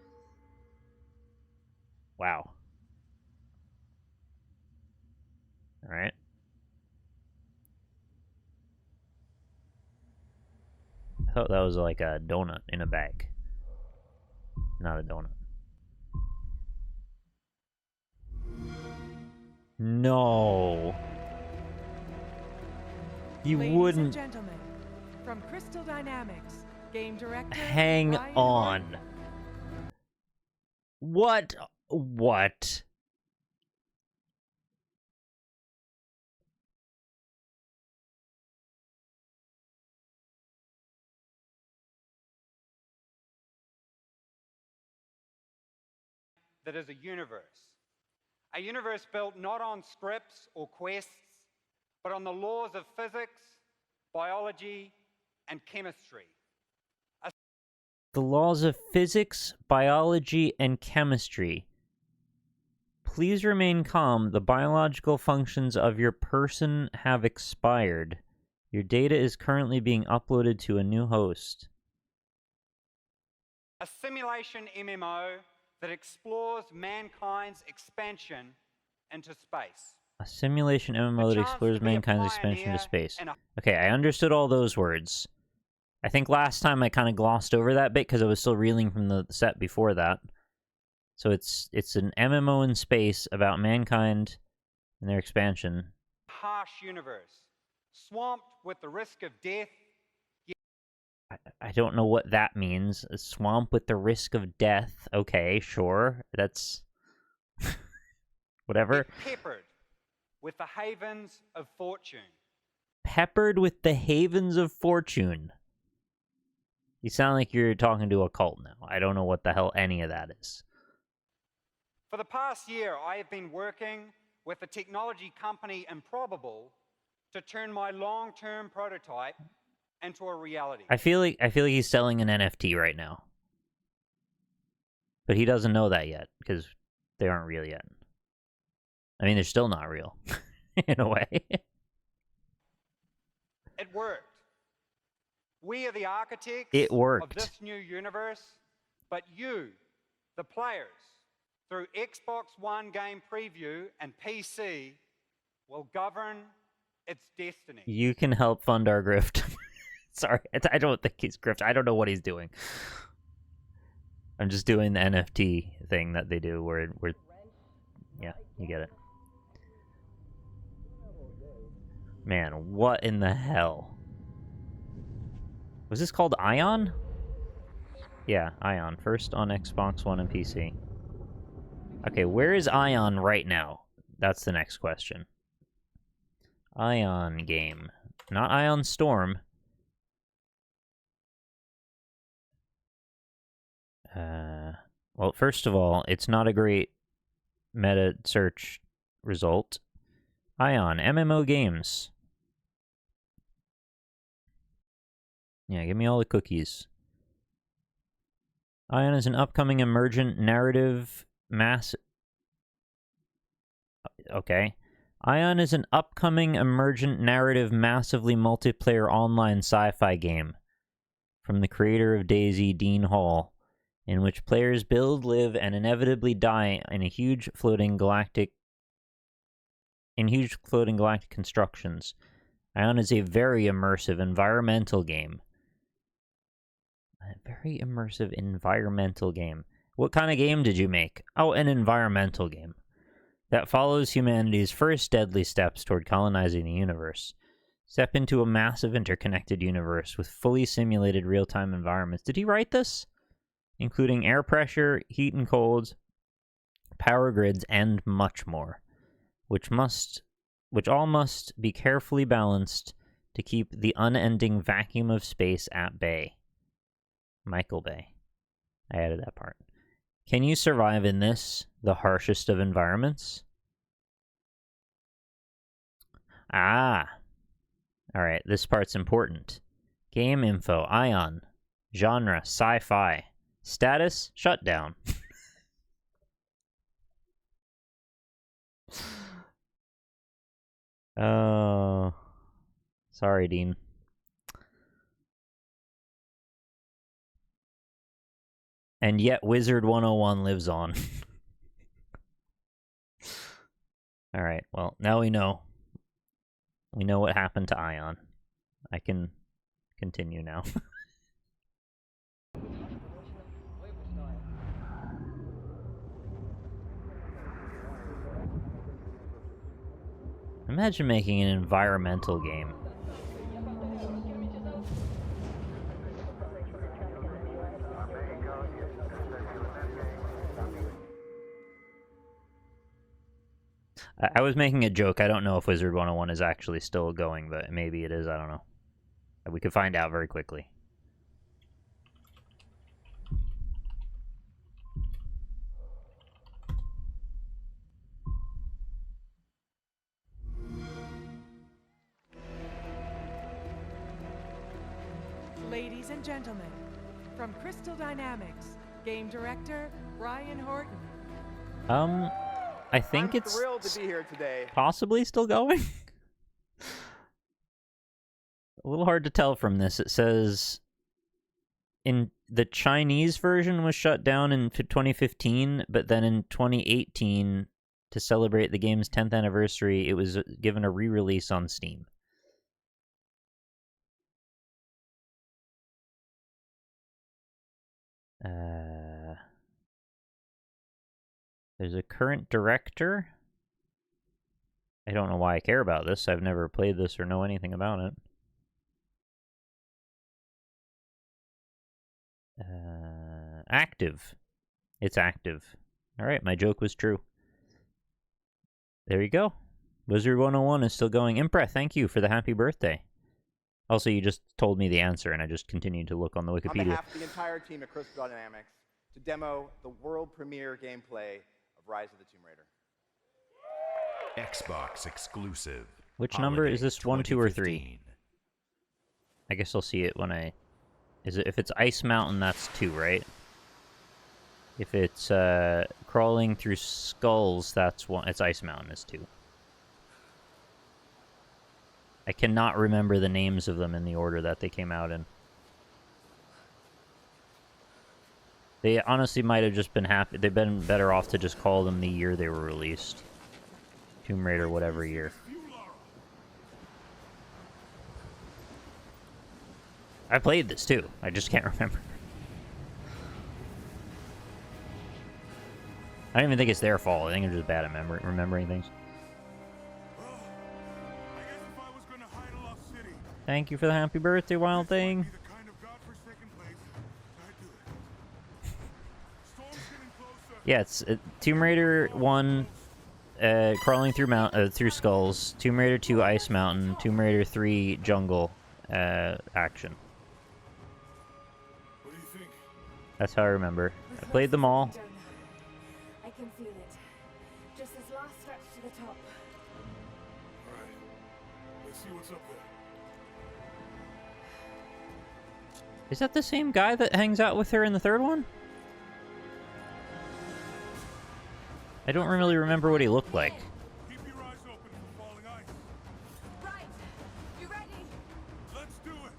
Wow. Alright. I thought that was like a donut in a bag. Not a donut. No. You Ladies wouldn't... and gentlemen, from Crystal Dynamics, game director Hang Ryan on. What? What? That is a universe. A universe built not on scripts or quests, but on the laws of physics, biology, and chemistry. The laws of physics, biology, and chemistry. Please remain calm. The biological functions of your person have expired. Your data is currently being uploaded to a new host. A simulation MMO that explores mankind's expansion into space. A simulation MMO that explores mankind's expansion to space. Okay, I understood all those words. I think last time I kind of glossed over that bit because I was still reeling from the set before that. So it's an MMO in space about mankind and their expansion. Harsh universe, swamped with the risk of death. I don't know what that means. A swamp with the risk of death. Okay, sure. That's... whatever. Peppered with the havens of fortune. Peppered with the havens of fortune. You sound like you're talking to a cult now. I don't know what the hell any of that is. For the past year, I have been working with the technology company Improbable to turn my long-term prototype into a reality. I feel like he's selling an NFT right now. But he doesn't know that yet, because they aren't real yet. I mean, they're still not real, in a way. It worked. We are the architects It worked. of this new universe, but you, the players, through Xbox One Game Preview and PC, will govern its destiny. You can help fund our grift. Sorry, I don't think he's grift. I don't know what he's doing. I'm just doing the NFT thing that they do where yeah, you get it. Man, what in the hell? Was this called Ion? Yeah, Ion. First on Xbox One and PC. Okay, where is Ion right now? That's the next question. Ion game. Not Ion Storm. Well, first of all, it's not a great meta search result. Ion, MMO games. Yeah, give me all the cookies. Ion is an upcoming emergent narrative Okay. Ion is an upcoming emergent narrative massively multiplayer online sci-fi game from the creator of DayZ, Dean Hall, in which players build, live, and inevitably die in huge floating galactic constructions. Ion is a very immersive environmental game. A very immersive environmental game. What kind of game did you make? Oh, an environmental game that follows humanity's first deadly steps toward colonizing the universe. Step into a massive interconnected universe with fully simulated real-time environments. Did he write this? Including air pressure, heat and cold, power grids, and much more, which all must be carefully balanced to keep the unending vacuum of space at bay. Michael Bay. I added that part. Can you survive in this, the harshest of environments? Ah. Alright, this part's important. Game info, Ion. Genre, sci-fi. Status, shutdown. Oh. Sorry, Dean. And yet Wizard 101 lives on. Alright, well, now we know. We know what happened to Ion. I can continue now. Imagine making an environmental game. I was making a joke. I don't know if Wizard 101 is actually still going, but maybe it is. I don't know. We could find out very quickly. Ladies and gentlemen, from Crystal Dynamics, game director Brian Horton. I think I'm it's thrilled to be here today. possibly still going. A little hard to tell from this. It says in the Chinese version was shut down in 2015, but then in 2018, to celebrate the game's 10th anniversary, it was given a re-release on Steam. There's a current director. I don't know why I care about this. I've never played this or know anything about it. Active. It's active. Alright, my joke was true. There you go. Wizard 101 is still going. Impreth, thank you for the happy birthday. Also, you just told me the answer, and I just continued to look on the Wikipedia. On behalf of the entire team at Crystal Dynamics, to demo the world premiere gameplay of Rise of the Tomb Raider. Xbox exclusive. Which number is this? 1, 2, or 3? I guess I'll see it when I... if it's Ice Mountain, that's 2, right? If it's crawling through skulls, that's 1. It's Ice Mountain is 2. I cannot remember the names of them in the order that they came out in. They honestly might have just been happy. They've been better off to just call them the year they were released. Tomb Raider, whatever year. I played this too. I just can't remember. I don't even think it's their fault. I think I'm just bad at remembering things. Thank you for the happy birthday, Wild Thing. Yeah, it's Tomb Raider 1, crawling through skulls. Tomb Raider 2, Ice Mountain. Tomb Raider 3, jungle action. What do you think? That's how I remember. I played them all. I can feel it. Just this last stretch to the top. Alright. Let's see what's up there. Is that the same guy that hangs out with her in the third one? I don't really remember what he looked like. Keep your eyes open for falling ice. Right. You ready? Let's do it.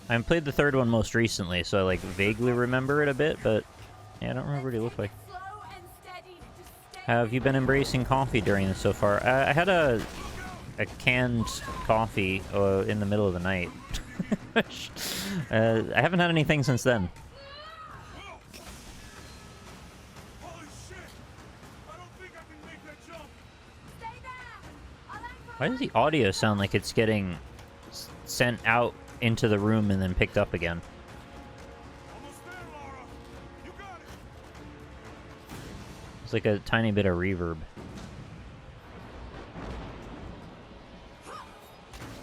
I played the third one most recently, so I like vaguely remember it a bit, but yeah, I don't remember what he looked like. Have you been embracing coffee during this so far? I had a canned coffee in the middle of the night. I haven't had anything since then. Why does the audio sound like it's getting sent out into the room and then picked up again? It's like a tiny bit of reverb.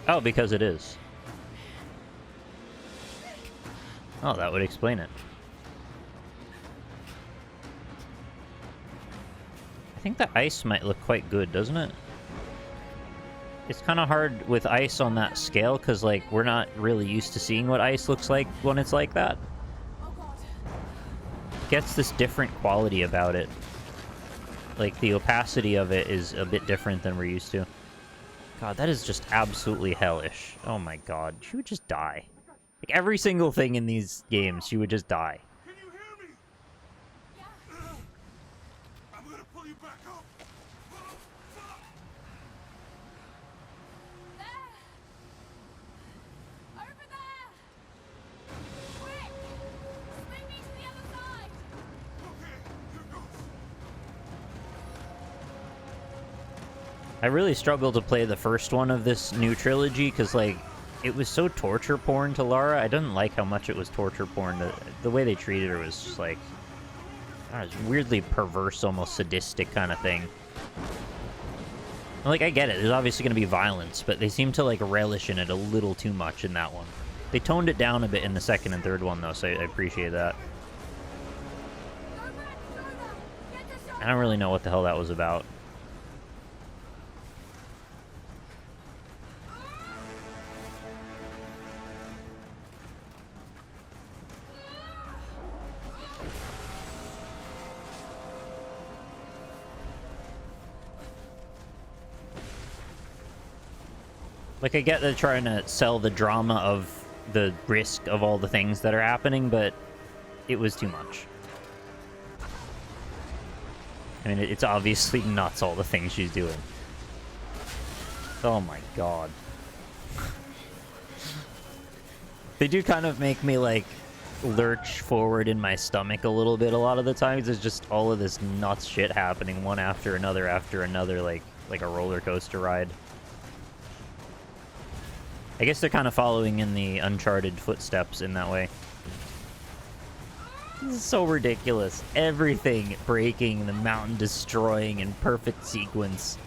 Oh, because it is. Oh, that would explain it. I think the ice might look quite good, doesn't it? It's kind of hard with ice on that scale, because, like, we're not really used to seeing what ice looks like when it's like that. It gets this different quality about it. Like, the opacity of it is a bit different than we're used to. God, that is just absolutely hellish. Oh my god, she would just die. Like, every single thing in these games, she would just die. Can you hear me? Yeah. I'm gonna pull you back up. I really struggled to play the first one of this new trilogy because, like, it was so torture porn to Lara. I didn't like how much it was torture porn. The way they treated her was just like, I don't know, it's weirdly perverse, almost sadistic kind of thing. And, like, I get it. There's obviously going to be violence, but they seem to, like, relish in it a little too much in that one. They toned it down a bit in the second and third one, though, so I appreciate that. I don't really know what the hell that was about. Like, I get they're trying to sell the drama of the risk of all the things that are happening, but it was too much. I mean, it's obviously nuts, all the things she's doing. Oh my god. They do kind of make me, like, lurch forward in my stomach a little bit a lot of the times. There's just all of this nuts shit happening, one after another, like a roller coaster ride. I guess they're kind of following in the Uncharted footsteps in that way. This is so ridiculous. Everything breaking, the mountain destroying in perfect sequence.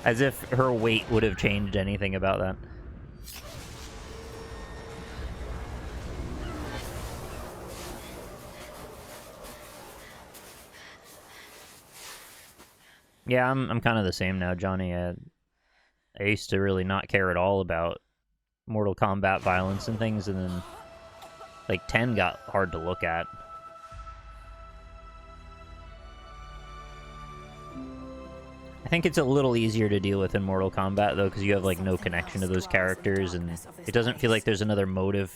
As if her weight would have changed anything about that. Yeah, I'm kind of the same now, Johnny. I used to really not care at all about Mortal Kombat violence and things, and then, like, 10 got hard to look at. I think it's a little easier to deal with in Mortal Kombat, though, because you have, like, no connection to those characters, and it doesn't feel like there's another motive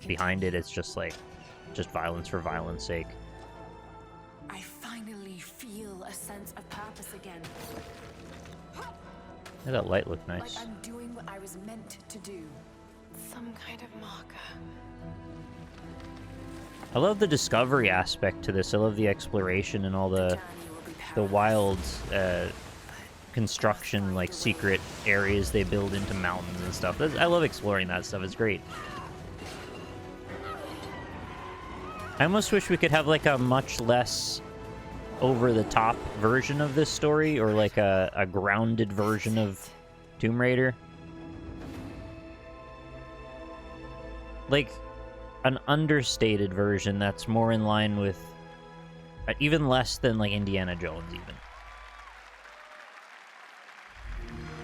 behind it. It's just, like, just violence for violence sake. I finally feel a sense of purpose again. Yeah, that light looked nice. Like I'm doing what I was meant to do. Some kind of marker. I love the discovery aspect to this. I love the exploration and all the wild construction, like secret areas they build into mountains and stuff. I love exploring that stuff. It's great. I almost wish we could have like a much less over-the-top version of this story, or like a grounded version of Tomb Raider. Like an understated version that's more in line with even less than like Indiana Jones even.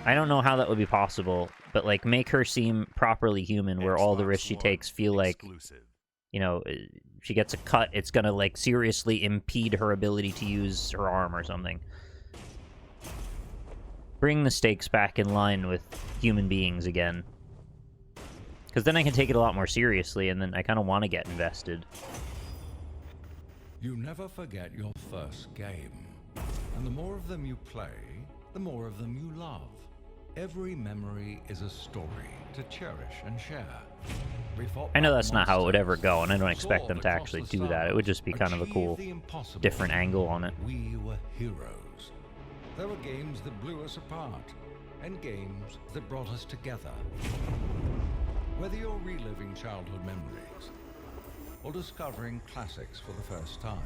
I don't know how that would be possible, but like make her seem properly human, where all the risks she takes feel like, you know, she gets a cut, it's gonna like seriously impede her ability to use her arm or something. Bring the stakes back in line with human beings again. Because then I can take it a lot more seriously, and then I kind of want to get invested. You never forget your first game. And the more of them you play, the more of them you love. Every memory is a story to cherish and share. I know that's not how it would ever go, and I don't expect them to actually do that. It would just be kind of a cool, different angle on it. We were heroes. There were games that blew us apart, and games that brought us together. Whether you're reliving childhood memories, or discovering classics for the first time.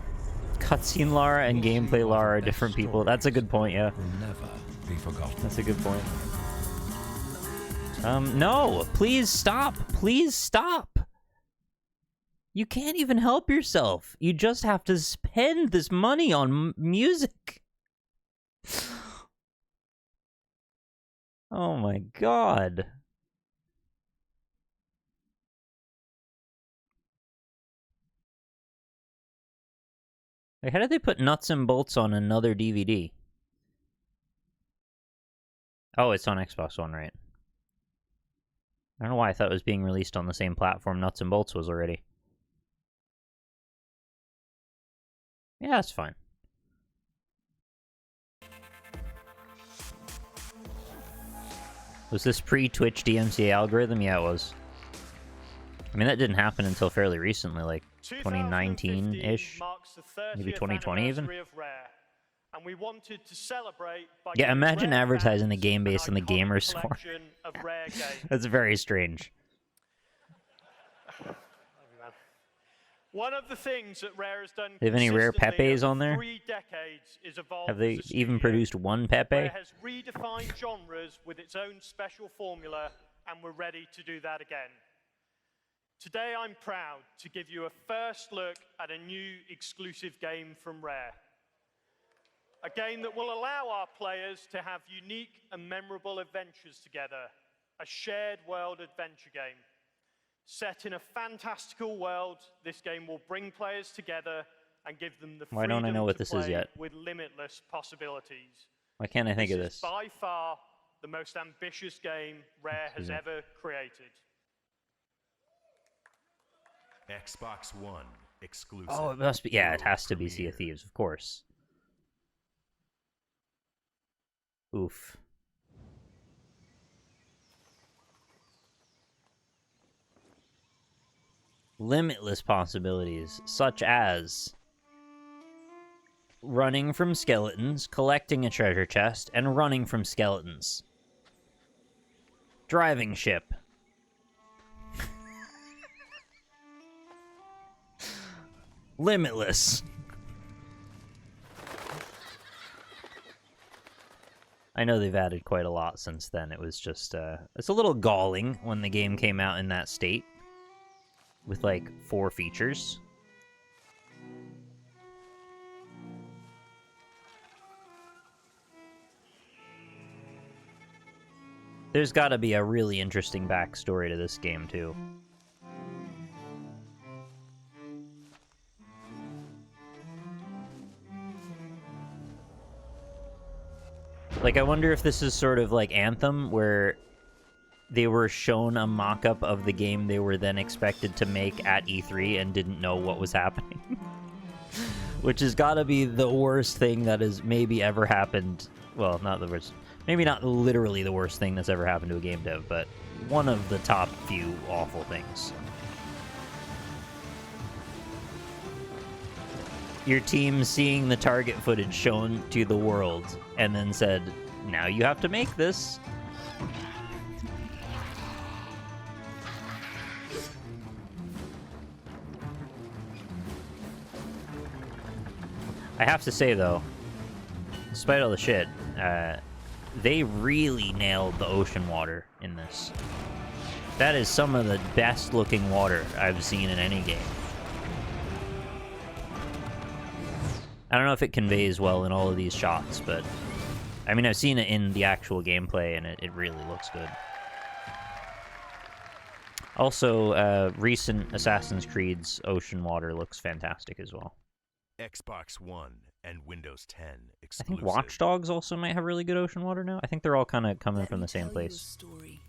Cutscene Lara and gameplay Lara are different people. That's a good point, yeah. Will never be forgotten. That's a good point. No! Please stop! Please stop! You can't even help yourself. You just have to spend this money on music. Oh my god. Like, how did they put nuts and bolts on another DVD? Oh, it's on Xbox One, right? I don't know why I thought it was being released on the same platform Nuts and Bolts was already. Yeah, that's fine. Was this pre-Twitch DMCA algorithm? Yeah, it was. I mean, that didn't happen until fairly recently, like 2019-ish, maybe 2020 even. And we wanted to celebrate by Yeah, imagine advertising the game based on the gamer score. That's very strange. One of the things that Rare has done They have any rare Pepes on there? 3 decades is evolve Have they as a even studio. produced one Pepe? Rare has redefined genres with its own special formula, and we're ready to do that again. Today, I'm proud to give you a first look at a new exclusive game from Rare. A game that will allow our players to have unique and memorable adventures together. A shared world adventure game. Set in a fantastical world, this game will bring players together and give them the Why don't I know what to this is play yet? with limitless possibilities. Why can't I think of Is this? by far the most ambitious game Rare has ever created. Xbox One exclusive. Oh, it must be. Yeah, it has to be Sea of Thieves, of course. Oof. Limitless possibilities, such as running from skeletons, collecting a treasure chest, and running from skeletons. Driving ship. Limitless. I know they've added quite a lot since then. It was just, it's a little galling when the game came out in that state. With, like, 4 features. There's gotta be a really interesting backstory to this game, too. Like, I wonder if this is sort of like Anthem, where they were shown a mock-up of the game they were then expected to make at E3 and didn't know what was happening. which has got to be the worst thing that has maybe ever happened. Well, not the worst. Maybe not literally the worst thing that's ever happened to a game dev, but one of the top few awful things. Your team seeing the target footage shown to the world and then said, now you have to make this. I have to say, though, despite all the shit, they really nailed the ocean water in this. That is some of the best looking water I've seen in any game. I don't know if it conveys well in all of these shots, but I mean, I've seen it in the actual gameplay, and it really looks good. Also, recent Assassin's Creed's ocean water looks fantastic as well. Xbox One and Windows 10 I exclusive. think Watch Dogs also might have really good ocean water now. I think they're all kind of coming from the same place. Story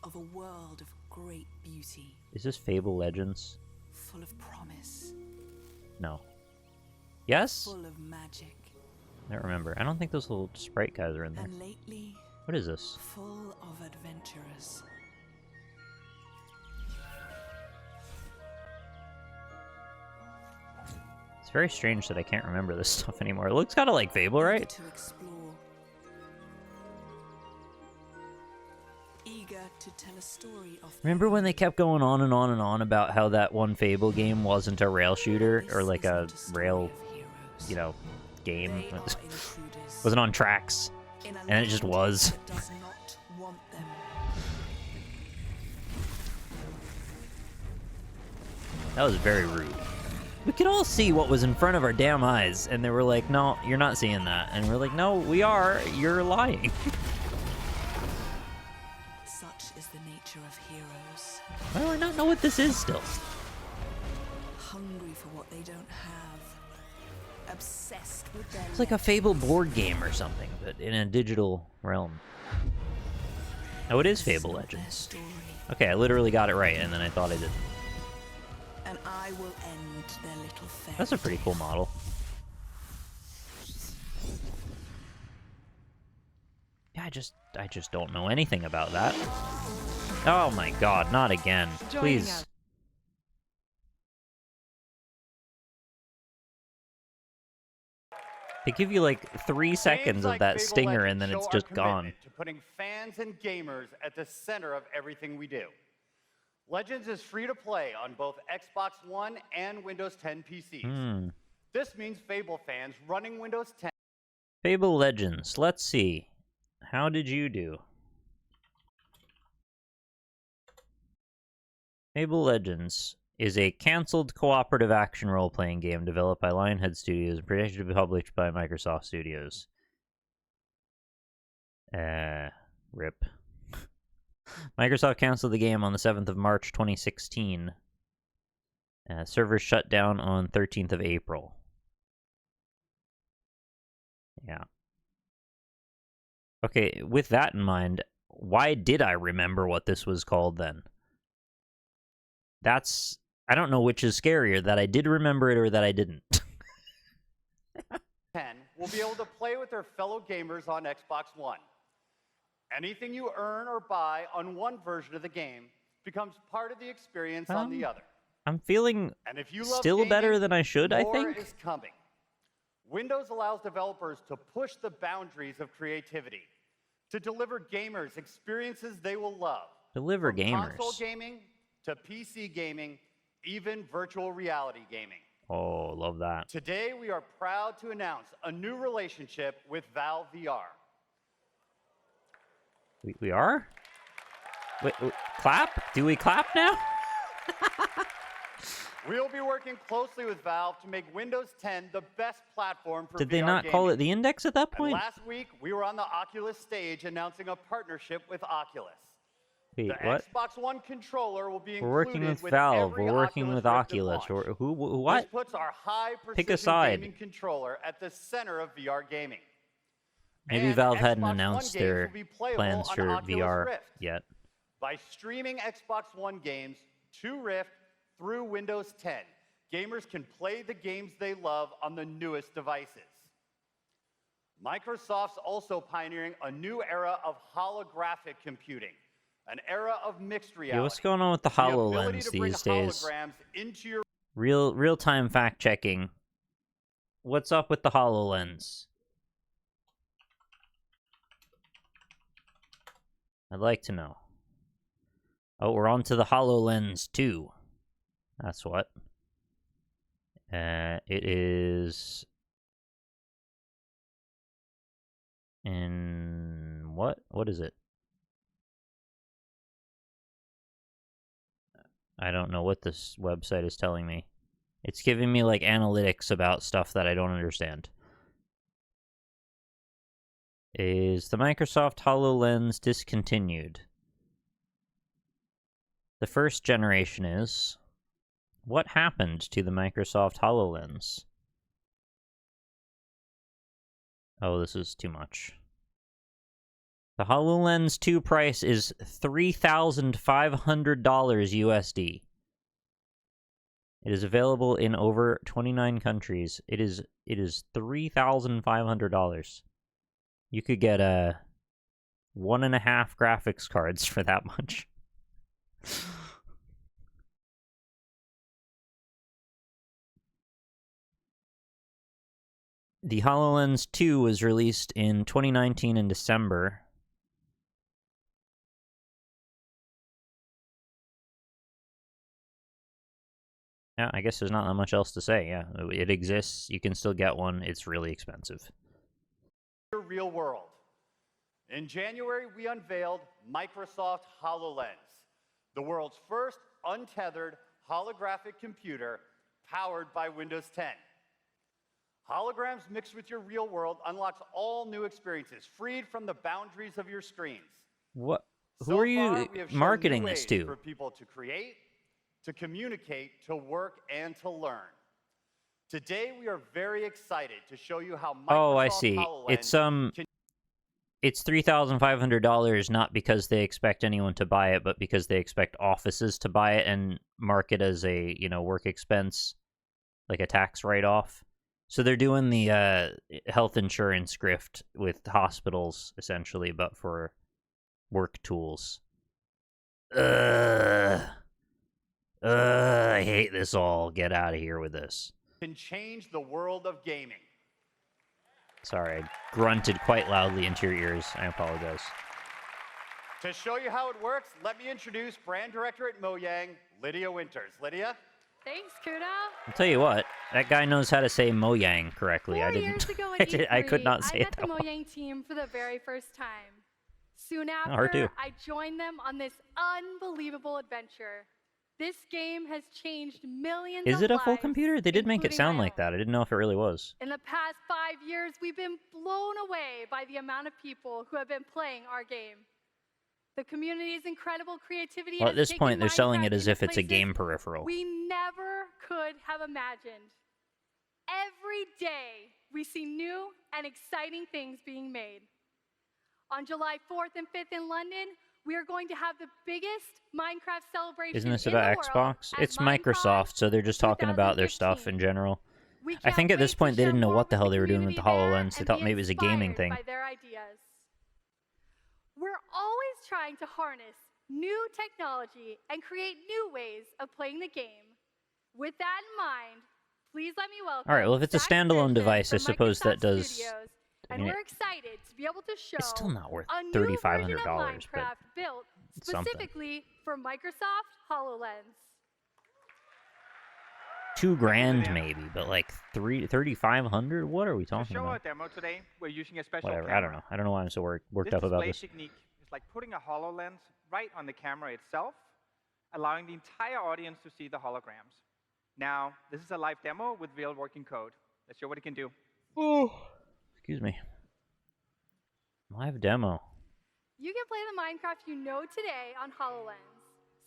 of a world of great beauty, Is this Fable Legends? full of promise, No. Yes? full of magic, I don't remember. I don't think those little sprite guys are in there. and lately, What is this? full of adventurers. It's very strange that I can't remember this stuff anymore. It looks kind of like Fable, right? To explore, eager to tell a story of Remember when they kept going on and on and on about how that one Fable game wasn't a rail shooter or like a rail, you know, game? It wasn't on tracks, and it just was. does not want them. That was very rude. We could all see what was in front of our damn eyes, and they were like, no, you're not seeing that. And we're like, no, we are. You're lying. Such is the nature of heroes. Why do I not know what this is still? Hungry for what they don't have. Obsessed with their It's like a Fable board game or something, but in a digital realm. Oh, it is Fable Legends. Okay, I literally got it right, and then I thought I didn't. And I will end their little fairy. That's a pretty cool model. Yeah, I just don't know anything about that. Oh my god, not again. Please. They give you like 3 seconds of that stinger and then it's just gone. To putting fans and gamers at the center of everything we do. Legends is free to play on both Xbox One and Windows 10 PCs. This means Fable fans running Windows 10. Fable Legends. Let's see. How did you do? Fable Legends is a canceled cooperative action role-playing game developed by Lionhead Studios and projected to be published by Microsoft Studios. RIP. Microsoft canceled the game on the 7th of March 2016. Servers shut down on 13th of April. Yeah. Okay, with that in mind, why did I remember what this was called then? That's... I don't know which is scarier, that I did remember it or that I didn't. 10 will be able to play with their fellow gamers on Xbox One. Anything you earn or buy on one version of the game becomes part of the experience on the other. I'm feeling And if you love still gaming, better than I should, I more think. is coming. Windows allows developers to push the boundaries of creativity, to deliver gamers experiences they will love. Deliver From gamers. console gaming to PC gaming, even virtual reality gaming. Oh, love that. Today, we are proud to announce a new relationship with Valve VR. We are? Wait, clap? Do we clap now? We'll be working closely with Valve to make Windows 10 the best platform for Did VR they not call gaming. it the Index at that And point? last week, we were on the Oculus stage announcing a partnership with Oculus. Wait, The what? Xbox One controller will be included We're working with with Valve. every We're working Oculus with Rift at Oculus. launch. Or who? What? This puts our high Pick a precision side. gaming controller at the center of VR gaming. Maybe And Valve hadn't Xbox One announced games their will be playable plans on for Oculus VR Rift. yet. By streaming Xbox One games to Rift through Windows 10, gamers can play the games they love on the newest devices. Microsoft's also pioneering a new era of holographic computing, an era of mixed reality. Yeah, what's going on with the HoloLens these days? Into your Real-time fact checking. What's up with the HoloLens? I'd like to know. Oh, we're on to the HoloLens 2. That's what. It is in what? What is it? I don't know what this website is telling me. It's giving me like analytics about stuff that I don't understand. Is the Microsoft HoloLens discontinued? The first generation is. What happened to the Microsoft HoloLens? Oh, this is too much. The HoloLens 2 price is $3,500 USD. It is available in over 29 countries. It is $3,500. You could get 1.5 graphics cards for that much. The HoloLens 2 was released in 2019 in December. Yeah, I guess there's not that much else to say. Yeah, it exists. You can still get one. It's really expensive. real world. In January, we unveiled Microsoft HoloLens, the world's first untethered holographic computer powered by Windows 10. Holograms mixed with your real world unlocks all new experiences, freed from the boundaries of your screens. What? So Who are you far, we have shown marketing new this ways to? for people to create, to communicate, to work, and to learn. Today, we are very excited to show you how Microsoft Oh, I see. HoloLens It's $3,500 not because they expect anyone to buy it, but because they expect offices to buy it and mark it as a, work expense, like a tax write-off. So they're doing the health insurance grift with hospitals, essentially, but for work tools. I hate this all. Get out of here with this. can change the world of gaming. Sorry, I grunted quite loudly into your ears. I apologize. To show you how it works, let me introduce Brand Director at Mojang, Lydia Winters. Lydia? Thanks, Kudo. I'll tell you what, that guy knows how to say Mojang correctly. 4 I didn't. years ago I, at did, I could E3, not say I it met that the well. Mojang team for the very first time. Soon her too. after, I joined them on this unbelievable adventure. This game has changed millions Is of it a full lives, computer? They did make it including sound my like that. I didn't know if it really was. In the past 5 years, we've been blown away by the amount of people who have been playing our game. The community's incredible creativity Well, has at this taken point, they're selling it Minecraft as into if it's a places game peripheral. we never could have imagined. Every day, we see new and exciting things being made. On July 4th and 5th in London, we are going to have the biggest Minecraft celebration Isn't this in about the world Xbox? at It's Microsoft, so they're just talking about their stuff in general. I think at this point they didn't know what the hell they were doing with the HoloLens. They thought maybe it was a gaming thing. by their ideas. We're always trying to harness new technology and create new ways of playing the game. With that in mind, please let me welcome All right, well, if it's a Zach standalone Pearson device, I from suppose that Microsoft does. Studios, I and mean, we're excited to be able to show it's still not worth a new version of $3,500, but Minecraft built it's something. specifically for Microsoft HoloLens. $2,000 maybe, but like $3,500. What are we To talking show our about? demo today, we're using a special Whatever. camera. I don't know. I don't know why I'm so worked This up about display this. technique is like putting a HoloLens right on the camera itself, allowing the entire audience to see the holograms. Now, this is a live demo with real working code. Let's show what it can do. Oh, excuse me. Live demo. You can play the Minecraft you know today on HoloLens.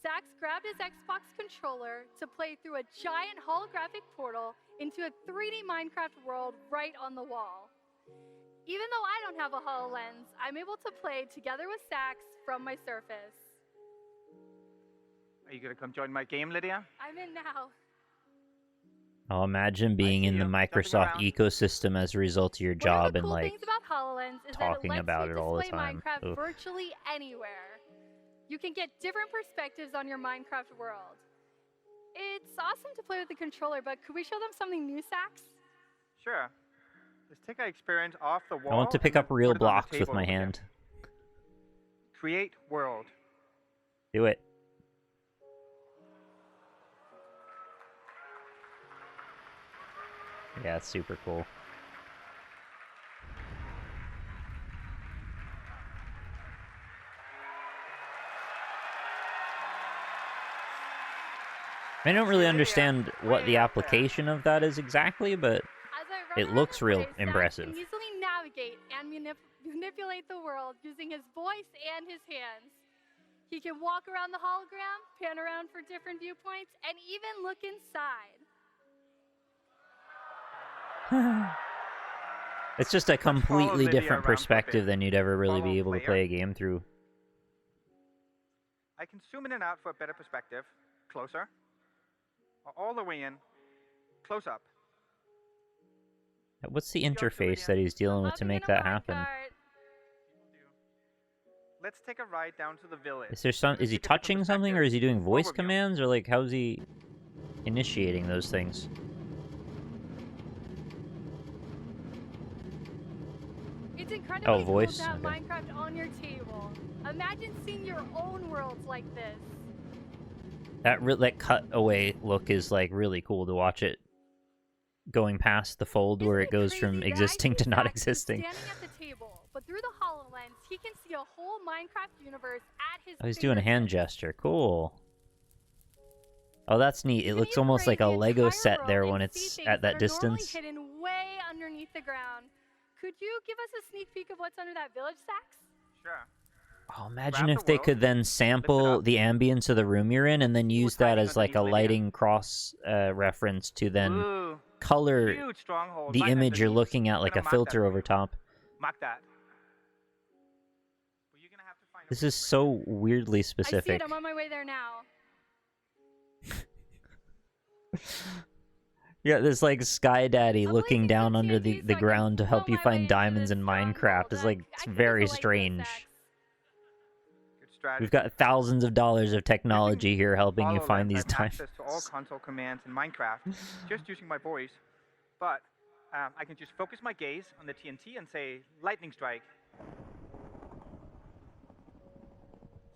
Sax grabbed his Xbox controller to play through a giant holographic portal into a 3D Minecraft world right on the wall. Even though I don't have a HoloLens, I'm able to play together with Sax from my Surface. Are you going to come join my game, Lydia? I'm in now. Oh, imagine being in the Microsoft ecosystem as a result of your job and like things about HoloLens is that it talking lets about you it all the display time. Minecraft Oof. virtually anywhere. You can get different perspectives on your Minecraft world. It's awesome to play with the controller, but could we show them something new, Sax? Sure. Let's take our experience off the wall. I want to pick and up real put it on the blocks with table my over here. hand. Create world. Do it. Yeah, it's super cool. I don't really understand what the application of that is exactly, but it looks real Sax impressive. can easily navigate and manipulate the world using his voice and his hands. He can walk around the hologram, pan around for different viewpoints, and even look inside. It's just a completely Lydia different around for a perspective bit. than you'd ever really Follow be able to player. play a game through. I can zoom in and out for a better perspective. Closer. All the way in. Close up. What's the interface that he's dealing with to make that happen? Let's take a ride down to the village. Is there some? Is he touching something, or is he doing voice commands, or like how's he initiating those things? It's incredibly voice? cool to have Okay. Minecraft on your table. Imagine seeing your own worlds like this. That cutaway look is like really cool to watch it going past the fold where it goes from existing to not existing. Standing at the table, but through the HoloLens, he can see a whole Minecraft universe at his Oh, he's doing a hand gesture. Cool. Oh, that's neat. It looks almost like a Lego set there when it's at that distance. Hidden way underneath the ground. Could you give us a sneak peek of what's under that village, Sax? Sure. Oh, imagine if they could then sample the ambience of the room you're in and then use that as like a lighting cross reference to then color Huge stronghold the right image you're underneath. looking at We're like gonna a mark filter that. over top. Mark that. This is so weirdly I see specific. it. I'm on my way there now. Yeah, this like Sky Daddy looking down under the ground to help you find diamonds in Minecraft is like, it's very strange. We've got thousands of dollars of technology here helping you find these I have diamonds. access to all console commands in Minecraft just using my voice, but I can just focus my gaze on the TNT and say lightning strike.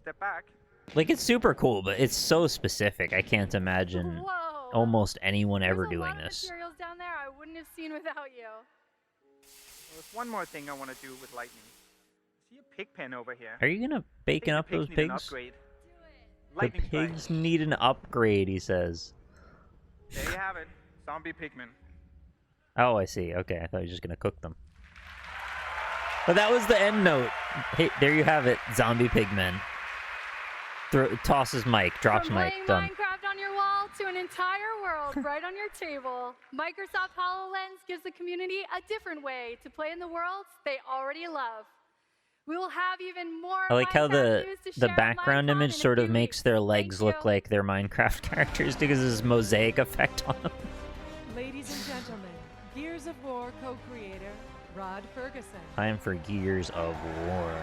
Step back. Like, it's super cool, but it's so specific. I can't imagine almost anyone ever doing this. Materials down there I wouldn't have seen without you. There's one more thing I want to do with lightning. See a pig pen over here. Are you gonna bacon up those need an pigs? upgrade. The Lightning strike. pigs need an upgrade, he says. There you have it. Zombie pigmen. Oh, I see. Okay, I thought you were just gonna cook them. But that was the end note. Hey, there you have it. Zombie pigmen. Tosses mic, drops From mic, playing done. Minecraft on your wall to an entire world right on your table, Microsoft HoloLens gives the community a different way to play in the worlds they already love. We will have even more I like how Minecraft news to the share on background Minecon image in a sort of few makes weeks. their legs look like they're Minecraft characters because of this mosaic effect on them. Ladies and gentlemen, Gears of War co-creator Rod Ferguson. Time for Gears of War.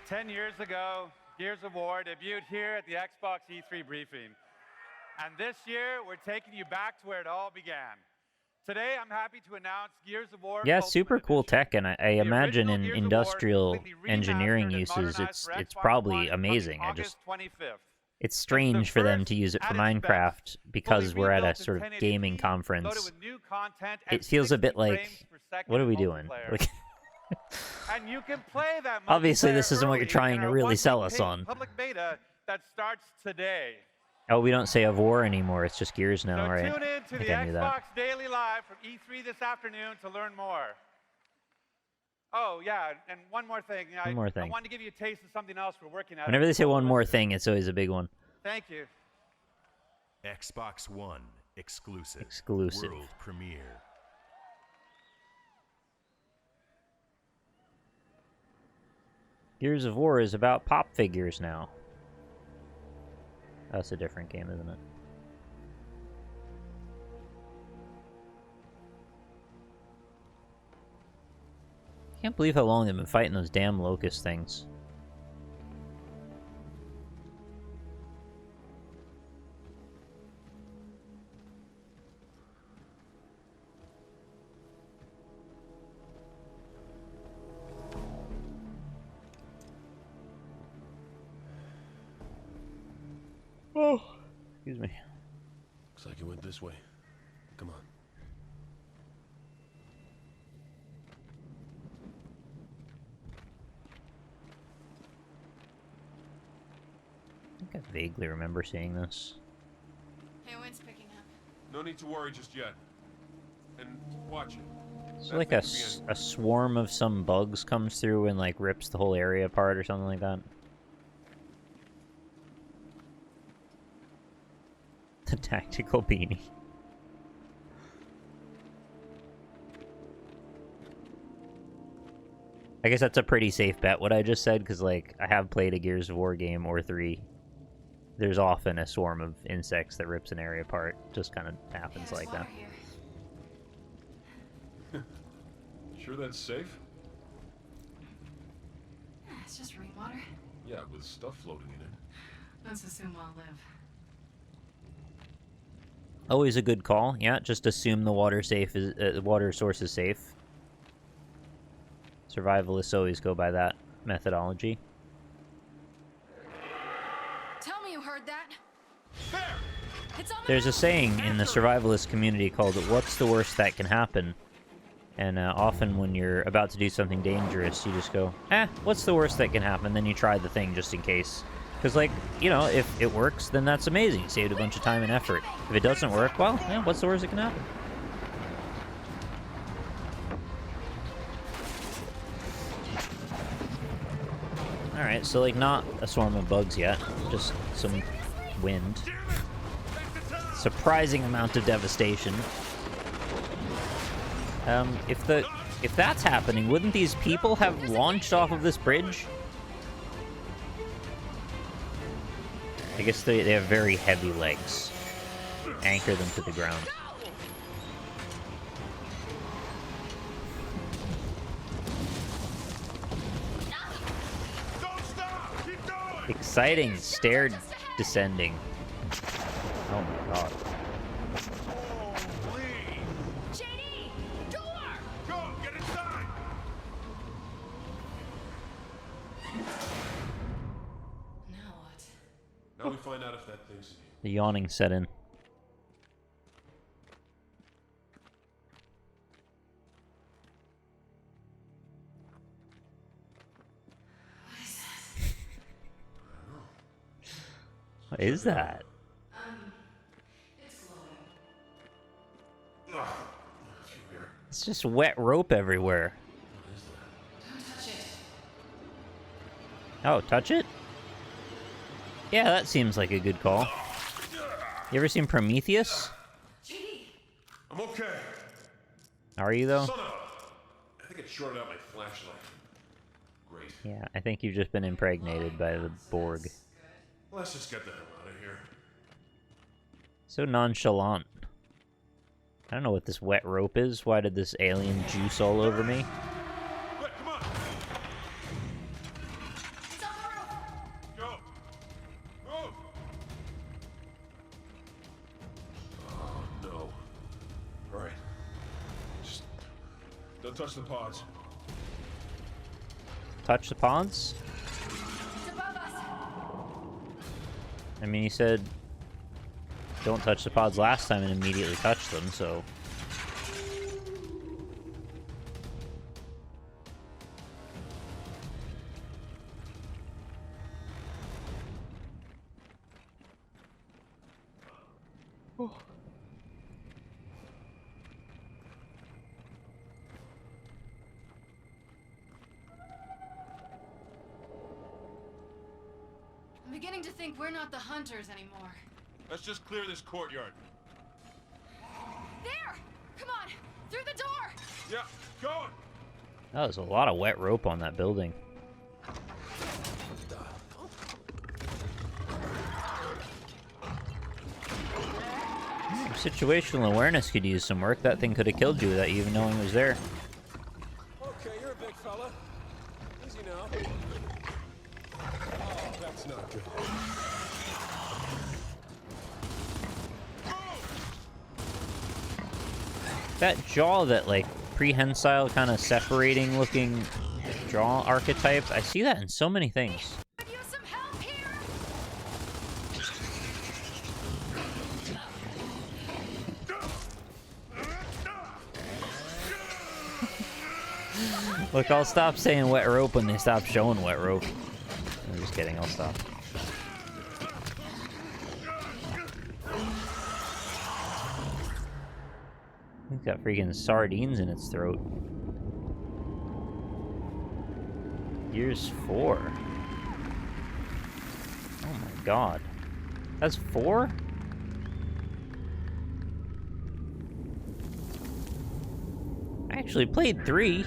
10 years ago, Gears of War debuted here at the Xbox E3 briefing. And this year, we're taking you back to where it all began. Today, I'm happy to announce Gears of War. Yeah, super cool tech, and I imagine in industrial engineering uses, it's probably amazing. August 25th. It's strange for them to use it for Minecraft because we're at a sort of gaming conference. It feels a bit like, what are we doing? Like, And you can play that obviously, this multiplayer isn't what you're early trying in to our really sell one-week us paid on. Public beta that starts today. Oh, we don't say of war anymore. It's just Gears now, right? Tune in I to think the I knew Xbox that. Daily Live from E3 this afternoon to learn more. Oh, yeah, and one more thing. One more I thing. wanted to give you a taste of something else we're working on. Whenever they say one more thing, it's always a big one. Thank you. Xbox One exclusive. Exclusive. World premiere. Gears of War is about pop figures now. That's a different game, isn't it? Can't believe how long they've been fighting those damn locust things. Oh, excuse me. Looks like it went this way. Come on. I think I vaguely remember seeing this. Hey, wind's picking up. No need to worry just yet. And watch it. So like a swarm of some bugs comes through and like rips the whole area apart or something like that. The tactical beanie. I guess that's a pretty safe bet, what I just said, because, like, I have played a Gears of War game or 3. There's often a swarm of insects that rips an area apart. Just kind of happens like that. Sure that's safe? Yeah, it's just rainwater. Yeah, with stuff floating in it. Let's assume I'll live. Always a good call. Yeah, just assume the water source is safe. Survivalists always go by that methodology. Tell me you heard that. It's on the There's a saying in the survivalist community called "What's the worst that can happen?" And often when you're about to do something dangerous, you just go, what's the worst that can happen? Then you try the thing just in case. Because, like, you know, if it works, then that's amazing. You saved a bunch of time and effort. If it doesn't work, well, yeah, what's the worst that can happen? Alright, so, like, not a swarm of bugs yet. Just some wind. Surprising amount of devastation. If that's happening, wouldn't these people have launched off of this bridge? I guess they have very heavy legs. Anchor them to the ground. Exciting. Stair descending. Oh my god. Now we find out if that thing's in here. The yawning set in. What is that? It's glowing. It's just wet rope everywhere. Don't touch it. Oh, touch it? Yeah, that seems like a good call. You ever seen Prometheus? I'm okay. Are you, though? Son of a... I think it shorted out my flashlight. Great. Yeah, I think you've just been impregnated by the Borg. Let's just get the hell out of here. So nonchalant. I don't know what this wet rope is. Why did this alien juice all over me? Quick, come on. Go. Move. Oh, no. All right. Just don't touch the pods. Touch the pods? I mean, he said don't touch the pods last time and immediately touch them, so... I'm beginning to think we're not the hunters anymore. Let's just clear this courtyard. There! Come on! Through the door! Yeah, going! Oh, there's a lot of wet rope on that building. Situational awareness could use some work. That thing could have killed you without you even knowing it was there. Okay, you're a big fella. Easy now. Oh, that's not good. That jaw, that like prehensile kind of separating looking jaw archetype, I see that in so many things. Look, I'll stop saying wet rope when they stop showing wet rope. I'm just kidding, I'll stop. It's got freaking sardines in its throat. Gears 4. Oh my god. That's 4? I actually played 3.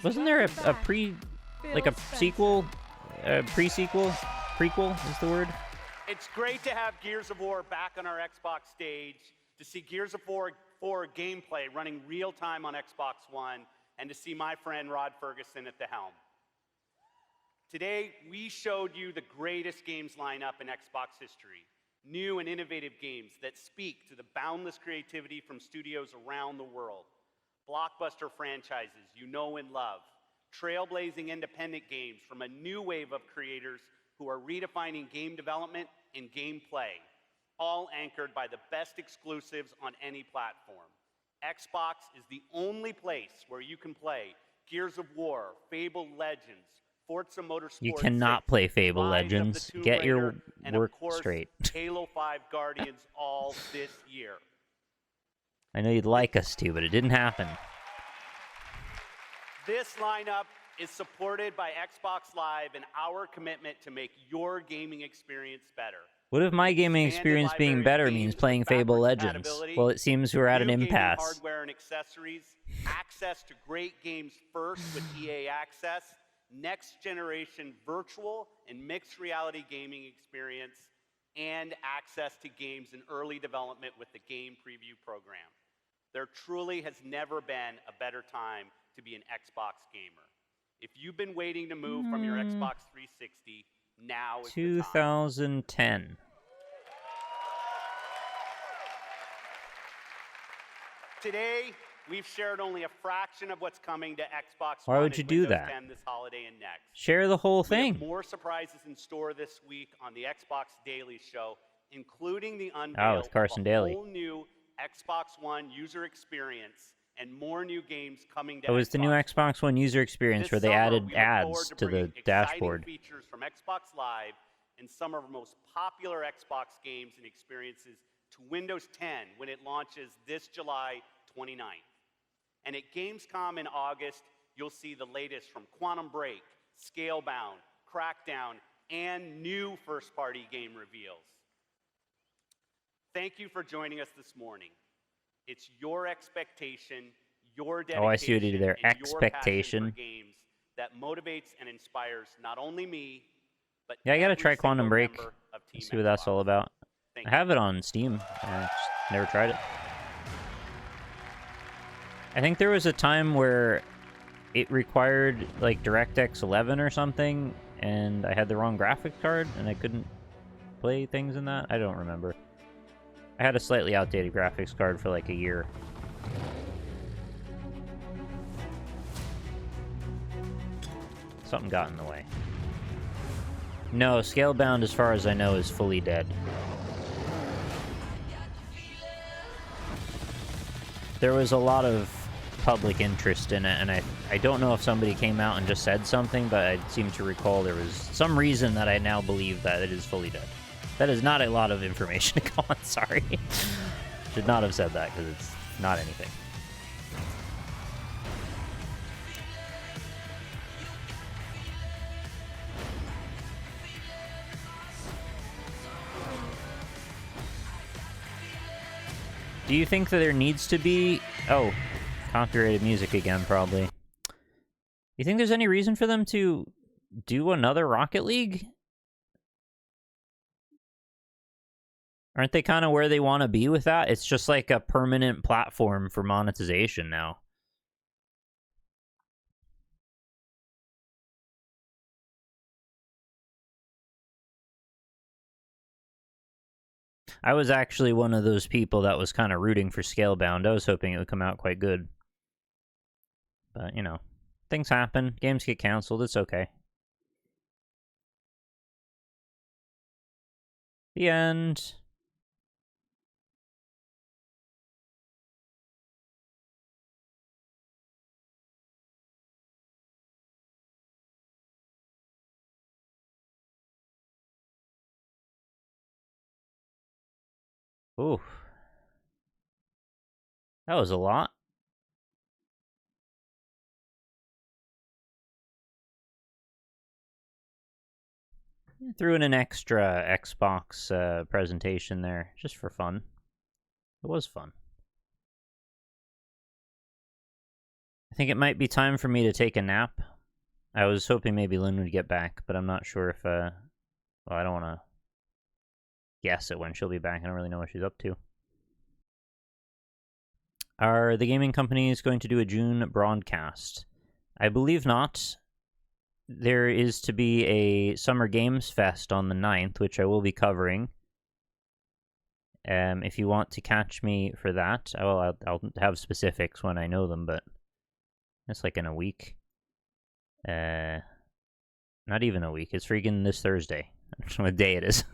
Wasn't there a sequel? Pre-sequel? Prequel is the word? It's great to have Gears of War back on our Xbox stage, to see Gears of War gameplay running real time on Xbox One, and to see my friend Rod Ferguson at the helm. Today, we showed you the greatest games lineup in Xbox history. New and innovative games that speak to the boundless creativity from studios around the world. Blockbuster franchises you know and love. Trailblazing independent games from a new wave of creators who are redefining game development and gameplay, all anchored by the best exclusives on any platform. Xbox is the only place where you can play Gears of War, Fable Legends, Forza Motorsport. You cannot play Fable Rise of the Legends. Tomb Get your Raider, and of work course, straight. Halo 5 Guardians all this year. I know you'd like us to, but it didn't happen. This lineup is supported by Xbox Live and our commitment to make your gaming experience better. What if my gaming experience being better means playing Fable Legends? Well, it seems we're at an New gaming impasse. hardware and accessories, access to great games first with EA Access, next generation virtual and mixed reality gaming experience, and access to games in early development with the Game Preview program. There truly has never been a better time to be an Xbox gamer. If you've been waiting to move from your Xbox 360, now is the time. 2010. Today, we've shared only a fraction of what's coming to Xbox Why One would you and do Windows that? 10 this holiday and next. Share the whole We thing. have more surprises in store this week on the Xbox Daily Show, including the unveil Oh, with Carson of a Daly. whole new Xbox One user experience and more new games coming to It was the new Xbox One user experience where they added ads to the dashboard. features from Xbox Live and some of our most popular Xbox games and experiences to Windows 10 when it launches this July 29th. And at Gamescom in August, you'll see the latest from Quantum Break, Scalebound, Crackdown, and new first-party game reveals. Thank you for joining us this morning. It's your expectation, your dedication, Oh, I see what you did there. and your passion Expectation. for games that motivates and inspires not only me, but Yeah, I gotta every try Quantum single Break. member of Team See what that's all about. Thank I have it on Steam. I just never tried it. I think there was a time where it required like DirectX 11 or something, and I had the wrong graphics card, and I couldn't play things in that. I don't remember. I had a slightly outdated graphics card for like a year. Something got in the way. No, Scalebound, as far as I know, is fully dead. There was a lot of public interest in it, and I don't know if somebody came out and just said something, but I seem to recall there was some reason that I now believe that it is fully dead. That is not a lot of information to go on, sorry. Should not have said that, because it's not anything. Do you think that there needs to be... Oh, copyrighted music again, probably. You think there's any reason for them to do another Rocket League? Aren't they kind of where they want to be with that? It's just like a permanent platform for monetization now. I was actually one of those people that was kind of rooting for Scalebound. I was hoping it would come out quite good. But, you know, things happen. Games get canceled. It's okay. The end. Ooh. That was a lot. Threw in an extra Xbox presentation there, just for fun. It was fun. I think it might be time for me to take a nap. I was hoping maybe Lynn would get back, but I'm not sure if, well, I don't want to guess at when she'll be back. I don't really know what she's up to. Are the gaming companies going to do a June broadcast? I believe not. There is to be a Summer Games Fest on the 9th, which I will be covering. If you want to catch me for that, I'll have specifics when I know them, but it's like in a week. Not even a week. It's freaking this Thursday. I don't know what day it is.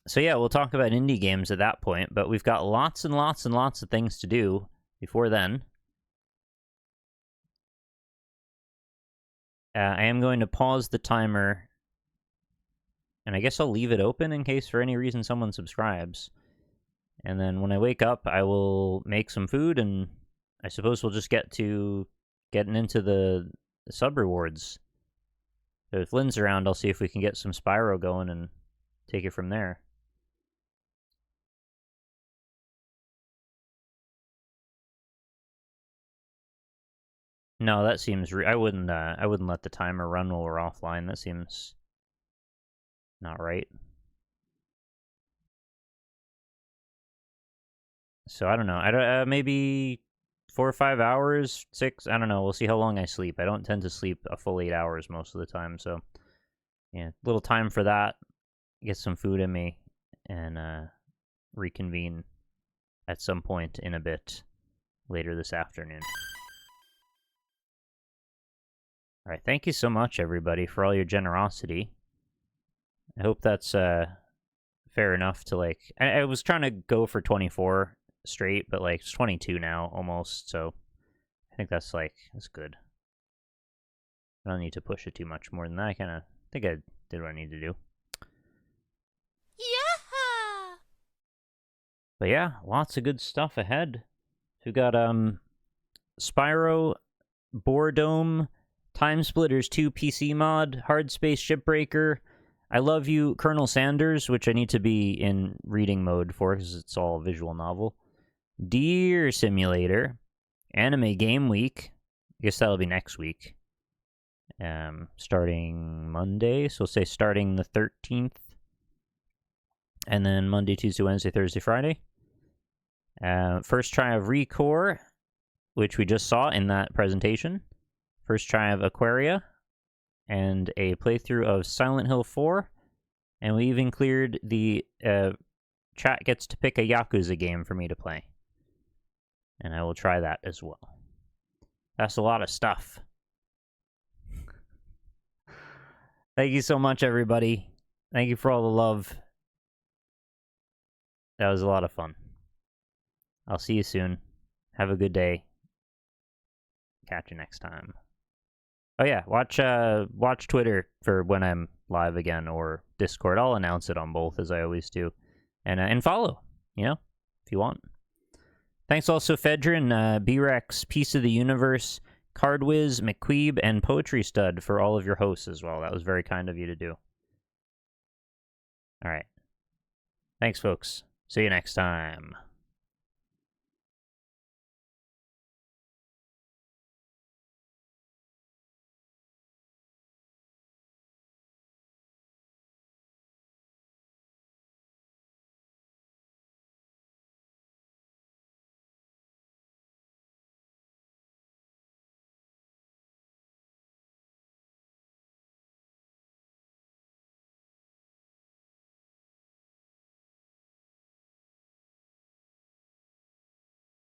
So yeah, we'll talk about indie games at that point, but we've got lots and lots and lots of things to do before then. I am going to pause the timer, and I guess I'll leave it open in case for any reason someone subscribes. And then when I wake up, I will make some food, and I suppose we'll just get to getting into the sub rewards. So if Lynn's around, I'll see if we can get some Spyro going and take it from there. No, that seems I wouldn't let the timer run while we're offline. That seems not right. So I don't know. Maybe 4 or 5 hours, 6. I don't know. We'll see how long I sleep. I don't tend to sleep a full 8 hours most of the time. So yeah, little time for that. Get some food in me, and reconvene at some point in a bit later this afternoon. All right, thank you so much, everybody, for all your generosity. I hope that's fair enough to, like... I was trying to go for 24 straight, but, like, it's 22 now, almost, so I think that's, like, that's good. I don't need to push it too much more than that. I think I did what I need to do. Yeah! But yeah, lots of good stuff ahead. We've got Spyro, Boredome, Time Splitters 2 PC mod, Hard Space Shipbreaker, I Love You, Colonel Sanders, which I need to be in reading mode for because it's all visual novel, Deer Simulator, Anime Game Week, I guess that'll be next week, starting Monday, so we'll say starting the 13th, and then Monday, Tuesday, Wednesday, Thursday, Friday. First try of Recore, which we just saw in that presentation. First try of Aquaria, and a playthrough of Silent Hill 4, and we even cleared the chat gets to pick a Yakuza game for me to play. And I will try that as well. That's a lot of stuff. Thank you so much, everybody. Thank you for all the love. That was a lot of fun. I'll see you soon. Have a good day. Catch you next time. Oh yeah, watch Twitter for when I'm live again, or Discord. I'll announce it on both, as I always do. And follow, you know, if you want. Thanks also, Fedrin, B-Rex, Piece of the Universe, Cardwiz, McQueeb, and Poetry Stud for all of your hosts as well. That was very kind of you to do. All right. Thanks, folks. See you next time.